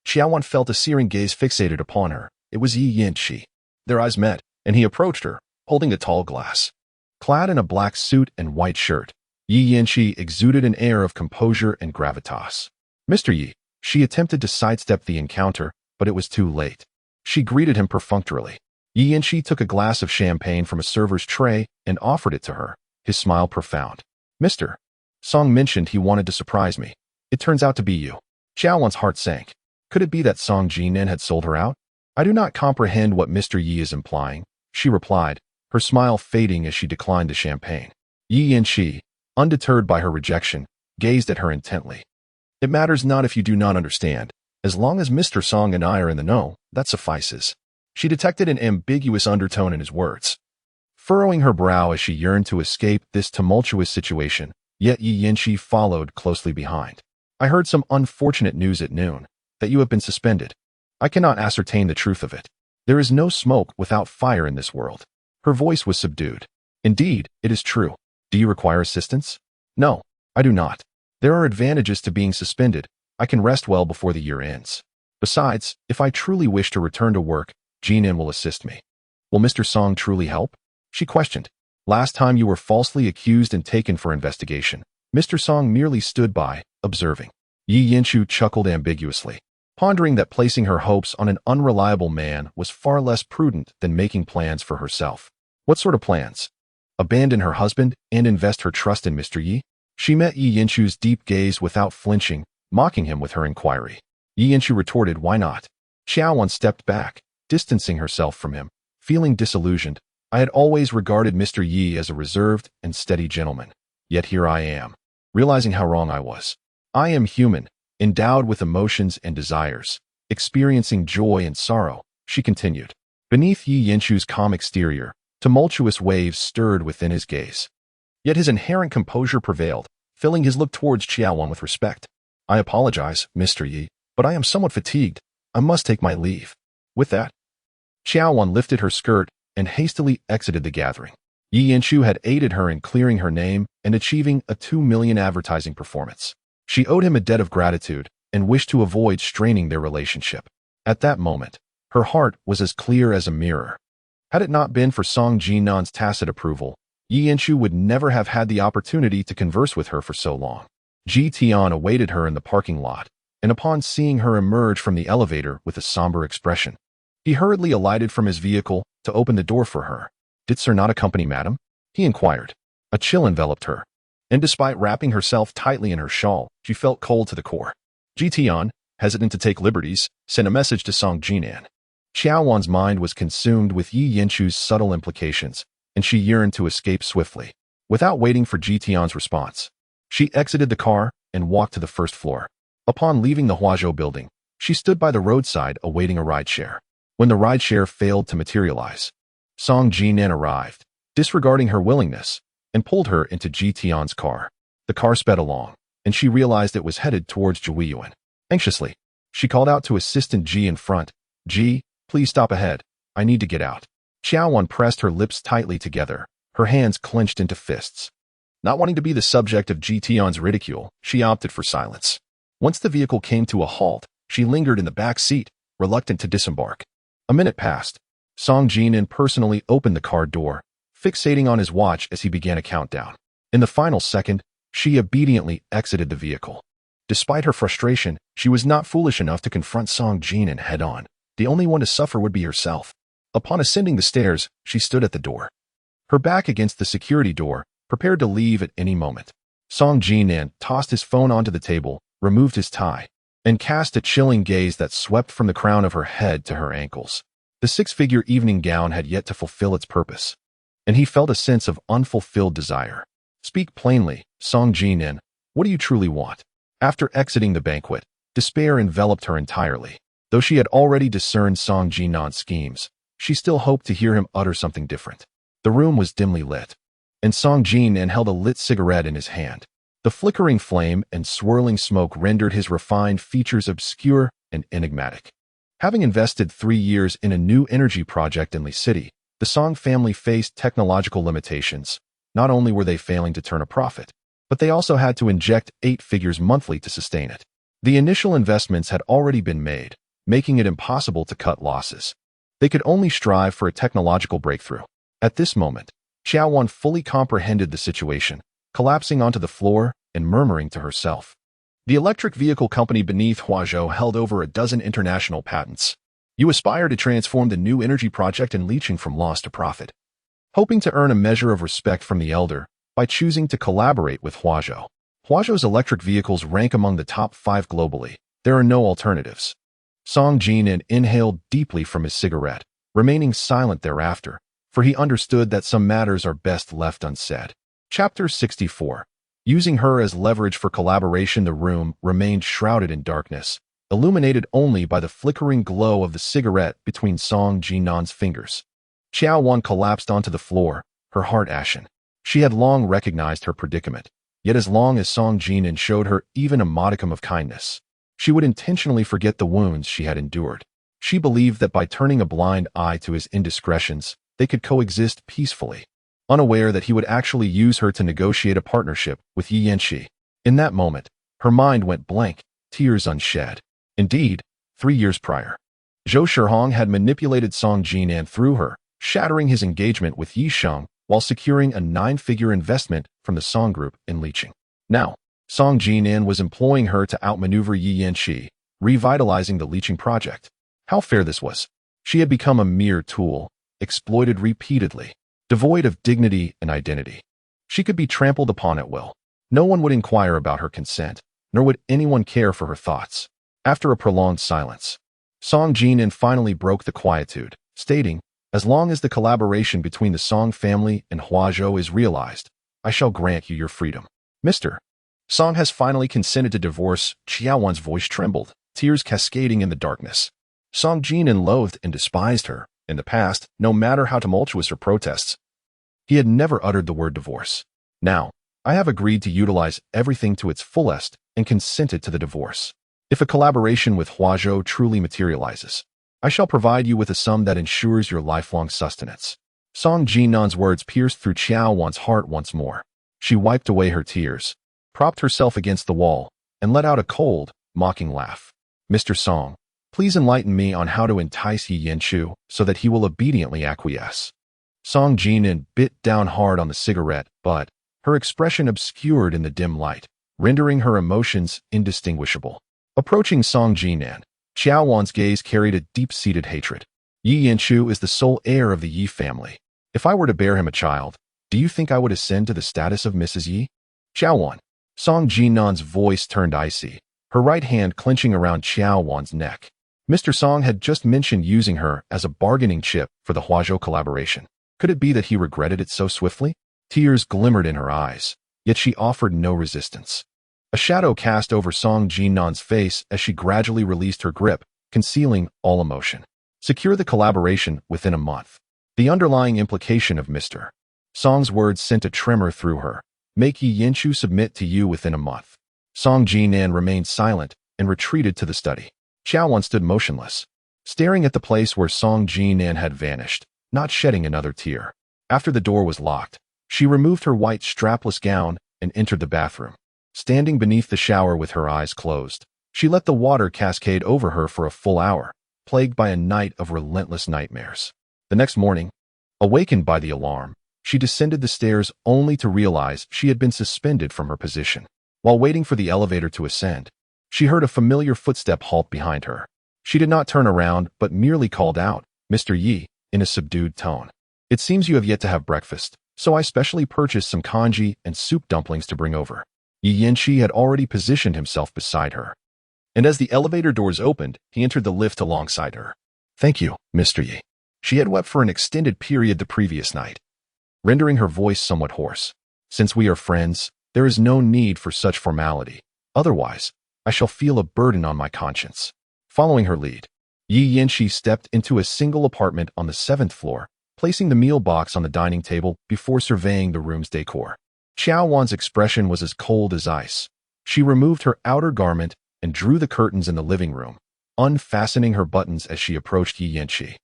Qiao Wan felt a searing gaze fixated upon her. It was Lingchi. Their eyes met, and he approached her, holding a tall glass. Clad in a black suit and white shirt, Lingchi exuded an air of composure and gravitas. Mr. Yi, she attempted to sidestep the encounter, but it was too late. She greeted him perfunctorily. Lingchi took a glass of champagne from a server's tray and offered it to her, his smile profound. Mr. Song mentioned he wanted to surprise me. It turns out to be you. Qiao Wan's heart sank. Could it be that Song Jinan had sold her out? I do not comprehend what Mr. Yi is implying, she replied, her smile fading as she declined the champagne. Lingchi, undeterred by her rejection, gazed at her intently. It matters not if you do not understand. As long as Mr. Song and I are in the know, that suffices. She detected an ambiguous undertone in his words. Furrowing her brow as she yearned to escape this tumultuous situation, yet Lingchi followed closely behind. I heard some unfortunate news at noon, that you have been suspended. I cannot ascertain the truth of it. There is no smoke without fire in this world. Her voice was subdued. Indeed, it is true. Do you require assistance? No, I do not. There are advantages to being suspended. I can rest well before the year ends. Besides, if I truly wish to return to work, Jinan will assist me. Will Mr. Song truly help? She questioned. Last time you were falsely accused and taken for investigation. Mr. Song merely stood by, observing. Lingchi chuckled ambiguously, pondering that placing her hopes on an unreliable man was far less prudent than making plans for herself. What sort of plans? Abandon her husband and invest her trust in Mr. Yi? She met Lingchi's deep gaze without flinching, mocking him with her inquiry. Lingchi retorted, why not? Qiao Wan stepped back, distancing herself from him, feeling disillusioned. I had always regarded Mr. Yi as a reserved and steady gentleman. Yet here I am, realizing how wrong I was. I am human, endowed with emotions and desires, experiencing joy and sorrow, she continued. Beneath Yi Yanchu's calm exterior, tumultuous waves stirred within his gaze. Yet his inherent composure prevailed, filling his look towards Qiao Wan with respect. I apologize, Mr. Yi, but I am somewhat fatigued. I must take my leave. With that, Qiao Wan lifted her skirt and hastily exited the gathering. Yi Yanchu had aided her in clearing her name and achieving a 2 million advertising performance. She owed him a debt of gratitude and wished to avoid straining their relationship. At that moment, her heart was as clear as a mirror. Had it not been for Song Jinan's tacit approval, Yi Yanchu would never have had the opportunity to converse with her for so long. Ji Tian awaited her in the parking lot, and upon seeing her emerge from the elevator with a somber expression, he hurriedly alighted from his vehicle to open the door for her. Did Sir not accompany Madam? He inquired. A chill enveloped her, and despite wrapping herself tightly in her shawl, she felt cold to the core. Ji Tian, hesitant to take liberties, sent a message to Song Jinan. Qiao Wan's mind was consumed with Yi Yanchu's subtle implications, and she yearned to escape swiftly. Without waiting for Ji Tian's response, she exited the car and walked to the first floor. Upon leaving the Huazhou building, she stood by the roadside awaiting a rideshare. When the rideshare failed to materialize, Song Jinan arrived, disregarding her willingness, and pulled her into Ji Tian's car. The car sped along, and she realized it was headed towards Jiuyuan. Anxiously, she called out to assistant Ji in front. Ji, please stop ahead. I need to get out. Qiao Wan pressed her lips tightly together, her hands clenched into fists. Not wanting to be the subject of Ji Tian's ridicule, she opted for silence. Once the vehicle came to a halt, she lingered in the back seat, reluctant to disembark. A minute passed. Song Jinan personally opened the car door, fixating on his watch as he began a countdown. In the final second, she obediently exited the vehicle. Despite her frustration, she was not foolish enough to confront Song Jinan head-on. The only one to suffer would be herself. Upon ascending the stairs, she stood at the door, her back against the security door, prepared to leave at any moment. Song Jinan tossed his phone onto the table, removed his tie, and cast a chilling gaze that swept from the crown of her head to her ankles. The six-figure evening gown had yet to fulfill its purpose, and he felt a sense of unfulfilled desire. Speak plainly, Song Jinan, what do you truly want? After exiting the banquet, despair enveloped her entirely. Though she had already discerned Song Jinan's schemes, she still hoped to hear him utter something different. The room was dimly lit, and Song Jinan held a lit cigarette in his hand. The flickering flame and swirling smoke rendered his refined features obscure and enigmatic. Having invested 3 years in a new energy project in Li City, the Song family faced technological limitations. Not only were they failing to turn a profit, but they also had to inject 8 figures monthly to sustain it. The initial investments had already been made, making it impossible to cut losses. They could only strive for a technological breakthrough. At this moment, Qiao Wan fully comprehended the situation, collapsing onto the floor and murmuring to herself. The electric vehicle company beneath Huazhou held over a dozen international patents. You aspire to transform the new energy project in leaching from loss to profit, hoping to earn a measure of respect from the elder by choosing to collaborate with Huazhou. Huazhou's electric vehicles rank among the top 5 globally. There are no alternatives. Song Jinan inhaled deeply from his cigarette, remaining silent thereafter, for he understood that some matters are best left unsaid. Chapter 64. Using her as leverage for collaboration, the room remained shrouded in darkness, illuminated only by the flickering glow of the cigarette between Song Jinan's fingers. Qiao Wan collapsed onto the floor, her heart ashen. She had long recognized her predicament, yet as long as Song Jinan showed her even a modicum of kindness, she would intentionally forget the wounds she had endured. She believed that by turning a blind eye to his indiscretions, they could coexist peacefully, unaware that he would actually use her to negotiate a partnership with Yi Yanchi. In that moment, her mind went blank, tears unshed. Indeed, 3 years prior, Zhou Shihong had manipulated Song Jinan through her, shattering his engagement with Yi Sheng while securing a 9-figure investment from the Song Group in leaching. Now, Song Jinan was employing her to outmaneuver Yi Yanchi, revitalizing the leaching project. How fair this was. She had become a mere tool, exploited repeatedly, devoid of dignity and identity. She could be trampled upon at will. No one would inquire about her consent, nor would anyone care for her thoughts. After a prolonged silence, Song Jinan finally broke the quietude, stating, as long as the collaboration between the Song family and Huazhou is realized, I shall grant you your freedom. Mr. Song has finally consented to divorce. Qiao Wan's voice trembled, tears cascading in the darkness. Song Jinan loathed and despised her. In the past, no matter how tumultuous her protests, he had never uttered the word divorce. Now, I have agreed to utilize everything to its fullest and consented to the divorce. If a collaboration with Huazhou truly materializes, I shall provide you with a sum that ensures your lifelong sustenance. Song Jinan's words pierced through Qiao Wan's heart once more. She wiped away her tears, propped herself against the wall, and let out a cold, mocking laugh. Mr. Song, please enlighten me on how to entice Yi Yanchu so that he will obediently acquiesce. Song Jinan bit down hard on the cigarette, but her expression obscured in the dim light, rendering her emotions indistinguishable. Approaching Song Jinan, Qiao Wan's gaze carried a deep-seated hatred. Yi Yanchu is the sole heir of the Yi family. If I were to bear him a child, do you think I would ascend to the status of Mrs. Yi? Qiao Wan. Song Jinan's voice turned icy, her right hand clenching around Qiao Wan's neck. Mr. Song had just mentioned using her as a bargaining chip for the Huazhou collaboration. Could it be that he regretted it so swiftly? Tears glimmered in her eyes, yet she offered no resistance. A shadow cast over Song Jinan's face as she gradually released her grip, concealing all emotion. Secure the collaboration within a month. The underlying implication of Mr. Song's words sent a tremor through her. Make Yi Yanchu submit to you within a month. Song Jinan remained silent and retreated to the study. Qiao Wan stood motionless, staring at the place where Song Jinan had vanished, not shedding another tear. After the door was locked, she removed her white strapless gown and entered the bathroom. Standing beneath the shower with her eyes closed, she let the water cascade over her for a full hour, plagued by a night of relentless nightmares. The next morning, awakened by the alarm, she descended the stairs only to realize she had been suspended from her position. While waiting for the elevator to ascend, she heard a familiar footstep halt behind her. She did not turn around, but merely called out, "Mr. Yi," in a subdued tone. "It seems you have yet to have breakfast, so I specially purchased some congee and soup dumplings to bring over." Yi Yanchi had already positioned himself beside her, and as the elevator doors opened, he entered the lift alongside her. "Thank you, Mr. Yi." She had wept for an extended period the previous night, rendering her voice somewhat hoarse. "Since we are friends, there is no need for such formality. Otherwise, I shall feel a burden on my conscience." Following her lead, Yi Yanchi stepped into a single apartment on the 7th floor, placing the meal box on the dining table before surveying the room's decor. Qiao Wan's expression was as cold as ice. She removed her outer garment and drew the curtains in the living room, unfastening her buttons as she approached Yi Yanchi.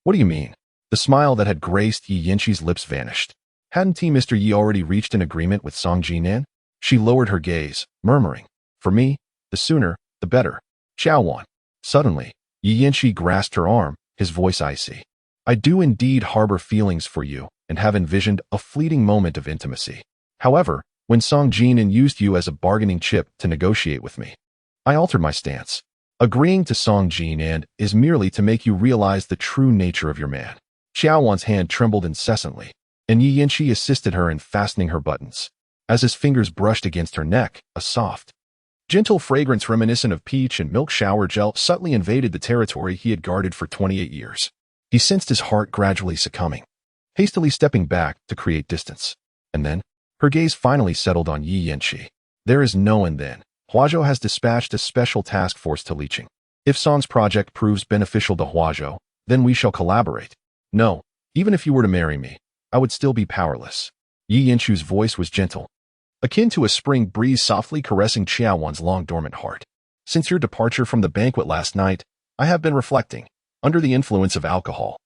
"What do you mean?" The smile that had graced Yi Yanchi's lips vanished. Hadn't Mr. Yi already reached an agreement with Song Jinan? She lowered her gaze, murmuring, "For me, the sooner, the better." "Qiao Wan." Suddenly, Yi Yanchi grasped her arm, his voice icy. "I do indeed harbor feelings for you and have envisioned a fleeting moment of intimacy. However, when Song Jinan used you as a bargaining chip to negotiate with me, I altered my stance. Agreeing to Song Jinan is merely to make you realize the true nature of your man." Qiao Wan's hand trembled incessantly, and Yi Yanchi assisted her in fastening her buttons. As his fingers brushed against her neck, a soft, gentle fragrance reminiscent of peach and milk shower gel subtly invaded the territory he had guarded for 28 years. He sensed his heart gradually succumbing, hastily stepping back to create distance. And then, her gaze finally settled on Yi Yanchi. "There is no and then. Huazhou has dispatched a special task force to Liqing. If Song's project proves beneficial to Huazhou, then we shall collaborate. No, even if you were to marry me, I would still be powerless." Yi Yanchu's voice was gentle, akin to a spring breeze softly caressing Qiao Wan's long-dormant heart. "Since your departure from the banquet last night, I have been reflecting, under the influence of alcohol.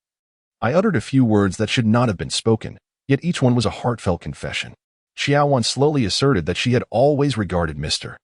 I uttered a few words that should not have been spoken, yet each one was a heartfelt confession." Qiao Wan slowly asserted that she had always regarded Mr.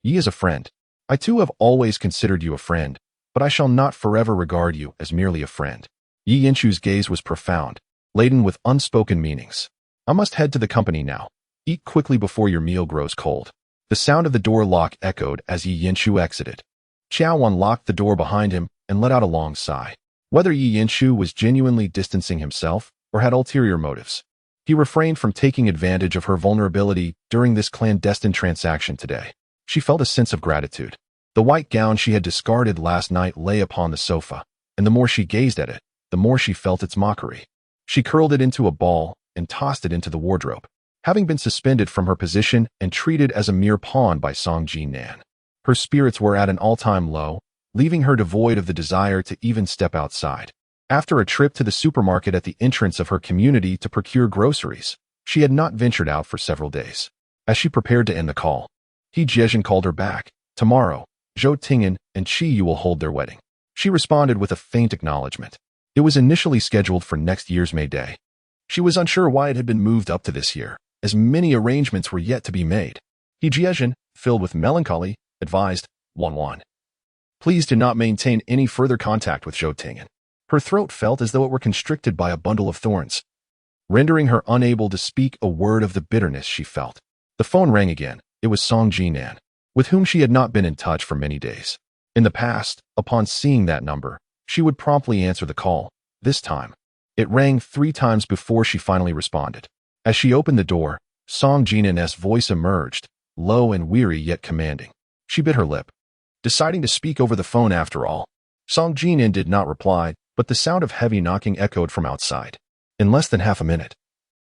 Yi as a friend. "I too have always considered you a friend, but I shall not forever regard you as merely a friend." Yi Yanchu's gaze was profound, laden with unspoken meanings. "I must head to the company now. Eat quickly before your meal grows cold." The sound of the door lock echoed as Yi Yanchu exited. Qiao Wan locked the door behind him and let out a long sigh. Whether Yi Yanchu was genuinely distancing himself or had ulterior motives, he refrained from taking advantage of her vulnerability during this clandestine transaction today. She felt a sense of gratitude. The white gown she had discarded last night lay upon the sofa, and the more she gazed at it, the more she felt its mockery. She curled it into a ball and tossed it into the wardrobe. having been suspended from her position and treated as a mere pawn by Song Jinan. Her spirits were at an all-time low, leaving her devoid of the desire to even step outside. After a trip to the supermarket at the entrance of her community to procure groceries, she had not ventured out for several days. As she prepared to end the call, He Jian called her back. Tomorrow, Zhou Ting'an and Qi Yu will hold their wedding. She responded with a faint acknowledgement. It was initially scheduled for next year's May Day. She was unsure why it had been moved up to this year, as many arrangements were yet to be made. He Jian, filled with melancholy, advised, Wan. Please do not maintain any further contact with Zhou Ting'an. Her throat felt as though it were constricted by a bundle of thorns, rendering her unable to speak a word of the bitterness she felt. The phone rang again. It was Song Jinan, with whom she had not been in touch for many days. In the past, upon seeing that number, she would promptly answer the call. This time, it rang 3 times before she finally responded. As she opened the door, Song Jinan's voice emerged, low and weary yet commanding. She bit her lip, deciding to speak over the phone after all. Song Jinan did not reply, but the sound of heavy knocking echoed from outside. In less than half a minute,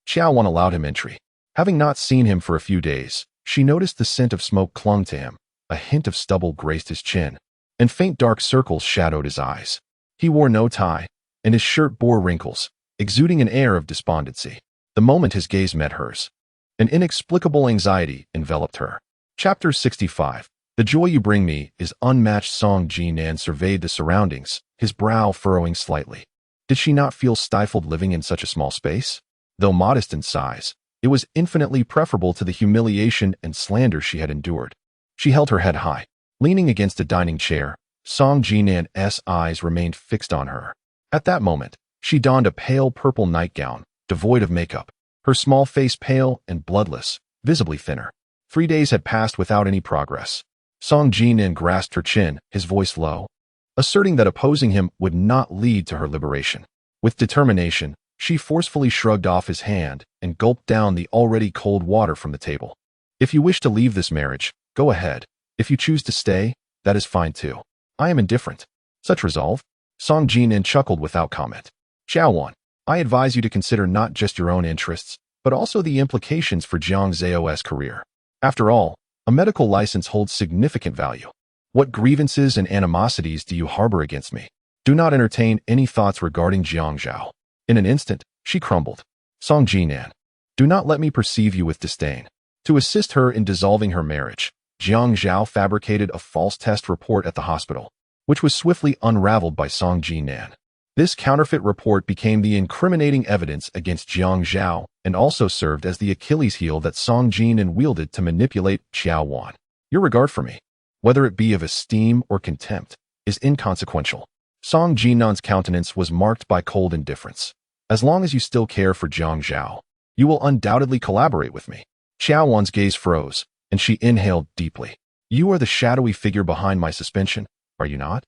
Qiao Wan allowed him entry. Having not seen him for a few days, she noticed the scent of smoke clung to him, a hint of stubble graced his chin, and faint dark circles shadowed his eyes. He wore no tie, and his shirt bore wrinkles, exuding an air of despondency. The moment his gaze met hers, an inexplicable anxiety enveloped her. Chapter 65. The joy you bring me is unmatched. Song Jinan surveyed the surroundings, his brow furrowing slightly. Did she not feel stifled living in such a small space? Though modest in size, it was infinitely preferable to the humiliation and slander she had endured. She held her head high. Leaning against a dining chair, Song Jinan's eyes remained fixed on her. At that moment, she donned a pale purple nightgown, devoid of makeup, her small face pale and bloodless, visibly thinner. 3 days had passed without any progress. Song Jinan grasped her chin, his voice low, asserting that opposing him would not lead to her liberation. With determination, she forcefully shrugged off his hand and gulped down the already cold water from the table. If you wish to leave this marriage, go ahead. If you choose to stay, that is fine too. I am indifferent. Such resolve? Song Jinan chuckled without comment. Qiao Wan, I advise you to consider not just your own interests, but also the implications for Jiang Zhao's career. After all, a medical license holds significant value. What grievances and animosities do you harbor against me? Do not entertain any thoughts regarding Jiang Zhao. In an instant, she crumbled. Song Jinan, do not let me perceive you with disdain. To assist her in dissolving her marriage, Jiang Zhao fabricated a false test report at the hospital, which was swiftly unraveled by Song Jinan. This counterfeit report became the incriminating evidence against Jiang Zhao and also served as the Achilles heel that Song Jinan wielded to manipulate Qiao Wan. Your regard for me, whether it be of esteem or contempt, is inconsequential. Song Jinan's countenance was marked by cold indifference. As long as you still care for Jiang Zhao, you will undoubtedly collaborate with me. Qiao Wan's gaze froze, and she inhaled deeply. You are the shadowy figure behind my suspension, are you not?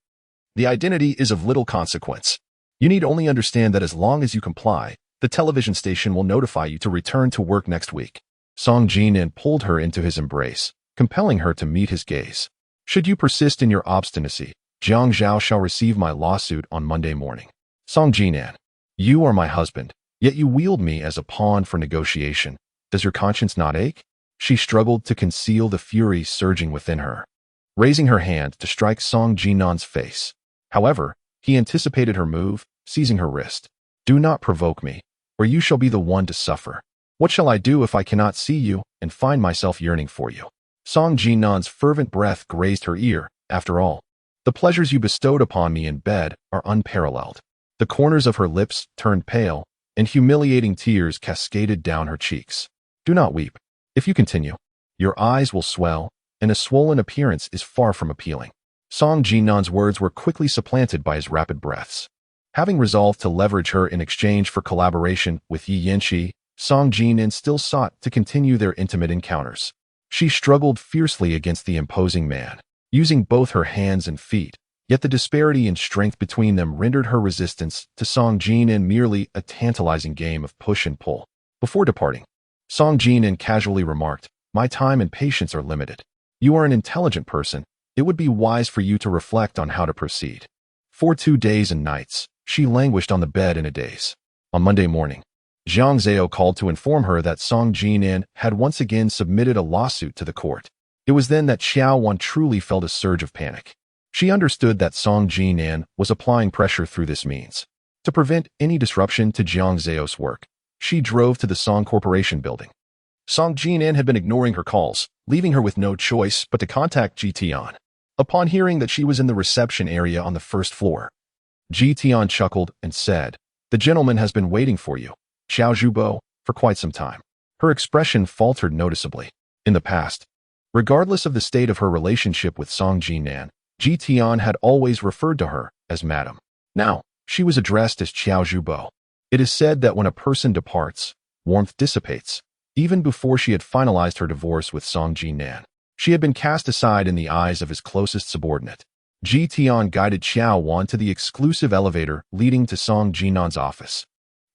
The identity is of little consequence. You need only understand that as long as you comply, the television station will notify you to return to work next week. Song Jinan pulled her into his embrace, compelling her to meet his gaze. Should you persist in your obstinacy, Jiang Zhao shall receive my lawsuit on Monday morning. Song Jinan, you are my husband, yet you wield me as a pawn for negotiation. Does your conscience not ache? She struggled to conceal the fury surging within her, raising her hand to strike Song Jinan's face. However, he anticipated her move, seizing her wrist. Do not provoke me, or you shall be the one to suffer. What shall I do if I cannot see you and find myself yearning for you? Song Jinan's fervent breath grazed her ear. After all, the pleasures you bestowed upon me in bed are unparalleled. The corners of her lips turned pale, and humiliating tears cascaded down her cheeks. Do not weep. If you continue, your eyes will swell, and a swollen appearance is far from appealing. Song Jinan's words were quickly supplanted by his rapid breaths. Having resolved to leverage her in exchange for collaboration with Lingchi, Song Jinan still sought to continue their intimate encounters. She struggled fiercely against the imposing man, using both her hands and feet, yet the disparity in strength between them rendered her resistance to Song Jinan merely a tantalizing game of push and pull. Before departing, Song Jinan casually remarked, my time and patience are limited. You are an intelligent person. It would be wise for you to reflect on how to proceed. For 2 days and nights, she languished on the bed in a daze. On Monday morning, Jiang Zhao called to inform her that Song Jinan had once again submitted a lawsuit to the court. It was then that Qiao Wan truly felt a surge of panic. She understood that Song Jinan was applying pressure through this means. To prevent any disruption to Jiang Zhao's work, she drove to the Song Corporation building. Song Jinan had been ignoring her calls, leaving her with no choice but to contact Jian. Upon hearing that she was in the reception area on the first floor, Jian chuckled and said, "The gentleman has been waiting for you, Xiao Zhubo, for quite some time." Her expression faltered noticeably. In the past, regardless of the state of her relationship with Song Jinan, Jian had always referred to her as Madam. Now, she was addressed as Xiao Zhubo. It is said that when a person departs, warmth dissipates. Even before she had finalized her divorce with Song Jinan, she had been cast aside in the eyes of his closest subordinate. Jian guided Qiao Wan to the exclusive elevator leading to Song Jinan's office.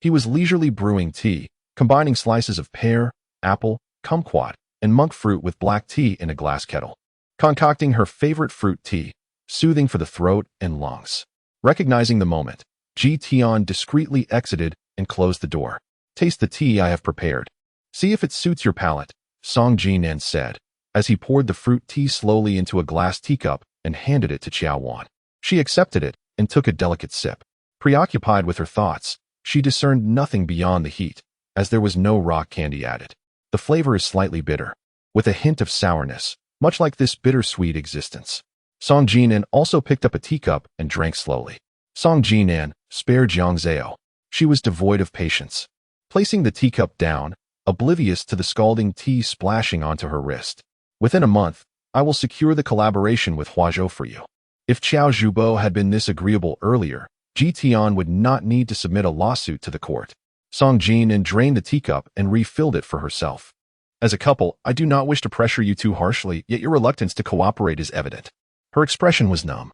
He was leisurely brewing tea, combining slices of pear, apple, kumquat, and monk fruit with black tea in a glass kettle. Concocting her favorite fruit tea, soothing for the throat and lungs. Recognizing the moment, Jian discreetly exited and closed the door. "Taste the tea I have prepared. See if it suits your palate," Song Jinan said, as he poured the fruit tea slowly into a glass teacup and handed it to Qiao Wan. She accepted it and took a delicate sip. Preoccupied with her thoughts, she discerned nothing beyond the heat, as there was no rock candy added. The flavor is slightly bitter, with a hint of sourness, much like this bittersweet existence. Song Jinan also picked up a teacup and drank slowly. Song Jinan spared Jiang Zhao. She was devoid of patience. Placing the teacup down, oblivious to the scalding tea splashing onto her wrist. "Within a month, I will secure the collaboration with Huazhou for you." If Xiao Zhubo had been this agreeable earlier, Jian would not need to submit a lawsuit to the court. Song Jinan drained the teacup and refilled it for herself. "As a couple, I do not wish to pressure you too harshly, yet your reluctance to cooperate is evident." Her expression was numb.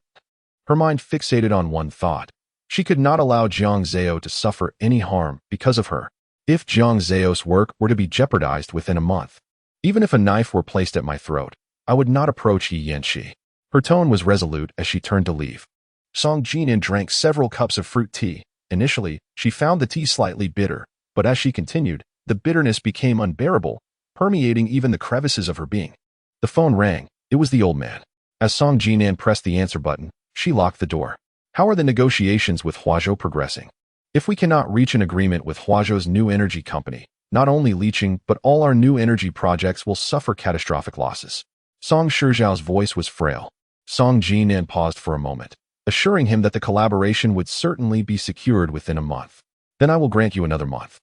Her mind fixated on one thought. She could not allow Jiang Zhao to suffer any harm because of her. If Jiang Zhao's work were to be jeopardized within a month, even if a knife were placed at my throat, I would not approach Yi Yanqi. Her tone was resolute as she turned to leave. Song Jinan drank several cups of fruit tea. Initially, she found the tea slightly bitter, but as she continued, the bitterness became unbearable, permeating even the crevices of her being. The phone rang. It was the old man. As Song Jinan pressed the answer button, she locked the door. "How are the negotiations with Huazhou progressing? If we cannot reach an agreement with Huazhou's new energy company, not only leaching but all our new energy projects will suffer catastrophic losses." Song Shizhao's voice was frail. Song Jinan paused for a moment, assuring him that the collaboration would certainly be secured within a month. "Then I will grant you another month.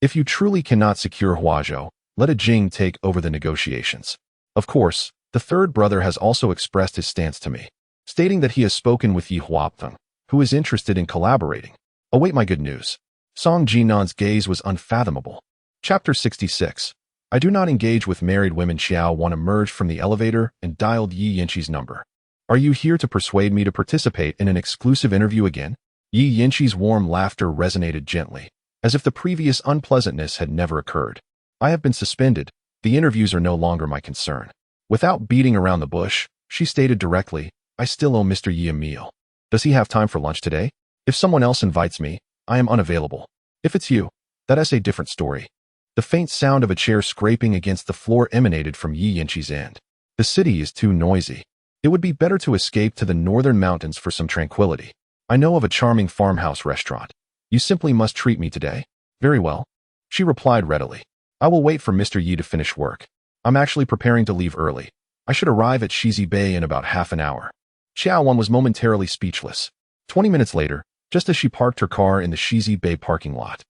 If you truly cannot secure Huazhou, let a Jing take over the negotiations. Of course, the third brother has also expressed his stance to me, stating that he has spoken with Yi Huapeng, who is interested in collaborating. Await my good news." Song Jinan's gaze was unfathomable. Chapter 66. I do not engage with married women. Qiao Wan emerged from the elevator and dialed Yi Yanqi's number. "Are you here to persuade me to participate in an exclusive interview again?" Yi Yanqi's warm laughter resonated gently, as if the previous unpleasantness had never occurred. "I have been suspended. The interviews are no longer my concern." Without beating around the bush, she stated directly, "I still owe Mr. Yi a meal. Does he have time for lunch today? If someone else invites me, I am unavailable. If it's you, that's a different story." The faint sound of a chair scraping against the floor emanated from Yi Yanqi's end. "The city is too noisy. It would be better to escape to the northern mountains for some tranquility. I know of a charming farmhouse restaurant. You simply must treat me today." "Very well," she replied readily. "I will wait for Mr. Yi to finish work. I'm actually preparing to leave early. I should arrive at Shizi Bay in about half an hour." Qiao Wan was momentarily speechless. 20 minutes later, just as she parked her car in the Shizi Bay parking lot,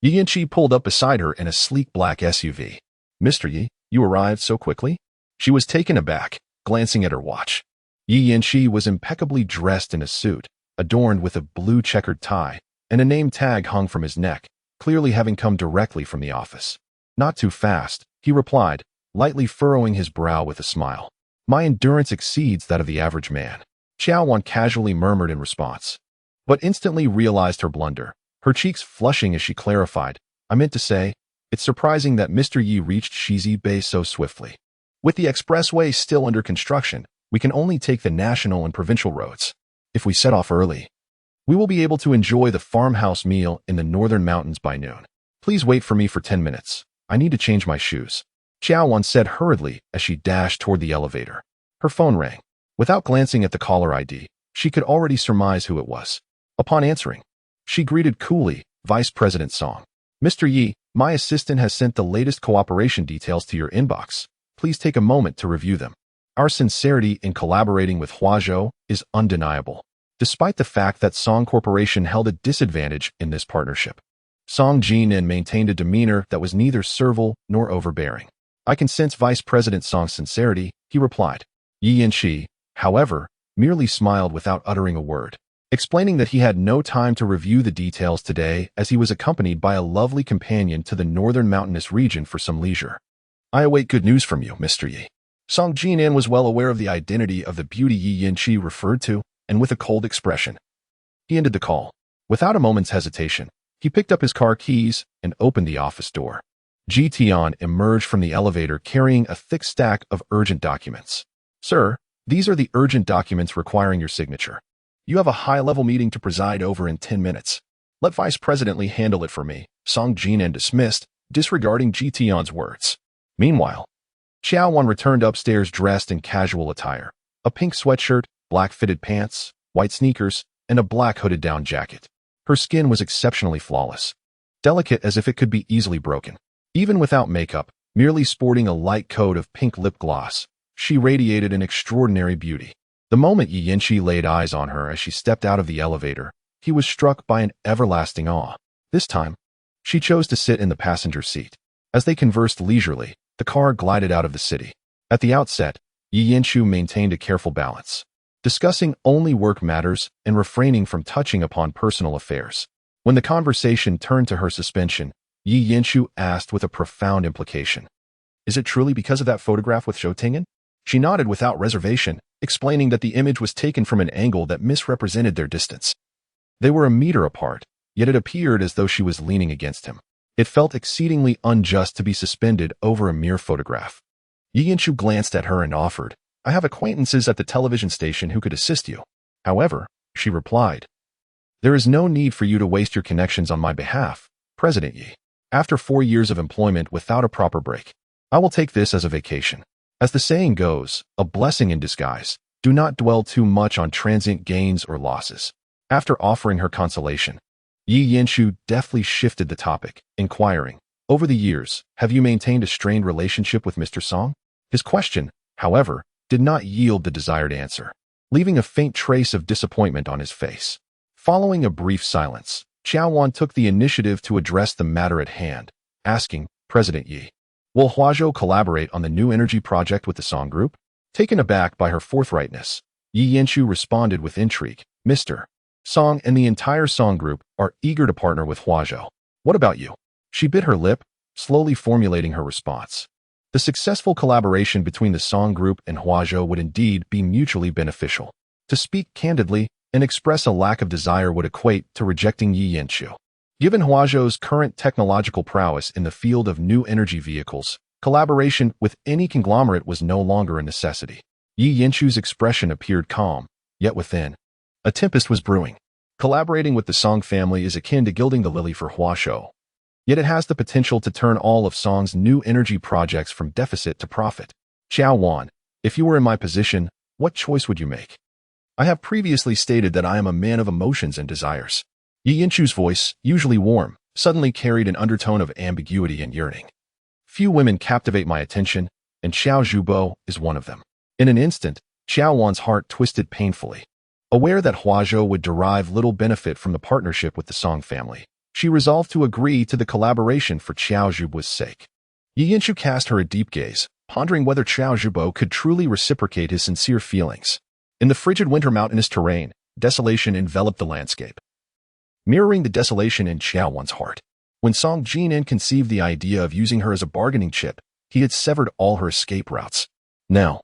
Yi Yanqi pulled up beside her in a sleek black SUV. "Mr. Yi, you arrived so quickly?" She was taken aback, glancing at her watch. Yi Yanqi was impeccably dressed in a suit, adorned with a blue checkered tie, and a name tag hung from his neck, clearly having come directly from the office. "Not too fast," he replied, lightly furrowing his brow with a smile. "My endurance exceeds that of the average man." Qiao Wan casually murmured in response, but instantly realized her blunder, her cheeks flushing as she clarified, "I meant to say, it's surprising that Mr. Yi reached Shizi Bay so swiftly. With the expressway still under construction, we can only take the national and provincial roads. If we set off early, we will be able to enjoy the farmhouse meal in the northern mountains by noon. Please wait for me for 10 minutes. I need to change my shoes. Qiao Wan said hurriedly as she dashed toward the elevator. Her phone rang. Without glancing at the caller ID, she could already surmise who it was. Upon answering, she greeted coolly, Vice President Song. Mr. Yi, my assistant has sent the latest cooperation details to your inbox. Please take a moment to review them. Our sincerity in collaborating with Huazhou is undeniable, despite the fact that Song Corporation held a disadvantage in this partnership. Song Jinan maintained a demeanor that was neither servile nor overbearing. I can sense Vice President Song's sincerity, he replied. Yi Yanqi, however, merely smiled without uttering a word, explaining that he had no time to review the details today as he was accompanied by a lovely companion to the northern mountainous region for some leisure. I await good news from you, Mr. Yi. Song Jinan was well aware of the identity of the beauty Yi Yanqi referred to, and with a cold expression, he ended the call. Without a moment's hesitation, he picked up his car keys and opened the office door. Jian emerged from the elevator carrying a thick stack of urgent documents. Sir, these are the urgent documents requiring your signature. You have a high-level meeting to preside over in 10 minutes. Let Vice President Li handle it for me, Song Jinan dismissed, disregarding Jian's words. Meanwhile, Qiao Wan returned upstairs dressed in casual attire, a pink sweatshirt, black fitted pants, white sneakers, and a black hooded down jacket. Her skin was exceptionally flawless, delicate as if it could be easily broken. Even without makeup, merely sporting a light coat of pink lip gloss, she radiated an extraordinary beauty. The moment Yi Yanqi laid eyes on her as she stepped out of the elevator, he was struck by an everlasting awe. This time, she chose to sit in the passenger seat. As they conversed leisurely, the car glided out of the city. At the outset, Yi Yanqi maintained a careful balance, discussing only work matters and refraining from touching upon personal affairs. When the conversation turned to her suspension, Yi Yanqi asked with a profound implication, "Is it truly because of that photograph with Zhou Tingyan?" She nodded without reservation, explaining that the image was taken from an angle that misrepresented their distance. They were a meter apart, yet it appeared as though she was leaning against him. It felt exceedingly unjust to be suspended over a mere photograph. Yi Yanqi glanced at her and offered, "I have acquaintances at the television station who could assist you." However, she replied, "There is no need for you to waste your connections on my behalf, President Yi. After 4 years of employment without a proper break, I will take this as a vacation. As the saying goes, a blessing in disguise. Do not dwell too much on transient gains or losses." After offering her consolation, Yi Yanqi deftly shifted the topic, inquiring, "Over the years, have you maintained a strained relationship with Mr. Song?" His question, however, did not yield the desired answer, leaving a faint trace of disappointment on his face. Following a brief silence, Qiao Wan took the initiative to address the matter at hand, asking, "President Yi, will Huazhou collaborate on the new energy project with the Song Group?" Taken aback by her forthrightness, Yi Yanqi responded with intrigue, "Mr. Song and the entire Song Group are eager to partner with Huazhou. What about you?" She bit her lip, slowly formulating her response. The successful collaboration between the Song Group and Huazhou would indeed be mutually beneficial. To speak candidly and express a lack of desire would equate to rejecting Yi Yanqi. Given Huazhou's current technological prowess in the field of new energy vehicles, collaboration with any conglomerate was no longer a necessity. Yi Yanqi's expression appeared calm, yet within, a tempest was brewing. Collaborating with the Song family is akin to gilding the lily for Huazhou, yet it has the potential to turn all of Song's new energy projects from deficit to profit. Qiao Wan, if you were in my position, what choice would you make? I have previously stated that I am a man of emotions and desires. Yi Yanqi's voice, usually warm, suddenly carried an undertone of ambiguity and yearning. Few women captivate my attention, and Xiao Zhubo is one of them. In an instant, Qiao Wan's heart twisted painfully. Aware that Huazhou would derive little benefit from the partnership with the Song family, she resolved to agree to the collaboration for Qiao Zhubo's sake. Yi Yanqi cast her a deep gaze, pondering whether Qiao Zhubo could truly reciprocate his sincere feelings. In the frigid winter mountainous terrain, desolation enveloped the landscape, mirroring the desolation in Qiao Wan's heart. When Song Jinan conceived the idea of using her as a bargaining chip, he had severed all her escape routes. Now,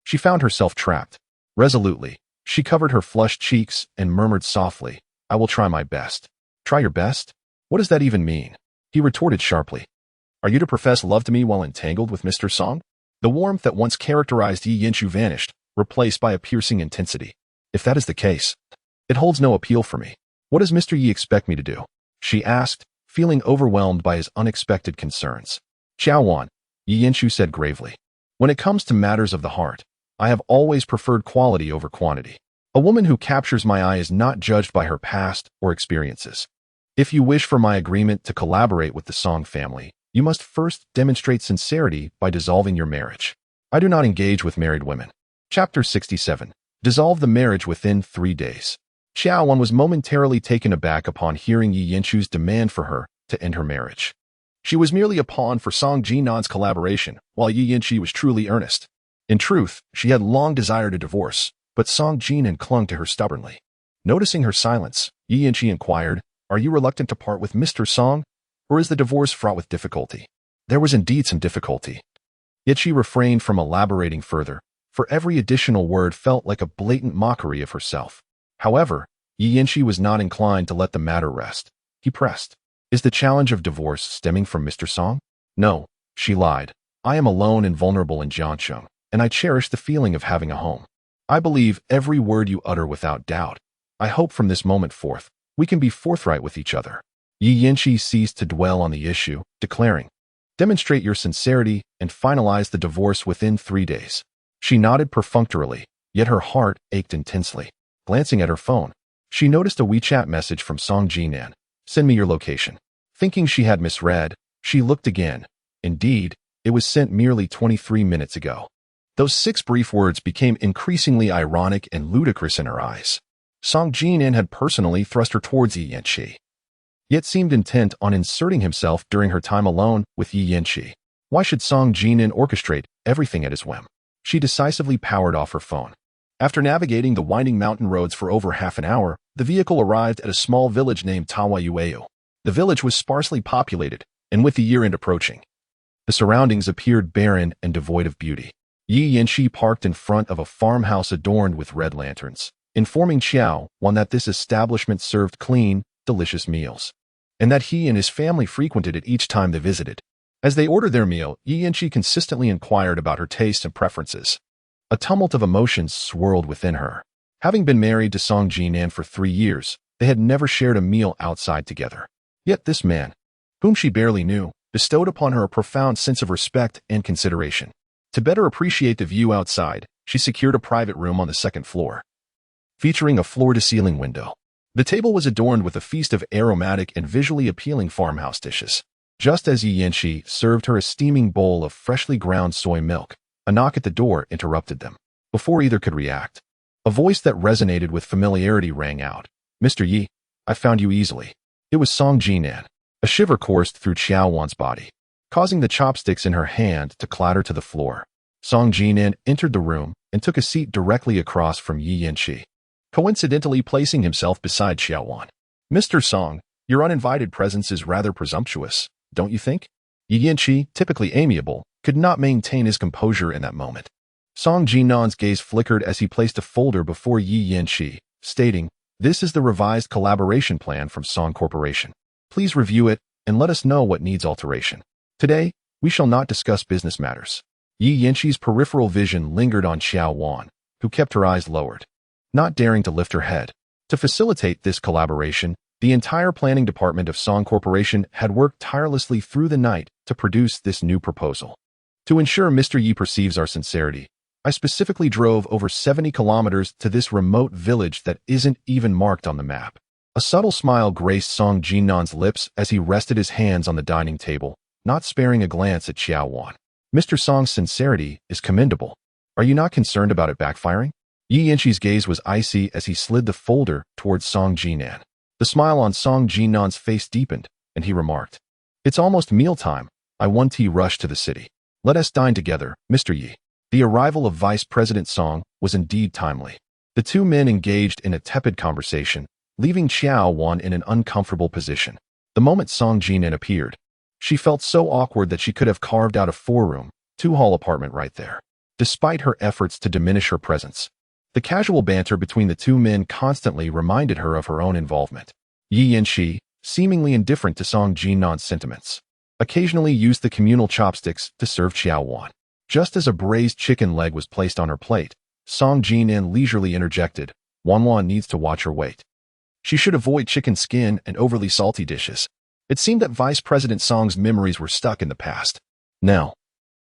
she found herself trapped. Resolutely, she covered her flushed cheeks and murmured softly, "I will try my best." "Try your best? What does that even mean?" He retorted sharply. "Are you to profess love to me while entangled with Mr. Song?" The warmth that once characterized Yi Yanqi vanished, replaced by a piercing intensity. "If that is the case, it holds no appeal for me. What does Mr. Yi expect me to do?" she asked, feeling overwhelmed by his unexpected concerns. Qiao Wan, Yinshu said gravely. When it comes to matters of the heart, I have always preferred quality over quantity. A woman who captures my eye is not judged by her past or experiences. If you wish for my agreement to collaborate with the Song family, you must first demonstrate sincerity by dissolving your marriage. I do not engage with married women. Chapter 67. Dissolve the marriage within 3 days. Qiao Wan was momentarily taken aback upon hearing Yi Yinshu's demand for her to end her marriage. She was merely a pawn for Song Jinan's collaboration, while Yi Yinshi was truly earnest. In truth, she had long desired a divorce, but Song Jinan clung to her stubbornly. Noticing her silence, Yi Yinshi inquired, "Are you reluctant to part with Mr. Song, or is the divorce fraught with difficulty?" There was indeed some difficulty. Yet she refrained from elaborating further, for every additional word felt like a blatant mockery of herself. However, Yi Yinshi was not inclined to let the matter rest. He pressed, "Is the challenge of divorce stemming from Mr. Song?" "No," she lied. "I am alone and vulnerable in Jiansheng, and I cherish the feeling of having a home. I believe every word you utter without doubt. I hope from this moment forth, we can be forthright with each other." Yi Yinshi ceased to dwell on the issue, declaring, "Demonstrate your sincerity and finalize the divorce within 3 days." She nodded perfunctorily, yet her heart ached intensely. Glancing at her phone, she noticed a WeChat message from Song Jinan. "Send me your location." Thinking she had misread, she looked again. Indeed, it was sent merely 23 minutes ago. Those 6 brief words became increasingly ironic and ludicrous in her eyes. Song Jinan had personally thrust her towards Yi Yinshi, yet seemed intent on inserting himself during her time alone with Yi Yinshi. Why should Song Jinan orchestrate everything at his whim? She decisively powered off her phone. After navigating the winding mountain roads for over half an hour, the vehicle arrived at a small village named Tawayueu. The village was sparsely populated, and with the year-end approaching, the surroundings appeared barren and devoid of beauty. Yi Yinshi parked in front of a farmhouse adorned with red lanterns, informing Qiao Wan that this establishment served clean, delicious meals, and that he and his family frequented it each time they visited. As they ordered their meal, Yi Yinshi consistently inquired about her tastes and preferences. A tumult of emotions swirled within her. Having been married to Song Jinan for 3 years, they had never shared a meal outside together. Yet this man, whom she barely knew, bestowed upon her a profound sense of respect and consideration. To better appreciate the view outside, she secured a private room on the 2nd floor, featuring a floor-to-ceiling window. The table was adorned with a feast of aromatic and visually appealing farmhouse dishes. Just as Yi Yinshi served her a steaming bowl of freshly ground soy milk, a knock at the door interrupted them. Before either could react, a voice that resonated with familiarity rang out. "Mr. Yi, I found you easily." It was Song Jinan. A shiver coursed through Qiao Wan's body, causing the chopsticks in her hand to clatter to the floor. Song Jinan entered the room and took a seat directly across from Yi Yinshi, coincidentally placing himself beside Qiao Wan. "Mr. Song, your uninvited presence is rather presumptuous, don't you think?" Yi Yinshi, typically amiable, could not maintain his composure in that moment. Song Jinan's gaze flickered as he placed a folder before Yi Yinshi, stating, "This is the revised collaboration plan from Song Corporation. Please review it and let us know what needs alteration. Today, we shall not discuss business matters." Yi Yinshi's peripheral vision lingered on Qiao Wan, who kept her eyes lowered, not daring to lift her head. To facilitate this collaboration, the entire planning department of Song Corporation had worked tirelessly through the night to produce this new proposal. To ensure Mr. Yi perceives our sincerity, I specifically drove over 70 kilometers to this remote village that isn't even marked on the map. A subtle smile graced Song Jinan's lips as he rested his hands on the dining table, not sparing a glance at Qiao Wan. "Mr. Song's sincerity is commendable. Are you not concerned about it backfiring?" Yi Yinshi's gaze was icy as he slid the folder towards Song Jinan. The smile on Song Jinan's face deepened, and he remarked, "It's almost mealtime. I want to rush to the city. Let us dine together, Mr. Yi." The arrival of Vice President Song was indeed timely. The two men engaged in a tepid conversation, leaving Qiao Wan in an uncomfortable position. The moment Song Jinan appeared, she felt so awkward that she could have carved out a 4-room, 2-hall apartment right there. Despite her efforts to diminish her presence, the casual banter between the two men constantly reminded her of her own involvement. Yi Yinshi, seemingly indifferent to Song Jinan's sentiments, occasionally used the communal chopsticks to serve Qiao Wan. Just as a braised chicken leg was placed on her plate, Song Jinan leisurely interjected, "Wan Wan needs to watch her weight. She should avoid chicken skin and overly salty dishes." It seemed that Vice President Song's memories were stuck in the past. Now,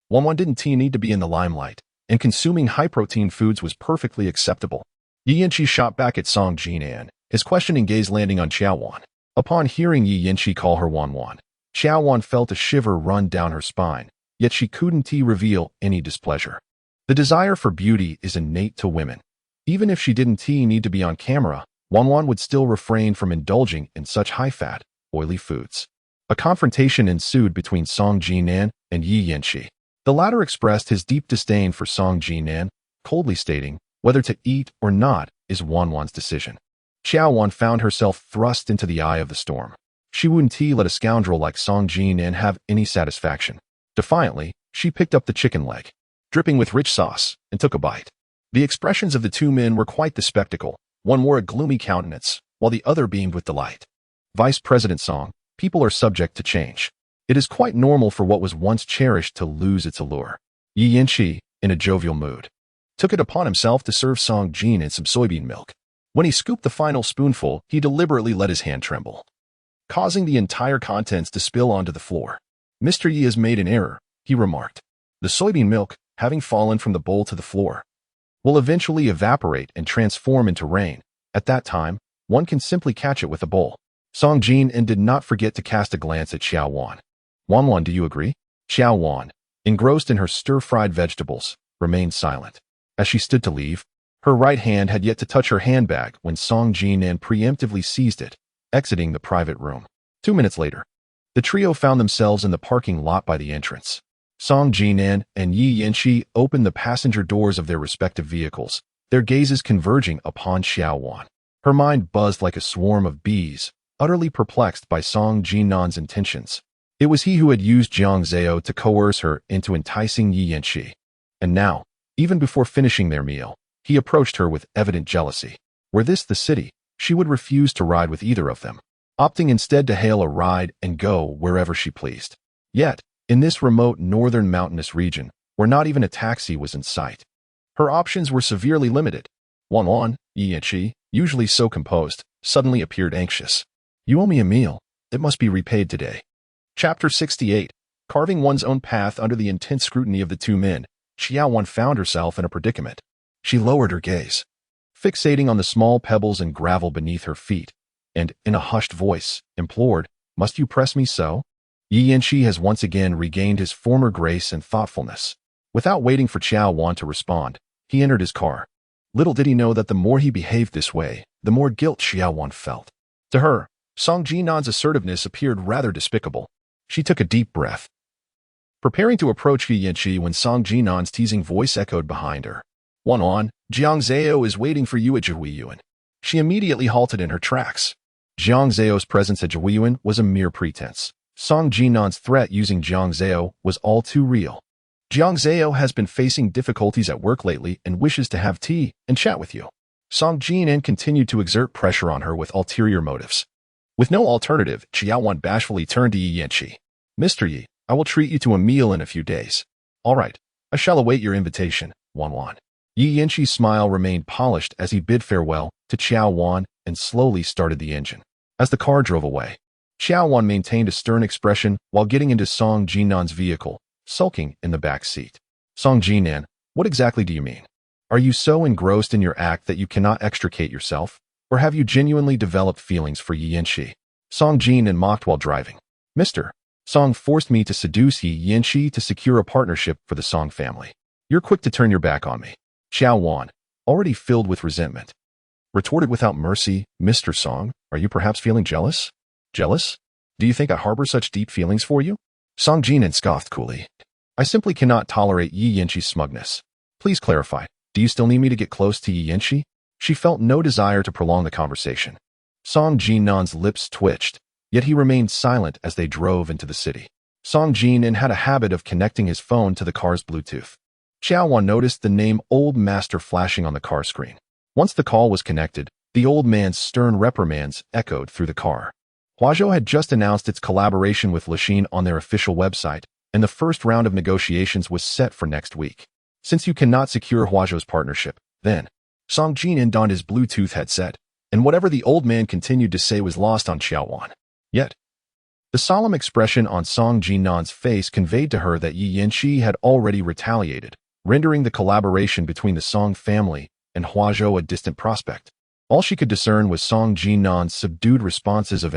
Wan didn't need to be in the limelight, and consuming high-protein foods was perfectly acceptable. Yi Yanqi shot back at Song Jinan, his questioning gaze landing on Qiao Wan. Upon hearing Yi Yanqi call her Wan, Qiao Wan felt a shiver run down her spine, yet she couldn't reveal any displeasure. The desire for beauty is innate to women. Even if she didn't need to be on camera, Wan would still refrain from indulging in such high-fat, oily foods. A confrontation ensued between Song Jinan and Yi Yanqi. The latter expressed his deep disdain for Song Jinan, coldly stating, whether to eat or not is Wan's decision. Qiao Wan found herself thrust into the eye of the storm. She wouldn't let a scoundrel like Song Jinan have any satisfaction. Defiantly, she picked up the chicken leg, dripping with rich sauce, and took a bite. The expressions of the two men were quite the spectacle. One wore a gloomy countenance, while the other beamed with delight. Vice President Song, people are subject to change. It is quite normal for what was once cherished to lose its allure. Yi Yanqi, in a jovial mood, took it upon himself to serve Song Jinan some soybean milk. When he scooped the final spoonful, he deliberately let his hand tremble, causing the entire contents to spill onto the floor. Mr. Yi has made an error, he remarked. The soybean milk, having fallen from the bowl to the floor, will eventually evaporate and transform into rain. At that time, one can simply catch it with a bowl. Song Jinan did not forget to cast a glance at Qiao Wan. Wan, do you agree? Qiao Wan, engrossed in her stir-fried vegetables, remained silent. As she stood to leave, her right hand had yet to touch her handbag when Song Jinan preemptively seized it, exiting the private room. 2 minutes later, the trio found themselves in the parking lot by the entrance. Song Jinan and Yi Yanqi opened the passenger doors of their respective vehicles, their gazes converging upon Qiao Wan. Her mind buzzed like a swarm of bees, utterly perplexed by Song Jinan's intentions. It was he who had used Jiang Zhao to coerce her into enticing Yi Yanqi. And now, even before finishing their meal, he approached her with evident jealousy. Were this the city, she would refuse to ride with either of them, opting instead to hail a ride and go wherever she pleased. Yet, in this remote northern mountainous region, where not even a taxi was in sight, her options were severely limited. Wan, Yi Yanqi, usually so composed, suddenly appeared anxious. You owe me a meal. It must be repaid today. Chapter 68. Carving one's own path under the intense scrutiny of the two men, Qiao Wan found herself in a predicament. She lowered her gaze, fixating on the small pebbles and gravel beneath her feet, and, in a hushed voice, implored, "Must you press me so?" Yi Yanqi has once again regained his former grace and thoughtfulness. Without waiting for Qiao Wan to respond, he entered his car. Little did he know that the more he behaved this way, the more guilt Qiao Wan felt. To her, Song Jinan's assertiveness appeared rather despicable. She took a deep breath, preparing to approach Yi Yanqi when Song Jinan's teasing voice echoed behind her. Wan, Jiang Zhao is waiting for you at Zhuiyuan. She immediately halted in her tracks. Jiang Zhao's presence at Zhuiyuan was a mere pretense. Song Jinan's threat using Jiang Zhao was all too real. Jiang Zhao has been facing difficulties at work lately and wishes to have tea and chat with you. Song Jinan continued to exert pressure on her with ulterior motives. With no alternative, Qiao Wan bashfully turned to Yi Yanqi. Mr. Yi, I will treat you to a meal in a few days. All right, I shall await your invitation, Wan. Yi Yanqi's smile remained polished as he bid farewell to Qiao Wan and slowly started the engine. As the car drove away, Qiao Wan maintained a stern expression while getting into Song Jinan's vehicle, sulking in the back seat. Song Jinan, what exactly do you mean? Are you so engrossed in your act that you cannot extricate yourself? Or have you genuinely developed feelings for Yi Yanqi? Song Jinan mocked while driving. Mr. Song forced me to seduce Yi Yanqi to secure a partnership for the Song family. You're quick to turn your back on me. Qiao Wan, already filled with resentment, retorted without mercy, Mr. Song, are you perhaps feeling jealous? Jealous? Do you think I harbor such deep feelings for you? Song Jinan scoffed coolly. I simply cannot tolerate Yi Yanqi's smugness. Please clarify, do you still need me to get close to Yi Yanqi? She felt no desire to prolong the conversation. Song Jinan's lips twitched, yet he remained silent as they drove into the city. Song Jinan had a habit of connecting his phone to the car's Bluetooth. Qiao Wan noticed the name Old Master flashing on the car screen. Once the call was connected, the old man's stern reprimands echoed through the car. Huazhou had just announced its collaboration with Lixin on their official website, and the first round of negotiations was set for next week. Since you cannot secure Huazhou's partnership, then Song Jinan donned his Bluetooth headset, and whatever the old man continued to say was lost on Qiao Wan. Yet, The solemn expression on Song Jinan's face conveyed to her that Yi Yanqi had already retaliated, rendering the collaboration between the Song family and Huazhou a distant prospect. All she could discern was Song Jinan's subdued responses of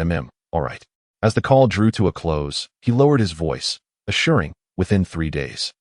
all right. As the call drew to a close, he lowered his voice, assuring, within 3 days.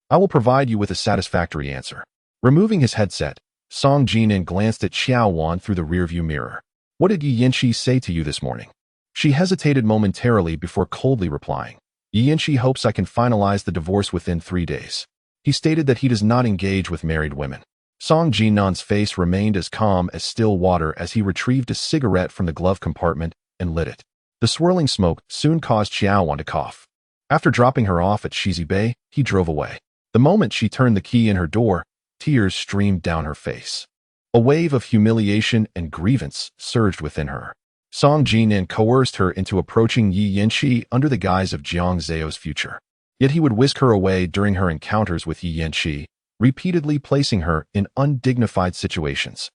I will provide you with a satisfactory answer. Removing his headset, Song Jinan glanced at Qiao Wan through the rearview mirror. What did Yi Yanqi say to you this morning? She hesitated momentarily before coldly replying. Yi Yanqi hopes I can finalize the divorce within 3 days. He stated that he does not engage with married women. Song Jinan's face remained as calm as still water as he retrieved a cigarette from the glove compartment and lit it. The swirling smoke soon caused Qiao Wan to cough. After dropping her off at Shizi Bay, he drove away. The moment she turned the key in her door, tears streamed down her face. A wave of humiliation and grievance surged within her. Song Jinan coerced her into approaching Yi Yanqi under the guise of Jiang Zhao's future. Yet he would whisk her away during her encounters with Yi Yanqi, repeatedly placing her in undignified situations.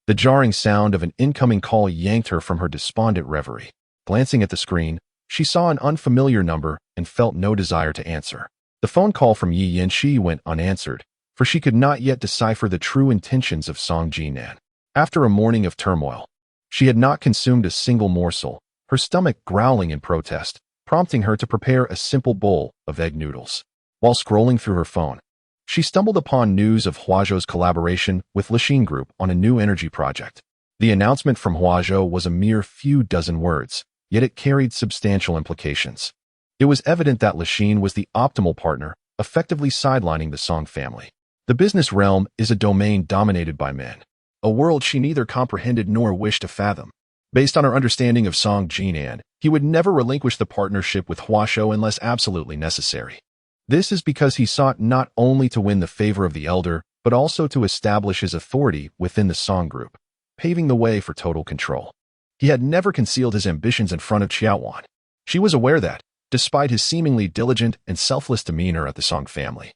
The jarring sound of an incoming call yanked her from her despondent reverie. Glancing at the screen, she saw an unfamiliar number and felt no desire to answer. The phone call from Yi Yanqi went unanswered, for she could not yet decipher the true intentions of Song Jinan. After a morning of turmoil, she had not consumed a single morsel, her stomach growling in protest, prompting her to prepare a simple bowl of egg noodles. While scrolling through her phone, she stumbled upon news of Huazhou's collaboration with Lingchi Group on a new energy project. The announcement from Huazhou was a mere few dozen words, yet it carried substantial implications. It was evident that Lingchi was the optimal partner, effectively sidelining the Song family. The business realm is a domain dominated by men, a world she neither comprehended nor wished to fathom. Based on her understanding of Song Jinan, he would never relinquish the partnership with Huazhou unless absolutely necessary. This is because he sought not only to win the favor of the elder, but also to establish his authority within the Song group, paving the way for total control. He had never concealed his ambitions in front of Qiao Wan. She was aware that, despite his seemingly diligent and selfless demeanor at the Song family,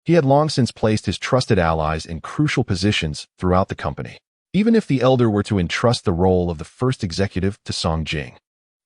he had long since placed his trusted allies in crucial positions throughout the company. Even if the elder were to entrust the role of the first executive to Song Jing,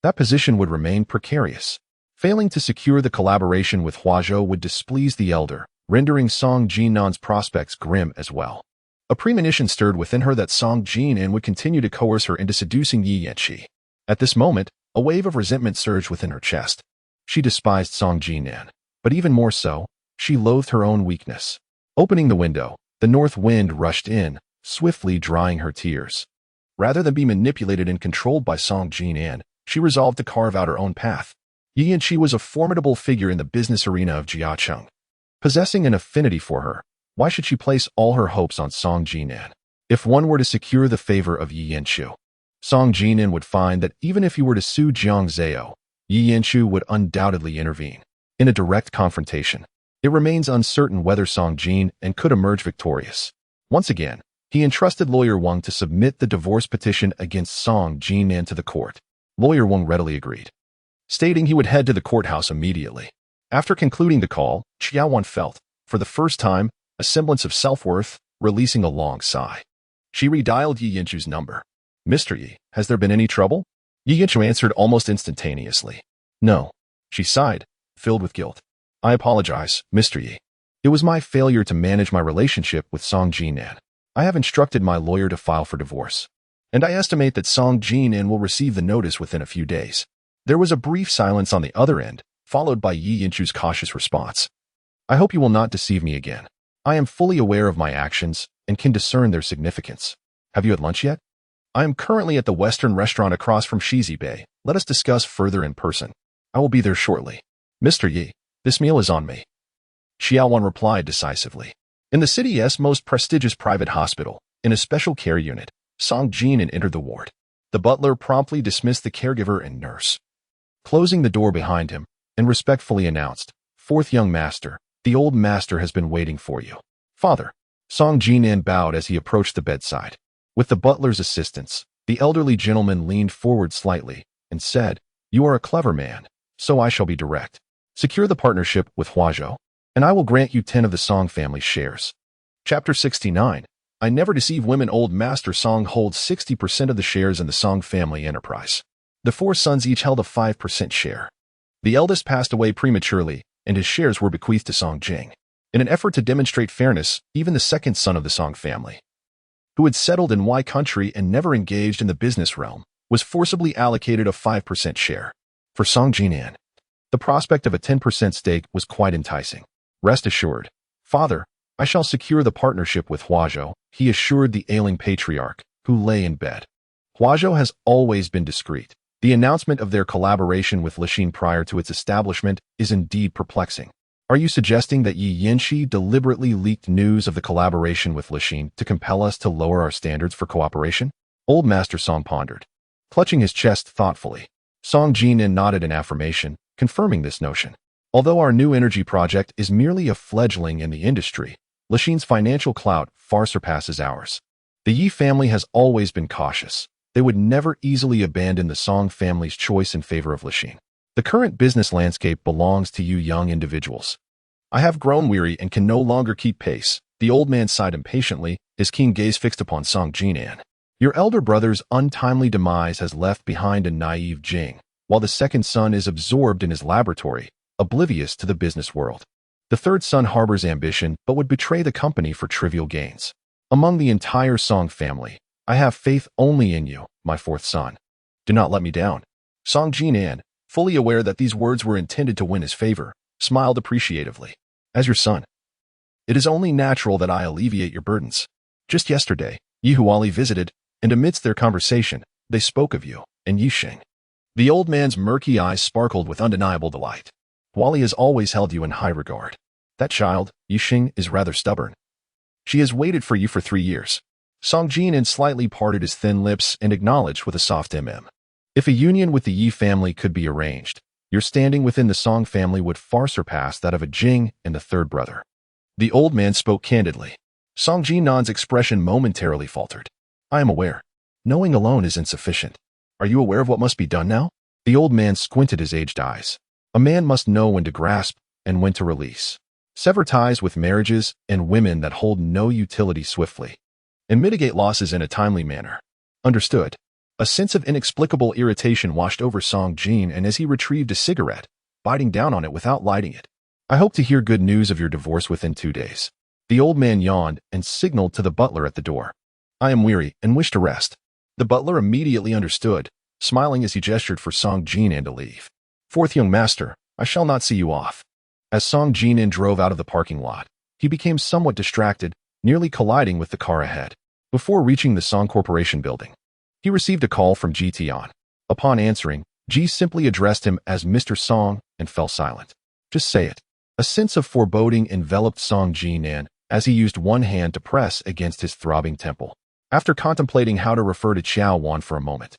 that position would remain precarious. Failing to secure the collaboration with Huazhou would displease the elder, rendering Song Jinan's prospects grim as well. A premonition stirred within her that Song Jinan would continue to coerce her into seducing Yi Yanqi. At this moment, a wave of resentment surged within her chest. She despised Song Jinan, but even more so, she loathed her own weakness. Opening the window, the north wind rushed in, swiftly drying her tears. Rather than be manipulated and controlled by Song Jinan, she resolved to carve out her own path. Yi Yanqi was a formidable figure in the business arena of Jiacheng. Possessing an affinity for her, why should she place all her hopes on Song Jinan? If one were to secure the favor of Yi Yanqi, Song Jinan would find that even if he were to sue Jiang Zhao, Yi Yanqi would undoubtedly intervene. In a direct confrontation, it remains uncertain whether Song Jinan could emerge victorious. Once again, he entrusted Lawyer Wang to submit the divorce petition against Song Jinan to the court. Lawyer Wang readily agreed, stating he would head to the courthouse immediately. After concluding the call, Qiao Wan felt, for the first time, a semblance of self-worth, releasing a long sigh. She redialed Yi Yanqi's number. Mr. Yi, has there been any trouble? Yi Yanqi answered almost instantaneously. No. She sighed, filled with guilt. I apologize, Mr. Yi. It was my failure to manage my relationship with Song Jinan. I have instructed my lawyer to file for divorce, and I estimate that Song Jinan will receive the notice within a few days. There was a brief silence on the other end, followed by Yi Yanqi's cautious response. I hope you will not deceive me again. I am fully aware of my actions and can discern their significance. Have you had lunch yet? I am currently at the Western restaurant across from Shizi Bay. Let us discuss further in person. I will be there shortly. Mr. Yi, this meal is on me. Qiao Wan replied decisively. In the city's most prestigious private hospital, in a special care unit, Song Jinan entered the ward. The butler promptly dismissed the caregiver and nurse, closing the door behind him, and respectfully announced, Fourth young master, the old master has been waiting for you. Father. Song Jinan bowed as he approached the bedside. With the butler's assistance, the elderly gentleman leaned forward slightly and said, You are a clever man, so I shall be direct. Secure the partnership with Huazhou, and I will grant you 10 of the Song family shares. Chapter 69. I never deceive women. Old Master Song holds 60% of the shares in the Song family enterprise. The 4 sons each held a 5% share. The eldest passed away prematurely, and his shares were bequeathed to Song Jing. In an effort to demonstrate fairness, even the second son of the Song family, who had settled in Y country and never engaged in the business realm, was forcibly allocated a 5% share. For Song Jinan, the prospect of a 10% stake was quite enticing. Rest assured, Father, I shall secure the partnership with Huazhou, he assured the ailing patriarch, who lay in bed. Huazhou has always been discreet. The announcement of their collaboration with Lingchi prior to its establishment is indeed perplexing. Are you suggesting that Lingchi deliberately leaked news of the collaboration with Lingchi to compel us to lower our standards for cooperation? Old Master Song pondered, clutching his chest thoughtfully. Song Jinan nodded in affirmation, confirming this notion. Although our new energy project is merely a fledgling in the industry, Lingchi's financial clout far surpasses ours. The Yi family has always been cautious. They would never easily abandon the Song family's choice in favor of Lingchi. The current business landscape belongs to you young individuals. I have grown weary and can no longer keep pace. The old man sighed impatiently, his keen gaze fixed upon Song Jinan. Your elder brother's untimely demise has left behind a naive Jing, while the second son is absorbed in his laboratory, oblivious to the business world. The third son harbors ambition but would betray the company for trivial gains. Among the entire Song family, I have faith only in you, my fourth son. Do not let me down. Song Jinan, fully aware that these words were intended to win his favor, smiled appreciatively. As your son, it is only natural that I alleviate your burdens. Just yesterday, Yi Huali visited, and amidst their conversation, they spoke of you and Yixing. The old man's murky eyes sparkled with undeniable delight. Huali has always held you in high regard. That child, Yixing, is rather stubborn. She has waited for you for 3 years. Song Jinan slightly parted his thin lips and acknowledged with a soft If a union with the Yi family could be arranged, your standing within the Song family would far surpass that of a Jing and the third brother. The old man spoke candidly. Song Jinan's expression momentarily faltered. I am aware. Knowing alone is insufficient. Are you aware of what must be done now? The old man squinted his aged eyes. A man must know when to grasp and when to release. Sever ties with marriages and women that hold no utility swiftly, and mitigate losses in a timely manner. Understood. A sense of inexplicable irritation washed over Song Jin, and as he retrieved a cigarette, biting down on it without lighting it. I hope to hear good news of your divorce within 2 days. The old man yawned and signaled to the butler at the door. I am weary and wish to rest. The butler immediately understood, smiling as he gestured for Song Jinan to leave. Fourth young master, I shall not see you off. As Song Jinan drove out of the parking lot, he became somewhat distracted, nearly colliding with the car ahead. Before reaching the Song Corporation building, he received a call from Ji Tian. Upon answering, Ji simply addressed him as Mr. Song and fell silent. Just say it. A sense of foreboding enveloped Song Jinan as he used one hand to press against his throbbing temple. After contemplating how to refer to Qiao Wan for a moment,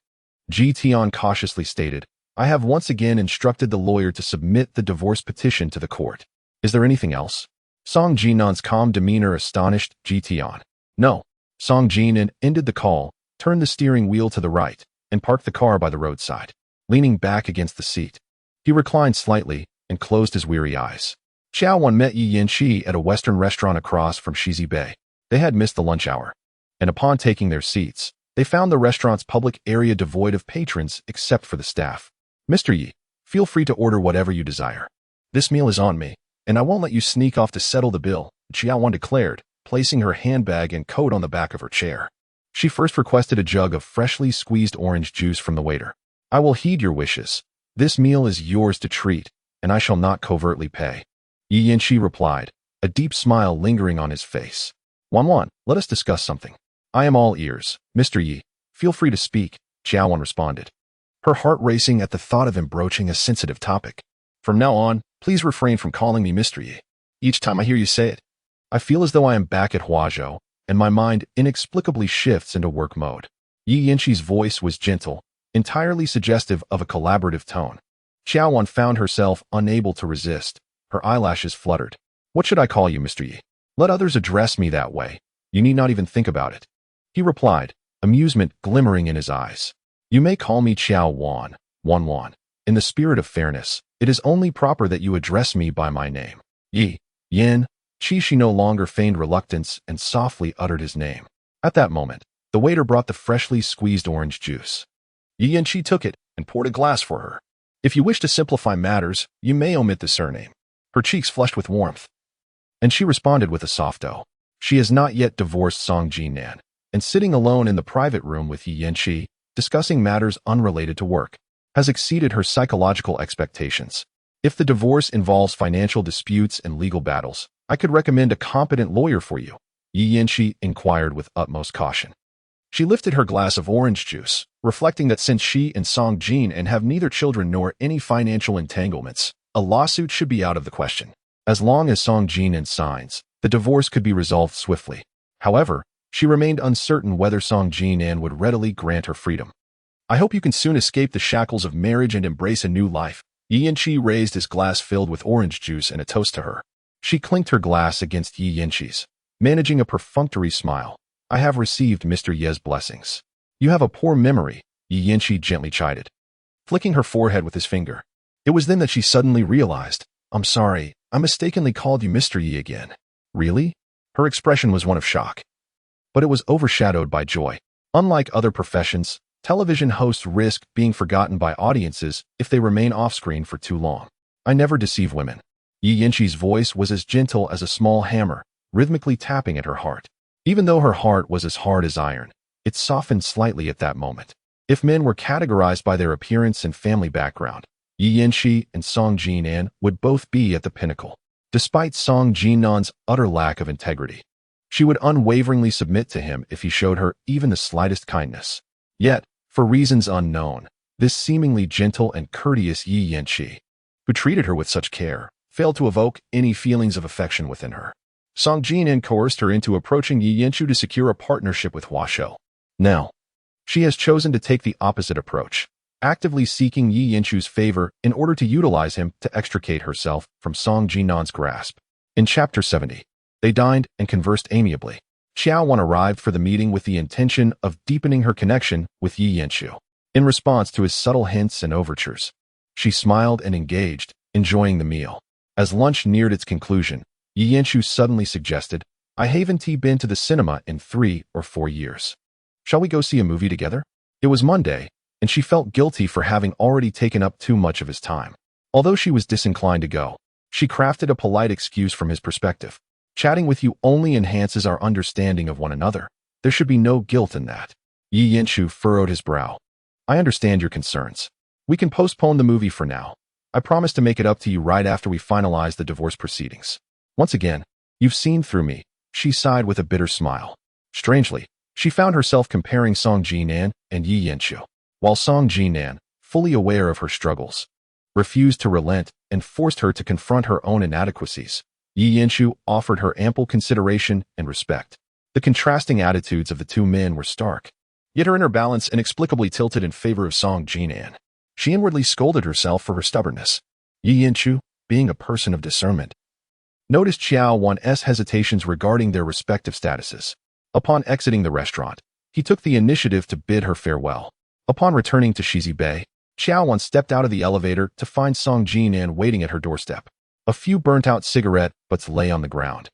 Ji Tian cautiously stated, I have once again instructed the lawyer to submit the divorce petition to the court. Is there anything else? Song Jinan's calm demeanor astonished Ji Tian. No. Song Jinan ended the call, turned the steering wheel to the right, and parked the car by the roadside. Leaning back against the seat, he reclined slightly and closed his weary eyes. Qiao Wan met Yi Yanqi at a Western restaurant across from Shizi Bay. They had missed the lunch hour, and upon taking their seats, they found the restaurant's public area devoid of patrons except for the staff. Mr. Yi, feel free to order whatever you desire. This meal is on me, and I won't let you sneak off to settle the bill, Qiao Wan declared, placing her handbag and coat on the back of her chair. She first requested a jug of freshly squeezed orange juice from the waiter. I will heed your wishes. This meal is yours to treat, and I shall not covertly pay. Yi Yanqi replied, a deep smile lingering on his face. Wan, let us discuss something. I am all ears, Mr. Yi. Feel free to speak, Qiao Wan responded, her heart racing at the thought of broaching a sensitive topic. From now on, please refrain from calling me Mr. Yi. Each time I hear you say it, I feel as though I am back at Huazhou, and my mind inexplicably shifts into work mode. Yi Yanqi's voice was gentle, entirely suggestive of a collaborative tone. Qiao Wan found herself unable to resist. Her eyelashes fluttered. What should I call you, Mr. Yi? Let others address me that way. You need not even think about it. He replied, amusement glimmering in his eyes. You may call me Qiao Wan, Wan. In the spirit of fairness, it is only proper that you address me by my name. Yi, Yin. She no longer feigned reluctance and softly uttered his name. At that moment, the waiter brought the freshly squeezed orange juice. Yi Yanqi took it and poured a glass for her. If you wish to simplify matters, you may omit the surname. Her cheeks flushed with warmth, and she responded with a soft "oh." She has not yet divorced Song Jinan, and sitting alone in the private room with Lingchi, discussing matters unrelated to work, has exceeded her psychological expectations. If the divorce involves financial disputes and legal battles, I could recommend a competent lawyer for you, Lingchi inquired with utmost caution. She lifted her glass of orange juice, reflecting that since she and Song Jinan have neither children nor any financial entanglements, a lawsuit should be out of the question. As long as Song Jinan signs, the divorce could be resolved swiftly. However, she remained uncertain whether Song Jinan would readily grant her freedom. I hope you can soon escape the shackles of marriage and embrace a new life. Lingchi raised his glass filled with orange juice in a toast to her. She clinked her glass against Lingchi's, managing a perfunctory smile. I have received Mr. Ye's blessings. You have a poor memory, Lingchi gently chided, flicking her forehead with his finger. It was then that she suddenly realized, I'm sorry, I mistakenly called you Mr. Ye again. Really? Her expression was one of shock, but it was overshadowed by joy. Unlike other professions, television hosts risk being forgotten by audiences if they remain off-screen for too long. I never deceive women. Lingchi's voice was as gentle as a small hammer, rhythmically tapping at her heart. Even though her heart was as hard as iron, it softened slightly at that moment. If men were categorized by their appearance and family background, Lingchi and Song Jinan would both be at the pinnacle. Despite Song Jinan's utter lack of integrity, she would unwaveringly submit to him if he showed her even the slightest kindness. Yet, for reasons unknown, this seemingly gentle and courteous Lingchi, who treated her with such care, failed to evoke any feelings of affection within her. Song Jinan coerced her into approaching Lingchi to secure a partnership with Huasho. Now, she has chosen to take the opposite approach, actively seeking Lingchi's favor in order to utilize him to extricate herself from Song Jinan's grasp. In Chapter 70, they dined and conversed amiably. Qiao Wan arrived for the meeting with the intention of deepening her connection with Lingchi. In response to his subtle hints and overtures, she smiled and engaged, enjoying the meal. As lunch neared its conclusion, Lingchi suddenly suggested, I haven't been to the cinema in 3 or 4 years. Shall we go see a movie together? It was Monday, and she felt guilty for having already taken up too much of his time. Although she was disinclined to go, she crafted a polite excuse from his perspective. Chatting with you only enhances our understanding of one another. There should be no guilt in that. Lingchi furrowed his brow. I understand your concerns. We can postpone the movie for now. I promise to make it up to you right after we finalize the divorce proceedings. Once again, you've seen through me, she sighed with a bitter smile. Strangely, she found herself comparing Song Jinan and Lingchi, while Song Jinan, fully aware of her struggles, refused to relent and forced her to confront her own inadequacies. Lingchi offered her ample consideration and respect. The contrasting attitudes of the two men were stark, yet her inner balance inexplicably tilted in favor of Song Jinan. She inwardly scolded herself for her stubbornness. Lingchi, being a person of discernment, noticed Qiao Wan's hesitations regarding their respective statuses. Upon exiting the restaurant, he took the initiative to bid her farewell. Upon returning to Shizi Bay, Qiao Wan stepped out of the elevator to find Song Jinan waiting at her doorstep. A few burnt-out cigarette butts lay on the ground,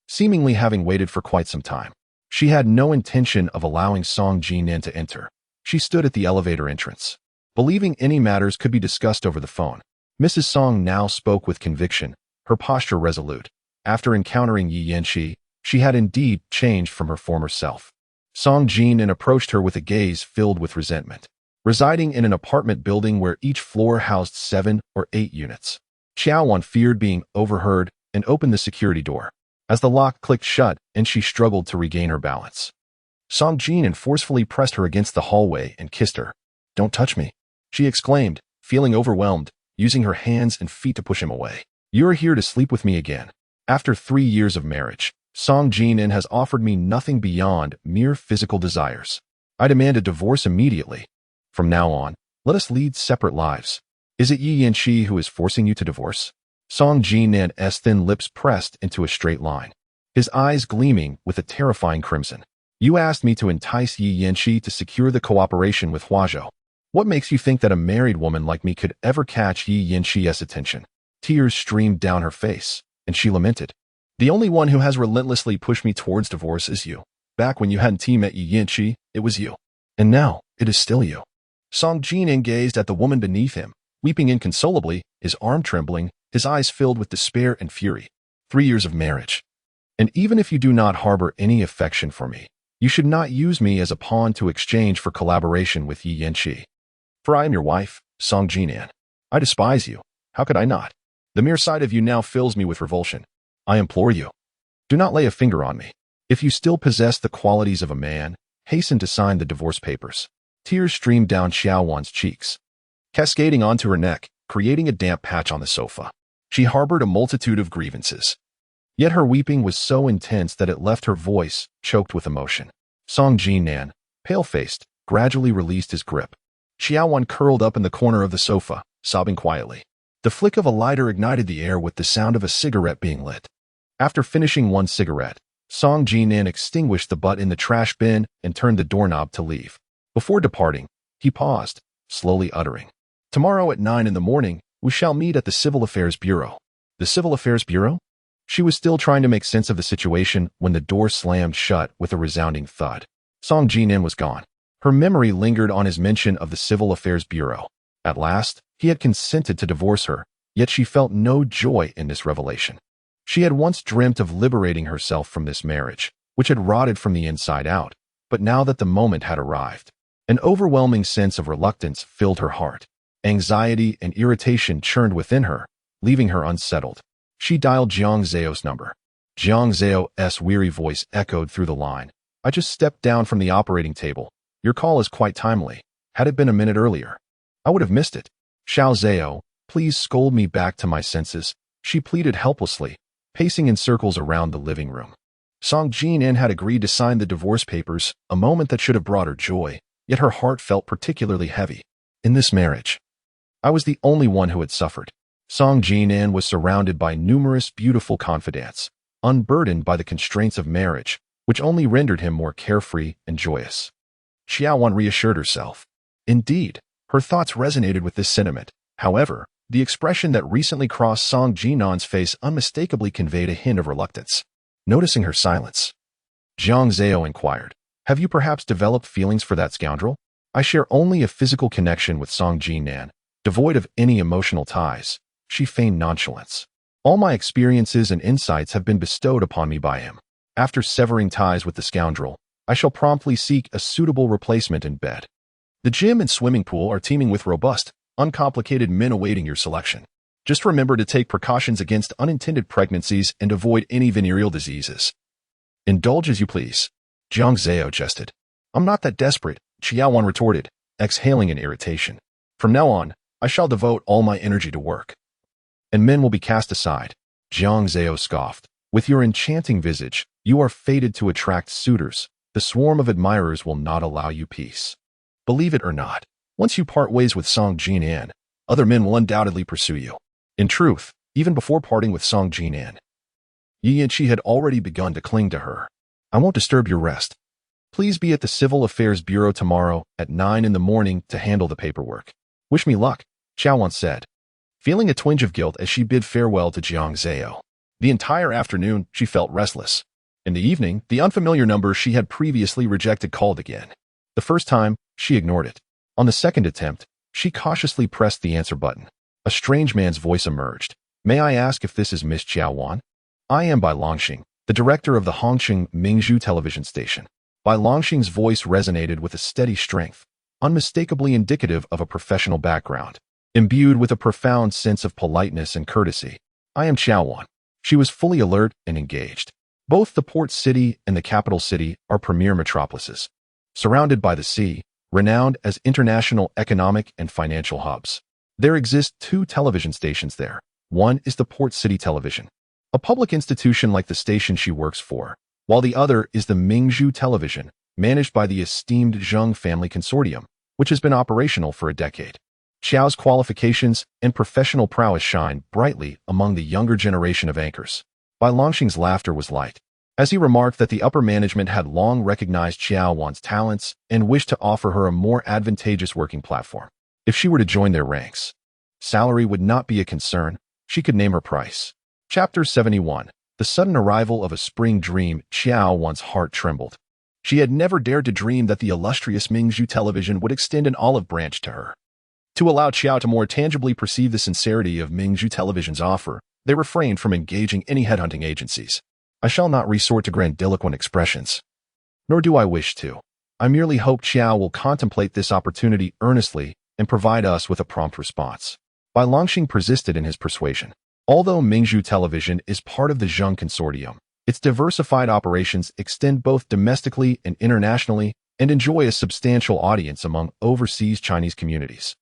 seemingly having waited for quite some time. She had no intention of allowing Song Jinan to enter. She stood at the elevator entrance, believing any matters could be discussed over the phone. Mrs. Song now spoke with conviction, her posture resolute. After encountering Lingchi, she had indeed changed from her former self. Song Jinan approached her with a gaze filled with resentment. Residing in an apartment building where each floor housed 7 or 8 units, Qiao Wan feared being overheard and opened the security door. As the lock clicked shut and she struggled to regain her balance, Song Jinan forcefully pressed her against the hallway and kissed her. Don't touch me, she exclaimed, feeling overwhelmed, using her hands and feet to push him away. You're here to sleep with me again. After 3 years of marriage, Song Jinan has offered me nothing beyond mere physical desires. I demand a divorce immediately. From now on, let us lead separate lives. Is it Lingchi who is forcing you to divorce? Song Jinan's thin lips pressed into a straight line, his eyes gleaming with a terrifying crimson. You asked me to entice Lingchi to secure the cooperation with Huasho. What makes you think that a married woman like me could ever catch Lingchi's attention? Tears streamed down her face, and she lamented. The only one who has relentlessly pushed me towards divorce is you. Back when you hadn't met Lingchi, it was you. And now, it is still you. Song Jinan gazed at the woman beneath him, weeping inconsolably, his arm trembling, his eyes filled with despair and fury. 3 years of marriage. And even if you do not harbor any affection for me, you should not use me as a pawn to exchange for collaboration with Yi Yanqi. For I am your wife, Song Jinan. I despise you. How could I not? The mere sight of you now fills me with revulsion. I implore you, do not lay a finger on me. If you still possess the qualities of a man, hasten to sign the divorce papers. Tears streamed down Qiao Wan's cheeks, cascading onto her neck, creating a damp patch on the sofa. She harbored a multitude of grievances. Yet her weeping was so intense that it left her voice choked with emotion. Song Jinan, pale-faced, gradually released his grip. Qiao Wan curled up in the corner of the sofa, sobbing quietly. The flick of a lighter ignited the air with the sound of a cigarette being lit. After finishing one cigarette, Song Jinan extinguished the butt in the trash bin and turned the doorknob to leave. Before departing, he paused, slowly uttering, "Tomorrow at 9 in the morning, we shall meet at the Civil Affairs Bureau." The Civil Affairs Bureau? She was still trying to make sense of the situation when the door slammed shut with a resounding thud. Song Jinan was gone. Her memory lingered on his mention of the Civil Affairs Bureau. At last, he had consented to divorce her, yet she felt no joy in this revelation. She had once dreamt of liberating herself from this marriage, which had rotted from the inside out, but now that the moment had arrived, an overwhelming sense of reluctance filled her heart. Anxiety and irritation churned within her, leaving her unsettled. She dialed Jiang Zhao's number. Jiang Zhao's weary voice echoed through the line. "I just stepped down from the operating table. Your call is quite timely. Had it been a minute earlier, I would have missed it." "Xiao Zhao, please scold me back to my senses," she pleaded helplessly, pacing in circles around the living room. Song Jinan had agreed to sign the divorce papers, a moment that should have brought her joy, yet her heart felt particularly heavy. In this marriage, I was the only one who had suffered. Song Jinan was surrounded by numerous beautiful confidants, unburdened by the constraints of marriage, which only rendered him more carefree and joyous. Qiao Wan reassured herself. Indeed, her thoughts resonated with this sentiment. However, the expression that recently crossed Song Jinan's face unmistakably conveyed a hint of reluctance. Noticing her silence, Jiang Zhao inquired, "Have you perhaps developed feelings for that scoundrel?" "I share only a physical connection with Song Jinan, devoid of any emotional ties," she feigned nonchalance. "All my experiences and insights have been bestowed upon me by him. After severing ties with the scoundrel, I shall promptly seek a suitable replacement in bed. The gym and swimming pool are teeming with robust, uncomplicated men awaiting your selection. Just remember to take precautions against unintended pregnancies and avoid any venereal diseases." "Indulge as you please," Jiang Zhao jested. "I'm not that desperate," Qiao Wan retorted, exhaling in irritation. "From now on, I shall devote all my energy to work, and men will be cast aside." Jiang Zhao scoffed. "With your enchanting visage, you are fated to attract suitors. The swarm of admirers will not allow you peace. Believe it or not, once you part ways with Song Jinan, other men will undoubtedly pursue you." In truth, even before parting with Song Jinan, Yi Yanqi had already begun to cling to her. "I won't disturb your rest. Please be at the Civil Affairs Bureau tomorrow at 9 in the morning to handle the paperwork." "Wish me luck," Qiao Wan said, feeling a twinge of guilt as she bid farewell to Jiang Zhao. The entire afternoon, she felt restless. In the evening, the unfamiliar number she had previously rejected called again. The first time, she ignored it. On the second attempt, she cautiously pressed the answer button. A strange man's voice emerged. "May I ask if this is Miss Qiao Wan?" "I am Bai Longxing, the director of the Hongqing Mingzhu television station." Bai Longxing's voice resonated with a steady strength, unmistakably indicative of a professional background, imbued with a profound sense of politeness and courtesy. "I am Qiao Wan." She was fully alert and engaged. Both the port city and the capital city are premier metropolises, surrounded by the sea, renowned as international economic and financial hubs. There exist 2 television stations there. One is the Port City Television, a public institution like the station she works for, while the other is the Mingzhu Television, managed by the esteemed Zheng family consortium, which has been operational for a decade. Qiao's qualifications and professional prowess shine brightly among the younger generation of anchors. Bai Longxing's laughter was light, as he remarked that the upper management had long recognized Qiao Wan's talents and wished to offer her a more advantageous working platform. If she were to join their ranks, salary would not be a concern. She could name her price. Chapter 71. The sudden arrival of a spring dream. Qiao Wan's heart trembled. She had never dared to dream that the illustrious Mingzhu television would extend an olive branch to her. To allow Qiao to more tangibly perceive the sincerity of Mingzhu Television's offer, they refrained from engaging any headhunting agencies. I shall not resort to grandiloquent expressions. Nor do I wish to. I merely hope Qiao will contemplate this opportunity earnestly and provide us with a prompt response. Bai Longxing persisted in his persuasion. Although Mingzhu Television is part of the Zheng Consortium, its diversified operations extend both domestically and internationally and enjoy a substantial audience among overseas Chinese communities.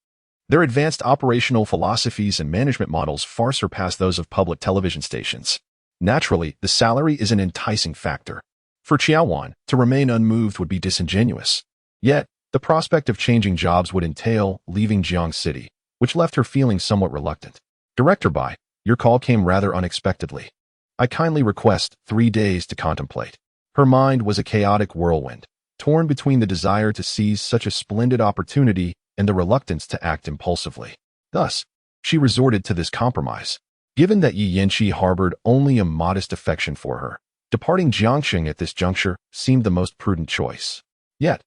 Their advanced operational philosophies and management models far surpass those of public television stations. Naturally, the salary is an enticing factor. For Qiao Wan, to remain unmoved would be disingenuous. Yet, the prospect of changing jobs would entail leaving Jiang City, which left her feeling somewhat reluctant. Director Bai, your call came rather unexpectedly. I kindly request 3 days to contemplate. Her mind was a chaotic whirlwind, torn between the desire to seize such a splendid opportunity and the reluctance to act impulsively. Thus, she resorted to this compromise. Given that Yi Yanqi harbored only a modest affection for her, departing Jiangxing at this juncture seemed the most prudent choice. Yet,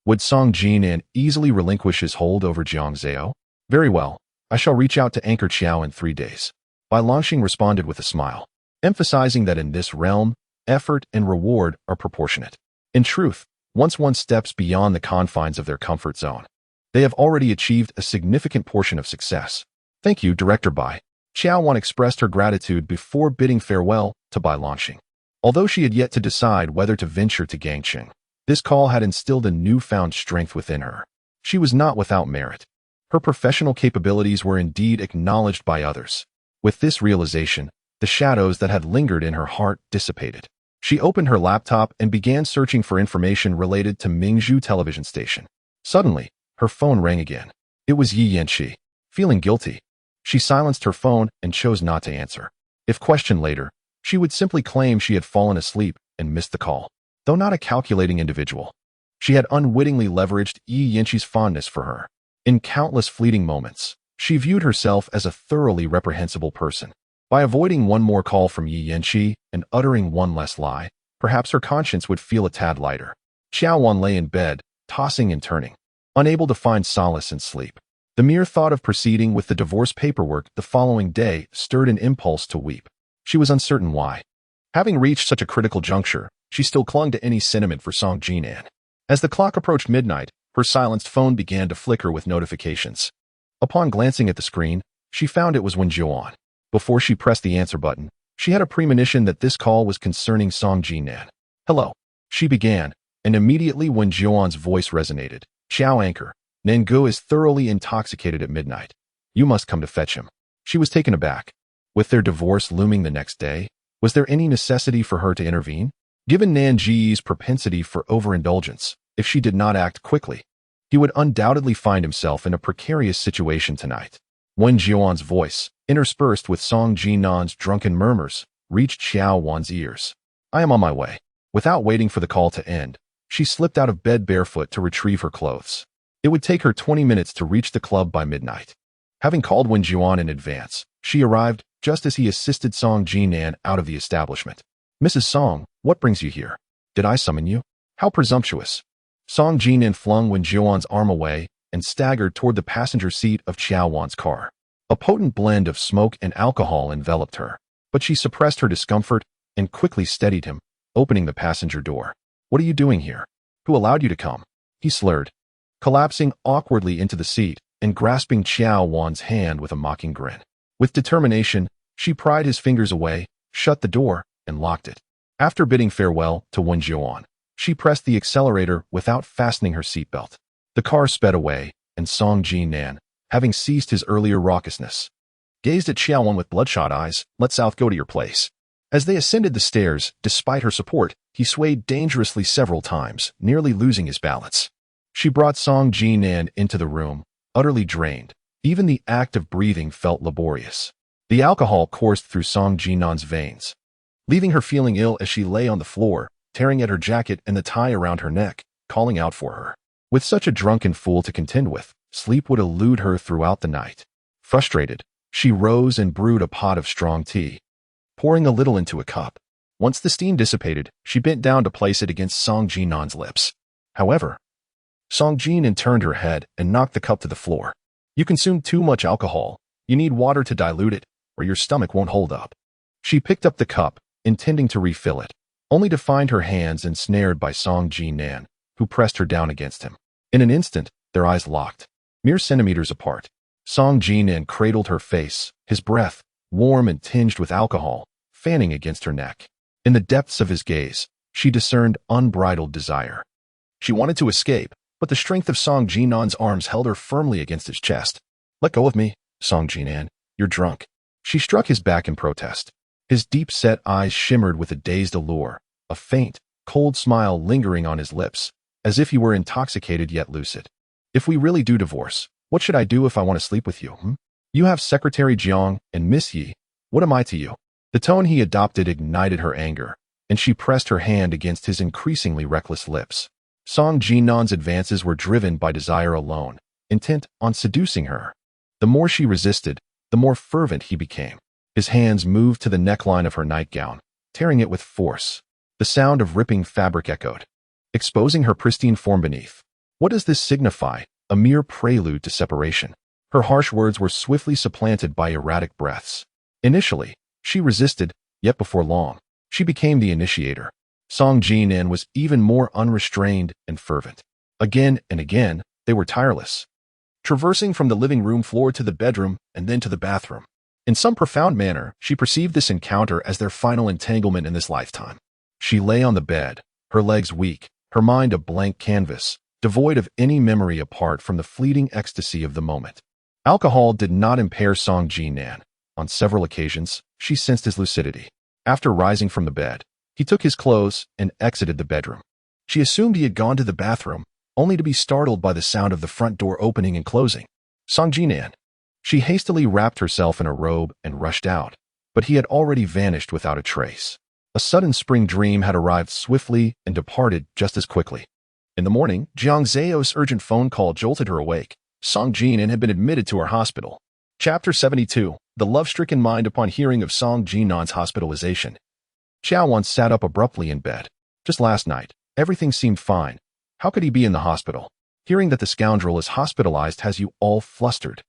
would Song Jinan easily relinquish his hold over Jiangzhou? Very well, I shall reach out to anchor Qiao in 3 days. Bai Longxing responded with a smile, emphasizing that in this realm, effort and reward are proportionate. In truth, once one steps beyond the confines of their comfort zone, they have already achieved a significant portion of success. Thank you, Director Bai. Qiao Wan expressed her gratitude before bidding farewell to Bai Longxing. Although she had yet to decide whether to venture to Gangqing, this call had instilled a newfound strength within her. She was not without merit. Her professional capabilities were indeed acknowledged by others. With this realization, the shadows that had lingered in her heart dissipated. She opened her laptop and began searching for information related to Mingzhu Television Station. Suddenly, her phone rang again. It was Yi Yanqi. Feeling guilty, she silenced her phone and chose not to answer. If questioned later, she would simply claim she had fallen asleep and missed the call. Though not a calculating individual, she had unwittingly leveraged Yi Yanqi's fondness for her. In countless fleeting moments, she viewed herself as a thoroughly reprehensible person. By avoiding one more call from Yi Yanqi and uttering one less lie, perhaps her conscience would feel a tad lighter. Qiao Wan lay in bed, tossing and turning, unable to find solace in sleep. The mere thought of proceeding with the divorce paperwork the following day stirred an impulse to weep. She was uncertain why. Having reached such a critical juncture, she still clung to any sentiment for Song Jinan. As the clock approached midnight, her silenced phone began to flicker with notifications. Upon glancing at the screen, she found it was Wen Jian. Before she pressed the answer button, she had a premonition that this call was concerning Song Jinan. Hello, she began, and immediately Wen Jian's voice resonated. Qiao anchor, Nangu is thoroughly intoxicated at midnight. You must come to fetch him. She was taken aback. With their divorce looming the next day, was there any necessity for her to intervene? Given Nanji's propensity for overindulgence, if she did not act quickly, he would undoubtedly find himself in a precarious situation tonight. Wen Jian's voice, interspersed with Song Jinan's drunken murmurs, reached Qiao Wan's ears. I am on my way. Without waiting for the call to end, she slipped out of bed barefoot to retrieve her clothes. It would take her 20 minutes to reach the club by midnight. Having called Wen Jian in advance, she arrived just as he assisted Song Jinan out of the establishment. Mrs. Song, what brings you here? Did I summon you? How presumptuous. Song Jinan flung Wen Jian's arm away and staggered toward the passenger seat of Qiao Wan's car. A potent blend of smoke and alcohol enveloped her, but she suppressed her discomfort and quickly steadied him, opening the passenger door. What are you doing here? Who allowed you to come? He slurred, collapsing awkwardly into the seat and grasping Qiao Wan's hand with a mocking grin. With determination, she pried his fingers away, shut the door, and locked it. After bidding farewell to Wen Jian, she pressed the accelerator without fastening her seatbelt. The car sped away, and Song Jinan, having ceased his earlier raucousness, gazed at Qiao Wan with bloodshot eyes. Let South go to your place. As they ascended the stairs, despite her support, he swayed dangerously several times, nearly losing his balance. She brought Song Jinan into the room, utterly drained. Even the act of breathing felt laborious. The alcohol coursed through Song Jinan's veins, leaving her feeling ill as she lay on the floor, tearing at her jacket and the tie around her neck, calling out for her. With such a drunken fool to contend with, sleep would elude her throughout the night. Frustrated, she rose and brewed a pot of strong tea, pouring a little into a cup. Once the steam dissipated, she bent down to place it against Song Jinan's lips. However, Song Jinan turned her head and knocked the cup to the floor. You consume too much alcohol. You need water to dilute it, or your stomach won't hold up. She picked up the cup, intending to refill it, only to find her hands ensnared by Song Jinan, who pressed her down against him. In an instant, their eyes locked, mere centimeters apart. Song Jinan cradled her face, his breath, warm and tinged with alcohol, fanning against her neck. In the depths of his gaze, she discerned unbridled desire. She wanted to escape, but the strength of Song Jinan's arms held her firmly against his chest. "Let go of me, Song Jinan. You're drunk." She struck his back in protest. His deep-set eyes shimmered with a dazed allure, a faint, cold smile lingering on his lips, as if he were intoxicated yet lucid. "If we really do divorce, what should I do if I want to sleep with you, You have Secretary Jiang and Miss Yi. What am I to you?" The tone he adopted ignited her anger, and she pressed her hand against his increasingly reckless lips. Song Jinan's advances were driven by desire alone, intent on seducing her. The more she resisted, the more fervent he became. His hands moved to the neckline of her nightgown, tearing it with force. The sound of ripping fabric echoed, exposing her pristine form beneath. What does this signify? A mere prelude to separation. Her harsh words were swiftly supplanted by erratic breaths. Initially, she resisted, yet before long, she became the initiator. Song Jinan was even more unrestrained and fervent. Again and again, they were tireless, traversing from the living room floor to the bedroom and then to the bathroom. In some profound manner, she perceived this encounter as their final entanglement in this lifetime. She lay on the bed, her legs weak, her mind a blank canvas, devoid of any memory apart from the fleeting ecstasy of the moment. Alcohol did not impair Song Jinan. On several occasions, she sensed his lucidity. After rising from the bed, he took his clothes and exited the bedroom. She assumed he had gone to the bathroom, only to be startled by the sound of the front door opening and closing. Song Jinan. She hastily wrapped herself in a robe and rushed out, but he had already vanished without a trace. A sudden spring dream had arrived swiftly and departed just as quickly. In the morning, Jiang Zhao's urgent phone call jolted her awake. Song Jinan had been admitted to her hospital. Chapter 72. The love-stricken mind upon hearing of Song Jinan's hospitalization. Qiao Wan sat up abruptly in bed. Just last night, everything seemed fine. How could he be in the hospital? Hearing that the scoundrel is hospitalized has you all flustered.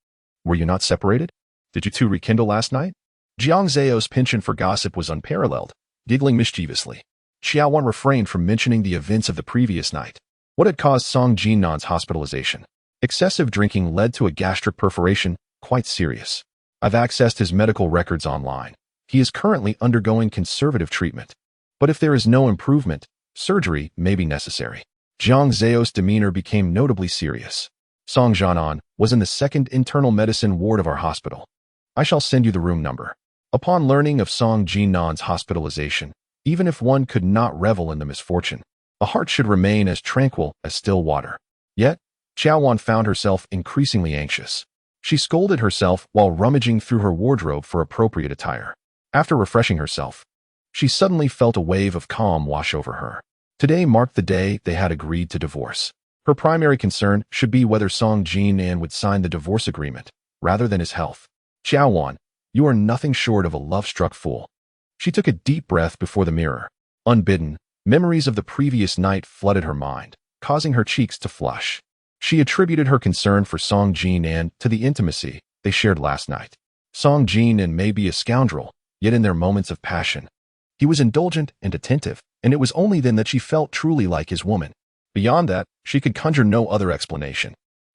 Were you not separated? Did you two rekindle last night? Jiang Zhao's penchant for gossip was unparalleled, giggling mischievously. Qiao Wan refrained from mentioning the events of the previous night. What had caused Song Jinan's hospitalization? Excessive drinking led to a gastric perforation, quite serious. I've accessed his medical records online. He is currently undergoing conservative treatment. But if there is no improvement, surgery may be necessary. Jiang Zhao's demeanor became notably serious. Song Jinan was in the second internal medicine ward of our hospital. I shall send you the room number. Upon learning of Song Jinan's hospitalization, even if one could not revel in the misfortune, a heart should remain as tranquil as still water. Yet, Qiao Wan found herself increasingly anxious. She scolded herself while rummaging through her wardrobe for appropriate attire. After refreshing herself, she suddenly felt a wave of calm wash over her. Today marked the day they had agreed to divorce. Her primary concern should be whether Song Jinan would sign the divorce agreement, rather than his health. Qiao Wan, you are nothing short of a love-struck fool. She took a deep breath before the mirror. Unbidden, memories of the previous night flooded her mind, causing her cheeks to flush. She attributed her concern for Song Jinan to the intimacy they shared last night. Song Jinan may be a scoundrel, yet in their moments of passion, he was indulgent and attentive, and it was only then that she felt truly like his woman. Beyond that, she could conjure no other explanation.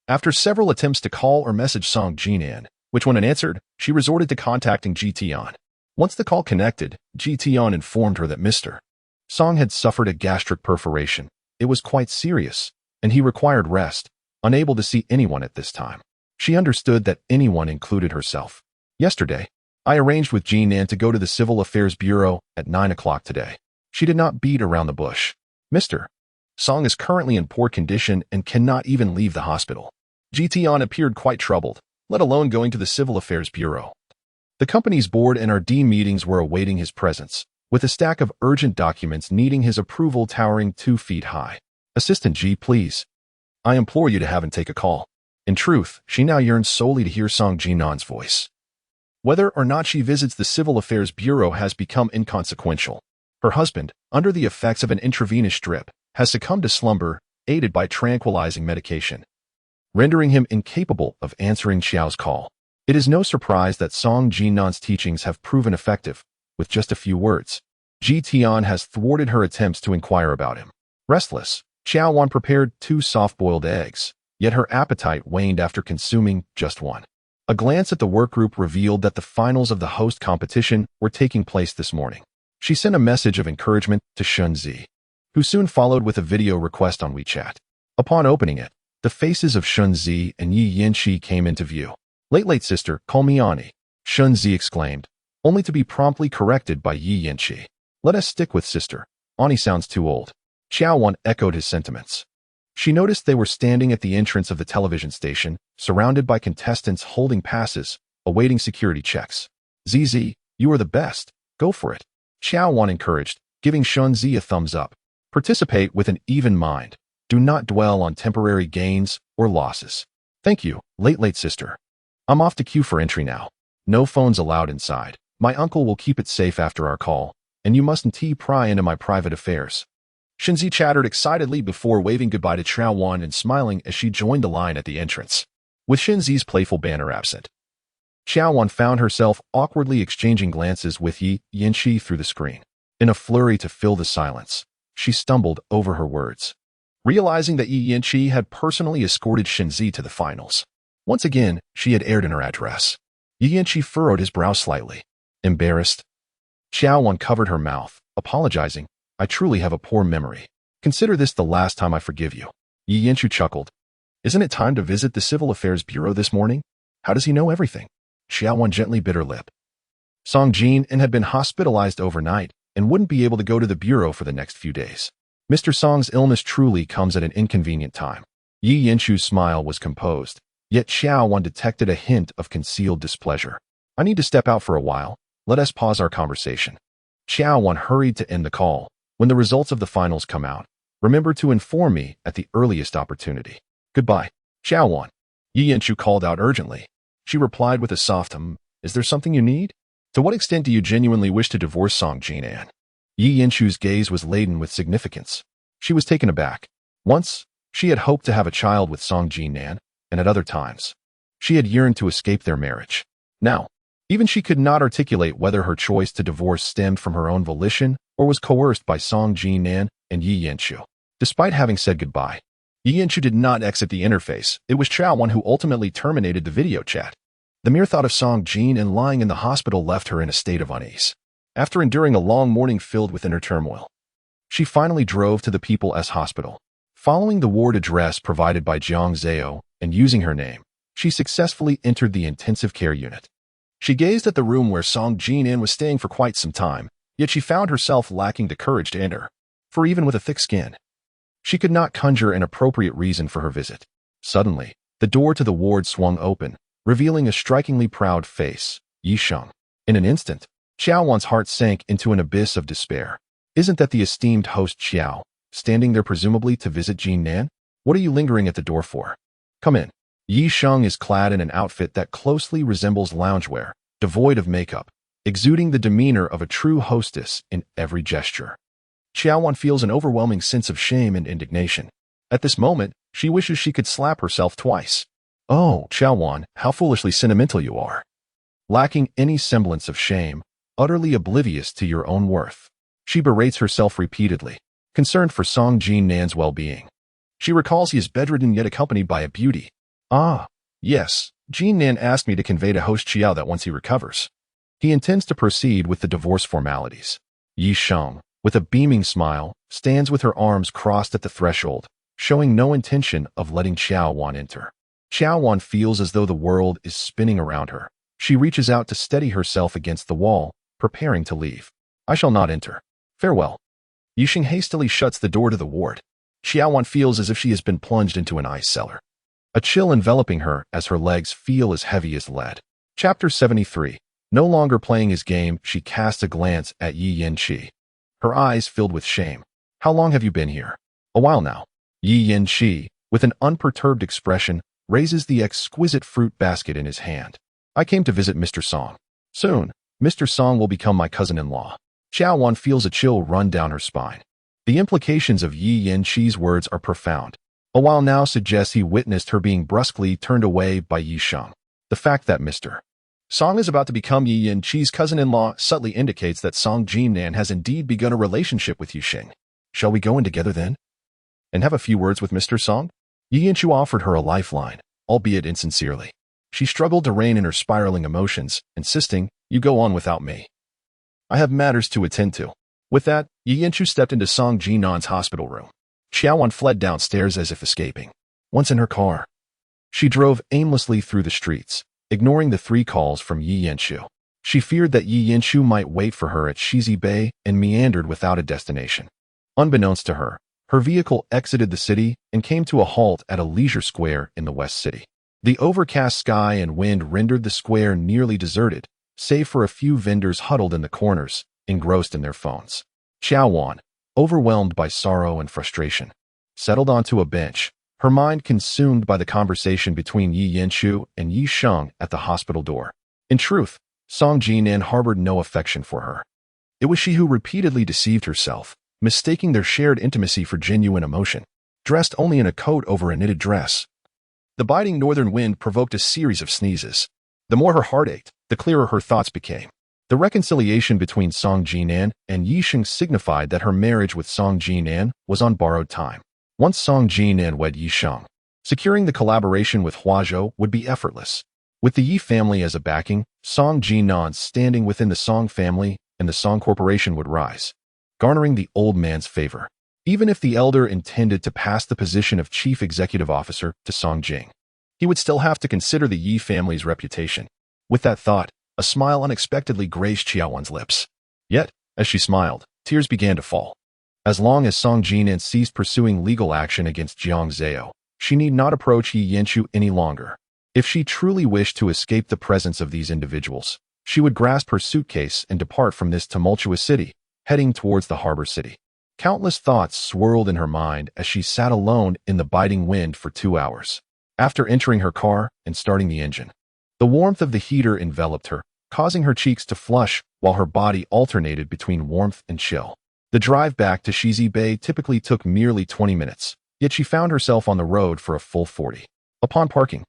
After several attempts to call or message Song Jinan, which went unanswered, she resorted to contacting Jian. Once the call connected, Jian informed her that Mr. Song had suffered a gastric perforation. It was quite serious, and he required rest, unable to see anyone at this time. She understood that anyone included herself. Yesterday, I arranged with Jinan to go to the Civil Affairs Bureau at 9 o'clock today. She did not beat around the bush. Mr. Song is currently in poor condition and cannot even leave the hospital. Jian appeared quite troubled, let alone going to the Civil Affairs Bureau. The company's board and RD meetings were awaiting his presence, with a stack of urgent documents needing his approval towering 2 feet high. Assistant G, please. I implore you to have him take a call. In truth, she now yearns solely to hear Song Jinan's voice. Whether or not she visits the Civil Affairs Bureau has become inconsequential. Her husband, under the effects of an intravenous drip, has succumbed to slumber, aided by tranquilizing medication. rendering him incapable of answering Qiao's call. It is no surprise that Song Jinan's teachings have proven effective. With just a few words, Jian has thwarted her attempts to inquire about him. Restless, Qiao Wan prepared 2 soft-boiled eggs, yet her appetite waned after consuming just one. A glance at the workgroup revealed that the finals of the host competition were taking place this morning. She sent a message of encouragement to Shunzi, who soon followed with a video request on WeChat. Upon opening it, the faces of Shunzi and Yi Yanqi came into view. Late sister, call me Ani, Shunzi exclaimed, only to be promptly corrected by Yi Yanqi. Let us stick with sister. Ani sounds too old. Qiao Wan echoed his sentiments. She noticed they were standing at the entrance of the television station, surrounded by contestants holding passes, awaiting security checks. ZZ, you are the best. Go for it. Qiao Wan encouraged, giving Shunzi a thumbs up. Participate with an even mind. Do not dwell on temporary gains or losses. Thank you, late sister. I'm off to queue for entry now. No phones allowed inside. My uncle will keep it safe after our call, and you mustn't pry into my private affairs. Shunzi chattered excitedly before waving goodbye to Qiao Wan and smiling as she joined the line at the entrance. With Shunzi's playful banner absent, Qiao Wan found herself awkwardly exchanging glances with Yi Yanqi through the screen. In a flurry to fill the silence, she stumbled over her words, realizing that Yi Yanqi had personally escorted Shunzi to the finals. Once again, she had erred in her address. Yi Yanqi furrowed his brow slightly. Embarrassed, Qiao Wan covered her mouth, apologizing. I truly have a poor memory. Consider this the last time I forgive you. Yi Yanqi chuckled. Isn't it time to visit the Civil Affairs Bureau this morning? How does he know everything? Qiao Wan gently bit her lip. Song Jinan had been hospitalized overnight and wouldn't be able to go to the bureau for the next few days. Mr. Song's illness truly comes at an inconvenient time. Yi Yanqi's smile was composed, yet Qiao Wan detected a hint of concealed displeasure. I need to step out for a while. Let us pause our conversation. Qiao Wan hurried to end the call. When the results of the finals come out, remember to inform me at the earliest opportunity. Goodbye, Qiao Wan. Yi Yanqi called out urgently. She replied with a soft is there something you need? To what extent do you genuinely wish to divorce Song Jinan? Yi Yanqi's gaze was laden with significance. She was taken aback. Once, she had hoped to have a child with Song Jinan, and at other times, she had yearned to escape their marriage. Now, even she could not articulate whether her choice to divorce stemmed from her own volition or was coerced by Song Jinan and Yi Yanqi. Despite having said goodbye, Yi Yanqi did not exit the interface. It was Qiao Wan who ultimately terminated the video chat. The mere thought of Song Jinan lying in the hospital left her in a state of unease. After enduring a long morning filled with inner turmoil, she finally drove to the People S Hospital. Following the ward address provided by Jiang Zhao and using her name, she successfully entered the intensive care unit. She gazed at the room where Song Jinan was staying for quite some time, yet she found herself lacking the courage to enter, for even with a thick skin, she could not conjure an appropriate reason for her visit. Suddenly, the door to the ward swung open, revealing a strikingly proud face, Yi Sheng. In an instant, Qiao Wan's heart sank into an abyss of despair. Isn't that the esteemed host Qiao, standing there presumably to visit Jinan? What are you lingering at the door for? Come in. Yi Sheng is clad in an outfit that closely resembles loungewear, devoid of makeup, exuding the demeanor of a true hostess in every gesture. Qiao Wan feels an overwhelming sense of shame and indignation. At this moment, she wishes she could slap herself twice. Oh, Qiao Wan, how foolishly sentimental you are. Lacking any semblance of shame, utterly oblivious to your own worth. She berates herself repeatedly, concerned for Song Jinan's well-being. She recalls he is bedridden yet accompanied by a beauty. Ah, yes, Jinan asked me to convey to host Qiao that once he recovers, he intends to proceed with the divorce formalities. Yi Sheng, with a beaming smile, stands with her arms crossed at the threshold, showing no intention of letting Qiao Wan enter. Qiao Wan feels as though the world is spinning around her. She reaches out to steady herself against the wall, preparing to leave. I shall not enter. Farewell. Yi Sheng hastily shuts the door to the ward. Qiao Wan feels as if she has been plunged into an ice cellar. A chill enveloping her as her legs feel as heavy as lead. Chapter 73. No longer playing his game, she casts a glance at Yi Yanqi. Her eyes filled with shame. How long have you been here? A while now. Yi Yanqi, with an unperturbed expression, raises the exquisite fruit basket in his hand. I came to visit Mr. Song. Soon, Mr. Song will become my cousin-in-law. Qiao Wan feels a chill run down her spine. The implications of Yi Yanqi's words are profound. A while now suggests he witnessed her being brusquely turned away by Yi Sheng. The fact that Mr. Song is about to become Yi Yanqi's cousin-in-law subtly indicates that Song Jinan has indeed begun a relationship with Yi Sheng. Shall we go in together then? And have a few words with Mr. Song? Yi Yanqiu offered her a lifeline, albeit insincerely. She struggled to rein in her spiraling emotions, insisting, "You go on without me. I have matters to attend to." With that, Yi Yanqiu stepped into Song Jinan's hospital room. Qiao Wan fled downstairs as if escaping. Once in her car, she drove aimlessly through the streets, ignoring the 3 calls from Yi Yanqiu. She feared that Yi Yanqiu might wait for her at Shizi Bay and meandered without a destination. Unbeknownst to her, her vehicle exited the city and came to a halt at a leisure square in the West City. The overcast sky and wind rendered the square nearly deserted, save for a few vendors huddled in the corners, engrossed in their phones. Qiao Wan, overwhelmed by sorrow and frustration, settled onto a bench, her mind consumed by the conversation between Yi Yanqiu and Yi Sheng at the hospital door. In truth, Song Jinan harbored no affection for her. It was she who repeatedly deceived herself, mistaking their shared intimacy for genuine emotion. Dressed only in a coat over a knitted dress, the biting northern wind provoked a series of sneezes. The more her heart ached, the clearer her thoughts became. The reconciliation between Song Jinan and Yi Sheng signified that her marriage with Song Jinan was on borrowed time. Once Song Jinan wed Yi Sheng, securing the collaboration with Huazhou would be effortless. With the Yi family as a backing, Song Jinan's standing within the Song family and the Song Corporation would rise, garnering the old man's favor. Even if the elder intended to pass the position of chief executive officer to Song Jing, he would still have to consider the Yi family's reputation. With that thought, a smile unexpectedly graced Qiao Wan's lips. Yet, as she smiled, tears began to fall. As long as Song Jinan ceased pursuing legal action against Jiang Zhao, she need not approach Yi Yanqiu any longer. If she truly wished to escape the presence of these individuals, she would grasp her suitcase and depart from this tumultuous city, heading towards the harbor city. Countless thoughts swirled in her mind as she sat alone in the biting wind for 2 hours. After entering her car and starting the engine, the warmth of the heater enveloped her, causing her cheeks to flush while her body alternated between warmth and chill. The drive back to Shizi Bay typically took merely 20 minutes, yet she found herself on the road for a full 40. Upon parking,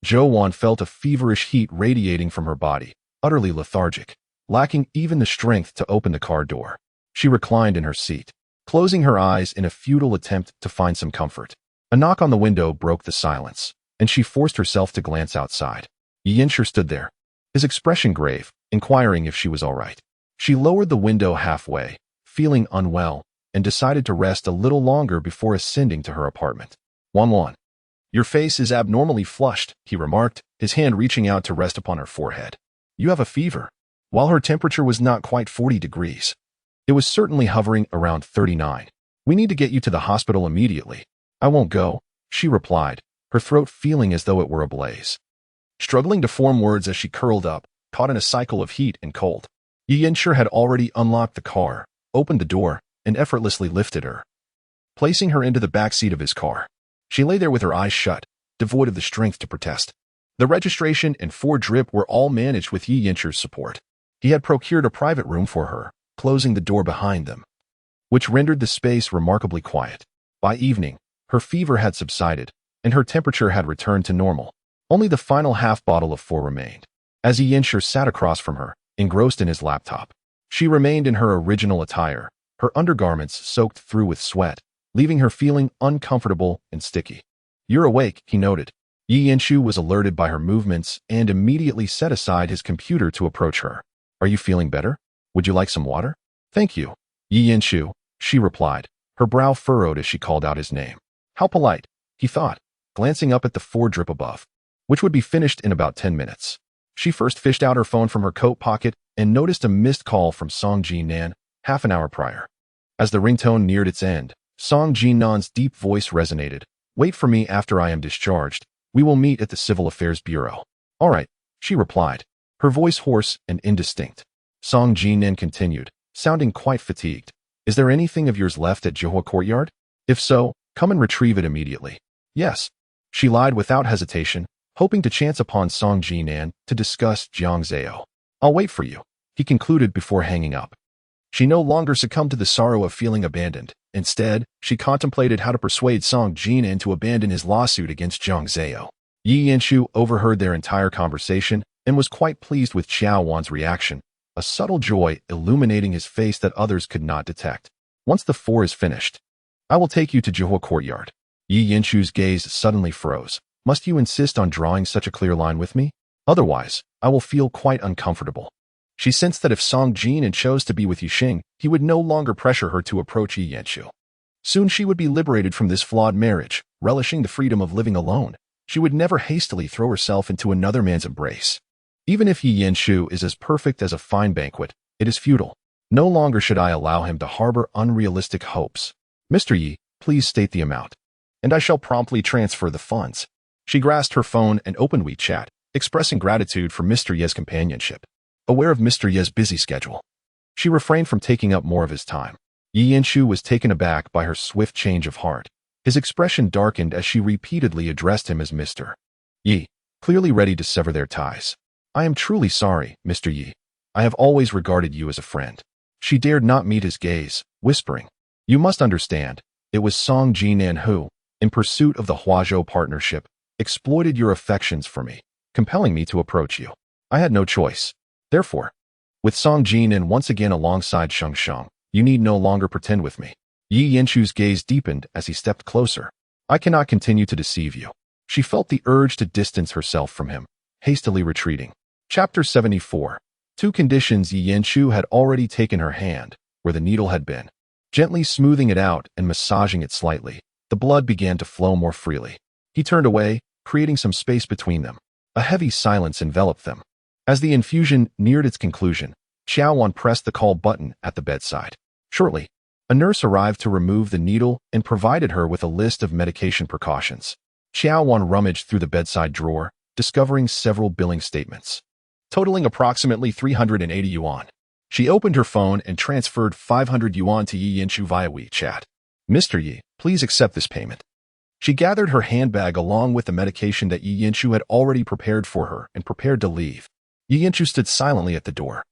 Qiao Wan felt a feverish heat radiating from her body, utterly lethargic, lacking even the strength to open the car door. She reclined in her seat, closing her eyes in a futile attempt to find some comfort. A knock on the window broke the silence, and she forced herself to glance outside. Yi Yanqiu stood there, his expression grave, inquiring if she was all right. She lowered the window halfway, feeling unwell, and decided to rest a little longer before ascending to her apartment. Wan, your face is abnormally flushed, he remarked, his hand reaching out to rest upon her forehead. You have a fever. While her temperature was not quite 40 degrees, it was certainly hovering around 39. We need to get you to the hospital immediately. I won't go, she replied, her throat feeling as though it were ablaze. Struggling to form words as she curled up, caught in a cycle of heat and cold. Yi Yanqiu had already unlocked the car, opened the door, and effortlessly lifted her, placing her into the back seat of his car. She lay there with her eyes shut, devoid of the strength to protest. The registration and 4 drip were all managed with Yi Yanqiu's support. He had procured a private room for her, closing the door behind them, which rendered the space remarkably quiet. By evening, her fever had subsided, and her temperature had returned to normal. Only the final half bottle of 4 remained. As Yi Yanqiu sat across from her, engrossed in his laptop, she remained in her original attire, her undergarments soaked through with sweat, leaving her feeling uncomfortable and sticky. You're awake, he noted. Yi Yanqiu was alerted by her movements and immediately set aside his computer to approach her. Are you feeling better? Would you like some water? Thank you, Yi Yanqiu, she replied, her brow furrowed as she called out his name. How polite, he thought, glancing up at the 4 drip above, which would be finished in about 10 minutes. She first fished out her phone from her coat pocket and noticed a missed call from Song Jinan half an hour prior. As the ringtone neared its end, Song Jinan's deep voice resonated. Wait for me after I am discharged. We will meet at the Civil Affairs Bureau. All right, she replied, her voice hoarse and indistinct. Song Jinan continued, sounding quite fatigued. Is there anything of yours left at Johua Courtyard? If so, come and retrieve it immediately. Yes, she lied without hesitation, hoping to chance upon Song Jinan to discuss Jiang Zhao. I'll wait for you, he concluded before hanging up. She no longer succumbed to the sorrow of feeling abandoned, Instead, she contemplated how to persuade Song Jinan to abandon his lawsuit against Zhang Zhao. Yi Yanchu overheard their entire conversation and was quite pleased with Qiao Wan's reaction, a subtle joy illuminating his face that others could not detect. Once the four is finished, I will take you to Jihua Courtyard. Yi Yanchu's gaze suddenly froze. Must you insist on drawing such a clear line with me? Otherwise, I will feel quite uncomfortable. She sensed that if Song Jinan chose to be with Yixing, he would no longer pressure her to approach Yi Yanchu. Soon she would be liberated from this flawed marriage, relishing the freedom of living alone. She would never hastily throw herself into another man's embrace. Even if Yi Yanchu is as perfect as a fine banquet, it is futile. No longer should I allow him to harbor unrealistic hopes. Mr. Yi, please state the amount, and I shall promptly transfer the funds. She grasped her phone and opened WeChat, expressing gratitude for Mr. Ye's companionship. Aware of Mr. Ye's busy schedule, she refrained from taking up more of his time. Yi Yanchu was taken aback by her swift change of heart. His expression darkened as she repeatedly addressed him as Mr. Yi, clearly ready to sever their ties. I am truly sorry, Mr. Yi. I have always regarded you as a friend. She dared not meet his gaze, whispering, You must understand, it was Song Jinan who, in pursuit of the Huazhou partnership, exploited your affections for me, compelling me to approach you. I had no choice. Therefore, with Song Jinan once again alongside Sheng Sheng, you need no longer pretend with me. Yi Yanchu's gaze deepened as he stepped closer. I cannot continue to deceive you. She felt the urge to distance herself from him, hastily retreating. Chapter 74. 2 conditions. Yi Yanchu had already taken her hand, where the needle had been. Gently smoothing it out and massaging it slightly, the blood began to flow more freely. He turned away, creating some space between them. A heavy silence enveloped them. As the infusion neared its conclusion, Qiao Wan pressed the call button at the bedside. Shortly, a nurse arrived to remove the needle and provided her with a list of medication precautions. Qiao Wan rummaged through the bedside drawer, discovering several billing statements, totaling approximately 380 yuan. She opened her phone and transferred 500 yuan to Yi Yanchu via WeChat. Mr. Yi, please accept this payment. She gathered her handbag along with the medication that Yi Yanchu had already prepared for her and prepared to leave. Yi Yanchu stood silently at the door,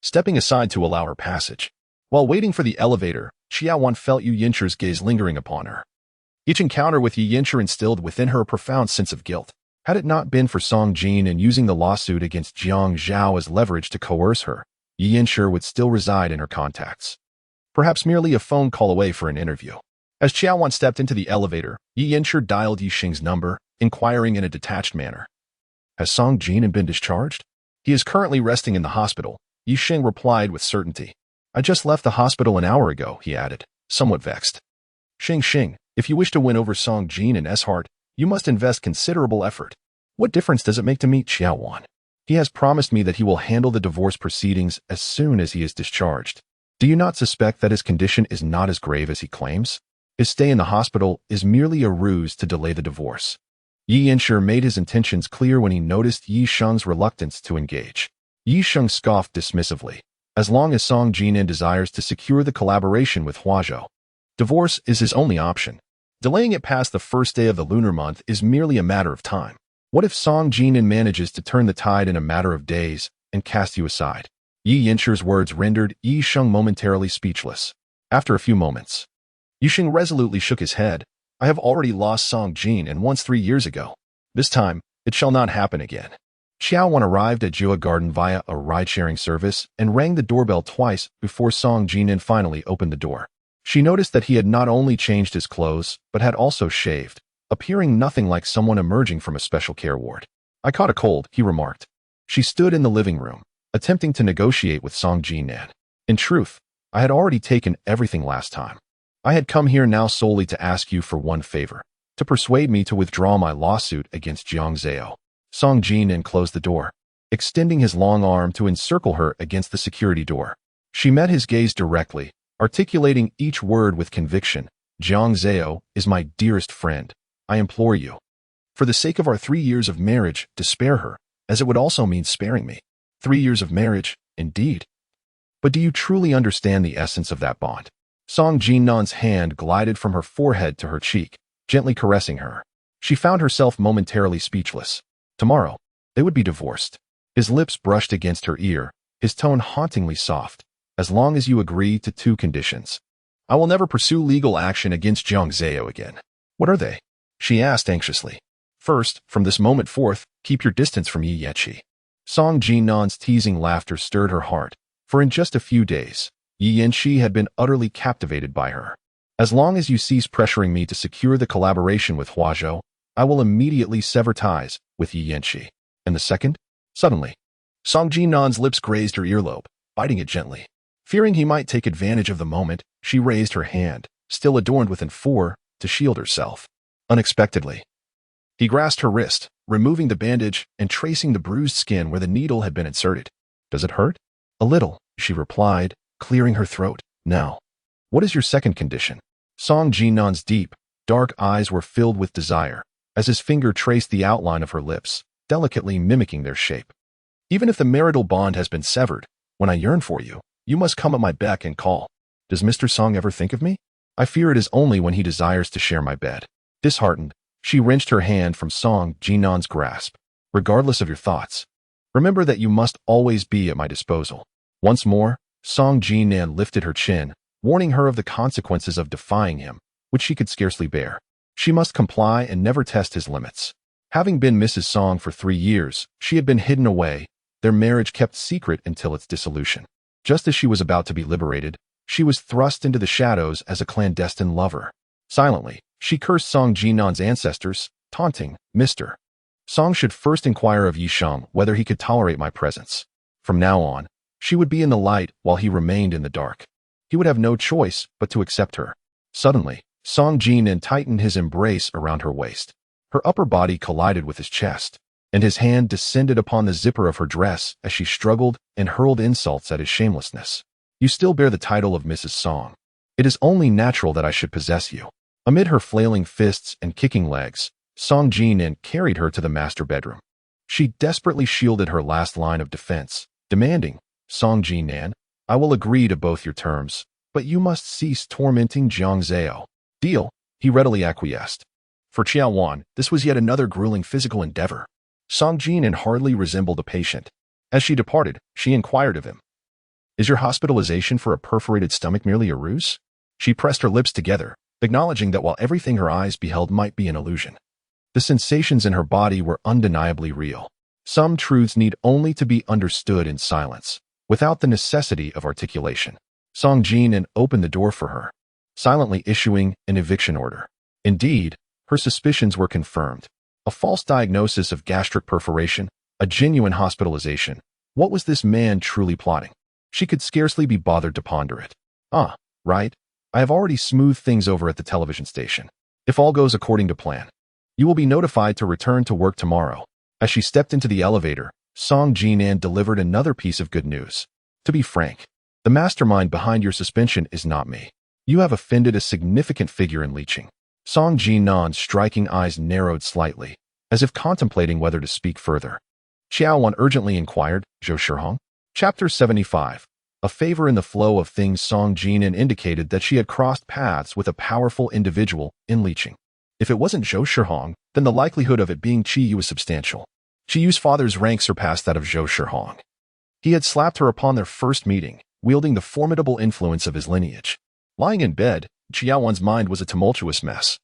stepping aside to allow her passage. While waiting for the elevator, Qiao Wan felt Yi Yanchu's gaze lingering upon her. Each encounter with Yi Yanchu instilled within her a profound sense of guilt. Had it not been for Song Jin and using the lawsuit against Jiang Zhao as leverage to coerce her, Yi Yanchu would still reside in her contacts, perhaps merely a phone call away for an interview. As Qiao Wan stepped into the elevator, Yi Yanchu dialed Yixing's number, inquiring in a detached manner. Has Song Jinan been discharged? He is currently resting in the hospital, Yixing replied with certainty. I just left the hospital an hour ago, he added, somewhat vexed. Xing, if you wish to win over Song Jinan's heart, you must invest considerable effort. What difference does it make to meet Qiao Wan? He has promised me that he will handle the divorce proceedings as soon as he is discharged. Do you not suspect that his condition is not as grave as he claims? His stay in the hospital is merely a ruse to delay the divorce. Yi Yanchu made his intentions clear when he noticed Yi Sheng's reluctance to engage. Yi Sheng scoffed dismissively. As long as Song Jinan desires to secure the collaboration with Huazhou, divorce is his only option. Delaying it past the first day of the lunar month is merely a matter of time. What if Song Jinan manages to turn the tide in a matter of days and cast you aside? Yi Yanchu's words rendered Yi Sheng momentarily speechless. After a few moments, Yi Sheng resolutely shook his head. I have already lost Song Jinan once 3 years ago. This time, it shall not happen again. Qiao Wan arrived at Jua Garden via a ride-sharing service and rang the doorbell twice before Song Jinan finally opened the door. She noticed that he had not only changed his clothes, but had also shaved, appearing nothing like someone emerging from a special care ward. I caught a cold, he remarked. She stood in the living room, attempting to negotiate with Song Jinan. In truth, I had already taken everything last time. I had come here now solely to ask you for one favor, to persuade me to withdraw my lawsuit against Jiang Zhao. Song Jinan closed the door, extending his long arm to encircle her against the security door. She met his gaze directly, articulating each word with conviction. Jiang Zhao is my dearest friend. I implore you, for the sake of our 3 years of marriage, to spare her, as it would also mean sparing me. 3 years of marriage, indeed. But do you truly understand the essence of that bond? Song Jinan's hand glided from her forehead to her cheek, gently caressing her. She found herself momentarily speechless. Tomorrow, they would be divorced. His lips brushed against her ear, his tone hauntingly soft. As long as you agree to 2 conditions, I will never pursue legal action against Jiang Zhao again. What are they? She asked anxiously. First, from this moment forth, keep your distance from Yi Yanqi. Song Jinan's teasing laughter stirred her heart, for in just a few days, Yi Yanqi had been utterly captivated by her. As long as you cease pressuring me to secure the collaboration with Huazhou, I will immediately sever ties with Yi Yanqi. And the second? Suddenly, Song Jinan's lips grazed her earlobe, biting it gently. Fearing he might take advantage of the moment, she raised her hand, still adorned with an phore, to shield herself. Unexpectedly, he grasped her wrist, removing the bandage and tracing the bruised skin where the needle had been inserted. Does it hurt? A little, she replied, clearing her throat. Now, what is your second condition? Song Jinan's deep, dark eyes were filled with desire, as his finger traced the outline of her lips, delicately mimicking their shape. Even if the marital bond has been severed, when I yearn for you, you must come at my beck and call. Does Mr. Song ever think of me? I fear it is only when he desires to share my bed. Disheartened, she wrenched her hand from Song Jinan's grasp. Regardless of your thoughts, remember that you must always be at my disposal. Once more, Song Jinan lifted her chin, warning her of the consequences of defying him, which she could scarcely bear. She must comply and never test his limits. Having been Mrs. Song for 3 years, she had been hidden away, their marriage kept secret until its dissolution. Just as she was about to be liberated, she was thrust into the shadows as a clandestine lover. Silently, she cursed Song Jinan's ancestors, taunting, Mr. Song should first inquire of Yisheng whether he could tolerate my presence. From now on, she would be in the light while he remained in the dark. He would have no choice but to accept her. Suddenly, Song Jinan tightened his embrace around her waist. Her upper body collided with his chest, and his hand descended upon the zipper of her dress as she struggled and hurled insults at his shamelessness. You still bear the title of Mrs. Song. It is only natural that I should possess you. Amid her flailing fists and kicking legs, Song Jinan carried her to the master bedroom. She desperately shielded her last line of defense, demanding, Song Jinan, I will agree to both your terms, but you must cease tormenting Jiang Zhao. Deal, he readily acquiesced. For Qiao Wan, this was yet another grueling physical endeavor. Song Jinan hardly resembled a patient. As she departed, she inquired of him, Is your hospitalization for a perforated stomach merely a ruse? She pressed her lips together, acknowledging that while everything her eyes beheld might be an illusion, the sensations in her body were undeniably real. Some truths need only to be understood in silence, without the necessity of articulation. Song Jinan opened the door for her, silently issuing an eviction order. Indeed, her suspicions were confirmed. A false diagnosis of gastric perforation, a genuine hospitalization. What was this man truly plotting? She could scarcely be bothered to ponder it. Right. I have already smoothed things over at the television station. If all goes according to plan, you will be notified to return to work tomorrow. As she stepped into the elevator, Song Jinan delivered another piece of good news. To be frank, the mastermind behind your suspension is not me. You have offended a significant figure in leeching. Song Jinan's striking eyes narrowed slightly, as if contemplating whether to speak further. Qiao Wan urgently inquired, Zhou Shihong? Chapter 75. A favor in the flow of things. Song Jinan indicated that she had crossed paths with a powerful individual in leeching. If it wasn't Zhou Shihong, then the likelihood of it being Qiyu was substantial. Qiyu's father's rank surpassed that of Zhou Shihong. He had slapped her upon their first meeting, wielding the formidable influence of his lineage. Lying in bed, Qiao Wan's mind was a tumultuous mess,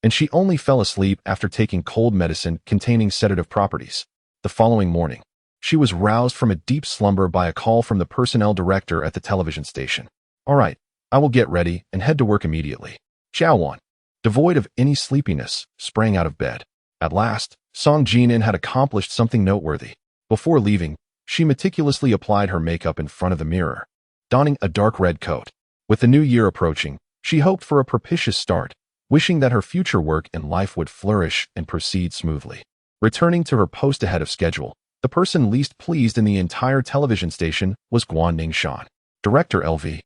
and she only fell asleep after taking cold medicine containing sedative properties. The following morning, she was roused from a deep slumber by a call from the personnel director at the television station. All right, I will get ready and head to work immediately. Qiao Wan, devoid of any sleepiness, sprang out of bed. At last, Song Jinan had accomplished something noteworthy. Before leaving, she meticulously applied her makeup in front of the mirror, donning a dark red coat. With the new year approaching, she hoped for a propitious start, wishing that her future work in life would flourish and proceed smoothly. Returning to her post ahead of schedule, the person least pleased in the entire television station was Guan Ningshan, director LV.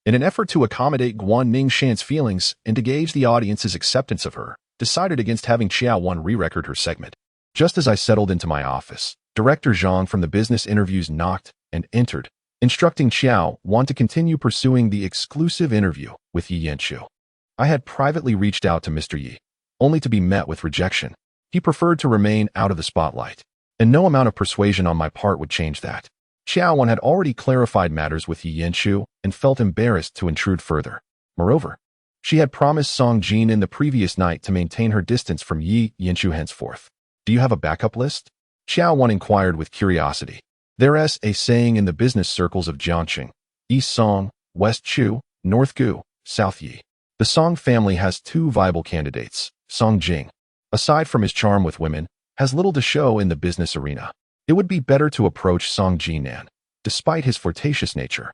In an effort to accommodate Guan Ningshan's feelings and to gauge the audience's acceptance of her, decided against having Qiao Wan re-record her segment. Just as I settled into my office, Director Zhang from the business interviews knocked and entered, instructing Qiao Wan to continue pursuing the exclusive interview with Yi Yanqiu. I had privately reached out to Mr. Yi, only to be met with rejection. He preferred to remain out of the spotlight, and no amount of persuasion on my part would change that. Qiao Wan had already clarified matters with Yi Yanqiu and felt embarrassed to intrude further. Moreover, she had promised Song Jinan the previous night to maintain her distance from Yi Yinshu henceforth. Do you have a backup list? Qiao Wan inquired with curiosity. There's a saying in the business circles of Jiangqing: East Song, West Chu, North Gu, South Yi. The Song family has two viable candidates. Song Jing, aside from his charm with women, has little to show in the business arena. It would be better to approach Song Jinan, despite his flirtatious nature.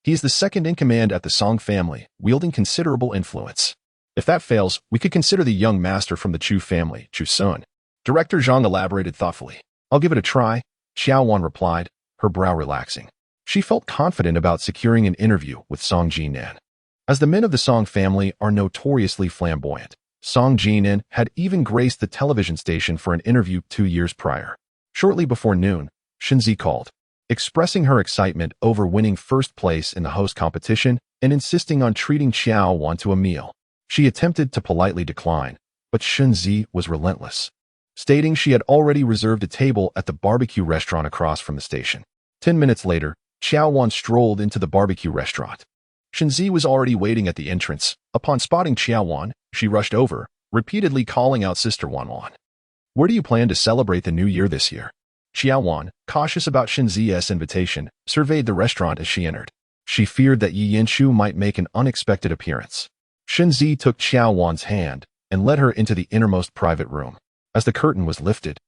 He is the second in command at the Song family, wielding considerable influence. If that fails, we could consider the young master from the Chu family, Chu Sun. Director Zhang elaborated thoughtfully. I'll give it a try, Qiao Wan replied, her brow relaxing. She felt confident about securing an interview with Song Jinan. As the men of the Song family are notoriously flamboyant, Song Jinan had even graced the television station for an interview 2 years prior. Shortly before noon, Shenzi called, expressing her excitement over winning first place in the host competition and insisting on treating Qiao Wan to a meal. She attempted to politely decline, but Shenzi was relentless, stating she had already reserved a table at the barbecue restaurant across from the station. 10 minutes later, Qiao Wan strolled into the barbecue restaurant. Shenzi was already waiting at the entrance. Upon spotting Qiao Wan, she rushed over, repeatedly calling out Sister Wan Wan. Where do you plan to celebrate the new year this year? Qiao Wan, cautious about Shenzi's invitation, surveyed the restaurant as she entered. She feared that Yi Yinshu might make an unexpected appearance. Shenzi took Qiao Wan's hand and led her into the innermost private room. As the curtain was lifted,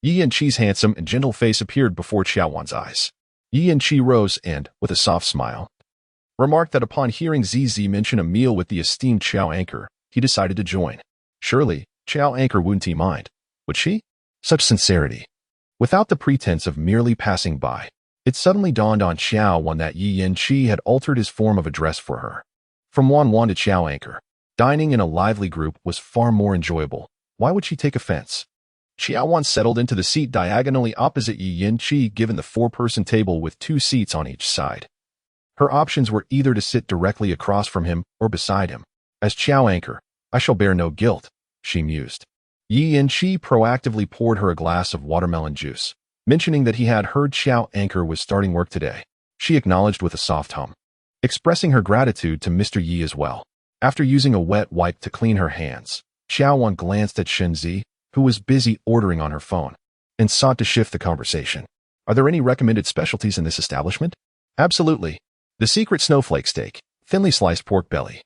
Yi Yinshi's handsome and gentle face appeared before Qiao Wan's eyes. Yi Yinshi rose and, with a soft smile, remarked that upon hearing ZZ mention a meal with the esteemed Qiao Anchor, he decided to join. Surely, Qiao Anchor wouldn't he mind, would she? Such sincerity. Without the pretense of merely passing by, it suddenly dawned on Qiao Wan that Yi Yinshi had altered his form of address for her. From Wan Wan to Qiao Anchor, dining in a lively group was far more enjoyable. Why would she take offense? Qiao Wan settled into the seat diagonally opposite Yi Yinshi, given the 4-person table with 2 seats on each side. Her options were either to sit directly across from him or beside him. As Qiao Anchor, I shall bear no guilt, she mused. Yi Yinshi proactively poured her a glass of watermelon juice, mentioning that he had heard Qiao Anchor was starting work today. She acknowledged with a soft hum, expressing her gratitude to Mr. Yi as well. After using a wet wipe to clean her hands, Qiao Wan glanced at Shenzi, who was busy ordering on her phone, and sought to shift the conversation. Are there any recommended specialties in this establishment? Absolutely. The secret snowflake steak, thinly sliced pork belly,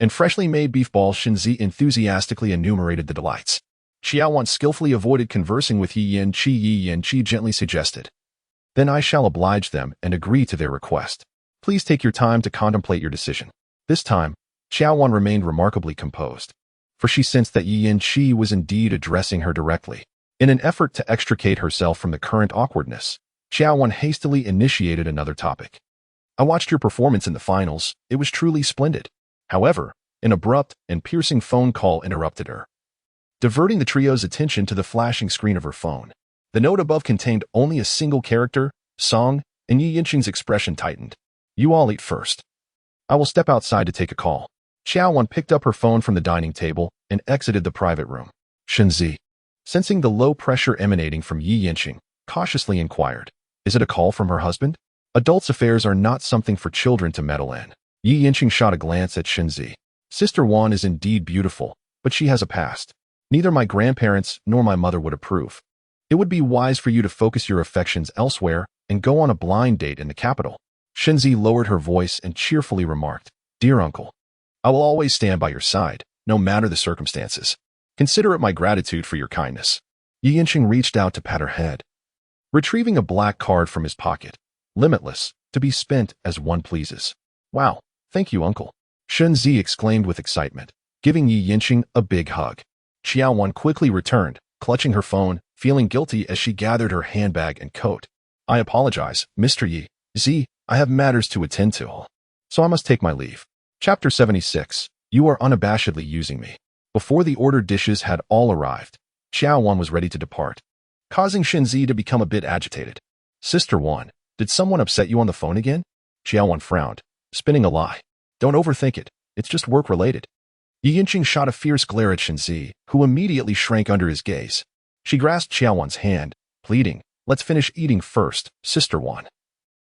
and freshly made beef balls. Shenzi enthusiastically enumerated the delights. Qiao Wan skillfully avoided conversing with Yi Yinchi. Yi Yinchi gently suggested, then I shall oblige them and agree to their request. Please take your time to contemplate your decision. This time, Qiao Wan remained remarkably composed, for she sensed that Yi Yinchi was indeed addressing her directly. In an effort to extricate herself from the current awkwardness, Qiao Wan hastily initiated another topic. I watched your performance in the finals. It was truly splendid. However, an abrupt and piercing phone call interrupted her, diverting the trio's attention to the flashing screen of her phone. The note above contained only a single character, Song, and Yi Yinshi's expression tightened. You all eat first. I will step outside to take a call. Qiao Wan picked up her phone from the dining table and exited the private room. Shenzi, sensing the low pressure emanating from Yi Yinshin, cautiously inquired, is it a call from her husband? Adults' affairs are not something for children to meddle in. Yi Yinshin shot a glance at Shenzi. Sister Wan is indeed beautiful, but she has a past. Neither my grandparents nor my mother would approve. It would be wise for you to focus your affections elsewhere and go on a blind date in the capital. Shenzi lowered her voice and cheerfully remarked, Dear uncle, I will always stand by your side, no matter the circumstances. Consider it my gratitude for your kindness. Yi Yinshin reached out to pat her head, retrieving a black card from his pocket. Limitless, to be spent as one pleases. Wow, thank you, uncle. Shenzi exclaimed with excitement, giving Yi Yinshin a big hug. Qiao Wan quickly returned, clutching her phone, feeling guilty as she gathered her handbag and coat. I apologize, Mr. Yi. I have matters to attend to, so I must take my leave. Chapter 76. You are unabashedly using me. Before the ordered dishes had all arrived, Qiao Wan was ready to depart, causing Shenzi to become a bit agitated. Sister Wan, did someone upset you on the phone again? Qiao Wan frowned, spinning a lie. Don't overthink it. It's just work-related. Yi Yinshin shot a fierce glare at Shenzi, who immediately shrank under his gaze. She grasped Qiao Wan's hand, pleading, let's finish eating first, Sister Wan.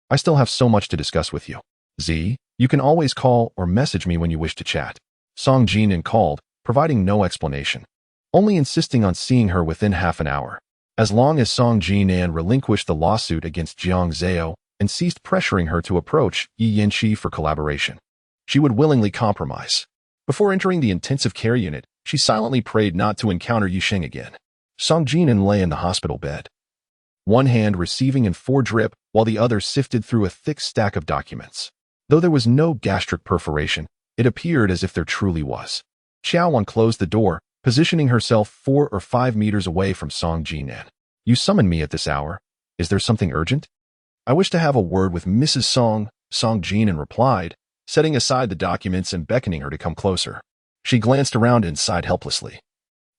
I still have so much to discuss with you. Z, you can always call or message me when you wish to chat. Song Jinan called, providing no explanation, only insisting on seeing her within half an hour. As long as Song Jinan relinquished the lawsuit against Jiang Zhao and ceased pressuring her to approach Lingchi for collaboration, she would willingly compromise. Before entering the intensive care unit, she silently prayed not to encounter Yisheng again. Song Jinan lay in the hospital bed, one hand receiving and drip, while the other sifted through a thick stack of documents. Though there was no gastric perforation, it appeared as if there truly was. Qiao Wan closed the door, positioning herself 4 or 5 meters away from Song Jinan. You summoned me at this hour. Is there something urgent? I wish to have a word with Mrs. Song Jinan replied, setting aside the documents and beckoning her to come closer. She glanced around and sighed helplessly.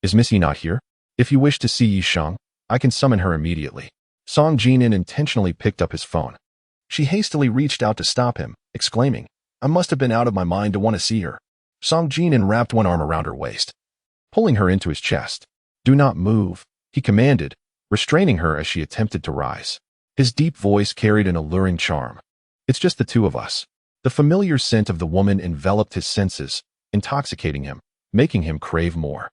Is Missy not here? If you wish to see Yisheng, I can summon her immediately. Song Jinan intentionally picked up his phone. She hastily reached out to stop him, exclaiming, I must have been out of my mind to want to see her. Song Jinan wrapped one arm around her waist, pulling her into his chest. Do not move, he commanded, restraining her as she attempted to rise. His deep voice carried an alluring charm. It's just the two of us. The familiar scent of the woman enveloped his senses, intoxicating him, making him crave more.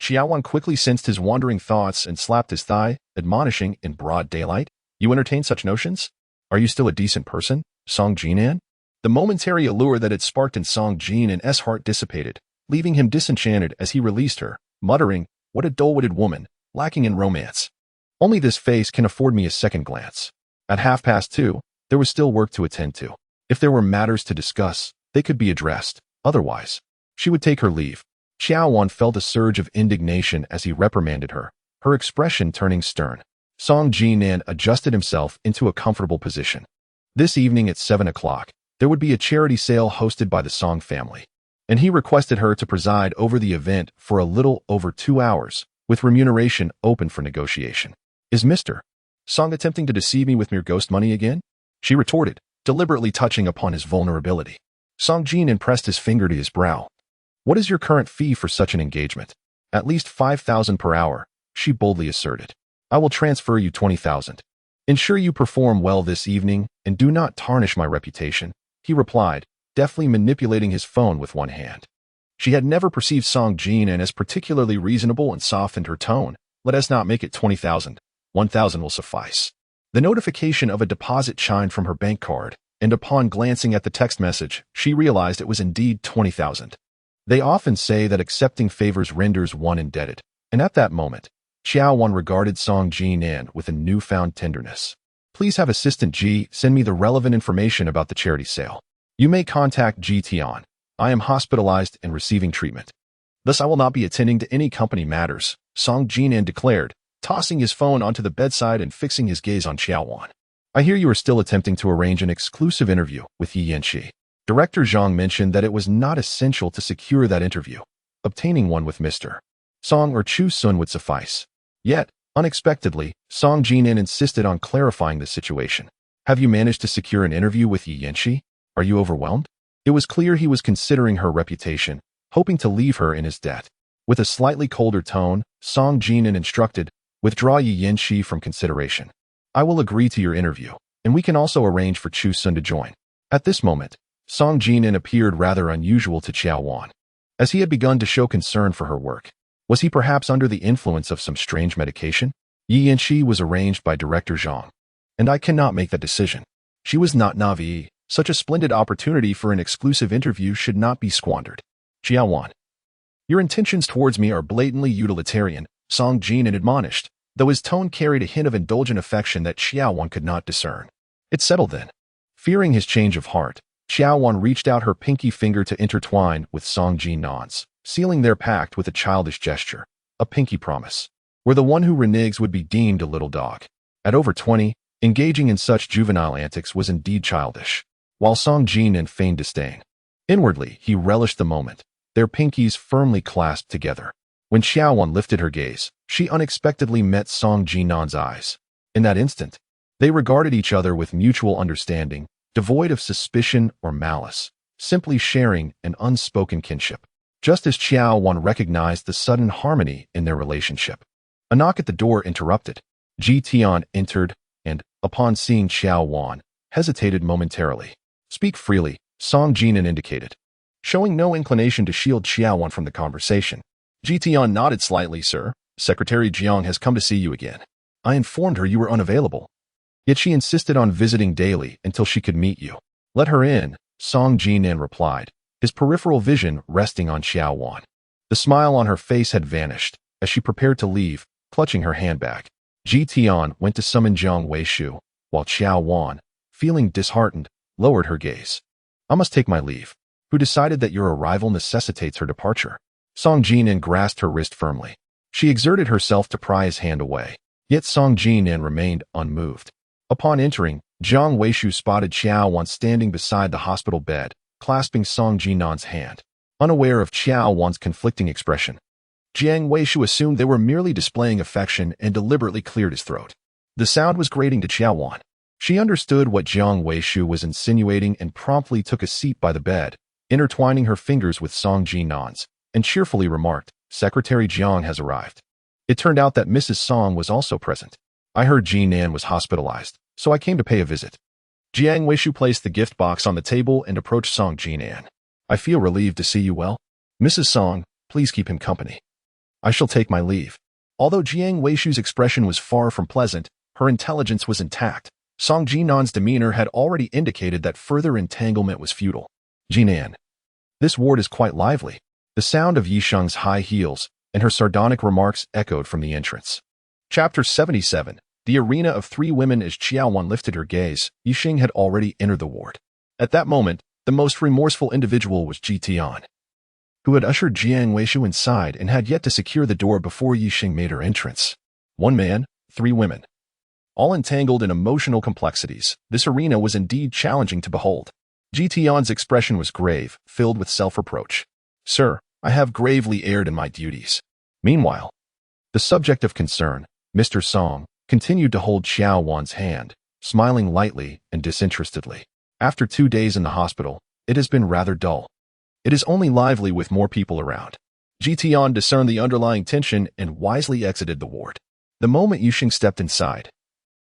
Qiao Wan quickly sensed his wandering thoughts and slapped his thigh, admonishing in broad daylight, You entertain such notions? Are you still a decent person, Song Jinan? The momentary allure that had sparked in Song Jinan's heart dissipated, leaving him disenchanted as he released her, muttering, What a dull-witted woman, lacking in romance. Only this face can afford me a second glance. At 2:30, there was still work to attend to. If there were matters to discuss, they could be addressed. Otherwise, she would take her leave. Qiao Wan felt a surge of indignation as he reprimanded her, her expression turning stern. Song Jinan adjusted himself into a comfortable position. This evening at 7 o'clock, there would be a charity sale hosted by the Song family, and he requested her to preside over the event for a little over 2 hours, with remuneration open for negotiation. Is Mr. Song attempting to deceive me with mere ghost money again? She retorted, deliberately touching upon his vulnerability. Song Jinan pressed his finger to his brow. What is your current fee for such an engagement? At least 5,000 per hour, she boldly asserted. I will transfer you 20,000. Ensure you perform well this evening and do not tarnish my reputation, he replied, deftly manipulating his phone with one hand. She had never perceived Song Jinan as particularly reasonable and softened her tone. Let us not make it 20,000. 1,000 will suffice. The notification of a deposit chimed from her bank card, and upon glancing at the text message, she realized it was indeed 20,000. They often say that accepting favors renders one indebted, and at that moment, Qiao Wan regarded Song Jinan with a newfound tenderness. Please have Assistant G send me the relevant information about the charity sale. You may contact G Tian. I am hospitalized and receiving treatment. Thus I will not be attending to any company matters, Song Jinan declared, tossing his phone onto the bedside and fixing his gaze on Qiao Wan. I hear you are still attempting to arrange an exclusive interview with Lingchi. Director Zhang mentioned that it was not essential to secure that interview. Obtaining one with Mr. Song or Chu Sun would suffice. Yet, unexpectedly, Song Jinan insisted on clarifying the situation. Have you managed to secure an interview with Lingchi? Are you overwhelmed? It was clear he was considering her reputation, hoping to leave her in his debt. With a slightly colder tone, Song Jinan instructed, Withdraw Lingchi from consideration. I will agree to your interview, and we can also arrange for Chu Sun to join. At this moment, Song Jinan appeared rather unusual to Qiao Wan, as he had begun to show concern for her work. Was he perhaps under the influence of some strange medication? Lingchi was arranged by Director Zhang, and I cannot make that decision. She was not naive. Such a splendid opportunity for an exclusive interview should not be squandered. Qiao Wan, your intentions towards me are blatantly utilitarian, Song Jinan admonished, though his tone carried a hint of indulgent affection that Qiao Wan could not discern. It settled then. Fearing his change of heart, Qiao Wan reached out her pinky finger to intertwine with Song Jinan's, sealing their pact with a childish gesture, a pinky promise, where the one who reneges would be deemed a little dog. At over 20, engaging in such juvenile antics was indeed childish, while Song Jinan feigned disdain. Inwardly, he relished the moment, their pinkies firmly clasped together. When Qiao Wan lifted her gaze, she unexpectedly met Song Jinan's eyes. In that instant, they regarded each other with mutual understanding, devoid of suspicion or malice, simply sharing an unspoken kinship. Just as Qiao Wan recognized the sudden harmony in their relationship, a knock at the door interrupted. Ji Tian entered and, upon seeing Qiao Wan, hesitated momentarily. Speak freely, Song Jinan indicated, showing no inclination to shield Qiao Wan from the conversation. Jian nodded slightly. Sir, Secretary Jiang has come to see you again. I informed her you were unavailable. Yet she insisted on visiting daily until she could meet you. Let her in, Song Jinan replied, his peripheral vision resting on Qiao Wan. The smile on her face had vanished as she prepared to leave, clutching her handbag. Jian went to summon Jiang Weishu, while Qiao Wan, feeling disheartened, lowered her gaze. I must take my leave. Who decided that your arrival necessitates her departure? Song Jinan grasped her wrist firmly. She exerted herself to pry his hand away, yet Song Jinan remained unmoved. Upon entering, Jiang Weishu spotted Qiao Wan standing beside the hospital bed, clasping Song Jinan's hand. Unaware of Qiao Wan's conflicting expression, Jiang Weishu assumed they were merely displaying affection and deliberately cleared his throat. The sound was grating to Qiao Wan. She understood what Jiang Weishu was insinuating and promptly took a seat by the bed, intertwining her fingers with Song Jinan's, and cheerfully remarked, Secretary Jiang has arrived. It turned out that Mrs. Song was also present. I heard Jinan was hospitalized, so I came to pay a visit. Jiang Weishu placed the gift box on the table and approached Song Jinan. I feel relieved to see you well. Mrs. Song, please keep him company. I shall take my leave. Although Jiang Weishu's expression was far from pleasant, her intelligence was intact. Song Jinan's demeanor had already indicated that further entanglement was futile. Jinan. This ward is quite lively. The sound of Yisheng's high heels and her sardonic remarks echoed from the entrance. Chapter 77. The arena of three women. As Qiao Wan lifted her gaze, Yisheng had already entered the ward. At that moment, the most remorseful individual was Jian, who had ushered Jiang Weishu inside and had yet to secure the door before Yisheng made her entrance. One man, three women. All entangled in emotional complexities, this arena was indeed challenging to behold. Jian's expression was grave, filled with self-reproach. Sir, I have gravely erred in my duties. Meanwhile, the subject of concern, Mr. Song, continued to hold Qiao Wan's hand, smiling lightly and disinterestedly. After 2 days in the hospital, it has been rather dull. It is only lively with more people around. Jian discerned the underlying tension and wisely exited the ward. The moment Yisheng stepped inside,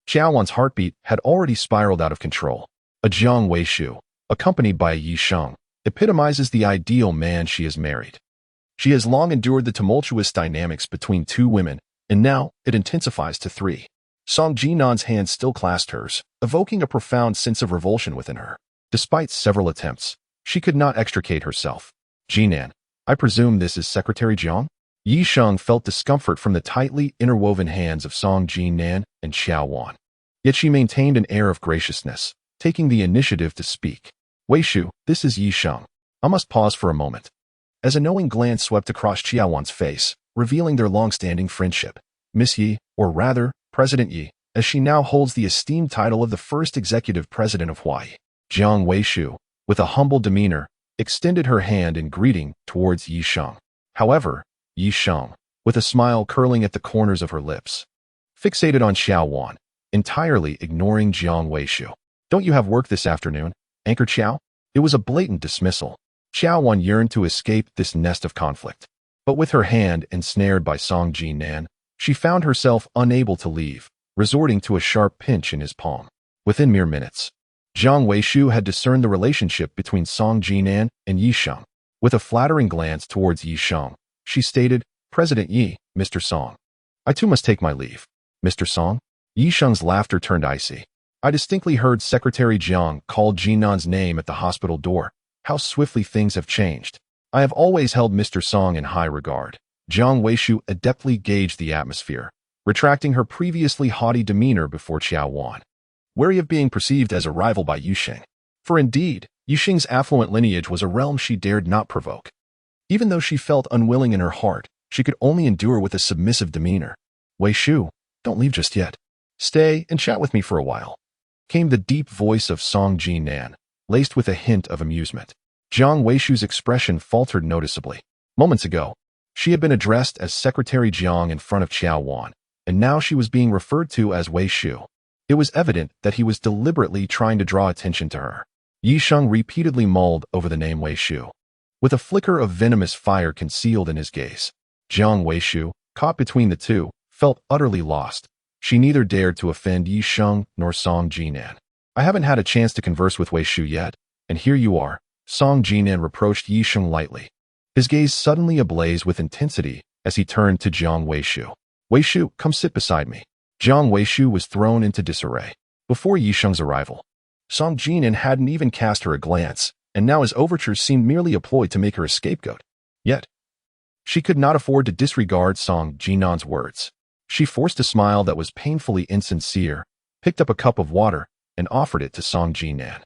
Qiao Wan's heartbeat had already spiraled out of control. A Jiang Weishu, accompanied by a Yisheng, epitomizes the ideal man she has married. She has long endured the tumultuous dynamics between two women, and now it intensifies to three. Song Jinan's hand still clasped hers, evoking a profound sense of revulsion within her. Despite several attempts, she could not extricate herself. Jinan, I presume this is Secretary Jiang? Yisheng felt discomfort from the tightly interwoven hands of Song Jinan and Qiao Wan. Yet she maintained an air of graciousness, taking the initiative to speak. Weishu, this is Yisheng. I must pause for a moment. As a knowing glance swept across Qiao Wan's face, revealing their long-standing friendship. Miss Yi, or rather, President Yi, as she now holds the esteemed title of the first executive president of Hawaii. Jiang Weishu, with a humble demeanor, extended her hand in greeting towards Yisheng. However, Yisheng, with a smile curling at the corners of her lips, fixated on Qiao Wan, entirely ignoring Jiang Weishu. Don't you have work this afternoon, Anchor Qiao? It was a blatant dismissal. Qiao Wan yearned to escape this nest of conflict. But with her hand ensnared by Song Jinan, she found herself unable to leave, resorting to a sharp pinch in his palm. Within mere minutes, Jiang Weishu had discerned the relationship between Song Jinan and Yisheng. With a flattering glance towards Yisheng, she stated, President Yi, Mr. Song. I too must take my leave. Mr. Song? Yisheng's laughter turned icy. I distinctly heard Secretary Jiang call Jinan's name at the hospital door. How swiftly things have changed. I have always held Mr. Song in high regard. Jiang Weishu adeptly gauged the atmosphere, retracting her previously haughty demeanor before Qiao Wan, wary of being perceived as a rival by Yisheng. For indeed, Yisheng's affluent lineage was a realm she dared not provoke. Even though she felt unwilling in her heart, she could only endure with a submissive demeanor. Weishu, don't leave just yet. Stay and chat with me for a while. Came the deep voice of Song Jinan, laced with a hint of amusement. Jiang Weishu's expression faltered noticeably. Moments ago, she had been addressed as Secretary Jiang in front of Qiao Wan, and now she was being referred to as Weishu. It was evident that he was deliberately trying to draw attention to her. Yisheng repeatedly mulled over the name Weishu, with a flicker of venomous fire concealed in his gaze. Jiang Weishu, caught between the two, felt utterly lost. She neither dared to offend Yisheng nor Song Jinan. I haven't had a chance to converse with Weishu yet, And here you are, Song Jinan reproached Yisheng lightly, his gaze suddenly ablaze with intensity as he turned to Jiang Weishu. Weishu, come sit beside me. Jiang Weishu was thrown into disarray. Before Yisheng's arrival, Song Jinan hadn't even cast her a glance, and now his overtures seemed merely a ploy to make her a scapegoat. Yet, she could not afford to disregard Song Jinan's words. She forced a smile that was painfully insincere, picked up a cup of water, and offered it to Song Jinan.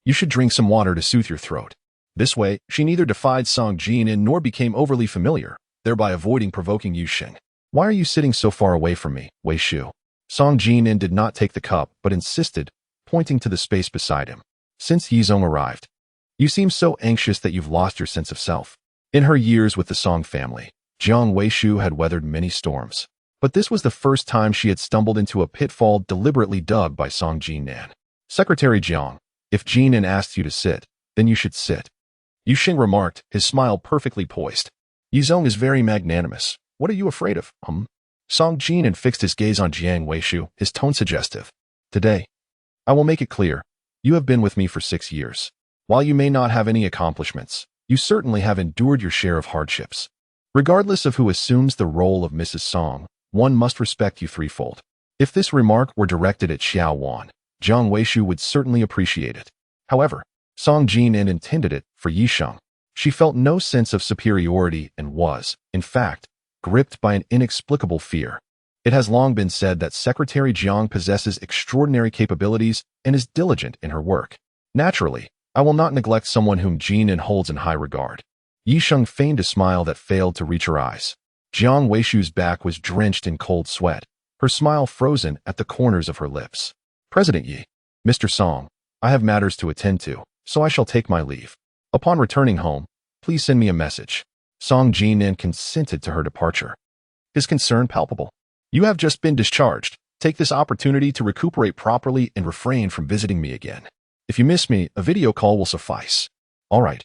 You should drink some water to soothe your throat. This way, she neither defied Song Jinan nor became overly familiar, thereby avoiding provoking Yisheng. Why are you sitting so far away from me, Weishu? Song Jinan did not take the cup, but insisted, pointing to the space beside him. Since Yizong arrived, you seem so anxious that you've lost your sense of self. In her years with the Song family, Jiang Weishu had weathered many storms. But this was the first time she had stumbled into a pitfall deliberately dug by Song Jinan. Secretary Jiang, if Jinan asked you to sit, then you should sit. Yisheng remarked, his smile perfectly poised. Yizong is very magnanimous. What are you afraid of, Song Jinan fixed his gaze on Jiang Weishu, his tone suggestive. Today, I will make it clear. You have been with me for 6 years. While you may not have any accomplishments, you certainly have endured your share of hardships. Regardless of who assumes the role of Mrs. Song, one must respect you threefold. If this remark were directed at Qiao Wan, Jiang Weishu would certainly appreciate it. However, Song Jinan intended it for Yisheng. She felt no sense of superiority and was, in fact, gripped by an inexplicable fear. It has long been said that Secretary Jiang possesses extraordinary capabilities and is diligent in her work. Naturally, I will not neglect someone whom Jinan holds in high regard. Yisheng feigned a smile that failed to reach her eyes. Jiang Weishu's back was drenched in cold sweat, her smile frozen at the corners of her lips. President Yi, Mr. Song, I have matters to attend to, so I shall take my leave. Upon returning home, please send me a message. Song Jinan consented to her departure. His concern palpable. You have just been discharged. Take this opportunity to recuperate properly and refrain from visiting me again. If you miss me, a video call will suffice. All right.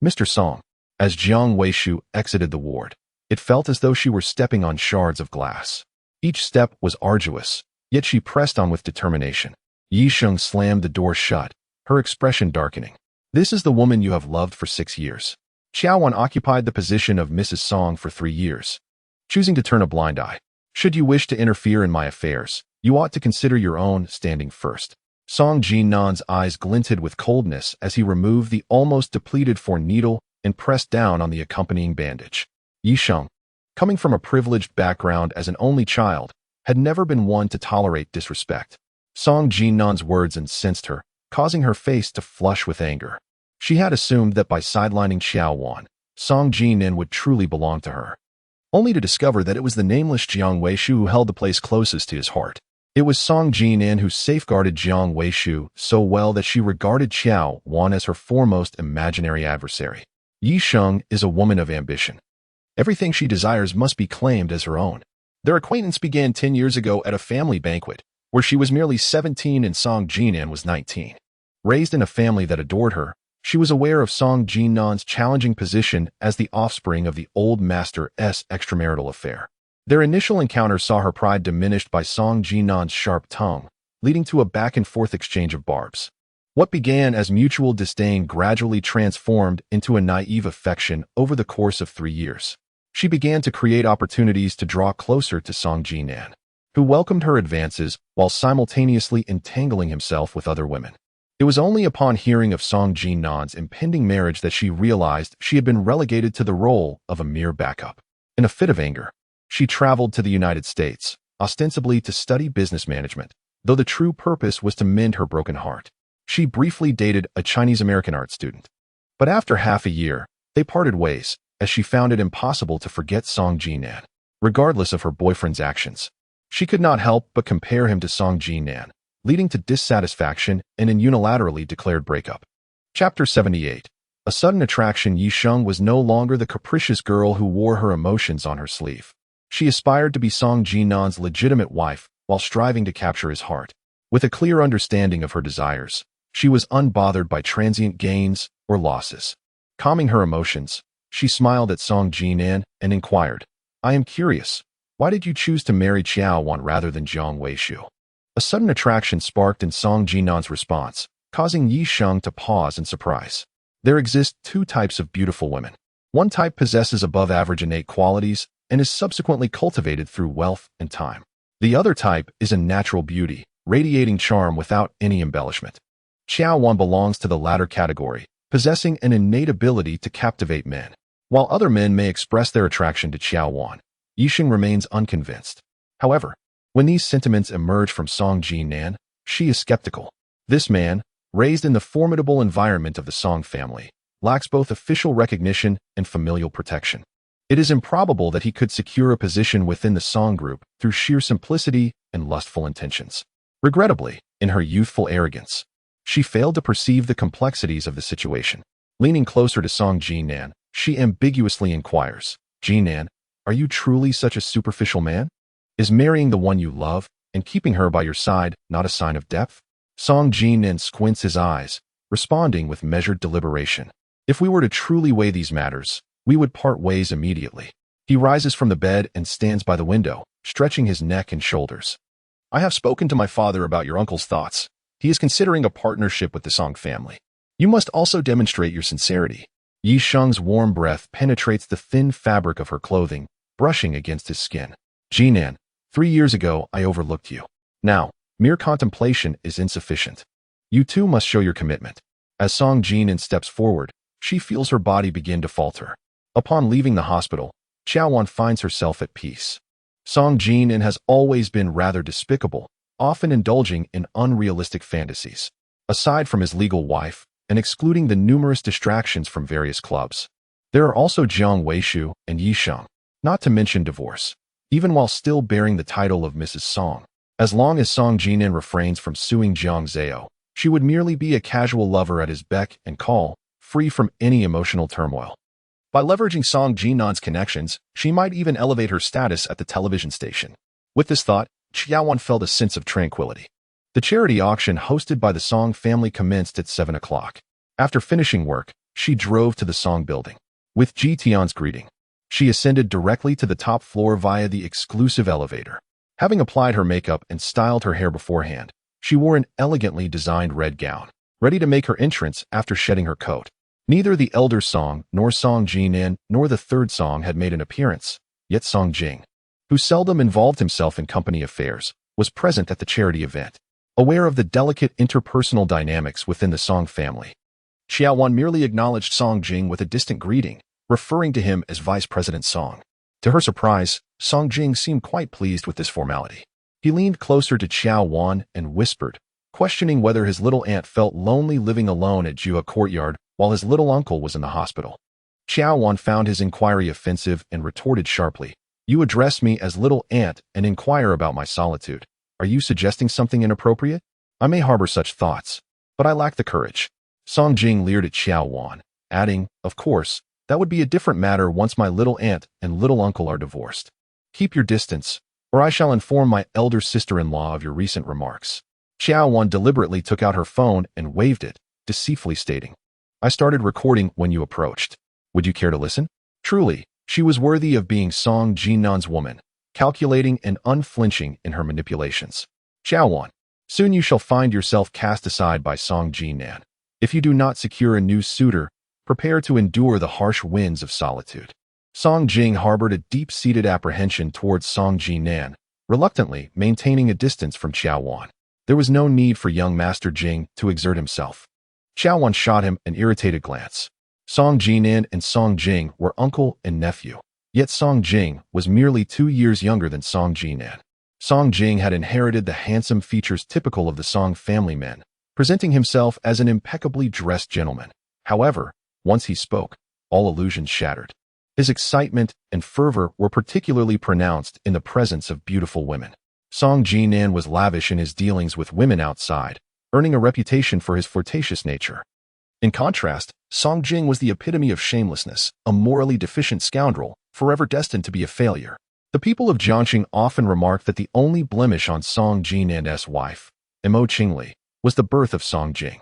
Mr. Song. As Jiang Weishu exited the ward, it felt as though she were stepping on shards of glass. Each step was arduous, yet she pressed on with determination. Yisheng slammed the door shut, her expression darkening. This is the woman you have loved for 6 years. Qiao Wan occupied the position of Mrs. Song for 3 years, choosing to turn a blind eye. Should you wish to interfere in my affairs, you ought to consider your own standing first. Song Jinan's eyes glinted with coldness as he removed the almost depleted needle and pressed down on the accompanying bandage. Yisheng, coming from a privileged background as an only child, had never been one to tolerate disrespect. Song Jinan's words incensed her, causing her face to flush with anger. She had assumed that by sidelining Qiao Wan, Song Jinan would truly belong to her, only to discover that it was the nameless Jiang Weishu who held the place closest to his heart. It was Song Jinan who safeguarded Jiang Weishu so well that she regarded Qiao Wan as her foremost imaginary adversary. Yisheng is a woman of ambition. Everything she desires must be claimed as her own. Their acquaintance began 10 years ago at a family banquet, where she was merely 17 and Song Jinan was 19. Raised in a family that adored her, she was aware of Song Jinan's challenging position as the offspring of the old master's extramarital affair. Their initial encounter saw her pride diminished by Song Jinan's sharp tongue, leading to a back-and-forth exchange of barbs. What began as mutual disdain gradually transformed into a naive affection over the course of 3 years. She began to create opportunities to draw closer to Song Jinan, who welcomed her advances while simultaneously entangling himself with other women. It was only upon hearing of Song Jinan's impending marriage that she realized she had been relegated to the role of a mere backup. In a fit of anger, she traveled to the United States, ostensibly to study business management, though the true purpose was to mend her broken heart. She briefly dated a Chinese-American art student. But after half a year, they parted ways, as she found it impossible to forget Song Jinan, regardless of her boyfriend's actions. She could not help but compare him to Song Jinan, leading to dissatisfaction and an unilaterally declared breakup. Chapter 78. A sudden attraction. Yisheng was no longer the capricious girl who wore her emotions on her sleeve. She aspired to be Song Jinan's legitimate wife while striving to capture his heart. With a clear understanding of her desires, she was unbothered by transient gains or losses. Calming her emotions, she smiled at Song Jinan and inquired, I am curious, why did you choose to marry Qiao Wan rather than Jiang Weishu? A sudden attraction sparked in Song Jinan's response, causing Yi Sheng to pause in surprise. There exist two types of beautiful women. One type possesses above-average innate qualities and is subsequently cultivated through wealth and time. The other type is a natural beauty, radiating charm without any embellishment. Qiao Wan belongs to the latter category, possessing an innate ability to captivate men. While other men may express their attraction to Qiao Wan, Yixing remains unconvinced. However, when these sentiments emerge from Song Jinan, she is skeptical. This man, raised in the formidable environment of the Song family, lacks both official recognition and familial protection. It is improbable that he could secure a position within the Song group through sheer simplicity and lustful intentions. Regrettably, in her youthful arrogance, she failed to perceive the complexities of the situation. Leaning closer to Song Jinan, she ambiguously inquires, "Jinan, are you truly such a superficial man? Is marrying the one you love and keeping her by your side not a sign of depth?" Song Jinan squints his eyes, responding with measured deliberation. "If we were to truly weigh these matters, we would part ways immediately." He rises from the bed and stands by the window, stretching his neck and shoulders. "I have spoken to my father about your uncle's thoughts. He is considering a partnership with the Song family. You must also demonstrate your sincerity." Yi Sheng's warm breath penetrates the thin fabric of her clothing, brushing against his skin. "Jinan, 3 years ago I overlooked you. Now, mere contemplation is insufficient. You too must show your commitment." As Song Jinan steps forward, she feels her body begin to falter. Upon leaving the hospital, Qiao Wan finds herself at peace. Song Jinan has always been rather despicable, often indulging in unrealistic fantasies. Aside from his legal wife, and excluding the numerous distractions from various clubs, there are also Jiang Weishu and Yi Sheng, not to mention divorce, even while still bearing the title of Mrs. Song. As long as Song Jinan refrains from suing Jiang Zhao, she would merely be a casual lover at his beck and call, free from any emotional turmoil. By leveraging Song Jinan's connections, she might even elevate her status at the television station. With this thought, Qiao Wan felt a sense of tranquility. The charity auction hosted by the Song family commenced at 7 o'clock. After finishing work, she drove to the Song building. With Ji Tian's greeting, she ascended directly to the top floor via the exclusive elevator. Having applied her makeup and styled her hair beforehand, she wore an elegantly designed red gown, ready to make her entrance after shedding her coat. Neither the elder Song nor Song Jinan nor the third Song had made an appearance, yet Song Jing, who seldom involved himself in company affairs, was present at the charity event. Aware of the delicate interpersonal dynamics within the Song family, Qiao Wan merely acknowledged Song Jing with a distant greeting, referring to him as Vice President Song. To her surprise, Song Jing seemed quite pleased with this formality. He leaned closer to Qiao Wan and whispered, questioning whether his little aunt felt lonely living alone at Jua Courtyard while his little uncle was in the hospital. Qiao Wan found his inquiry offensive and retorted sharply, "You address me as little aunt and inquire about my solitude. Are you suggesting something inappropriate? I may harbor such thoughts, but I lack the courage." Song Jing leered at Qiao Wan, adding, "Of course, that would be a different matter once my little aunt and little uncle are divorced. Keep your distance, or I shall inform my elder sister-in-law of your recent remarks." Qiao Wan deliberately took out her phone and waved it, deceitfully stating, "I started recording when you approached. Would you care to listen?" Truly, she was worthy of being Song Jinan's woman, calculating and unflinching in her manipulations. "Qiao Wan, soon you shall find yourself cast aside by Song Jinan. If you do not secure a new suitor, prepare to endure the harsh winds of solitude." Song Jing harbored a deep-seated apprehension towards Song Jinan, reluctantly maintaining a distance from Qiao Wan. There was no need for young Master Jing to exert himself. Qiao Wan shot him an irritated glance. Song Jinan and Song Jing were uncle and nephew, yet Song Jing was merely 2 years younger than Song Jinan. Song Jing had inherited the handsome features typical of the Song family men, presenting himself as an impeccably dressed gentleman. However, once he spoke, all illusions shattered. His excitement and fervor were particularly pronounced in the presence of beautiful women. Song Jinan was lavish in his dealings with women outside, earning a reputation for his flirtatious nature. In contrast, Song Jing was the epitome of shamelessness, a morally deficient scoundrel, forever destined to be a failure. The people of Jiangxing often remarked that the only blemish on Song Jinan's wife, Mo Qingli, was the birth of Song Jing.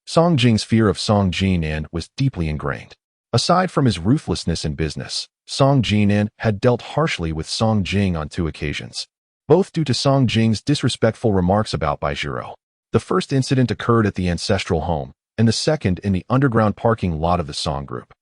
Song Jing's fear of Song Jinan was deeply ingrained. Aside from his ruthlessness in business, Song Jinan had dealt harshly with Song Jing on 2 occasions, both due to Song Jing's disrespectful remarks about Baizhiro. The first incident occurred at the ancestral home, and the second in the underground parking lot of the Song group.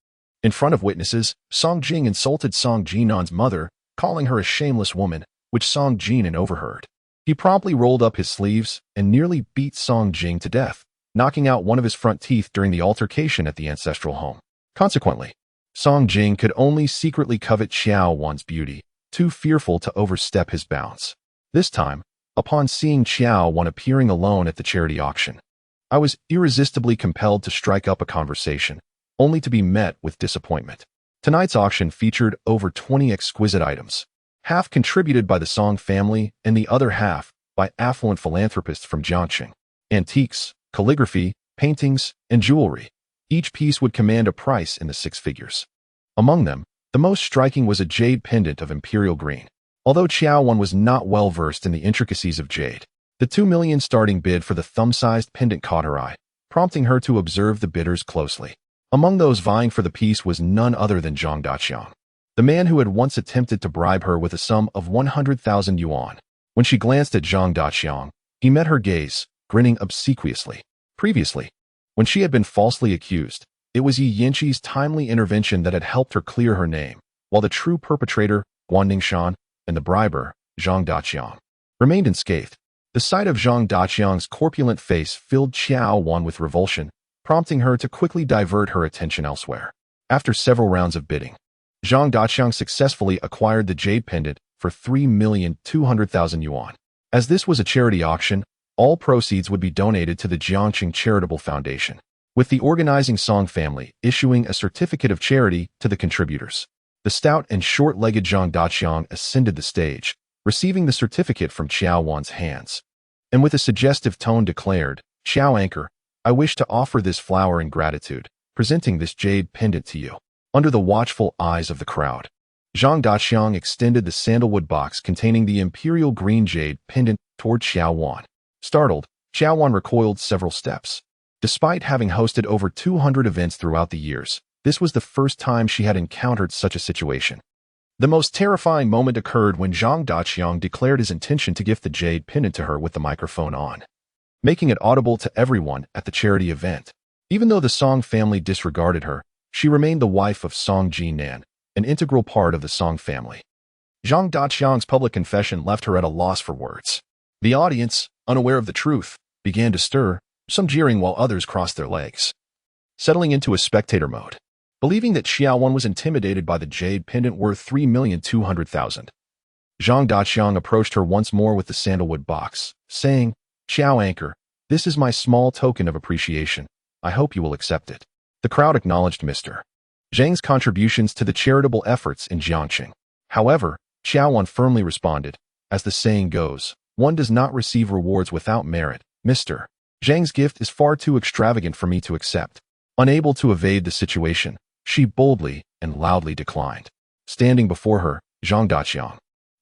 In front of witnesses, Song Jing insulted Song Jinan's mother, calling her a shameless woman, which Song Jinan overheard. He promptly rolled up his sleeves and nearly beat Song Jing to death, knocking out one of his front teeth during the altercation at the ancestral home. Consequently, Song Jing could only secretly covet Qiao Wan's beauty, too fearful to overstep his bounds. This time, upon seeing Qiao Wan appearing alone at the charity auction, I was irresistibly compelled to strike up a conversation, only to be met with disappointment. Tonight's auction featured over 20 exquisite items, half contributed by the Song family and the other half by affluent philanthropists from Jiangxing. Antiques, calligraphy, paintings, and jewelry. Each piece would command a price in the six figures. Among them, the most striking was a jade pendant of imperial green. Although Qiao Wan was not well versed in the intricacies of jade, the 2 million starting bid for the thumb-sized pendant caught her eye, prompting her to observe the bidders closely. Among those vying for the piece was none other than Zhang Daqiang, the man who had once attempted to bribe her with a sum of 100,000 yuan. When she glanced at Zhang Daqiang, he met her gaze, grinning obsequiously. Previously, when she had been falsely accused, it was Yi Yanqi's timely intervention that had helped her clear her name, while the true perpetrator, Guan Shan, and the briber, Zhang Daqiang, remained unscathed. The sight of Zhang Daqiang's corpulent face filled Qiao Wan with revulsion, prompting her to quickly divert her attention elsewhere. After several rounds of bidding, Zhang Daqiang successfully acquired the jade pendant for 3,200,000 yuan. As this was a charity auction, all proceeds would be donated to the Jiangxing Charitable Foundation, with the organizing Song family issuing a certificate of charity to the contributors. The stout and short-legged Zhang Daqiang ascended the stage, receiving the certificate from Qiao Wan's hands, and with a suggestive tone declared, "Qiao Anchor, I wish to offer this flower in gratitude, presenting this jade pendant to you." Under the watchful eyes of the crowd, Zhang Daqiang extended the sandalwood box containing the imperial green jade pendant toward Qiao Wan. Startled, Qiao Wan recoiled several steps. Despite having hosted over 200 events throughout the years, this was the first time she had encountered such a situation. The most terrifying moment occurred when Zhang Daqiang declared his intention to gift the jade pendant to her with the microphone on, making it audible to everyone at the charity event. Even though the Song family disregarded her, she remained the wife of Song Jinan, an integral part of the Song family. Zhang Daqiang's public confession left her at a loss for words. The audience, unaware of the truth, began to stir, some jeering while others crossed their legs, settling into a spectator mode. Believing that Qiao Wan was intimidated by the jade pendant worth 3,200,000, Zhang Daqiang approached her once more with the sandalwood box, saying, "Qiao Anchor, this is my small token of appreciation. I hope you will accept it." The crowd acknowledged Mr. Zhang's contributions to the charitable efforts in Jiangxing. However, Qiao Wan firmly responded, "As the saying goes, one does not receive rewards without merit. Mr. Zhang's gift is far too extravagant for me to accept." Unable to evade the situation, she boldly and loudly declined. Standing before her, Zhang Daqiang,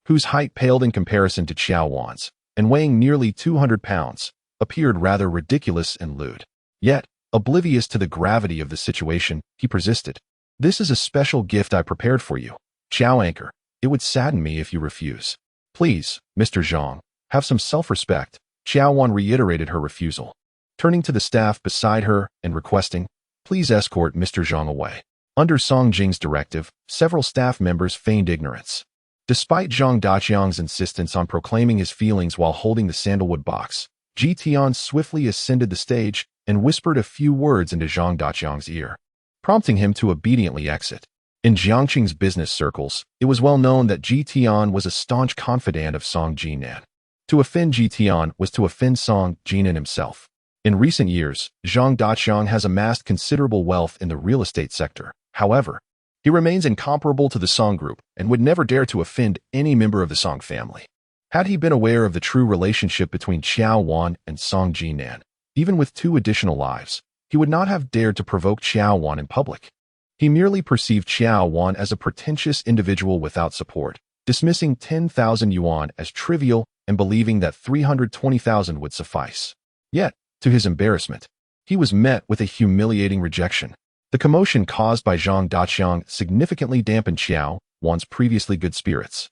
whose height paled in comparison to Qiao Wan's, and weighing nearly 200 pounds, appeared rather ridiculous and lewd. Yet, oblivious to the gravity of the situation, he persisted. "This is a special gift I prepared for you, Qiao Anchor. It would sadden me if you refuse. Please, Mr. Zhang, have some self-respect." Qiao Wan reiterated her refusal, turning to the staff beside her and requesting, "Please escort Mr. Zhang away." Under Song Jing's directive, several staff members feigned ignorance. Despite Zhang Daqiang's insistence on proclaiming his feelings while holding the sandalwood box, Jian swiftly ascended the stage and whispered a few words into Zhang Daqiang's ear, prompting him to obediently exit. In Jiangxing's business circles, it was well known that Jian was a staunch confidant of Song Jinan. To offend Jian was to offend Song Jinan himself. In recent years, Zhang Daqiang has amassed considerable wealth in the real estate sector. However, he remains incomparable to the Song group and would never dare to offend any member of the Song family. Had he been aware of the true relationship between Qiao Wan and Song Jinan, even with 2 additional lives, he would not have dared to provoke Qiao Wan in public. He merely perceived Qiao Wan as a pretentious individual without support, dismissing 10,000 yuan as trivial and believing that 320,000 would suffice. Yet, to his embarrassment, he was met with a humiliating rejection. The commotion caused by Zhang Daqiang significantly dampened Qiao Wan's previously good spirits,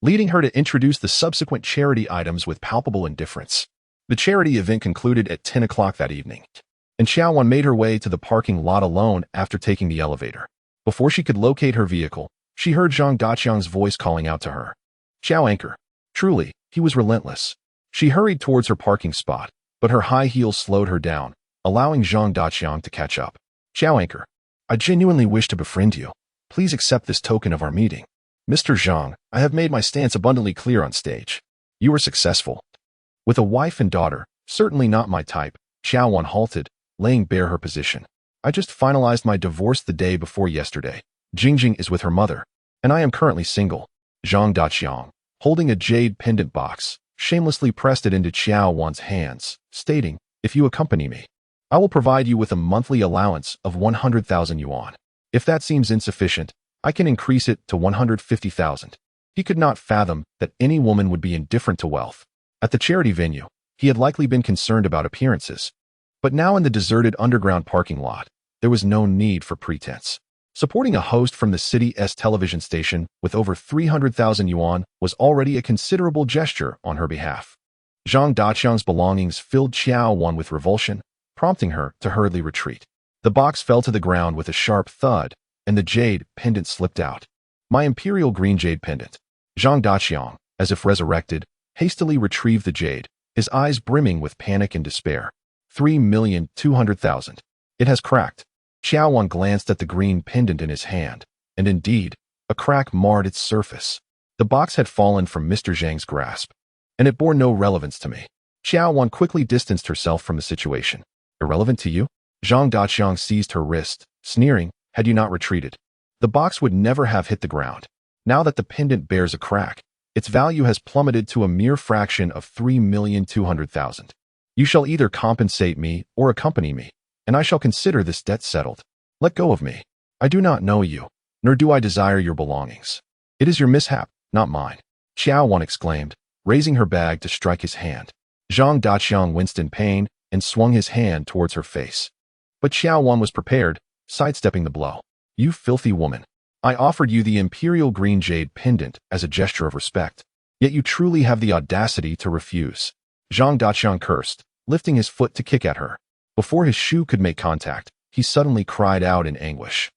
leading her to introduce the subsequent charity items with palpable indifference. The charity event concluded at 10 o'clock that evening, and Qiao Wan made her way to the parking lot alone after taking the elevator. Before she could locate her vehicle, she heard Zhang Daqiang's voice calling out to her. Qiao Anchor. Truly, he was relentless. She hurried towards her parking spot, but her high heels slowed her down, allowing Zhang Daqiang to catch up. Qiao Anchor. I genuinely wish to befriend you. Please accept this token of our meeting. Mr. Zhang, I have made my stance abundantly clear on stage. You were successful. With a wife and daughter, certainly not my type, Qiao Wan halted, laying bare her position. I just finalized my divorce the day before yesterday. Jingjing is with her mother, and I am currently single. Zhang Daqiang, holding a jade pendant box, shamelessly pressed it into Qiao Wan's hands, stating, if you accompany me, I will provide you with a monthly allowance of 100,000 yuan. If that seems insufficient, I can increase it to 150,000. He could not fathom that any woman would be indifferent to wealth. At the charity venue, he had likely been concerned about appearances. But now in the deserted underground parking lot, there was no need for pretense. Supporting a host from the city's television station with over 300,000 yuan was already a considerable gesture on her behalf. Zhang Daqiang's belongings filled Qiao Wan with revulsion, prompting her to hurriedly retreat. The box fell to the ground with a sharp thud, and the jade pendant slipped out. My imperial green jade pendant. Zhang Daqiang, as if resurrected, hastily retrieved the jade, his eyes brimming with panic and despair. 3,200,000. It has cracked. Qiao Wan glanced at the green pendant in his hand, and indeed, a crack marred its surface. The box had fallen from Mr. Zhang's grasp, and it bore no relevance to me. Qiao Wan quickly distanced herself from the situation. Irrelevant to you? Zhang Daqiang seized her wrist, sneering, had you not retreated, the box would never have hit the ground. Now that the pendant bears a crack, its value has plummeted to a mere fraction of 3,200,000. You shall either compensate me or accompany me, and I shall consider this debt settled. Let go of me. I do not know you, nor do I desire your belongings. It is your mishap, not mine. Qiao Wan exclaimed, raising her bag to strike his hand. Zhang Daqiang winced in pain and swung his hand towards her face. But Qiao Wan was prepared, sidestepping the blow. You filthy woman. I offered you the imperial green jade pendant as a gesture of respect, yet you truly have the audacity to refuse. Zhang Daqiang cursed, lifting his foot to kick at her. Before his shoe could make contact, he suddenly cried out in anguish.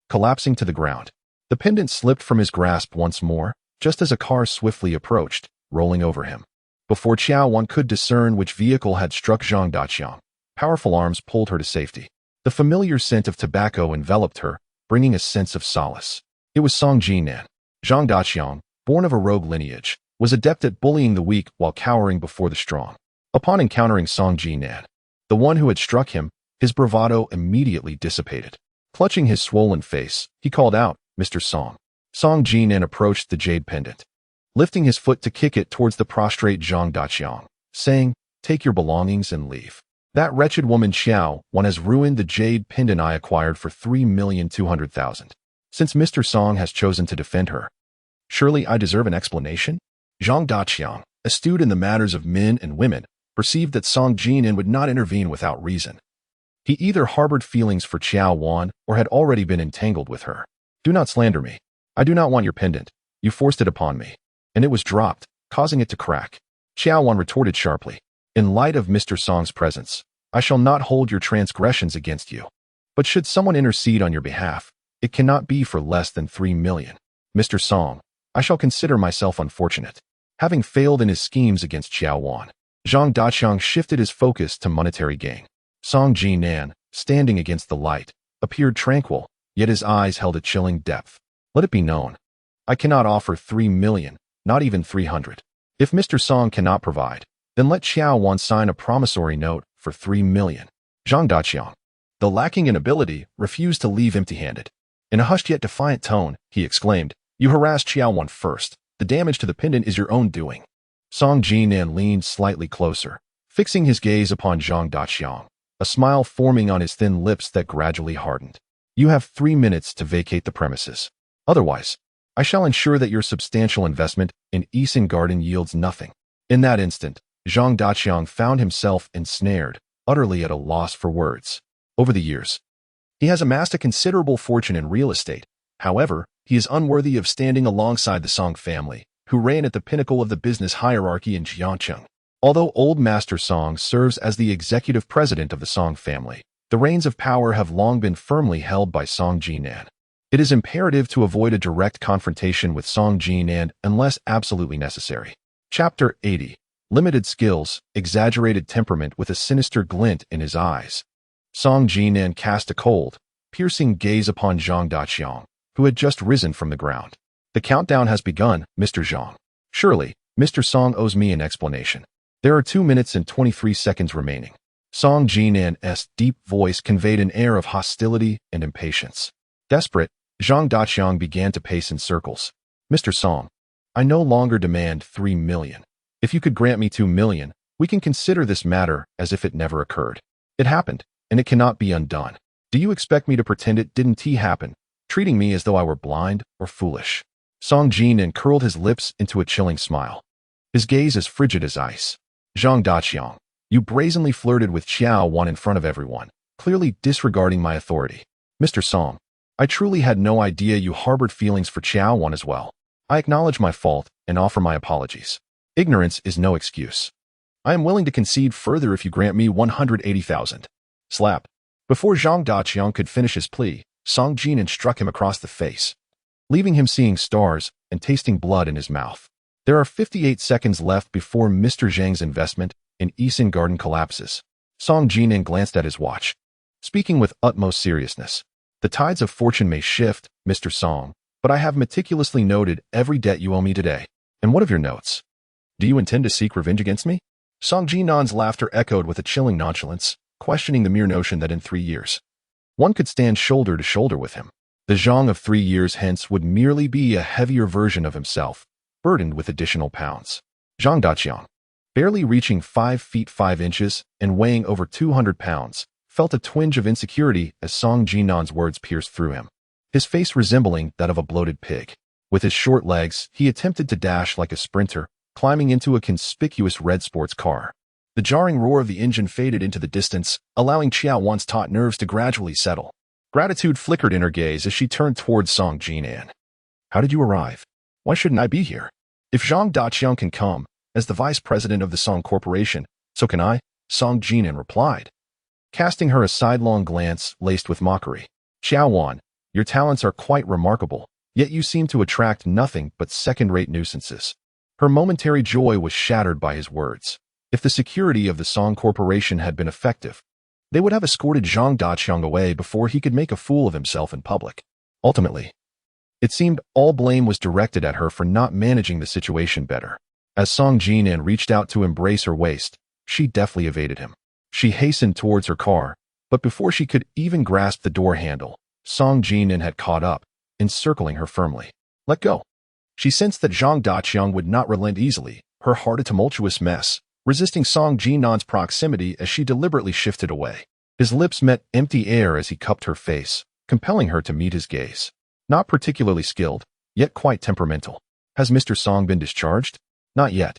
Collapsing to the ground, the pendant slipped from his grasp once more, just as a car swiftly approached, rolling over him. Before Qiao Wan could discern which vehicle had struck Zhang Daqiang, powerful arms pulled her to safety. The familiar scent of tobacco enveloped her, bringing a sense of solace. It was Song Jinan. Zhang Daqiang, born of a rogue lineage, was adept at bullying the weak while cowering before the strong. Upon encountering Song Jinan, the one who had struck him, his bravado immediately dissipated. Clutching his swollen face, he called out, Mr. Song. Song Jinan approached the jade pendant, lifting his foot to kick it towards the prostrate Zhang Daqiang, saying, take your belongings and leave. That wretched woman Qiao Wan has ruined the jade pendant I acquired for 3,200,000. Since Mr. Song has chosen to defend her, surely I deserve an explanation? Zhang Daqiang, astute in the matters of men and women, perceived that Song Jinan would not intervene without reason. He either harbored feelings for Qiao Wan or had already been entangled with her. Do not slander me. I do not want your pendant. You forced it upon me, and it was dropped, causing it to crack. Qiao Wan retorted sharply. In light of Mr. Song's presence, I shall not hold your transgressions against you. But should someone intercede on your behalf, it cannot be for less than 3 million. Mr. Song, I shall consider myself unfortunate. Having failed in his schemes against Qiao Wan, Zhang Daqiang shifted his focus to monetary gain. Song Jinan, standing against the light, appeared tranquil, yet his eyes held a chilling depth. Let it be known, I cannot offer 3 million, not even 300. If Mr. Song cannot provide, then let Qiao Wan sign a promissory note for 3 million. Zhang Daqiang, though lacking in ability, refused to leave empty-handed. In a hushed yet defiant tone, he exclaimed, you harassed Qiao Wan first. The damage to the pendant is your own doing. Song Jinan leaned slightly closer, fixing his gaze upon Zhang Daqiang, a smile forming on his thin lips that gradually hardened. You have 3 minutes to vacate the premises. Otherwise, I shall ensure that your substantial investment in Eason Garden yields nothing. In that instant, Zhang Daqiang found himself ensnared, utterly at a loss for words. Over the years, he has amassed a considerable fortune in real estate. However, he is unworthy of standing alongside the Song family, who reign at the pinnacle of the business hierarchy in Jiangcheng. Although old Master Song serves as the executive president of the Song family, the reins of power have long been firmly held by Song Jinan. It is imperative to avoid a direct confrontation with Song Jinan unless absolutely necessary. Chapter 80. Limited skills, exaggerated temperament with a sinister glint in his eyes. Song Jinan cast a cold, piercing gaze upon Zhang Daqiang, who had just risen from the ground. The countdown has begun, Mr. Zhang. Surely, Mr. Song owes me an explanation. There are 2 minutes and 23 seconds remaining. Song Jinan's deep voice conveyed an air of hostility and impatience. Desperate, Zhang Daqiang began to pace in circles. Mr. Song, I no longer demand 3 million. If you could grant me 2 million, we can consider this matter as if it never occurred. It happened, and it cannot be undone. Do you expect me to pretend it didn't happen, treating me as though I were blind or foolish? Song Jinan curled his lips into a chilling smile. His gaze as frigid as ice. Zhang Daqiang, you brazenly flirted with Qiao Wan in front of everyone, clearly disregarding my authority. Mr. Song, I truly had no idea you harbored feelings for Qiao Wan as well. I acknowledge my fault and offer my apologies. Ignorance is no excuse. I am willing to concede further if you grant me 180,000. Slap. Before Zhang Daqiang could finish his plea, Song Jinan struck him across the face, leaving him seeing stars and tasting blood in his mouth. There are 58 seconds left before Mr. Zhang's investment in Yisan Garden collapses. Song Jinan glanced at his watch, speaking with utmost seriousness. The tides of fortune may shift, Mr. Song, but I have meticulously noted every debt you owe me today. And what of your notes? Do you intend to seek revenge against me? Song Jinan's laughter echoed with a chilling nonchalance, questioning the mere notion that in 3 years, one could stand shoulder to shoulder with him. The Zhang of 3 years hence would merely be a heavier version of himself, burdened with additional pounds. Zhang Daqiang, barely reaching 5 feet 5 inches and weighing over 200 pounds, felt a twinge of insecurity as Song Jinan's words pierced through him, his face resembling that of a bloated pig. With his short legs, he attempted to dash like a sprinter, climbing into a conspicuous red sports car. The jarring roar of the engine faded into the distance, allowing Qiao Wan's taut nerves to gradually settle. Gratitude flickered in her gaze as she turned towards Song Jinan. How did you arrive? Why shouldn't I be here? If Zhang Daqiang can come, as the vice president of the Song Corporation, so can I, Song Jinan replied, casting her a sidelong glance laced with mockery. Qiao Wan, your talents are quite remarkable, yet you seem to attract nothing but second-rate nuisances. Her momentary joy was shattered by his words. If the security of the Song Corporation had been effective, they would have escorted Zhang Daqiang away before he could make a fool of himself in public. Ultimately, it seemed all blame was directed at her for not managing the situation better. As Song Jinan reached out to embrace her waist, she deftly evaded him. She hastened towards her car, but before she could even grasp the door handle, Song Jinan had caught up, encircling her firmly. Let go. She sensed that Zhang Daqiang would not relent easily, her heart a tumultuous mess, resisting Song Jinan's proximity as she deliberately shifted away. His lips met empty air as he cupped her face, compelling her to meet his gaze. Not particularly skilled, yet quite temperamental. Has Mr. Song been discharged? Not yet.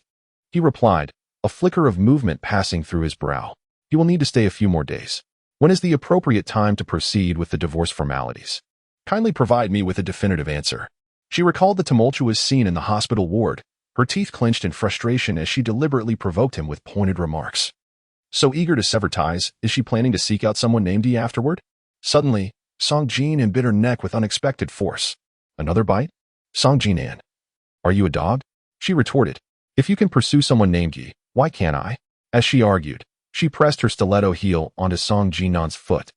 He replied, a flicker of movement passing through his brow. He will need to stay a few more days. When is the appropriate time to proceed with the divorce formalities? Kindly provide me with a definitive answer. She recalled the tumultuous scene in the hospital ward, her teeth clenched in frustration as she deliberately provoked him with pointed remarks. So eager to sever ties, is she planning to seek out someone named Yi afterward? Suddenly, Song Jinan bit her neck with unexpected force. Another bite? Song Jinan. Are you a dog? She retorted. If you can pursue someone named Yi, why can't I? As she argued, she pressed her stiletto heel onto Song Jinan's foot.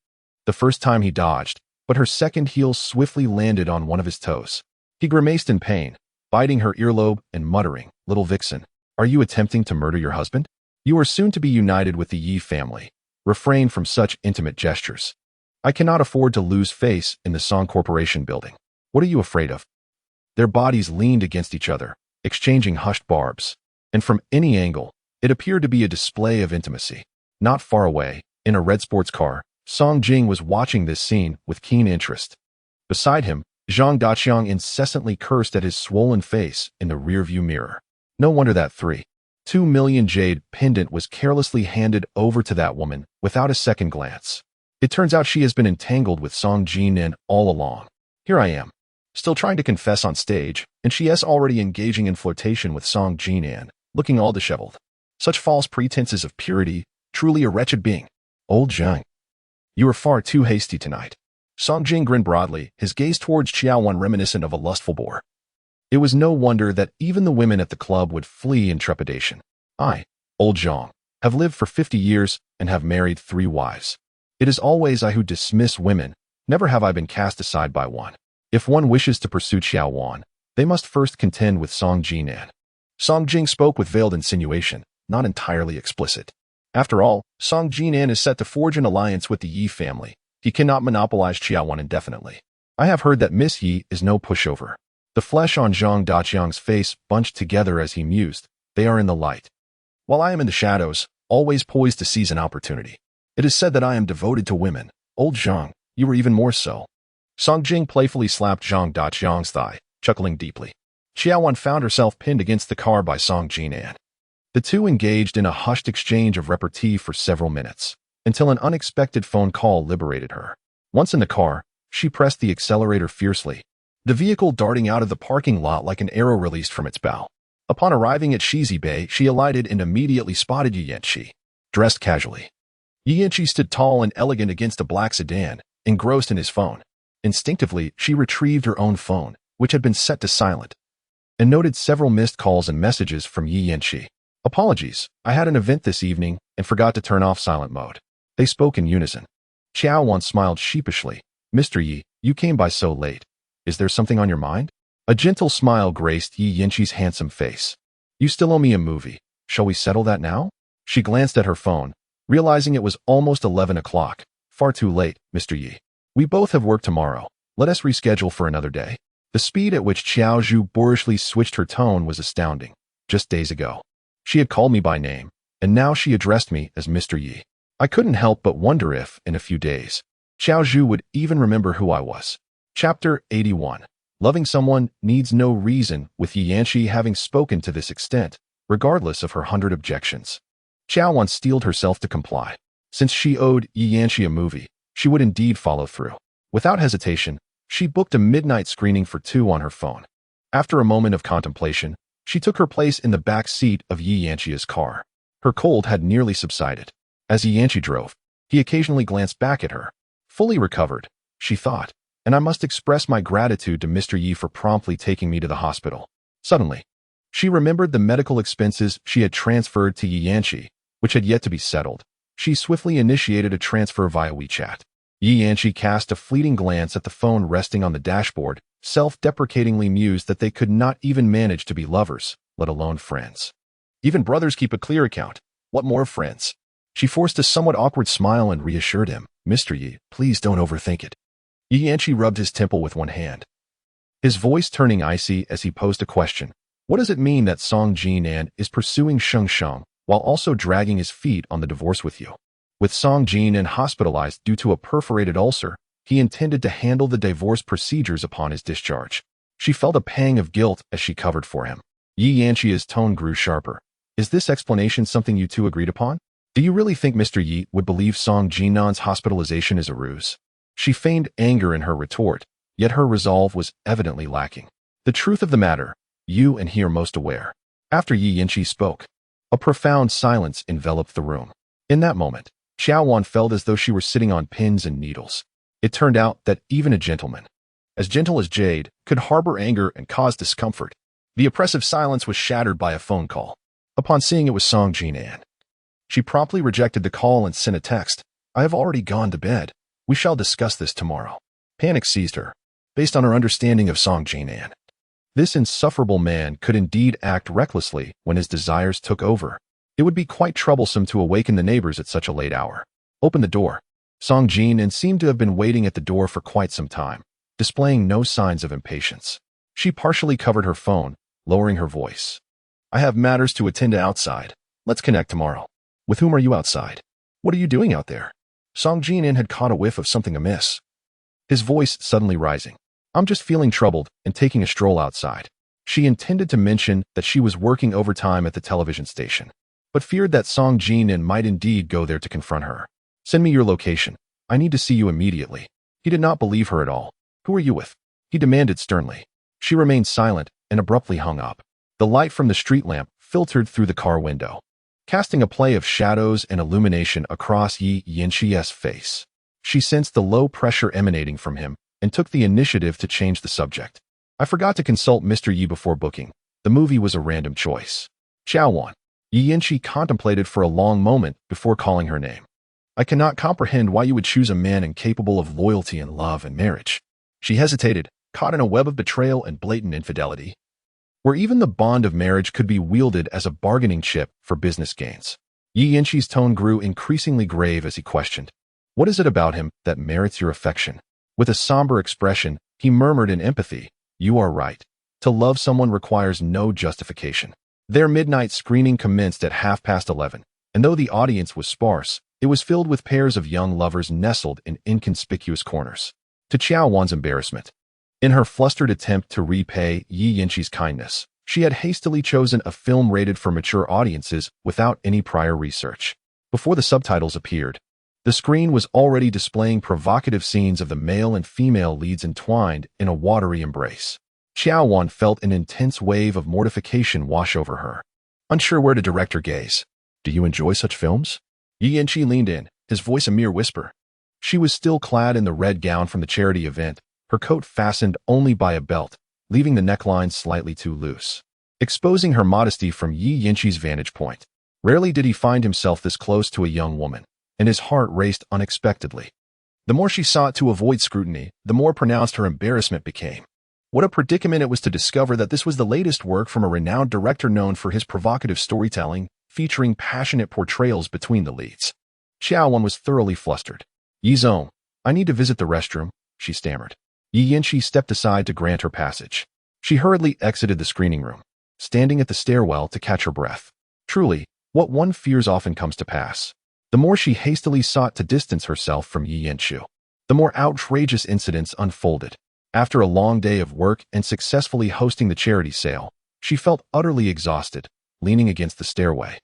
The first time he dodged, but her second heel swiftly landed on one of his toes. He grimaced in pain, biting her earlobe and muttering, Little vixen, are you attempting to murder your husband? You are soon to be united with the Yi family. Refrain from such intimate gestures. I cannot afford to lose face in the Song Corporation building. What are you afraid of? Their bodies leaned against each other, exchanging hushed barbs, and from any angle, it appeared to be a display of intimacy. Not far away, in a red sports car, Song Jing was watching this scene with keen interest. Beside him, Zhang Daqiang incessantly cursed at his swollen face in the rearview mirror. No wonder that 3.2 million jade pendant was carelessly handed over to that woman without a second glance. It turns out she has been entangled with Song Jinan all along. Here I am, still trying to confess on stage, and she is already engaging in flirtation with Song Jinan, looking all disheveled. Such false pretenses of purity, truly a wretched being. Old Zhang, you are far too hasty tonight. Song Jing grinned broadly, his gaze towards Qiao Wan reminiscent of a lustful boar. It was no wonder that even the women at the club would flee in trepidation. I, old Zhang, have lived for 50 years and have married 3 wives. It is always I who dismiss women, never have I been cast aside by one. If one wishes to pursue Qiao Wan, they must first contend with Song Jinan. Song Jing spoke with veiled insinuation, not entirely explicit. After all, Song Jinan is set to forge an alliance with the Yi family. He cannot monopolize Qiao Wan indefinitely. I have heard that Miss Yi is no pushover. The flesh on Zhang Daqiang's face bunched together as he mused. They are in the light, while I am in the shadows, always poised to seize an opportunity. It is said that I am devoted to women. Old Zhang, you were even more so. Song Jing playfully slapped Zhang Daqiang's thigh, chuckling deeply. Qiao Wan found herself pinned against the car by Song Jinan. The two engaged in a hushed exchange of repartee for several minutes, until an unexpected phone call liberated her. Once in the car, she pressed the accelerator fiercely, the vehicle darting out of the parking lot like an arrow released from its bow. Upon arriving at Shizi Bay, she alighted and immediately spotted Yiyanchi, dressed casually. Yiyanchi stood tall and elegant against a black sedan, engrossed in his phone. Instinctively, she retrieved her own phone, which had been set to silent, and noted several missed calls and messages from Yiyanchi. Apologies, I had an event this evening and forgot to turn off silent mode. They spoke in unison. Qiao Wan smiled sheepishly. Mr. Yi, you came by so late. Is there something on your mind? A gentle smile graced Yiyanchi's handsome face. You still owe me a movie. Shall we settle that now? She glanced at her phone, realizing it was almost 11 o'clock. Far too late, Mr. Yi. We both have work tomorrow. Let us reschedule for another day. The speed at which Qiao Zhu boorishly switched her tone was astounding. Just days ago, she had called me by name, and now she addressed me as Mr. Yi. I couldn't help but wonder if, in a few days, Qiao Zhu would even remember who I was. Chapter 81. Loving someone needs no reason, with Yiyanchi having spoken to this extent, regardless of her 100 objections. Qiao Wan steeled herself to comply. Since she owed Yiyanchi a movie, she would indeed follow through. Without hesitation, she booked a midnight screening for 2 on her phone. After a moment of contemplation, she took her place in the back seat of Yiyanchi's car. Her cold had nearly subsided. As Yiyanchi drove, he occasionally glanced back at her. Fully recovered, she thought, and I must express my gratitude to Mr. Yi for promptly taking me to the hospital. Suddenly, she remembered the medical expenses she had transferred to Yiyanchi, which had yet to be settled. She swiftly initiated a transfer via WeChat. Yiyanchi cast a fleeting glance at the phone resting on the dashboard, self-deprecatingly mused that they could not even manage to be lovers, let alone friends. Even brothers keep a clear account. What more friends? She forced a somewhat awkward smile and reassured him. Mr. Yi, please don't overthink it. Yiyanchi rubbed his temple with one hand, his voice turning icy as he posed a question. What does it mean that Song Jinan is pursuing Sheng Sheng while also dragging his feet on the divorce with you? With Song Jinan hospitalized due to a perforated ulcer, he intended to handle the divorce procedures upon his discharge. She felt a pang of guilt as she covered for him. Yiyanchi's tone grew sharper. Is this explanation something you two agreed upon? Do you really think Mr. Yi would believe Song Jinan's hospitalization is a ruse? She feigned anger in her retort, yet her resolve was evidently lacking. The truth of the matter, you and he are most aware. After Yiyanchi spoke, a profound silence enveloped the room. In that moment, Qiao Wan felt as though she were sitting on pins and needles. It turned out that even a gentleman, as gentle as jade, could harbor anger and cause discomfort. The oppressive silence was shattered by a phone call. Upon seeing it was Song Jinan, she promptly rejected the call and sent a text. I have already gone to bed. We shall discuss this tomorrow. Panic seized her, based on her understanding of Song Jinan. This insufferable man could indeed act recklessly when his desires took over. It would be quite troublesome to awaken the neighbors at such a late hour. Open the door. Song Jinan seemed to have been waiting at the door for quite some time, displaying no signs of impatience. She partially covered her phone, lowering her voice. I have matters to attend to outside. Let's connect tomorrow. With whom are you outside? What are you doing out there? Song Jinan had caught a whiff of something amiss, his voice suddenly rising. I'm just feeling troubled and taking a stroll outside. She intended to mention that she was working overtime at the television station, but feared that Song Jinan might indeed go there to confront her. Send me your location. I need to see you immediately. He did not believe her at all. Who are you with? He demanded sternly. She remained silent and abruptly hung up. The light from the street lamp filtered through the car window, casting a play of shadows and illumination across Yi Yanqi's face. She sensed the low pressure emanating from him and took the initiative to change the subject. I forgot to consult Mr. Yi before booking. The movie was a random choice. Qiao Wan. Yi Yanqi contemplated for a long moment before calling her name. I cannot comprehend why you would choose a man incapable of loyalty and love and marriage. She hesitated, caught in a web of betrayal and blatant infidelity, where even the bond of marriage could be wielded as a bargaining chip for business gains. Yi Yanqi's tone grew increasingly grave as he questioned, "What is it about him that merits your affection?" With a somber expression, he murmured in empathy, "You are right. To love someone requires no justification." Their midnight screening commenced at 11:30, and though the audience was sparse, it was filled with pairs of young lovers nestled in inconspicuous corners. To Qiao Wan's embarrassment, in her flustered attempt to repay Yi Yanqi's kindness, she had hastily chosen a film rated for mature audiences without any prior research. Before the subtitles appeared, the screen was already displaying provocative scenes of the male and female leads entwined in a watery embrace. Qiao Wan felt an intense wave of mortification wash over her. Unsure where to direct her gaze. "Do you enjoy such films?" Yi Yanqi leaned in, his voice a mere whisper. She was still clad in the red gown from the charity event, her coat fastened only by a belt, leaving the neckline slightly too loose, exposing her modesty from Yi Yanqi's vantage point. Rarely did he find himself this close to a young woman, and his heart raced unexpectedly. The more she sought to avoid scrutiny, the more pronounced her embarrassment became. What a predicament it was to discover that this was the latest work from a renowned director known for his provocative storytelling, featuring passionate portrayals between the leads. Qiao Wan was thoroughly flustered. "Yi Zong, I need to visit the restroom," she stammered. Yi Yanqi stepped aside to grant her passage. She hurriedly exited the screening room, standing at the stairwell to catch her breath. Truly, what one fears often comes to pass. The more she hastily sought to distance herself from Yi Yanqi, the more outrageous incidents unfolded. After a long day of work and successfully hosting the charity sale, she felt utterly exhausted, leaning against the stairway,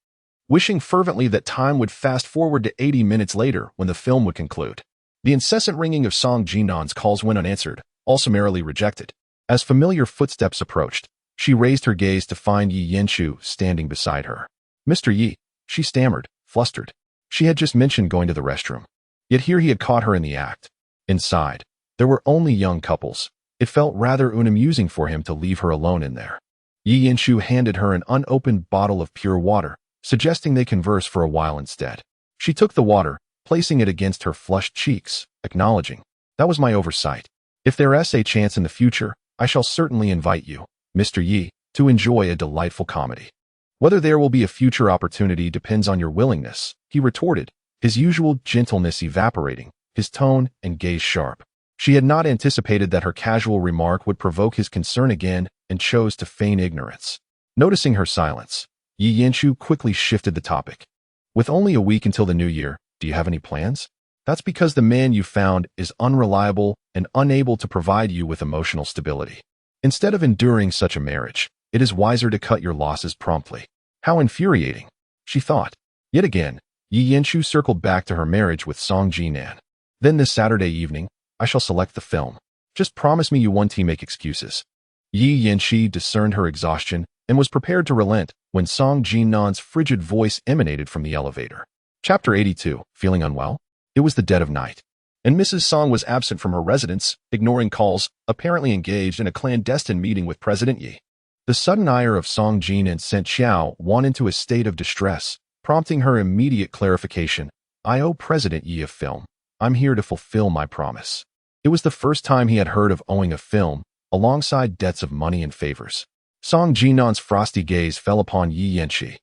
wishing fervently that time would fast forward to 80 minutes later when the film would conclude. The incessant ringing of Song Jinan's calls went unanswered, all summarily rejected. As familiar footsteps approached, she raised her gaze to find Yi Yanqi standing beside her. "Mr. Yi," she stammered, flustered. She had just mentioned going to the restroom. Yet here he had caught her in the act. Inside, there were only young couples. It felt rather unamusing for him to leave her alone in there. Yi Yanqi handed her an unopened bottle of pure water, suggesting they converse for a while instead. She took the water, placing it against her flushed cheeks, acknowledging, "That was my oversight. If there's a chance in the future, I shall certainly invite you, Mr. Yi, to enjoy a delightful comedy." "Whether there will be a future opportunity depends on your willingness," he retorted, his usual gentleness evaporating, his tone and gaze sharp. She had not anticipated that her casual remark would provoke his concern again and chose to feign ignorance. Noticing her silence, Yi Yanqi quickly shifted the topic. "With only a week until the new year, do you have any plans?" "That's because the man you found is unreliable and unable to provide you with emotional stability. Instead of enduring such a marriage, it is wiser to cut your losses promptly." How infuriating, she thought. Yet again, Yi Yanqi circled back to her marriage with Song Jinan. "Then this Saturday evening, I shall select the film. Just promise me you won't make excuses." Yi Yanqi discerned her exhaustion and was prepared to relent when Song Jinan's frigid voice emanated from the elevator. Chapter 82, Feeling Unwell? It was the dead of night, and Mrs. Song was absent from her residence, ignoring calls, apparently engaged in a clandestine meeting with President Yi. The sudden ire of Song Jinan sent Qiao Wan into a state of distress, prompting her immediate clarification. "I owe President Yi a film. I'm here to fulfill my promise." It was the first time he had heard of owing a film, alongside debts of money and favors. Song Jinan's frosty gaze fell upon Yi Yanqi,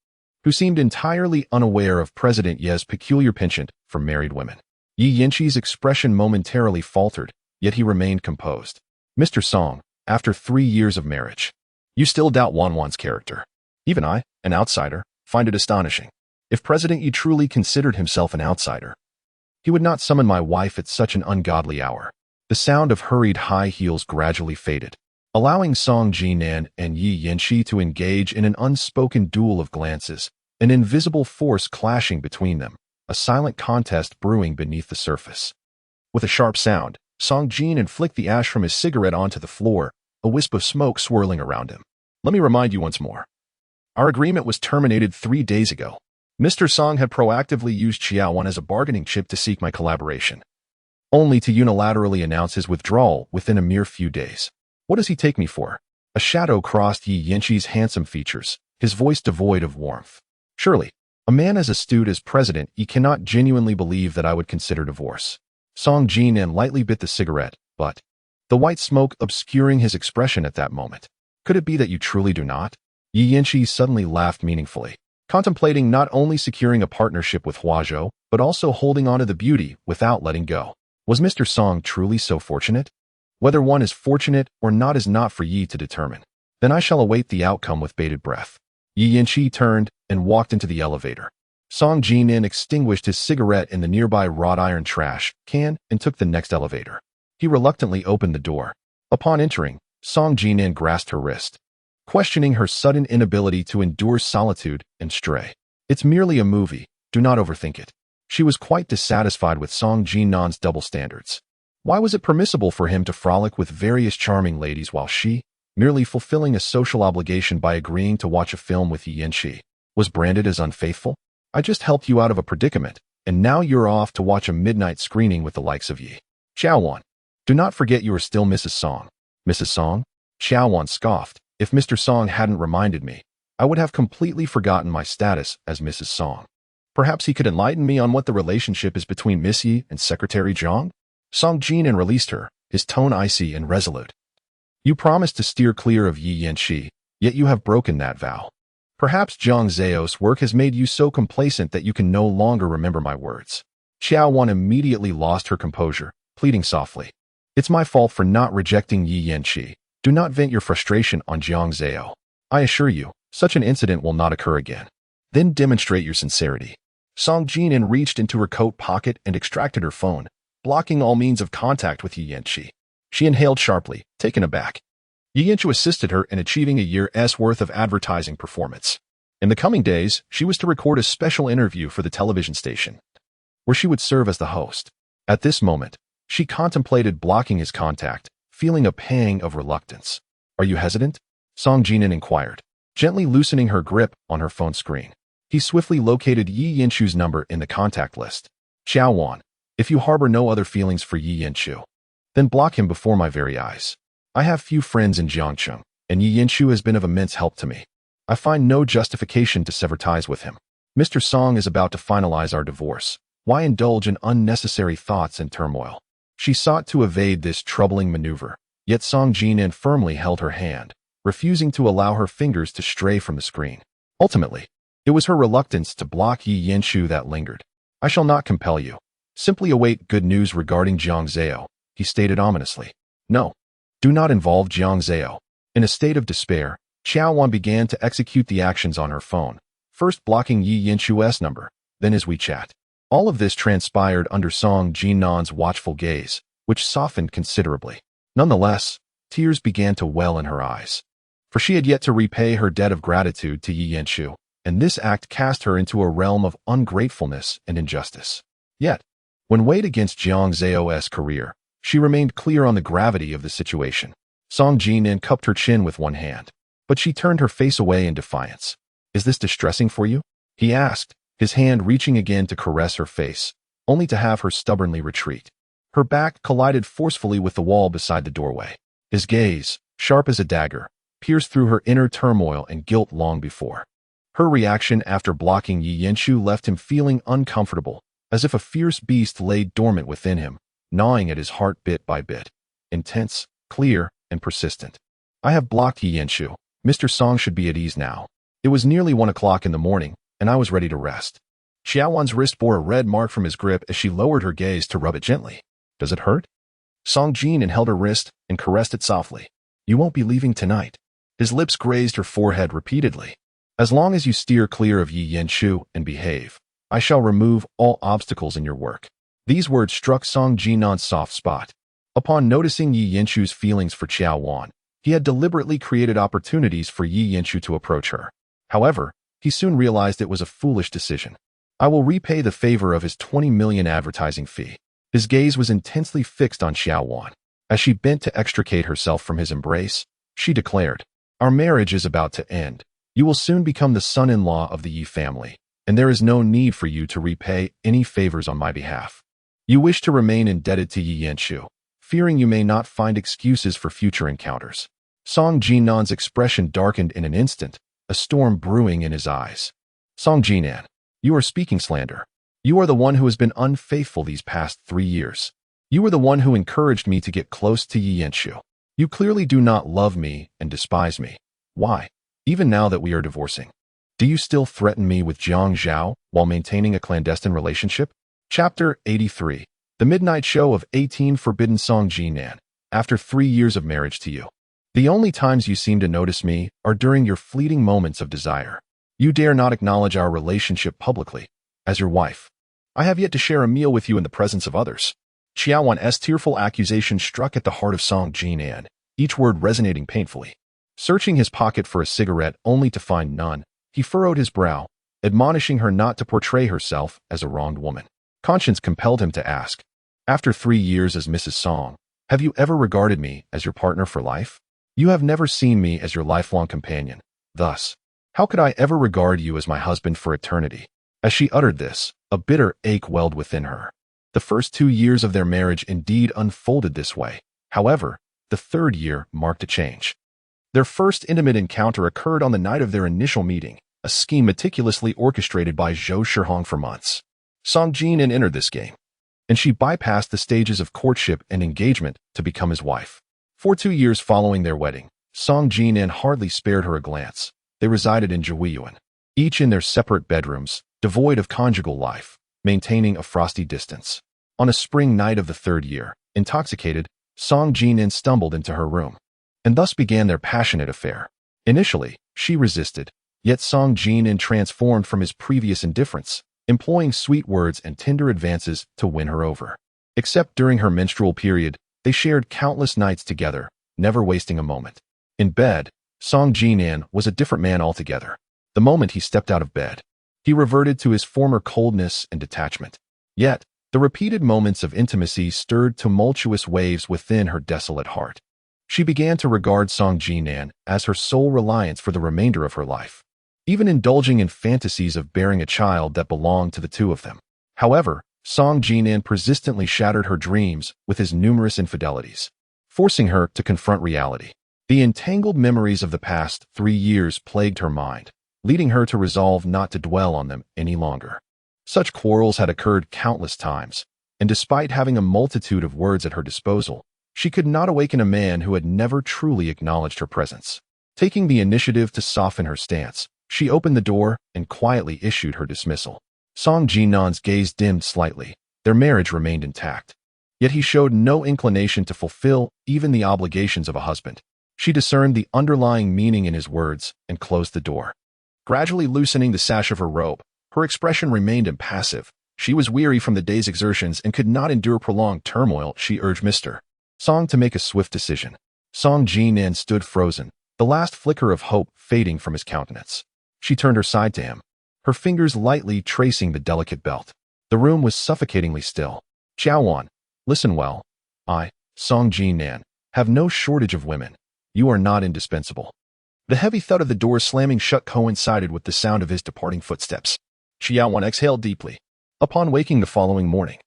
who seemed entirely unaware of President Ye's peculiar penchant for married women. Yi Yanqi's expression momentarily faltered, yet he remained composed. "Mr. Song, after 3 years of marriage, you still doubt Wan's character. Even I, an outsider, find it astonishing. If President Yi truly considered himself an outsider, he would not summon my wife at such an ungodly hour." The sound of hurried high heels gradually faded, allowing Song Jinan and Yi Yanqi to engage in an unspoken duel of glances, an invisible force clashing between them, a silent contest brewing beneath the surface. With a sharp sound, Song Jinan flicked the ash from his cigarette onto the floor, a wisp of smoke swirling around him. "Let me remind you once more. Our agreement was terminated 3 days ago. Mr. Song had proactively used Qiao Wan as a bargaining chip to seek my collaboration, only to unilaterally announce his withdrawal within a mere few days. What does he take me for? A shadow crossed Yi Yanqi's handsome features, his voice devoid of warmth. Surely, a man as astute as president, he cannot genuinely believe that I would consider divorce. Song Jinan lightly bit the cigarette, but the white smoke obscuring his expression at that moment. Could it be that you truly do not? Yi Yanqi suddenly laughed meaningfully, contemplating not only securing a partnership with Huazhou, but also holding on to the beauty without letting go. Was Mr. Song truly so fortunate? Whether one is fortunate or not is not for Yi to determine. Then I shall await the outcome with bated breath. Yi Yanqi turned and walked into the elevator. Song Jinan extinguished his cigarette in the nearby wrought iron trash can and took the next elevator. He reluctantly opened the door. Upon entering, Song Jinan grasped her wrist, questioning her sudden inability to endure solitude and stray. It's merely a movie, do not overthink it. She was quite dissatisfied with Song Jinan's double standards. Why was it permissible for him to frolic with various charming ladies while she, merely fulfilling a social obligation by agreeing to watch a film with Yi Yanqi, was branded as unfaithful? I just helped you out of a predicament, and now you're off to watch a midnight screening with the likes of Yi. Qiao Wan. Do not forget you are still Mrs. Song. Mrs. Song? Qiao Wan scoffed. If Mr. Song hadn't reminded me, I would have completely forgotten my status as Mrs. Song. Perhaps he could enlighten me on what the relationship is between Miss Yi and Secretary Zhang? Song Jinan released her, his tone icy and resolute. You promised to steer clear of Yi Yanqi, yet you have broken that vow. Perhaps Zhang Zhao's work has made you so complacent that you can no longer remember my words. Qiao Wan immediately lost her composure, pleading softly. It's my fault for not rejecting Yi Yanqi. Do not vent your frustration on Zhang Zhao. I assure you, such an incident will not occur again. Then demonstrate your sincerity. Song Jinan reached into her coat pocket and extracted her phone, blocking all means of contact with Yi Yanqi. She inhaled sharply, taken aback. Yi Yanqi assisted her in achieving a year's worth of advertising performance. In the coming days, she was to record a special interview for the television station, where she would serve as the host. At this moment, she contemplated blocking his contact, feeling a pang of reluctance. Are you hesitant? Song Jinan inquired, gently loosening her grip on her phone screen. He swiftly located Yi Yanqi's number in the contact list. Qiao Wan, if you harbor no other feelings for Yi Yanqi, then block him before my very eyes. I have few friends in Jiangcheng, and Yi Yanqi has been of immense help to me. I find no justification to sever ties with him. Mr. Song is about to finalize our divorce. Why indulge in unnecessary thoughts and turmoil? She sought to evade this troubling maneuver, yet Song Jinan firmly held her hand, refusing to allow her fingers to stray from the screen. Ultimately, it was her reluctance to block Yi Yanqi that lingered. I shall not compel you. Simply await good news regarding Zhang Zhao, he stated ominously. No. Do not involve Zhang Zhao. In a state of despair, Qiao Wan began to execute the actions on her phone, first blocking Yi Yanqi's number, then his WeChat. All of this transpired under Song Jinan's watchful gaze, which softened considerably. Nonetheless, tears began to well in her eyes, for she had yet to repay her debt of gratitude to Yi Yanqi, and this act cast her into a realm of ungratefulness and injustice. Yet, when weighed against Zhang Zhao's career, she remained clear on the gravity of the situation. Song Jinan cupped her chin with one hand, but she turned her face away in defiance. Is this distressing for you? He asked, his hand reaching again to caress her face, only to have her stubbornly retreat. Her back collided forcefully with the wall beside the doorway. His gaze, sharp as a dagger, pierced through her inner turmoil and guilt long before. Her reaction after blocking Yi Yanqi left him feeling uncomfortable, as if a fierce beast lay dormant within him, gnawing at his heart bit by bit. Intense, clear, and persistent. I have blocked Yi Yanqi. Mr. Song should be at ease now. It was nearly 1 o'clock in the morning, and I was ready to rest. Qiao Wan's wrist bore a red mark from his grip as she lowered her gaze to rub it gently. Does it hurt? Song Jinan held her wrist and caressed it softly. You won't be leaving tonight. His lips grazed her forehead repeatedly. As long as you steer clear of Yi Yanqi and behave, I shall remove all obstacles in your work. These words struck Song Jinan's soft spot. Upon noticing Yi Yanqi's feelings for Qiao Wan, he had deliberately created opportunities for Yi Yanqi to approach her. However, he soon realized it was a foolish decision. I will repay the favor of his 20 million advertising fee. His gaze was intensely fixed on Qiao Wan. As she bent to extricate herself from his embrace, she declared, Our marriage is about to end. You will soon become the son-in-law of the Yi family, and there is no need for you to repay any favors on my behalf. You wish to remain indebted to Yi Yanshu, fearing you may not find excuses for future encounters. Song Jinan's expression darkened in an instant, a storm brewing in his eyes. Song Jinan, you are speaking slander. You are the one who has been unfaithful these past 3 years. You are the one who encouraged me to get close to Yi Yanshu. You clearly do not love me and despise me. Why? Even now that we are divorcing. Do you still threaten me with Jiang Zhao while maintaining a clandestine relationship? Chapter 83. The Midnight Show of 18 Forbidden Song Jinan. After 3 years of marriage to you. The only times you seem to notice me are during your fleeting moments of desire. You dare not acknowledge our relationship publicly, as your wife. I have yet to share a meal with you in the presence of others. Qiao Wan's tearful accusation struck at the heart of Song Jinan, each word resonating painfully. Searching his pocket for a cigarette only to find none, he furrowed his brow, admonishing her not to portray herself as a wronged woman. Conscience compelled him to ask, after 3 years as Mrs. Song, have you ever regarded me as your partner for life? You have never seen me as your lifelong companion. Thus, how could I ever regard you as my husband for eternity? As she uttered this, a bitter ache welled within her. The first 2 years of their marriage indeed unfolded this way. However, the 3rd year marked a change. Their first intimate encounter occurred on the night of their initial meeting, a scheme meticulously orchestrated by Zhou Shihong for months. Song Jinan entered this game, and she bypassed the stages of courtship and engagement to become his wife. For 2 years following their wedding, Song Jinan hardly spared her a glance. They resided in Jiuyuan, each in their separate bedrooms, devoid of conjugal life, maintaining a frosty distance. On a spring night of the 3rd year, intoxicated, Song Jinan stumbled into her room, and thus began their passionate affair. Initially, she resisted, yet Song Jinan transformed from his previous indifference, employing sweet words and tender advances to win her over. Except during her menstrual period, they shared countless nights together, never wasting a moment. In bed, Song Jinan was a different man altogether. The moment he stepped out of bed, he reverted to his former coldness and detachment. Yet, the repeated moments of intimacy stirred tumultuous waves within her desolate heart. She began to regard Song Jinan as her sole reliance for the remainder of her life, even indulging in fantasies of bearing a child that belonged to the two of them. However, Song Jinan persistently shattered her dreams with his numerous infidelities, forcing her to confront reality. The entangled memories of the past 3 years plagued her mind, leading her to resolve not to dwell on them any longer. Such quarrels had occurred countless times, and despite having a multitude of words at her disposal, she could not awaken a man who had never truly acknowledged her presence. Taking the initiative to soften her stance, she opened the door and quietly issued her dismissal. Song Jinan's gaze dimmed slightly. Their marriage remained intact. Yet he showed no inclination to fulfill even the obligations of a husband. She discerned the underlying meaning in his words and closed the door. Gradually loosening the sash of her robe, her expression remained impassive. She was weary from the day's exertions and could not endure prolonged turmoil. She urged Mr. Song to make a swift decision. Song Jinan stood frozen, the last flicker of hope fading from his countenance. She turned her side to him, her fingers lightly tracing the delicate belt. The room was suffocatingly still. Qiao Wan, listen well. I, Song Jinan, have no shortage of women. You are not indispensable. The heavy thud of the door slamming shut coincided with the sound of his departing footsteps. Qiao Wan exhaled deeply. Upon waking the following morning,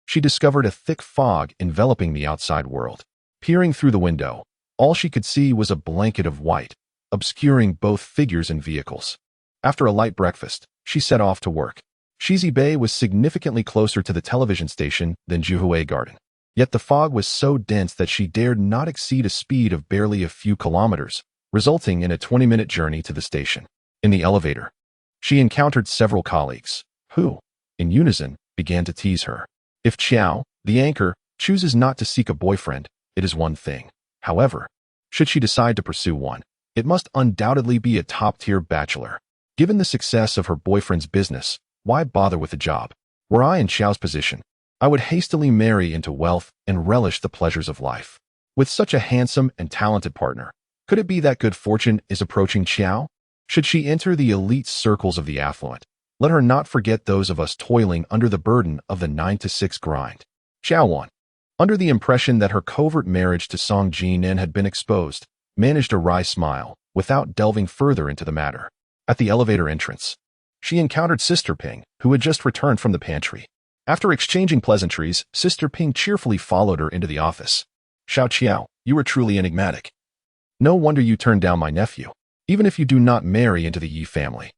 she discovered a thick fog enveloping the outside world. Peering through the window, all she could see was a blanket of white, obscuring both figures and vehicles. After a light breakfast, she set off to work. Shizi Bay was significantly closer to the television station than Juhui Garden. Yet the fog was so dense that she dared not exceed a speed of barely a few kilometers, resulting in a 20-minute journey to the station. In the elevator, she encountered several colleagues, who, in unison, began to tease her. If Qiao, the anchor, chooses not to seek a boyfriend, it is one thing. However, should she decide to pursue one, it must undoubtedly be a top-tier bachelor. Given the success of her boyfriend's business, why bother with a job? Were I in Qiao's position, I would hastily marry into wealth and relish the pleasures of life. With such a handsome and talented partner, could it be that good fortune is approaching Qiao? Should she enter the elite circles of the affluent, let her not forget those of us toiling under the burden of the 9-to-6 grind. Qiao Wan, under the impression that her covert marriage to Song Jinan had been exposed, managed a wry smile without delving further into the matter. At the elevator entrance, she encountered Sister Ping, who had just returned from the pantry. After exchanging pleasantries, Sister Ping cheerfully followed her into the office. Xiao Qiao, you are truly enigmatic. No wonder you turned down my nephew. Even if you do not marry into the Yi family,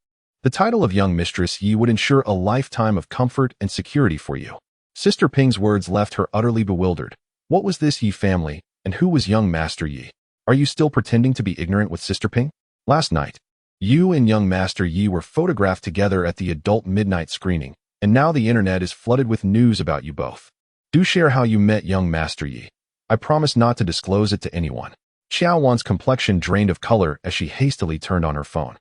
the title of young Mistress Yi would ensure a lifetime of comfort and security for you. Sister Ping's words left her utterly bewildered. What was this Yi family, and who was young Master Yi? Are you still pretending to be ignorant with Sister Ping? Last night, you and young Master Yi were photographed together at the adult midnight screening, and now the internet is flooded with news about you both. Do share how you met young Master Yi. I promise not to disclose it to anyone. Qiao Wan's complexion drained of color as she hastily turned on her phone.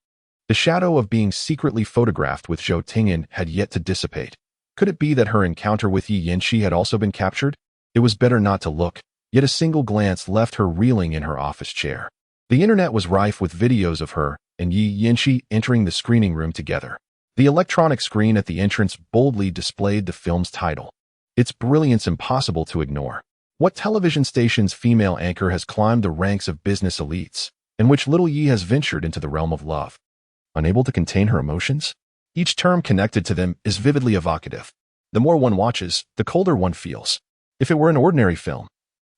The shadow of being secretly photographed with Zhou Tingyan had yet to dissipate. Could it be that her encounter with Yi Yanqi had also been captured? It was better not to look, yet a single glance left her reeling in her office chair. The internet was rife with videos of her and Yi Yanqi entering the screening room together. The electronic screen at the entrance boldly displayed the film's title. Its brilliance impossible to ignore. What television station's female anchor has climbed the ranks of business elites, in which little Yi has ventured into the realm of love? Unable to contain her emotions? Each term connected to them is vividly evocative. The more one watches, the colder one feels. If it were an ordinary film,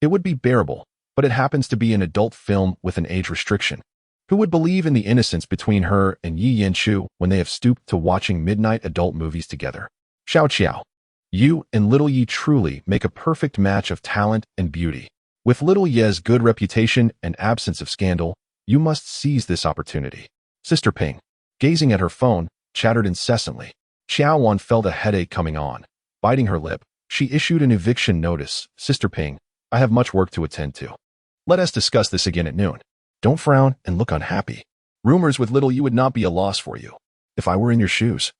it would be bearable, but it happens to be an adult film with an age restriction. Who would believe in the innocence between her and Yi Yanqi when they have stooped to watching midnight adult movies together? Xiao Qiao, you and little Yi truly make a perfect match of talent and beauty. With little Yi's good reputation and absence of scandal, you must seize this opportunity. Sister Ping, gazing at her phone, chattered incessantly. Qiao Wan felt a headache coming on. Biting her lip, she issued an eviction notice. Sister Ping, I have much work to attend to. Let us discuss this again at noon. Don't frown and look unhappy. Rumors with little Yi would not be a loss for you. If I were in your shoes,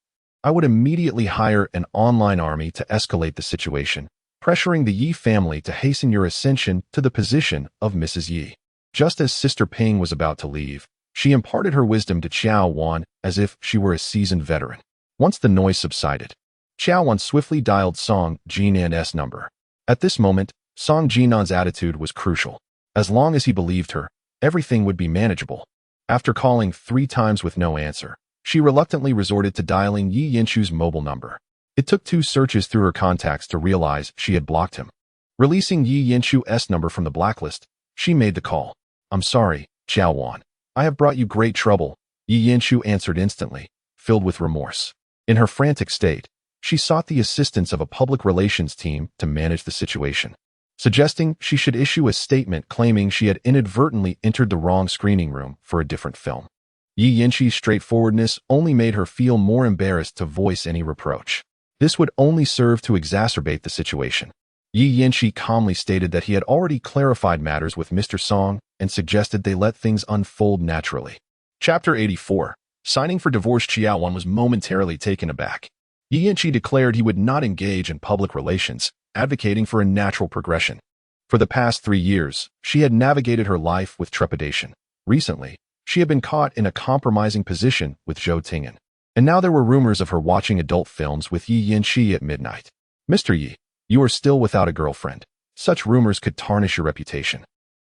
I would immediately hire an online army to escalate the situation, pressuring the Yi family to hasten your ascension to the position of Mrs. Yi. Just as Sister Ping was about to leave, she imparted her wisdom to Qiao Wan as if she were a seasoned veteran. Once the noise subsided, Qiao Wan swiftly dialed Song Jinan's number. At this moment, Song Jinan's attitude was crucial. As long as he believed her, everything would be manageable. After calling 3 times with no answer, she reluctantly resorted to dialing Yi Yanqi's mobile number. It took 2 searches through her contacts to realize she had blocked him. Releasing Yi Yanqi's number from the blacklist, she made the call. I'm sorry, Qiao Wan. I have brought you great trouble, Yi Yanqi answered instantly, filled with remorse. In her frantic state, she sought the assistance of a public relations team to manage the situation, suggesting she should issue a statement claiming she had inadvertently entered the wrong screening room for a different film. Yi Yanqi's straightforwardness only made her feel more embarrassed to voice any reproach. This would only serve to exacerbate the situation. Yi Yanqi calmly stated that he had already clarified matters with Mr. Song and suggested they let things unfold naturally. Chapter 84. Signing for divorce. Qiao Wan was momentarily taken aback. Yi Yanqi declared he would not engage in public relations, advocating for a natural progression. For the past 3 years, she had navigated her life with trepidation. Recently, she had been caught in a compromising position with Zhou Tingyan, and now there were rumors of her watching adult films with Yi Yanqi at midnight. Mr. Yi, you are still without a girlfriend. Such rumors could tarnish your reputation.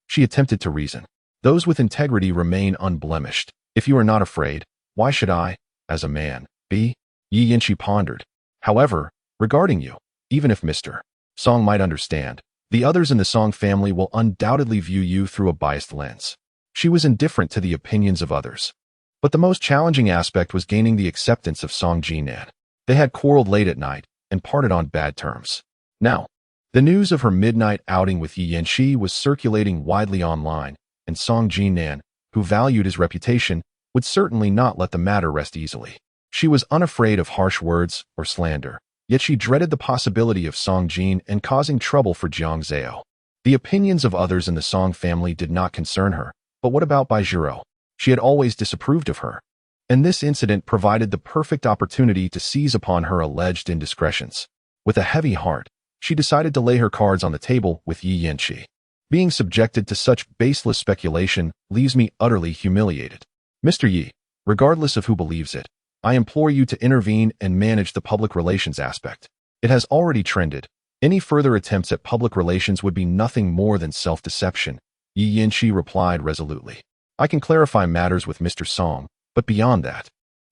She attempted to reason. Those with integrity remain unblemished. If you are not afraid, why should I, as a man, be? Yi Yanqi pondered. However, regarding you, even if Mr. Song might understand, the others in the Song family will undoubtedly view you through a biased lens. She was indifferent to the opinions of others. But the most challenging aspect was gaining the acceptance of Song Jinan. They had quarreled late at night and parted on bad terms. Now, the news of her midnight outing with Yi Yanqi was circulating widely online, and Song Jinan, who valued his reputation, would certainly not let the matter rest easily. She was unafraid of harsh words or slander, yet she dreaded the possibility of Song Jin and causing trouble for Jiang Zhao. The opinions of others in the Song family did not concern her, but what about Bai Zhiro? She had always disapproved of her, and this incident provided the perfect opportunity to seize upon her alleged indiscretions. With a heavy heart, she decided to lay her cards on the table with Yi Yanqi. Being subjected to such baseless speculation leaves me utterly humiliated. Mr. Yi, regardless of who believes it, I implore you to intervene and manage the public relations aspect. It has already trended. Any further attempts at public relations would be nothing more than self-deception, Yi Yanqi replied resolutely. I can clarify matters with Mr. Song, but beyond that,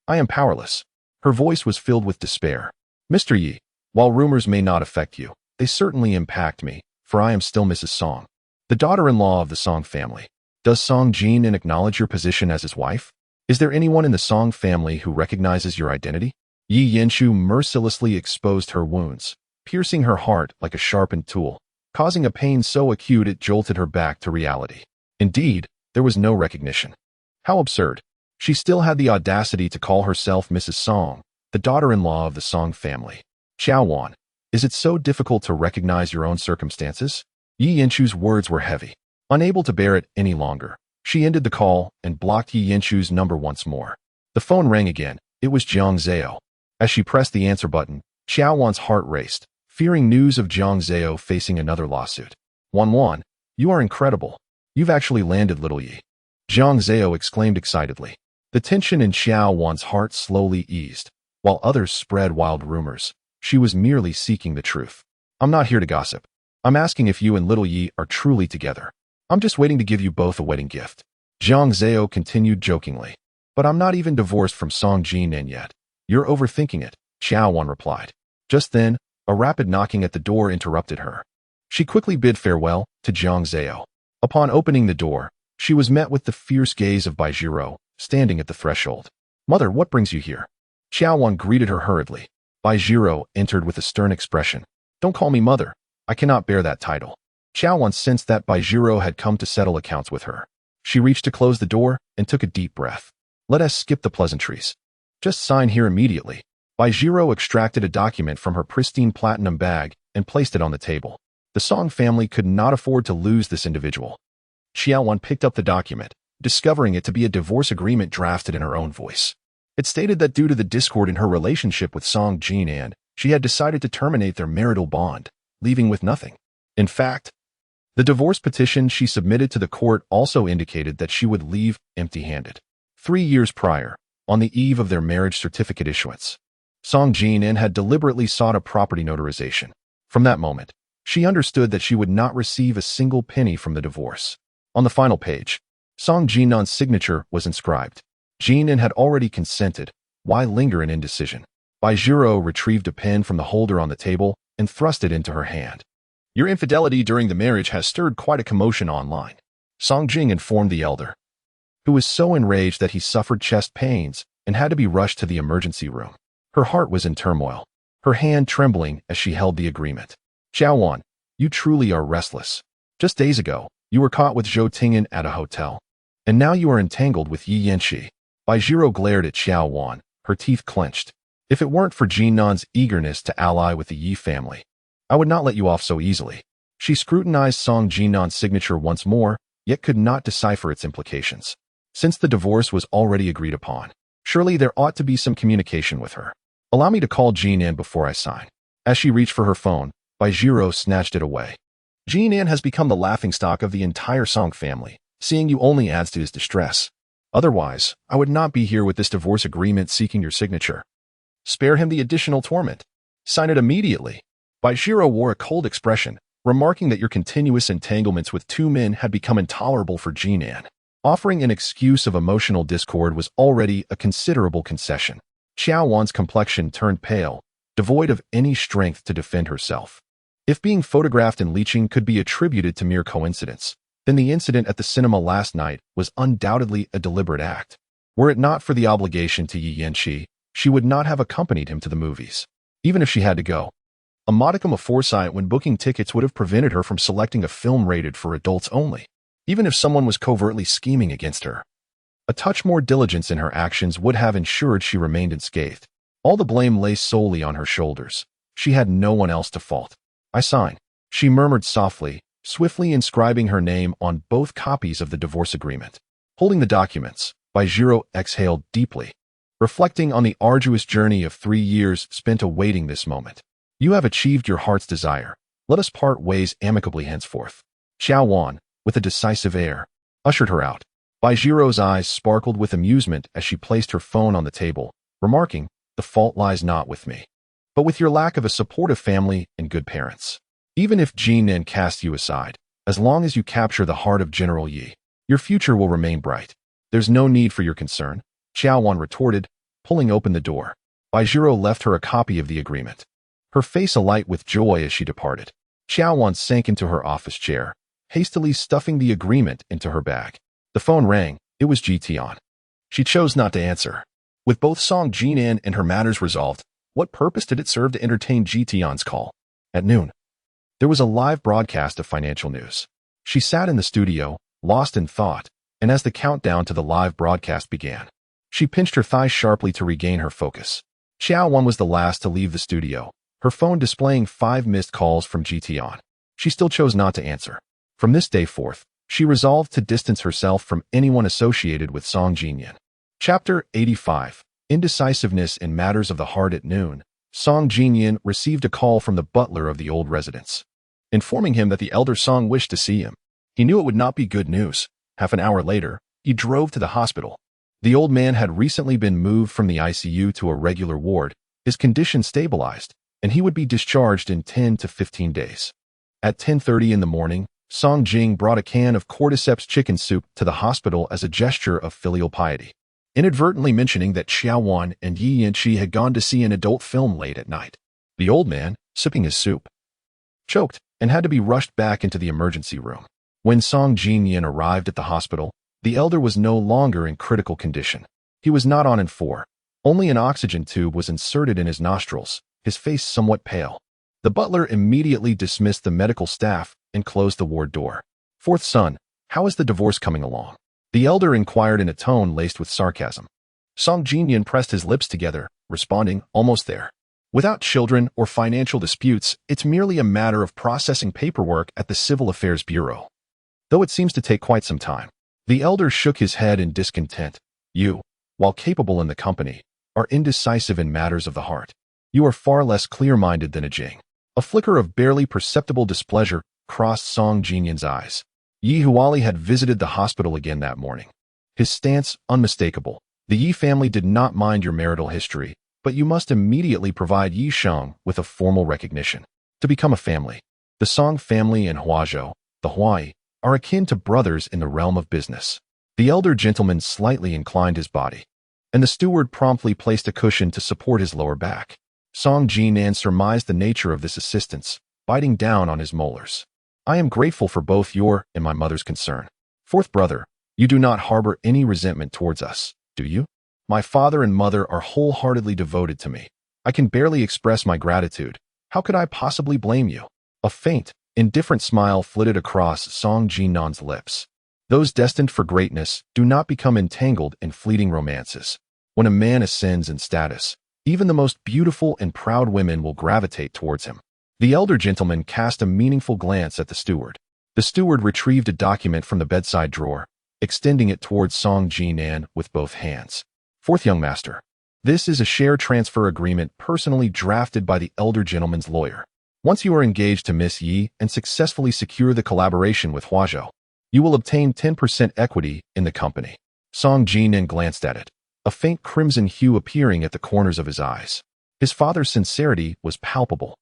I am powerless. Her voice was filled with despair. Mr. Yi, while rumors may not affect you, they certainly impact me, for I am still Mrs. Song, the daughter-in-law of the Song family. Does Song Jinan acknowledge your position as his wife? Is there anyone in the Song family who recognizes your identity? Yi Yanshu mercilessly exposed her wounds, piercing her heart like a sharpened tool, causing a pain so acute it jolted her back to reality. Indeed, there was no recognition. How absurd. She still had the audacity to call herself Mrs. Song, the daughter-in-law of the Song family. Qiao Wan, is it so difficult to recognize your own circumstances? Yi Yanshu's words were heavy. Unable to bear it any longer, she ended the call and blocked Yi Yanshu's number once more. The phone rang again. It was Jiang Zhao. As she pressed the answer button, Qiao Wan's heart raced, fearing news of Jiang Zhao facing another lawsuit. Wan, you are incredible. You've actually landed, little Yi. Jiang Zhao exclaimed excitedly. The tension in Qiao Wan's heart slowly eased. While others spread wild rumors, she was merely seeking the truth. I'm not here to gossip. I'm asking if you and little Yi are truly together. I'm just waiting to give you both a wedding gift. Jiang Zhao continued jokingly. But I'm not even divorced from Song Jinan yet. You're overthinking it, Qiao Wan replied. Just then, a rapid knocking at the door interrupted her. She quickly bid farewell to Jiang Zhao. Upon opening the door, she was met with the fierce gaze of Baizhiro, standing at the threshold. Mother, what brings you here? Qiao Wan greeted her hurriedly. Baizhiro entered with a stern expression. Don't call me mother. I cannot bear that title. Qiao Wan sensed that Baizhiro had come to settle accounts with her. She reached to close the door and took a deep breath. Let us skip the pleasantries. Just sign here immediately. Baizhiro extracted a document from her pristine platinum bag and placed it on the table. The Song family could not afford to lose this individual. Qiao Wan picked up the document, discovering it to be a divorce agreement drafted in her own voice. It stated that due to the discord in her relationship with Song Jinan, she had decided to terminate their marital bond, leaving with nothing. In fact, the divorce petition she submitted to the court also indicated that she would leave empty-handed. 3 years prior, on the eve of their marriage certificate issuance, Song Jinan had deliberately sought a property notarization. From that moment, she understood that she would not receive a single penny from the divorce. On the final page, Song Jinan's signature was inscribed. Jinan had already consented. Why linger in indecision? Baizhiro retrieved a pen from the holder on the table and thrust it into her hand. Your infidelity during the marriage has stirred quite a commotion online, Song Jing informed the elder, who was so enraged that he suffered chest pains and had to be rushed to the emergency room. Her heart was in turmoil, her hand trembling as she held the agreement. Qiao Wan, you truly are restless. Just days ago, you were caught with Zhou Tingyan at a hotel, and now you are entangled with Yi Yanshi. Baizhiro glared at Qiao Wan, her teeth clenched. If it weren't for Jinan's eagerness to ally with the Yi family, I would not let you off so easily. She scrutinized Song Jinan's signature once more, yet could not decipher its implications. Since the divorce was already agreed upon, surely there ought to be some communication with her. Allow me to call Jinan before I sign. As she reached for her phone, Baizhiro snatched it away. Jinan has become the laughingstock of the entire Song family. Seeing you only adds to his distress. Otherwise, I would not be here with this divorce agreement seeking your signature. Spare him the additional torment. Sign it immediately. Baizhiro wore a cold expression, remarking that your continuous entanglements with 2 men had become intolerable for Jinan. Offering an excuse of emotional discord was already a considerable concession. Qiao Wan's complexion turned pale, devoid of any strength to defend herself. If being photographed in Lingchi could be attributed to mere coincidence, then the incident at the cinema last night was undoubtedly a deliberate act. Were it not for the obligation to Yi Yanshi, she would not have accompanied him to the movies. Even if she had to go, a modicum of foresight when booking tickets would have prevented her from selecting a film rated for adults only. Even if someone was covertly scheming against her, a touch more diligence in her actions would have ensured she remained unscathed. All the blame lay solely on her shoulders. She had no one else to fault. I sign, she murmured softly, swiftly inscribing her name on both copies of the divorce agreement. Holding the documents, Baizhiro exhaled deeply, reflecting on the arduous journey of 3 years spent awaiting this moment. You have achieved your heart's desire. Let us part ways amicably henceforth. Qiao Wan, with a decisive air, ushered her out. Baizhiro's eyes sparkled with amusement as she placed her phone on the table, remarking, the fault lies not with me, but with your lack of a supportive family and good parents. Even if Jinan casts you aside, as long as you capture the heart of General Yi, your future will remain bright. There's no need for your concern, Qiao Wan retorted, pulling open the door. Baizhiro left her a copy of the agreement, her face alight with joy as she departed. Qiao Wan sank into her office chair, hastily stuffing the agreement into her bag. The phone rang. It was Jinan. She chose not to answer. With both Song Jinan and her matters resolved, what purpose did it serve to entertain Jian's call? At noon, there was a live broadcast of financial news. She sat in the studio, lost in thought, and as the countdown to the live broadcast began, she pinched her thighs sharply to regain her focus. Qiao Wan was the last to leave the studio, her phone displaying 5 missed calls from Jian. She still chose not to answer. From this day forth, she resolved to distance herself from anyone associated with Song Jinan. Chapter 85. Indecisiveness in Matters of the Heart. At noon, Song Jinan received a call from the butler of the old residence, informing him that the elder Song wished to see him. He knew it would not be good news. Half an hour later, he drove to the hospital. The old man had recently been moved from the ICU to a regular ward, his condition stabilized, and he would be discharged in 10 to 15 days. At 10:30 in the morning, Song Jing brought a can of cordyceps chicken soup to the hospital as a gesture of filial piety, inadvertently mentioning that Qiao Wan and Lingchi had gone to see an adult film late at night. The old man, sipping his soup, choked and had to be rushed back into the emergency room. When Song Jinan arrived at the hospital, the elder was no longer in critical condition. He was not on N4. Only an oxygen tube was inserted in his nostrils, his face somewhat pale. The butler immediately dismissed the medical staff and closed the ward door. "Fourth son, how is the divorce coming along?" the elder inquired in a tone laced with sarcasm. Song Jinan pressed his lips together, responding, "Almost there. Without children or financial disputes, it's merely a matter of processing paperwork at the Civil Affairs Bureau. Though it seems to take quite some time." The elder shook his head in discontent. "You, while capable in the company, are indecisive in matters of the heart. You are far less clear-minded than a Jing." A flicker of barely perceptible displeasure crossed Song Jinyan's eyes. Yi Huali had visited the hospital again that morning. His stance unmistakable. "The Yi family did not mind your marital history, but you must immediately provide Yi Sheng with a formal recognition to become a family. The Song family and Huazhou, the Huai, are akin to brothers in the realm of business." The elder gentleman slightly inclined his body, and the steward promptly placed a cushion to support his lower back. Song Jinan surmised the nature of this assistance, biting down on his molars. "I am grateful for both your and my mother's concern. Fourth brother, you do not harbor any resentment towards us, do you? My father and mother are wholeheartedly devoted to me. I can barely express my gratitude. How could I possibly blame you?" A faint, indifferent smile flitted across Song Jinan's lips. Those destined for greatness do not become entangled in fleeting romances. When a man ascends in status, even the most beautiful and proud women will gravitate towards him. The elder gentleman cast a meaningful glance at the steward. The steward retrieved a document from the bedside drawer, extending it towards Song Jinan with both hands. "Fourth young master, this is a share transfer agreement personally drafted by the elder gentleman's lawyer. Once you are engaged to Miss Yi and successfully secure the collaboration with Huazhou, you will obtain 10% equity in the company." Song Jinan glanced at it, a faint crimson hue appearing at the corners of his eyes. His father's sincerity was palpable.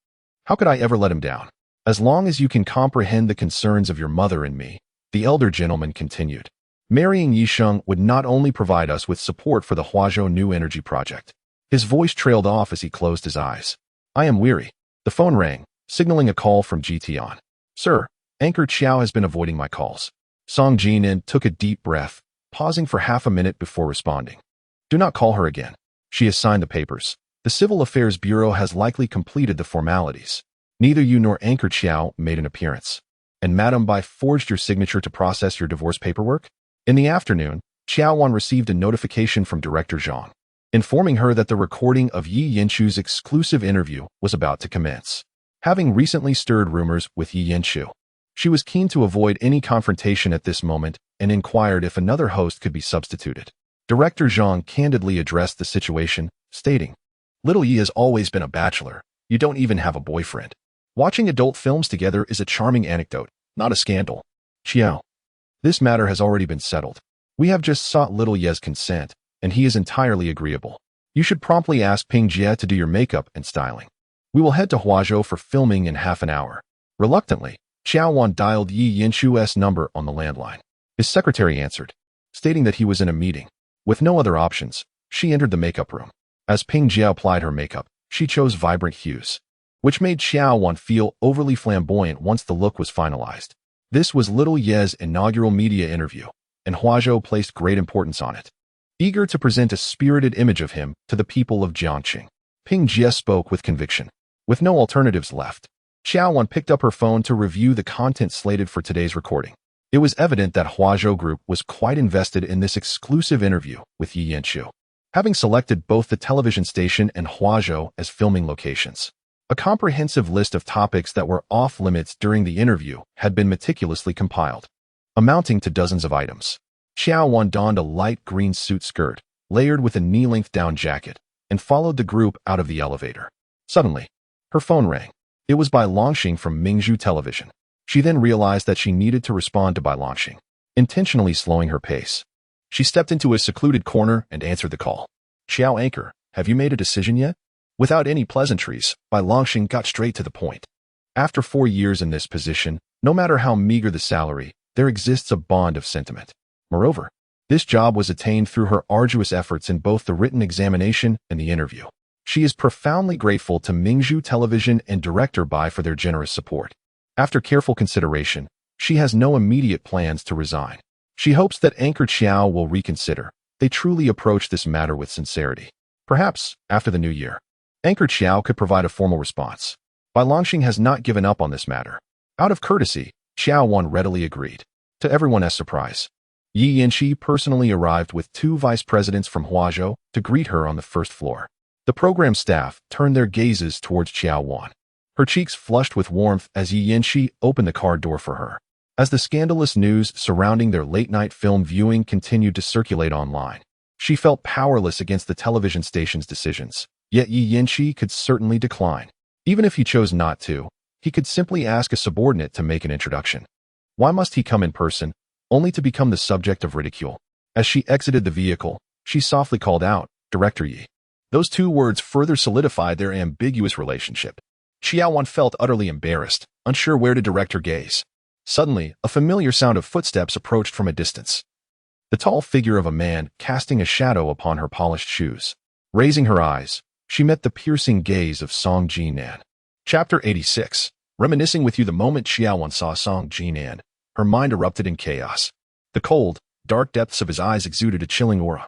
"How could I ever let him down? As long as you can comprehend the concerns of your mother and me," the elder gentleman continued. "Marrying Yisheng would not only provide us with support for the Huazhou New Energy Project." His voice trailed off as he closed his eyes. "I am weary." The phone rang, signaling a call from Jian. "Sir, Anchor Qiao has been avoiding my calls." Song Jinan took a deep breath, pausing for half a minute before responding. "Do not call her again. She has signed the papers. The Civil Affairs Bureau has likely completed the formalities. Neither you nor Anchor Qiao made an appearance. And Madame Bai forged your signature to process your divorce paperwork?" In the afternoon, Qiao Wan received a notification from Director Zhang, informing her that the recording of Yi Yanchu's exclusive interview was about to commence. Having recently stirred rumors with Yi Yanchu, she was keen to avoid any confrontation at this moment and inquired if another host could be substituted. Director Zhang candidly addressed the situation, stating, "Little Yi has always been a bachelor. You don't even have a boyfriend. Watching adult films together is a charming anecdote, not a scandal. Qiao, this matter has already been settled. We have just sought Little Ye's consent, and he is entirely agreeable. You should promptly ask Ping Jie to do your makeup and styling. We will head to Huazhou for filming in half an hour." Reluctantly, Qiao Wan dialed Yi Yanchu's number on the landline. His secretary answered, stating that he was in a meeting. With no other options, she entered the makeup room. As Ping Jia applied her makeup, she chose vibrant hues, which made Qiao Wan feel overly flamboyant once the look was finalized. This was Little Ye's inaugural media interview, and Huazhou placed great importance on it. Eager to present a spirited image of him to the people of Jiangqing, Ping Jia spoke with conviction. With no alternatives left, Qiao Wan picked up her phone to review the content slated for today's recording. It was evident that Huazhou Group was quite invested in this exclusive interview with Yi Yanqiu, having selected both the television station and Huazhou as filming locations. A comprehensive list of topics that were off-limits during the interview had been meticulously compiled, amounting to dozens of items. Qiao Wan donned a light green suit skirt, layered with a knee-length down jacket, and followed the group out of the elevator. Suddenly, her phone rang. It was Bai Longxing from Mingzhu Television. She then realized that she needed to respond to Bai Longxing, intentionally slowing her pace. She stepped into a secluded corner and answered the call. "Qiao Anchor, have you made a decision yet?" Without any pleasantries, Bai Longxing got straight to the point. After 4 years in this position, no matter how meager the salary, there exists a bond of sentiment. Moreover, this job was attained through her arduous efforts in both the written examination and the interview. She is profoundly grateful to Mingzhu Television and director Bai for their generous support. After careful consideration, she has no immediate plans to resign. She hopes that Anchor Qiao will reconsider. They truly approach this matter with sincerity. Perhaps, after the new year, Anchor Qiao could provide a formal response. Bai Longxing has not given up on this matter. Out of courtesy, Qiao Wan readily agreed. To everyone's surprise, Yi Yanqi personally arrived with 2 vice presidents from Huazhou to greet her on the first floor. The program staff turned their gazes towards Qiao Wan. Her cheeks flushed with warmth as Yi Yanqi opened the car door for her. As the scandalous news surrounding their late-night film viewing continued to circulate online, she felt powerless against the television station's decisions. Yet Yi Yanqi could certainly decline. Even if he chose not to, he could simply ask a subordinate to make an introduction. Why must he come in person, only to become the subject of ridicule? As she exited the vehicle, she softly called out, "Director Yi." Those 2 words further solidified their ambiguous relationship. Qiao Wan felt utterly embarrassed, unsure where to direct her gaze. Suddenly, a familiar sound of footsteps approached from a distance. The tall figure of a man casting a shadow upon her polished shoes. Raising her eyes, she met the piercing gaze of Song Jinan. Chapter 86. Reminiscing with you the moment Qiao Wan saw Song Jinan, her mind erupted in chaos. The cold, dark depths of his eyes exuded a chilling aura.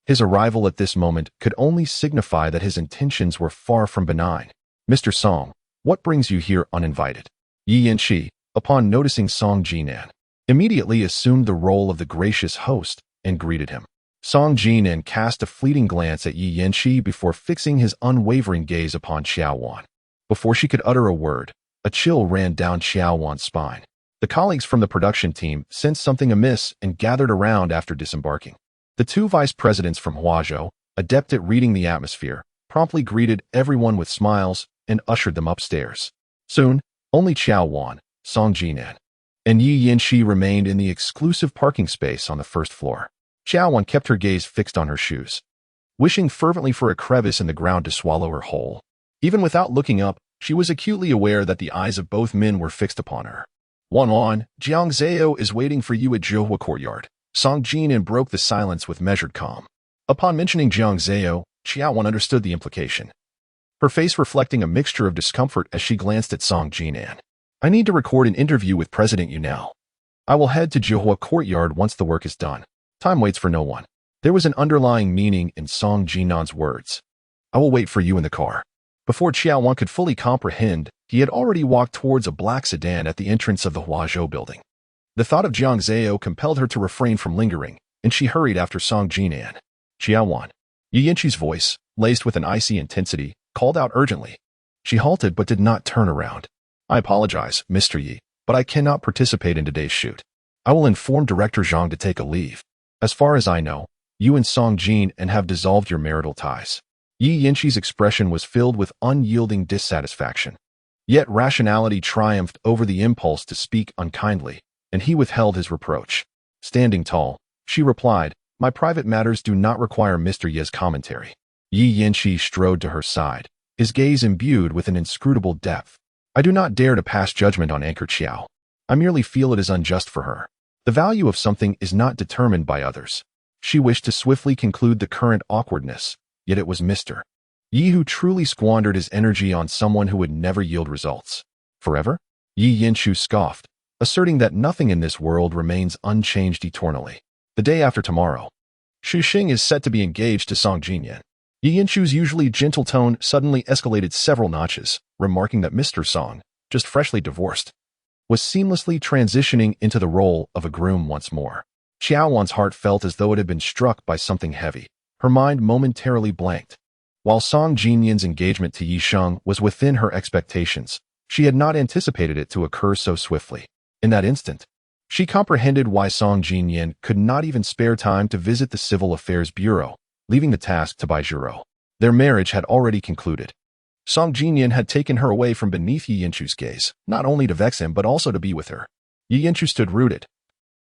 His arrival at this moment could only signify that his intentions were far from benign. "Mr. Song, what brings you here uninvited?" Yi Yanqi, upon noticing Song Jinan, immediately assumed the role of the gracious host and greeted him. Song Jinan cast a fleeting glance at Yi Yanqi before fixing his unwavering gaze upon Qiao Wan. Before she could utter a word, a chill ran down Qiao Wan's spine. The colleagues from the production team sensed something amiss and gathered around after disembarking. The 2 vice presidents from Huazhou, adept at reading the atmosphere, promptly greeted everyone with smiles and ushered them upstairs. Soon, only Qiao Wan, Song Jinan, and Yi Yanqi remained in the exclusive parking space on the first floor. Qiao Wan kept her gaze fixed on her shoes, wishing fervently for a crevice in the ground to swallow her whole. Even without looking up, she was acutely aware that the eyes of both men were fixed upon her. "Wan, Jiang Zhao is waiting for you at Zhihua Courtyard." Song Jinan broke the silence with measured calm. Upon mentioning Jiang Zhao, Qiao Wan understood the implication, her face reflecting a mixture of discomfort as she glanced at Song Jinan. "I need to record an interview with President Yu now. I will head to Zhihua Courtyard once the work is done. Time waits for no one." There was an underlying meaning in Song Jinan's words. "I will wait for you in the car." Before Qiao Wan could fully comprehend, he had already walked towards a black sedan at the entrance of the Huazhou building. The thought of Jiang Zhao compelled her to refrain from lingering, and she hurried after Song Jinan. "Qiao Wan." Yi Yanqi's voice, laced with an icy intensity, called out urgently. She halted but did not turn around. "I apologize, Mr. Yi, but I cannot participate in today's shoot. I will inform Director Zhang to take a leave. As far as I know, you and Song Jin and have dissolved your marital ties." Yi Yanqi's expression was filled with unyielding dissatisfaction. Yet rationality triumphed over the impulse to speak unkindly, and he withheld his reproach. Standing tall, she replied, "My private matters do not require Mr. Ye's commentary." Yi Yanqi strode to her side, his gaze imbued with an inscrutable depth. "I do not dare to pass judgment on Anchor Qiao. I merely feel it is unjust for her. The value of something is not determined by others." She wished to swiftly conclude the current awkwardness, yet it was Mr. Yi who truly squandered his energy on someone who would never yield results. Forever? Yi Yinshu scoffed, asserting that nothing in this world remains unchanged eternally. The day after tomorrow, Xu Xing is set to be engaged to Song Jinan. Yi Yinshu's usually gentle tone suddenly escalated several notches, remarking that Mr. Song, just freshly divorced, was seamlessly transitioning into the role of a groom once more. Qiao Wan's heart felt as though it had been struck by something heavy. Her mind momentarily blanked. While Song Jinyan's engagement to Yi Sheng was within her expectations, she had not anticipated it to occur so swiftly. In that instant, she comprehended why Song Jinyan could not even spare time to visit the Civil Affairs Bureau, leaving the task to Bai Zhiro. Their marriage had already concluded. Song Jinyan had taken her away from beneath Yi Yinshu's gaze, not only to vex him but also to be with her. Yi Yinshu stood rooted,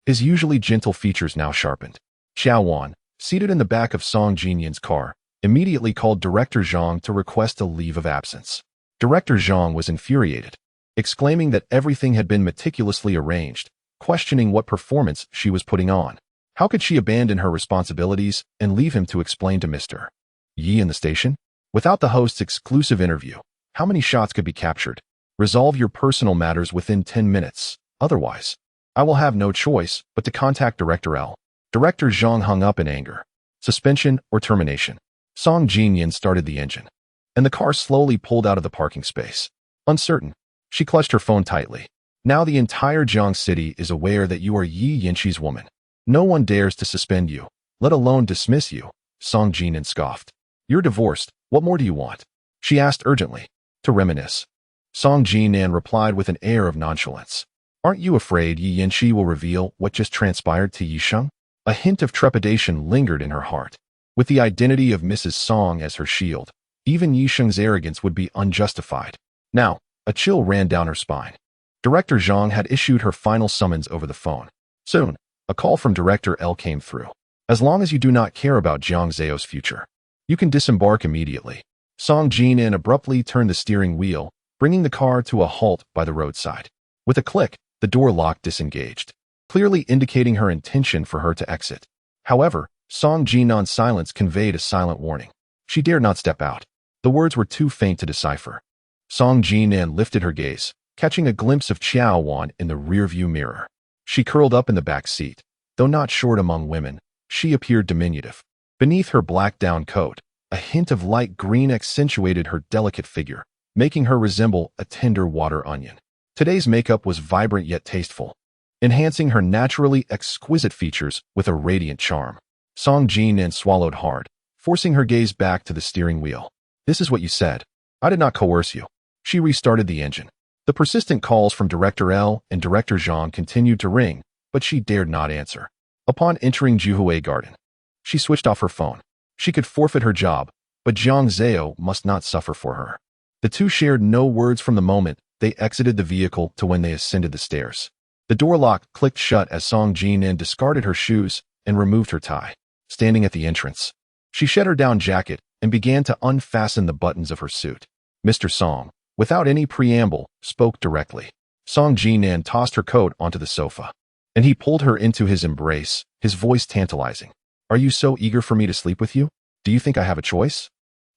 his usually gentle features now sharpened. Qiao Wan, seated in the back of Song Jinyan's car, immediately called Director Zhang to request a leave of absence. Director Zhang was infuriated, exclaiming that everything had been meticulously arranged, questioning what performance she was putting on. How could she abandon her responsibilities and leave him to explain to Mr. Yi in the station? Without the host's exclusive interview, how many shots could be captured? Resolve your personal matters within 10 minutes. Otherwise, I will have no choice but to contact Director L. Director Zhang hung up in anger. Suspension or termination. Song Jinyan started the engine, and the car slowly pulled out of the parking space. Uncertain, she clutched her phone tightly. Now the entire Jiang city is aware that you are Yi Yinshi's woman. No one dares to suspend you, let alone dismiss you, Song Jinan scoffed. You're divorced. What more do you want? She asked urgently. To reminisce. Song Jinan replied with an air of nonchalance. Aren't you afraid Yi Yinshi will reveal what just transpired to Yi Sheng? A hint of trepidation lingered in her heart. With the identity of Mrs. Song as her shield, even Yi Sheng's arrogance would be unjustified. Now, a chill ran down her spine. Director Zhang had issued her final summons over the phone. Soon, a call from Director L came through. As long as you do not care about Jiang Zhao's future, you can disembark immediately. Song Jinan abruptly turned the steering wheel, bringing the car to a halt by the roadside. With a click, the door lock disengaged, clearly indicating her intention for her to exit. However, Song Jinan's silence conveyed a silent warning. She dared not step out. The words were too faint to decipher. Song Jinan lifted her gaze, catching a glimpse of Qiao Wan in the rearview mirror. She curled up in the back seat. Though not short among women, she appeared diminutive. Beneath her black down coat, a hint of light green accentuated her delicate figure, making her resemble a tender water onion. Today's makeup was vibrant yet tasteful, enhancing her naturally exquisite features with a radiant charm. Song Jinan swallowed hard, forcing her gaze back to the steering wheel. This is what you said. I did not coerce you. She restarted the engine. The persistent calls from Director L and Director Zhang continued to ring, but she dared not answer. Upon entering Juhui Garden, she switched off her phone. She could forfeit her job, but Jiang Zhao must not suffer for her. The two shared no words from the moment they exited the vehicle to when they ascended the stairs. The door lock clicked shut as Song Jinan discarded her shoes and removed her tie. Standing at the entrance, she shed her down jacket and began to unfasten the buttons of her suit. Mr. Song, without any preamble, spoke directly. Song Jinan tossed her coat onto the sofa, and he pulled her into his embrace, his voice tantalizing. Are you so eager for me to sleep with you? Do you think I have a choice?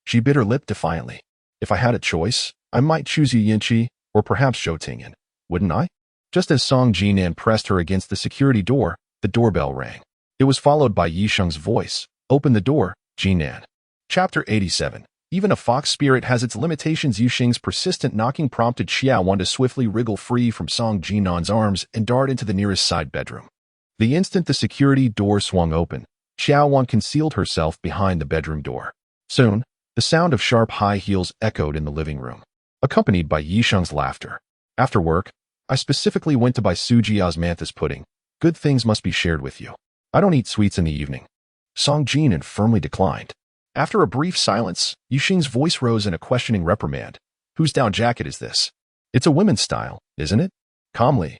She bit her lip defiantly. If I had a choice, I might choose Yi Yinchi or perhaps Zhou Tingyan, wouldn't I? Just as Song Jinan pressed her against the security door, the doorbell rang. It was followed by Yi Sheng's voice. Open the door, Jinan. Chapter 87. Even a fox spirit has its limitations. Yi Sheng's persistent knocking prompted Qiao Wan to swiftly wriggle free from Song Jinan's arms and dart into the nearest side bedroom. The instant the security door swung open, Qiao Wan concealed herself behind the bedroom door. Soon, the sound of sharp high heels echoed in the living room, accompanied by Yi Sheng's laughter. After work, I specifically went to buy Suji osmanthus pudding. Good things must be shared with you. I don't eat sweets in the evening. Song Jinan firmly declined. After a brief silence, Yi Sheng's voice rose in a questioning reprimand. Whose down jacket is this? It's a women's style, isn't it? Calmly,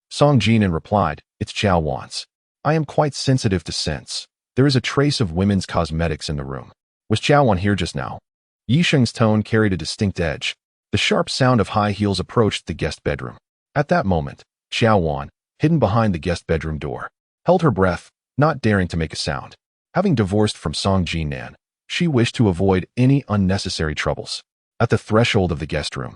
Song Jinan replied, it's Qiao Wan's. I am quite sensitive to scents. There is a trace of women's cosmetics in the room. Was Qiao Wan here just now? Yi Sheng's tone carried a distinct edge. The sharp sound of high heels approached the guest bedroom. At that moment, Qiao Wan, hidden behind the guest bedroom door, held her breath, not daring to make a sound. Having divorced from Song Jinan, She wished to avoid any unnecessary troubles. At the threshold of the guest room,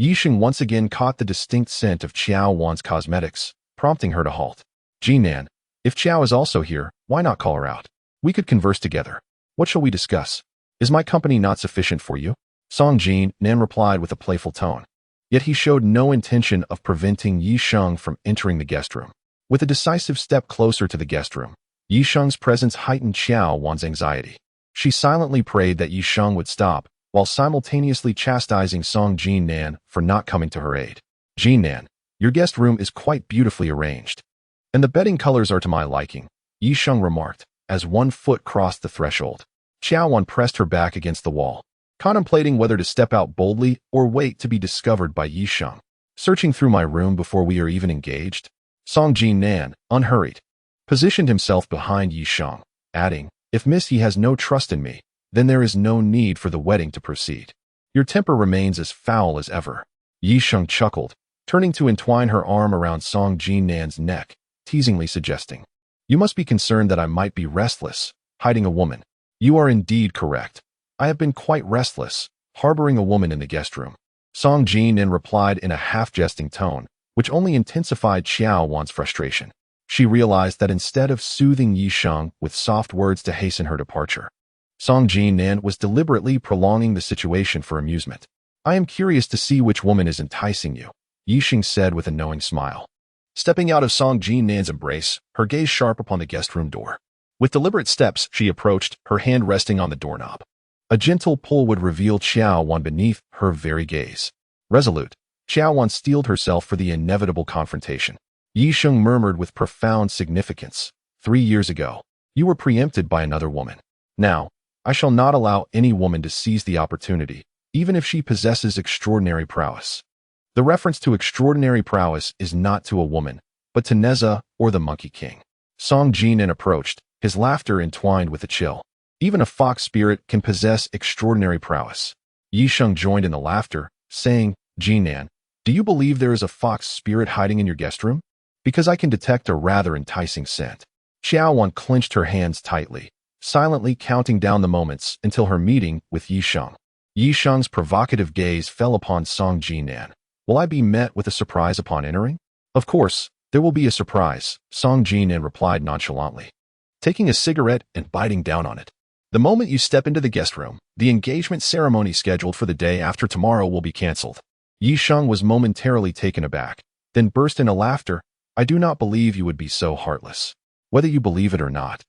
Yisheng once again caught the distinct scent of Qiao Wan's cosmetics, prompting her to halt. Jinan, if Qiao is also here, why not call her out? We could converse together. What shall we discuss? Is my company not sufficient for you? Jinan replied with a playful tone. Yet he showed no intention of preventing Yisheng from entering the guest room. With a decisive step closer to the guest room, Yisheng's presence heightened Qiao Wan's anxiety. She silently prayed that Yisheng would stop, while simultaneously chastising Jinan for not coming to her aid. Jinan, your guest room is quite beautifully arranged, and the bedding colors are to my liking, Yisheng remarked, as one foot crossed the threshold. Qiao Wan pressed her back against the wall, contemplating whether to step out boldly or wait to be discovered by Yisheng. Searching through my room before we are even engaged? Jinan, unhurried, positioned himself behind Yisheng, adding, if Miss Yi has no trust in me, then there is no need for the wedding to proceed. Your temper remains as foul as ever. Yisheng chuckled, turning to entwine her arm around Jinan's neck, teasingly suggesting, you must be concerned that I might be restless, hiding a woman. You are indeed correct. I have been quite restless, harboring a woman in the guest room. Jinan replied in a half-jesting tone, which only intensified Qiao Wan's frustration. She realized that instead of soothing Yisheng with soft words to hasten her departure, Jinan was deliberately prolonging the situation for amusement. I am curious to see which woman is enticing you, Yisheng said with a knowing smile. Stepping out of Jinan's embrace, her gaze sharp upon the guest room door. With deliberate steps, she approached, her hand resting on the doorknob. A gentle pull would reveal Qiao Wan beneath her very gaze. Resolute, Qiao Wan steeled herself for the inevitable confrontation. Yisheng murmured with profound significance, 3 years ago, you were preempted by another woman. Now, I shall not allow any woman to seize the opportunity, even if she possesses extraordinary prowess. The reference to extraordinary prowess is not to a woman, but to Neza or the Monkey King. Jinan approached, his laughter entwined with a chill. Even a fox spirit can possess extraordinary prowess. Yisheng joined in the laughter, saying, Jinan, do you believe there is a fox spirit hiding in your guest room? Because I can detect a rather enticing scent. Qiao Wan clenched her hands tightly, silently counting down the moments until her meeting with Yisheng. Yisheng's provocative gaze fell upon Jinan. Will I be met with a surprise upon entering? Of course, there will be a surprise, Jinan replied nonchalantly, taking a cigarette and biting down on it. The moment you step into the guest room, the engagement ceremony scheduled for the day after tomorrow will be cancelled. Yisheng was momentarily taken aback, then burst into laughter. I do not believe you would be so heartless. Whether you believe it or not,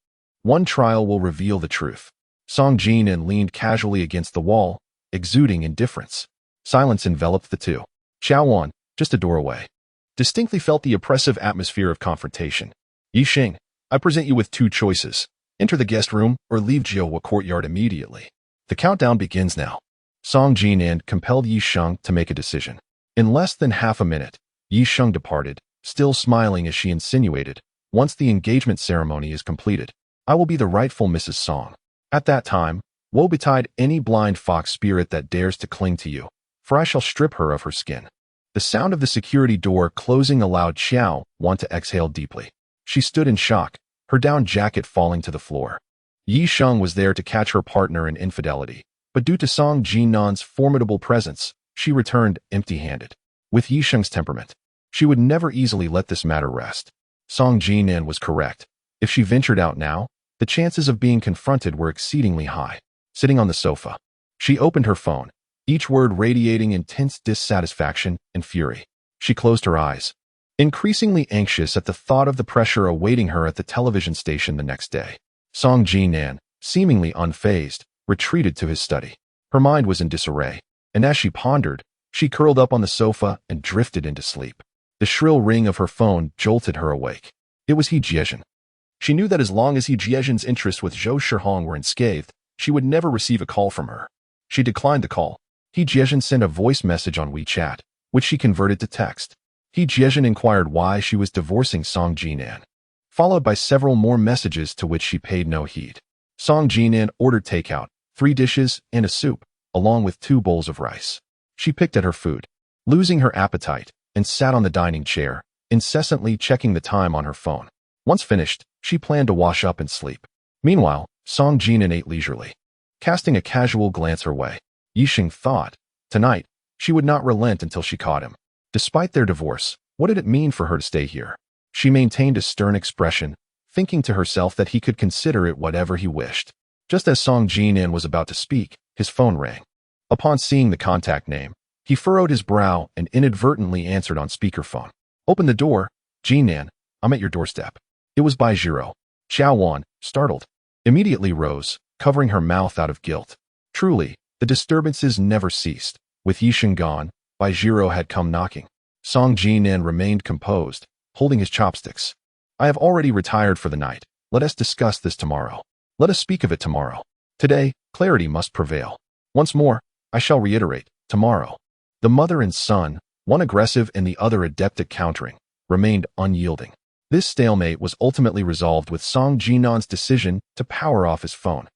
one trial will reveal the truth. Jinan leaned casually against the wall, exuding indifference. Silence enveloped the two. Qiao Wan, just a door away, distinctly felt the oppressive atmosphere of confrontation. Yisheng, I present you with 2 choices. Enter the guest room or leave Jiao courtyard immediately. The countdown begins now. Jinan compelled Yisheng to make a decision. In less than half a minute, Yisheng departed, still smiling as she insinuated, once the engagement ceremony is completed, I will be the rightful Mrs. Song. At that time, woe betide any blind fox spirit that dares to cling to you, for I shall strip her of her skin. The sound of the security door closing allowed Qiao Wan to exhale deeply. She stood in shock, her down jacket falling to the floor. Yisheng was there to catch her partner in infidelity, but due to Jinan's formidable presence, she returned empty-handed. With Yisheng's temperament, she would never easily let this matter rest. Jinan was correct. If she ventured out now, the chances of being confronted were exceedingly high. Sitting on the sofa, she opened her phone, each word radiating intense dissatisfaction and fury. She closed her eyes, increasingly anxious at the thought of the pressure awaiting her at the television station the next day. Jinan, seemingly unfazed, retreated to his study. Her mind was in disarray, and as she pondered, she curled up on the sofa and drifted into sleep. The shrill ring of her phone jolted her awake. It was He Jiezhen. She knew that as long as He Jiezhen's interests with Zhou Shihong were unscathed, she would never receive a call from her. She declined the call. He Jiezhen sent a voice message on WeChat, which she converted to text. He Jiezhen inquired why she was divorcing Jinan, followed by several more messages to which she paid no heed. Jinan ordered takeout, 3 dishes and a soup, along with 2 bowls of rice. She picked at her food, losing her appetite, and sat on the dining chair, incessantly checking the time on her phone. Once finished, she planned to wash up and sleep. Meanwhile, Jinan ate leisurely. casting a casual glance her way. Yixing thought, tonight, she would not relent until she caught him. Despite their divorce, what did it mean for her to stay here? She maintained a stern expression, thinking to herself that he could consider it whatever he wished. Just as Song Jinan was about to speak, his phone rang. Upon seeing the contact name, he furrowed his brow and inadvertently answered on speakerphone. Open the door, Jinan, I'm at your doorstep. It was Baizhiro. Qiao Wan, startled, immediately rose, covering her mouth out of guilt. Truly, the disturbances never ceased. With Yixing gone, Baizhiro had come knocking. Song Jinan remained composed, holding his chopsticks. I have already retired for the night. Let us discuss this tomorrow. Let us speak of it tomorrow. Today, clarity must prevail. Once more, I shall reiterate, tomorrow. The mother and son, one aggressive and the other adept at countering, remained unyielding. This stalemate was ultimately resolved with Song Jinan's decision to power off his phone.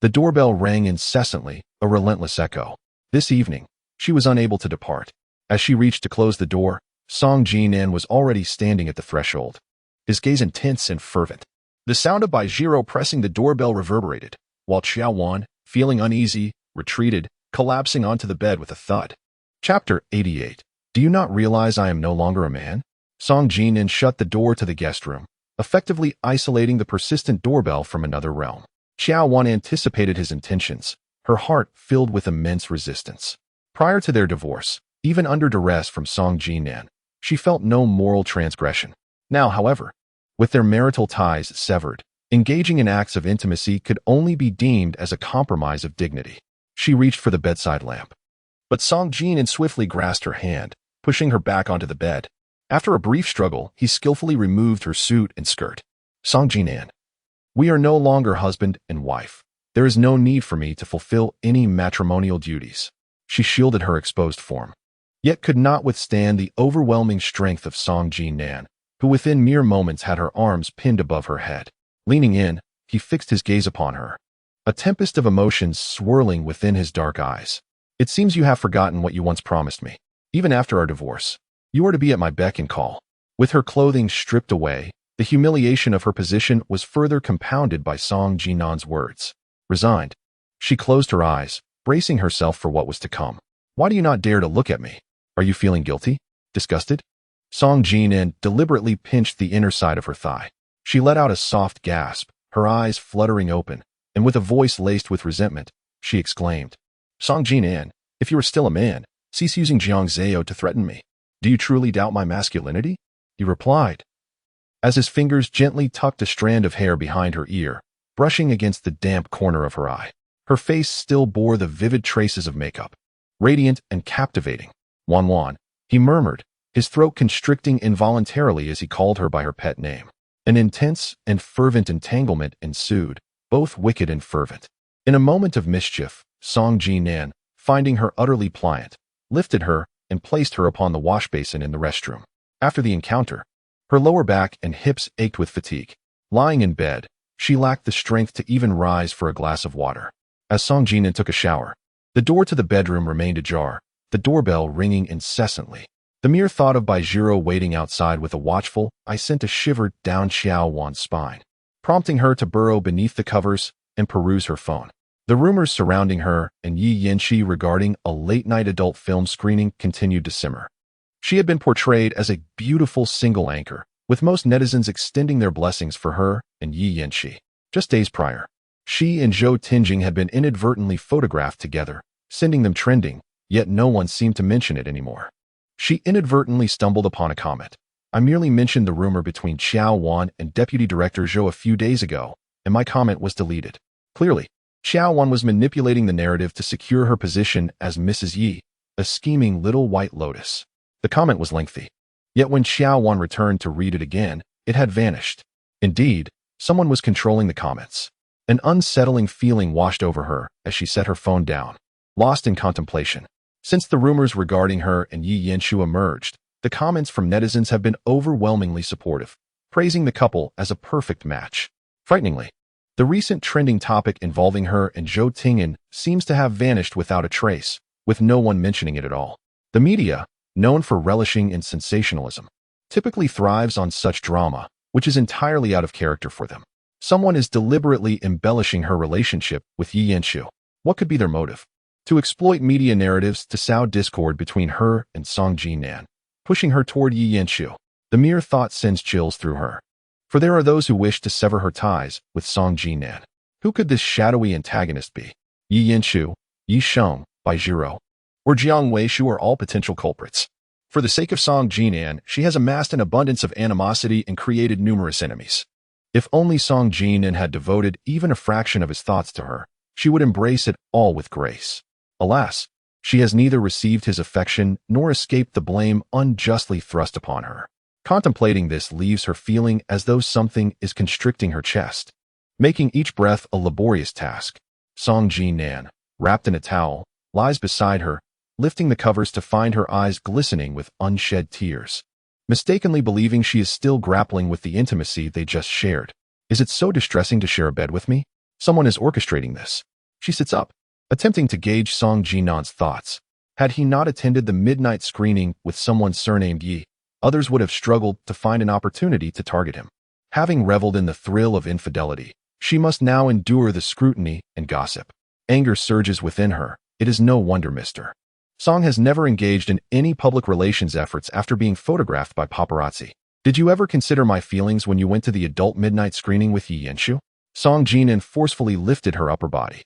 The doorbell rang incessantly, a relentless echo. This evening, she was unable to depart. As she reached to close the door, Song Jinan was already standing at the threshold, his gaze intense and fervent. The sound of Baizhiro pressing the doorbell reverberated, while Qiao Wan, feeling uneasy, retreated, collapsing onto the bed with a thud. Chapter 88. Do you not realize I am no longer a man? Song Jinan shut the door to the guest room, effectively isolating the persistent doorbell from another realm. Qiao Wan anticipated his intentions, her heart filled with immense resistance. Prior to their divorce, even under duress from Song Jinan, she felt no moral transgression. Now, however, with their marital ties severed, engaging in acts of intimacy could only be deemed as a compromise of dignity. She reached for the bedside lamp. But Song Jinan swiftly grasped her hand, pushing her back onto the bed. After a brief struggle, he skillfully removed her suit and skirt. Song Jinan, we are no longer husband and wife. There is no need for me to fulfill any matrimonial duties. She shielded her exposed form, yet could not withstand the overwhelming strength of Song Jinan, who within mere moments had her arms pinned above her head. Leaning in, he fixed his gaze upon her, a tempest of emotions swirling within his dark eyes. It seems you have forgotten what you once promised me. Even after our divorce, you are to be at my beck and call. With her clothing stripped away, the humiliation of her position was further compounded by Song Jinan's words. Resigned, she closed her eyes, bracing herself for what was to come. Why do you not dare to look at me? Are you feeling guilty? Disgusted? Song Jinan deliberately pinched the inner side of her thigh. She let out a soft gasp, her eyes fluttering open, and with a voice laced with resentment, she exclaimed, Song Jinan, if you are still a man, cease using Jiangzheo to threaten me. Do you truly doubt my masculinity? He replied, as his fingers gently tucked a strand of hair behind her ear, brushing against the damp corner of her eye. Her face still bore the vivid traces of makeup. Radiant and captivating. Wan, he murmured, his throat constricting involuntarily as he called her by her pet name. An intense and fervent entanglement ensued, both wicked and fervent. In a moment of mischief, Song Jinan, finding her utterly pliant, lifted her and placed her upon the wash basin in the restroom. After the encounter, her lower back and hips ached with fatigue. Lying in bed, she lacked the strength to even rise for a glass of water. As Song Jinan took a shower, the door to the bedroom remained ajar, the doorbell ringing incessantly. The mere thought of Baizhiro waiting outside with a watchful eye sent a shiver down Qiao Wan's spine, prompting her to burrow beneath the covers and peruse her phone. The rumors surrounding her and Yi Yanqi regarding a late-night adult film screening continued to simmer. She had been portrayed as a beautiful single anchor, with most netizens extending their blessings for her and Yi Yanqi. Just days prior, she and Zhou Tingjing had been inadvertently photographed together, sending them trending, yet no one seemed to mention it anymore. She inadvertently stumbled upon a comment. I merely mentioned the rumor between Qiao Wan and Deputy Director Zhou a few days ago, and my comment was deleted. Clearly, Qiao Wan was manipulating the narrative to secure her position as Mrs. Yi, a scheming little white lotus. The comment was lengthy. Yet when Qiao Wan returned to read it again, it had vanished. Indeed, someone was controlling the comments. An unsettling feeling washed over her as she set her phone down, lost in contemplation. Since the rumors regarding her and Yi Yanqi emerged, the comments from netizens have been overwhelmingly supportive, praising the couple as a perfect match. Frighteningly, the recent trending topic involving her and Zhou Tingjing seems to have vanished without a trace, with no one mentioning it at all. The media, known for relishing in sensationalism, typically thrives on such drama, which is entirely out of character for them. Someone is deliberately embellishing her relationship with Yi Yanqi. What could be their motive? To exploit media narratives to sow discord between her and Song Jinan, pushing her toward Yi Yanshu. The mere thought sends chills through her. For there are those who wish to sever her ties with Song Jinan. Who could this shadowy antagonist be? Yi Yanshu, Yi Sheng, Bai Jiro, or Jiang Weishu are all potential culprits. For the sake of Song Jinan, she has amassed an abundance of animosity and created numerous enemies. If only Song Jinan had devoted even a fraction of his thoughts to her, she would embrace it all with grace. Alas, she has neither received his affection nor escaped the blame unjustly thrust upon her. Contemplating this leaves her feeling as though something is constricting her chest, making each breath a laborious task. Song Jinan, wrapped in a towel, lies beside her, lifting the covers to find her eyes glistening with unshed tears, mistakenly believing she is still grappling with the intimacy they just shared. Is it so distressing to share a bed with me? Someone is orchestrating this. She sits up, attempting to gauge Song Jinan's thoughts. Had he not attended the midnight screening with someone surnamed Yi, others would have struggled to find an opportunity to target him. Having reveled in the thrill of infidelity, she must now endure the scrutiny and gossip. Anger surges within her. It is no wonder Mr. Song has never engaged in any public relations efforts after being photographed by paparazzi. Did you ever consider my feelings when you went to the adult midnight screening with Yi Yanshu? Song Jinan forcefully lifted her upper body.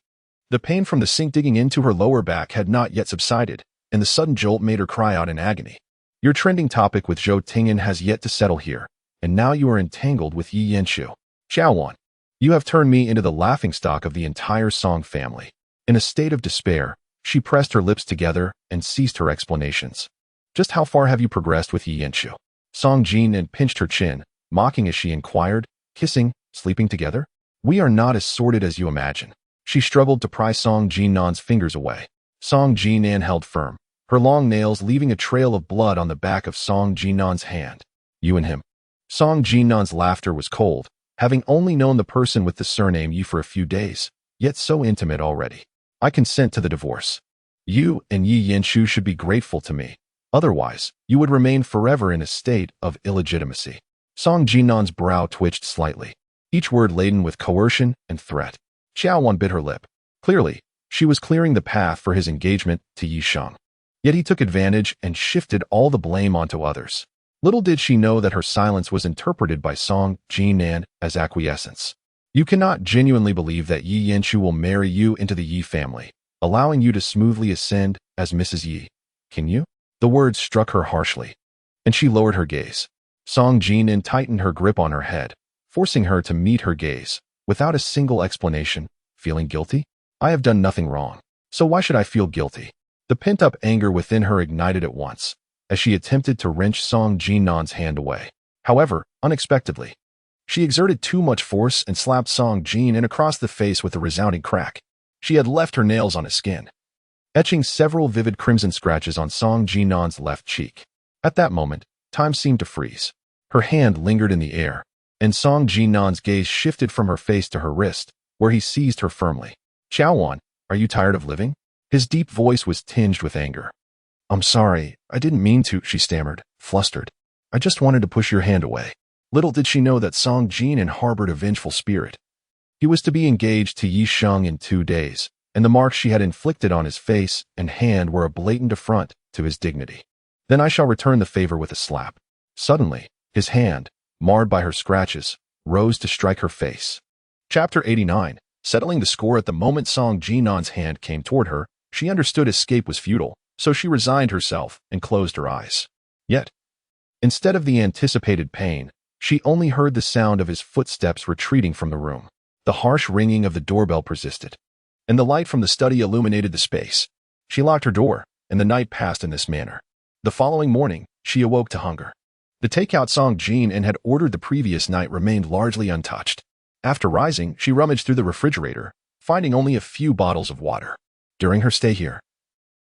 The pain from the sink digging into her lower back had not yet subsided, and the sudden jolt made her cry out in agony. Your trending topic with Zhou Tingyan has yet to settle here, and now you are entangled with Yi Yanshu. Qiao Wan, you have turned me into the laughingstock of the entire Song family. In a state of despair, she pressed her lips together and ceased her explanations. Just how far have you progressed with Yi Yanshu? Song Jinan pinched her chin, mocking as she inquired, kissing, sleeping together? We are not as sordid as you imagine. She struggled to pry Song Jinan's fingers away. Song Jinan held firm, her long nails leaving a trail of blood on the back of Song Jinan's hand. You and him. Song Jinan's laughter was cold, having only known the person with the surname Yi for a few days, yet so intimate already. I consent to the divorce. You and Yi Yanshu should be grateful to me. Otherwise, you would remain forever in a state of illegitimacy. Song Jinan's brow twitched slightly, each word laden with coercion and threat. Qiao Wan bit her lip. Clearly, she was clearing the path for his engagement to Yi Sheng. Yet he took advantage and shifted all the blame onto others. Little did she know that her silence was interpreted by Song Jinan as acquiescence. You cannot genuinely believe that Yi Yanshu will marry you into the Yi family, allowing you to smoothly ascend as Mrs. Yi. Can you? The words struck her harshly, and she lowered her gaze. Song Jinan tightened her grip on her head, forcing her to meet her gaze, without a single explanation. Feeling guilty? I have done nothing wrong, so why should I feel guilty? The pent-up anger within her ignited at once, as she attempted to wrench Song Jinan's hand away. However, unexpectedly, she exerted too much force and slapped Song Jinan across the face with a resounding crack. She had left her nails on his skin, etching several vivid crimson scratches on Song Jinan's left cheek. At that moment, time seemed to freeze. Her hand lingered in the air, and Song Jinan's gaze shifted from her face to her wrist, where he seized her firmly. Qiao Wan, are you tired of living? His deep voice was tinged with anger. I'm sorry, I didn't mean to, she stammered, flustered. I just wanted to push your hand away. Little did she know that Song Jinan harbored a vengeful spirit. He was to be engaged to Yi Sheng in 2 days, and the marks she had inflicted on his face and hand were a blatant affront to his dignity. Then I shall return the favor with a slap. Suddenly, his hand, marred by her scratches, rose to strike her face. Chapter 89. Settling the score at the moment Song Jinan's hand came toward her, she understood escape was futile, so she resigned herself and closed her eyes. Yet, instead of the anticipated pain, she only heard the sound of his footsteps retreating from the room. The harsh ringing of the doorbell persisted, and the light from the study illuminated the space. She locked her door, and the night passed in this manner. The following morning, she awoke to hunger. The takeout Song Jinan had ordered the previous night remained largely untouched. After rising, she rummaged through the refrigerator, finding only a few bottles of water. During her stay here,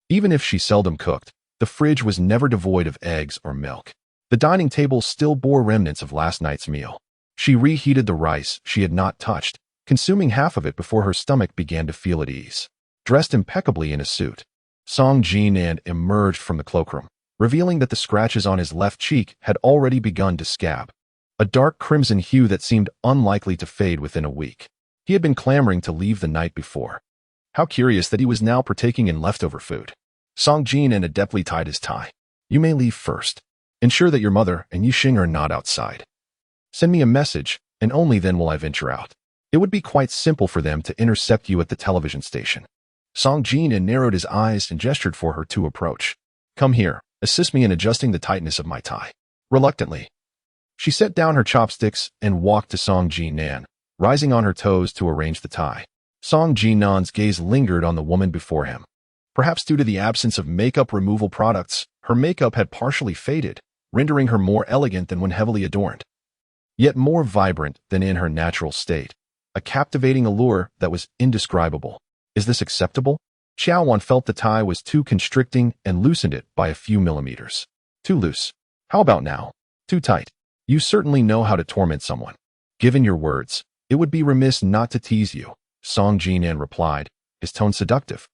even if she seldom cooked, the fridge was never devoid of eggs or milk. The dining table still bore remnants of last night's meal. She reheated the rice she had not touched, consuming half of it before her stomach began to feel at ease. Dressed impeccably in a suit, Song Jinan emerged from the cloakroom, revealing that the scratches on his left cheek had already begun to scab, a dark crimson hue that seemed unlikely to fade within a week. He had been clamoring to leave the night before. How curious that he was now partaking in leftover food. Song Jinan adeptly tied his tie. You may leave first. Ensure that your mother and Yixing are not outside. Send me a message, and only then will I venture out. It would be quite simple for them to intercept you at the television station. Song Jinan narrowed his eyes and gestured for her to approach. Come here, assist me in adjusting the tightness of my tie. Reluctantly, she set down her chopsticks and walked to Song Jinan, rising on her toes to arrange the tie. Song Jinan's gaze lingered on the woman before him. Perhaps due to the absence of makeup removal products, her makeup had partially faded, rendering her more elegant than when heavily adorned, yet more vibrant than in her natural state. A captivating allure that was indescribable. Is this acceptable? Qiao Wan felt the tie was too constricting and loosened it by a few millimeters. Too loose. How about now? Too tight. You certainly know how to torment someone. Given your words, it would be remiss not to tease you, Song Jinan replied, his tone seductive,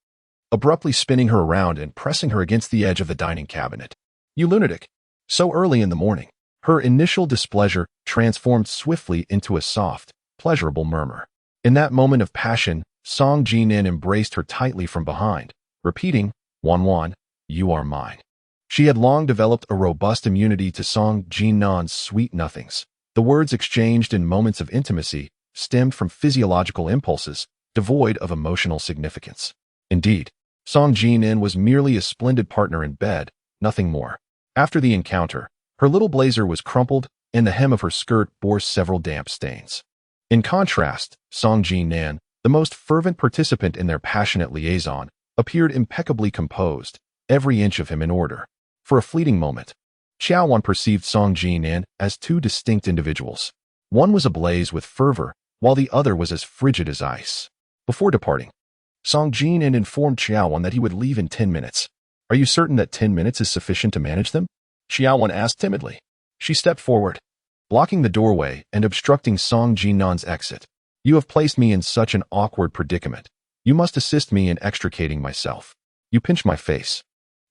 abruptly spinning her around and pressing her against the edge of the dining cabinet. You lunatic. So early in the morning. Her initial displeasure transformed swiftly into a soft, pleasurable murmur. In that moment of passion, Song Jinan embraced her tightly from behind, repeating, Wan Wan, you are mine. She had long developed a robust immunity to Song Jinan's sweet nothings. The words exchanged in moments of intimacy stemmed from physiological impulses, devoid of emotional significance. Indeed, Song Jinan was merely a splendid partner in bed, nothing more. After the encounter, her little blazer was crumpled, and the hem of her skirt bore several damp stains. In contrast, Song Jinan, the most fervent participant in their passionate liaison, appeared impeccably composed, every inch of him in order. For a fleeting moment, Qiao Wan perceived Song Jinan as two distinct individuals. One was ablaze with fervor, while the other was as frigid as ice. Before departing, Song Jinan informed Qiao Wan that he would leave in 10 minutes. Are you certain that 10 minutes is sufficient to manage them? Qiao Wan asked timidly. She stepped forward, blocking the doorway and obstructing Song Jinan's exit. You have placed me in such an awkward predicament. You must assist me in extricating myself. You pinched my face,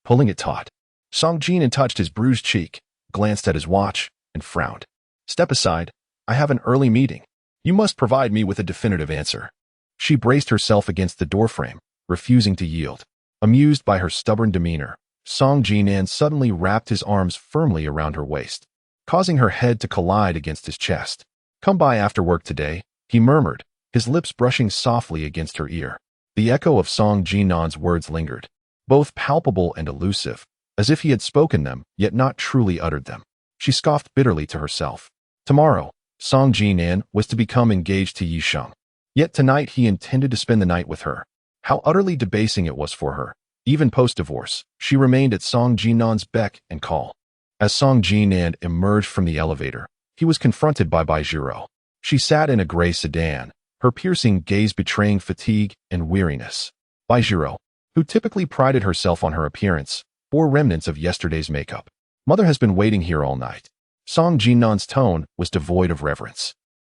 pulling it taut. Song Jinan touched his bruised cheek, glanced at his watch, and frowned. Step aside. I have an early meeting. You must provide me with a definitive answer. She braced herself against the doorframe, refusing to yield. Amused by her stubborn demeanor, Song Jinan suddenly wrapped his arms firmly around her waist, causing her head to collide against his chest. Come by after work today, he murmured, his lips brushing softly against her ear. The echo of Song Jinan's words lingered, both palpable and elusive, as if he had spoken them, yet not truly uttered them. She scoffed bitterly to herself. Tomorrow, Song Jinan was to become engaged to Yixing. Yet tonight he intended to spend the night with her. How utterly debasing it was for her. Even post-divorce, she remained at Song Jinan's beck and call. As Song Jinan emerged from the elevator, he was confronted by Baizhiro. She sat in a gray sedan, her piercing gaze betraying fatigue and weariness. Baizhiro, who typically prided herself on her appearance, bore remnants of yesterday's makeup. Mother has been waiting here all night. Song Jinan's tone was devoid of reverence,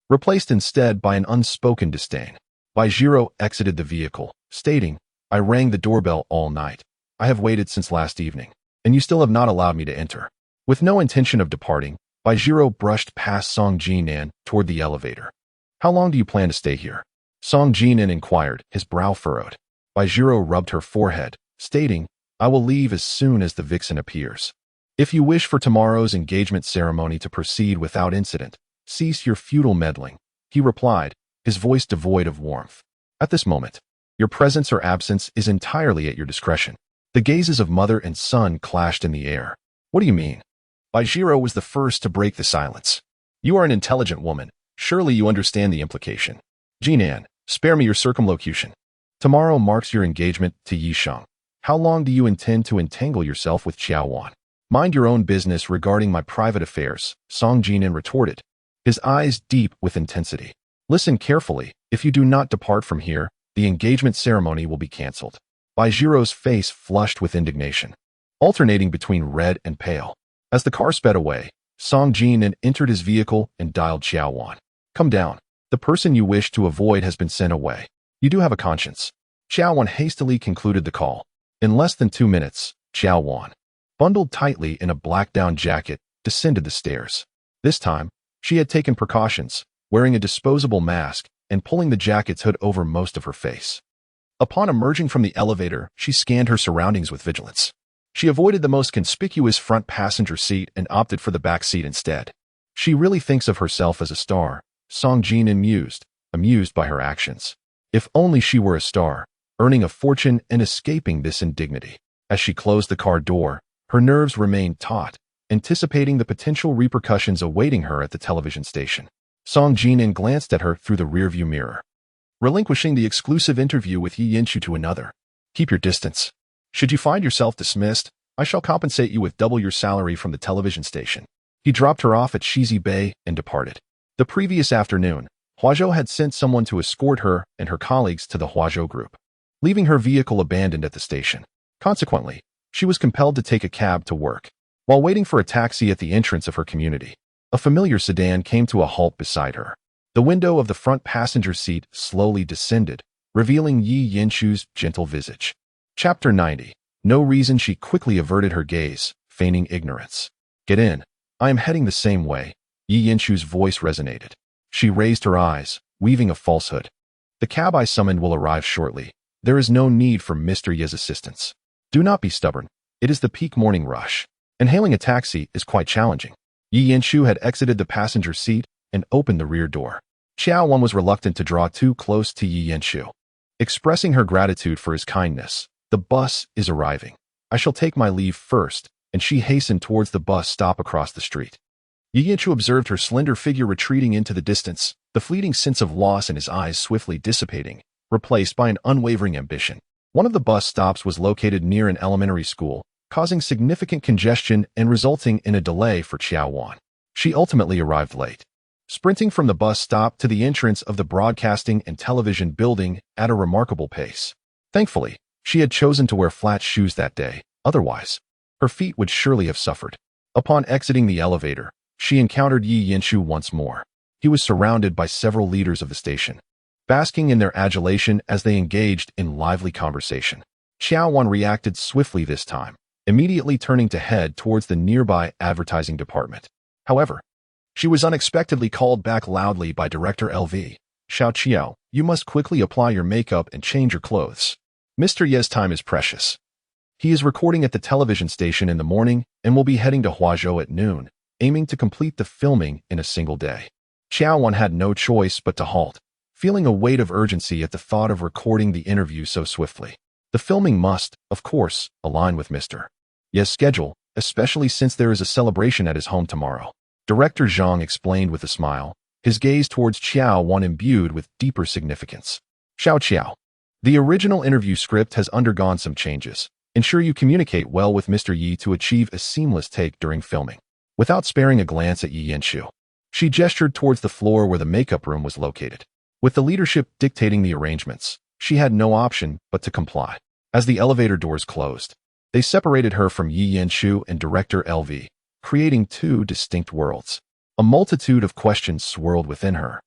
replaced instead by an unspoken disdain. Baizhiro exited the vehicle, stating, I rang the doorbell all night. I have waited since last evening, and you still have not allowed me to enter. With no intention of departing, Baizhiro brushed past Song Jinan toward the elevator. How long do you plan to stay here? Song Jinan inquired, his brow furrowed. Baizhiro rubbed her forehead, stating, I will leave as soon as the vixen appears. If you wish for tomorrow's engagement ceremony to proceed without incident, cease your futile meddling, he replied, his voice devoid of warmth. At this moment, your presence or absence is entirely at your discretion. The gazes of mother and son clashed in the air. What do you mean? Baizhiro was the first to break the silence. You are an intelligent woman. Surely you understand the implication. Jinan, spare me your circumlocution. Tomorrow marks your engagement to Yixing. How long do you intend to entangle yourself with Qiao Wan? Mind your own business regarding my private affairs, Song Jinan retorted, his eyes deep with intensity. Listen carefully. If you do not depart from here, the engagement ceremony will be cancelled. Baizhiro's face flushed with indignation, alternating between red and pale. As the car sped away, Song Jinan entered his vehicle and dialed Qiao Wan. Come down. The person you wish to avoid has been sent away. You do have a conscience. Qiao Wan hastily concluded the call. In less than 2 minutes, Qiao Wan, bundled tightly in a black down jacket, descended the stairs. This time, she had taken precautions, wearing a disposable mask and pulling the jacket's hood over most of her face. Upon emerging from the elevator, she scanned her surroundings with vigilance. She avoided the most conspicuous front passenger seat and opted for the back seat instead. She really thinks of herself as a star, Song Jinan mused, amused by her actions. If only she were a star, earning a fortune and escaping this indignity. As she closed the car door, her nerves remained taut, anticipating the potential repercussions awaiting her at the television station. Song Jinan glanced at her through the rearview mirror. Relinquishing the exclusive interview with Yi Yinshu to another. Keep your distance. Should you find yourself dismissed, I shall compensate you with double your salary from the television station. He dropped her off at Shizi Bay and departed. The previous afternoon, Huazhou had sent someone to escort her and her colleagues to the Huazhou group, leaving her vehicle abandoned at the station. Consequently, she was compelled to take a cab to work. While waiting for a taxi at the entrance of her community, a familiar sedan came to a halt beside her. The window of the front passenger seat slowly descended, revealing Yi Yinshu's gentle visage. Chapter 90. No reason. She quickly averted her gaze, feigning ignorance. Get in. I am heading the same way. Yi Yinshu's voice resonated. She raised her eyes, weaving a falsehood. The cab I summoned will arrive shortly. There is no need for Mr. Ye's assistance. Do not be stubborn. It is the peak morning rush, and hailing a taxi is quite challenging. Yi Yinshu had exited the passenger seat and opened the rear door. Qiao Wan was reluctant to draw too close to Yi Yinshu. Expressing her gratitude for his kindness, the bus is arriving. I shall take my leave first, and she hastened towards the bus stop across the street. Yi Yinshu observed her slender figure retreating into the distance, the fleeting sense of loss in his eyes swiftly dissipating, replaced by an unwavering ambition. One of the bus stops was located near an elementary school, causing significant congestion and resulting in a delay for Qiao Wan. She ultimately arrived late, sprinting from the bus stop to the entrance of the broadcasting and television building at a remarkable pace. Thankfully, she had chosen to wear flat shoes that day, otherwise, her feet would surely have suffered. Upon exiting the elevator, she encountered Yi Yinshu once more. He was surrounded by several leaders of the station, basking in their adulation as they engaged in lively conversation. Qiao Wan reacted swiftly this time, immediately turning to head towards the nearby advertising department. However, she was unexpectedly called back loudly by Director LV. Xiao Qiao, you must quickly apply your makeup and change your clothes. Mr. Ye's time is precious. He is recording at the television station in the morning and will be heading to Huazhou at noon, aiming to complete the filming in a single day. Qiao Wan had no choice but to halt, feeling a weight of urgency at the thought of recording the interview so swiftly. The filming must, of course, align with Mr. Ye's schedule, especially since there is a celebration at his home tomorrow. Director Zhang explained with a smile, his gaze towards Qiao Wan imbued with deeper significance. Xiao Qiao, the original interview script has undergone some changes. Ensure you communicate well with Mr. Yi to achieve a seamless take during filming. Without sparing a glance at Yi Yinshu, she gestured towards the floor where the makeup room was located. With the leadership dictating the arrangements, she had no option but to comply. As the elevator doors closed, they separated her from Yi Yinshu and Director LV, creating two distinct worlds. A multitude of questions swirled within her,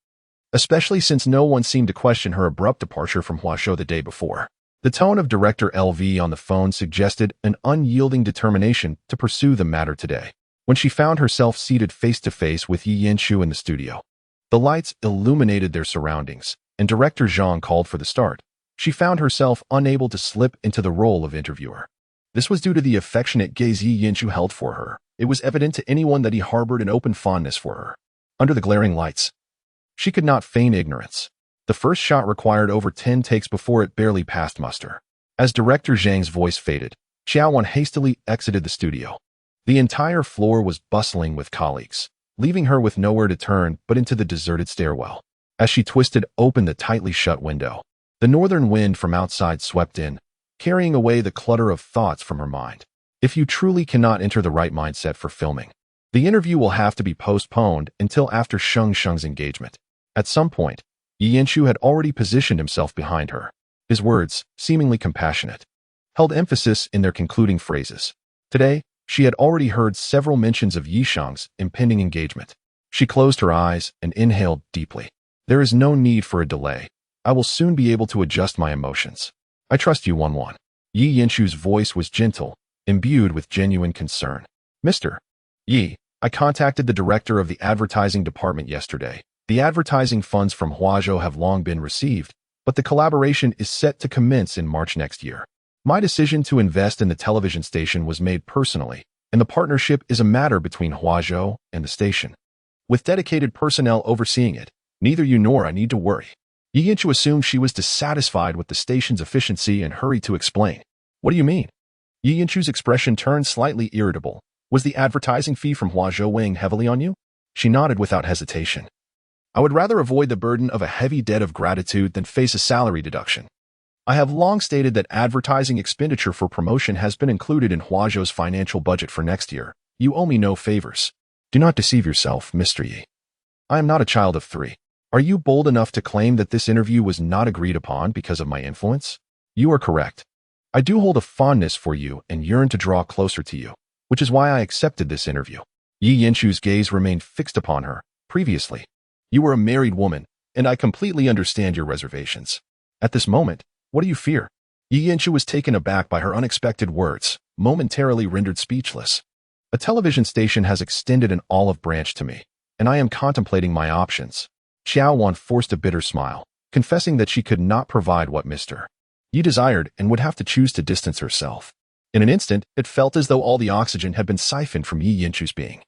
especially since no one seemed to question her abrupt departure from Huazhou the day before. The tone of Director LV on the phone suggested an unyielding determination to pursue the matter today. When she found herself seated face-to-face with Yi Yinshu in the studio, the lights illuminated their surroundings, and Director Zhang called for the start. She found herself unable to slip into the role of interviewer. This was due to the affectionate gaze Yi Yinshu held for her. It was evident to anyone that he harbored an open fondness for her. Under the glaring lights, she could not feign ignorance. The first shot required over 10 takes before it barely passed muster. As Director Zhang's voice faded, Qiao Wan hastily exited the studio. The entire floor was bustling with colleagues, leaving her with nowhere to turn but into the deserted stairwell. As she twisted open the tightly shut window, the northern wind from outside swept in, carrying away the clutter of thoughts from her mind. If you truly cannot enter the right mindset for filming, the interview will have to be postponed until after Sheng's engagement. At some point, Yi Yinshu had already positioned himself behind her. His words, seemingly compassionate, held emphasis in their concluding phrases. Today, she had already heard several mentions of Yishang's impending engagement. She closed her eyes and inhaled deeply. There is no need for a delay. I will soon be able to adjust my emotions. I trust you, Wan. Yi Yinshu's voice was gentle, imbued with genuine concern. Mr. Yi, I contacted the director of the advertising department yesterday. The advertising funds from Huazhou have long been received, but the collaboration is set to commence in March next year. My decision to invest in the television station was made personally, and the partnership is a matter between Huazhou and the station. With dedicated personnel overseeing it, neither you nor I need to worry. Yi Yanchu assumed she was dissatisfied with the station's efficiency and hurried to explain. What do you mean? Yi Yanchu's expression turned slightly irritable. Was the advertising fee from Huazhou weighing heavily on you? She nodded without hesitation. I would rather avoid the burden of a heavy debt of gratitude than face a salary deduction. I have long stated that advertising expenditure for promotion has been included in Huazhou's financial budget for next year. You owe me no favors. Do not deceive yourself, Mr. Yi. I am not a child of 3. Are you bold enough to claim that this interview was not agreed upon because of my influence? You are correct. I do hold a fondness for you and yearn to draw closer to you, which is why I accepted this interview. Yi Yanchu's gaze remained fixed upon her. Previously, you were a married woman, and I completely understand your reservations. At this moment, what do you fear? Yi Yanchu was taken aback by her unexpected words, momentarily rendered speechless. A television station has extended an olive branch to me, and I am contemplating my options. Qiao Wan forced a bitter smile, confessing that she could not provide what Mr. Yi desired and would have to choose to distance herself. In an instant, it felt as though all the oxygen had been siphoned from Yi Yanchu's being.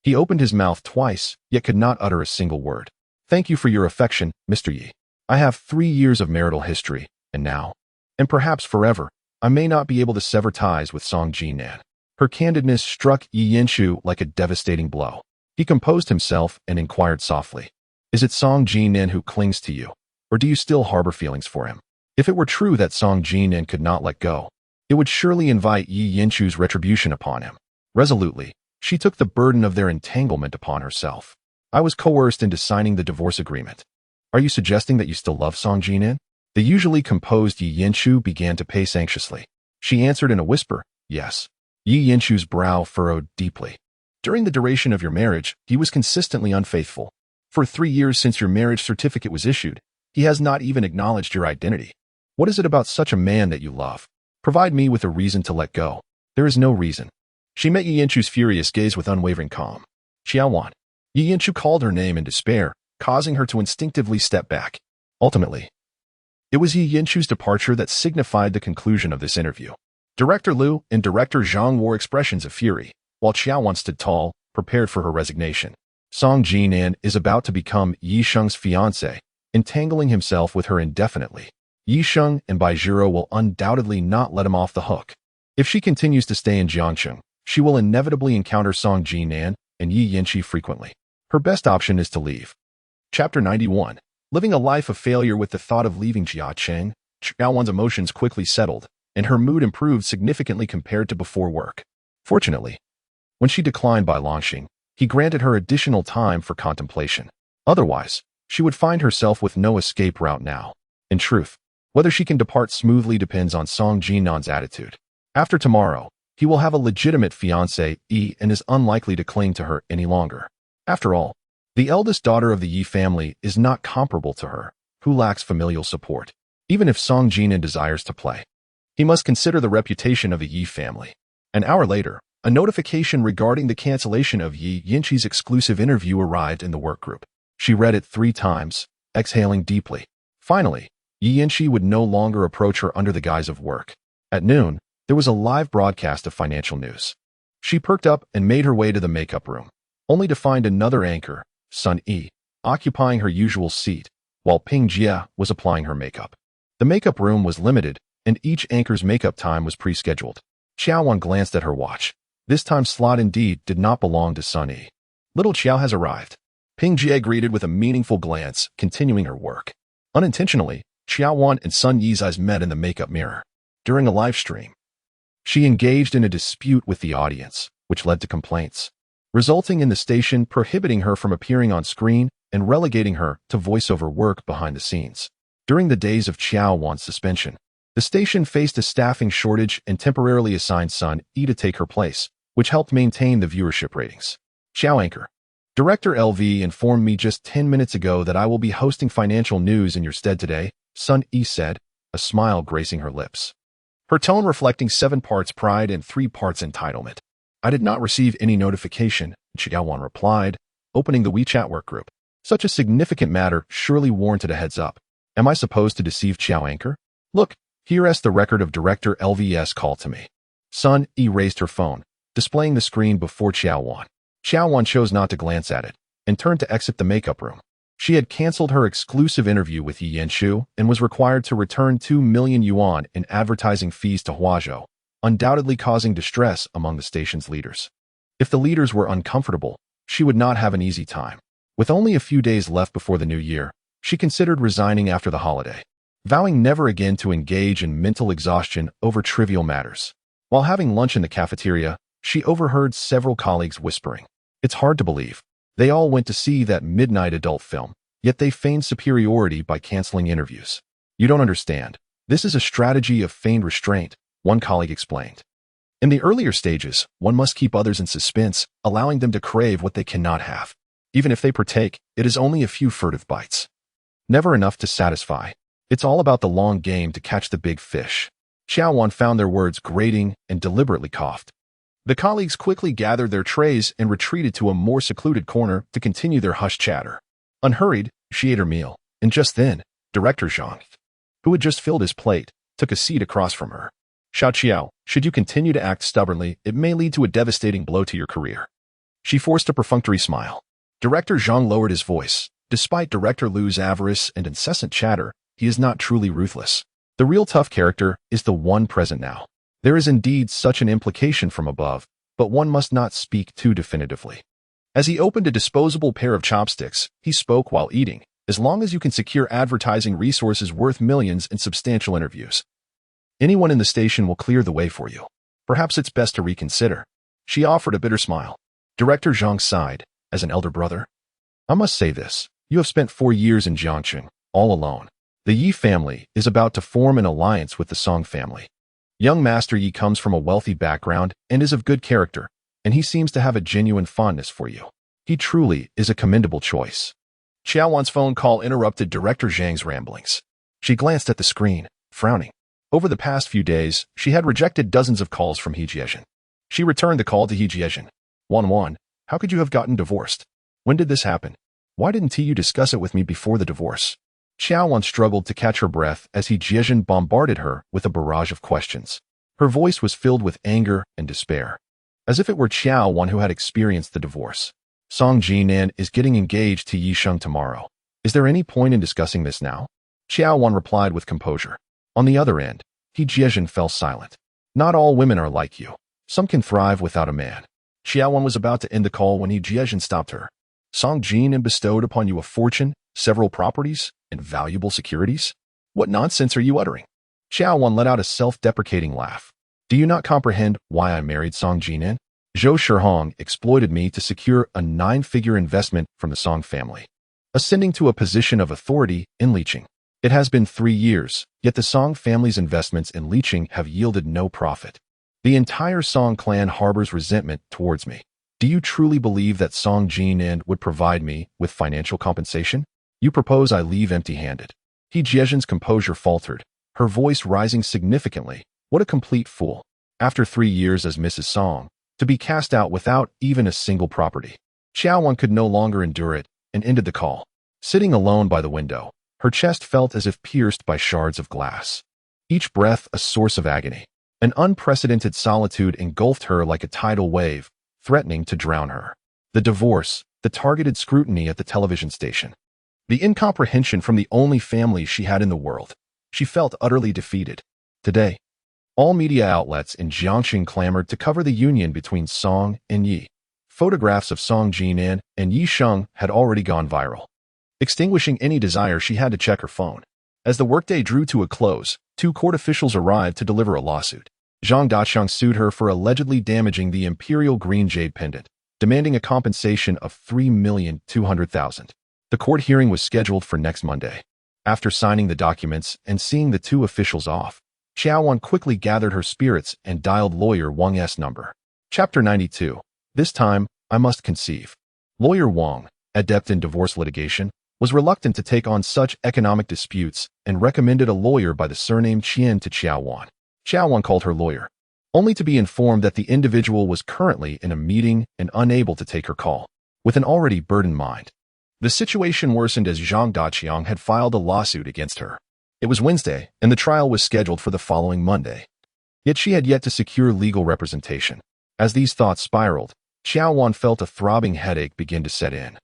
He opened his mouth twice, yet could not utter a single word. Thank you for your affection, Mr. Yi. I have 3 years of marital history, and now, and perhaps forever, I may not be able to sever ties with Song Jinan. Her candidness struck Yi Yanchu like a devastating blow. He composed himself and inquired softly, is it Song Jinan who clings to you, or do you still harbor feelings for him? If it were true that Song Jinan could not let go, it would surely invite Yi Yanchu's retribution upon him. Resolutely, she took the burden of their entanglement upon herself. I was coerced into signing the divorce agreement. Are you suggesting that you still love Song Jinan? The usually composed Yi Yanchu began to pace anxiously. She answered in a whisper, yes. Yi Yanchu's brow furrowed deeply. During the duration of your marriage, he was consistently unfaithful. For 3 years since your marriage certificate was issued, he has not even acknowledged your identity. What is it about such a man that you love? Provide me with a reason to let go. There is no reason. She met Yi Yanchu's furious gaze with unwavering calm. Qiao Wan. Yi Yanchu called her name in despair, causing her to instinctively step back. Ultimately, it was Yi Yanchu's departure that signified the conclusion of this interview. Director Liu and Director Zhang wore expressions of fury, while Qiao Wan stood tall, prepared for her resignation. Song Jinan is about to become Yi Sheng's fiancé, entangling himself with her indefinitely. Yi Sheng and Baizhiro will undoubtedly not let him off the hook. If she continues to stay in Jiangcheng, she will inevitably encounter Song Jinan and Yi Yanchu frequently. Her best option is to leave. Chapter 91. Living a life of failure with the thought of leaving Jiacheng, Qiao Wan's emotions quickly settled, and her mood improved significantly compared to before work. Fortunately, when she declined Bai Longxing, he granted her additional time for contemplation. Otherwise, she would find herself with no escape route now. In truth, whether she can depart smoothly depends on Song Jinan's attitude. After tomorrow, he will have a legitimate fiancée, Yi, and is unlikely to cling to her any longer. After all, the eldest daughter of the Yi family is not comparable to her, who lacks familial support. Even if Song Jinan desires to play, he must consider the reputation of the Yi family. An hour later, a notification regarding the cancellation of Yi Yanchu's exclusive interview arrived in the workgroup. She read it 3 times, exhaling deeply. Finally, Yi Yanchu would no longer approach her under the guise of work. At noon, there was a live broadcast of financial news. She perked up and made her way to the makeup room, only to find another anchor, Sun Yi, occupying her usual seat, while Ping Jia was applying her makeup. The makeup room was limited, and each anchor's makeup time was pre-scheduled. Qiao Wan glanced at her watch. This time slot indeed did not belong to Sun Yi. Little Qiao has arrived. Ping Jia greeted with a meaningful glance, continuing her work. Unintentionally, Qiao Wan and Sun Yi's eyes met in the makeup mirror. During a live stream, she engaged in a dispute with the audience, which led to complaints, resulting in the station prohibiting her from appearing on screen and relegating her to voiceover work behind the scenes. During the days of Qiao Wan's suspension, the station faced a staffing shortage and temporarily assigned Sun Yi to take her place, which helped maintain the viewership ratings. Qiao Anchor. Director LV informed me just 10 minutes ago that I will be hosting financial news in your stead today, Sun Yi said, a smile gracing her lips. Her tone reflecting 7 parts pride and 3 parts entitlement. I did not receive any notification, Qiao Wan replied, opening the WeChat workgroup. Such a significant matter surely warranted a heads up. Am I supposed to deceive Qiao Anchor? Look, here's the record of Director LVS call to me. Sun erased her phone, displaying the screen before Qiao Wan. Qiao Wan chose not to glance at it and turned to exit the makeup room. She had canceled her exclusive interview with Yi Yanshu and was required to return 2 million yuan in advertising fees to Huazhou, undoubtedly causing distress among the station's leaders. If the leaders were uncomfortable, she would not have an easy time. With only a few days left before the new year, she considered resigning after the holiday, vowing never again to engage in mental exhaustion over trivial matters. While having lunch in the cafeteria, she overheard several colleagues whispering. It's hard to believe. They all went to see that midnight adult film, yet they feigned superiority by canceling interviews. You don't understand. This is a strategy of feigned restraint, one colleague explained. In the earlier stages, one must keep others in suspense, allowing them to crave what they cannot have. Even if they partake, it is only a few furtive bites. Never enough to satisfy. It's all about the long game to catch the big fish. Qiao Wan found their words grating and deliberately coughed. The colleagues quickly gathered their trays and retreated to a more secluded corner to continue their hushed chatter. Unhurried, she ate her meal, and just then, Director Zhang, who had just filled his plate, took a seat across from her. Xiao, should you continue to act stubbornly, it may lead to a devastating blow to your career. She forced a perfunctory smile. Director Zhang lowered his voice. Despite Director Lu's avarice and incessant chatter, he is not truly ruthless. The real tough character is the one present now. There is indeed such an implication from above, but one must not speak too definitively. As he opened a disposable pair of chopsticks, he spoke while eating. As long as you can secure advertising resources worth millions in substantial interviews, anyone in the station will clear the way for you. Perhaps it's best to reconsider. She offered a bitter smile. Director Zhang sighed. As an elder brother, I must say this. You have spent 4 years in Jiangxing, all alone. The Yi family is about to form an alliance with the Song family. Young Master Yi comes from a wealthy background and is of good character, and he seems to have a genuine fondness for you. He truly is a commendable choice. Qiao Wan's phone call interrupted Director Zhang's ramblings. She glanced at the screen, frowning. Over the past few days, she had rejected dozens of calls from He Jiezhen. She returned the call to He Jiezhen. Wan, how could you have gotten divorced? When did this happen? Why didn't you discuss it with me before the divorce? Qiao Wan struggled to catch her breath as He Jiezhen bombarded her with a barrage of questions. Her voice was filled with anger and despair, as if it were Qiao Wan who had experienced the divorce. Song Jinan is getting engaged to Yi Sheng tomorrow. Is there any point in discussing this now? Qiao Wan replied with composure. On the other end, He Jiezhen fell silent. Not all women are like you. Some can thrive without a man. Qiao Wan was about to end the call when He Jiezhen stopped her. Song Jinan bestowed upon you a fortune, several properties, and valuable securities? What nonsense are you uttering? Qiao Wan let out a self-deprecating laugh. Do you not comprehend why I married Song Jinan? Zhou Shihong exploited me to secure a 9-figure investment from the Song family, ascending to a position of authority in Liqing. It has been 3 years, yet the Song family's investments in Liqing have yielded no profit. The entire Song clan harbors resentment towards me. Do you truly believe that Song Jinan would provide me with financial compensation? You propose I leave empty-handed. He Jiezhen's composure faltered, her voice rising significantly. What a complete fool. After 3 years as Mrs. Song, to be cast out without even a single property. Qiao Wan could no longer endure it and ended the call. Sitting alone by the window, her chest felt as if pierced by shards of glass. Each breath a source of agony. An unprecedented solitude engulfed her like a tidal wave, threatening to drown her. The divorce, the targeted scrutiny at the television station, the incomprehension from the only family she had in the world. She felt utterly defeated. Today, all media outlets in Jiangxing clamored to cover the union between Song and Yi. Photographs of Song Jinan and Yi Sheng had already gone viral. Extinguishing any desire, she had to check her phone. As the workday drew to a close, 2 court officials arrived to deliver a lawsuit. Zhang Dachang sued her for allegedly damaging the imperial green jade pendant, demanding a compensation of 3,200,000. The court hearing was scheduled for next Monday. After signing the documents and seeing the 2 officials off, Qiao Wan quickly gathered her spirits and dialed lawyer Wang's number. Chapter 92. This time, I must conceive. Lawyer Wang, adept in divorce litigation, was reluctant to take on such economic disputes and recommended a lawyer by the surname Qian to Qiao Wan. Qiao Wan called her lawyer, only to be informed that the individual was currently in a meeting and unable to take her call. With an already burdened mind, The situation worsened as Zhang Daqiang had filed a lawsuit against her. It was Wednesday, and the trial was scheduled for the following Monday. Yet she had yet to secure legal representation. As these thoughts spiraled, Qiao Wan felt a throbbing headache begin to set in.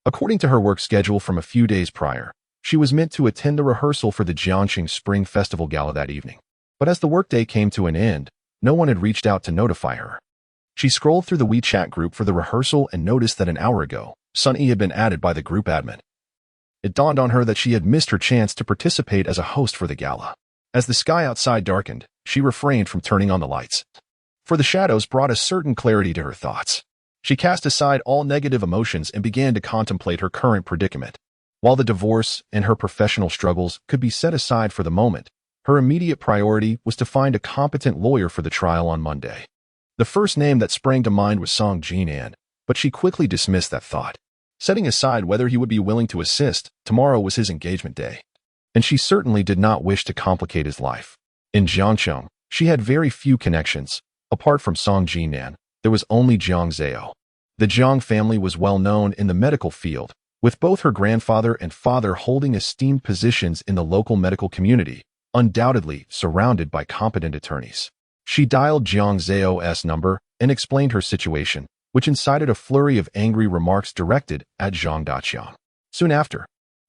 According to her work schedule from a few days prior, she was meant to attend the rehearsal for the Jiangxing Spring Festival Gala that evening. But as the workday came to an end, no one had reached out to notify her. She scrolled through the WeChat group for the rehearsal and noticed that an hour ago, Sun Yi had been added by the group admin. It dawned on her that she had missed her chance to participate as a host for the gala. As the sky outside darkened, she refrained from turning on the lights. For the shadows brought a certain clarity to her thoughts. She cast aside all negative emotions and began to contemplate her current predicament. While the divorce and her professional struggles could be set aside for the moment, her immediate priority was to find a competent lawyer for the trial on Monday. The first name that sprang to mind was Song Jinan, but she quickly dismissed that thought. Setting aside whether he would be willing to assist, tomorrow was his engagement day, and she certainly did not wish to complicate his life. In Jiangcheng, she had very few connections. Apart from Song Jinan, there was only Jiang Zhao. The Jiang family was well known in the medical field, with both her grandfather and father holding esteemed positions in the local medical community, undoubtedly surrounded by competent attorneys. She dialed Jiang Zhao's number and explained her situation, which incited a flurry of angry remarks directed at Zhang Daqiang. Soon after,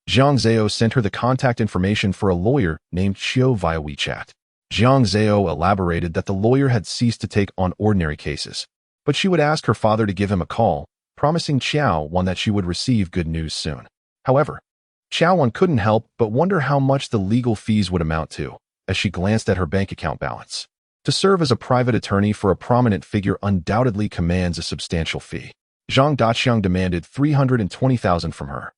Jiang Zhao sent her the contact information for a lawyer named Qiao via WeChat. Jiang Zhao elaborated that the lawyer had ceased to take on ordinary cases, but she would ask her father to give him a call, promising Qiao Wan that she would receive good news soon. However, Qiao Wan couldn't help but wonder how much the legal fees would amount to, as she glanced at her bank account balance. To serve as a private attorney for a prominent figure undoubtedly commands a substantial fee. Zhang Daqiang demanded 320,000 from her.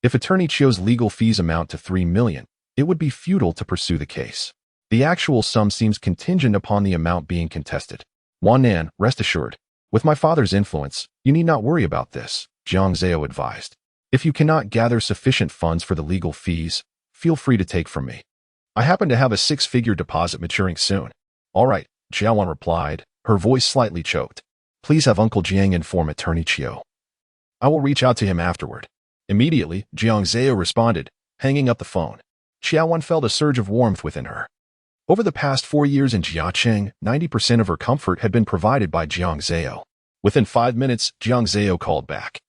If attorney Qiao's legal fees amount to 3 million, it would be futile to pursue the case. The actual sum seems contingent upon the amount being contested. Wan Nan, rest assured, with my father's influence, you need not worry about this, Jiang Zhao advised. If you cannot gather sufficient funds for the legal fees, feel free to take from me. I happen to have a 6-figure deposit maturing soon. All right, Qiao Wan replied, her voice slightly choked. Please have Uncle Jiang inform Attorney Qiao. I will reach out to him afterward. Immediately, Jiang Zhao responded, hanging up the phone. Qiao Wan felt a surge of warmth within her. Over the past 4 years in Jiacheng, 90% of her comfort had been provided by Jiang Zhao. Within 5 minutes, Jiang Zhao called back,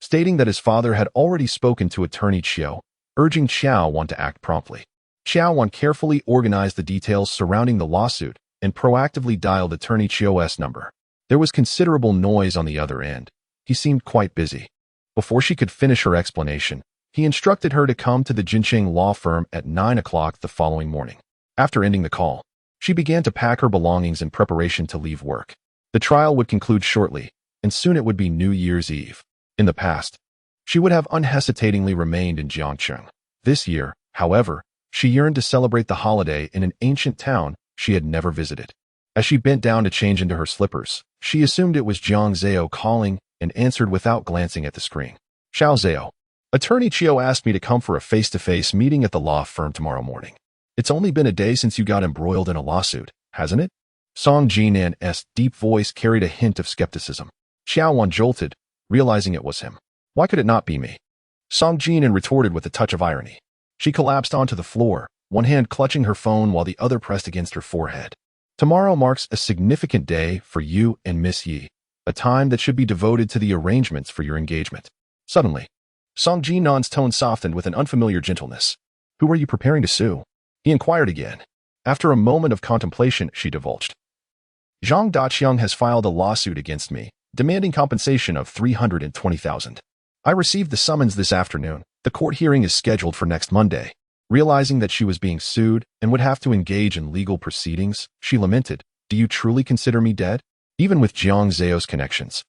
stating that his father had already spoken to Attorney Qiao, urging Qiao Wan to act promptly. Qiao Wan carefully organized the details surrounding the lawsuit and proactively dialed Attorney Qiao's number. There was considerable noise on the other end. He seemed quite busy. Before she could finish her explanation, he instructed her to come to the Jincheng law firm at 9 o'clock the following morning. After ending the call, she began to pack her belongings in preparation to leave work. The trial would conclude shortly, and soon it would be New Year's Eve. In the past, she would have unhesitatingly remained in Jiangcheng. This year, however, she yearned to celebrate the holiday in an ancient town she had never visited. As she bent down to change into her slippers, she assumed it was Jiang Zhao calling and answered without glancing at the screen. Xiao Zhao. Attorney Qiao asked me to come for a face-to-face meeting at the law firm tomorrow morning. It's only been a day since you got embroiled in a lawsuit, hasn't it? Song Jinan's deep voice carried a hint of skepticism. Qiao Wan jolted, realizing it was him. Why could it not be me? Song Jinan retorted with a touch of irony. She collapsed onto the floor, one hand clutching her phone while the other pressed against her forehead. Tomorrow marks a significant day for you and Miss Yi, a time that should be devoted to the arrangements for your engagement. Suddenly, Song Jinan's tone softened with an unfamiliar gentleness. Who are you preparing to sue? He inquired again. After a moment of contemplation, she divulged. Zhang Daqiang has filed a lawsuit against me, demanding compensation of 320,000. I received the summons this afternoon. The court hearing is scheduled for next Monday. Realizing that she was being sued and would have to engage in legal proceedings, she lamented, Do you truly consider me dead? Even with Jiang Zhao's connections,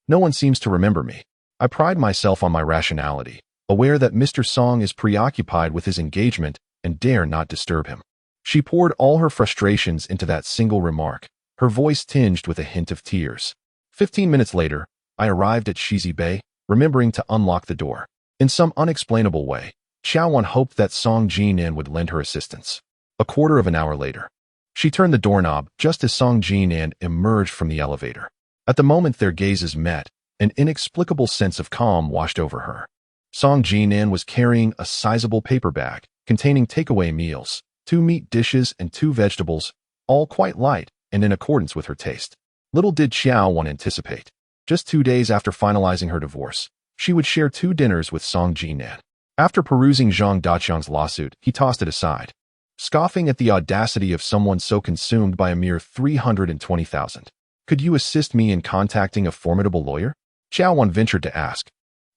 no one seems to remember me. I pride myself on my rationality, aware that Mr. Song is preoccupied with his engagement and dare not disturb him. She poured all her frustrations into that single remark, her voice tinged with a hint of tears. 15 minutes later, I arrived at Shizi Bay, remembering to unlock the door. In some unexplainable way, Qiao Wan hoped that Song Jinan would lend her assistance. A quarter of an hour later, she turned the doorknob just as Song Jinan emerged from the elevator. At the moment their gazes met, an inexplicable sense of calm washed over her. Song Jinan was carrying a sizable paper bag containing takeaway meals, 2 meat dishes and 2 vegetables, all quite light and in accordance with her taste. Little did Qiao Wan anticipate. Just 2 days after finalizing her divorce, she would share 2 dinners with Song Jinan. After perusing Zhang Daqiang's lawsuit, he tossed it aside, scoffing at the audacity of someone so consumed by a mere 320,000. Could you assist me in contacting a formidable lawyer? Qiao Wan ventured to ask.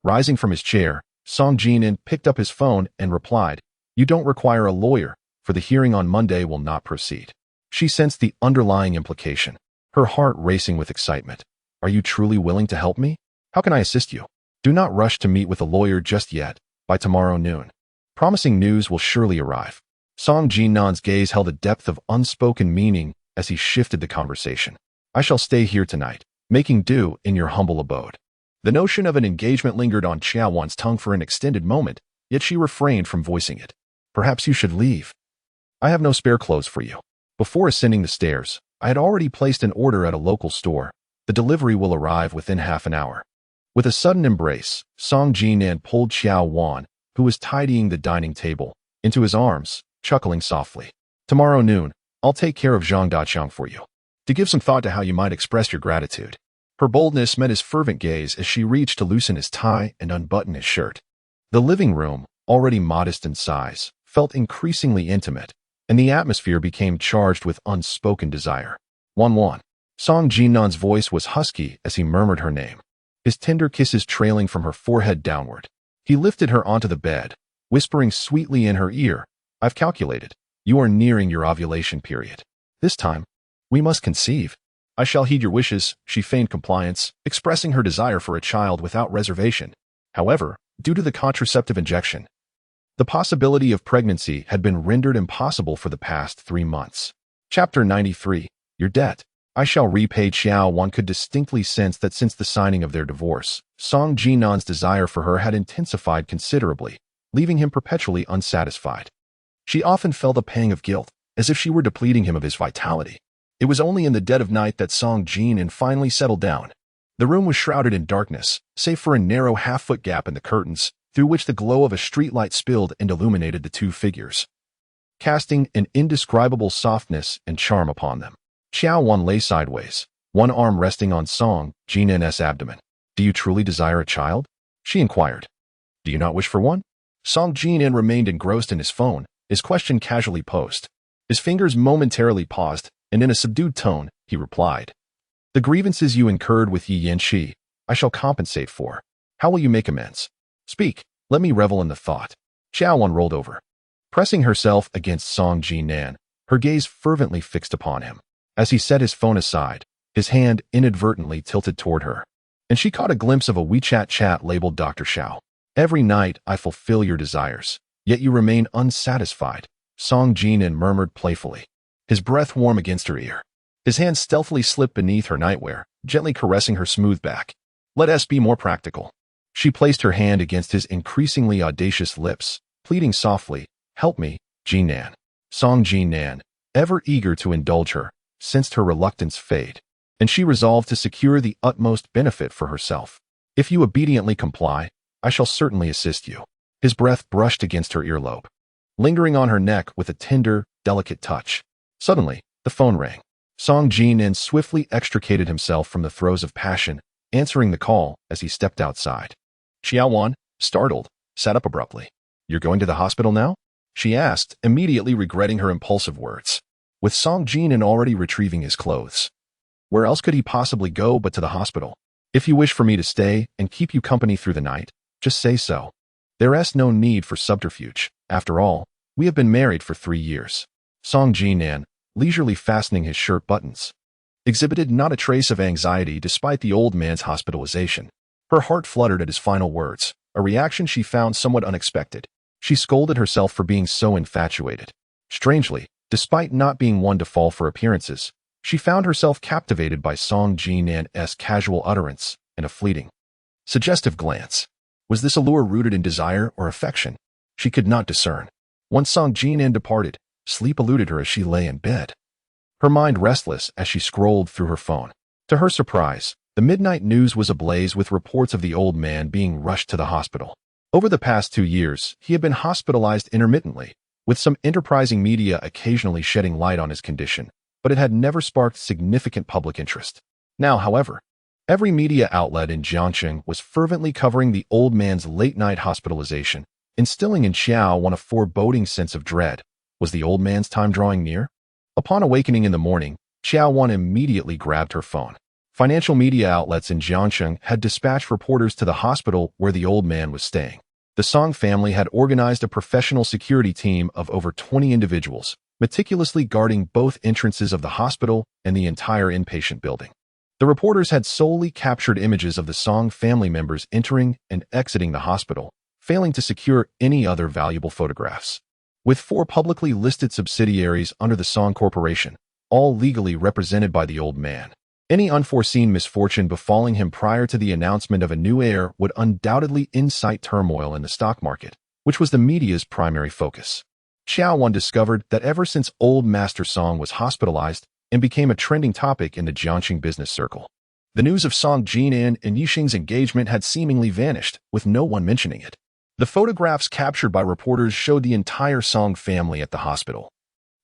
Rising from his chair, Song Jinan picked up his phone and replied, You don't require a lawyer, for the hearing on Monday will not proceed. She sensed the underlying implication, her heart racing with excitement. Are you truly willing to help me? How can I assist you? Do not rush to meet with a lawyer just yet. By tomorrow noon, promising news will surely arrive. Song Jinan's gaze held a depth of unspoken meaning as he shifted the conversation. I shall stay here tonight, making do in your humble abode. The notion of an engagement lingered on Qiao Wan's tongue for an extended moment, yet she refrained from voicing it. Perhaps you should leave. I have no spare clothes for you. Before ascending the stairs, I had already placed an order at a local store. The delivery will arrive within half an hour. With a sudden embrace, Song Jinan pulled Qiao Wan, who was tidying the dining table, into his arms, chuckling softly. Tomorrow noon, I'll take care of Zhang Daqiang for you. To give some thought to how you might express your gratitude. Her boldness met his fervent gaze as she reached to loosen his tie and unbutton his shirt. The living room, already modest in size, felt increasingly intimate, and the atmosphere became charged with unspoken desire. Wan. Song Jinan's voice was husky as he murmured her name, his tender kisses trailing from her forehead downward. He lifted her onto the bed, whispering sweetly in her ear, I've calculated. You are nearing your ovulation period. This time, we must conceive. I shall heed your wishes, she feigned compliance, expressing her desire for a child without reservation. However, due to the contraceptive injection, the possibility of pregnancy had been rendered impossible for the past 3 months. Chapter 93, Your Debt. I shall repay. Qiao Wan could distinctly sense that since the signing of their divorce, Song Jinan's desire for her had intensified considerably, leaving him perpetually unsatisfied. She often felt a pang of guilt, as if she were depleting him of his vitality. It was only in the dead of night that Song Jinan finally settled down. The room was shrouded in darkness, save for a narrow half-foot gap in the curtains, through which the glow of a streetlight spilled and illuminated the 2 figures, casting an indescribable softness and charm upon them. Qiao Wan lay sideways, one arm resting on Song Jinan's abdomen. Do you truly desire a child? She inquired. Do you not wish for one? Song Jinan remained engrossed in his phone, his question casually posed. His fingers momentarily paused, and in a subdued tone, he replied. The grievances you incurred with Yi Yanqi, I shall compensate for. How will you make amends? Speak, let me revel in the thought. Qiao Wan rolled over, pressing herself against Song Jinan, her gaze fervently fixed upon him. As he set his phone aside, his hand inadvertently tilted toward her, and she caught a glimpse of a WeChat chat labeled Dr. Xiao. Every night I fulfill your desires, yet you remain unsatisfied, Song Jinan murmured playfully, his breath warm against her ear. His hand stealthily slipped beneath her nightwear, gently caressing her smooth back. Let us be more practical. She placed her hand against his increasingly audacious lips, pleading softly, Help me, Jinan. Song Jinan, ever eager to indulge her, sensed her reluctance fade, and she resolved to secure the utmost benefit for herself. If you obediently comply, I shall certainly assist you. His breath brushed against her earlobe, lingering on her neck with a tender, delicate touch. Suddenly, the phone rang. Song Jinan swiftly extricated himself from the throes of passion, answering the call as he stepped outside. Qiao Wan, startled, sat up abruptly. You're going to the hospital now? She asked, immediately regretting her impulsive words. With Song Jinan already retrieving his clothes, where else could he possibly go but to the hospital? If you wish for me to stay and keep you company through the night, just say so. There is no need for subterfuge. After all, we have been married for 3 years. Song Jinan, leisurely fastening his shirt buttons, exhibited not a trace of anxiety despite the old man's hospitalization. Her heart fluttered at his final words, a reaction she found somewhat unexpected. She scolded herself for being so infatuated. Strangely, despite not being one to fall for appearances, she found herself captivated by Song Jinan's casual utterance and a fleeting, suggestive glance. Was this allure rooted in desire or affection? She could not discern. Once Song Jinan departed, sleep eluded her as she lay in bed, her mind restless as she scrolled through her phone. To her surprise, the midnight news was ablaze with reports of the old man being rushed to the hospital. Over the past 2 years, he had been hospitalized intermittently, with some enterprising media occasionally shedding light on his condition, but it had never sparked significant public interest. Now, however, every media outlet in Jiangcheng was fervently covering the old man's late-night hospitalization, instilling in Qiao Wan a foreboding sense of dread. Was the old man's time drawing near? Upon awakening in the morning, Qiao Wan immediately grabbed her phone. Financial media outlets in Jiangcheng had dispatched reporters to the hospital where the old man was staying. The Song family had organized a professional security team of over 20 individuals, meticulously guarding both entrances of the hospital and the entire inpatient building. The reporters had solely captured images of the Song family members entering and exiting the hospital, failing to secure any other valuable photographs. With 4 publicly listed subsidiaries under the Song Corporation, all legally represented by the old man, any unforeseen misfortune befalling him prior to the announcement of a new heir would undoubtedly incite turmoil in the stock market, which was the media's primary focus. Qiao Wan discovered that ever since old Master Song was hospitalized and became a trending topic in the Jiangxing business circle, the news of Song Jinan and Yixing's engagement had seemingly vanished, with no one mentioning it. The photographs captured by reporters showed the entire Song family at the hospital,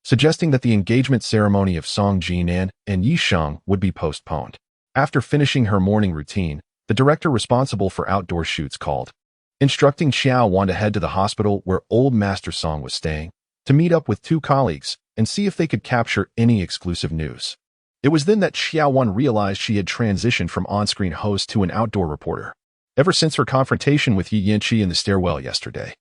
suggesting that the engagement ceremony of Song Jinan and Yixing would be postponed. After finishing her morning routine, the director responsible for outdoor shoots called, instructing Qiao Wan to head to the hospital where old Master Song was staying, to meet up with 2 colleagues and see if they could capture any exclusive news. It was then that Qiao Wan realized she had transitioned from on-screen host to an outdoor reporter. Ever since her confrontation with Lingchi in the stairwell yesterday,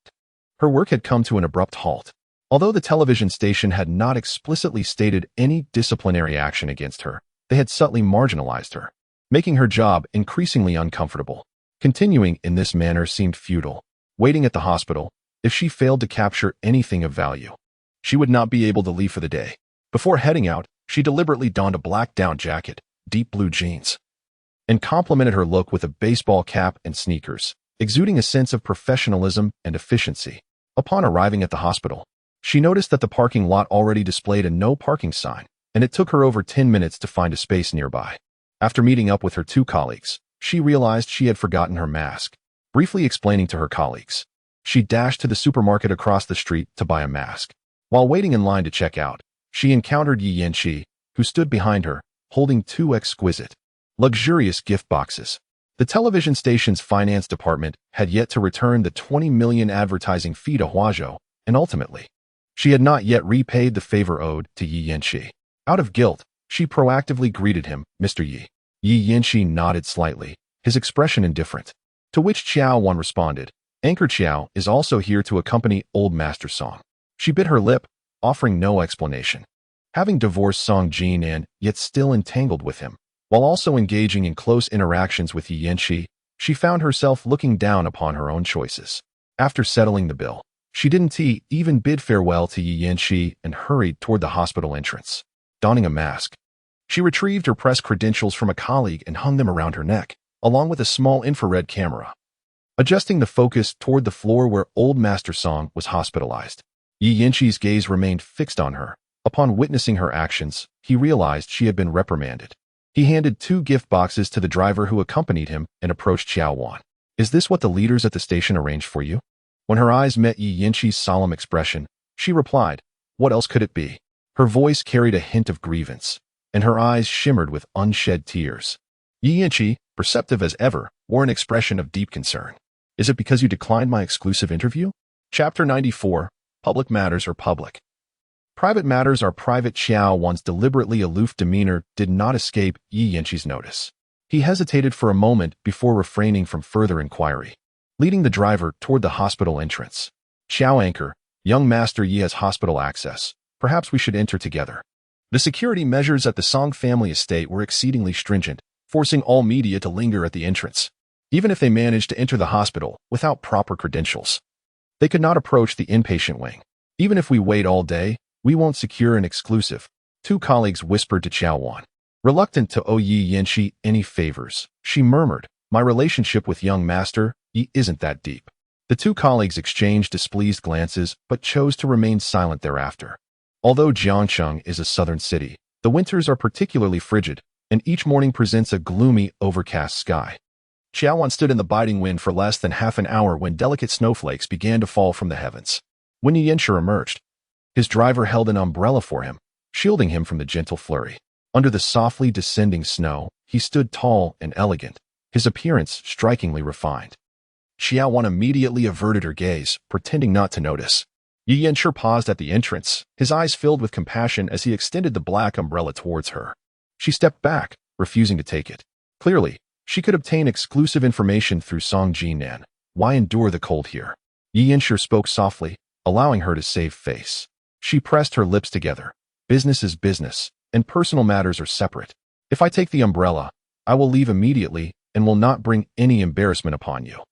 her work had come to an abrupt halt. Although the television station had not explicitly stated any disciplinary action against her, they had subtly marginalized her, making her job increasingly uncomfortable. Continuing in this manner seemed futile. Waiting at the hospital, if she failed to capture anything of value, she would not be able to leave for the day. Before heading out, she deliberately donned a black down jacket, deep blue jeans, and complemented her look with a baseball cap and sneakers, exuding a sense of professionalism and efficiency. Upon arriving at the hospital, she noticed that the parking lot already displayed a no parking sign, and it took her over 10 minutes to find a space nearby. After meeting up with her 2 colleagues, she realized she had forgotten her mask. Briefly explaining to her colleagues, she dashed to the supermarket across the street to buy a mask. While waiting in line to check out, she encountered Lingchi, who stood behind her, holding 2 exquisite, luxurious gift boxes. The television station's finance department had yet to return the 20 million advertising fee to Huazhou, and ultimately, she had not yet repaid the favor owed to Lingchi. Out of guilt, she proactively greeted him, Mr. Yi. Lingchi nodded slightly, his expression indifferent. To which Qiao Wan responded, Anchor Qiao is also here to accompany old Master Song. She bit her lip, offering no explanation. Having divorced Song Jinan, yet still entangled with him, while also engaging in close interactions with Lingchi, she found herself looking down upon her own choices. After settling the bill, she didn't even bid farewell to Lingchi and hurried toward the hospital entrance. Donning a mask, she retrieved her press credentials from a colleague and hung them around her neck, along with a small infrared camera. Adjusting the focus toward the floor where old Master Song was hospitalized, Lingchi's gaze remained fixed on her. Upon witnessing her actions, he realized she had been reprimanded. He handed 2 gift boxes to the driver who accompanied him and approached Qiao Wan. Is this what the leaders at the station arranged for you? When her eyes met Lingchi's solemn expression, she replied, what else could it be? Her voice carried a hint of grievance, and her eyes shimmered with unshed tears. Lingchi, perceptive as ever, wore an expression of deep concern. Is it because you declined my exclusive interview? Chapter 94. Public matters are public. Private matters are private. Qiao Wan's deliberately aloof demeanor did not escape Lingchi's notice. He hesitated for a moment before refraining from further inquiry, leading the driver toward the hospital entrance. Qiao Anchor, young Master Yi has hospital access. Perhaps we should enter together. The security measures at the Song family estate were exceedingly stringent, forcing all media to linger at the entrance. Even if they managed to enter the hospital without proper credentials, they could not approach the inpatient wing. Even if we wait all day, we won't secure an exclusive, 2 colleagues whispered to Qiao Wan. Reluctant to owe Lingchi any favors, she murmured, my relationship with young Master Yi isn't that deep. The 2 colleagues exchanged displeased glances but chose to remain silent thereafter. Although Jiangcheng is a southern city, the winters are particularly frigid, and each morning presents a gloomy, overcast sky. Qiao Wan stood in the biting wind for less than half an hour when delicate snowflakes began to fall from the heavens. When Yinshu emerged, his driver held an umbrella for him, shielding him from the gentle flurry. Under the softly descending snow, he stood tall and elegant, his appearance strikingly refined. Qiao Wan immediately averted her gaze, pretending not to notice. Yinshu paused at the entrance, his eyes filled with compassion as he extended the black umbrella towards her. She stepped back, refusing to take it. Clearly, she could obtain exclusive information through Song Jinan. Why endure the cold here? Yinshu spoke softly, allowing her to save face. She pressed her lips together. Business is business, and personal matters are separate. If I take the umbrella, I will leave immediately and will not bring any embarrassment upon you.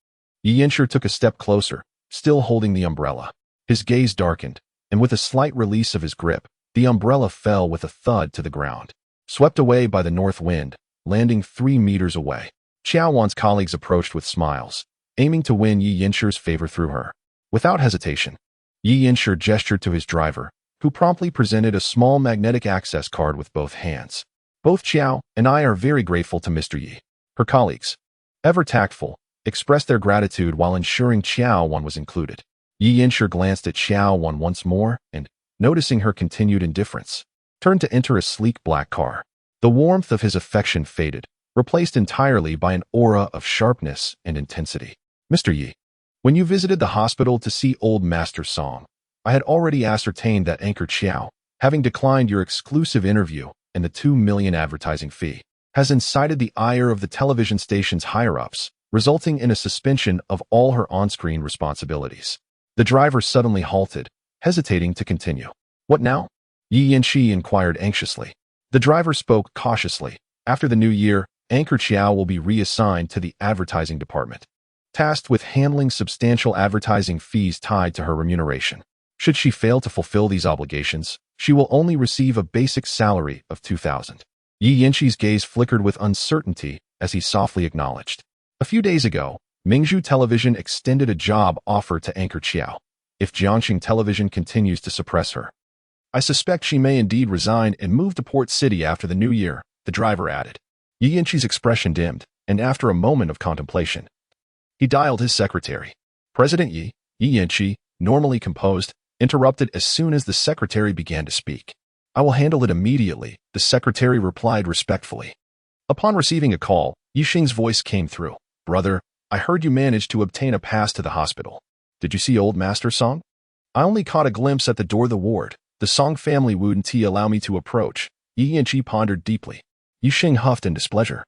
Yinshu took a step closer, still holding the umbrella. His gaze darkened, and with a slight release of his grip, the umbrella fell with a thud to the ground, swept away by the north wind, landing 3 meters away. Qiao Wan's colleagues approached with smiles, aiming to win Yinshu's favor through her. Without hesitation, Yinshu gestured to his driver, who promptly presented a small magnetic access card with both hands. Both Qiao and I are very grateful to Mr. Yi. Her colleagues, ever tactful, expressed their gratitude while ensuring Qiao Wan was included. Yinshu glanced at Qiao Wan once more and, noticing her continued indifference, turned to enter a sleek black car. The warmth of his affection faded, replaced entirely by an aura of sharpness and intensity. Mr. Yi, when you visited the hospital to see old Master Song, I had already ascertained that Anchor Qiao, having declined your exclusive interview and the 2 million advertising fee, has incited the ire of the television station's higher-ups, resulting in a suspension of all her on-screen responsibilities. The driver suddenly halted, hesitating to continue. What now? Yinshu inquired anxiously. The driver spoke cautiously. After the new year, Anchor Qiao will be reassigned to the advertising department, tasked with handling substantial advertising fees tied to her remuneration. Should she fail to fulfill these obligations, she will only receive a basic salary of 2,000. Yinshu's gaze flickered with uncertainty as he softly acknowledged. A few days ago, Mingzhu Television extended a job offer to Anchor Qiao. If Jiangxing Television continues to suppress her, I suspect she may indeed resign and move to Port City after the new year, the driver added. Yinshu's expression dimmed, and after a moment of contemplation, he dialed his secretary. President Yi, Yinshu, normally composed, interrupted as soon as the secretary began to speak. I will handle it immediately, the secretary replied respectfully. Upon receiving a call, Yixing's voice came through. Brother, I heard you managed to obtain a pass to the hospital. Did you see old Master Song? I only caught a glimpse at the door of the ward. The Song family wouldn't allow me to approach. Yinshu pondered deeply. Yixing huffed in displeasure.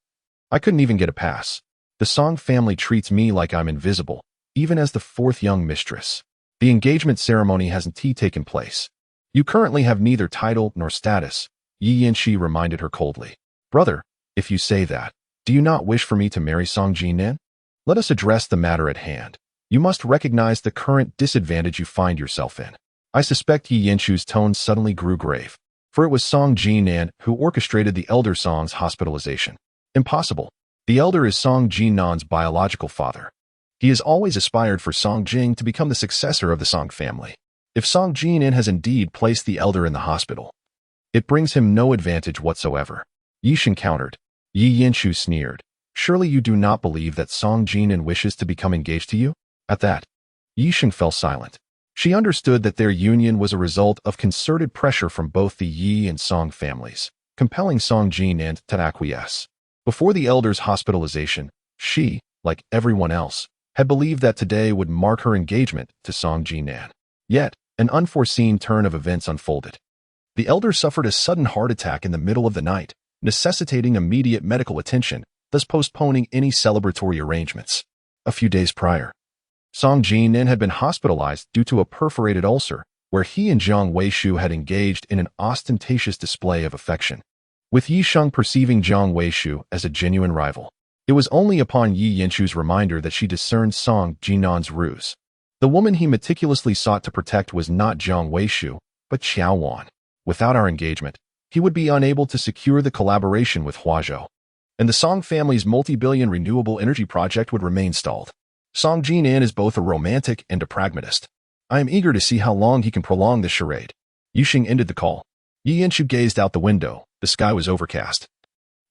I couldn't even get a pass. The Song family treats me like I'm invisible, even as the 4th young mistress. The engagement ceremony hasn't taken place. You currently have neither title nor status, Yinshu reminded her coldly. Brother, if you say that, do you not wish for me to marry Song Jinan? Let us address the matter at hand. You must recognize the current disadvantage you find yourself in. I suspect Yinshu's tone suddenly grew grave, for it was Song Jinan who orchestrated the elder Song's hospitalization. Impossible. The elder is Song Jinan's biological father. He has always aspired for Song Jing to become the successor of the Song family. If Song Jinan has indeed placed the elder in the hospital, it brings him no advantage whatsoever. Yixing countered. Yinshu sneered. Surely you do not believe that Song Jinan wishes to become engaged to you? At that, Yixing fell silent. She understood that their union was a result of concerted pressure from both the Yi and Song families, compelling Song Jinan to acquiesce. Before the elder's hospitalization, she, like everyone else, had believed that today would mark her engagement to Song Jinan. Yet, an unforeseen turn of events unfolded. The elder suffered a sudden heart attack in the middle of the night, necessitating immediate medical attention, thus postponing any celebratory arrangements. A few days prior, Song Jinan had been hospitalized due to a perforated ulcer, where he and Jiang Weishu had engaged in an ostentatious display of affection. With Yisheng perceiving Jiang Weishu as a genuine rival, it was only upon Yinshu's reminder that she discerned Song Jinan's ruse. The woman he meticulously sought to protect was not Jiang Weishu, but Qiao Wan. Without our engagement, he would be unable to secure the collaboration with Huazhou, and the Song family's multi-billion renewable energy project would remain stalled. Song Jinan is both a romantic and a pragmatist. I am eager to see how long he can prolong this charade. Yixing ended the call. Yinshu gazed out the window. The sky was overcast,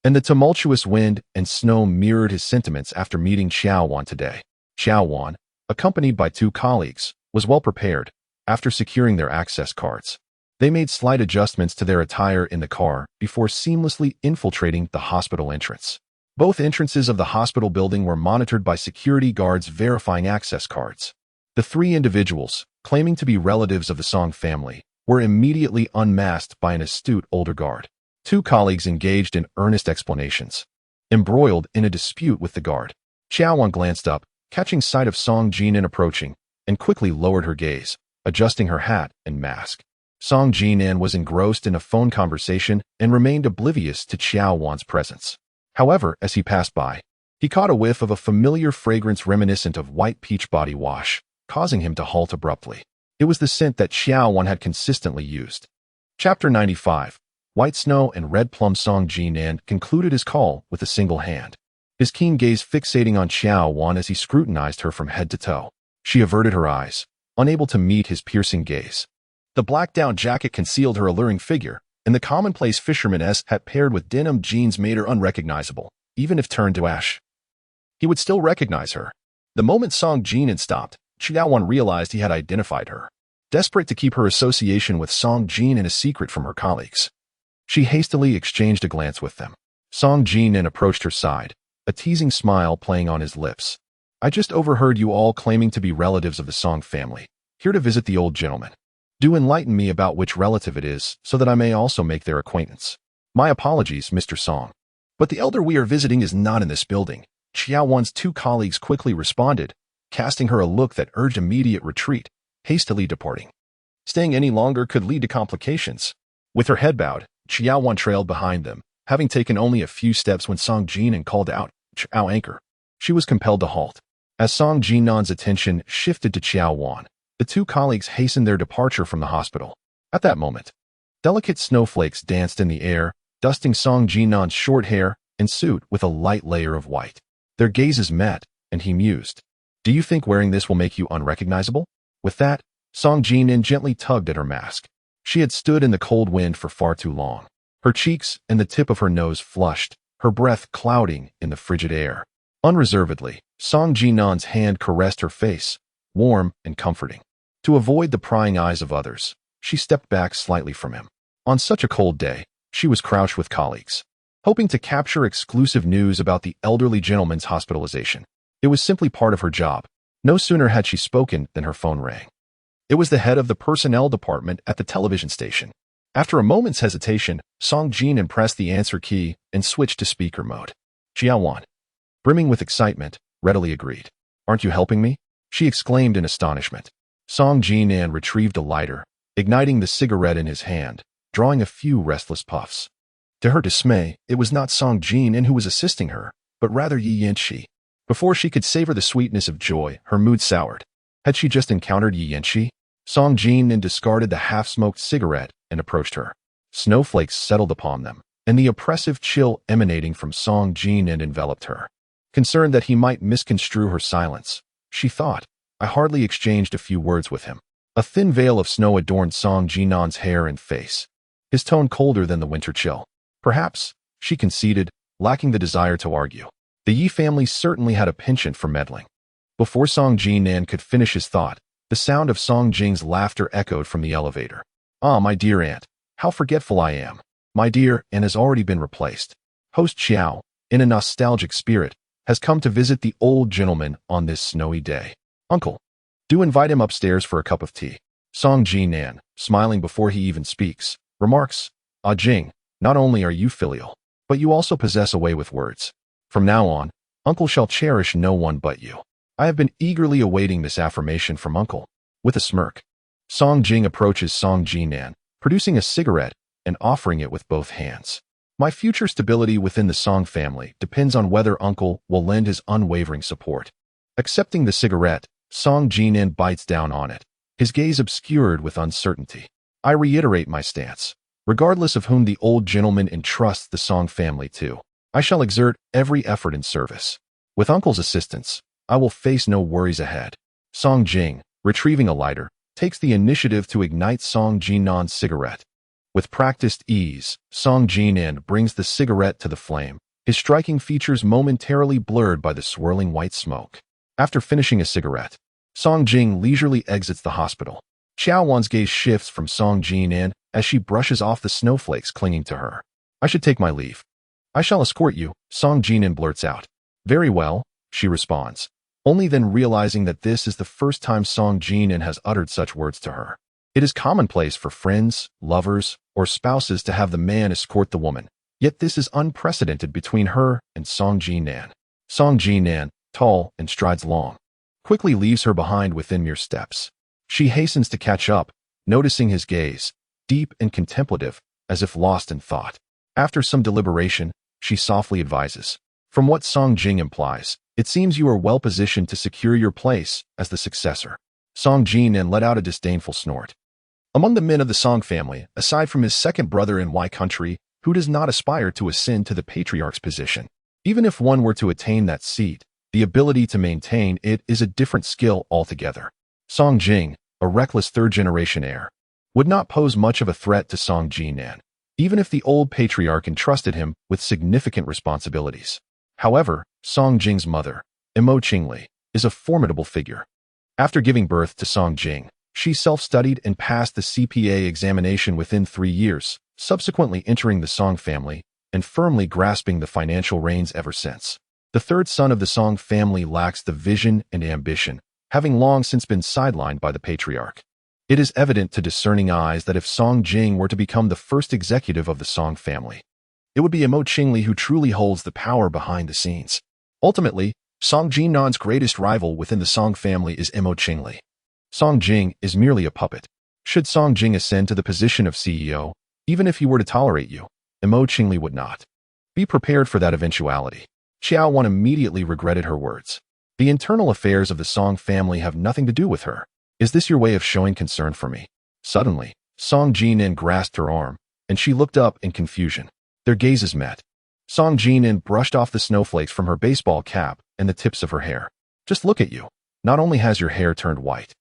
and the tumultuous wind and snow mirrored his sentiments after meeting Qiao Wan today. Qiao Wan, accompanied by 2 colleagues, was well prepared after securing their access cards. They made slight adjustments to their attire in the car before seamlessly infiltrating the hospital entrance. Both entrances of the hospital building were monitored by security guards verifying access cards. The 3 individuals, claiming to be relatives of the Song family, were immediately unmasked by an astute older guard. 2 colleagues engaged in earnest explanations, embroiled in a dispute with the guard. Qiao Wan glanced up, catching sight of Song Jinan approaching, and quickly lowered her gaze, adjusting her hat and mask. Song Jinan was engrossed in a phone conversation and remained oblivious to Qiao Wan's presence. However, as he passed by, he caught a whiff of a familiar fragrance reminiscent of white peach body wash, causing him to halt abruptly. It was the scent that Qiao Wan had consistently used. Chapter 95. White Snow and Red Plum. Song Jinan concluded his call with a single hand, his keen gaze fixating on Qiao Wan as he scrutinized her from head to toe. She averted her eyes, unable to meet his piercing gaze. The black down jacket concealed her alluring figure, and the commonplace fisherman's hat paired with denim jeans made her unrecognizable. Even if turned to ash, he would still recognize her. The moment Song Jinan stopped, Qiao Wan realized he had identified her. Desperate to keep her association with Song Jinan a secret from her colleagues, she hastily exchanged a glance with them. Song Jinan approached her side, a teasing smile playing on his lips. I just overheard you all claiming to be relatives of the Song family, here to visit the old gentleman. Do enlighten me about which relative it is, so that I may also make their acquaintance. My apologies, Mr. Song, but the elder we are visiting is not in this building. Qiao Wan's 2 colleagues quickly responded, casting her a look that urged immediate retreat, hastily departing. Staying any longer could lead to complications. With her head bowed, Qiao Wan trailed behind them, having taken only a few steps when Song Jinan called out, Qiao Anchor. She was compelled to halt. As Song Jinan's attention shifted to Qiao Wan, the 2 colleagues hastened their departure from the hospital. At that moment, delicate snowflakes danced in the air, dusting Song Jinan's short hair and suit with a light layer of white. Their gazes met, and he mused, Do you think wearing this will make you unrecognizable? With that, Song Jinan gently tugged at her mask. She had stood in the cold wind for far too long. Her cheeks and the tip of her nose flushed, her breath clouding in the frigid air. Unreservedly, Song Jinan's hand caressed her face, warm and comforting. To avoid the prying eyes of others, she stepped back slightly from him. On such a cold day, she was crouched with colleagues, hoping to capture exclusive news about the elderly gentleman's hospitalization. It was simply part of her job. No sooner had she spoken than her phone rang. It was the head of the personnel department at the television station. After a moment's hesitation, Song Jinan pressed the answer key and switched to speaker mode. Qiao Wan, brimming with excitement, readily agreed. Aren't you helping me? She exclaimed in astonishment. Song Jinan retrieved a lighter, igniting the cigarette in his hand, drawing a few restless puffs. To her dismay, it was not Song Jinan who was assisting her, but rather Lingchi. Before she could savor the sweetness of joy, her mood soured. Had she just encountered Lingchi? Song Jinan discarded the half-smoked cigarette and approached her. Snowflakes settled upon them, and the oppressive chill emanating from Song Jinan enveloped her. Concerned that he might misconstrue her silence, she thought, I hardly exchanged a few words with him. A thin veil of snow adorned Song Jinan's hair and face, his tone colder than the winter chill. Perhaps, she conceded, lacking the desire to argue. The Yi family certainly had a penchant for meddling. Before Song Jinan could finish his thought, the sound of Song Jing's laughter echoed from the elevator. Ah, my dear aunt, how forgetful I am. My dear aunt has already been replaced. Host Qiao, in a nostalgic spirit, has come to visit the old gentleman on this snowy day. Uncle, do invite him upstairs for a cup of tea. Song Jinan, smiling before he even speaks, remarks, Ah Jing, not only are you filial, but you also possess a way with words. From now on, Uncle shall cherish no one but you. I have been eagerly awaiting this affirmation from Uncle. With a smirk, Song Jing approaches Song Jinan, producing a cigarette and offering it with both hands. My future stability within the Song family depends on whether Uncle will lend his unwavering support. Accepting the cigarette, Song Jinan bites down on it, his gaze obscured with uncertainty. I reiterate my stance. Regardless of whom the old gentleman entrusts the Song family to, I shall exert every effort in service. With Uncle's assistance, I will face no worries ahead. Song Jing, retrieving a lighter, takes the initiative to ignite Song Jinan's cigarette. With practiced ease, Song Jinan brings the cigarette to the flame, his striking features momentarily blurred by the swirling white smoke. After finishing a cigarette, Song Jing leisurely exits the hospital. Qiao Wan's gaze shifts from Song Jinan as she brushes off the snowflakes clinging to her. I should take my leave. I shall escort you, Song Jinan blurts out. Very well, she responds, only then realizing that this is the first time Song Jinan has uttered such words to her. It is commonplace for friends, lovers, or spouses to have the man escort the woman, yet this is unprecedented between her and Song Jinan. Song Jinan, tall and strides long, quickly leaves her behind within mere steps. She hastens to catch up, noticing his gaze, deep and contemplative, as if lost in thought. After some deliberation, she softly advises, from what Song Jing implies, it seems you are well positioned to secure your place as the successor. Song Jinan let out a disdainful snort. Among the men of the Song family, aside from his second brother in Y country, who does not aspire to ascend to the patriarch's position, even if one were to attain that seat, the ability to maintain it is a different skill altogether. Song Jing, a reckless third-generation heir, would not pose much of a threat to Song Jinan, even if the old patriarch entrusted him with significant responsibilities. However, Song Jing's mother, Imo Qingli, is a formidable figure. After giving birth to Song Jing, she self-studied and passed the CPA examination within 3 years, subsequently entering the Song family and firmly grasping the financial reins ever since. The third son of the Song family lacks the vision and ambition, having long since been sidelined by the patriarch. It is evident to discerning eyes that if Song Jing were to become the first executive of the Song family, it would be Imo Qingli who truly holds the power behind the scenes. Ultimately, Song Jinan's greatest rival within the Song family is Imo Qingli. Song Jing is merely a puppet. Should Song Jing ascend to the position of CEO, even if he were to tolerate you, Imo Qingli would not. Be prepared for that eventuality. Qiao Wan immediately regretted her words. The internal affairs of the Song family have nothing to do with her. Is this your way of showing concern for me? Suddenly, Song Jinan grasped her arm, and she looked up in confusion. Their gazes met. Song Jinan brushed off the snowflakes from her baseball cap and the tips of her hair. Just look at you. Not only has your hair turned white,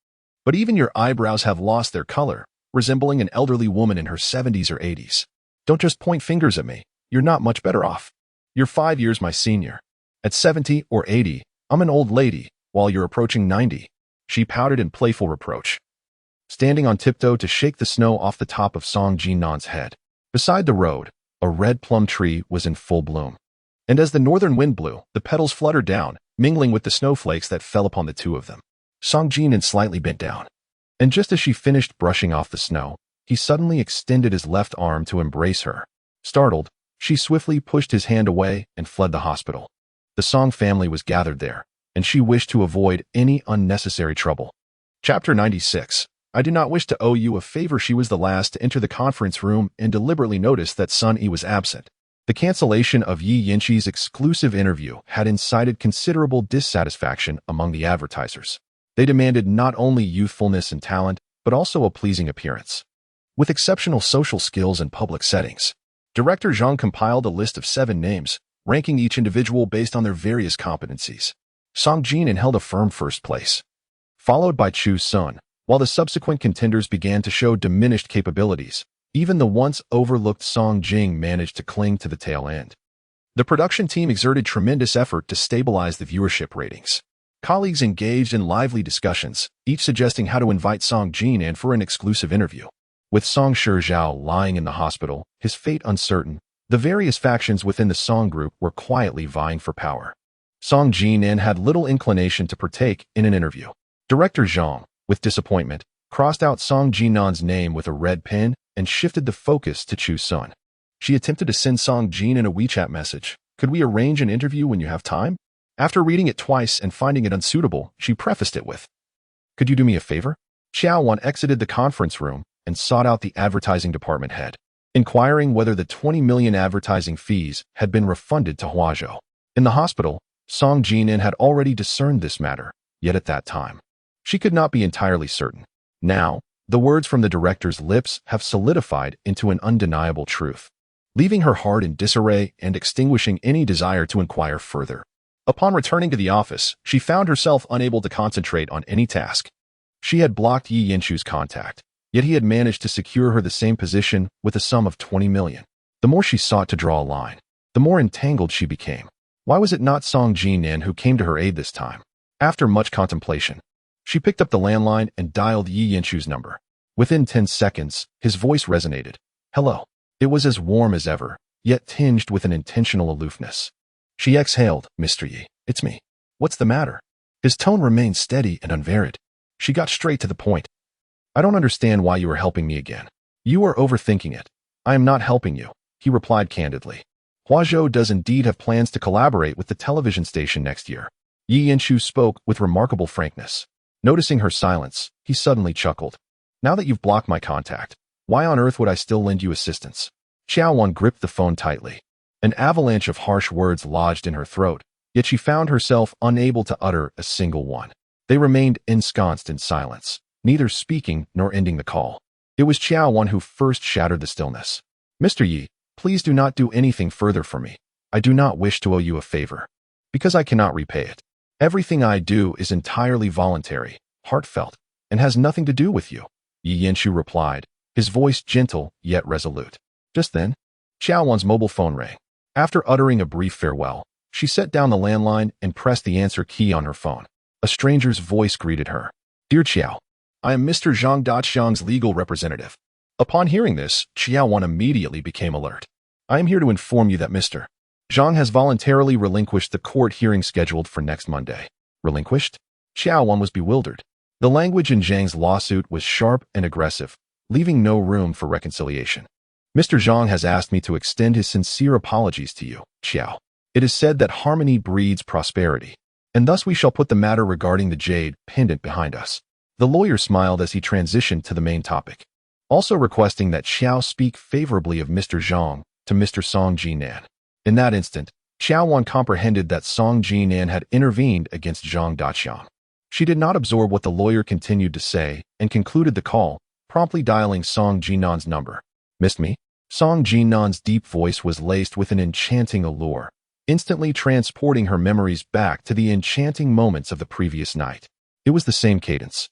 but even your eyebrows have lost their color, resembling an elderly woman in her 70s or 80s. Don't just point fingers at me. You're not much better off. You're 5 years my senior. At 70 or 80, I'm an old lady, while you're approaching 90. She pouted in playful reproach, standing on tiptoe to shake the snow off the top of Song Jinan's head. Beside the road, a red plum tree was in full bloom. And as the northern wind blew, the petals fluttered down, mingling with the snowflakes that fell upon the two of them. Song Jinan slightly bent down. And just as she finished brushing off the snow, he suddenly extended his left arm to embrace her. Startled, she swiftly pushed his hand away and fled the hospital. The Song family was gathered there, and she wished to avoid any unnecessary trouble. Chapter 96. I do not wish to owe you a favor. She was the last to enter the conference room and deliberately noticed that Sun Yi was absent. The cancellation of Yi Yinqi's exclusive interview had incited considerable dissatisfaction among the advertisers. They demanded not only youthfulness and talent, but also a pleasing appearance. With exceptional social skills in public settings, Director Zhang compiled a list of 7 names, ranking each individual based on their various competencies. Song Jinan held a firm first place, followed by Chu Sun, while the subsequent contenders began to show diminished capabilities. Even the once overlooked Song Jing managed to cling to the tail end. The production team exerted tremendous effort to stabilize the viewership ratings. Colleagues engaged in lively discussions, each suggesting how to invite Song Jinan for an exclusive interview. With Song Shizhao lying in the hospital, his fate uncertain, the various factions within the Song group were quietly vying for power. Song Jinan had little inclination to partake in an interview. Director Zhang, with disappointment, crossed out Song Jinan's name with a red pen and shifted the focus to Chu Sun. She attempted to send Song Jinan a WeChat message. Could we arrange an interview when you have time? After reading it twice and finding it unsuitable, she prefaced it with, could you do me a favor? Qiao Wan exited the conference room and sought out the advertising department head, inquiring whether the 20 million advertising fees had been refunded to Huazhou. In the hospital, Song Jinan had already discerned this matter, yet at that time, she could not be entirely certain. Now, the words from the director's lips have solidified into an undeniable truth, leaving her heart in disarray and extinguishing any desire to inquire further. Upon returning to the office, she found herself unable to concentrate on any task. She had blocked Yi Yinqi's contact, Yet he had managed to secure her the same position with a sum of 20 million. The more she sought to draw a line, the more entangled she became. Why was it not Song Jinan who came to her aid this time? After much contemplation, she picked up the landline and dialed Yi Yanchu's number. Within 10 seconds, his voice resonated. Hello. It was as warm as ever, yet tinged with an intentional aloofness. She exhaled. Mr. Yi, it's me. What's the matter? His tone remained steady and unvaried. She got straight to the point. I don't understand why you are helping me again. You are overthinking it. I am not helping you, he replied candidly. Huazhou does indeed have plans to collaborate with the television station next year. Yi Yanchu spoke with remarkable frankness. Noticing her silence, he suddenly chuckled. Now that you've blocked my contact, why on earth would I still lend you assistance? Qiao Wan gripped the phone tightly. An avalanche of harsh words lodged in her throat, yet she found herself unable to utter a single one. They remained ensconced in silence, neither speaking nor ending the call. It was Qiao Wan who first shattered the stillness. Mr. Yi, please do not do anything further for me. I do not wish to owe you a favor, because I cannot repay it. Everything I do is entirely voluntary, heartfelt, and has nothing to do with you, Yi Yanchu replied, his voice gentle yet resolute. Just then, Qiao Wan's mobile phone rang. After uttering a brief farewell, she set down the landline and pressed the answer key on her phone. A stranger's voice greeted her. Dear Qiao, I am Mr. Zhang Daqiang's legal representative. Upon hearing this, Qiao Wan immediately became alert. I am here to inform you that Mr. Zhang has voluntarily relinquished the court hearing scheduled for next Monday. Relinquished? Qiao Wan was bewildered. The language in Zhang's lawsuit was sharp and aggressive, leaving no room for reconciliation. Mr. Zhang has asked me to extend his sincere apologies to you, Qiao. It is said that harmony breeds prosperity, and thus we shall put the matter regarding the jade pendant behind us. The lawyer smiled as he transitioned to the main topic, also requesting that Qiao speak favorably of Mr. Zhang to Mr. Song Jinan. In that instant, Qiao Wan comprehended that Song Jinan had intervened against Zhang Daqiang. She did not absorb what the lawyer continued to say and concluded the call, promptly dialing Song Jinan's number. Missed me? Song Jinan's deep voice was laced with an enchanting allure, instantly transporting her memories back to the enchanting moments of the previous night. It was the same cadence,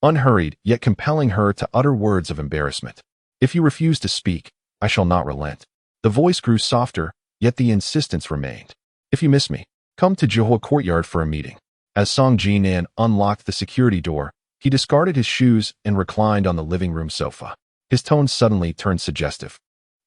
unhurried yet compelling her to utter words of embarrassment. If you refuse to speak, I shall not relent. The voice grew softer, yet the insistence remained. If you miss me, come to Johor courtyard for a meeting. As Song Jinan unlocked the security door, he discarded his shoes and reclined on the living room sofa. His tone suddenly turned suggestive.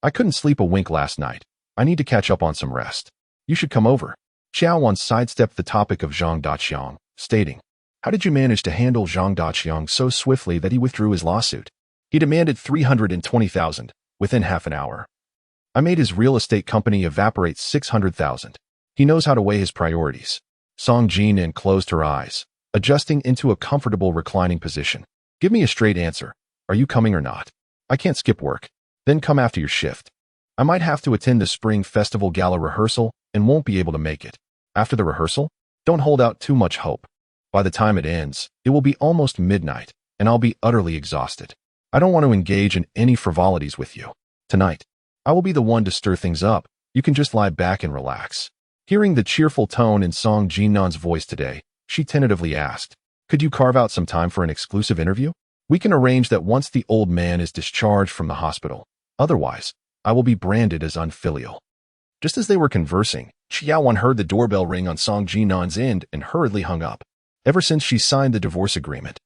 I couldn't sleep a wink last night. I need to catch up on some rest. You should come over. Qiao Wan sidestepped the topic of Zhang Daqiang, stating, How did you manage to handle Zhang Daqiang so swiftly that he withdrew his lawsuit? He demanded 320,000 within half an hour. I made his real estate company evaporate 600,000. He knows how to weigh his priorities. Song Jinan closed her eyes, adjusting into a comfortable reclining position. Give me a straight answer. Are you coming or not? I can't skip work. Then come after your shift. I might have to attend the Spring Festival Gala rehearsal and won't be able to make it. After the rehearsal, don't hold out too much hope. By the time it ends, it will be almost midnight, and I'll be utterly exhausted. I don't want to engage in any frivolities with you. Tonight, I will be the one to stir things up. You can just lie back and relax. Hearing the cheerful tone in Song Jinan's voice today, she tentatively asked, Could you carve out some time for an exclusive interview? We can arrange that once the old man is discharged from the hospital. Otherwise, I will be branded as unfilial. Just as they were conversing, Qiao Wan heard the doorbell ring on Song Jinan's end and hurriedly hung up. Ever since she signed the divorce agreement,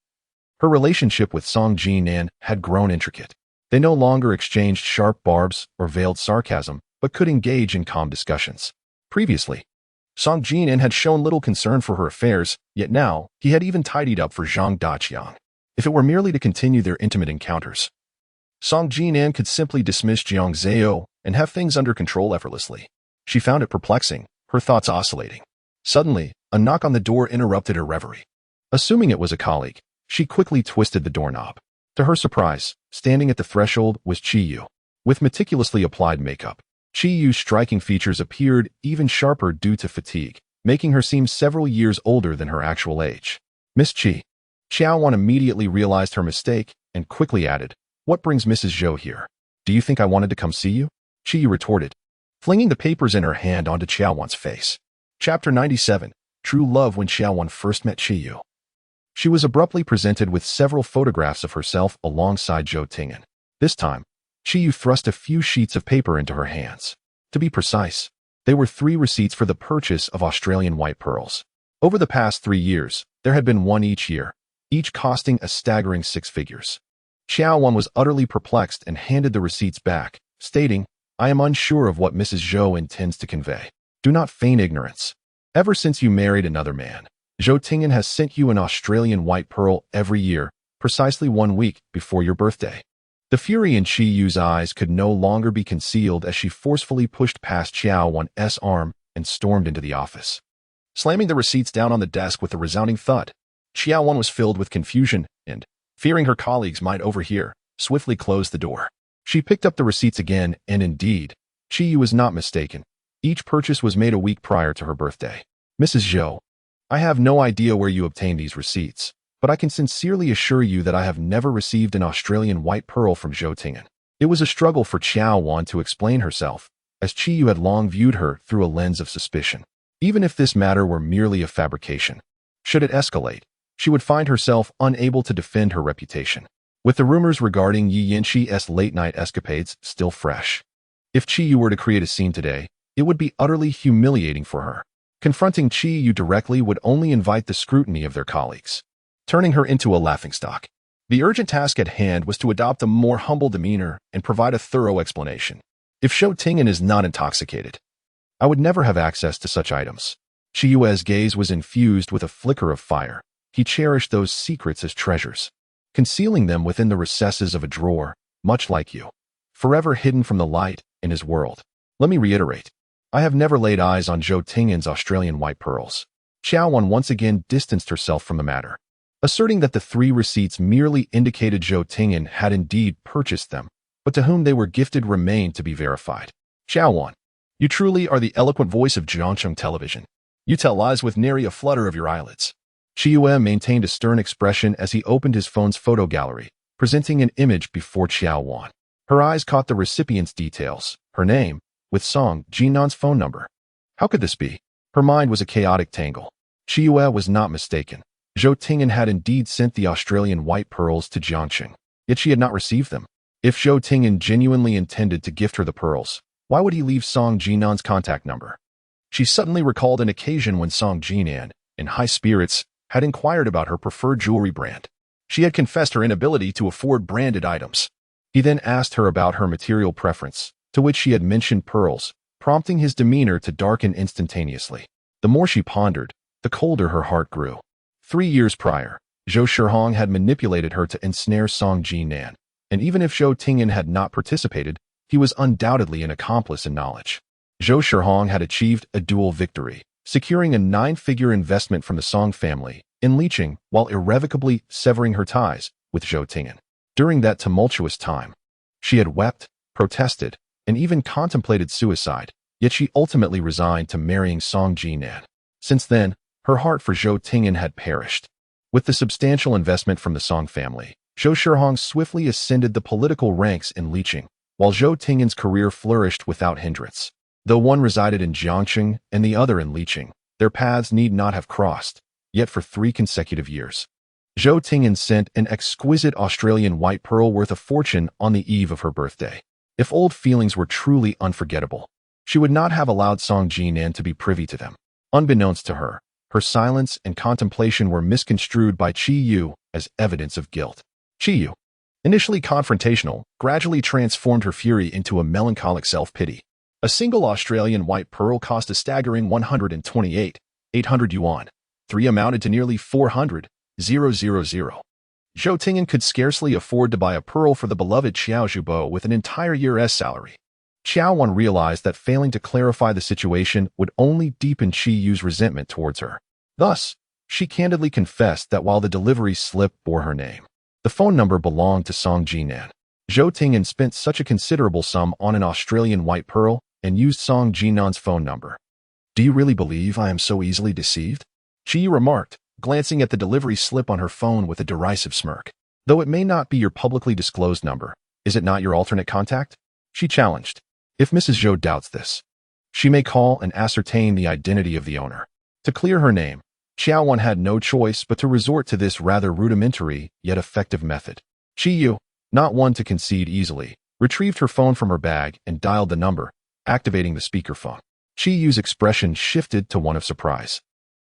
her relationship with Song Jinan had grown intricate. They no longer exchanged sharp barbs or veiled sarcasm, but could engage in calm discussions. Previously, Song Jinan had shown little concern for her affairs, yet now he had even tidied up for Zhang Daqiang. If it were merely to continue their intimate encounters, Song Jinan could simply dismiss Jiang Zhao and have things under control effortlessly. She found it perplexing, her thoughts oscillating. Suddenly, a knock on the door interrupted her reverie. Assuming it was a colleague, she quickly twisted the doorknob. To her surprise, standing at the threshold was Qiyu. With meticulously applied makeup, Qiyu's striking features appeared even sharper due to fatigue, making her seem several years older than her actual age. Miss Qi. Qiao Wan immediately realized her mistake and quickly added, What brings Mrs. Zhou here? Do you think I wanted to come see you? Qiyu retorted, flinging the papers in her hand onto Qiao Wan's face. Chapter 97, True Love. When Qiao Wan first met Qiyu, She was abruptly presented with several photographs of herself alongside Zhou Tingyan. This time, Qiao thrust a few sheets of paper into her hands. To be precise, they were 3 receipts for the purchase of Australian white pearls. Over the past 3 years, there had been one each year, each costing a staggering 6 figures. Qiao Wan was utterly perplexed and handed the receipts back, stating, "I am unsure of what Mrs. Zhou intends to convey. Do not feign ignorance. Ever since you married another man, Zhou Tingyan has sent you an Australian white pearl every year, precisely 1 week before your birthday." The fury in Qiao's eyes could no longer be concealed as she forcefully pushed past Qiao Wan's arm and stormed into the office. Slamming the receipts down on the desk with a resounding thud, Qiao Wan was filled with confusion and, fearing her colleagues might overhear, swiftly closed the door. She picked up the receipts again, and indeed, Qiao was not mistaken. Each purchase was made a week prior to her birthday. "Mrs. Zhou, I have no idea where you obtained these receipts, but I can sincerely assure you that I have never received an Australian white pearl from Zhou Tingyan." It was a struggle for Qiao Wan to explain herself, as Qiao had long viewed her through a lens of suspicion. Even if this matter were merely a fabrication, should it escalate, she would find herself unable to defend her reputation, with the rumors regarding Lingchi's late-night escapades still fresh. If Qiao were to create a scene today, it would be utterly humiliating for her. Confronting Qiao directly would only invite the scrutiny of their colleagues, turning her into a laughingstock. The urgent task at hand was to adopt a more humble demeanor and provide a thorough explanation. "If Zhou Tingyan is not intoxicated, I would never have access to such items." Qiao's gaze was infused with a flicker of fire. He cherished those secrets as treasures, concealing them within the recesses of a drawer, much like you, forever hidden from the light in his world. "Let me reiterate, I have never laid eyes on Zhou Tingyan's Australian white pearls." Qiao Wan once again distanced herself from the matter, asserting that the 3 receipts merely indicated Zhou Tingyan had indeed purchased them, but to whom they were gifted remained to be verified. "Qiao Wan, you truly are the eloquent voice of Jiangcheng television. You tell lies with nary a flutter of your eyelids." Qiao maintained a stern expression as he opened his phone's photo gallery, presenting an image before Qiao Wan. Her eyes caught the recipient's details, her name, with Song Jinan's phone number. How could this be? Her mind was a chaotic tangle. Qiao was not mistaken. Zhou Tingyan had indeed sent the Australian white pearls to Jiangcheng, yet she had not received them. If Zhou Tingyan genuinely intended to gift her the pearls, why would he leave Song Jinan's contact number? She suddenly recalled an occasion when Song Jinan, in high spirits, had inquired about her preferred jewelry brand. She had confessed her inability to afford branded items. He then asked her about her material preference, to which she had mentioned pearls, prompting his demeanor to darken instantaneously. The more she pondered, the colder her heart grew. 3 years prior, Zhou Shihong had manipulated her to ensnare Song Jinan, and even if Zhou Tingyan had not participated, he was undoubtedly an accomplice in knowledge. Zhou Shihong had achieved a dual victory, securing a 9-figure investment from the Song family in leeching while irrevocably severing her ties with Zhou Tingyan. During that tumultuous time, she had wept, protested, and even contemplated suicide, yet she ultimately resigned to marrying Song Jinan. Since then, her heart for Zhou Tingyan had perished. With the substantial investment from the Song family, Zhou Shihong swiftly ascended the political ranks in leeching, while Zhou Tingyan's career flourished without hindrance. Though one resided in Jiangcheng and the other in Liqing, their paths need not have crossed, yet for 3 consecutive years. Zhou Tingyan sent an exquisite Australian white pearl worth a fortune on the eve of her birthday. If old feelings were truly unforgettable, she would not have allowed Song Jinan to be privy to them. Unbeknownst to her, her silence and contemplation were misconstrued by Qiao as evidence of guilt. Qiao, initially confrontational, gradually transformed her fury into a melancholic self-pity. A single Australian white pearl cost a staggering 128,800 yuan. 3 amounted to nearly 400,000. Zhou Tingyan could scarcely afford to buy a pearl for the beloved Qiao Zhubo with an entire year's salary. Qiao Wan realized that failing to clarify the situation would only deepen Qiao's resentment towards her. Thus, she candidly confessed that while the delivery slip bore her name, the phone number belonged to Song Jinan. Zhou Tingyan spent such a considerable sum on an Australian white pearl and used Song Jinan's phone number. "Do you really believe I am so easily deceived?" Qiao remarked, glancing at the delivery slip on her phone with a derisive smirk. "Though it may not be your publicly disclosed number, is it not your alternate contact?" She challenged. "If Mrs. Zhou doubts this, she may call and ascertain the identity of the owner. To clear her name, Qiao Wan had no choice but to resort to this rather rudimentary yet effective method. Qiyu, not one to concede easily, retrieved her phone from her bag and dialed the number, activating the speakerphone. Qiyu's expression shifted to one of surprise,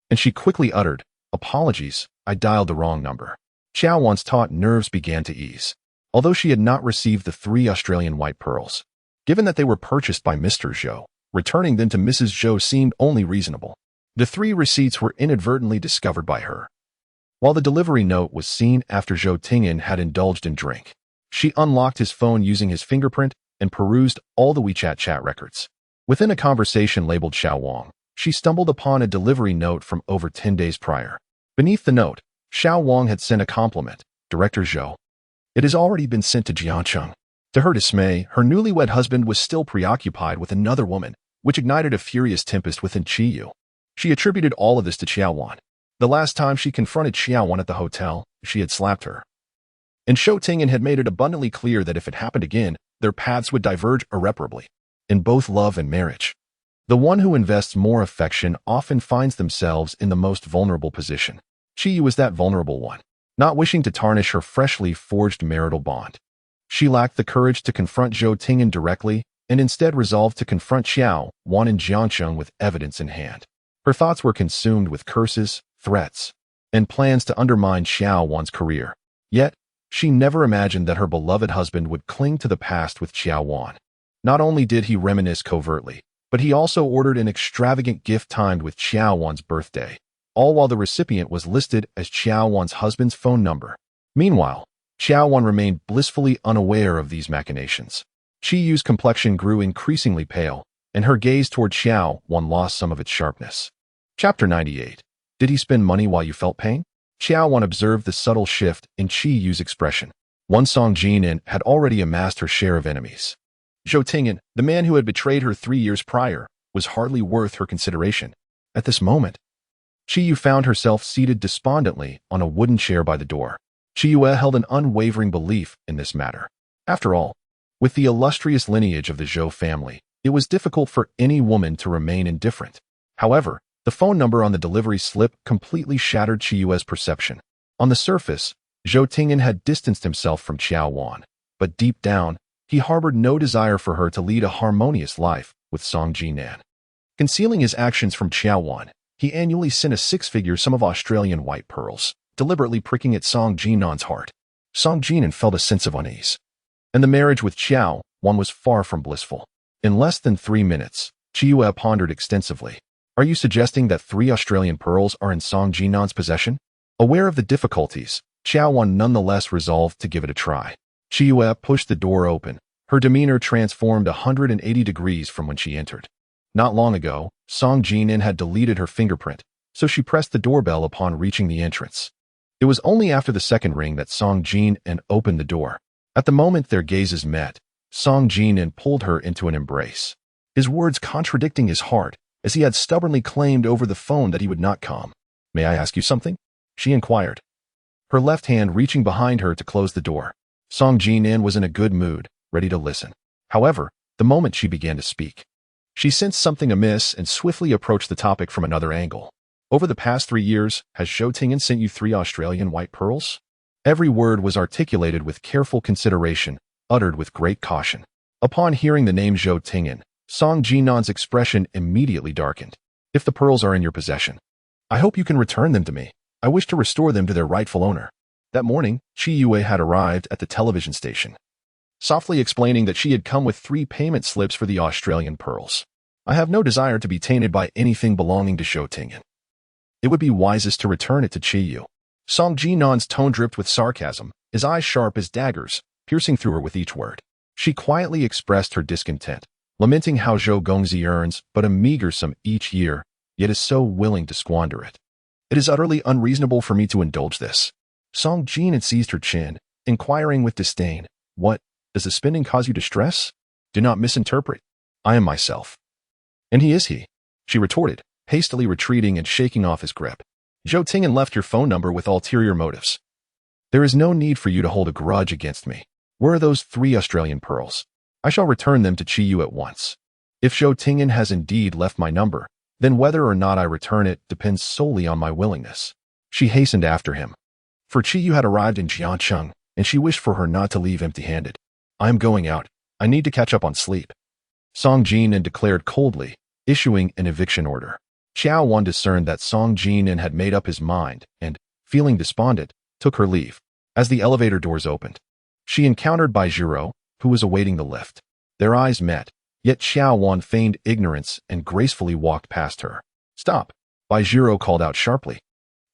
and she quickly uttered, "Apologies, I dialed the wrong number." Qiao Wan's taut nerves began to ease, although she had not received the 3 Australian white pearls. Given that they were purchased by Mr. Zhou, returning them to Mrs. Zhou seemed only reasonable. The 3 receipts were inadvertently discovered by her. While the delivery note was seen after Zhou Tingyan had indulged in drink, she unlocked his phone using his fingerprint and perused all the WeChat chat records. Within a conversation labeled Xiao Wang, she stumbled upon a delivery note from over 10 days prior. Beneath the note, Xiao Wang had sent a compliment, "Director Zhou. It has already been sent to Jiancheng." To her dismay, her newlywed husband was still preoccupied with another woman, which ignited a furious tempest within Qiyu. She attributed all of this to Qiao Wan. The last time she confronted Qiao Wan at the hotel, she had slapped her. And Zhou Tingyan had made it abundantly clear that if it happened again, their paths would diverge irreparably. In both love and marriage, the one who invests more affection often finds themselves in the most vulnerable position. Qiyu was that vulnerable one, not wishing to tarnish her freshly forged marital bond. She lacked the courage to confront Zhou Tingyan directly and instead resolved to confront Xiao Wan in Jiancheng with evidence in hand. Her thoughts were consumed with curses, threats, and plans to undermine Xiao Wan's career. Yet, she never imagined that her beloved husband would cling to the past with Qiao Wan. Not only did he reminisce covertly, but he also ordered an extravagant gift timed with Qiao Wan's birthday, all while the recipient was listed as Qiao Wan's husband's phone number. Meanwhile, Qiao Wan remained blissfully unaware of these machinations. Qiyu's complexion grew increasingly pale, and her gaze toward Qiao Wan lost some of its sharpness. Chapter 98. Did he spend money while you felt pain? Qiao Wan observed the subtle shift in Qiyu's expression. One Song Jinan had already amassed her share of enemies. Zhou Tingyan, the man who had betrayed her 3 years prior, was hardly worth her consideration. At this moment, Qiyu found herself seated despondently on a wooden chair by the door. Qiyu held an unwavering belief in this matter. After all, with the illustrious lineage of the Zhou family, it was difficult for any woman to remain indifferent. However, the phone number on the delivery slip completely shattered Qiyu's perception. On the surface, Zhou Tingyan had distanced himself from Qiao Wan, but deep down, he harbored no desire for her to lead a harmonious life with Song Jinan. Concealing his actions from Qiao Wan, he annually sent a 6-figure sum of Australian white pearls, deliberately pricking at Song Jinan's heart. Song Jinan felt a sense of unease, and the marriage with Qiao Wan was far from blissful. In less than 3 minutes, Qiyu pondered extensively. Are you suggesting that 3 Australian pearls are in Song Jinan's possession? Aware of the difficulties, Qiao Wan nonetheless resolved to give it a try. Qiyu pushed the door open. Her demeanor transformed 180 degrees from when she entered. Not long ago, Song Jinan had deleted her fingerprint, so she pressed the doorbell upon reaching the entrance. It was only after the second ring that Song Jinan opened the door. At the moment their gazes met, Song Jinan pulled her into an embrace, his words contradicting his heart, as he had stubbornly claimed over the phone that he would not come. "May I ask you something?" she inquired, her left hand reaching behind her to close the door. Song Jinan was in a good mood, ready to listen. However, the moment she began to speak, she sensed something amiss and swiftly approached the topic from another angle. "Over the past 3 years, has Zhou Tingyan sent you 3 Australian white pearls?" Every word was articulated with careful consideration, uttered with great caution. Upon hearing the name Zhou Tingyan, Song Jinan's expression immediately darkened. "If the pearls are in your possession, I hope you can return them to me. I wish to restore them to their rightful owner." That morning, Qiyu had arrived at the television station, softly explaining that she had come with 3 payment slips for the Australian pearls. "I have no desire to be tainted by anything belonging to Zhou Tingyan. It would be wisest to return it to Qiyu." Song Jinan's tone dripped with sarcasm, his eyes sharp as daggers, piercing through her with each word. She quietly expressed her discontent, lamenting how Zhou Gongzi earns but a meager sum each year, yet is so willing to squander it. "It is utterly unreasonable for me to indulge this." Song Jinan seized her chin, inquiring with disdain, "What, does the spending cause you distress? Do not misinterpret. I am myself." "And he is he," she retorted, hastily retreating and shaking off his grip. "Zhou Tingyan left your phone number with ulterior motives. There is no need for you to hold a grudge against me. Where are those 3 Australian pearls? I shall return them to Qiyu at once. If Zhou Tingyan has indeed left my number, Then whether or not I return it depends solely on my willingness. She hastened after him. For Qiyu had arrived in Jiancheng, and she wished for her not to leave empty-handed. I am going out. I need to catch up on sleep. Song Jinan declared coldly, issuing an eviction order. Qiao Wan discerned that Song Jinan had made up his mind and, feeling despondent, took her leave. As the elevator doors opened, she encountered Bai Zhiro, who was awaiting the lift. Their eyes met, yet Qiao Wan feigned ignorance and gracefully walked past her. Stop! Bai Zhiro called out sharply,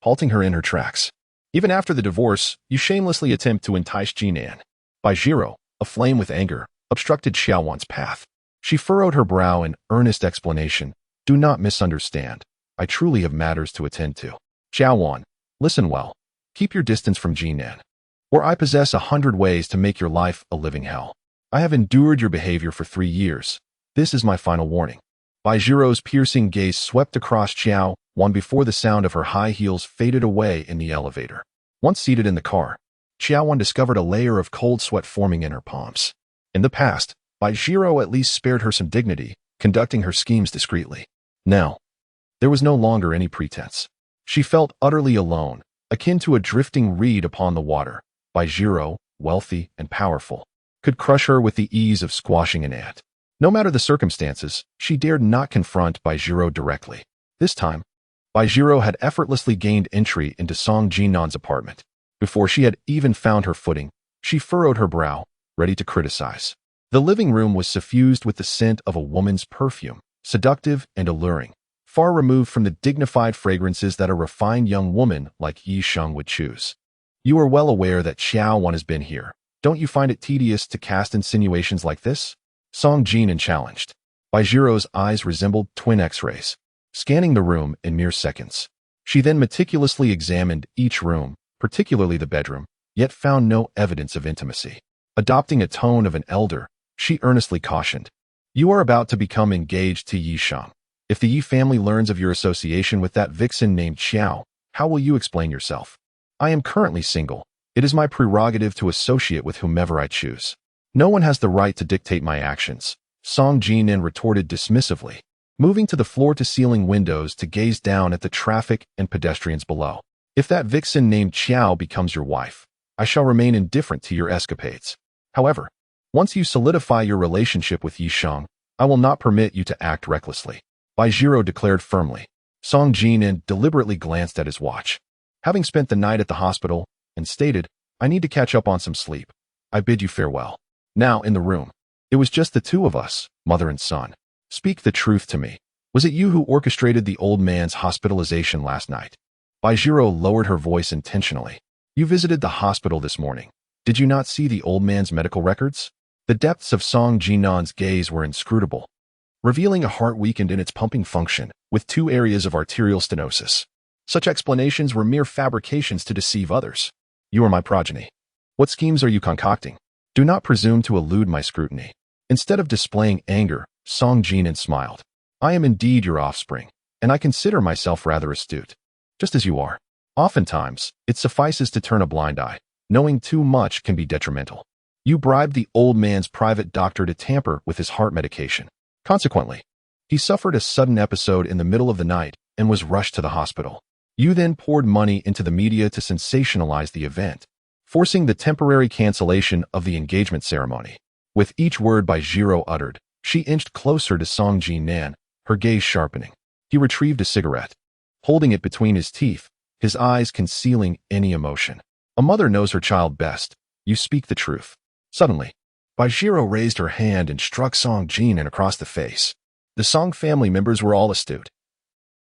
halting her in her tracks. Even after the divorce, you shamelessly attempt to entice Jinan. Bai Zhiro, aflame with anger, obstructed Qiao Wan's path. She furrowed her brow in earnest explanation. Do not misunderstand. I truly have matters to attend to. Qiao Wan, listen well. Keep your distance from Jinan, or I possess 100 ways to make your life a living hell. I have endured your behavior for 3 years. This is my final warning. Bai Zhiro's piercing gaze swept across Qiao Wan before the sound of her high heels faded away in the elevator. Once seated in the car, Qiao Wan discovered a layer of cold sweat forming in her palms. In the past, Bai Zhiro at least spared her some dignity, conducting her schemes discreetly. Now, there was no longer any pretense. She felt utterly alone, akin to a drifting reed upon the water. Bai Zhiro, wealthy and powerful, could crush her with the ease of squashing an ant. No matter the circumstances, she dared not confront Bai Zhiro directly. This time, Bai Zhiro had effortlessly gained entry into Song Jinan's apartment. Before she had even found her footing, she furrowed her brow, ready to criticize. The living room was suffused with the scent of a woman's perfume, seductive and alluring, far removed from the dignified fragrances that a refined young woman like Yi Sheng would choose. You are well aware that Qiao Wan has been here. Don't you find it tedious to cast insinuations like this? Song Jinan challenged. Bai Zhiro's eyes resembled twin X-rays, scanning the room in mere seconds. She then meticulously examined each room, particularly the bedroom, yet found no evidence of intimacy. Adopting a tone of an elder, she earnestly cautioned. You are about to become engaged to Yi Sheng. If the Yi family learns of your association with that vixen named Qiao, how will you explain yourself? I am currently single. It is my prerogative to associate with whomever I choose. No one has the right to dictate my actions, Song Jinan retorted dismissively, moving to the floor-to-ceiling windows to gaze down at the traffic and pedestrians below. If that vixen named Qiao becomes your wife, I shall remain indifferent to your escapades. However, once you solidify your relationship with Yi Sheng, I will not permit you to act recklessly, Bai Zhiro declared firmly. Song Jinan deliberately glanced at his watch. Having spent the night at the hospital, and stated, I need to catch up on some sleep. I bid you farewell. Now, in the room, it was just the two of us, mother and son. Speak the truth to me. Was it you who orchestrated the old man's hospitalization last night? Bai Zhiro lowered her voice intentionally. You visited the hospital this morning. Did you not see the old man's medical records? The depths of Song Jinan's gaze were inscrutable, revealing a heart weakened in its pumping function, with 2 areas of arterial stenosis. Such explanations were mere fabrications to deceive others. You are my progeny. What schemes are you concocting? Do not presume to elude my scrutiny. Instead of displaying anger, Song Jinan smiled. I am indeed your offspring, and I consider myself rather astute. Just as you are. Oftentimes, it suffices to turn a blind eye. Knowing too much can be detrimental. You bribed the old man's private doctor to tamper with his heart medication. Consequently, he suffered a sudden episode in the middle of the night and was rushed to the hospital. You then poured money into the media to sensationalize the event, forcing the temporary cancellation of the engagement ceremony. With each word Bai Zhiro uttered, she inched closer to Song Jinan, her gaze sharpening. He retrieved a cigarette, holding it between his teeth, his eyes concealing any emotion. A mother knows her child best. You speak the truth. Suddenly, Bai Zhiro raised her hand and struck Song Jinan across the face. The Song family members were all astute.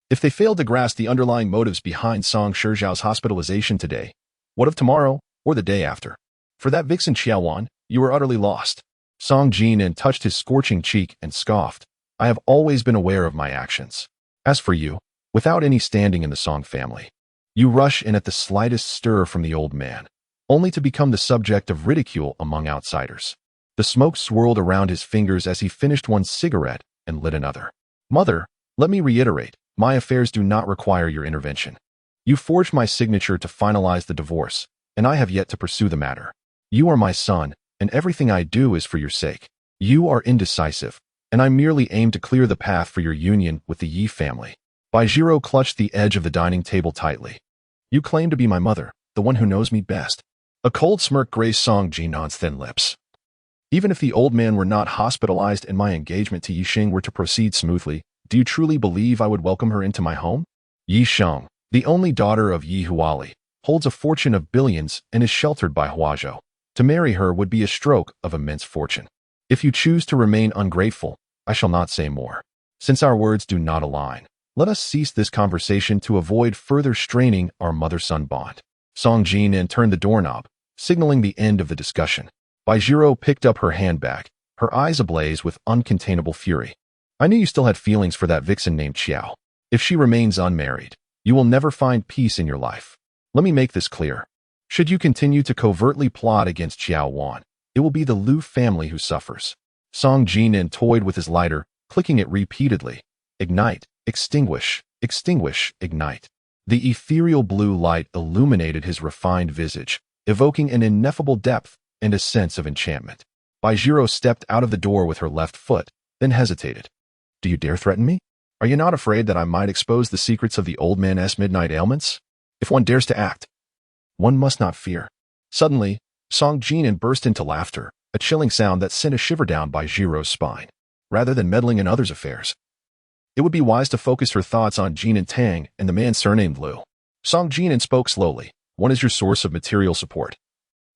If they failed to grasp the underlying motives behind Song Shizhao's hospitalization today, what of tomorrow or the day after? For that vixen Qiao Wan, you were utterly lost. Song Jinan touched his scorching cheek and scoffed. I have always been aware of my actions. As for you, without any standing in the Song family, you rush in at the slightest stir from the old man, only to become the subject of ridicule among outsiders. The smoke swirled around his fingers as he finished one cigarette and lit another. Mother, let me reiterate, my affairs do not require your intervention. You forged my signature to finalize the divorce, and I have yet to pursue the matter. You are my son, and everything I do is for your sake. You are indecisive, and I merely aim to clear the path for your union with the Yi family. Baizhiro clutched the edge of the dining table tightly. You claim to be my mother, the one who knows me best. A cold smirk graced Song Jinan's thin lips. Even if the old man were not hospitalized and my engagement to Yi Xing were to proceed smoothly, do you truly believe I would welcome her into my home? Yi Sheng, the only daughter of Yi Huali, holds a fortune of billions and is sheltered by Huazhou. To marry her would be a stroke of immense fortune. If you choose to remain ungrateful, I shall not say more. Since our words do not align, let us cease this conversation to avoid further straining our mother-son bond. Song Jinan turned the doorknob, signaling the end of the discussion. Baizhiro picked up her handbag, her eyes ablaze with uncontainable fury. I knew you still had feelings for that vixen named Qiao. If she remains unmarried, you will never find peace in your life. Let me make this clear. Should you continue to covertly plot against Qiao Wan, it will be the Liu family who suffers. Song Jinan toyed with his lighter, clicking it repeatedly. Ignite, extinguish, extinguish, ignite. The ethereal blue light illuminated his refined visage, evoking an ineffable depth and a sense of enchantment. Baizhiro stepped out of the door with her left foot, then hesitated. Do you dare threaten me? Are you not afraid that I might expose the secrets of the old man's midnight ailments? If one dares to act, one must not fear. Suddenly, Song Jinan burst into laughter, a chilling sound that sent a shiver down Baijiro's spine. Rather than meddling in others' affairs, it would be wise to focus her thoughts on Jinan Tang and the man surnamed Liu. Song Jinan spoke slowly. One is your source of material support,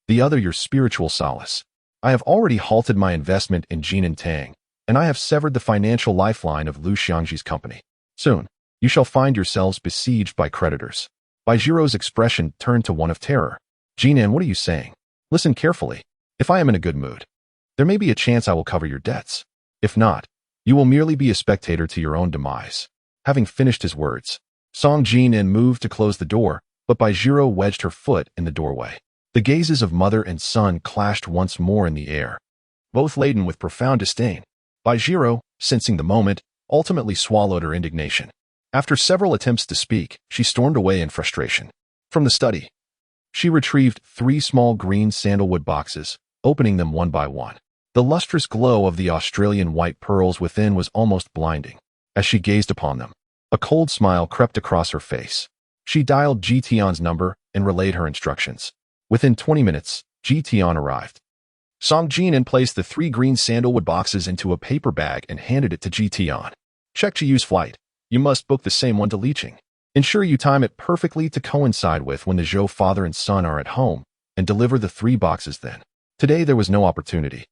the other your spiritual solace. I have already halted my investment in Jinan Tang, and I have severed the financial lifeline of Liu Xiangji's company. Soon, you shall find yourselves besieged by creditors. Baijiro's expression turned to one of terror. Jinan, what are you saying? Listen carefully. If I am in a good mood, there may be a chance I will cover your debts. If not, you will merely be a spectator to your own demise. Having finished his words, Song Jinan moved to close the door, but Baizhiro wedged her foot in the doorway. The gazes of mother and son clashed once more in the air, both laden with profound disdain. Baizhiro, sensing the moment, ultimately swallowed her indignation. After several attempts to speak, she stormed away in frustration. From the study, she retrieved 3 small green sandalwood boxes, opening them one by one. The lustrous glow of the Australian white pearls within was almost blinding. As she gazed upon them, a cold smile crept across her face. She dialed Ji Tian's number and relayed her instructions. Within 20 minutes, Ji Tian arrived. Song Jinan placed the 3 green sandalwood boxes into a paper bag and handed it to Ji Tian. Check Jiu's flight. You must book the same one to Liqing. Ensure you time it perfectly to coincide with when the Zhou father and son are at home, and deliver the 3 boxes then. Today there was no opportunity.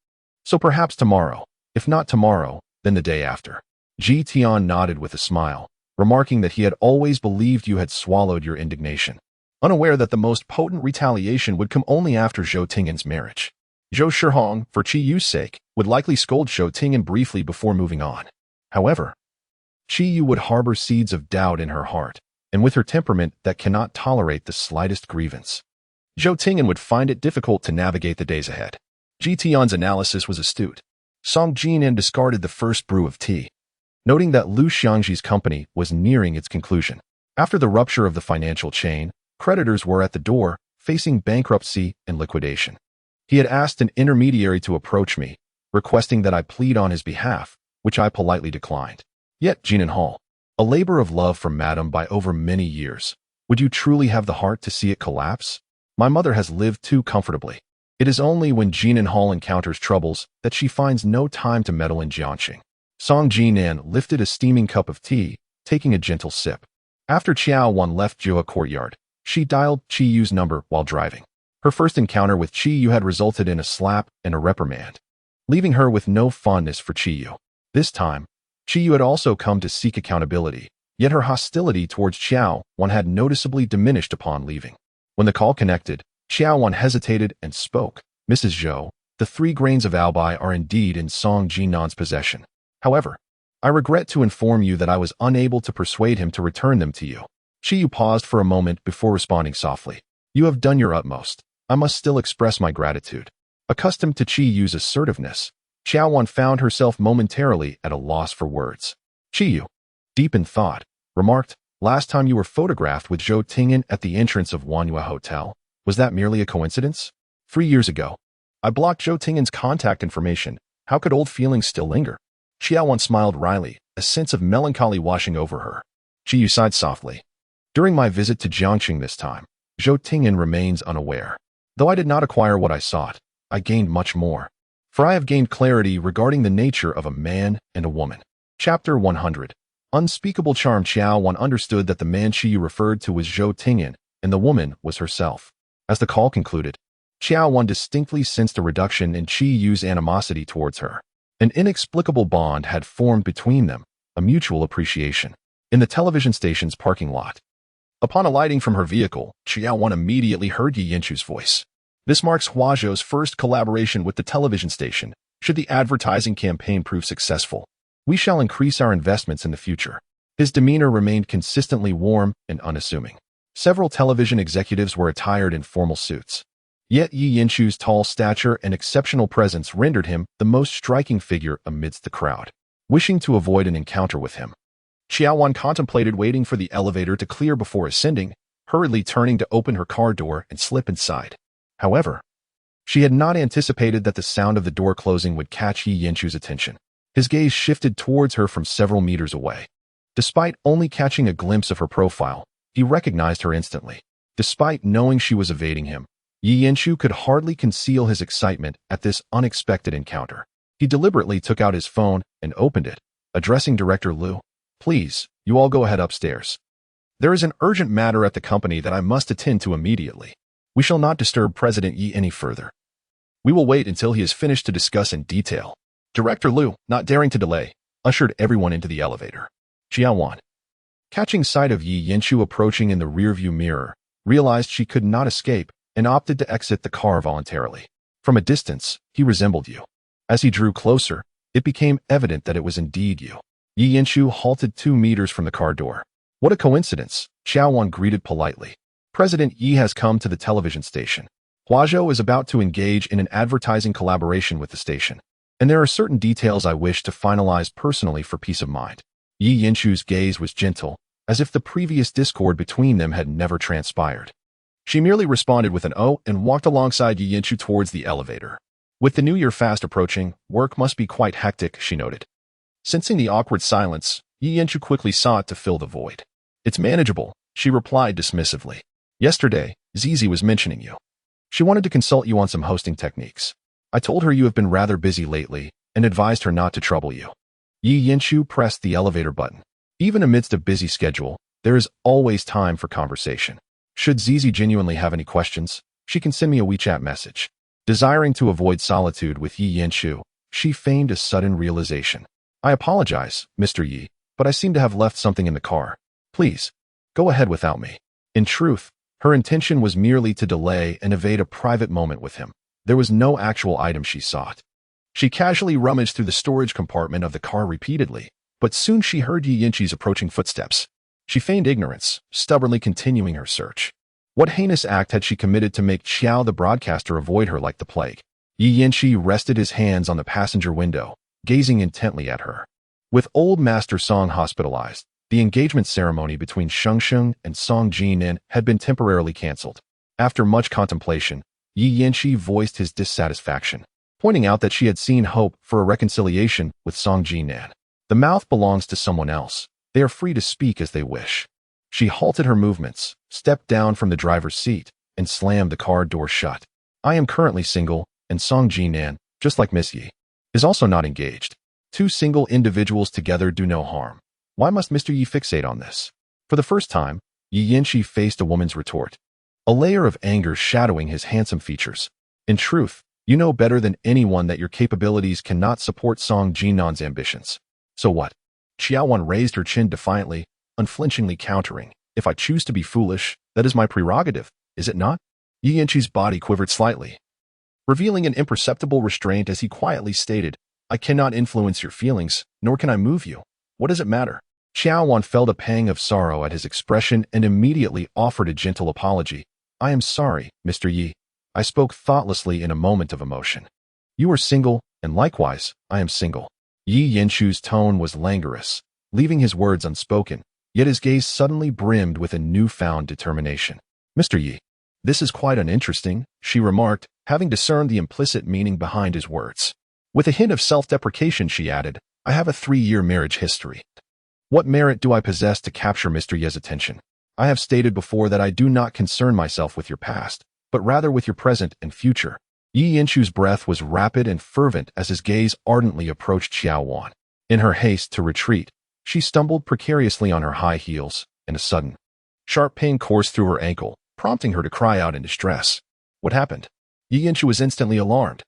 So perhaps tomorrow. If not tomorrow, then the day after. Ji Tian nodded with a smile, remarking that he had always believed you had swallowed your indignation, unaware that the most potent retaliation would come only after Zhou Tingyan's marriage. Zhou Shihong, for Qi Yu's sake, would likely scold Zhou Tingyan briefly before moving on. However, Qi Yu would harbor seeds of doubt in her heart, and with her temperament that cannot tolerate the slightest grievance, Zhou Tingyan would find it difficult to navigate the days ahead. Ji Tian's analysis was astute. Song Jinan discarded the first brew of tea, noting that Liu Xiangji's company was nearing its conclusion. After the rupture of the financial chain, creditors were at the door, facing bankruptcy and liquidation. He had asked an intermediary to approach me, requesting that I plead on his behalf, which I politely declined. Yet, Jinan Hall, a labor of love for Madam by over many years, would you truly have the heart to see it collapse? My mother has lived too comfortably. It is only when Jinan Hall encounters troubles that she finds no time to meddle in Jianqing. Song Jinan lifted a steaming cup of tea, taking a gentle sip. After Qiao Wan left Jua Courtyard, she dialed Qi Yu's number while driving. Her first encounter with Qi Yu had resulted in a slap and a reprimand, leaving her with no fondness for Qi Yu. This time, Qi Yu had also come to seek accountability, yet her hostility towards Qiao Wan had noticeably diminished upon leaving. When the call connected, Qiao Wan hesitated and spoke. Mrs. Zhou, the 3 grains of albei are indeed in Song Jinan's possession. However, I regret to inform you that I was unable to persuade him to return them to you. Qi Yu paused for a moment before responding softly. You have done your utmost. I must still express my gratitude. Accustomed to Qi Yu's assertiveness, Qiao Wan found herself momentarily at a loss for words. Qi Yu, deep in thought, remarked, last time you were photographed with Zhou Tingyan at the entrance of Wanyue Hotel, was that merely a coincidence? 3 years ago, I blocked Zhou Tingyan's contact information. How could old feelings still linger? Qiao Wan smiled wryly, a sense of melancholy washing over her. Qiyu sighed softly. During my visit to Jiangqing this time, Zhou Tingyan remains unaware. Though I did not acquire what I sought, I gained much more. For I have gained clarity regarding the nature of a man and a woman. Chapter 100. Unspeakable charm. Qiao Wan understood that the man Qiyu referred to was Zhou Tingyan, and the woman was herself. As the call concluded, Qiao Wan distinctly sensed a reduction in Qiyu's animosity towards her. An inexplicable bond had formed between them, a mutual appreciation. In the television station's parking lot. Upon alighting from her vehicle, Qiao Wan immediately heard Yi Yanchu's voice. This marks Huazhou's first collaboration with the television station. Should the advertising campaign prove successful, we shall increase our investments in the future. His demeanor remained consistently warm and unassuming. Several television executives were attired in formal suits. Yet Yi Yanchu's tall stature and exceptional presence rendered him the most striking figure amidst the crowd. Wishing to avoid an encounter with him, Qiao Wan contemplated waiting for the elevator to clear before ascending, hurriedly turning to open her car door and slip inside. However, she had not anticipated that the sound of the door closing would catch Yi Yanchu's attention. His gaze shifted towards her from several meters away. Despite only catching a glimpse of her profile, he recognized her instantly. Despite knowing she was evading him, Yi Yanchu could hardly conceal his excitement at this unexpected encounter. He deliberately took out his phone and opened it, addressing Director Liu. Please, you all go ahead upstairs. There is an urgent matter at the company that I must attend to immediately. We shall not disturb President Yi any further. We will wait until he is finished to discuss in detail. Director Liu, not daring to delay, ushered everyone into the elevator. Qiao Wan, catching sight of Yi Yanchu approaching in the rearview mirror, realized she could not escape and opted to exit the car voluntarily. From a distance, he resembled you. As he drew closer, it became evident that it was indeed you. Yi Yanchu halted 2 meters from the car door. What a coincidence, Qiao Wan greeted politely. President Yi has come to the television station. Huazhou is about to engage in an advertising collaboration with the station, and there are certain details I wish to finalize personally for peace of mind. Yi Yanchu's gaze was gentle, as if the previous discord between them had never transpired. She merely responded with an "oh" and walked alongside Yi Yanchu towards the elevator. With the new year fast approaching, work must be quite hectic, she noted. Sensing the awkward silence, Yi Yanchu quickly sought to fill the void. It's manageable, she replied dismissively. Yesterday, Zizi was mentioning you. She wanted to consult you on some hosting techniques. I told her you have been rather busy lately and advised her not to trouble you. Yi Yanchu pressed the elevator button. Even amidst a busy schedule, there is always time for conversation. Should Zizi genuinely have any questions, she can send me a WeChat message. Desiring to avoid solitude with Yi Yanchu, she feigned a sudden realization. I apologize, Mr. Yi, but I seem to have left something in the car. Please, go ahead without me. In truth, her intention was merely to delay and evade a private moment with him. There was no actual item she sought. She casually rummaged through the storage compartment of the car repeatedly, but soon she heard Yi Yanchu's approaching footsteps. She feigned ignorance, stubbornly continuing her search. What heinous act had she committed to make Qiao the broadcaster avoid her like the plague? Yi Yanchu rested his hands on the passenger window, gazing intently at her. With old Master Song hospitalized, the engagement ceremony between Shengsheng and Song Jinan had been temporarily cancelled. After much contemplation, Yi Yanchu voiced his dissatisfaction, pointing out that she had seen hope for a reconciliation with Song Jinan. The mouth belongs to someone else. They are free to speak as they wish. She halted her movements, stepped down from the driver's seat, and slammed the car door shut. I am currently single, and Song Jinan, just like Miss Yi, is also not engaged. 2 single individuals together do no harm. Why must Mr. Yi fixate on this? For the first time, Yi Yanchu faced a woman's retort, a layer of anger shadowing his handsome features. In truth, you know better than anyone that your capabilities cannot support Song Jinan's ambitions. So what? Qiao Wan raised her chin defiantly, unflinchingly countering. If I choose to be foolish, that is my prerogative, is it not? Yi Yanchu's body quivered slightly, revealing an imperceptible restraint as he quietly stated, I cannot influence your feelings, nor can I move you. What does it matter? Qiao Wan felt a pang of sorrow at his expression and immediately offered a gentle apology. I am sorry, Mr. Yi. I spoke thoughtlessly in a moment of emotion. You are single, and likewise, I am single. Yi Yanchu's tone was languorous, leaving his words unspoken, yet his gaze suddenly brimmed with a newfound determination. Mr. Yi, this is quite uninteresting, she remarked, having discerned the implicit meaning behind his words. With a hint of self-deprecation, she added, I have a 3-year marriage history. What merit do I possess to capture Mr. Ye's attention? I have stated before that I do not concern myself with your past, but rather with your present and future. Yi Yinshu's breath was rapid and fervent as his gaze ardently approached Qiao Wan. In her haste to retreat, she stumbled precariously on her high heels, and a sudden, sharp pain coursed through her ankle, prompting her to cry out in distress. What happened? Yi Yinshu was instantly alarmed,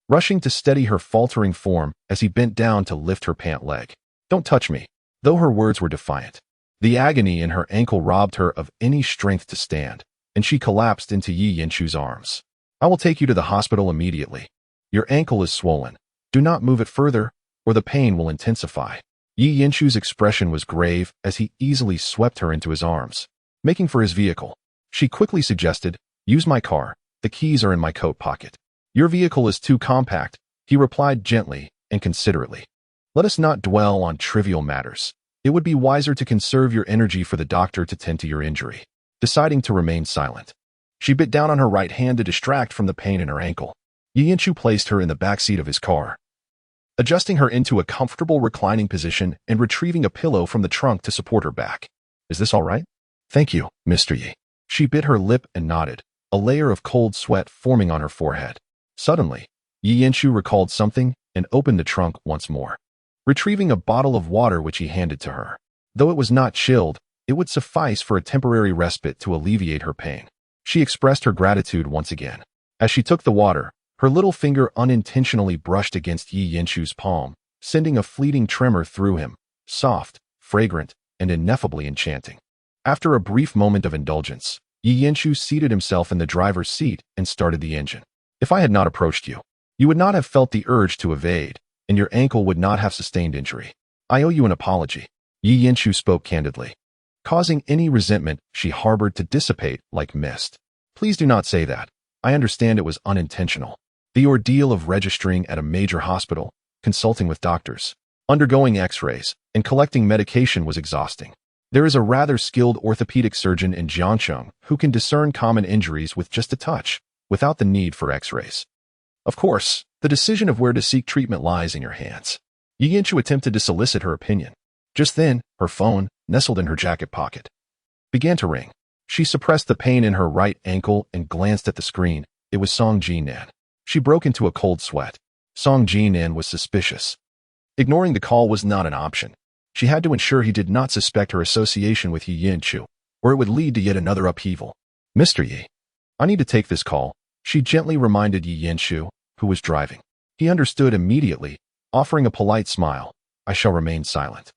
rushing to steady her faltering form as he bent down to lift her pant leg. Don't touch me. Though her words were defiant, the agony in her ankle robbed her of any strength to stand, and she collapsed into Yi Yinshu's arms. I will take you to the hospital immediately. Your ankle is swollen. Do not move it further, or the pain will intensify. Yi Yinshu's expression was grave as he easily swept her into his arms. Making for his vehicle, she quickly suggested, use my car. The keys are in my coat pocket. Your vehicle is too compact, he replied gently and considerately. Let us not dwell on trivial matters. It would be wiser to conserve your energy for the doctor to tend to your injury. Deciding to remain silent, she bit down on her right hand to distract from the pain in her ankle. Yi Yinshu placed her in the back seat of his car, adjusting her into a comfortable reclining position and retrieving a pillow from the trunk to support her back. Is this all right? Thank you, Mr. Yi. She bit her lip and nodded, a layer of cold sweat forming on her forehead. Suddenly, Yi Yinshu recalled something and opened the trunk once more, retrieving a bottle of water which he handed to her. Though it was not chilled, it would suffice for a temporary respite to alleviate her pain. She expressed her gratitude once again. As she took the water, her little finger unintentionally brushed against Yi Yinshu's palm, sending a fleeting tremor through him, soft, fragrant, and ineffably enchanting. After a brief moment of indulgence, Yi Yinshu seated himself in the driver's seat and started the engine. If I had not approached you, you would not have felt the urge to evade, and your ankle would not have sustained injury. I owe you an apology. Yi Yinshu spoke candidly, causing any resentment she harbored to dissipate like mist. Please do not say that. I understand it was unintentional. The ordeal of registering at a major hospital, consulting with doctors, undergoing x-rays, and collecting medication was exhausting. There is a rather skilled orthopedic surgeon in Jiangcheng who can discern common injuries with just a touch, without the need for x-rays. Of course, the decision of where to seek treatment lies in your hands. Yi Yinshu attempted to solicit her opinion. Just then, her phone, nestled in her jacket pocket, began to ring. She suppressed the pain in her right ankle and glanced at the screen. It was Song Jinan. She broke into a cold sweat. Song Jinan was suspicious. Ignoring the call was not an option. She had to ensure he did not suspect her association with Yi Yinshu, or it would lead to yet another upheaval. Mr. Yi, I need to take this call, she gently reminded Yi Yinshu, who was driving. He understood immediately, offering a polite smile. I shall remain silent.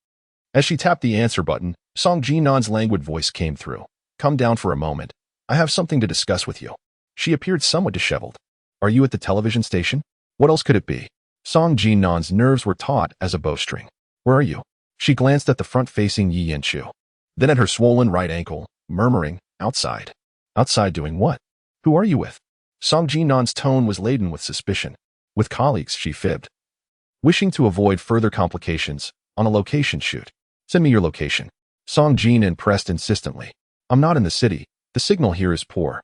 As she tapped the answer button, Song Jinan's languid voice came through. Come down for a moment. I have something to discuss with you. She appeared somewhat disheveled. Are you at the television station? What else could it be? Song Jinan's nerves were taut as a bowstring. Where are you? She glanced at the front-facing Yi Yinshu, then at her swollen right ankle, murmuring, outside. Outside doing what? Who are you with? Song Jinan's tone was laden with suspicion. With colleagues, she fibbed. Wishing to avoid further complications, on a location shoot. Send me your location. Song Jinan pressed insistently. I'm not in the city. The signal here is poor.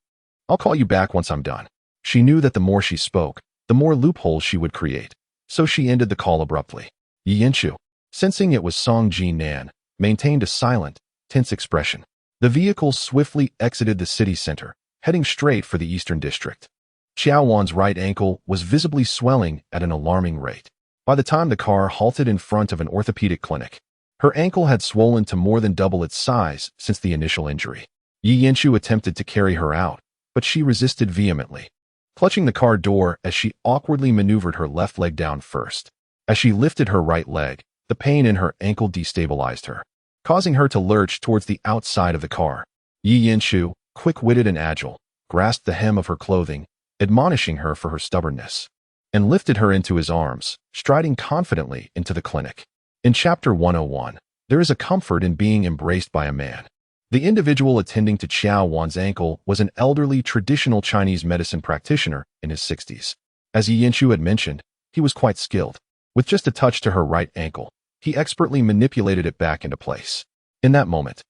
I'll call you back once I'm done. She knew that the more she spoke, the more loopholes she would create, so she ended the call abruptly. Yi Yinshu, sensing it was Song Jinan, maintained a silent, tense expression. The vehicle swiftly exited the city center, heading straight for the eastern district. Qiao Wan's right ankle was visibly swelling at an alarming rate. By the time the car halted in front of an orthopedic clinic, her ankle had swollen to more than double its size since the initial injury. Yi Yinshu attempted to carry her out, but she resisted vehemently, clutching the car door as she awkwardly maneuvered her left leg down first. As she lifted her right leg, the pain in her ankle destabilized her, causing her to lurch towards the outside of the car. Yi Yinshu, quick-witted and agile, grasped the hem of her clothing, admonishing her for her stubbornness, and lifted her into his arms, striding confidently into the clinic. In Chapter 101, there is a comfort in being embraced by a man. The individual attending to Qiao Wan's ankle was an elderly traditional Chinese medicine practitioner in his 60s. As Yi Yinshu had mentioned, he was quite skilled. With just a touch to her right ankle, he expertly manipulated it back into place. In that moment,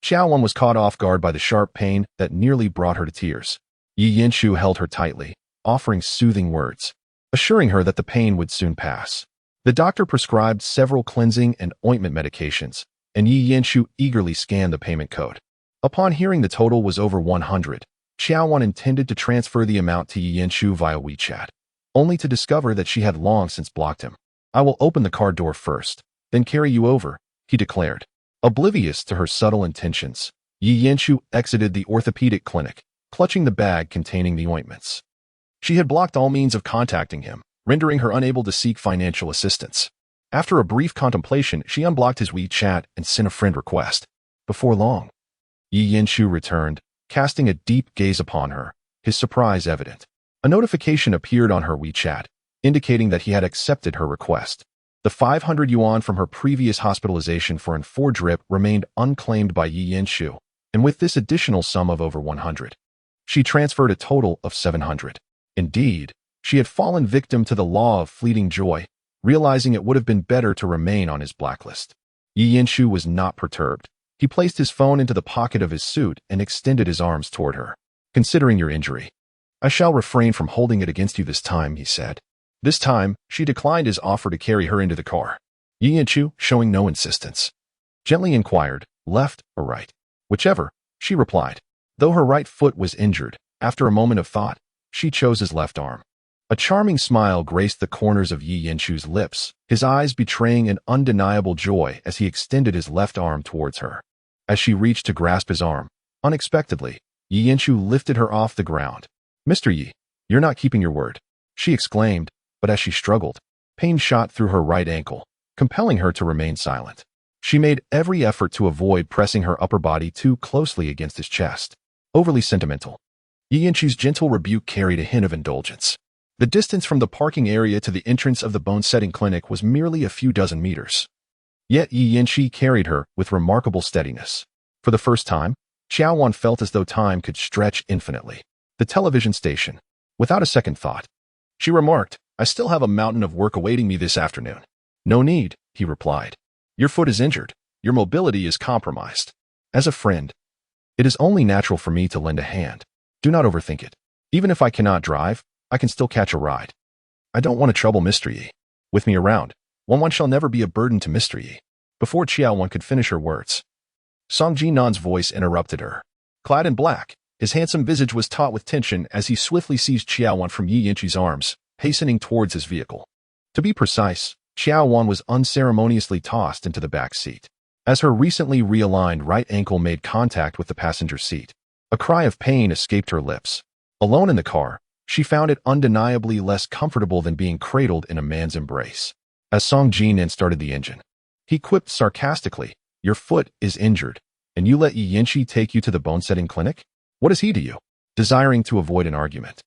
Qiao Wan was caught off guard by the sharp pain that nearly brought her to tears. Yi Yinshu held her tightly, offering soothing words, assuring her that the pain would soon pass. The doctor prescribed several cleansing and ointment medications, and Yi Yanshu eagerly scanned the payment code. Upon hearing the total was over 100, Qiao Wan intended to transfer the amount to Yi Yanshu via WeChat, only to discover that she had long since blocked him. "I will open the car door first, then carry you over," he declared. Oblivious to her subtle intentions, Yi Yanshu exited the orthopedic clinic, clutching the bag containing the ointments. She had blocked all means of contacting him, rendering her unable to seek financial assistance. After a brief contemplation, she unblocked his WeChat and sent a friend request. Before long, Yi Yanshu returned, casting a deep gaze upon her, his surprise evident. A notification appeared on her WeChat, indicating that he had accepted her request. The 500 yuan from her previous hospitalization for an 4 drip remained unclaimed by Yi Yanshu, and with this additional sum of over 100, she transferred a total of 700. Indeed, she had fallen victim to the law of fleeting joy, realizing it would have been better to remain on his blacklist. Yi Yanshu was not perturbed. He placed his phone into the pocket of his suit and extended his arms toward her. "Considering your injury, I shall refrain from holding it against you this time," he said. This time, she declined his offer to carry her into the car. Yi Yanshu, showing no insistence, gently inquired, "Left or right?" "Whichever," she replied. Though her right foot was injured, after a moment of thought, she chose his left arm. A charming smile graced the corners of Yi Yanshu's lips, his eyes betraying an undeniable joy as he extended his left arm towards her. As she reached to grasp his arm, unexpectedly, Yi Yanshu lifted her off the ground. "Mr. Yi, you're not keeping your word," she exclaimed, but as she struggled, pain shot through her right ankle, compelling her to remain silent. She made every effort to avoid pressing her upper body too closely against his chest. Overly sentimental. Yi Yanshu's gentle rebuke carried a hint of indulgence. The distance from the parking area to the entrance of the bone-setting clinic was merely a few dozen meters. Yet Yi Yanshu carried her with remarkable steadiness. For the first time, Qiao Wan felt as though time could stretch infinitely. The television station. Without a second thought, she remarked, "I still have a mountain of work awaiting me this afternoon." "No need," he replied. "Your foot is injured. Your mobility is compromised. As a friend, it is only natural for me to lend a hand. Do not overthink it. Even if I cannot drive, I can still catch a ride. I don't want to trouble Mr. Yi. With me around, one shall never be a burden to Mr. Yi." Before Qiao Wan could finish her words, Song Jinan's voice interrupted her. Clad in black, his handsome visage was taut with tension as he swiftly seized Qiao Wan from Yi Yanshu's arms, hastening towards his vehicle. To be precise, Qiao Wan was unceremoniously tossed into the back seat. As her recently realigned right ankle made contact with the passenger seat, a cry of pain escaped her lips. Alone in the car, she found it undeniably less comfortable than being cradled in a man's embrace. As Song Jinan started the engine, he quipped sarcastically, "Your foot is injured, and you let Yi Yanshu take you to the bone-setting clinic? What is he to you?" Desiring to avoid an argument,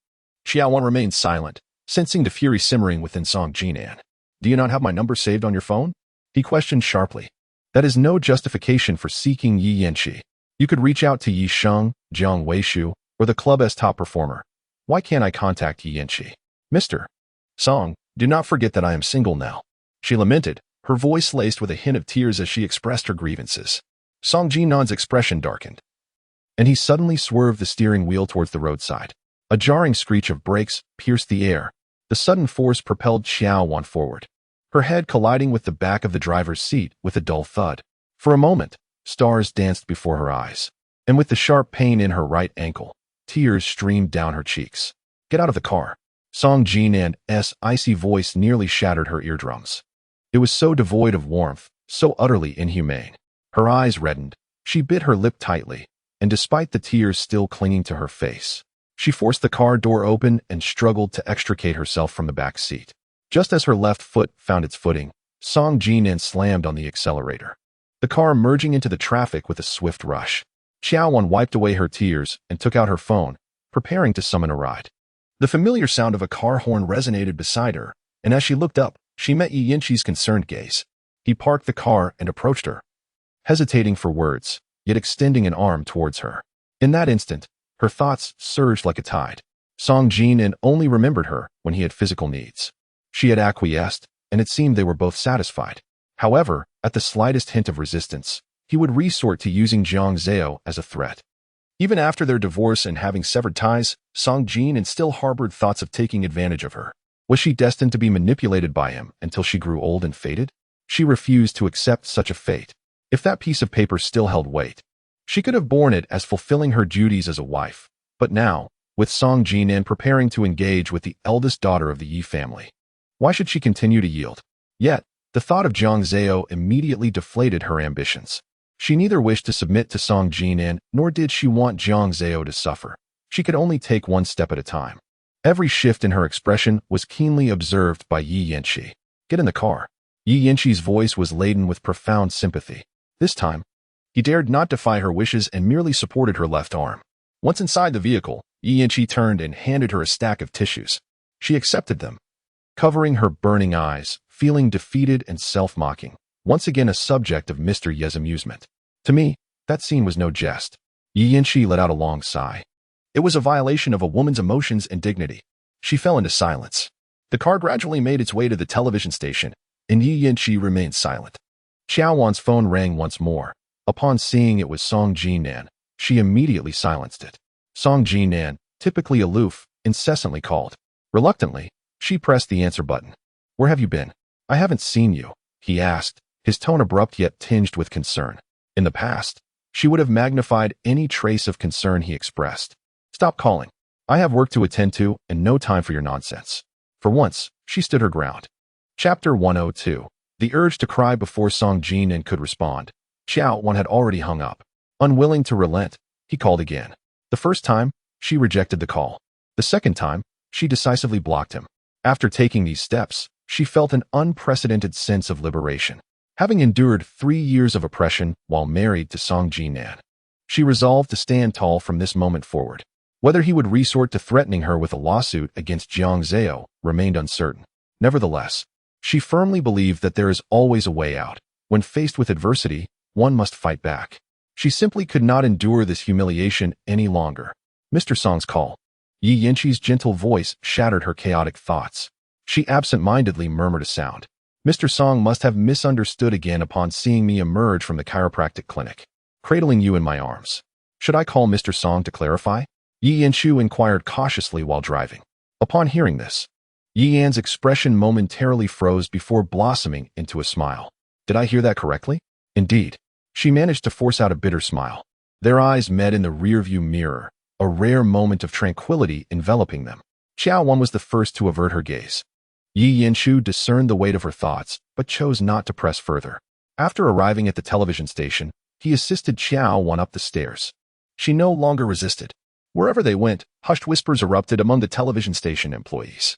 Qiao Wan remained silent, sensing the fury simmering within Song Jinan. "Do you not have my number saved on your phone?" he questioned sharply. "That is no justification for seeking Yi Yanshu. You could reach out to Yi Sheng, Jiang Weishu, or the club's top performer. Why can't I contact Yi Yanshu? Mr. Song, do not forget that I am single now," she lamented, her voice laced with a hint of tears as she expressed her grievances. Song Jinan's expression darkened, and he suddenly swerved the steering wheel towards the roadside. A jarring screech of brakes pierced the air. The sudden force propelled Qiao Wan forward, her head colliding with the back of the driver's seat with a dull thud. For a moment, stars danced before her eyes, and with the sharp pain in her right ankle, tears streamed down her cheeks. "Get out of the car." Song Jinan's icy voice nearly shattered her eardrums. It was so devoid of warmth, so utterly inhumane. Her eyes reddened. She bit her lip tightly, and despite the tears still clinging to her face, she forced the car door open and struggled to extricate herself from the back seat. Just as her left foot found its footing, Song Jinan slammed on the accelerator, the car merging into the traffic with a swift rush. Qiao Wan wiped away her tears and took out her phone, preparing to summon a ride. The familiar sound of a car horn resonated beside her, and as she looked up, she met Yi Yanshu's concerned gaze. He parked the car and approached her, hesitating for words, yet extending an arm towards her. In that instant, her thoughts surged like a tide. Song Jinan only remembered her when he had physical needs. She had acquiesced, and it seemed they were both satisfied. However, at the slightest hint of resistance, he would resort to using Jiang Zhao as a threat. Even after their divorce and having severed ties, Song Jinan still harbored thoughts of taking advantage of her. Was she destined to be manipulated by him until she grew old and faded? She refused to accept such a fate. If that piece of paper still held weight, she could have borne it as fulfilling her duties as a wife. But now, with Song Jinan preparing to engage with the eldest daughter of the Yi family, why should she continue to yield? Yet, the thought of Jiang Zhao immediately deflated her ambitions. She neither wished to submit to Song Jinan, nor did she want Jiang Zhao to suffer. She could only take one step at a time. Every shift in her expression was keenly observed by Yi Yanqi. Get in the car. Yi Yanqi's voice was laden with profound sympathy. This time, he dared not defy her wishes and merely supported her left arm. Once inside the vehicle, Yi Yanqi turned and handed her a stack of tissues. She accepted them, covering her burning eyes, feeling defeated and self-mocking, once again a subject of Mr. Ye's amusement. To me, that scene was no jest. Yi Yanqi let out a long sigh. It was a violation of a woman's emotions and dignity. She fell into silence. The car gradually made its way to the television station, and Yi Yanqi remained silent. Qiao Wan's phone rang once more. Upon seeing it was Song Jinan, she immediately silenced it. Song Jinan, typically aloof, incessantly called. Reluctantly, she pressed the answer button. Where have you been? I haven't seen you, he asked, his tone abrupt yet tinged with concern. In the past, she would have magnified any trace of concern he expressed. Stop calling. I have work to attend to and no time for your nonsense. For once, she stood her ground. Chapter 102. The urge to cry before Song Jinan could respond. Qiao Wan had already hung up. Unwilling to relent, he called again. The first time, she rejected the call. The second time, she decisively blocked him. After taking these steps, she felt an unprecedented sense of liberation. Having endured 3 years of oppression while married to Song Jinan, she resolved to stand tall from this moment forward. Whether he would resort to threatening her with a lawsuit against Jiang Zhao remained uncertain. Nevertheless, she firmly believed that there is always a way out. When faced with adversity, one must fight back. She simply could not endure this humiliation any longer. Mr. Song's call. Yi Yanqi's gentle voice shattered her chaotic thoughts. She absent-mindedly murmured a sound. Mr. Song must have misunderstood again upon seeing me emerge from the chiropractic clinic, cradling you in my arms. Should I call Mr. Song to clarify? Yi Yanqiu inquired cautiously while driving. Upon hearing this, Yi Yan's expression momentarily froze before blossoming into a smile. Did I hear that correctly? Indeed. She managed to force out a bitter smile. Their eyes met in the rearview mirror, a rare moment of tranquility enveloping them. Qiao Wan was the first to avert her gaze. Yi Yanqiu discerned the weight of her thoughts, but chose not to press further. After arriving at the television station, he assisted Qiao Wan up the stairs. She no longer resisted. Wherever they went, hushed whispers erupted among the television station employees.